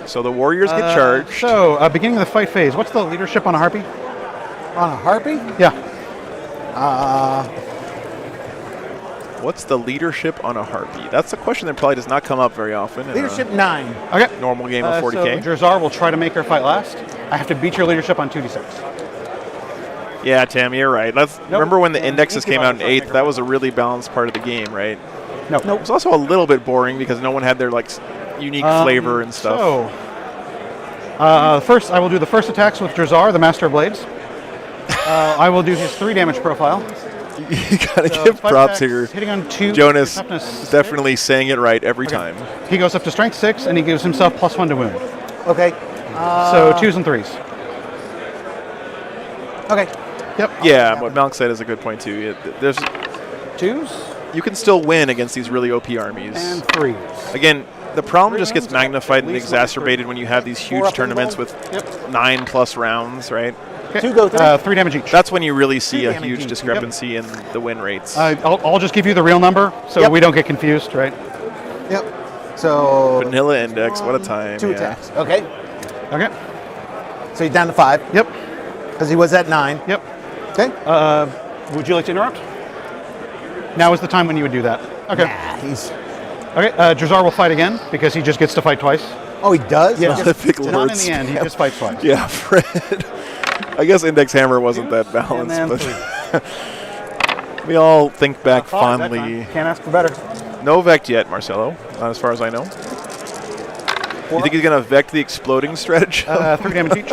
So the warriors get charged. So, beginning of the fight phase, what's the leadership on a Harpy? On a Harpy? Yeah. What's the leadership on a Harpy? That's a question that probably does not come up very often. Leadership 9. Okay. Normal game of 40K. So Drazar will try to make her fight last. I have to beat your leadership on 2d6. Yeah, Tim, you're right. Remember when the indexes came out in 8th? That was a really balanced part of the game, right? Nope. It was also a little bit boring because no one had their like unique flavor and stuff. So, first I will do the first attacks with Drazar, the Master of Blades. I will do his 3 damage profile. You gotta give props here. Hitting on 2. Jonas is definitely saying it right every time. He goes up to strength 6 and he gives himself +1 to wound. Okay. So 2s and 3s. Okay. Yep. Yeah, what Malk said is a good point too. There's 2s. You can still win against these really OP armies. And 3s. Again, the problem just gets magnified and exacerbated when you have these huge tournaments with 9+ rounds, right? Okay. 2 go 3. 3 damage each. That's when you really see a huge discrepancy in the win rates. I'll just give you the real number so we don't get confused, right? Yep. So Vanilla Index, what a time. 2 attacks. Okay. Okay. So he's down to 5. Yep. Because he was at 9. Yep. Okay. Would you like to interrupt? Now is the time when you would do that. Okay. Nah, he's. Okay. Drazar will fight again because he just gets to fight twice. Oh, he does? Yeah. Not in the end. He just fights twice. Yeah, Fred. I guess Index Hammer wasn't that balanced, but we all think back fondly. Can't ask for better. No Vect yet, Marcelo, as far as I know. You think he's going to Vect the exploding strategy? 3 damage each.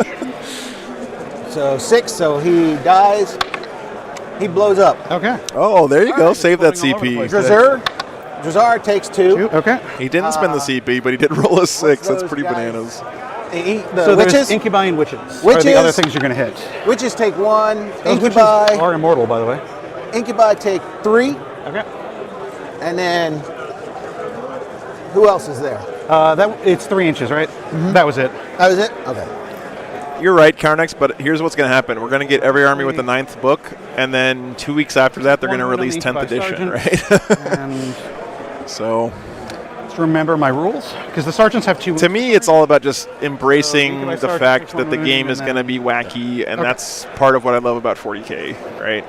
So 6, so he dies. He blows up. Okay. Oh, there you go. Save that CP. Drazar takes 2. Okay. He didn't spend the CP, but he did roll a 6. That's pretty bananas. So witches? there's incubi and witches. Are Witches. the other things you're going to hit. Witches take 1. Those witches Incubi are immortal, by the way. Incubi take 3. Okay. And then, who else is there? It's 3 inches, right? That was it. That was it? Okay. You're right, Carnex, but here's what's going to happen. We're going to get every army with the 9th book, and then 2 weeks after that, they're going to release 10th edition, right? And so, let's remember my rules, because the sergeants have 2. To me, it's all about just embracing Incubi the sergeant fact takes that the 1 game wound, is and going to then- be wacky, and Okay. that's part of what I love about 40K, right?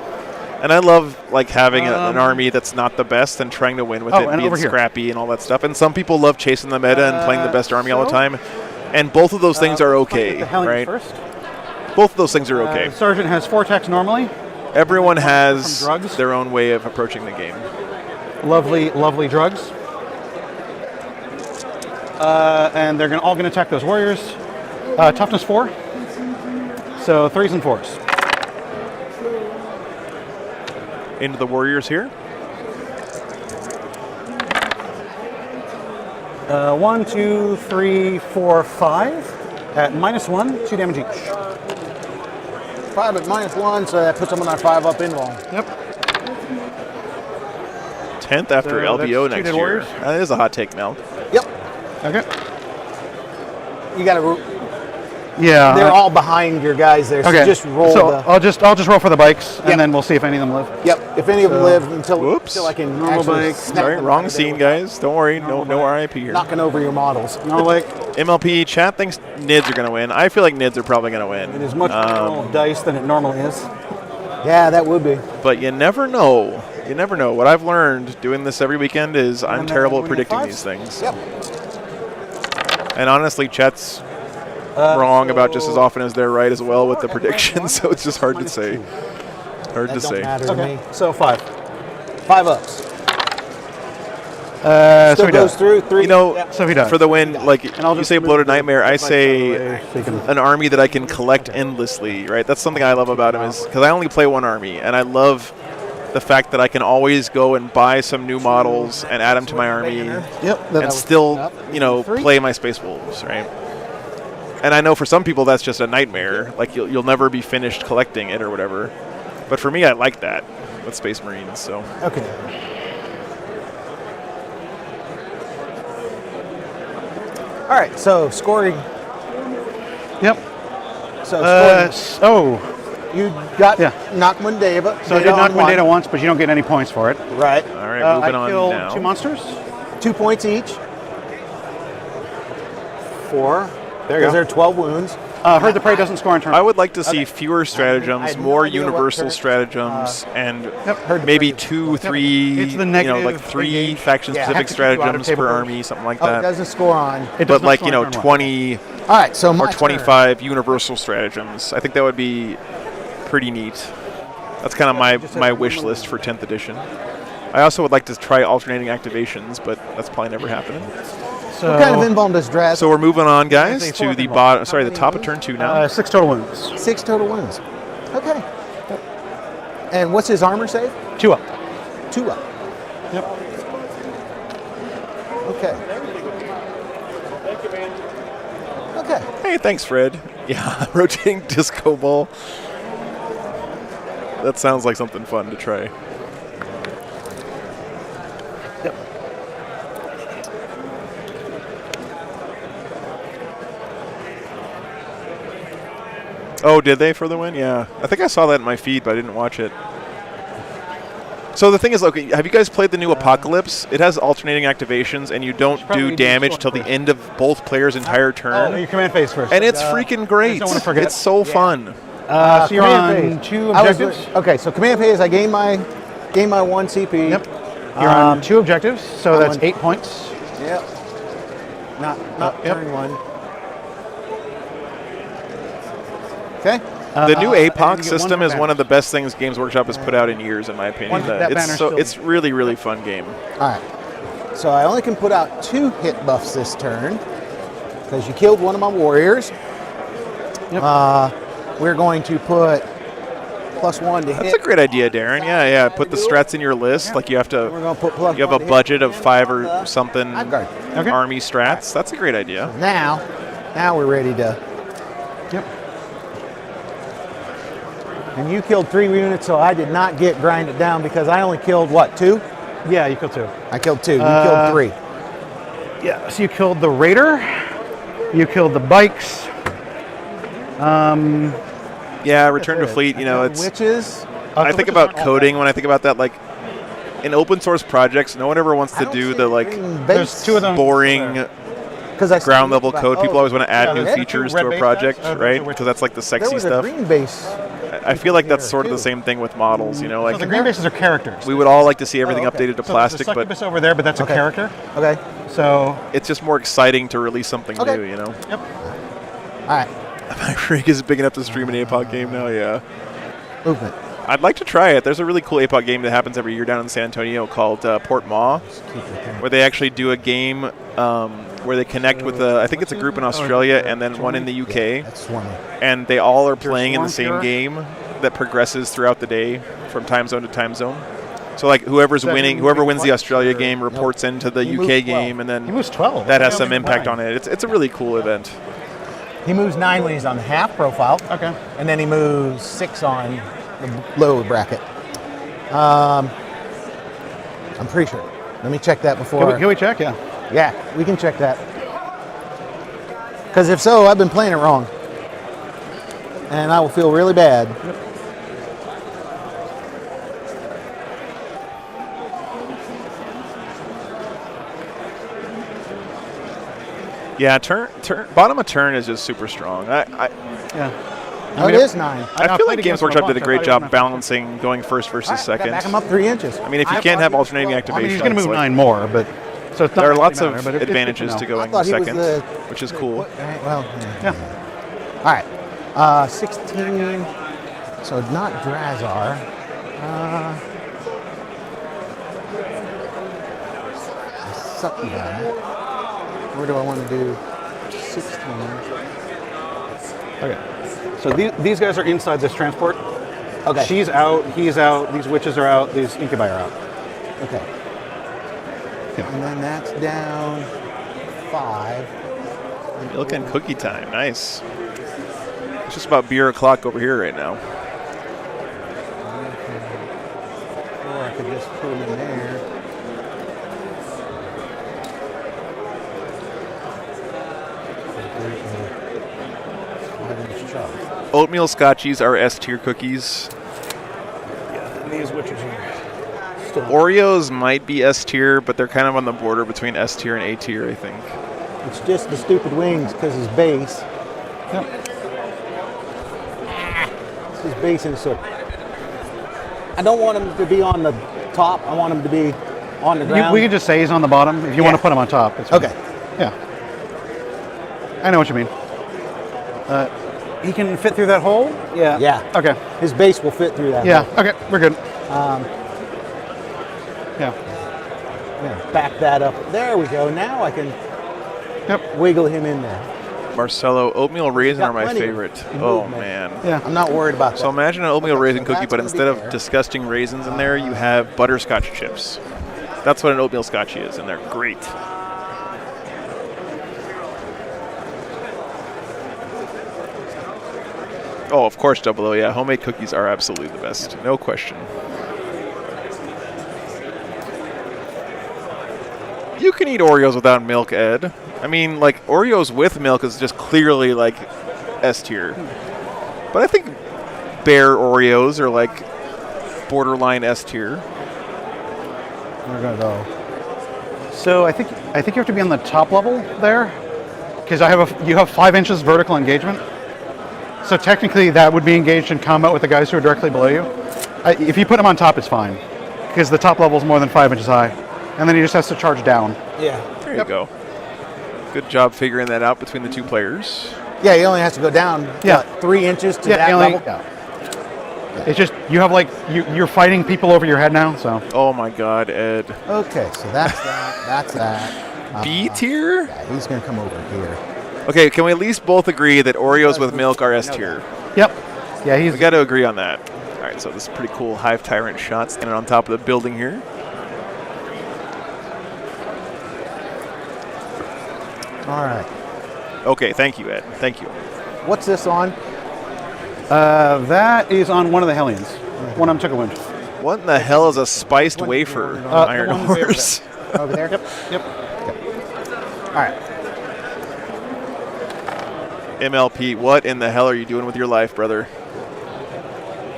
And I love like having an army that's not the best and trying to win with it, and being over here. scrappy and all that stuff. And some people love chasing the meta and playing the best army all the so? time. And both of those things are okay, The Hellions right? first. Both of those things are okay. The sergeant has 4 attacks normally. Everyone has from drugs. their own way of approaching the game. Lovely, lovely drugs. And they're all going to attack those warriors. Toughness 4. So 3s and 4s. Into the warriors here. 1, 2, 3, 4, 5. At -1, 2 damage each. 5 at -1, so that puts them on our 5 up in wall. Yep. 10th after So LBO that's 2 next dead year. warriors? That is a hot take, Mel. Yep. Okay. You got to. Yeah. They're all behind your guys there, so Okay. just roll So the. I'll just roll for the bikes, Yep. and then we'll see if any of them live. Yep. If any of them So- live until Whoops. I can Normal actually bike. snap Sorry, them wrong out of scene, there. guys. Don't worry. No RIP here. Knocking over your models. No, like MLP chat thinks Nids are going to win. I feel like Nids are probably going to win. it is much more roll dice than it normally is. Yeah, that would be. But you never know. You never know. What I've learned doing this every weekend is I'm then terrible at when you predicting fives? these things. Yep. And honestly, chat's wrong about just as often as they're right as well with the predictions, so it's just hard to say. Hard That to don't say. matter to me. So 5. 5 ups. So Still he goes does. through 3. You know, So he does. for the win, like I'll you just say move Bloated the Nightmare, I bikes say out of the way so you can- an army that I can collect endlessly, right? That's something I love about him is because I only play one army, and I love the fact that I can always go and buy some new models and add them to my army Yep. and still, play my Space Wolves, right? And I know for some people that's just a nightmare. Like you'll never be finished collecting it or whatever. But for me, I like that with Space Marines. So Okay. All right. So scoring. Yep. So scoring. You got Nakmundeva. So I did Nakman data once, but you don't get any points for it. Right. all right, I moving on killed now. 2 monsters. 2 points each. 4. There you go. There are 12 wounds. Heard the Prey doesn't score in turn. I would like to see fewer stratagems, had no more idea what universal turret, stratagems, and heard the maybe phrase. 2, 3, It's the negative like 3 engage. faction-specific have to keep stratagems table per first. army, something like Oh, it that. doesn't score on. It does But not like, score in turn one. 20 All right. So my or turn. 25 universal stratagems. I think that would be pretty neat. That's kind of my wish list for 10th edition. I also would like to try alternating activations, but that's probably never happening. So, What kind of invuln does Draz? So we're moving on, guys, Say to fourth the invuln. bottom. Sorry, the top of turn 2 now. 6 total wounds. 6 total wounds. Okay. And what's his armor save? 2 up. 2 up. Yep. Okay. Okay. Hey, thanks, Fred. Yeah, rotating disco ball. That sounds like something fun to try. Oh, did they for the win? Yeah. I think I saw that in my feed, but I didn't watch it. So the thing is, okay, have you guys played the new Apocalypse? It has alternating activations, and you don't do damage till the end of both players' entire turn. Oh, your command phase first. And it's freaking great. don't wanna forget. It's so fun. So you're command on phase. 2 I was- objectives. Okay, so command phase, I gain my 1 CP. Yep. You're on 2 objectives, so I'm that's on- 8 points. Yep. Not Yep. turn 1. Okay. The new and APOC you get system one is for one of the best things Games Workshop has put out in years, in my opinion. One- that banner's still- It's really, really fun game. All right. So I only can put out 2 hit buffs this turn because you killed one of my warriors. Yep. We're going to put +1 to That's hit. a great idea, Darren. Yeah. Put the strats in your list. Like you have We're to. going to put +1 You have a to hit. budget of 5 or something I've got it. Okay. army strats. That's a great idea. Now, Now we're ready to. Yep. And you killed 3 units, so I did not get grinded down because I only killed what, 2? Yeah, you killed 2. I killed 2. You killed 3. Yeah. So you killed the Raider. You killed the bikes. Yeah, return to fleet. You know, it's witches. I think about coding when I think about that. Like in open source projects, no one ever wants to do the like There's 2 of them. boring ground level code. People always want to add new features to a project, right? Because that's like the sexy stuff. Green base. I feel like that's sort of the same thing with models. You know, like So the green bases are characters. we would all like to see everything updated to So plastic, there's a but succubus over there, but that's a character. Okay. So it's just more exciting to release something Okay. new. You know. Yep. All right. My rig is big enough to stream an APOC game now. Yeah. Movement. I'd like to try it. There's a really cool APOC game that happens every year down in San Antonio called Port Maw, where they actually do a game where they connect with I think it's a group in Australia and then one in the UK. That's swarming. And they all are playing in the Swarm same Cure? game that progresses throughout the day from time zone to time zone. So like whoever's winning, whoever wins the Australia game reports into the UK game, and he then moves 12. that has some impact on it. It's a really cool event. He moves 9 when he's on the half profile. Okay. And then he moves 6 on the lower bracket. I'm pretty sure. Let me check that before. Can we check? Yeah. Yeah, we can check that. Because if so, I've been playing it wrong. And I will feel really bad. Yeah, bottom of turn is just super strong. Yeah. Oh, it is 9. I feel like Games Workshop did a great job balancing going first versus second. Back him up 3 inches. I mean, if you can't have alternating activation, I mean, he's going to move 9 more, but so it's not there are really lots matter, of but it's good advantages to going second, which is cool. Well, Yeah. all right. 16. So not Drazar. Succubus. Where do I want to do 16? Okay. So these guys are inside this transport. Okay. She's out. He's out. These witches are out. These incubi are out. Okay. Yeah. And then that's down 5. Milk and cookie time, nice. It's just about beer o'clock over here right now. Or I could just put him in there. Oatmeal scotchies are S tier cookies. Yeah. And these witches here. Oreos might be S tier, but they're kind of on the border between S tier and A tier, I think. It's just the stupid wings because his base. Yep. It's his base and so. I don't want him to be on the top. I want him to be on the ground. We can just say he's on the bottom. If you want to put him on top, it's fine. Okay. Yeah. I know what you mean. He can fit through that hole? Yeah. Yeah. Okay. His base will fit through that. Yeah. hole. Okay. We're good. Yeah. I'm gonna back that up. There we go. Now I can wiggle him in there. Marcelo, oatmeal raisin are my plenty of favorite. Oh, man. Yeah. I'm not worried about that. So imagine an oatmeal raisin cookie, that's but gonna instead be of there. disgusting raisins in there, you have butterscotch chips. That's what an oatmeal scotchy is, and they're great. Oh, of course, Double O. Yeah, homemade cookies are absolutely the best. No question. You can eat Oreos without milk, Ed. I mean, like, Oreos with milk is just clearly, like, S tier. But I think Bear Oreos are, like, borderline S tier. We're gonna go. So I think you have to be on the top level there, because you have 5 inches vertical engagement. So technically, that would be engaged in combat with the guys who are directly below you. If you put him on top, it's fine, because the top level is more than 5 inches high, and then he just has to charge down. Yeah. There you go. Good job figuring that out between the two players. Yeah, he only has to go down. Yeah. What, 3 inches to Yeah, that only- level. yeah. It's just you have like you're fighting people over your head now. So. Oh my God, Ed. Okay, so that's that. That's that. B tier? Yeah, he's gonna come over here. Okay, can we at least both agree that Oreos with milk are S tier? Yep. Yeah, We got to agree on that. All right, so this is a pretty cool Hive Tyrant shot standing on top of the building here. All right. Okay, thank you, Ed. Thank you. What's this on? That is on one of the Hellions. One of them took a wind. What in the hell is a spiced wafer? Iron the one Horse. Over there? Yep. All right. MLP, what in the hell are you doing with your life, brother?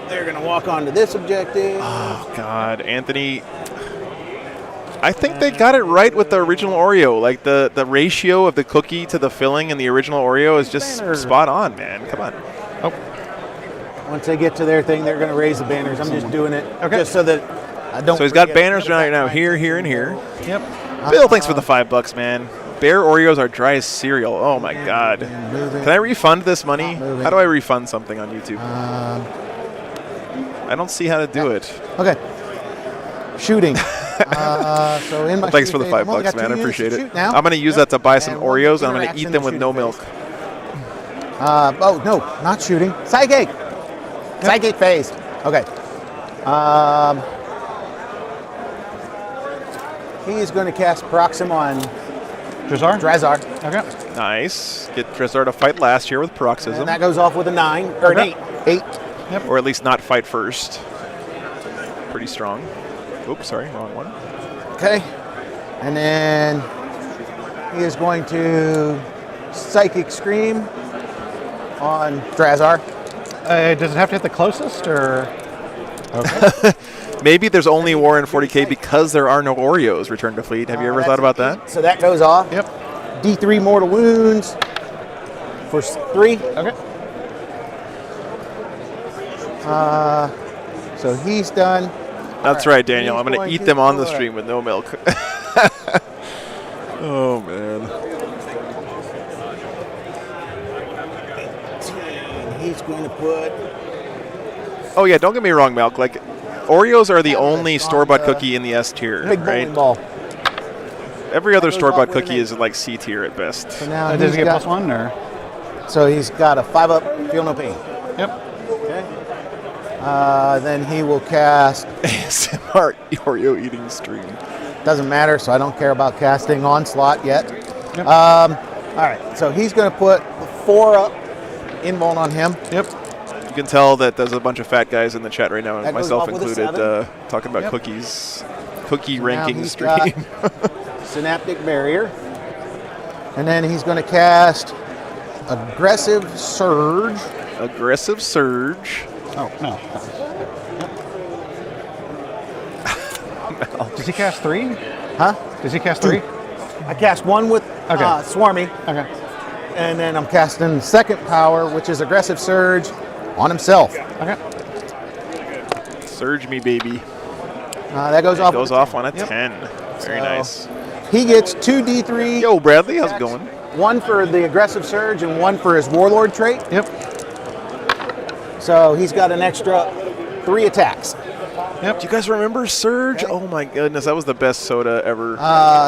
They're going to walk onto this objective. Oh, God. Anthony, I think they got it right with the original Oreo. Like, the ratio of the cookie to the filling in the original Oreo is just spot on, man. Come on. Oh. Once they get to their thing, they're going to raise the banners. I'm just doing it just so that I don't. So he's got banners right now here, here, and here. Yep. Bill, thanks for the $5, man. Bear Oreos are dry as cereal. Oh, my God. Can I refund this money? How do I refund something on YouTube? I don't see how to do it. Okay. Shooting. So in my Thanks for the shooting phase, I've only $5, got man. I 2 units appreciate to it. shoot now. I'm going to use that to buy some And Oreos, and I'm going to interaction eat them in with the no shooting milk. Oh, no, not shooting. Psychic. Psychic phase. Okay. He is going to cast Proxim on Drazar. Okay. Nice. Get Drazar to fight last year with Paroxysm. And that goes off with a 9, or an 8. 8. Yep. Or at least not fight first. Pretty strong. Oops, sorry, wrong one. Okay. And then he is going to Psychic Scream on Drazar. Does it have to hit the closest, or? Okay. Maybe there's only war in 40K because there are no Oreos returned to fleet. Have you ever thought about that? So that goes off. Yep. D3 mortal wounds for 3. Okay. So he's done. That's right, Daniel. I'm going to eat them on the stream with no milk. Oh, man. He's going to put. Oh, yeah, don't get me wrong, Milk. Like, Oreos are the only store-bought cookie in the S tier, Big right? bowling ball. Every other store-bought cookie is like C tier at best. So now does he's he get got, +1, or? So he's got a 5-up, feel no pain. Yep. Okay. Then he will cast. ASMR Oreo eating stream. Doesn't matter, so I don't care about casting Onslaught yet. Yep. All right, so he's going to put 4-up invuln on him. Yep. You can tell that there's a bunch of fat guys in the chat right now, That goes myself off with a included, 7. talking about Yep. cookies. Cookie So now ranking he's stream. got Synaptic Barrier. And then he's going to cast Aggressive Surge. Aggressive Surge. Oh, no. Does he cast 3? Huh? Does he cast 3? I cast 1 with Swarmy. Okay. And then I'm casting second power, which is Aggressive Surge, on himself. Okay. Surge me, baby. That goes off. Goes off on a Yep. 10. Very So- nice. He gets 2 D3. Yo, Bradley, how's it going? 1 for the Aggressive Surge and 1 for his Warlord trait. Yep. So he's got an extra 3 attacks. Yep. Do you guys remember Surge? Oh my goodness, that was the best soda ever.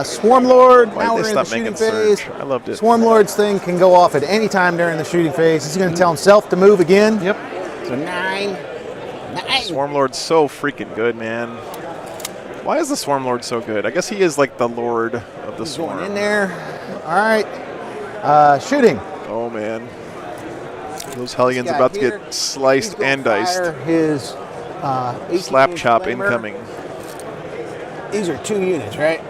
Swarmlord, Why now did we're they in the stop shooting making phase. Surge? I loved it. Swarmlord's thing can go off at any time during the shooting phase. He's going to tell himself to move again. Yep. So 9. Swarmlord's so freaking good, man. Why is the Swarmlord so good? I guess he is like the lord of the swarm. Going in there. All right. Shooting. Oh man. Those Hellions guy about to here, get sliced and diced. Fire his Slap chop flamer. incoming. These are 2 units, right?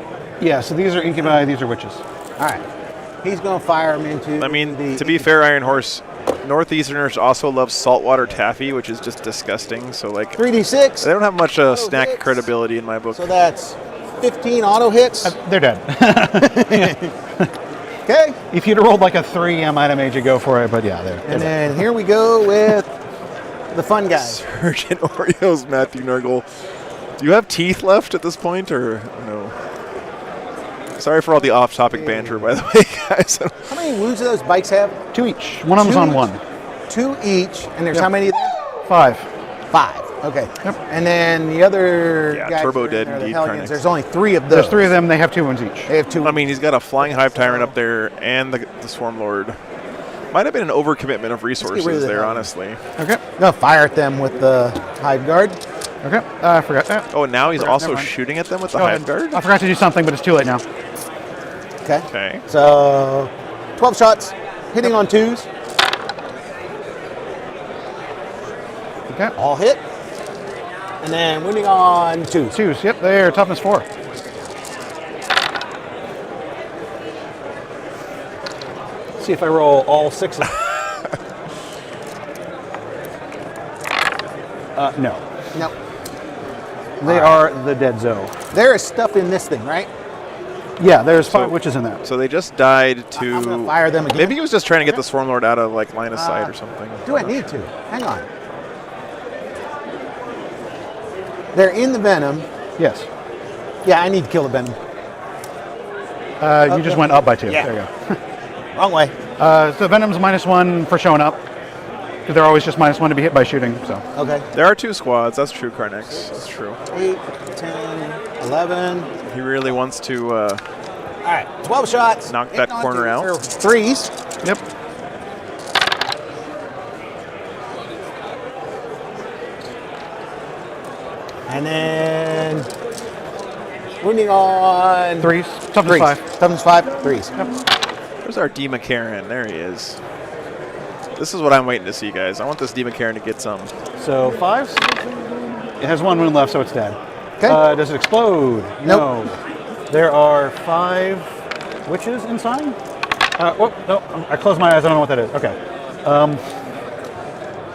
Yeah, so these are Incubi, these are Witches. All right. He's going to fire them into. I mean, to be fair, Iron Horse, Northeasterners also love saltwater taffy, which is just disgusting. So like 3d6. they don't have much snack credibility in my book. So that's 15 auto hits. They're dead. Okay. If you'd rolled like a 3, I might have made you go for it, but yeah, they're And then here we go with the fun guys. Sergeant Oreos, Matthew Nurgle. Do you have teeth left at this point, or no? Sorry for all the off-topic banter, by the way, guys. How many wounds do those bikes have? 2 each. One of them's on 1. 2 each. And there's Yep. how many there? 5. 5. Okay. Yep. And then the other guys Turbo that are in dead there, the indeed, Hellions, Carnix. there's only 3 of those. There's 3 of them, they have 2 wounds each. They have 2. I mean, he's got a Flying Hive Tyrant up there and the Swarm Lord. Might have been an overcommitment of resources rid of the there, Hellions. honestly. Okay. No, fire at them with the Hive Guard. Okay. I forgot that. Oh, now he's Forgot, also never mind. shooting at them with the Go Hive ahead. Guard? I forgot to do something, but it's too late now. Okay. Okay. So 12 shots. Hitting on 2s. Okay. All hit. And then wounding on 2s. 2s, yep, there, toughness 4. See if I roll all 6 of them. No. No. They are the dead zone. There is stuff in this thing, right? Yeah, there's 5 witches in there. So they just died to. I'm gonna fire them again. Maybe he was just trying to get the Swarm Lord out of like line of sight or something. Do I need to? Hang on. They're in the venom. Yes. Yeah, I need to kill the venom. You just went up by 2. Yeah. There you go. Wrong way. So Venom's -1 for showing up. Because they're always just -1 to be hit by shooting. So. Okay. There are 2 squads. That's true, Carnex. That's true. 8, 10, 11. He really wants to All right, 12 shots. knock that corner out. 3s. Yep. And then wounding on 3s. Toughness 5. Toughness 5. 3s. Yep. Where's our D. McCarran? There he is. This is what I'm waiting to see, guys. I want this D. McCarran to get some. So 5s. It has 1 wound left, so it's dead. Okay. Does it explode? Nope. No. There are 5 witches inside. Oh, no. I closed my eyes. I don't know what that is. Okay.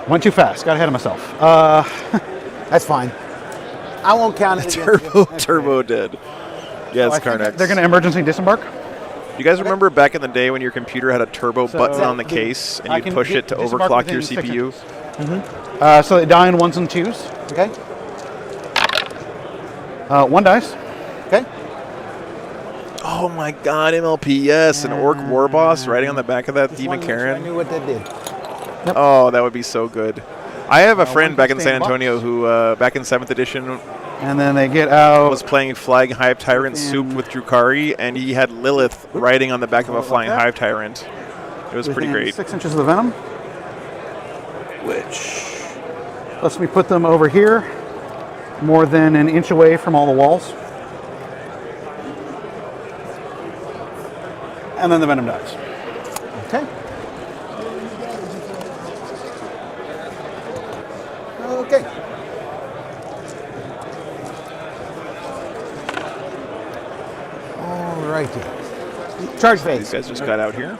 Went too fast. Got ahead of myself. That's fine. I won't count it against Turbo dead. Yes, Carnex. They're going to emergency disembark. You guys remember back in the day when your computer had a turbo So button on the case and I you'd can push it to disembark overclock your within 6 CPU? inches. So they die in 1s and 2s. Okay. 1 dice. Okay. Oh my god, MLP, yes. An Orc War Boss riding on the back of that D. I McCarran. knew what that did. Oh, that would be so good. I have a friend 1 back in to San 10 Antonio who, back in 7th edition, And then they get out. was playing Flying Hive Tyrant Soup with Drukari, and he had Lilith riding on the back of a Flying Hive Tyrant. It was pretty within great. 6 inches of the venom. Which lets me put them over here, more than an inch away from all the walls. And then the venom dies. Okay. Okay. All righty. Charge phase. These guys just got out here.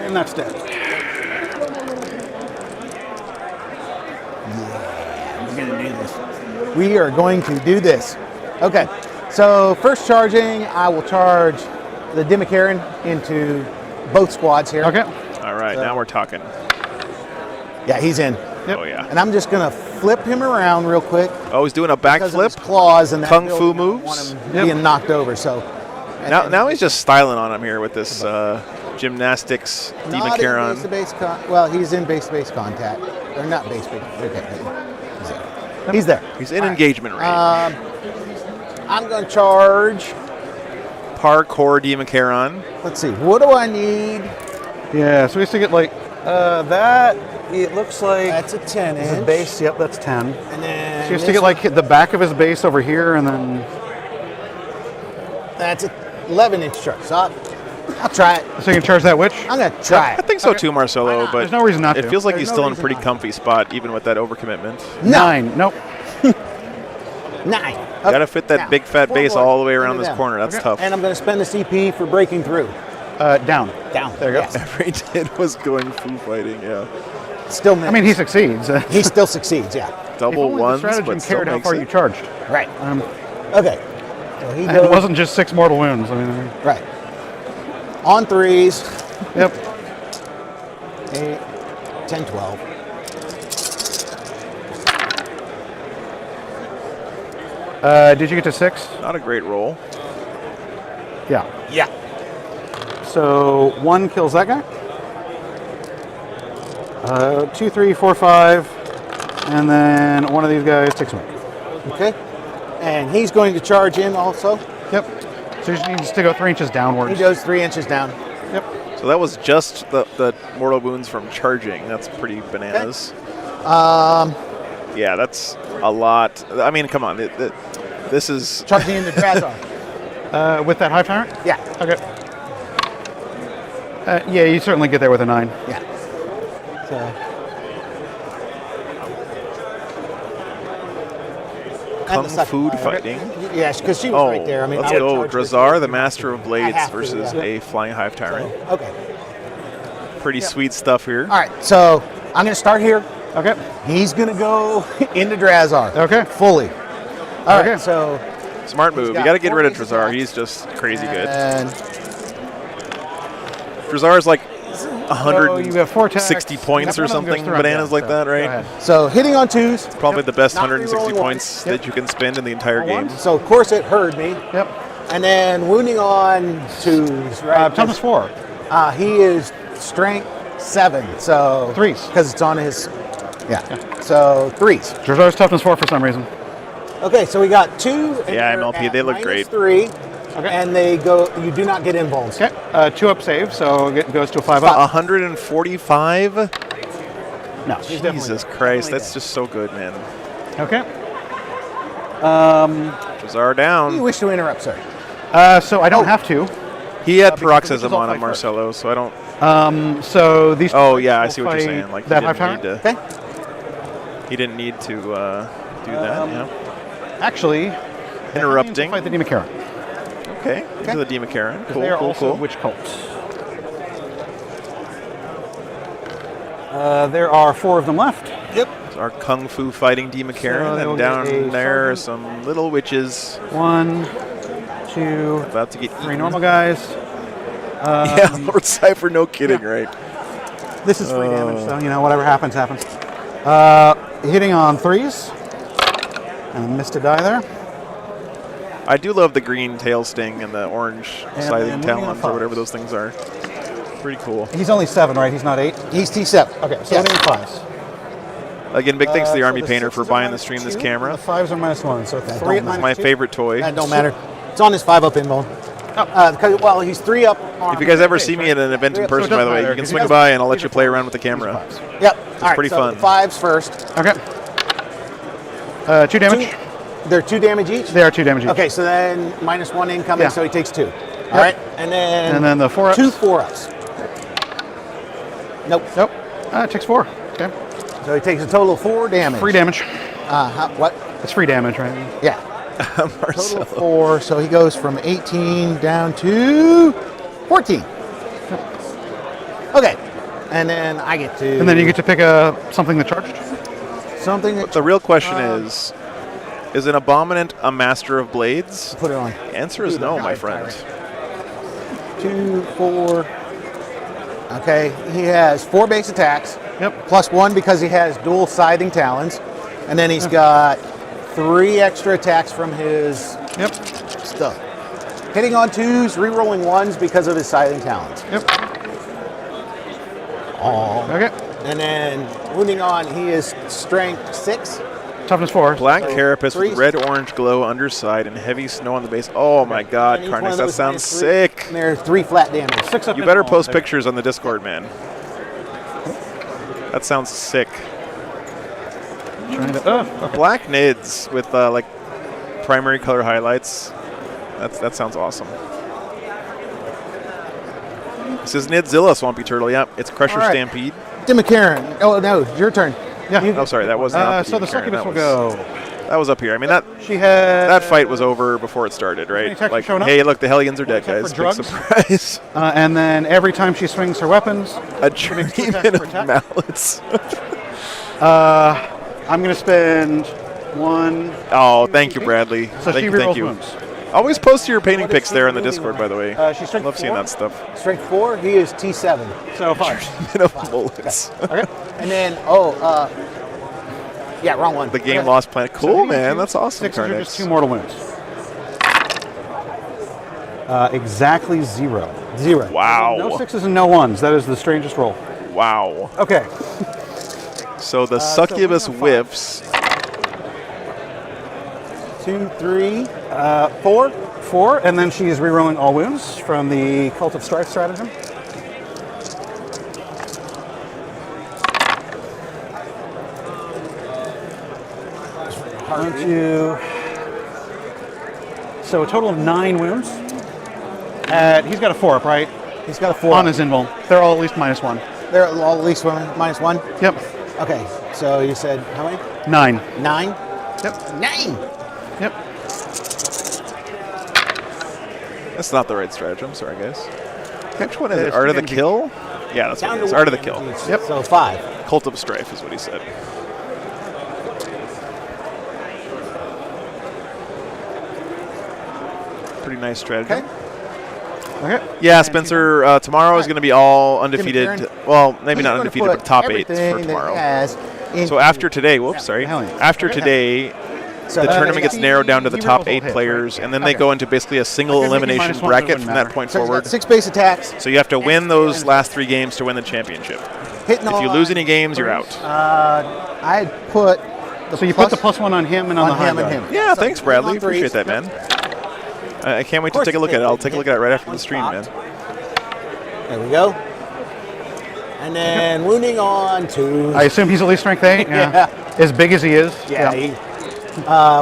And that's dead. We're going to do this. We are going to do this. Okay. So first charging, I will charge the Dimmicaran into both squads here. Okay. All right, now we're talking. Yeah, he's in. Oh, yeah. And I'm just going to flip him around real quick. Oh, he's doing a Because of his backflip? claws and that Kung building, Fu I don't moves? want him being knocked over. So Now he's just styling on him here with this gymnastics D. not in McCarran. base-to-base well, he's in base-to-base contact. Or not base-to-base. Okay. He's there. He's in All right. engagement range. I'm going to charge. Parkour D. McCarran. Let's see. What do I need? Yeah, so we used to get like that. It looks like That's a 10 the inch. base. Yep, that's 10. And then So you used to get like the back of his base over here, and then that's a 11-inch charge. So I'll try it. so you can charge that witch. I'm going to try I it. think so too, Marcelo, but There's no reason not it to. feels like There's he's no still in a reason pretty not. comfy spot, even with that overcommitment. 9. Nope. 9. Gotta fit that big fat base all the way around this corner. That's tough. And I'm going to spend the CP for breaking through. Down. Down. There you go. Yes. Every he did was going foo fighting, yeah. Still missed. I mean, he succeeds. He still succeeds, yeah. Double ones, The but stratagem still cared how makes far it. you charged. Right. Okay. So he And goes. it wasn't just 6 mortal wounds. I mean, Right. On 3s. yep. 8, 10, 12. Did you get to 6? Not a great roll. Yeah. Yeah. So 1 kills that guy. 2, 3, 4, 5, and then one of these guys takes him. Okay. And he's going to charge in also. Yep. So he just needs to go 3 inches downwards. He goes 3 inches down. Yep. So that was just the mortal wounds from charging. That's pretty bananas. Yeah, that's a lot. I mean, come on. This is charging into Drazar. With that Hive Tyrant? Yeah. Okay. Yeah, you certainly get there with a 9. Yeah. So. Kung Fu fighting. Yes, because she was right there. I mean, let's I would go. charge her Drazar, the Master of Blades, have to, versus yeah. a Flying Hive Tyrant. Okay. Pretty sweet stuff here. All right, so I'm going to start here. Okay. He's going to go into Drazar. Okay. Fully. All right, so. Smart move. You got got to get 4 rid of basic Drazar. attacks. He's just crazy good. And Drazar is like you got 4 attacks. 160 points or One of them goes something, through, bananas yeah, like so that, go right? ahead. so hitting on 2s. Probably the best Not 160 rerolling points ones. that you can spend in the entire game. So of course it heard me. Yep. And then wounding on 2s, right? Toughness 4. He is strength 7, so 3s. because it's on his. Yeah. So 3s. Drazar's toughness 4 for some reason. Okay, so we got 2. And Yeah, they're MLP, at they look great. -3. Okay. And they go. You do not get invulns. Okay. 2-up save, so it goes to a 5-up. 145? No. Jesus Christ, that's just so good, man. Okay. Drazar down. You wish to interrupt, sir? So I don't have to. He had because paroxysm the witches all on him, fight first. Marcelo, so I don't. So these. Oh yeah, I will see what you're fight saying. Like that he Hive didn't Tyrant. need to. Okay. He didn't need to do that. Yeah. Actually, Interrupting. fight the Demakaran. Okay. Into the Demakaran. Cool. They are Cool. also Cool. witch cults. There are 4 of them left. Yep. So our Kung Fu fighting Demakaran, So and get a down there are sergeant. some little witches 1, 2, about to get 3 eaten. normal guys. Yeah, Lord Cypher, no kidding, right? This is free damage, so whatever happens, happens. Hitting on 3s. And missed a die there. I do love the green tail sting and the orange And scything then talons moving on or whatever those things are. Pretty cool. He's only 7, right? He's not 8? He's T7. Okay, so Yes. hitting 5s. Again, big thanks to the So Army the Painter for 6s are buying the minus stream this 2, camera. and the 5s are -1, so 3 at It's -2. my favorite toy. That don't matter. It's on his 5-up invuln. Well, he's 3-up. If you guys ever see me at an event in So it person, by the doesn't way, matter, you can 'cause swing he by and I'll let you play around with the camera. Yep. It's All right, pretty so fun. 5s first. Okay. 2 damage. They're 2 damage each? They are 2 damage each. Okay, so then -1 incoming, Yeah. so he takes 2. All right, and then the 4-ups. 2 4-ups. Nope. Nope. It takes 4. Okay. So he takes a total of 4 damage. Free damage. What? It's free damage, right? Yeah. Total of 4, so he goes from 18 down to 14. Okay, and then I get to. And then you get to pick something that charged. Something that. But the real question is an Abominant a Master of Blades? Put it on. Answer is no, my friend. 2, 4. Okay, he has 4 base attacks. Yep. Plus 1 because he has dual scything talons, and then he's got 3 extra attacks from his stuff. Hitting on 2s, re-rolling 1s because of his scything talons. Yep. Okay. And then wounding on, he is strength 6. Toughness 4. Black So carapace with 3s. red-orange glow underside and heavy snow on the base. Oh my God, And each one Carnix, of that those sounds minus 3, sick. And there's 3 flat damage. 6 up You in better all, post I think. pictures on the Discord, man. That sounds sick. Trying to, okay. Black nids with like primary color highlights. That sounds awesome. This is Nidzilla, Swampy Turtle. Yep, it's Crusher All right. Stampede. Demakaran. Oh, no, your turn. Yeah. Oh, sorry, that was not So the Demakaran, succubus that will was- go. That was up here. I mean, that She had. that fight was over before it started, right? attacks Like, showing up? hey, look, the Hellions are dead, Except guys. for Big drugs. surprise. And then every time she swings her weapons, A she makes 2 dream attacks per of attack. mallets. I'm going to spend 1. Oh, thank you, Bradley. So thank she you, thank rerolls you. wounds. Always post your painting What is pics there in the moving Discord, on? by the way. She's strength Love seeing 4. that stuff. Strength 4, he is T7. So 5. Of bullets. Okay. And then, yeah, wrong one. The game Okay. lost planet. Cool, hitting man. two, That's awesome, 6s are just 2 Carnix. mortal wounds. Exactly 0. 0. Wow. No 6s and no 1s. That is the strangest roll. Wow. Okay. So the so succubus we're on 5. whiffs. 2, 3. 4. 4, and then she is rerolling all wounds from the Cult of Strife stratagem. One, 2, So a total of 9 wounds. He's got a 4 up, right? He's got a 4 on his invul. They're all at least -1. They're all at least -1? Yep. Okay, so you said how many? 9. 9? Yep. 9! Yep. That's not the right strategy. I'm sorry, guys. Which one is That it? is Art of the PMG. Kill? Yeah, that's what it is. Art of the Kill. Yep. So 5. Cult of Strife is what he said. Pretty nice strategy. Okay. Yeah, Spencer, tomorrow is going to be all undefeated. Karen. Well, maybe He's not gonna undefeated, put but top 8 everything for that tomorrow. he has So after today, whoops, sorry. Hell yeah. After today, So the tournament he gets got- narrowed down to the he top rolls all 8 hits, players, right? and then they Okay. go into basically a single Okay, maybe elimination -1, but it bracket wouldn't from that matter. point So he's forward. got 6 base attacks. So you have to win those last 3 games to win the championship. Hitting If all you lose any games, you're out. I had put the So you put the +1 on him and on the high him and guy. him. Yeah, So thanks, Bradley. on threes. Appreciate that, man. I can't wait to course take a you look did. at it. I'll take a look at it right after the stream, man. There we go. And then wounding on to. I assume he's at least strength 8. Yeah. Yeah. As big as he is. Yeah.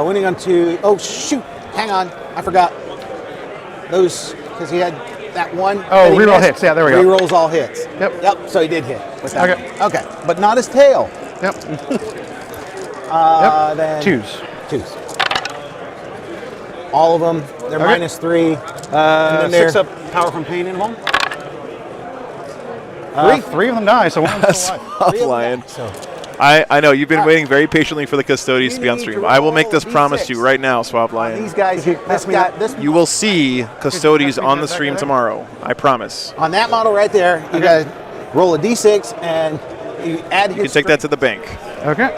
Wounding on to. Oh shoot! Hang on, I forgot those because he had that one. Oh, that he reroll missed. hits. Yeah, there we go. Rerolls all hits. Yep. Yep. So he did hit. With that Okay. one. Okay, but not his tail. Yep. Then 2s. 2s. All of them. They're Okay. -3. And then 6 they're- up power from pain invul. 3. 3 of them die, so 1 of them's still alive. Tough lion. So I know you've been waiting very patiently for the custodians to be on stream. I will make this promise to you right now, Swab Lion. these guys, this guy, this You will see custodians on the stream tomorrow. I promise. on that model right there, you got to roll a d6 and you add You can take that to the bank. Okay.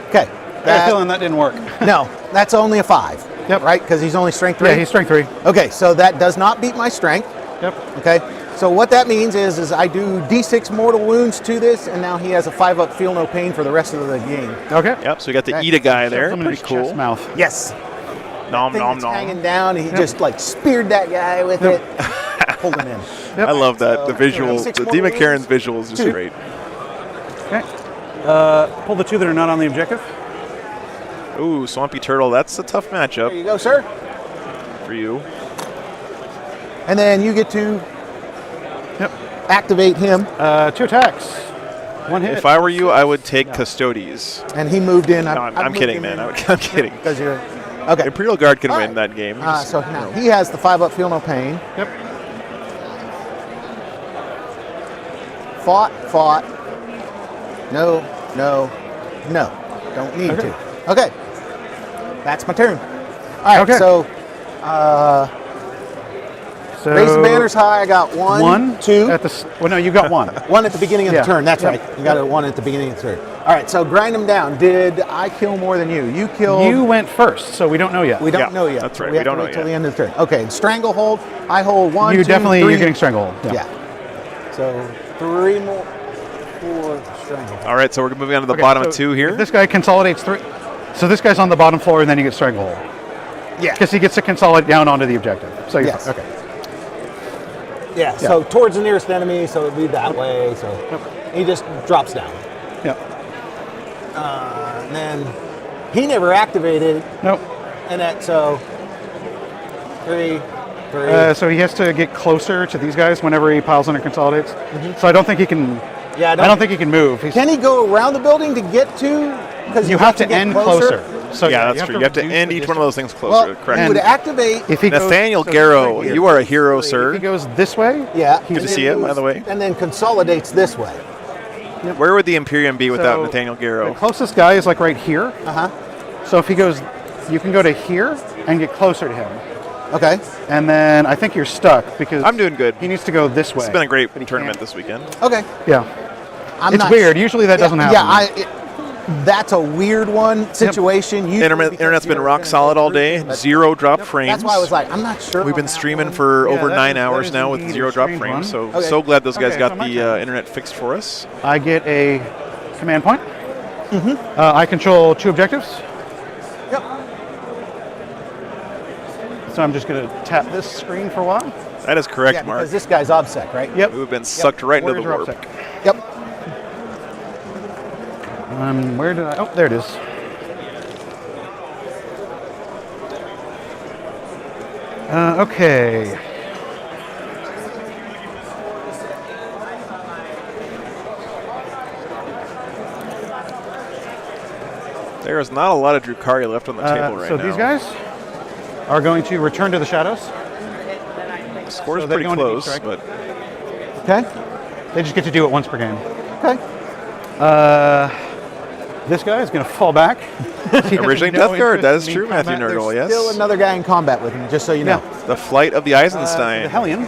Okay. I had a feeling that didn't work. No, that's only a 5. Yep. Right? Because he's only strength 3. Yeah, he's strength 3. Okay, so that does not beat my strength. Yep. Okay. So what that means is I do d6 mortal wounds to this, and now he has a 5 up feel no pain for the rest of the game. Okay. Yep. So you got to Okay. eat a guy there. Something in Pretty his cool. chest mouth. Yes. Nom Thing nom that's nom. hanging down, and he just like speared that guy with it, pulled him in. Yep. I love that. The visual, Six the more Demon wounds. Karen's visual is just 2. great. Okay. Pull the 2 that are not on the objective. Ooh, Swampy Turtle. That's a tough There matchup you go, sir. for you. And then you get to Yep. activate him, 2 attacks. 1 hit. If I were you, I would take Custodies. and he moved in. No, I'm kidding, man. I'm kidding. Because you're okay. Imperial Guard can All win right. that game. So now he has the 5 up feel no pain. Yep. Fought. No. Don't need to. Okay. That's my turn. All right. Okay. So So raise the banners high. I got 1, 2. At the well, no, you got 1. 1 at the beginning of Yeah. the turn. That's Yep. right. You got a 1 at the beginning of the turn. All right. So grind them down. Did I kill more than you? You killed. You went first, so we don't know yet. We don't Yeah, know yet. that's right. We We have don't to know wait till yet. the end of the turn. Okay. Stranglehold. I hold 1, You 2, definitely 3. you're getting stranglehold. Yeah. So 3 more. 4 stranglehold. All right, so we're moving on to the Okay, bottom so of 2 here. If this guy consolidates 3, so this guy's on the bottom floor, and then he gets stranglehold. Yeah. Because he gets to consolidate down onto the objective. So you're Yes. fine. Okay. Yeah, so towards the nearest enemy, so it'd be that way. So he just drops down. Yep. And then he never activated, Nope. and that so 3. So he has to get closer to these guys whenever he piles in or consolidates. So I don't think he can. Yeah, I don't think he can move. He's, Can he go around the building to get to? Because you have to end closer. So yeah, that's true. You have to reduce end the each one of those things Well, closer. he Correct. would activate. If he Nathaniel goes, Garrow, right here. you are a hero, If sir. he goes this way, Yeah. Good to see you, by the way. And then consolidates this way. Where would the Imperium be without So, Nathaniel the Garrow? closest guy is like right here. Uh-huh. So if he goes, you can go to here and get closer to him. Okay. And then I think you're stuck because I'm doing good. he needs to go this way. It's been a great tournament this weekend. Okay. Yeah. I'm It's not weird. Usually that doesn't happen. Yeah, that's a weird one situation. Usually Internet's been because rock you're solid all in a day. group, but 0 drop frames. That's why I was like, I'm not sure. We've on been that streaming one. for Yeah, over that 9 is- hours that is now with indeed 0 a drop strange frames. one. So Okay. so glad those guys Okay, got so my the turn. internet fixed for us. I get a command point. I control 2 objectives. Yep. So I'm just going to tap this screen for a while. That is correct, Yeah, Mark. because this guy's OBSEC, right? Yep. We've been sucked right into the Warriors are warp. upsec. Yep. Where did I? Oh, there it is. Okay. There is not a lot of Drukhari left on the table right so now. these guys are going to return to the shadows. Score's So they're pretty going to close, deep strike. but Okay. They just get to do it once per game. Okay. This guy is going to fall back. Originally Death Guard. That is true, Matthew Nurgle. Yes. Still another guy in combat with him, just so you know. The Flight of the Eisenstein. The Hellion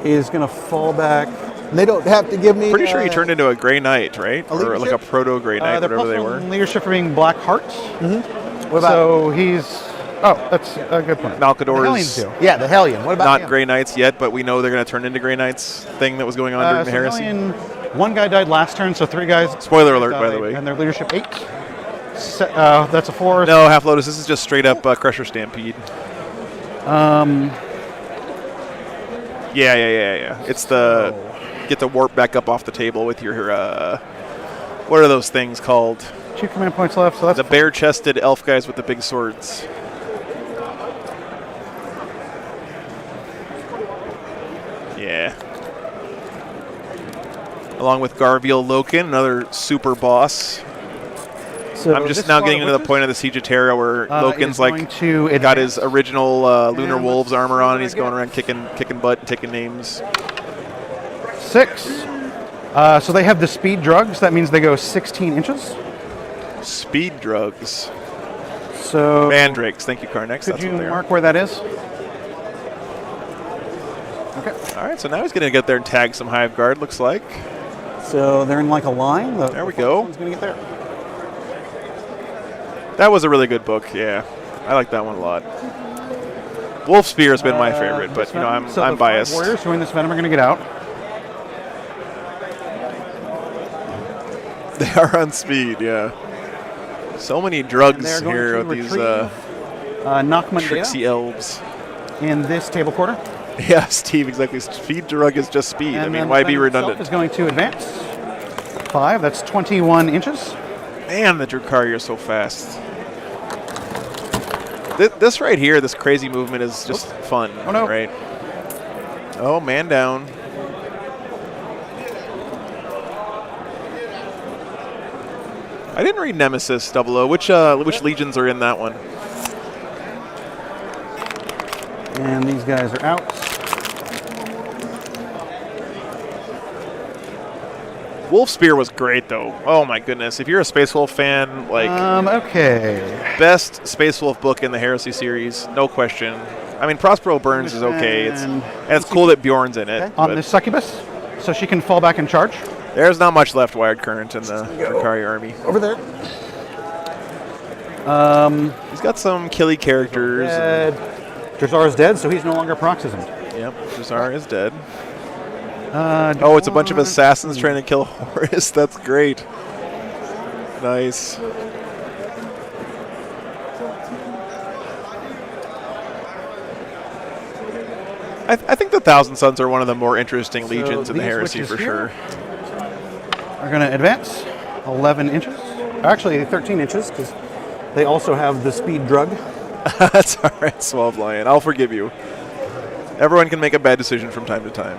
is going to fall back. And they don't have to give me. Pretty sure he turned into a Grey Knight, right? Or like a proto Grey Knight, They're whatever they plus were. one leadership for being Black Hearts. What about So he's. Oh, that's a good point. The Hellions Malkador's do. Yeah, the Hellion. What about not him? Grey Knights yet, but we know they're going to turn into Grey Knights thing that was going on during So the Heresy. Hellion, one guy died last turn, so 3 guys. Spoiler alert, by the died, way. And their leadership 8. That's a 4. No, Half Lotus. This is just straight up Crusher Stampede. Yeah. It's the get to warp back up off the table with your what are those things called? 2 command points left, so that's The bare-chested elf guys with the big swords. Yeah. Along with Garviel Loken, another super boss. So I'm just this now squad getting of into the witches, point of the Siege of Terra where Loken's is going like to got advance. his original Lunar Wolves armor on and he's going around kicking butt and taking names. 6. So they have the speed drugs. That means they go 16 inches. Speed drugs. So Mandrakes. Thank you, Carnex. could That's you what they mark are. where that is? All right, so now he's going to get there and tag some Hive Guard, looks like. So they're in like a line. There we go. One's going to get there. That was a really good book, yeah. I like that one a lot. Wolf Spear has been my favorite, but you know I'm So I'm the 5 biased. warriors who are in this venom are going to get out. They are on speed, yeah. So many drugs They're going here to with these retrieve, Nachman tricksy elves. in this table quarter. Yeah, Steve, exactly. Speed drug is just speed. I And mean, then why the be venom itself redundant? is going to advance. 5. That's 21 inches. Man, the Drukhari are so fast. This right here, this crazy movement is just fun, right? Oh, man down. I didn't read Nemesis 00. Which legions are in that one? And these guys are out. Wolf Spear was great, though. Oh my goodness! If you're a Space Wolf fan, like okay, best Space Wolf book in the Heresy series, no question. I mean, Prospero Burns is okay. It's cool that Bjorn's in it. On but the succubus, so she can fall back and charge. There's not much left Wired Current in the Drukhari army. Over there. He's got some killy characters. Drazar is dead, so he's no longer paroxysm. Yep, Drazar is dead. Oh, it's a bunch of assassins trying to kill Horus. That's great. Nice. I think the Thousand Sons are one of the more interesting legions in the these Heresy witches for here sure. Are going to advance 11 inches. Actually, 13 inches, because they also have the speed drug. That's all right, Swab Lion. I'll forgive you. Everyone can make a bad decision from time to time.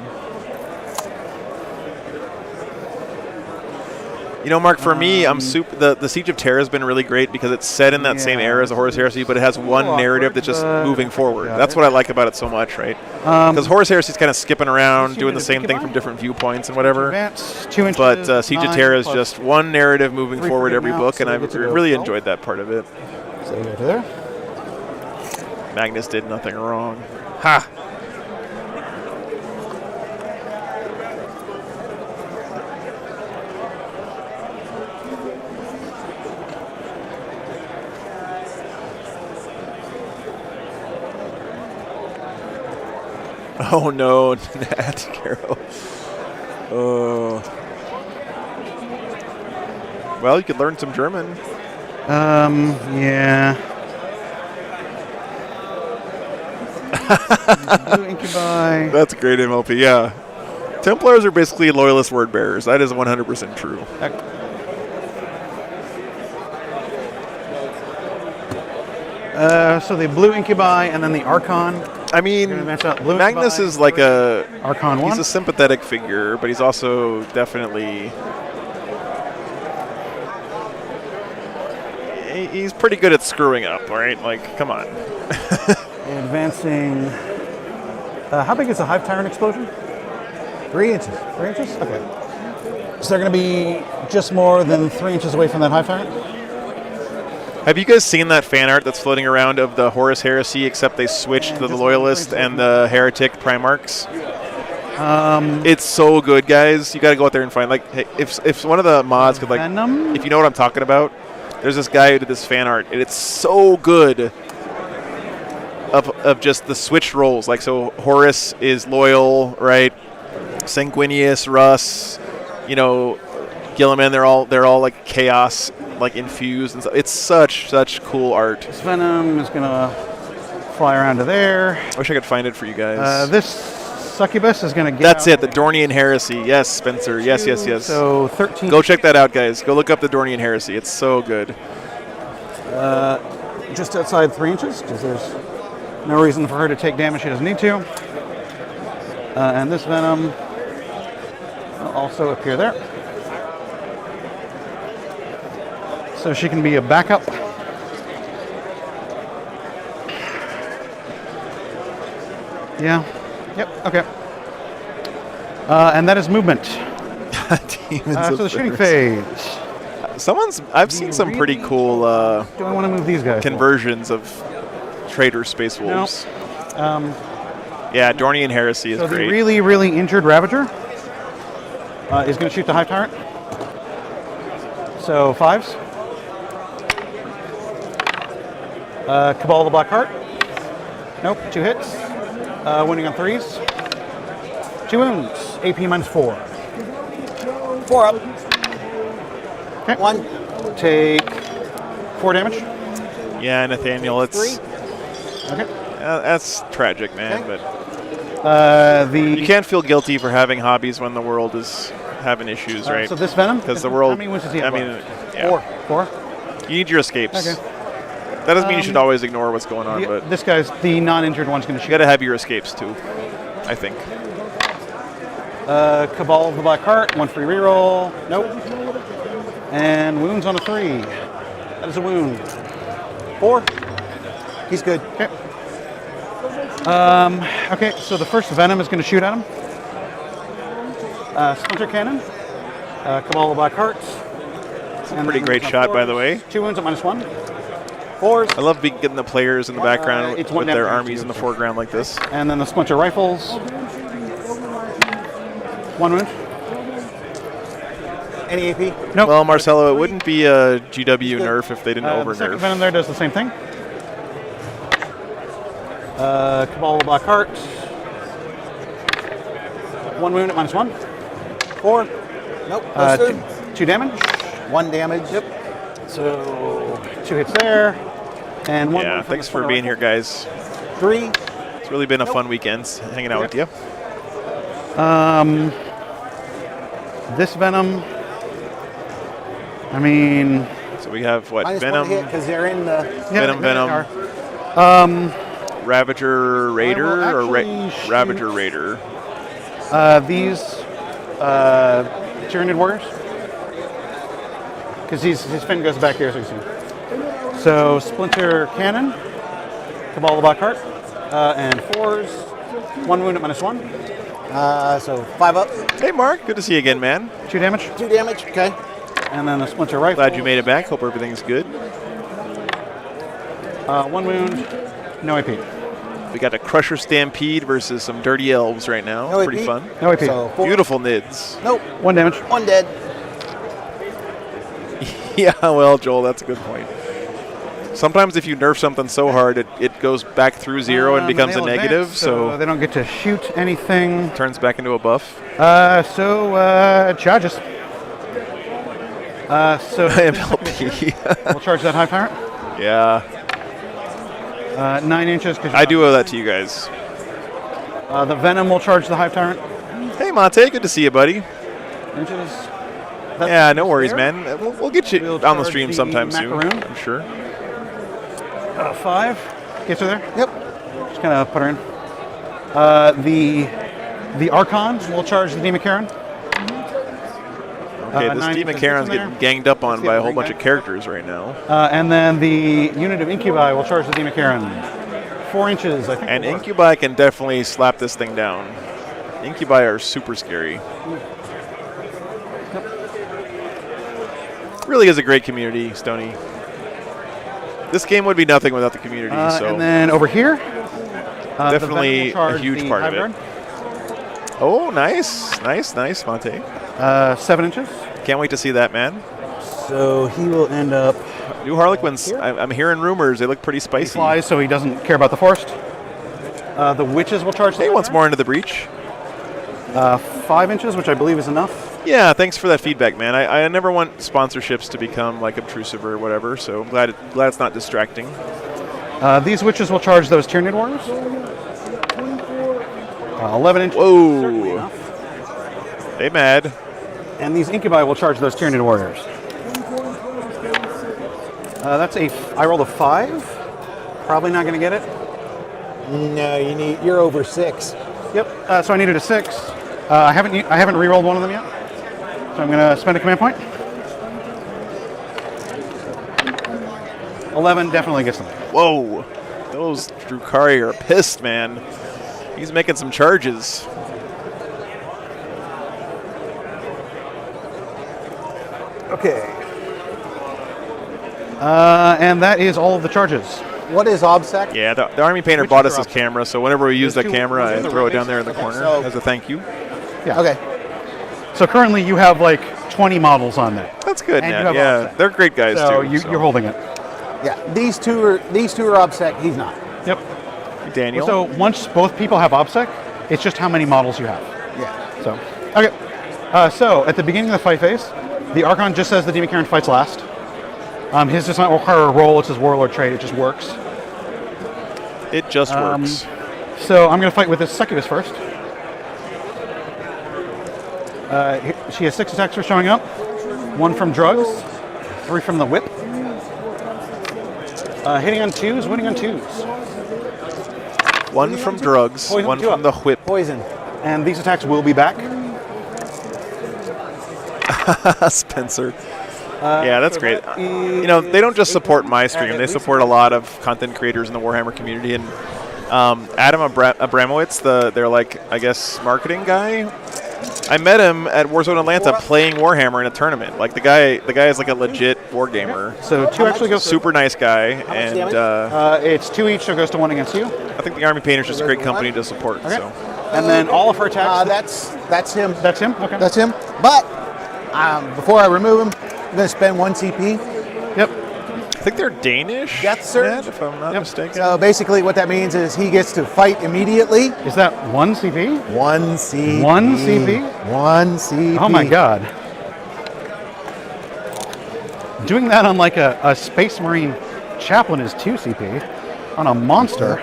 You know, Mark, for me, I'm the Siege of Terra has been really great because it's set in that same era as the Horus Heresy, but it has one narrative that's just moving forward. That's what I like about it so much, right? Because Horus Heresy is kind of skipping around, doing the same thing from different viewpoints and whatever. Advance 2 inches. But Siege of 9 Terra is plus just one narrative moving 3 forward for every getting book, out, and so I've we get to go really 12. enjoyed that part of it. So go to there. Magnus did nothing wrong. Ha! Oh no, Nat Carol. Oh. Well, you could learn some German. Yeah. Blue Incubi. That's a great MLP, yeah. Templars are basically loyalist word bearers. That is 100% true. So the blue Incubi and then the Archon. I mean, blue Magnus Incubi, is like a Archon he's 1. a sympathetic figure, but he's also definitely he's pretty good at screwing up. All right, like come on. Advancing. How big is the Hive Tyrant explosion? 3 inches. 3 inches? Okay. So they're going to be just more than 3 inches away from that Hive Tyrant? Have you guys seen that fan art that's floating around of the Horus Heresy, except they switched the Loyalist and the Heretic Primarchs? It's so good, guys. You got to go out there and find, like, hey, if one of the mods could, like, if you know what I'm talking about, there's this guy who did this fan art, and it's so good of just the switched roles. Like, so Horus is loyal, right? Sanguinius, Russ, you know, Gilliman, they're all like chaos, like infused and stuff. It's such cool art. This Venom is gonna fly around to there. I wish I could find it for you guys. This Succubus is gonna get That's it, the Dornian Heresy. Yes, Spencer. Yes. So 13. Go check that out, guys. Go look up the Dornian Heresy. It's so good. Just outside 3 inches, because there's no reason for her to take damage she doesn't need to. And this Venom will also appear there. So she can be a backup. Yeah. Yep. Okay. And that is movement. So the shooting phase. I've seen some pretty cool do I want to move these guys conversions of Traitor Space Wolves. Yeah, Dornian Heresy is so great. the really injured Ravager is going to shoot the Hive Tyrant. So 5s. Cabal of the Black Heart. Nope, 2 hits. Winning on 3s. 2 wounds. AP -4. 4 up. Okay. 1. Take 4 damage. Yeah, Nathaniel, it's 3. Okay. That's tragic, man. Okay. But you can't feel guilty for having hobbies when the world is having issues, right? So this Venom? Because the world. How many wounds does he have? I mean, left? yeah. 4. You need your escapes. Okay. That doesn't mean you should always ignore what's going on, but this guy's the non-injured one's going to shoot. you got to have your escapes too. I think. Cabal of the Black Heart, 1 free reroll. Nope. And wounds on a 3. That is a wound. 4. He's good. Okay. Okay, so the first Venom is going to shoot at him. Splinter Cannon. Cabal of the Black Heart. It's a pretty great shot, by the way. 2 wounds at -1. 4s. I love getting the players in the background it's with 1 their damage armies in the foreground like this. And then the Splinter Rifles. 1 wound. Any AP? Nope. Well, Marcelo, it wouldn't be a GW nerf if they didn't The over second nerf. Venom there does the same thing. Cabal of the Black Heart. 1 wound at -1. 4. Nope. 2 damage. 1 damage. Yep. So 2 hits there. And 1 Yeah, wound from thanks the for Splinter being here, guys. 3. It's really been a fun weekend hanging out with you. This Venom. I mean. So we have what? -1 Venom, hit because they're in the. Venom, Ravager Raider, or Ravager Raider. These Tyranid Warriors. Because his fin goes back here, so you see. So Splinter Cannon, Cabal of the Black Heart, and 4s. 1 wound at -1. So 5 up. Hey, Mark. Good to see you again, man. 2 damage. 2 damage. Okay. And then the Splinter Rifle. Glad you made it back. Hope everything's good. 1 wound, no AP. We got a Crusher Stampede versus some Dirty Elves right now. No Pretty AP. fun. No AP. So 4. Beautiful nids. Nope. 1 damage. 1 dead. Yeah, well, Joel, that's a good point. Sometimes if you nerf something so hard, it goes back through 0 and becomes a they'll negative, advance, so they don't get to shoot anything. turns back into a buff. Charges. So MLP. we'll charge that Hive Tyrant. Yeah. 9 inches. I do owe that to you guys. The Venom will charge the Hive Tyrant. Hey, Monte. Good to see you, buddy. Inches. Yeah, no worries, there. man. We'll get you We'll on the charge stream the sometime soon, macaroon. I'm sure. 5 gets her there. Yep. Just kind of put her in. The Archon will charge the Demon Karen. Okay, this 9 Demon inches Karen's in getting there. ganged up on Let's by get a whole the bunch ring of characters right now. And then the unit of Incubi will charge the Demon Karen. 4 inches, I think. And Incubi can definitely slap this thing down. Incubi are super scary. Really is a great community, Stoney. This game would be nothing without the community. So And then over here, definitely the Venom will a charge huge the part of Hybrid. it. Oh, nice, Monte. 7 inches. Can't wait to see that, man. So he will end up. New Harlequins. I'm hearing rumors. They look pretty He spicy. flies, so he doesn't care about the forest. The Witches will charge. He wants more into the breach. 5 inches, which I believe is enough. Yeah, thanks for that feedback, man. I never want sponsorships to become like obtrusive or whatever, so I'm glad it's not distracting. These Witches will charge those Tyranid Warriors. 11 inches. Whoa. They mad. And these Incubi will charge those Tyranid Warriors. I rolled a 5. Probably not going to get it. No, you're over 6. Yep. So I needed a 6. I haven't re-rolled one of them yet. So I'm going to spend a command point. 11 definitely gets them. Whoa. Those Drukari are pissed, man. He's making some charges. Okay. And that is all of the charges. What is OBSEC? Yeah, the Army Painter Which bought is us his option? camera, so whenever we use that two- camera, I those are throw it down rebates? there in the Okay, corner so- as a thank you. Yeah. Okay. So currently you have like 20 models on there. That's good, And you Nat. have Yeah, offset. they're great guys, So, too. you're holding it. Yeah. These two are OBSEC. He's not. Yep. Daniel? So once both people have OBSEC, it's just how many models you have. Yeah. So, okay. So at the beginning of the fight phase, the Archon just says the Demon Karen fights last. His does not require a roll. It's his Warlord trait. It just works. It just works. So I'm going to fight with this Succubus first. She has 6 attacks for showing up. 1 from drugs, 3 from the whip. Hitting on 2s, winning on 2s. 1 from drugs, Poison 1 two from up. the whip. Poison. And these attacks will be back. Spencer. Yeah, that's great. You know, they don't just support my stream; they support a lot of content creators in the Warhammer community. And Adam Abramowitz, their like I guess marketing guy, I met him at Warzone Atlanta playing Warhammer in a tournament. Like the guy is like a legit war gamer. So 2 actually goes super nice guy, and it's 2 each, so it goes to 1 against you. I think the Army Painter's just a great company to support. Okay. So And then all of her attacks. That's him. That's him. Okay. That's him. But before I remove him, I'm going to spend 1 CP. Yep. I think they're Danish, Death Surge. Ned, if I'm not mistaken. So basically, what that means is he gets to fight immediately. Is that 1 CP? 1 CP. 1 CP? 1 CP. Oh my god. Doing that on like a Space Marine chaplain is 2 CP. On a monster.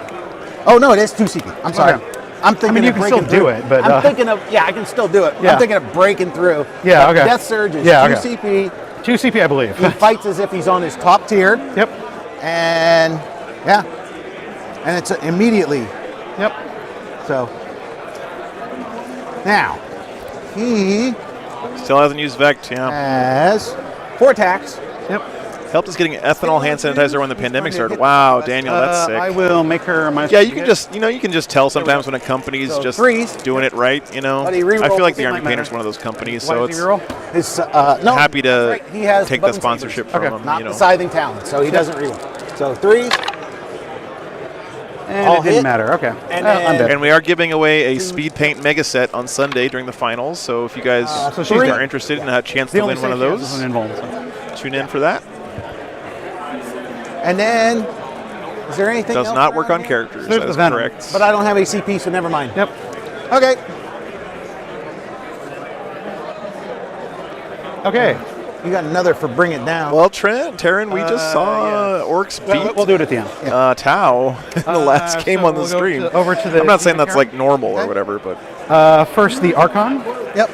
Oh no, it is 2 CP. I'm sorry. Okay. I'm thinking. I mean, you of can breaking still do through. it, but I'm thinking of. Yeah, I can still do it. Yeah. I'm thinking of breaking through. Yeah. But Okay. Death Surge is 2 okay. CP. 2 CP, I believe. He fights as if he's on his top tier. Yep. And yeah, and it's immediately. Yep. So now he Still hasn't used Vect. Yeah. has 4 attacks. Yep. Helped us getting ethanol hand sanitizer when the pandemic started. Wow, Daniel, that's sick. I will make her my. Yeah, you can just tell sometimes when a company's So just 3s. doing it right. You know, But he I re-rolls feel like it the Army might Painter's matter. one of those companies, Why so does it's he roll? His no, happy to right. He has take the Button sponsorship Sabers. from him. Not You know, the Scything Talent, so he doesn't reroll. So 3s. And All it didn't hit. matter. Okay. And I'm then- dead. and we are giving away a speed paint mega set on Sunday during the finals. So if you guys so she's are dead. interested in a chance The to only win one of save she has is those, an invuln, so. tune in for that. And then, is there anything Does else not work around on here? characters. There's That the is Venom. correct. But I don't have a CP, so never mind. Yep. Okay. Okay. You got another for Bring It Down. Well, Taryn, we just saw Orcs beat We'll do it at the end. Tau in the last game so on the we'll go stream. over to the I'm not saying that's Demon like normal or whatever, but First, the Archon. Yep.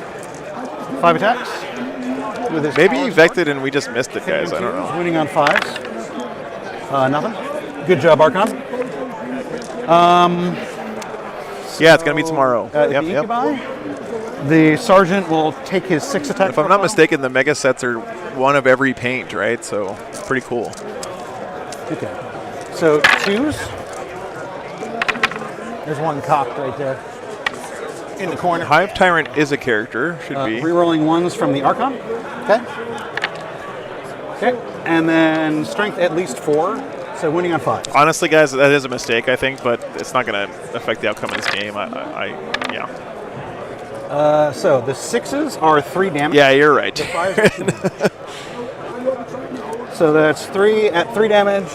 5 attacks. With his maybe he powers vected and we just missed it, guys. I don't know. Winning on 5s. Nothing. Good job, Archon. Yeah, it's going to be tomorrow. The Incubi, the Sergeant will take his 6 attack. If I'm not mistaken, the mega sets are one of every paint, right? So it's pretty cool. Okay. So 2s. There's one cocked right there. In the corner. Hive Tyrant is a character, should be. Rerolling 1s from the Archon. Okay. Okay. And then strength at least 4. So winning on 5. Honestly, guys, that is a mistake, I think, but it's not going to affect the outcome of this game. Yeah. So the 6s are 3 damage. Yeah, you're right. The 5s are 2. So that's 3 at 3 damage,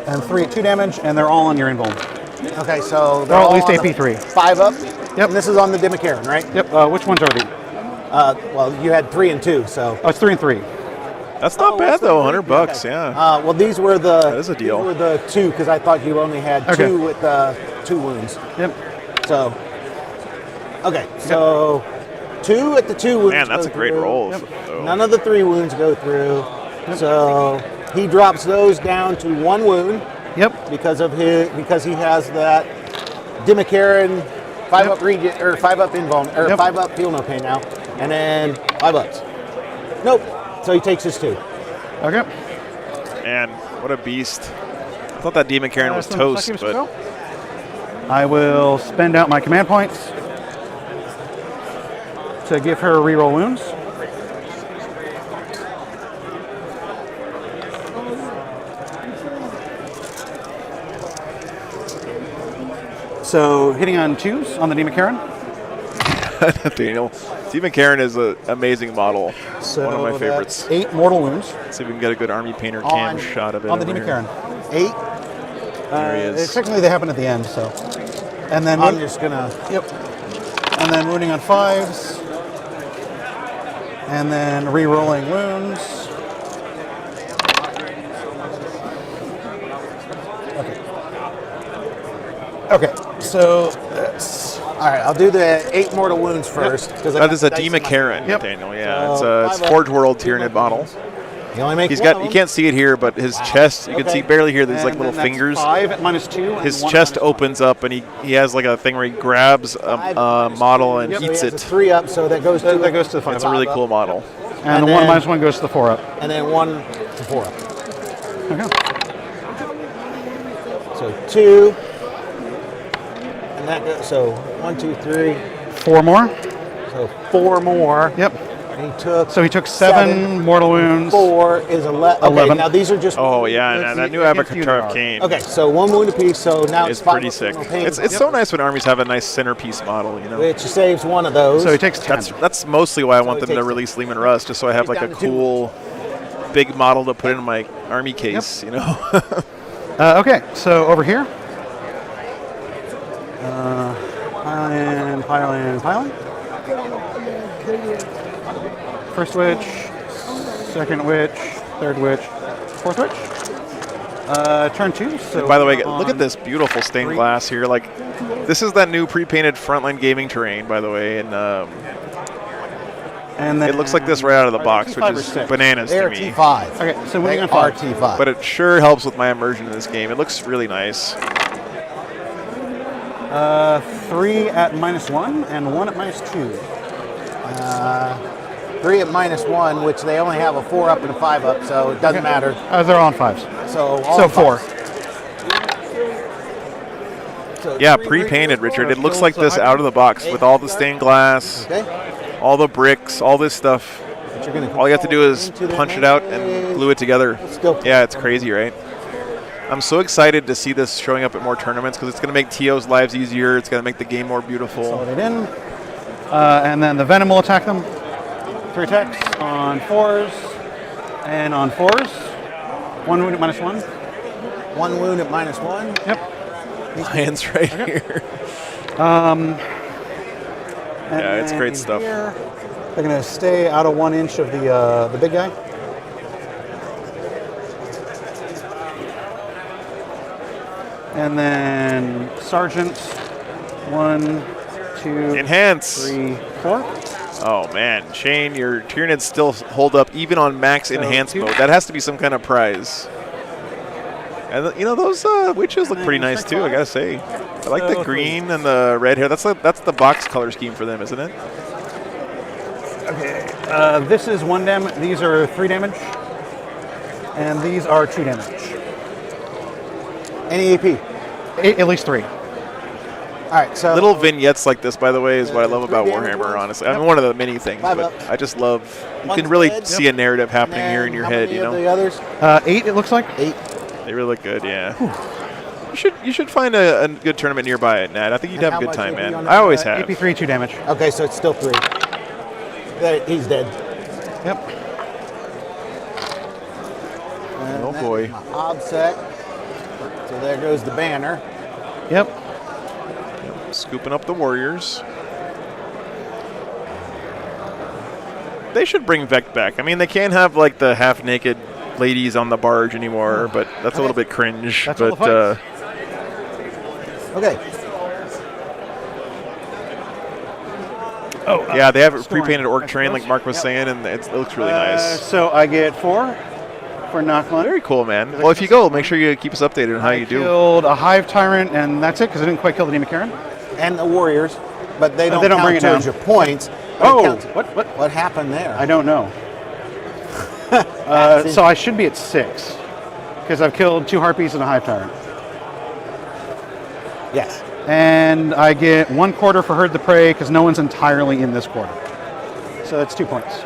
and 3 at 2 damage, and they're all on your invuln. Okay, so they're all at least AP3. 5 up. Yep. And this is on the Dimmacaran, right? Yep. Which ones are these? Well, you had 3 and 2, so. Oh, it's 3 and 3. That's not bad though. $100, yeah. Well, these were the. That is a deal. These were the 2 because I thought you only had 2 with 2 wounds. Yep. So. Okay, so 2 at the 2 wounds. Man, that's a great roll. Yep. None of the 3 wounds go through. Yep. So he drops those down to 1 wound. Yep. Because he has that Dimmacaran 5 up region or 5 up invuln or 5 up feel no pain now, and then 5 ups. Nope. So he takes his 2. Okay. Man, what a beast. I thought that Demon Karen was toast, but. I will spend out my command points to give her reroll wounds. So hitting on 2s on the Demon Karen. Daniel, Demon Karen is an amazing model. So one of my favorites. 8 mortal wounds. Let's see if we can get a good Army Painter cam shot of it. On the Demon Karen. 8. There he is. Technically, they happen at the end, so. And then I'm just gonna. Yep. And then wounding on 5s. And then re-rolling wounds. Okay. So that's. All right, I'll do the 8 mortal wounds first. That is a Demon Karen, Daniel. Yeah, it's Forge World Tyranid model. You only make You can't see it here, but his chest, you can see barely here. There's like little fingers. 5 at -2. His chest opens up, and he has like a thing where he grabs a model and eats it. 3 up, so that goes to that goes to the 5. It's a really cool model. And the 1 -1 goes to the 4 up. And then 1 to 4 up. Okay. So 2. And that goes, so 1, 2, 3. 4 more. So 4 more. Yep. He took 7 mortal wounds. 4 is 11. Okay, now these are just. Oh yeah, and that new Abacatar Arcane. Okay, so 1 wound apiece. So now it's pretty sick. It's so nice when armies have a nice centerpiece model, you know. Which saves 1 of those. So he takes 10. That's mostly why I want them to release Lehman Russ, just so I have like a cool big model to put in my army case, you know. Okay, so over here. Piling. First witch, second witch, third witch, fourth witch. Turn 2. So by the way, look at this beautiful stained glass here. Like, this is that new pre-painted Frontline Gaming terrain, by the way, and then it looks like this right out of the box, which is bananas to me. They're T5. Okay, so they on are 5. T5. But it sure helps with my immersion in this game. It looks really nice. 3 at -1 and 1 at -2. 3 at -1, which they only have a 4 up and a 5 up, so it doesn't matter. They're all on 5s. So 4. Yeah, pre-painted, Richard. It looks like this out of the box with all the stained glass, all the bricks, all this stuff. All you have to do is punch it out and glue it together. Yeah, it's crazy, right? I'm so excited to see this showing up at more tournaments because it's going to make TO's lives easier. It's going to make the game more beautiful. Solid it in. And then the Venom will attack them. 3 attacks on 4s and on 4s. 1 wound at -1. 1 wound at -1. Yep. Lions right here. Yeah, it's great stuff. Here, they're going to stay out of 1 inch of the big guy. And then Sergeant, 1, 2, Enhance. 3, 4. Oh man, Shane, your Tyranids still hold up even on max enhance mode. That has to be some kind of prize. And you know, those witches look pretty nice too, I gotta say. I like the green and the red hair. That's the box color scheme for them, isn't it? Okay. This is 1 damage. These are 3 damage. And these are 2 damage. Any AP? At least 3. All right, so little vignettes like this, by the way, is what I love about Warhammer. Honestly, I mean, one of the many things, but I just love. You can really see a narrative happening here in your head. You know. The others? 8. It looks like 8. They really look good. Yeah. You should find a good tournament nearby, Nat. I think you'd have a good time, man. I always have. AP 3, 2 damage. Okay, so it's still 3. He's dead. Yep. And Oh that boy. is my obsec. So there goes the banner. Yep. Scooping up the Warriors. They should bring Vect back. I mean, they can't have like the half-naked ladies on the barge anymore, but that's a little bit cringe. That's but all the Okay. Oh, yeah, they have a scoring, pre-painted orc I train, like suppose. Mark was saying, and it looks really nice. So I get 4 for knock-one. Very cool, man. Well, if you go, make sure you keep us updated on how you do. Killed a Hive Tyrant, and that's it, because I didn't quite kill the Demon Karen. And the Warriors, but they don't, they don't count bring it towards down. your points. Oh, what happened there? I don't know. So I should be at 6, because I've killed 2 Harpies and a Hive Tyrant. Yes. And I get 1 quarter for Herd the Prey, because no one's entirely in this quarter. So that's 2 points.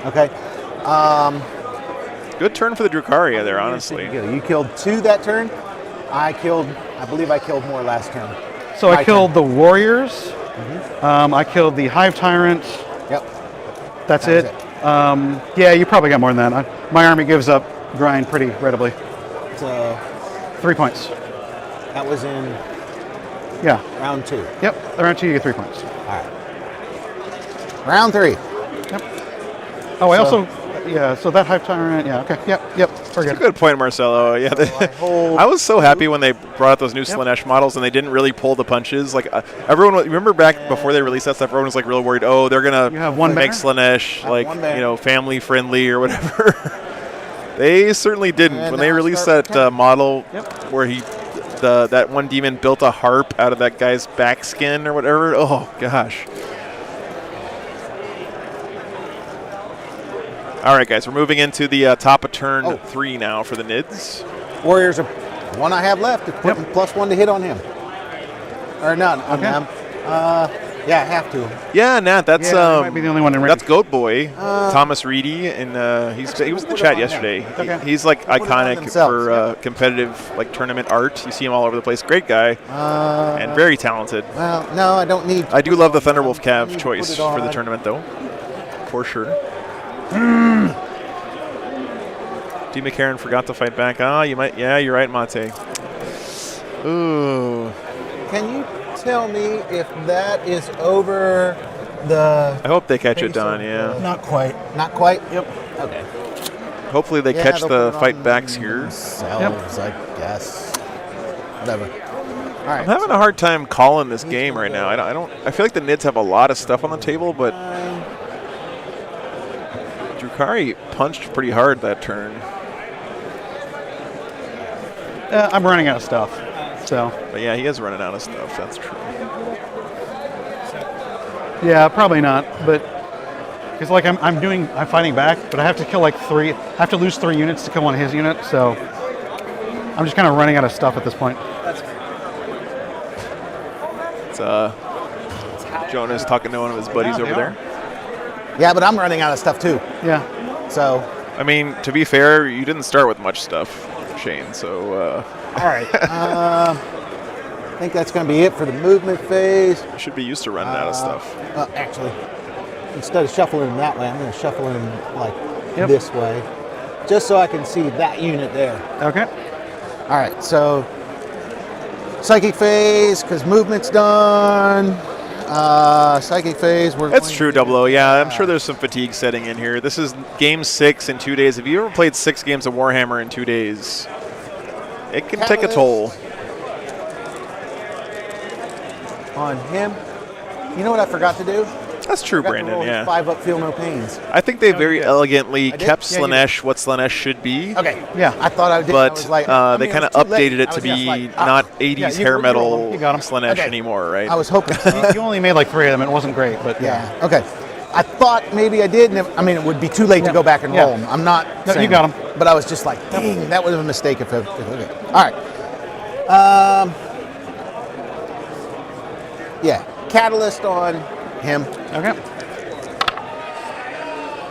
Okay. Good turn for the Drukhari there, honestly. You killed 2 that turn. I believe I killed more last turn. So I killed the Warriors. I killed the Hive Tyrant. Yep. That's it. Yeah, you probably got more than that. My army gives up grind pretty readily. So 3 points. that was in Yeah. round 2. Yep. Round 2, you get 3 points. All right. Round 3. Yep. Oh, I also, yeah. So that Hive Tyrant. Yeah. Okay. Yep. We're That's good. a good point, Marcelo. Yeah, I was so happy when they brought out those new Slanesh models and they didn't really pull the punches. Like everyone, remember back before they released that stuff, everyone was like real worried. Oh, they're gonna make Slanesh like family friendly or whatever. They certainly didn't. And When they released that model where that one demon built a harp out of that guy's back skin or whatever. Oh gosh. All right, guys, we're moving into the top of turn 3 now for the Nids. Warriors are one I have left. It's putting +1 to hit on him. Or not on them. Yeah, I have to. Yeah, Nat, that's might be the only one in that's Goat Boy, Thomas Reedy, and he was in the chat yesterday. He's like iconic for competitive like tournament art. You see him all over the place. Great guy and very talented. Well, no, I don't need. I do love the Thunderwolf Cav choice for the tournament, though, for sure. D. McCarran forgot to fight back. You might. Yeah, you're right, Mate. Ooh. Can you tell me if that is over the? I hope they catch it done. Yeah. Not quite. Not quite. Yep. Okay. Hopefully they catch the fight backs here. Themselves, I guess. Whatever. All right. I'm having a hard time calling this game right now. I feel like the Nids have a lot of stuff on the table, but Drukhari punched pretty hard that turn. I'm running out of stuff. So. But yeah, he is running out of stuff. That's true. Yeah, probably not. But because like I'm fighting back, but I have to kill like 3. I have to lose 3 units to kill one of his units. So I'm just kind of running out of stuff at this point. It's Jonas talking to one of his buddies over there. Yeah, but I'm running out of stuff too. Yeah. So. I mean, to be fair, you didn't start with much stuff, Shane. So. All right. I think that's going to be it for the movement phase. You should be used to running out of stuff. Actually, instead of shuffling them that way, I'm going to shuffle them like this way, just so I can see that unit there. Okay. All right. So psychic phase, because movement's done. Psychic phase. That's true, Double O. Yeah, I'm sure there's some fatigue setting in here. This is game 6 in 2 days. Have you ever played 6 games of Warhammer in 2 days? It can take a toll. On him. You know what I forgot to do? That's true, Got to Brandon. roll his Yeah. 5 up, feel no pains. I think they very elegantly did? kept Yeah, you Slanesh what Slanesh should be. Okay, yeah, I thought I did. But I was like, they kind of updated it to be not 80s hair metal You got 'em. Slanesh Okay. anymore, right? I was hoping. You only made like 3 of them. It wasn't great, but Yeah. Okay. I thought maybe I did, and it would be too late to go back and roll them. I'm not. No, saying you got 'em. that. But I was just like, dang, that was a mistake. Okay. All right. Yeah. Catalyst on him. Okay.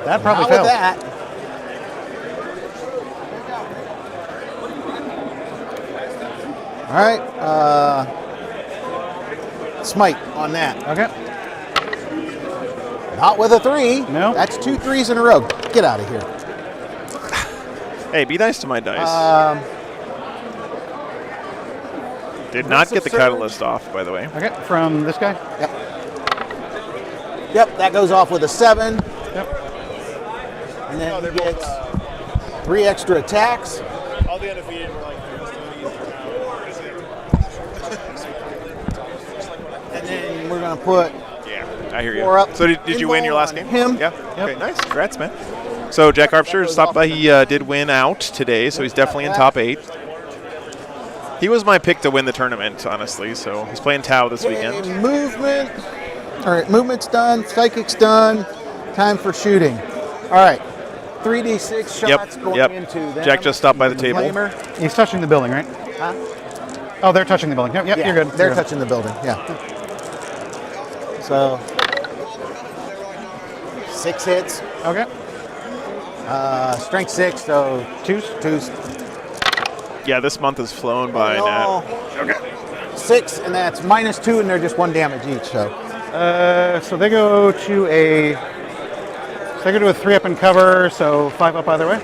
That probably Not failed. with that. All right. Smite on that. Okay. Not with a 3. No. That's 2 3s in a row. Get out of here. Hey, be nice to my dice. Did not get the Surge. catalyst off, by the way. Okay. From this guy. Yep, that goes off with a 7. Yep. And then he gets 3 extra attacks. All the undefeated were like And then we're going to put I hear 4 you. up. So did you win your last game? Him. Yeah. Okay, nice. Congrats, man. So Jack Armstrong stopped by. He did win out today, so he's definitely in top 8. He was my pick to win the tournament, honestly. So he's playing Tau this weekend. Okay, movement. All right, movement's done. Psychic's done. Time for shooting. All right. 3d6 shots going into them. Jack just stopped by the table. Flamer. He's touching the building, right? Huh? Oh, they're touching the building. Yep, Yeah, you're good. They're You're good. touching the building. Yeah. So 6 hits. Okay. Strength 6, so twos. Yeah, this month has flown by Oh. now. Okay. 6, and that's -2, and they're just 1 damage each. So So they go to a 3 up and cover, so 5 up either way.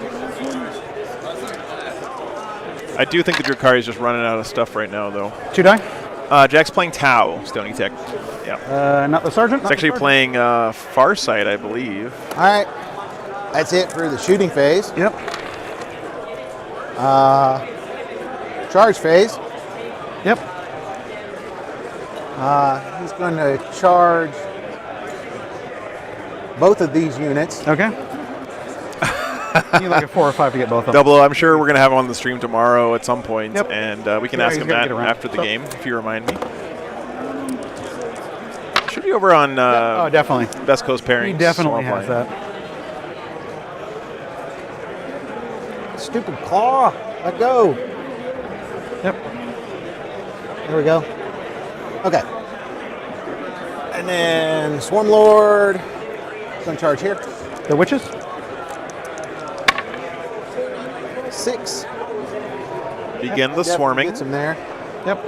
I do think the Drakari is just running out of stuff right now, though. 2 die. Jack's playing Tau, Stony Tech. Yeah. Not the sergeant. It's actually playing Farsight, I believe. all right, that's it for the shooting phase. Yep. Charge phase. Yep. He's going to charge both of these units. Okay. You need like a 4 or 5 to get both of them. Double O, I'm sure we're going to have him on the stream tomorrow at some point, and we can Yeah, ask he's him gotta that get around. after the So- game, if you remind me. Should be over on Oh, definitely. Best Coast Pairings. He definitely Swamp has Line. that. Stupid claw. Let go. Yep. There we go. Okay. And then Swarm Lord. Going to charge here. The witches? 6. Begin the Definitely swarming. Gets him there. Yep.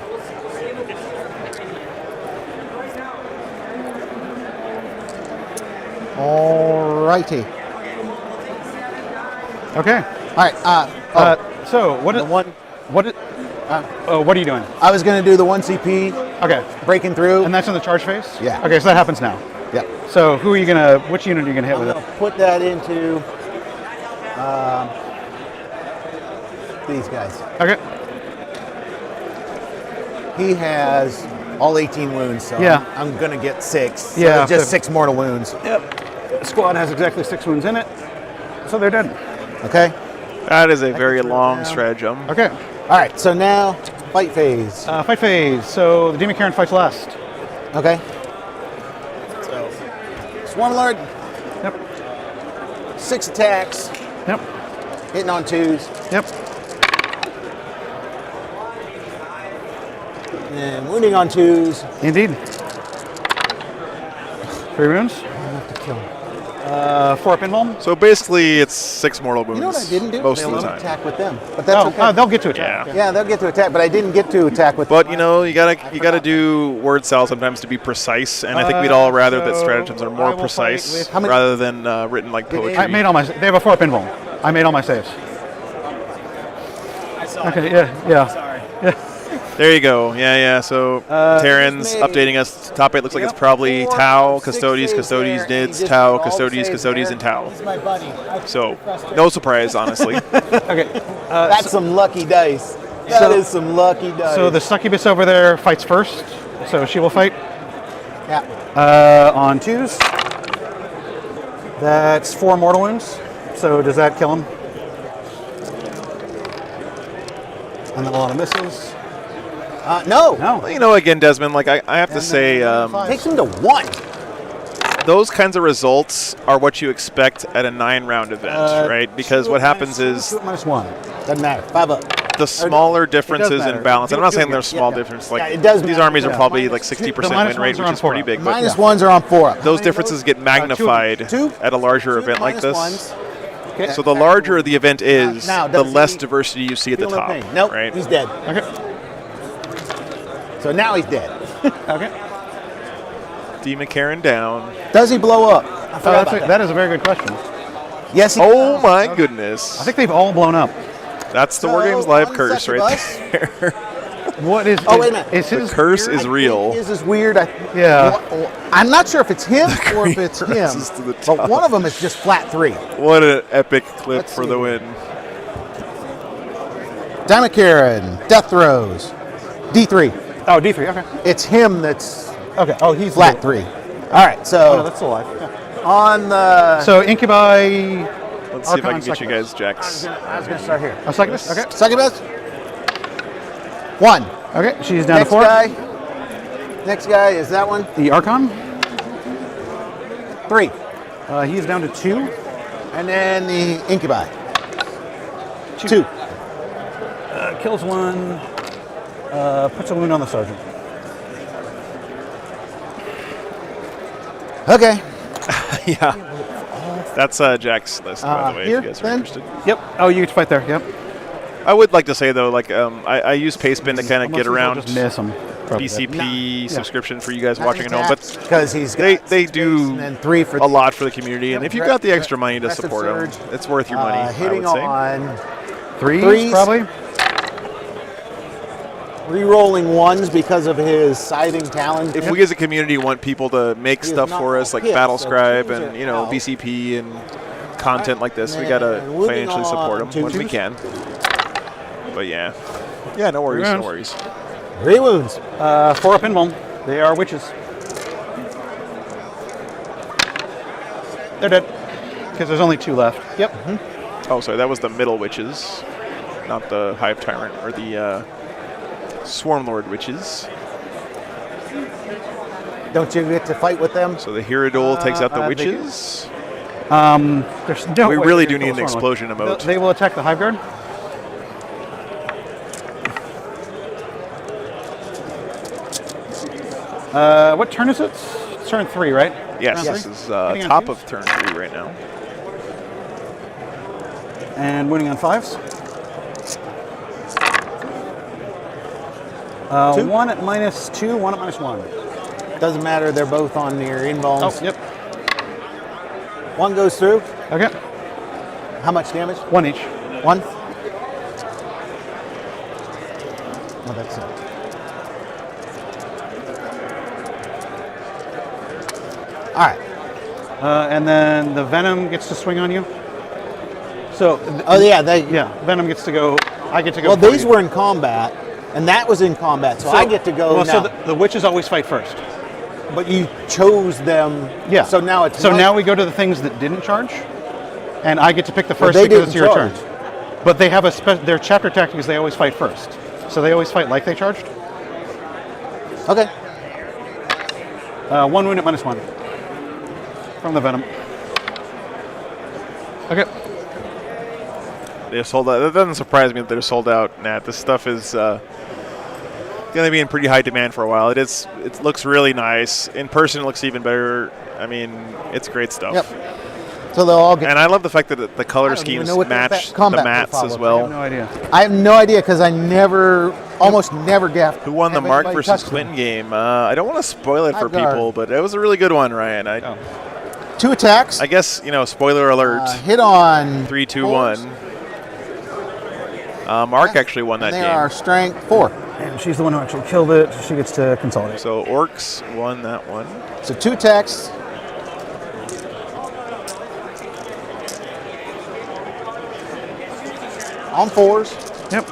Alrighty. Okay. All right. So what? The one. What? What are you doing? I was going to do the 1 CP. Okay. Breaking through. And that's in the charge phase? Yeah. Okay, so that happens now. Yep. So which unit are you gonna hit I'm with going it? to put that into these guys. Okay. He has all 18 wounds, so Yeah. I'm going to get 6. So Yeah, there's just so- 6 mortal wounds. Yep. The squad has exactly 6 wounds in it, so they're dead. Okay. That is a very long stratagem. Okay. All right. So now fight phase. Fight phase. So the Demon Karen fights last. Okay. So Swarm Lord. Yep. 6 attacks. Yep. Hitting on 2s. Yep. And wounding on 2s. Indeed. 3 wounds. I have to kill him. 4 up invuln. So basically, it's 6 mortal wounds You know what I didn't do? most They of the let time. attack with them, but that's okay. They'll get to attack. Yeah. Yeah, they'll get to attack, but I didn't get to attack with. But you know, you gotta do word salad sometimes to be precise, and I think we'd all rather that so stratagems are I more will precise fight with- How many- rather than written like Did poetry. I made all my. They have a 4 up invuln. I made all my saves. I saw Okay. it. Yeah. Sorry. There you go. Yeah. So Terran's made- updating us. Top 8 looks like it's probably 4, Tau, 6 Custodies, saves there, Custodies, and he Nids, just Tau, did all the Custodies, saves Custodies, there. and Tau. He's my buddy. So no surprise, honestly. Okay. That's some lucky dice. That is some lucky dice. So the succubus over there fights first, so she will fight. On 2s. That's 4 mortal wounds. So does that kill him? And then a lot of misses. No. Well, you know, again, Desmond, like I have to say, Takes him to 1. those kinds of results are what you expect at a 9-round event, right? Because what happens is -1. Doesn't matter. 5 up. the smaller differences matter. in balance. And I'm not saying Yeah, there's small yeah. differences. Yeah, Like it does these matter. armies are Yeah. probably like 60% win rate, which is pretty big. But -1s are on 4 up. those differences get magnified at a larger event like this. -1s. Okay. So the larger the event is, Now, the does less he diversity you see at the feel no top. pain? Nope. Right? He's dead. Okay. So now he's dead. Okay. D. McCarran down. Does he blow up? I forgot about that. That is a very good question. Yes, he Oh does. my goodness. I think they've all blown up. That's the War Games Live curse right there. What is? Oh, wait a minute. Is The his curse is real. His is weird. Yeah. I'm not sure if it's him or if it's him. rises to the But top. one of them is just flat 3. What an epic clip Let's for see. the win. Karen, death throws. D3. Oh, D3. Okay. It's him that's Okay. Oh, he's flat 3. All right, so Oh, no, that's still alive. Yeah. on the. So Incubi. Let's see if I can Archon, get you guys jacks. I was going to start here. Oh, Succubus? Okay. Succubus. 1. Okay. She's down Next to 4. guy. Next guy is that one. The Archon. 3. He's down to 2. And then the Incubi. 2. Kills 1. Puts a wound on the sergeant. Okay. Yeah. That's Jack's list, by the way, here, if you guys are then? interested. Yep. Oh, you get to fight there. Yep. I would like to say, though, like I use Pastebin to kind of get around Just miss him. BCP subscription for you guys watching at home, but because he's got they do and then 3 for a lot for the community, and Yep, if you've got the extra money to aggressive support them, surge. it's worth your money, I Hitting would say. on 3s, probably. Re-rolling 1s because of his scything talons. If we as a community want people to make He is stuff not for us, like hit, Battle so Scribe twos and are out. BCP and content like this, we And gotta moving financially support on them to when we twos. can. But yeah, no worries, no worries. 3 wounds. 4 up in one. They are witches. They're dead. Because there's only 2 left. Yep. Oh, sorry, that was the middle witches, not the Hive Tyrant or the Swarm Lord witches. Don't you get to fight with them? So the Hierodule takes out the they- witches. There's no We way really they're do need gonna an kill someone. explosion emote. They will attack the Hive Guard. What turn is it? It's turn 3, right? Yes, Round this 3? is Hitting on top 2s? of turn 3 right now. And winning on 5s. 2? 1 at -2, 1 at -1. Doesn't matter. They're both on your inbones. Oh, yep. 1 goes through. Okay. How much damage? 1 each. 1. Oh, that's it. All right. And then the Venom gets to swing on you. So. Oh yeah, Venom gets to go. I get to go. Well, before these you. were in combat, and that was in combat, so I get to go Well, now. so the witches always fight first. But you chose them. Yeah. So now it's. So my- now we go to the things that didn't charge, and I get to pick the Well, first they because it's didn't your charge. turn. But they have their chapter tactic is they always fight first, so they always fight like they charged. Okay. 1 wound at -1 from the Venom. Okay. They're sold out. That doesn't surprise me that they're sold out, Nat. This stuff is going to be in pretty high demand for a while. It looks really nice. In person, it looks even better. I mean, it's great stuff. Yep. So they'll all get. And I love the fact that the color I don't even schemes know what their match the combat mats profile as is. well. I have no idea. I have no idea because I almost never gaffed. Who won the have Mark anybody versus touched them. Clinton game? I don't want to spoil it for Hive Guard. people, but it was a really good one, Ryan. 2 attacks. I guess, spoiler alert. Hit on 3, 2, 1. Mark actually won that and they game. are strength 4. And she's the one who actually killed it. She gets to consolidate. So Orcs won that one. So 2 attacks. On 4s. Yep.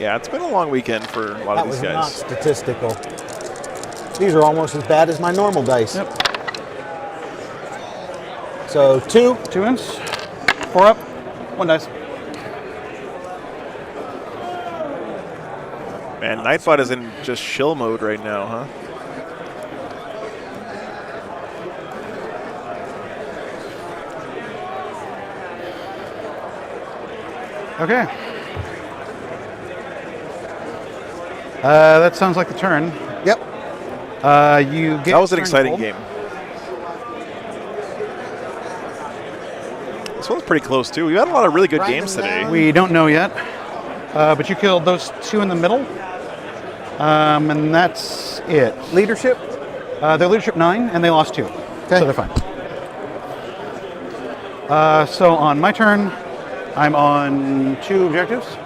Yeah, it's been a long weekend for a lot That of these was not guys. statistical. These are almost as bad as my normal dice. Yep. So 2. 2 ins. 4 up. 1 dice. Man, Nightbot is in just shill mode right now, huh? Okay. That sounds like the turn. Yep. You get. That was an turn exciting gold. game. This one's pretty close too. We had a lot of really good games today. We don't know yet, but you killed those 2 in the middle, and that's it. Leadership? Their leadership 9, and they lost 2, so they're fine. So on my turn, I'm on 2 objectives.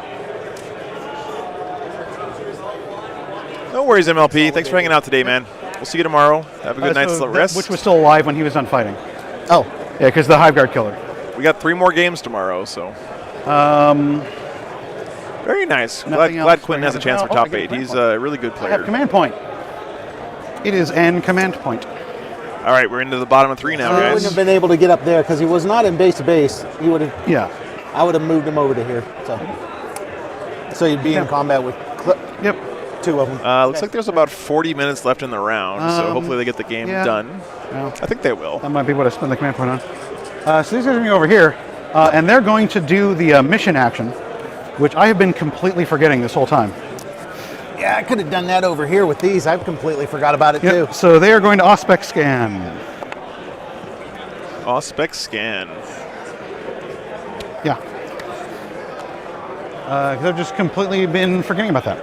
No worries, MLP. Thanks for hanging out today, man. We'll see you tomorrow. Have a good night's rest. Which was still alive when he was done fighting. Oh. Yeah, because the Hive Guard killer. We got 3 more games tomorrow, so. Very nice. Glad Quentin has a chance for top 8. He's a really good I player. have command point. It is an command point. All right, we're into the bottom of 3 now, He wouldn't guys. have been able to get up there because he was not in base to base. He would have. Yeah. I would have moved him over to here. So you'd be in combat with. Yep. 2 of them. Looks like there's about 40 minutes left in the round, so hopefully they get the game done. Well, I think they will. That might be what I spend the command point on. So these guys are going to be over here, and they're going to do the mission action, which I have been completely forgetting this whole time. Yeah, I could have done that over here with these. I've completely forgot about it too. So they are going to Auspec scan. Auspec scan. Yeah. Because I've just completely been forgetting about that.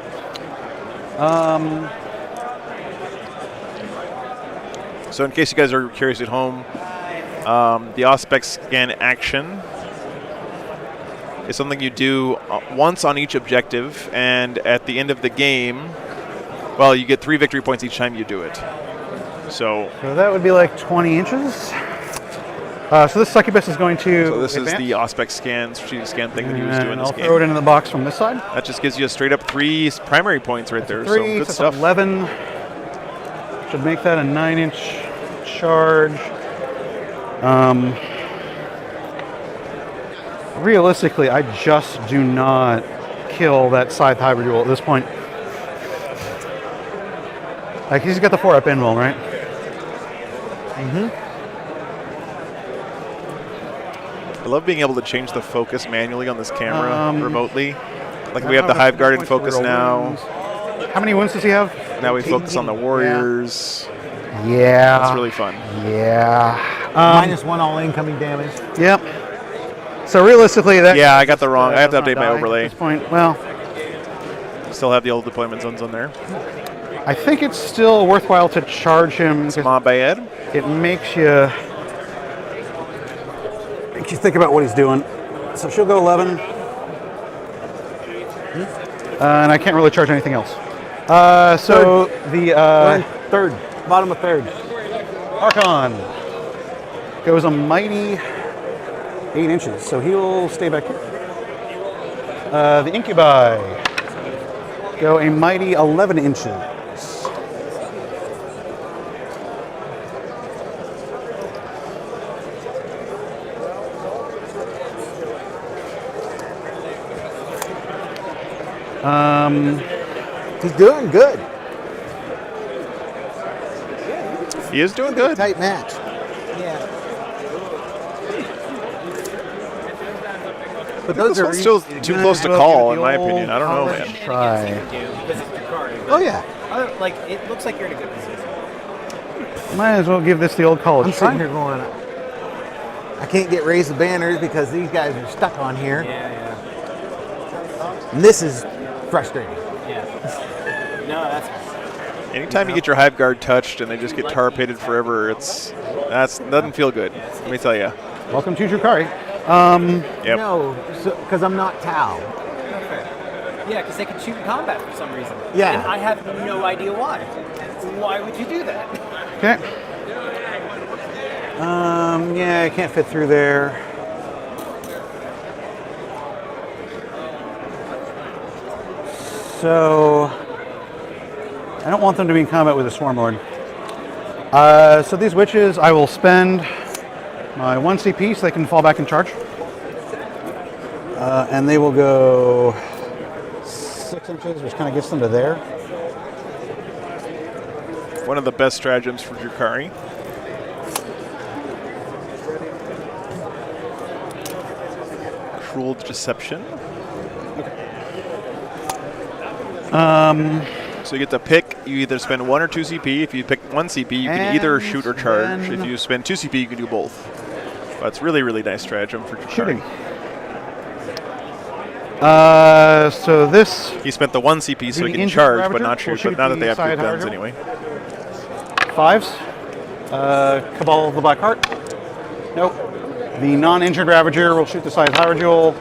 So in case you guys are curious at home, the Auspec scan action is something you do once on each objective, and at the end of the game, well, you get 3 victory points each time you do it. So that would be like 20 inches. So this succubus is going to. So this advance. is the Auspec scan, strategic scan thing that he was doing in this I'll game. throw it into the box from this side. That just gives you a straight up 3 primary points right there. 3, so good that's stuff. 11. Should make that a 9-inch charge. Realistically, I just do not kill that Scythe Hybrid Duel at this point. Like, he's got the 4-up end roll, right? I love being able to change the focus manually on this camera remotely. Like we have the Hive Guard in focus now. How many wounds does he have? Now we focus on the Warriors. Yeah. That's really fun. Yeah. -1 all incoming damage. Yep. So realistically, that. Yeah, I got the wrong. I have to does update not my die overlay. At this point, well, Still have the old deployment zones on there. I think it's still worthwhile to charge him. Bayed. It makes you think about what he's doing. So she'll go 11. And I can't really charge anything else. So the third, bottom of 3rd. Archon goes a mighty 8 inches, so he'll stay back here. The Incubi go a mighty 11 inches. He's doing good. He is doing good. Tight match. But those are still too close to call, in my opinion. I don't know, man. Try. Oh yeah. Like it looks like you're in a good position. Might as well give this the old college I'm try. sitting here going, I can't get raise the banners because these guys are stuck on here. Yeah. And this is frustrating. Yeah. No, that's. Anytime you get your Hive Guard touched and they just get tar-pitted forever, doesn't feel good. Let me tell you. Welcome to Drukari. Yep. No, because I'm not Tau. Yeah, because they can shoot in combat for some reason. Yeah. And I have no idea why. Why would you do that? Okay. Yeah, I can't fit through there. So I don't want them to be in combat with a Swarm Lord. So these witches, I will spend my 1 CP so they can fall back in charge. And they will go 6 inches, which kind of gets them to there. One of the best stratagems for Drukhari. Cruel Deception. So you get to pick, you either spend 1 or 2 CP. If you pick 1 CP, you can either shoot or charge. If you spend 2 CP, you can do both. That's really, really nice stratagem for Drukhari. Shooting. So this... He spent the 1 CP so he can charge, but not shoot. But now that they have good guns anyway. 5s. Cabal of the Black Heart. Nope. The non-injured Ravager will shoot the Scythe Hydrogel.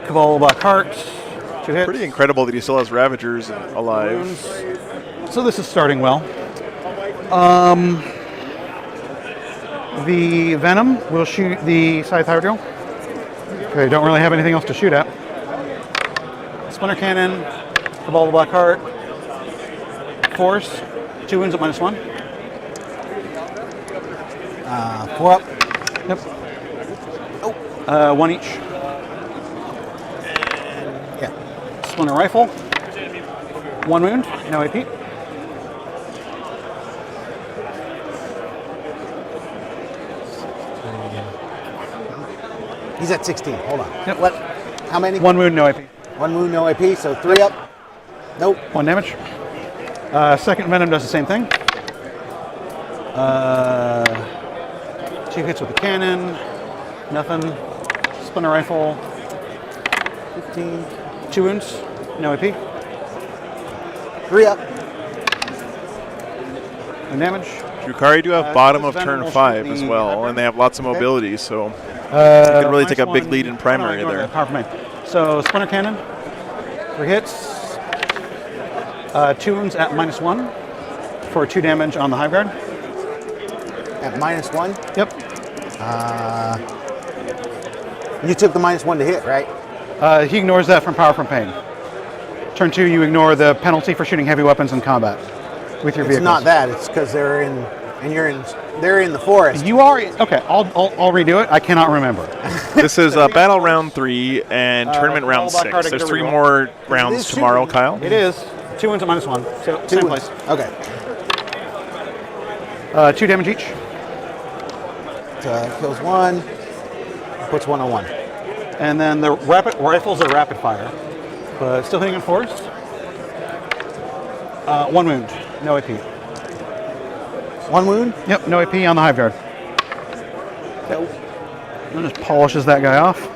Cabal of the Black Heart. 2 hits. Pretty incredible that he still has Ravagers alive. So this is starting well. The Venom will shoot the Scythe Hydrogel. Okay, don't really have anything else to shoot at. Splinter Cannon, Cabal of the Black Heart, Force, 2 wounds at -1. 4 up. Yep. Oh. 1 each. Yeah. Splinter Rifle, 1 wound, no AP. He's at 16. Hold on. Yep. What? How many? 1 wound, no AP. 1 wound, no AP. So 3 up. Nope. 1 damage. Second Venom does the same thing. 2 hits with the cannon. Nothing. Splinter Rifle. 15. 2 wounds, no AP. 3 up. 1 damage. Drukhari do have bottom of turn 5 as well, and they have lots of mobility, so you can really take a big lead in primary there. So Splinter Cannon, 3 hits, 2 wounds at -1 for 2 damage on the Hive Guard. At -1? Yep. You took the -1 to hit, right? He ignores that from Power from Pain. Turn 2, you ignore the penalty for shooting heavy weapons in combat with your vehicles. It's not that. It's because they're in, and they're in the forest. You are okay. I'll redo it. I cannot remember. This is battle round 3 and tournament round 6. There's 3 more rounds tomorrow, Kyle. It is 2 wounds at -1. So 2 same wounds. place. Okay. 2 damage each. Kills 1. Puts 1 on 1. And then the rifles are rapid fire, but still hitting on 4s. 1 wound, no AP. 1 wound? Yep, no AP on the Hive Guard. Nope. And just polishes that guy off.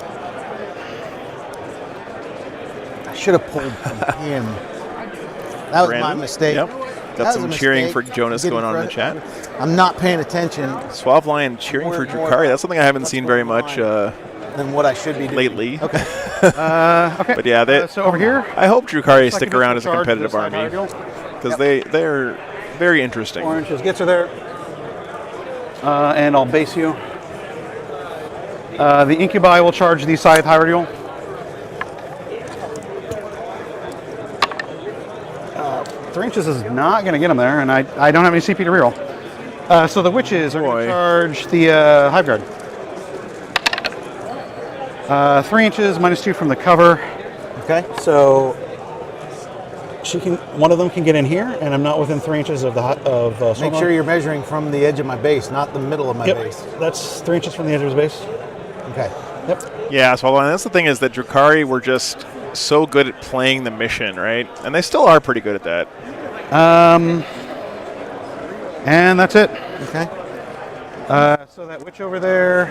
I should have pulled from him. That was Brandon? my mistake. Yep. That Got was some a cheering mistake. for Jonas Getting going on in the credit. chat. I'm not paying attention. Suave Lion cheering for Drukhari. That's something I haven't seen very much than what I should be doing. lately. Okay. Okay. But yeah, so over here, I hope Drukhari stick second around as a charge competitive this side army Hydrogel. because they're very interesting. 4 inches gets her there. And I'll base you. The Incubi will charge the Scythe Hydrogel. 3 inches is not going to get him there, and I don't have any CP to reroll. So the Witches are going to charge the Hive Guard. 3 inches, -2 from the cover. Okay. So one of them can get in here, and I'm not within 3 inches of the Make sure you're measuring from the edge of my base, not the middle of my Yep. base. That's 3 inches from the edge of his base. Okay. Yep. Yeah, so that's the thing is that Drukhari were just so good at playing the mission, right? And they still are pretty good at that. And that's it. Okay. So that witch over there.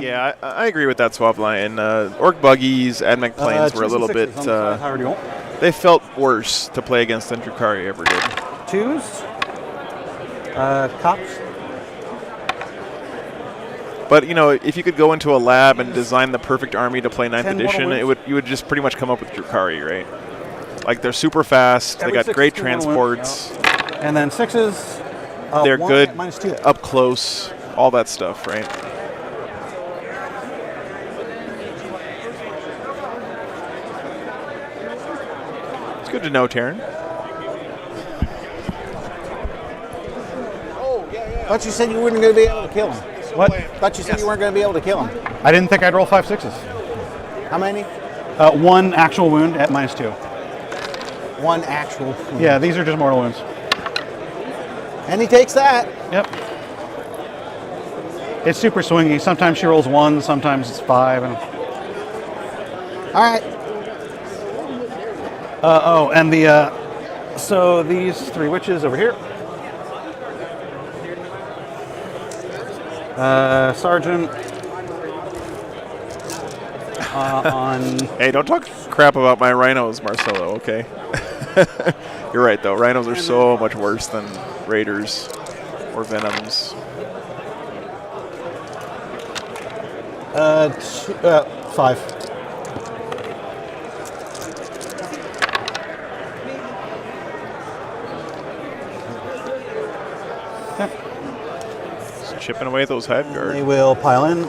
Yeah, I agree with that Suave Lion. Orc Buggies, Admech Planes were a little bit. They felt worse to play against than Drukhari ever did. 2s. Cops. But you know, if you could go into a lab and design the perfect army to play 9th 10 edition, mortal you would just pretty much come up with Drukhari, right? Like they're super fast, Every they got 6 great is 2 mortal transports, And then 6s. they're 1 good at -2. up close, all that stuff, right? It's good to know, Taryn. Thought you said you weren't going to be able to kill him. What? Thought you said you weren't going to be able to kill him. I didn't think I'd roll 5 6s. How many? One actual wound at -2. One actual. Yeah, these are just mortal wounds. And he takes that. Yep. It's super swingy. Sometimes she rolls 1, sometimes it's 5. And all right. And so these 3 witches over here. Sergeant. On. Hey, don't talk crap about my rhinos, Marcelo, okay? You're right, though. Rhinos are so much worse than raiders or venoms. 5. Just chipping away at those head guards. They will pile in.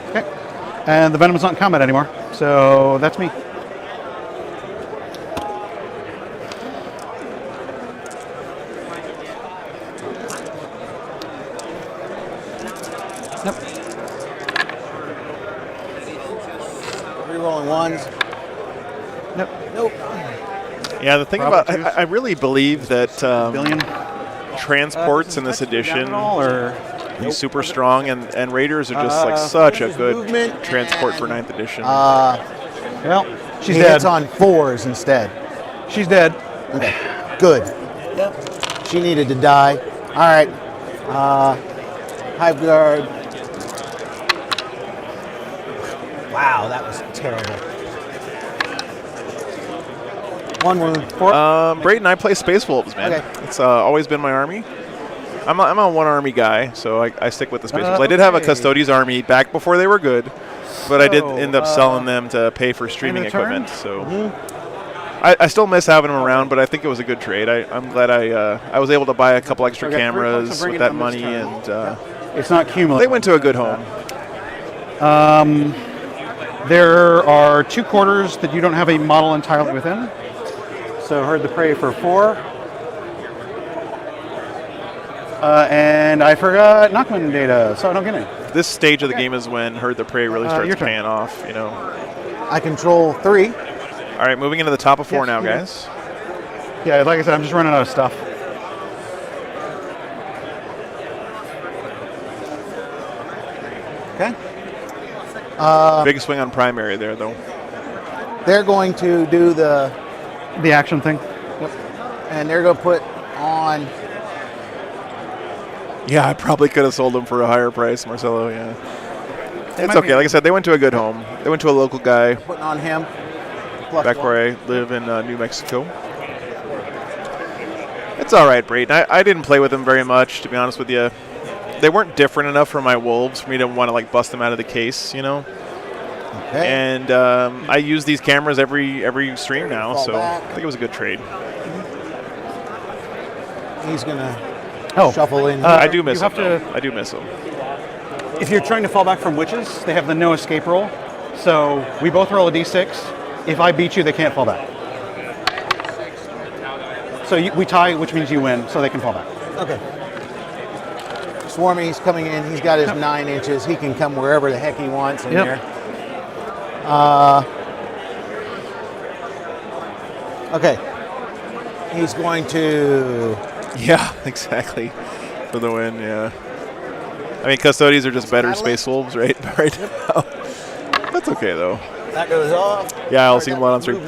Okay. And the venom is not in combat anymore, so that's me. Nope. Rerolling 1s. Nope. Nope. Yeah, the thing about I really believe that transports in this edition be super strong, and raiders are just like such a good transport for 9th edition. Well, she's he dead. hits on 4s instead. She's dead. Okay, good. Yep. She needed to die. All right. Hive guard. Wow, that was terrible. 1 wound. 4. Braden, I play Space Wolves, man. Okay. It's always been my army. I'm a one army guy, so I stick with the Space Wolves. I did have a Custodes army back before they were good, but I did end up selling them to pay for streaming equipment. So I still miss having them around, but I think it was a good trade. I'm glad I was able to buy a couple extra cameras with that money, and it's not cumulative. They went to a good home. There are 2 quarters that you don't have a model entirely within. So Herd the Prey for 4. And I forgot Knockman data, so I don't get any. This stage of the game is when Herd the Prey really starts paying off, you know. I control 3. All right, moving into the top of 4 now, guys. Yeah, like I said, I'm just running out of stuff. Okay. Big swing on primary there, though. They're going to do the action thing. Yep. And they're going to put on. Yeah, I probably could have sold them for a higher price, Marcelo. Yeah, it's okay. Like I said, they went to a good home. They went to a local guy. Putting on him. Back where I live in New Mexico. It's all right, Brayton. I didn't play with them very much, to be honest with you. They weren't different enough for my wolves for me to want to like bust them out of the case, you know. Okay. And I use these cameras every stream now, so I think it was a good trade. He's gonna shuffle in. I do miss them. I do miss them. If you're trying to fall back from witches, they have the no escape roll. So we both roll a d6. If I beat you, they can't fall back. So we tie, which means you win, so they can fall back. Okay. Swarmy, he's coming in. He's got his 9 inches. He can come wherever the heck he wants in there. Okay. He's going to. Yeah, exactly. For the win, yeah. I mean, Custodes are just better Space Wolves, right? Right now. That's okay, though. That goes off. Yeah, I'll see him a lot on stream.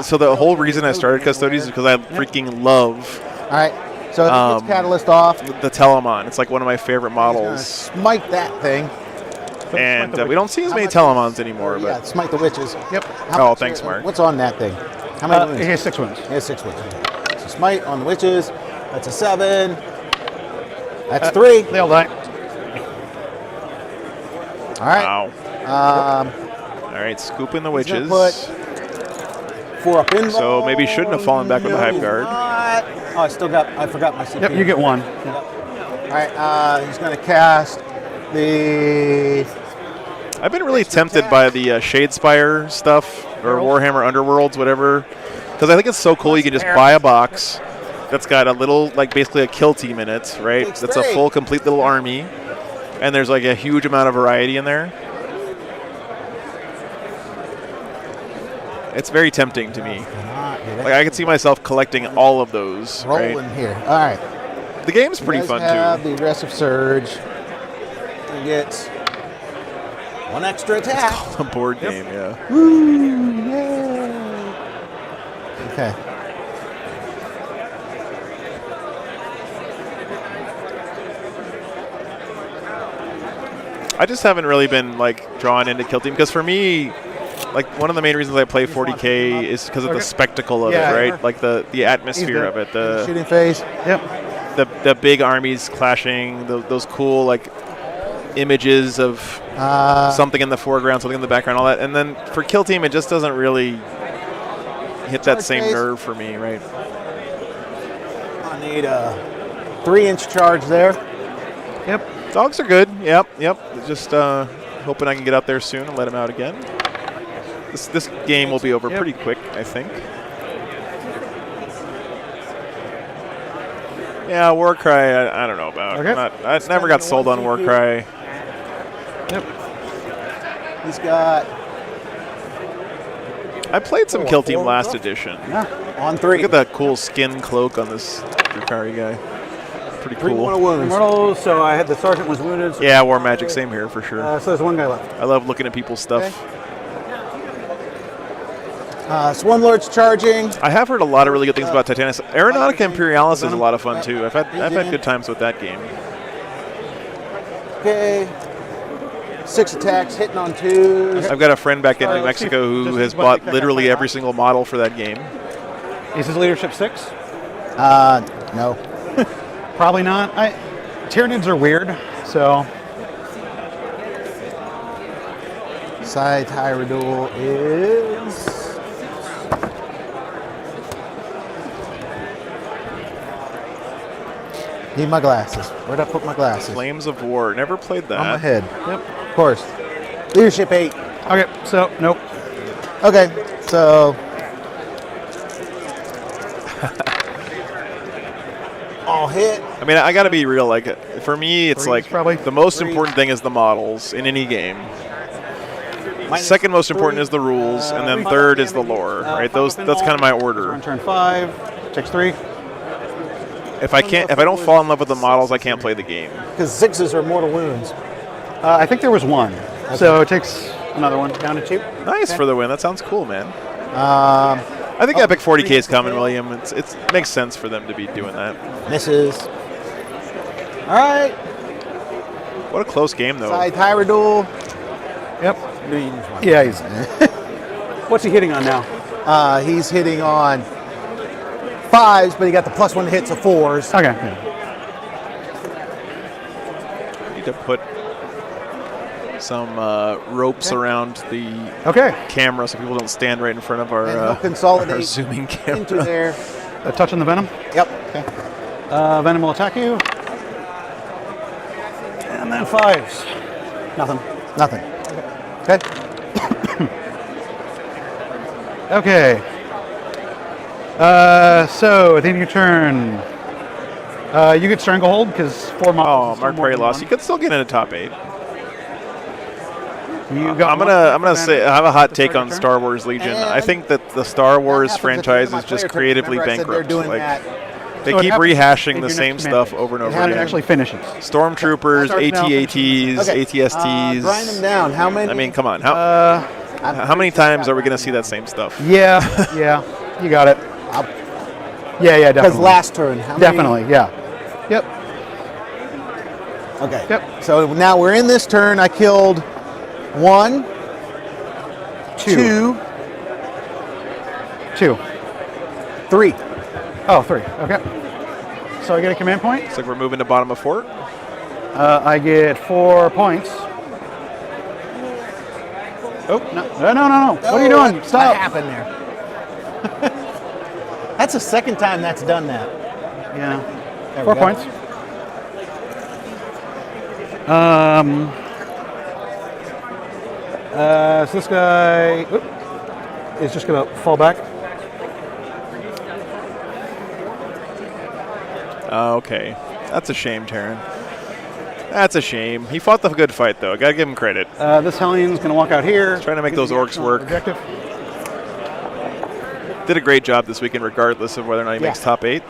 So the whole reason I started Custodes is because I freaking love. All right. So it gets Catalyst off. The Telemon. It's like one of my favorite models. Smite that thing. And we don't see as many Telemons anymore. Yeah, But smite the witches. Yep. Oh, thanks, Mark. What's on that thing? How many wounds? He has 6 wounds. He has 6 wounds. So smite on the witches. That's a 7. That's 3. They all die. All right. Wow. All right, scooping the witches. Put 4 up in. So maybe shouldn't have fallen back with the Hive Guard. Oh, I forgot my CP. Yep, you get 1. All right, he's going to cast the I've been really tempted by the Shadespire stuff or Warhammer Underworlds, whatever, because I think it's so cool. You can just buy a box that's got a little, like basically a kill team in it, right? That's a full, complete little army, and there's like a huge amount of variety in there. It's very tempting to me. Like I can see myself collecting all of those. Rolling right? here. All right. The game's pretty fun too. The aggressive surge. You get one extra attack. It's called a board game, yeah. Woo! Yay! Okay. I just haven't really been like drawn into Kill Team because for me, like one of the main reasons I play 40K is because of the spectacle of it, right? Like the atmosphere of it, the shooting phase. Yep. The big armies clashing, those cool like images of something in the foreground, something in the background, all that. And then for Kill Team, it just doesn't really hit that same nerve for me, right? I need a 3-inch charge there. Yep. Dogs are good. Yep. Just hoping I can get out there soon and let him out again. This game will be over pretty quick, I think. Yeah, Warcry, I don't know about. I never got sold on Warcry. Yep. He's got. I played some Kill Team last edition. Yeah. On 3. Look at that cool skin cloak on this Drukhari guy. Pretty cool. Immortal, so I had the sergeant was wounded. So yeah, War Magic, same here for sure. So there's one guy left. I love looking at people's stuff. Swarm Lord's charging. I have heard a lot of really good things about Titanis. Aeronautica Imperialis is a lot of fun too. I've had good times with that game. Okay. 6 attacks, hitting on 2s. I've got a friend back in New Mexico who has bought literally every single model for that game. Is his leadership 6? No. Probably not. Tyranids are weird, so. Side Tyradul is. Need my glasses. Where'd I put my glasses? Flames of War. Never played that. On my head. Yep. Of course. Leadership 8. Okay, so nope. Okay, so. All hit. I mean, I got to be real. Like, for me, it's like the most important thing is the models in any game. Second most important is the rules, and then third is the lore. Right? That's kind of my order. On turn 5, takes 3. If I don't fall in love with the models, I can't play the game. Because 6s are mortal wounds. I think there was 1, so it takes another one down to 2. Nice for the win. That sounds cool, man. I think Epic 40K is coming, William. It makes sense for them to be doing that. Misses. All right. What a close game, though. Side Tyradul. Yep. Yeah, he's. What's he hitting on now? He's hitting on 5s, but he got the +1 hits of 4s. Okay. Yeah. Need to put some ropes around the camera so people don't stand right in front of our zooming camera. Into there. A touch on the Venom? Yep. Okay. Venom will attack you. And then 5s. Nothing. Okay. Okay. So at the end of your turn, you get Stranglehold because 4 models. Oh, Mark Perry lost. You could still get in a top 8. I'm gonna say I have a hot take on Star Wars Legion. I think that the Star Wars franchise is just creatively bankrupt. Like, they keep rehashing the same stuff over and over again. It actually finishes. Stormtroopers, AT-ATs, ATSTs. Grind them down. How many? I mean, come on. How many times are we gonna see that same stuff? Yeah, you got it. Yeah, definitely. Because last turn, how definitely, many? yeah. Yep. Okay. Yep. So now we're in this turn. I killed 1, 2, 3. Oh, 3. Okay. So I get a command point. Looks like we're moving to bottom of 4. I get 4 points. Oh, no. What are you doing? Stop. What happened there? That's the second time that's done that. Yeah. There 4 we go. points. So this guy is just going to fall back. Okay. That's a shame, Taryn. That's a shame. He fought the good fight, though. Gotta give him credit. This Hellion's going to walk out here. Trying to make those orcs work. Objective. Did a great job this weekend, regardless of whether or not he makes top 8.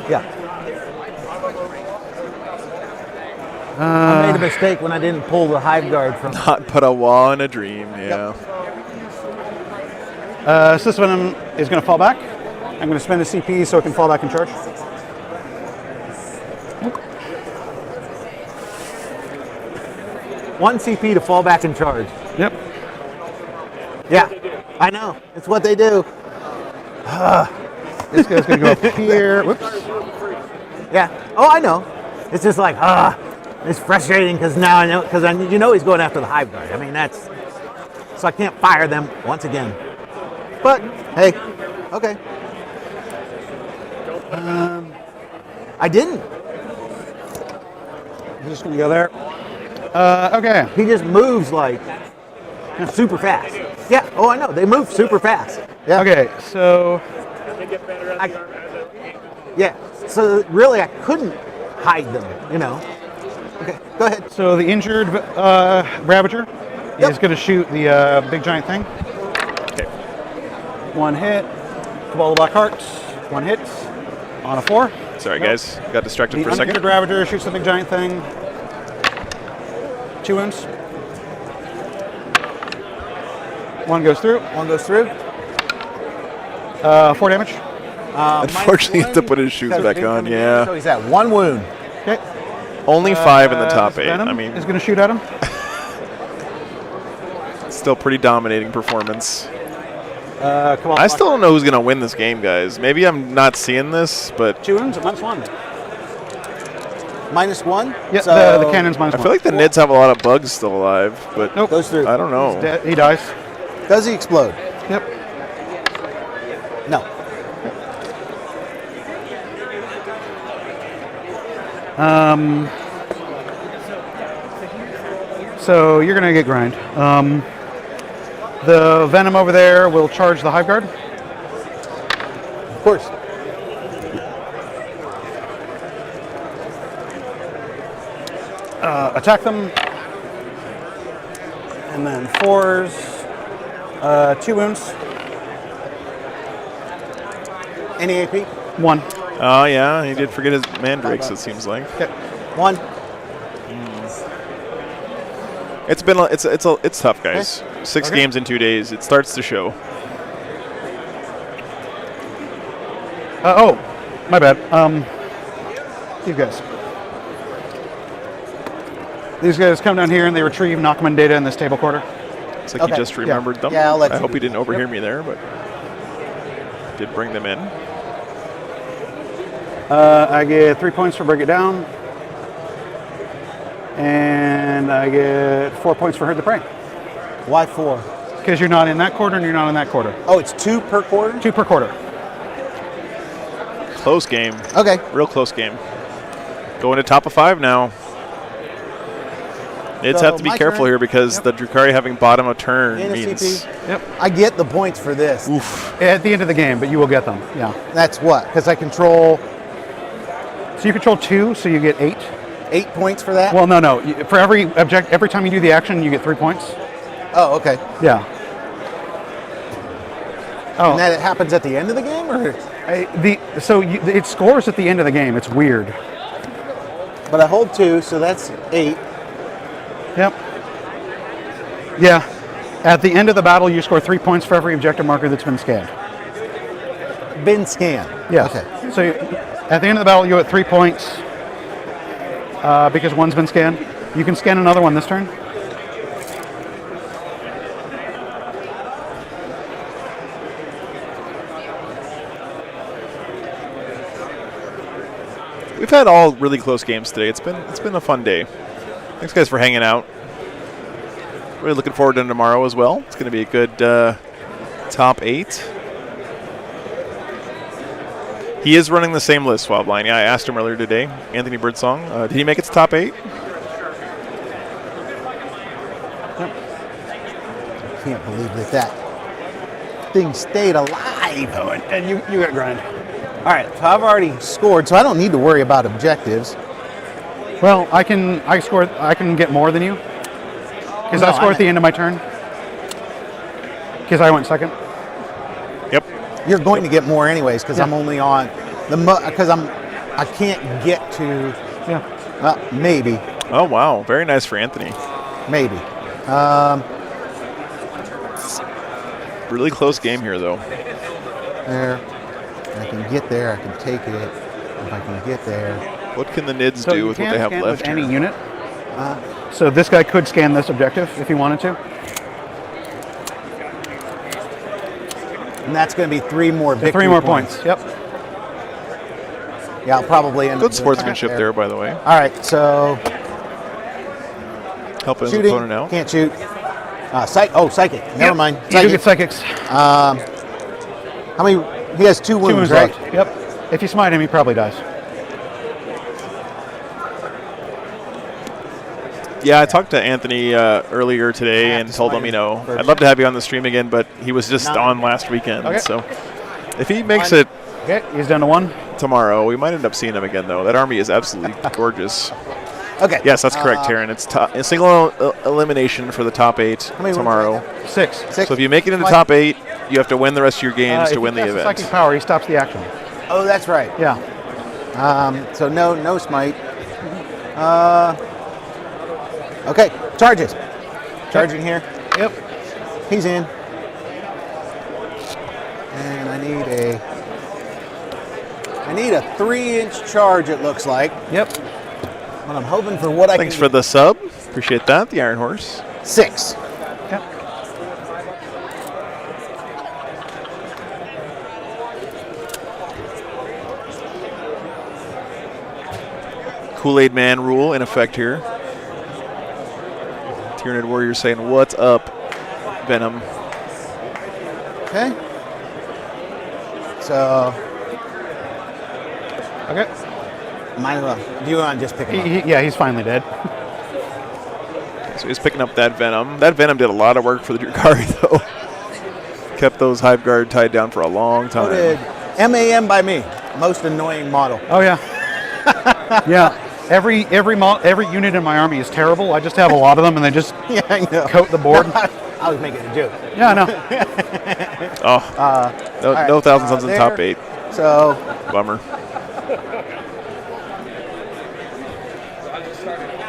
Yeah. I made a mistake when I didn't pull the hive guard from. Not but a wall in a dream, yeah. So this one is going to fall back. I'm going to spend a CP so it can fall back and charge. One CP to fall back and charge. Yep. Yeah, I know. It's what they do. This guy's going to go up here. Whoops. Yeah. Oh, I know. It's just like, it's frustrating because now I know, because you know he's going after the hive guard. I mean, that's, so I can't fire them once again. But, hey, okay. I didn't. I'm just going to go there. Okay. He just moves like super fast. Yeah. Oh, I know. They move super fast. Yeah. Okay. So. Yeah. So really, I couldn't hide them. You know. Okay. Go ahead. So the injured Ravager is going to shoot the big giant thing. Okay. One hit. Cabal of Black Hearts. One hit. On a 4. Sorry, guys. Got distracted for a The second. uninjured Ravager shoots the big giant thing. 2 wounds. One goes through. One goes through. 4 damage. Unfortunately, you have to put his shoes back on, yeah. So he's at 1 wound. Okay. Only 5 in the top this 8. Venom I mean, is going to shoot at him. still pretty dominating performance. Come on. I still don't know who's going to win this game, guys. Maybe I'm not seeing this, but... 2 wounds, -1. -1? Yeah, so the cannon's -1. I feel like the Nids have a lot of bugs still alive, but nope. Goes through. I don't know. He dies. Does he explode? Yep. No. So you're going to get grind. The Venom over there will charge the Hive Guard. Of course. Attack them. And then 4s. 2 wounds. Any AP? 1. Oh, yeah, he did forget his mandrakes, it seems like. Okay. 1. It's been it's tough, guys. 6 games in 2 days. It starts to show. Oh, my bad. You guys. These guys come down here and they retrieve Nachman data in this table quarter. It's like you just remembered them. Yeah, I'll let I you hope do he didn't that. overhear me there, but did bring them in. I get 3 points for break it down. And I get 4 points for herd the prey. Why 4? Because you're not in that quarter and you're not in that quarter. Oh, it's 2 per quarter? 2 per quarter. Close game. Okay. Real close game. Going to top of 5 now. It's So have to be my careful turn. here because the Drukhari having bottom of turn And a means CP. Yep. I get the points for this. Oof. At the end of the game, but you will get them. Yeah. That's what? Because I control So you control 2, so you get 8. 8 points for that? Well, no. For every time you do the action, you get 3 points. Oh, okay. Yeah. Oh. And that it happens at the end of the game, or? It scores at the end of the game. It's weird. But I hold 2, so that's 8. Yep. Yeah. At the end of the battle, you score 3 points for every objective marker that's been scanned. Been scanned. Yes. Okay. So at the end of the battle, you get 3 points because one's been scanned. You can scan another one this turn. We've had all really close games today. It's been a fun day. Thanks, guys, for hanging out. Really looking forward to tomorrow as well. It's going to be a good top 8. He is running the same list, Swabline. Yeah, I asked him earlier today. Anthony Birdsong. Did he make it to top 8? can't believe that thing stayed alive. Oh, and you got grind. All right, so I've already scored, so I don't need to worry about objectives. Well, I can get more than you because I scored at the end of my turn. Because I went second. Yep. You're going to get more anyways because I'm only on because I can't get to. Yeah. Maybe. Oh wow, very nice for Anthony. Maybe. Really close game here though. There. I can get there. I can take it. If I can get there. What can the NIDs do with what they have left with here? any unit. So this guy could scan this objective if he wanted to. And that's going to be 3 more victory 3 more points. Yep. Yeah, I'll probably end Good up sportsmanship there, by the way. All right, so helping his shooting, opponent out. Can't shoot. Psychic. Never mind. You do get psychics. How many? He has 2 wounds, right? Left. Yep. If you smite him, he probably dies. Yeah, I talked to Anthony earlier today and told him, I'd love to have you on the stream again, but he was just on last weekend. Okay. So if he makes it he's down to 1 tomorrow, we might end up seeing him again, though. That army is absolutely gorgeous. Okay. Yes, that's correct, Taryn. It's a single elimination for the top 8 tomorrow. 6. So if you make it in the top 8, you have to win the rest of your games to win the event. Psychic power, he stops the action. Oh, that's right. Yeah. So no smite. Okay, charges. Charging here. Yep. He's in. And I need a 3-inch charge, it looks like. Yep. But I'm hoping for what I can Thanks for the sub. Appreciate that, the Iron Horse. 6. Yep. Kool-Aid Man rule in effect here. Tyranid Warrior saying, "What's up, Venom?" Okay. So. Okay. Might as well. Do you want to just pick him up? Yeah, he's finally dead. So he's picking up that Venom. That Venom did a lot of work for the Drukari, though. Kept those Hive Guard tied down for a long time. Voted MAM by me. Most annoying model. Oh, yeah. Yeah. Every unit in my army is terrible. I just have a lot of them, and they just coat the board. I was making a joke. Yeah, I know. No Thousand Sons in top 8. So. Bummer.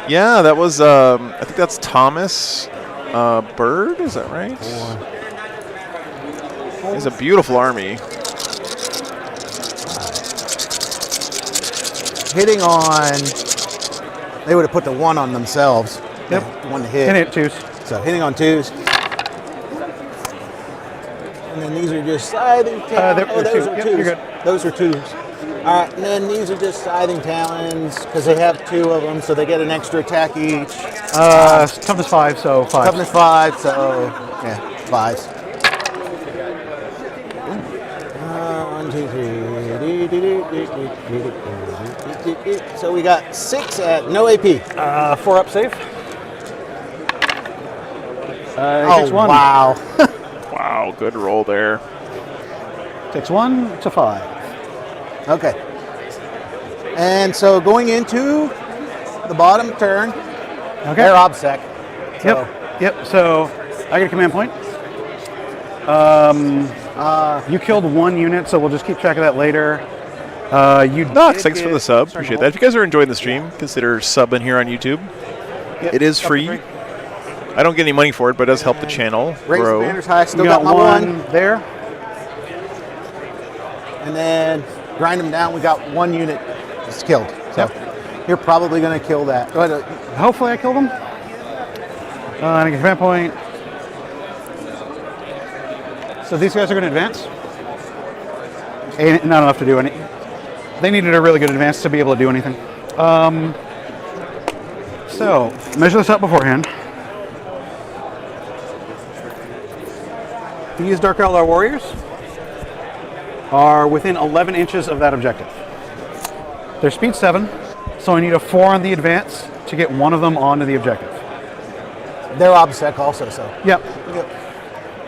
Yeah, that was, I think that's Thomas Bird, is that right? He's a beautiful army. Hitting on, they would have put the 1 on themselves. Yep. 1 to hit. And hit 2s. So hitting on 2s. And then these are just scything talons. Those are 2s. You're good. Those are 2s. All right, and then these are just scything talons because they have 2 of them, so they get an extra attack each. Toughness 5, so 5. Toughness 5, so yeah, 5s. 1, 2, 3. So we got 6 at no AP. 4 up safe. Oh, 1. wow. Wow, good roll there. Takes 1 to 5. Okay. And so going into the bottom turn, they're OBSEC. So. Yep. So I get a command point. You killed 1 unit, so we'll just keep track of that later. Thanks for the sub. Appreciate that. If you guys are enjoying the stream, consider subbing here on YouTube. Yep, it is free. I don't get any money for it, but it does help the channel grow. Raise the banners high. Still You got my 1 there. And then grind them down. We got 1 unit that's killed. So you're probably going to kill that. Hopefully I kill them. And I get a command point. So these guys are going to advance. And not enough to do any. They needed a really good advance to be able to do anything. So measure this out beforehand. These Dark Eldar warriors are within 11 inches of that objective. They're speed 7, so I need a 4 on the advance to get one of them onto the objective. They're OBSEC also, so. Yep.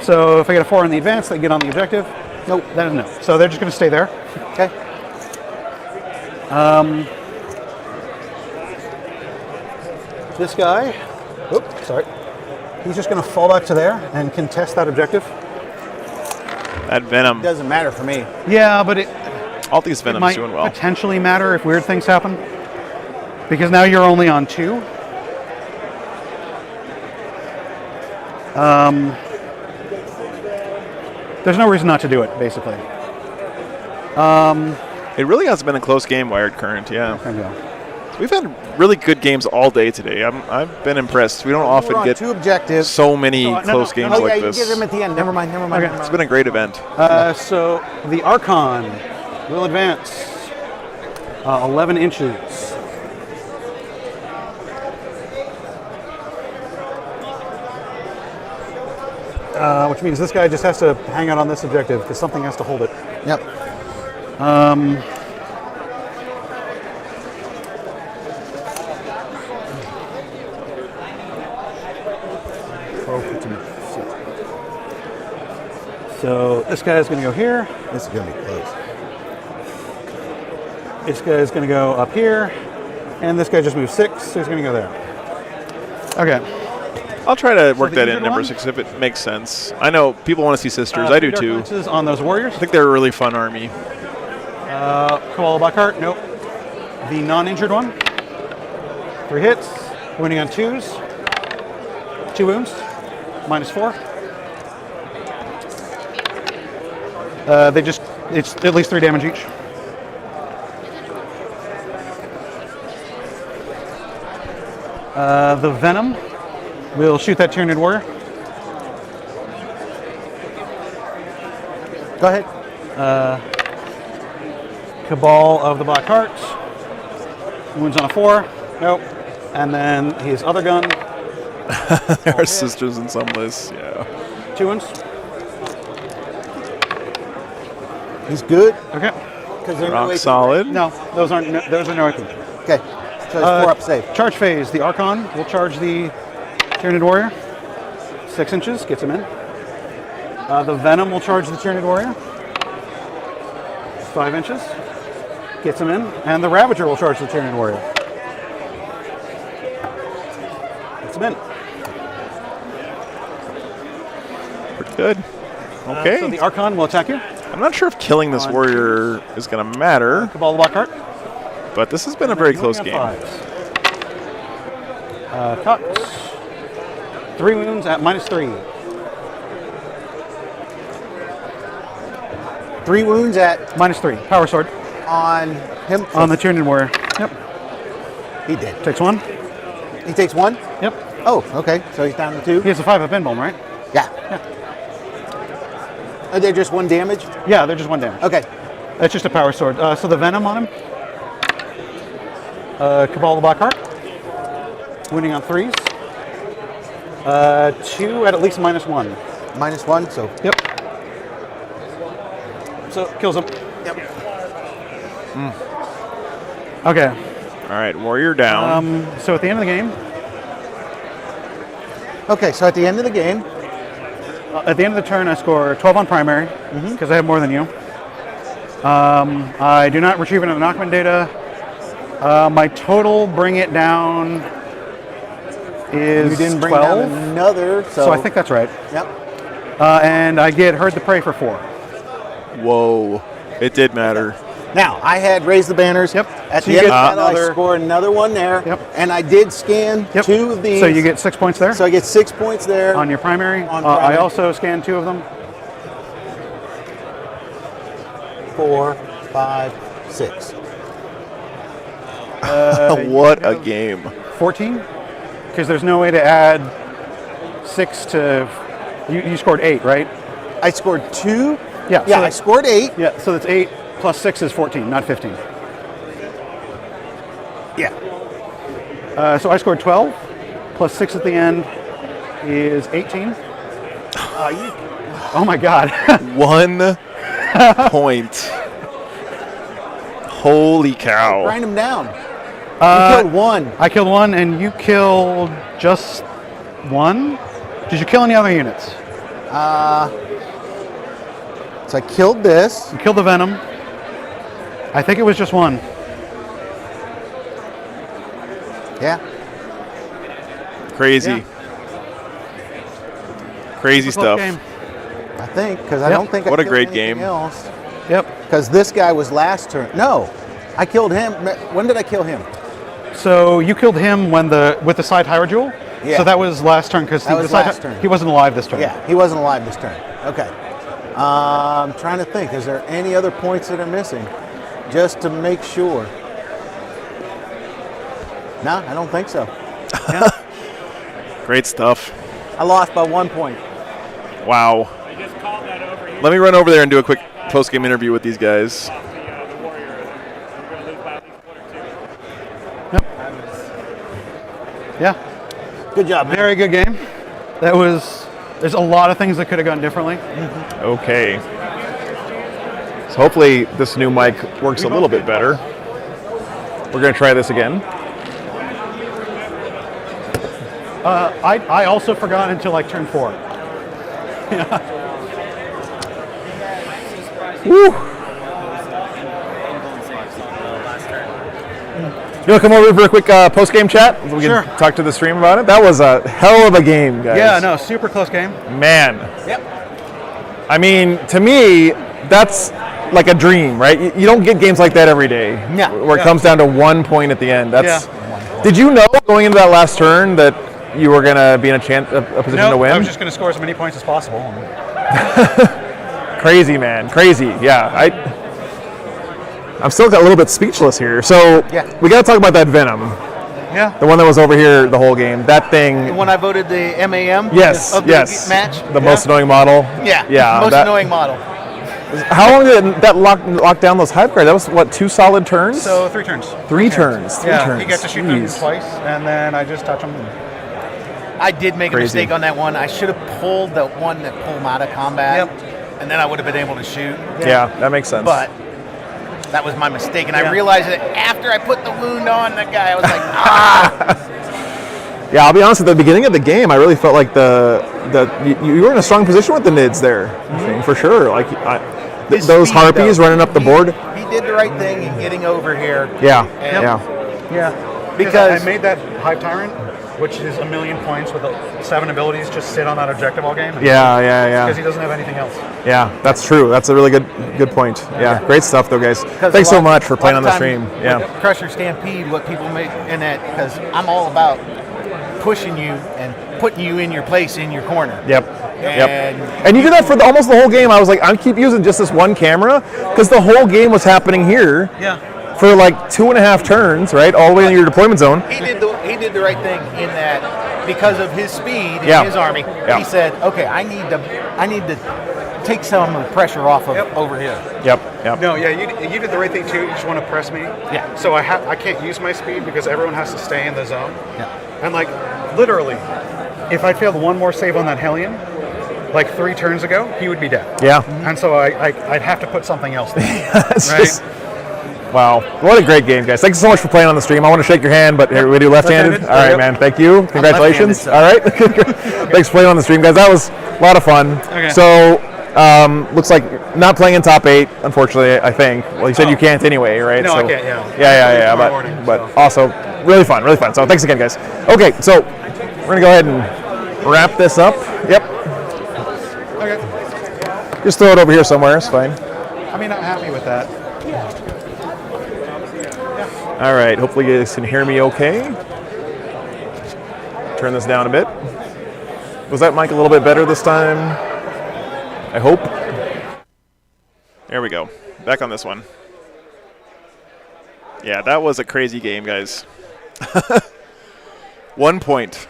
So if I get a 4 in the advance, they get on the objective. Nope, that is no. So they're just going to stay there. Okay. This guy, oops, sorry. He's just going to fall back to there and contest that objective. That Venom. Doesn't matter for me. Yeah, but all these Venom's might doing well. potentially matter if weird things happen. Because now you're only on 2. There's no reason not to do it, basically. It really has been a close game, Wired Current, yeah. We've had really good games all day today. I've been impressed. We don't often on get 2 objectives. so many close games Oh, like yeah, you this. get them at the end. Never mind. Okay. It's been a great event. So the Archon will advance 11 inches. Which means this guy just has to hang out on this objective because something has to hold it. Yep. So this guy's going to go here. This is going to be close. This guy's going to go up here. And this guy just moves 6, so he's going to go there. Okay. I'll try to work the that in injured number one? 6 if it makes sense. I know people want to see sisters. I do Dark too. Lances on those warriors. I think they're a really fun army. Koala Buckhart, nope. The non-injured one. 3 hits, winning on 2s. 2 wounds, -4. It's at least 3 damage each. The Venom will shoot that Tyranid Warrior. Go ahead. Cabal of the Black Hearts. Wounds on a 4. Nope. And then his other gun. There are sisters in some lists, yeah. 2 wounds. He's good. Okay. Rock solid. No, those are no weapons. Okay. So it's 4 up safe. Charge phase. The Archon will charge the Tyranid Warrior. 6 inches, gets him in. The Venom will charge the Tyranid Warrior. 5 inches, gets him in. And the Ravager will charge the Tyranid Warrior. Gets him in. Pretty good. Okay. So the Archon will attack you. I'm not sure if killing this warrior is going to matter. Cabal of the Black Heart. But this has been a very close game. Cuts. 3 wounds at -3. 3 wounds at -3. Power sword. On him. On the Tyranid Warrior. Yep. He did. Takes 1. He takes 1? Yep. Oh, okay. So he's down to 2. He has a 5 up Emblem, right? Yeah. Are they just 1 damage? Yeah, they're just 1 damage. Okay. That's just a power sword. So the Venom on him. Cabal of the Black Heart. Winning on 3s. 2 at least -1. -1, so. Yep. So kills him. Yep. Okay. All right, warrior down. So at the end of the game. Okay, so at the end of the game. At the end of the turn, I score 12 on primary because I have more than you. I do not retrieve another knockman data. My total, bring it down, is You didn't bring 12. down another, So I think that's right. Yep. And I get Herd the Prey for 4. Whoa. It did matter. Now, I had raised the banners. Yep. At So the you end get of that, I another- scored another one there. Yep. And I did scan 2 of these. So you get 6 points there. So I get 6 points there. On your primary. On I primary. also scanned 2 of them. 4, 5, 6. What a game. 14? Because there's no way to add 6 to... You scored 8, right? I scored 2? Yeah. Yeah, so I scored 8. Yeah, so that's 8 plus 6 is 14, not 15. Yeah. So I scored 12, plus 6 at the end is 18. Oh my God. 1 point. Holy cow. Grind him down. You killed 1. I killed 1 and you killed just 1? Did you kill any other units? So I killed this. You killed the Venom. I think it was just one. Yeah. Crazy. Crazy stuff. Game. I think, because I don't think I What a killed great anything game. else. Yep. Because this guy was last turn. No, I killed him. When did I kill him? So you killed him with the side Hyrule? Yeah. So that was last turn because he wasn't alive this turn. Yeah, he wasn't alive this turn. Okay. I'm trying to think. Is there any other points that are missing? Just to make sure. No, I don't think so. Great stuff. I lost by 1 point. Wow. Let me run over there and do a quick post-game interview with these guys. Yeah. Good job, man. Very good game. There's a lot of things that could have gone differently. Okay. So hopefully this new mic works a little bit better. We're going to try this again. I also forgot until like turn 4. Woo. You want to come over for a quick post-game chat? We Sure. can talk to the stream about it. That was a hell of a game, guys. Yeah, no, super close game. Man. Yep. I mean, to me, that's like a dream, right? You don't get games like that every day. Yeah. Where it Yeah. comes down to 1 point at the end. That's. Yeah. Did you know going into that last turn that you were going to be in a position No, to win? I was just going to score as many points as possible. Crazy, man. Crazy. Yeah. I'm still a little bit speechless here. So we got to talk about that Venom. Yeah. The one that was over here the whole game. That thing. When I voted the MAM Yes. of the Yes. match. The most annoying model. Yeah. Yeah. Most annoying model. How long did that lock down those hive cards? That was what, 2 solid turns? So 3 turns. Three turns. Three Yeah, turns. you get to shoot them Jeez. twice, and then I just touch them. I did make a Crazy. mistake on that one. I should have pulled the one that pulled him out of combat, and then I would have been able to shoot. Yeah, that makes sense. But that was my mistake, and I realized it after I put the wound on the guy. I was like, ah! Yeah, I'll be honest. At the beginning of the game, I really felt like you were in a strong position with the nids there, I think, for sure. Like those speed, harpies though. running up the board. He did the right thing in getting over here. Yeah, And- Yeah. Because I made that Hive Tyrant, which is 1,000,000 points with 7 abilities, just sit on that objective all game. Yeah. Because he doesn't have anything else. Yeah, that's true. That's a really good point. Yeah, great stuff though, guys. Thanks so much for playing on the stream. Yeah. Crusher Stampede, what people make in that, because I'm all about pushing you and putting you in your place in your corner. Yep. And And you did that for almost the whole game. I was like, I keep using just this one camera because the whole game was happening here. Yeah. For like 2.5 turns, right, all the way in your deployment zone. He did the right thing in that because of his speed Yeah. in his army. Yeah. He said, "Okay, I need to take some of the pressure off of over here." Yep. No, yeah, you did the right thing too. You just want to press me. Yeah. So I can't use my speed because everyone has to stay in the zone. Yeah. And like literally, if I failed one more save on that Hellion, like 3 turns ago, he would be dead. Yeah. And so I'd have to put something else there. It's right? just- wow. What a great game, guys. Thanks so much for playing on the stream. I want to shake your hand, but here we do left-handed. Left-handed. All right, Yep. man. Thank you. Congratulations. All right. Thanks for playing on the stream, guys. That was a lot of fun. Okay. So, looks like not playing in top 8, unfortunately, I think. Well, you said you can't anyway, right? No, so, I can't, yeah. Yeah. Tomorrow morning, But so. also, really fun. So, thanks again, guys. Okay, so we're going to go ahead and wrap this up. Yep. Okay. Just throw it over here somewhere. It's fine. I mean, I'm happy with that. All right, hopefully you guys can hear me okay. Turn this down a bit. Was that mic a little bit better this time? I hope. There we go. Back on this one. Yeah, that was a crazy game, guys. 1 point.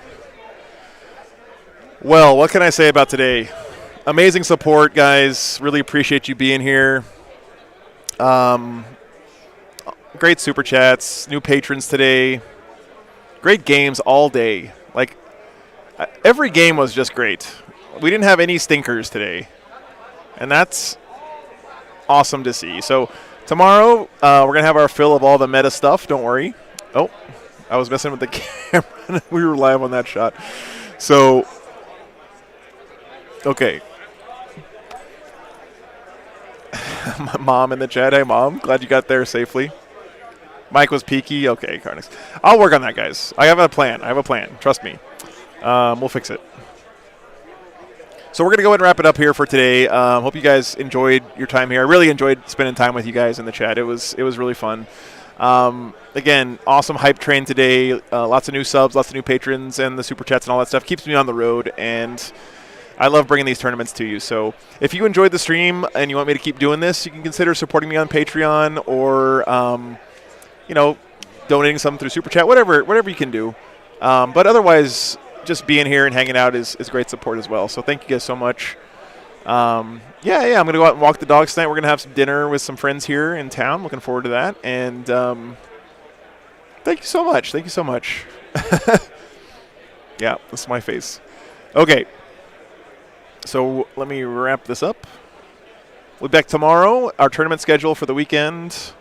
Well, what can I say about today? Amazing support, guys. Really appreciate you being here. Great super chats, new patrons today. Great games all day. Like, every game was just great. We didn't have any stinkers today. And that's awesome to see. So, tomorrow, we're going to have our fill of all the meta stuff. Don't worry. Oh, I was messing with the camera. We were live on that shot. So, okay. Mom in the chat. Hey, Mom. Glad you got there safely. Mike was peaky. Okay, Carnix. I'll work on that, guys. I have a plan. Trust me. We'll fix it. So we're going to go ahead and wrap it up here for today. Hope you guys enjoyed your time here. I really enjoyed spending time with you guys in the chat. It was really fun. Again, awesome hype train today. Lots of new subs, lots of new patrons, and the super chats and all that stuff keeps me on the road. And I love bringing these tournaments to you. So if you enjoyed the stream and you want me to keep doing this, you can consider supporting me on Patreon or, donating something through super chat, whatever you can do. But otherwise, just being here and hanging out is great support as well. So thank you guys so much. I'm going to go out and walk the dogs tonight. We're going to have some dinner with some friends here in town. Looking forward to that. And thank you so much. Yeah, that's my face. Okay. So let me wrap this up. We'll be back tomorrow. Our tournament schedule for the weekend.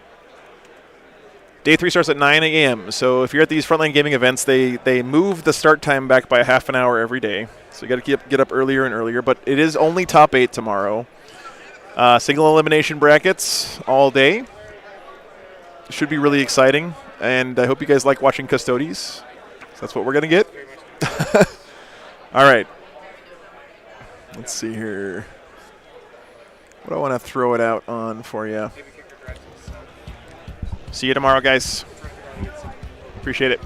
Day 3 starts at 9 a.m. So if you're at these Frontline Gaming events, they move the start time back by a half an hour every day. So you got to get up earlier and earlier. But it is only top 8 tomorrow. Single elimination brackets all day. Should be really exciting. And I hope you guys like watching Custodes. So that's what we're going to get. All right. Let's see here. What do I want to throw it out on for you? See you tomorrow, guys. Appreciate it.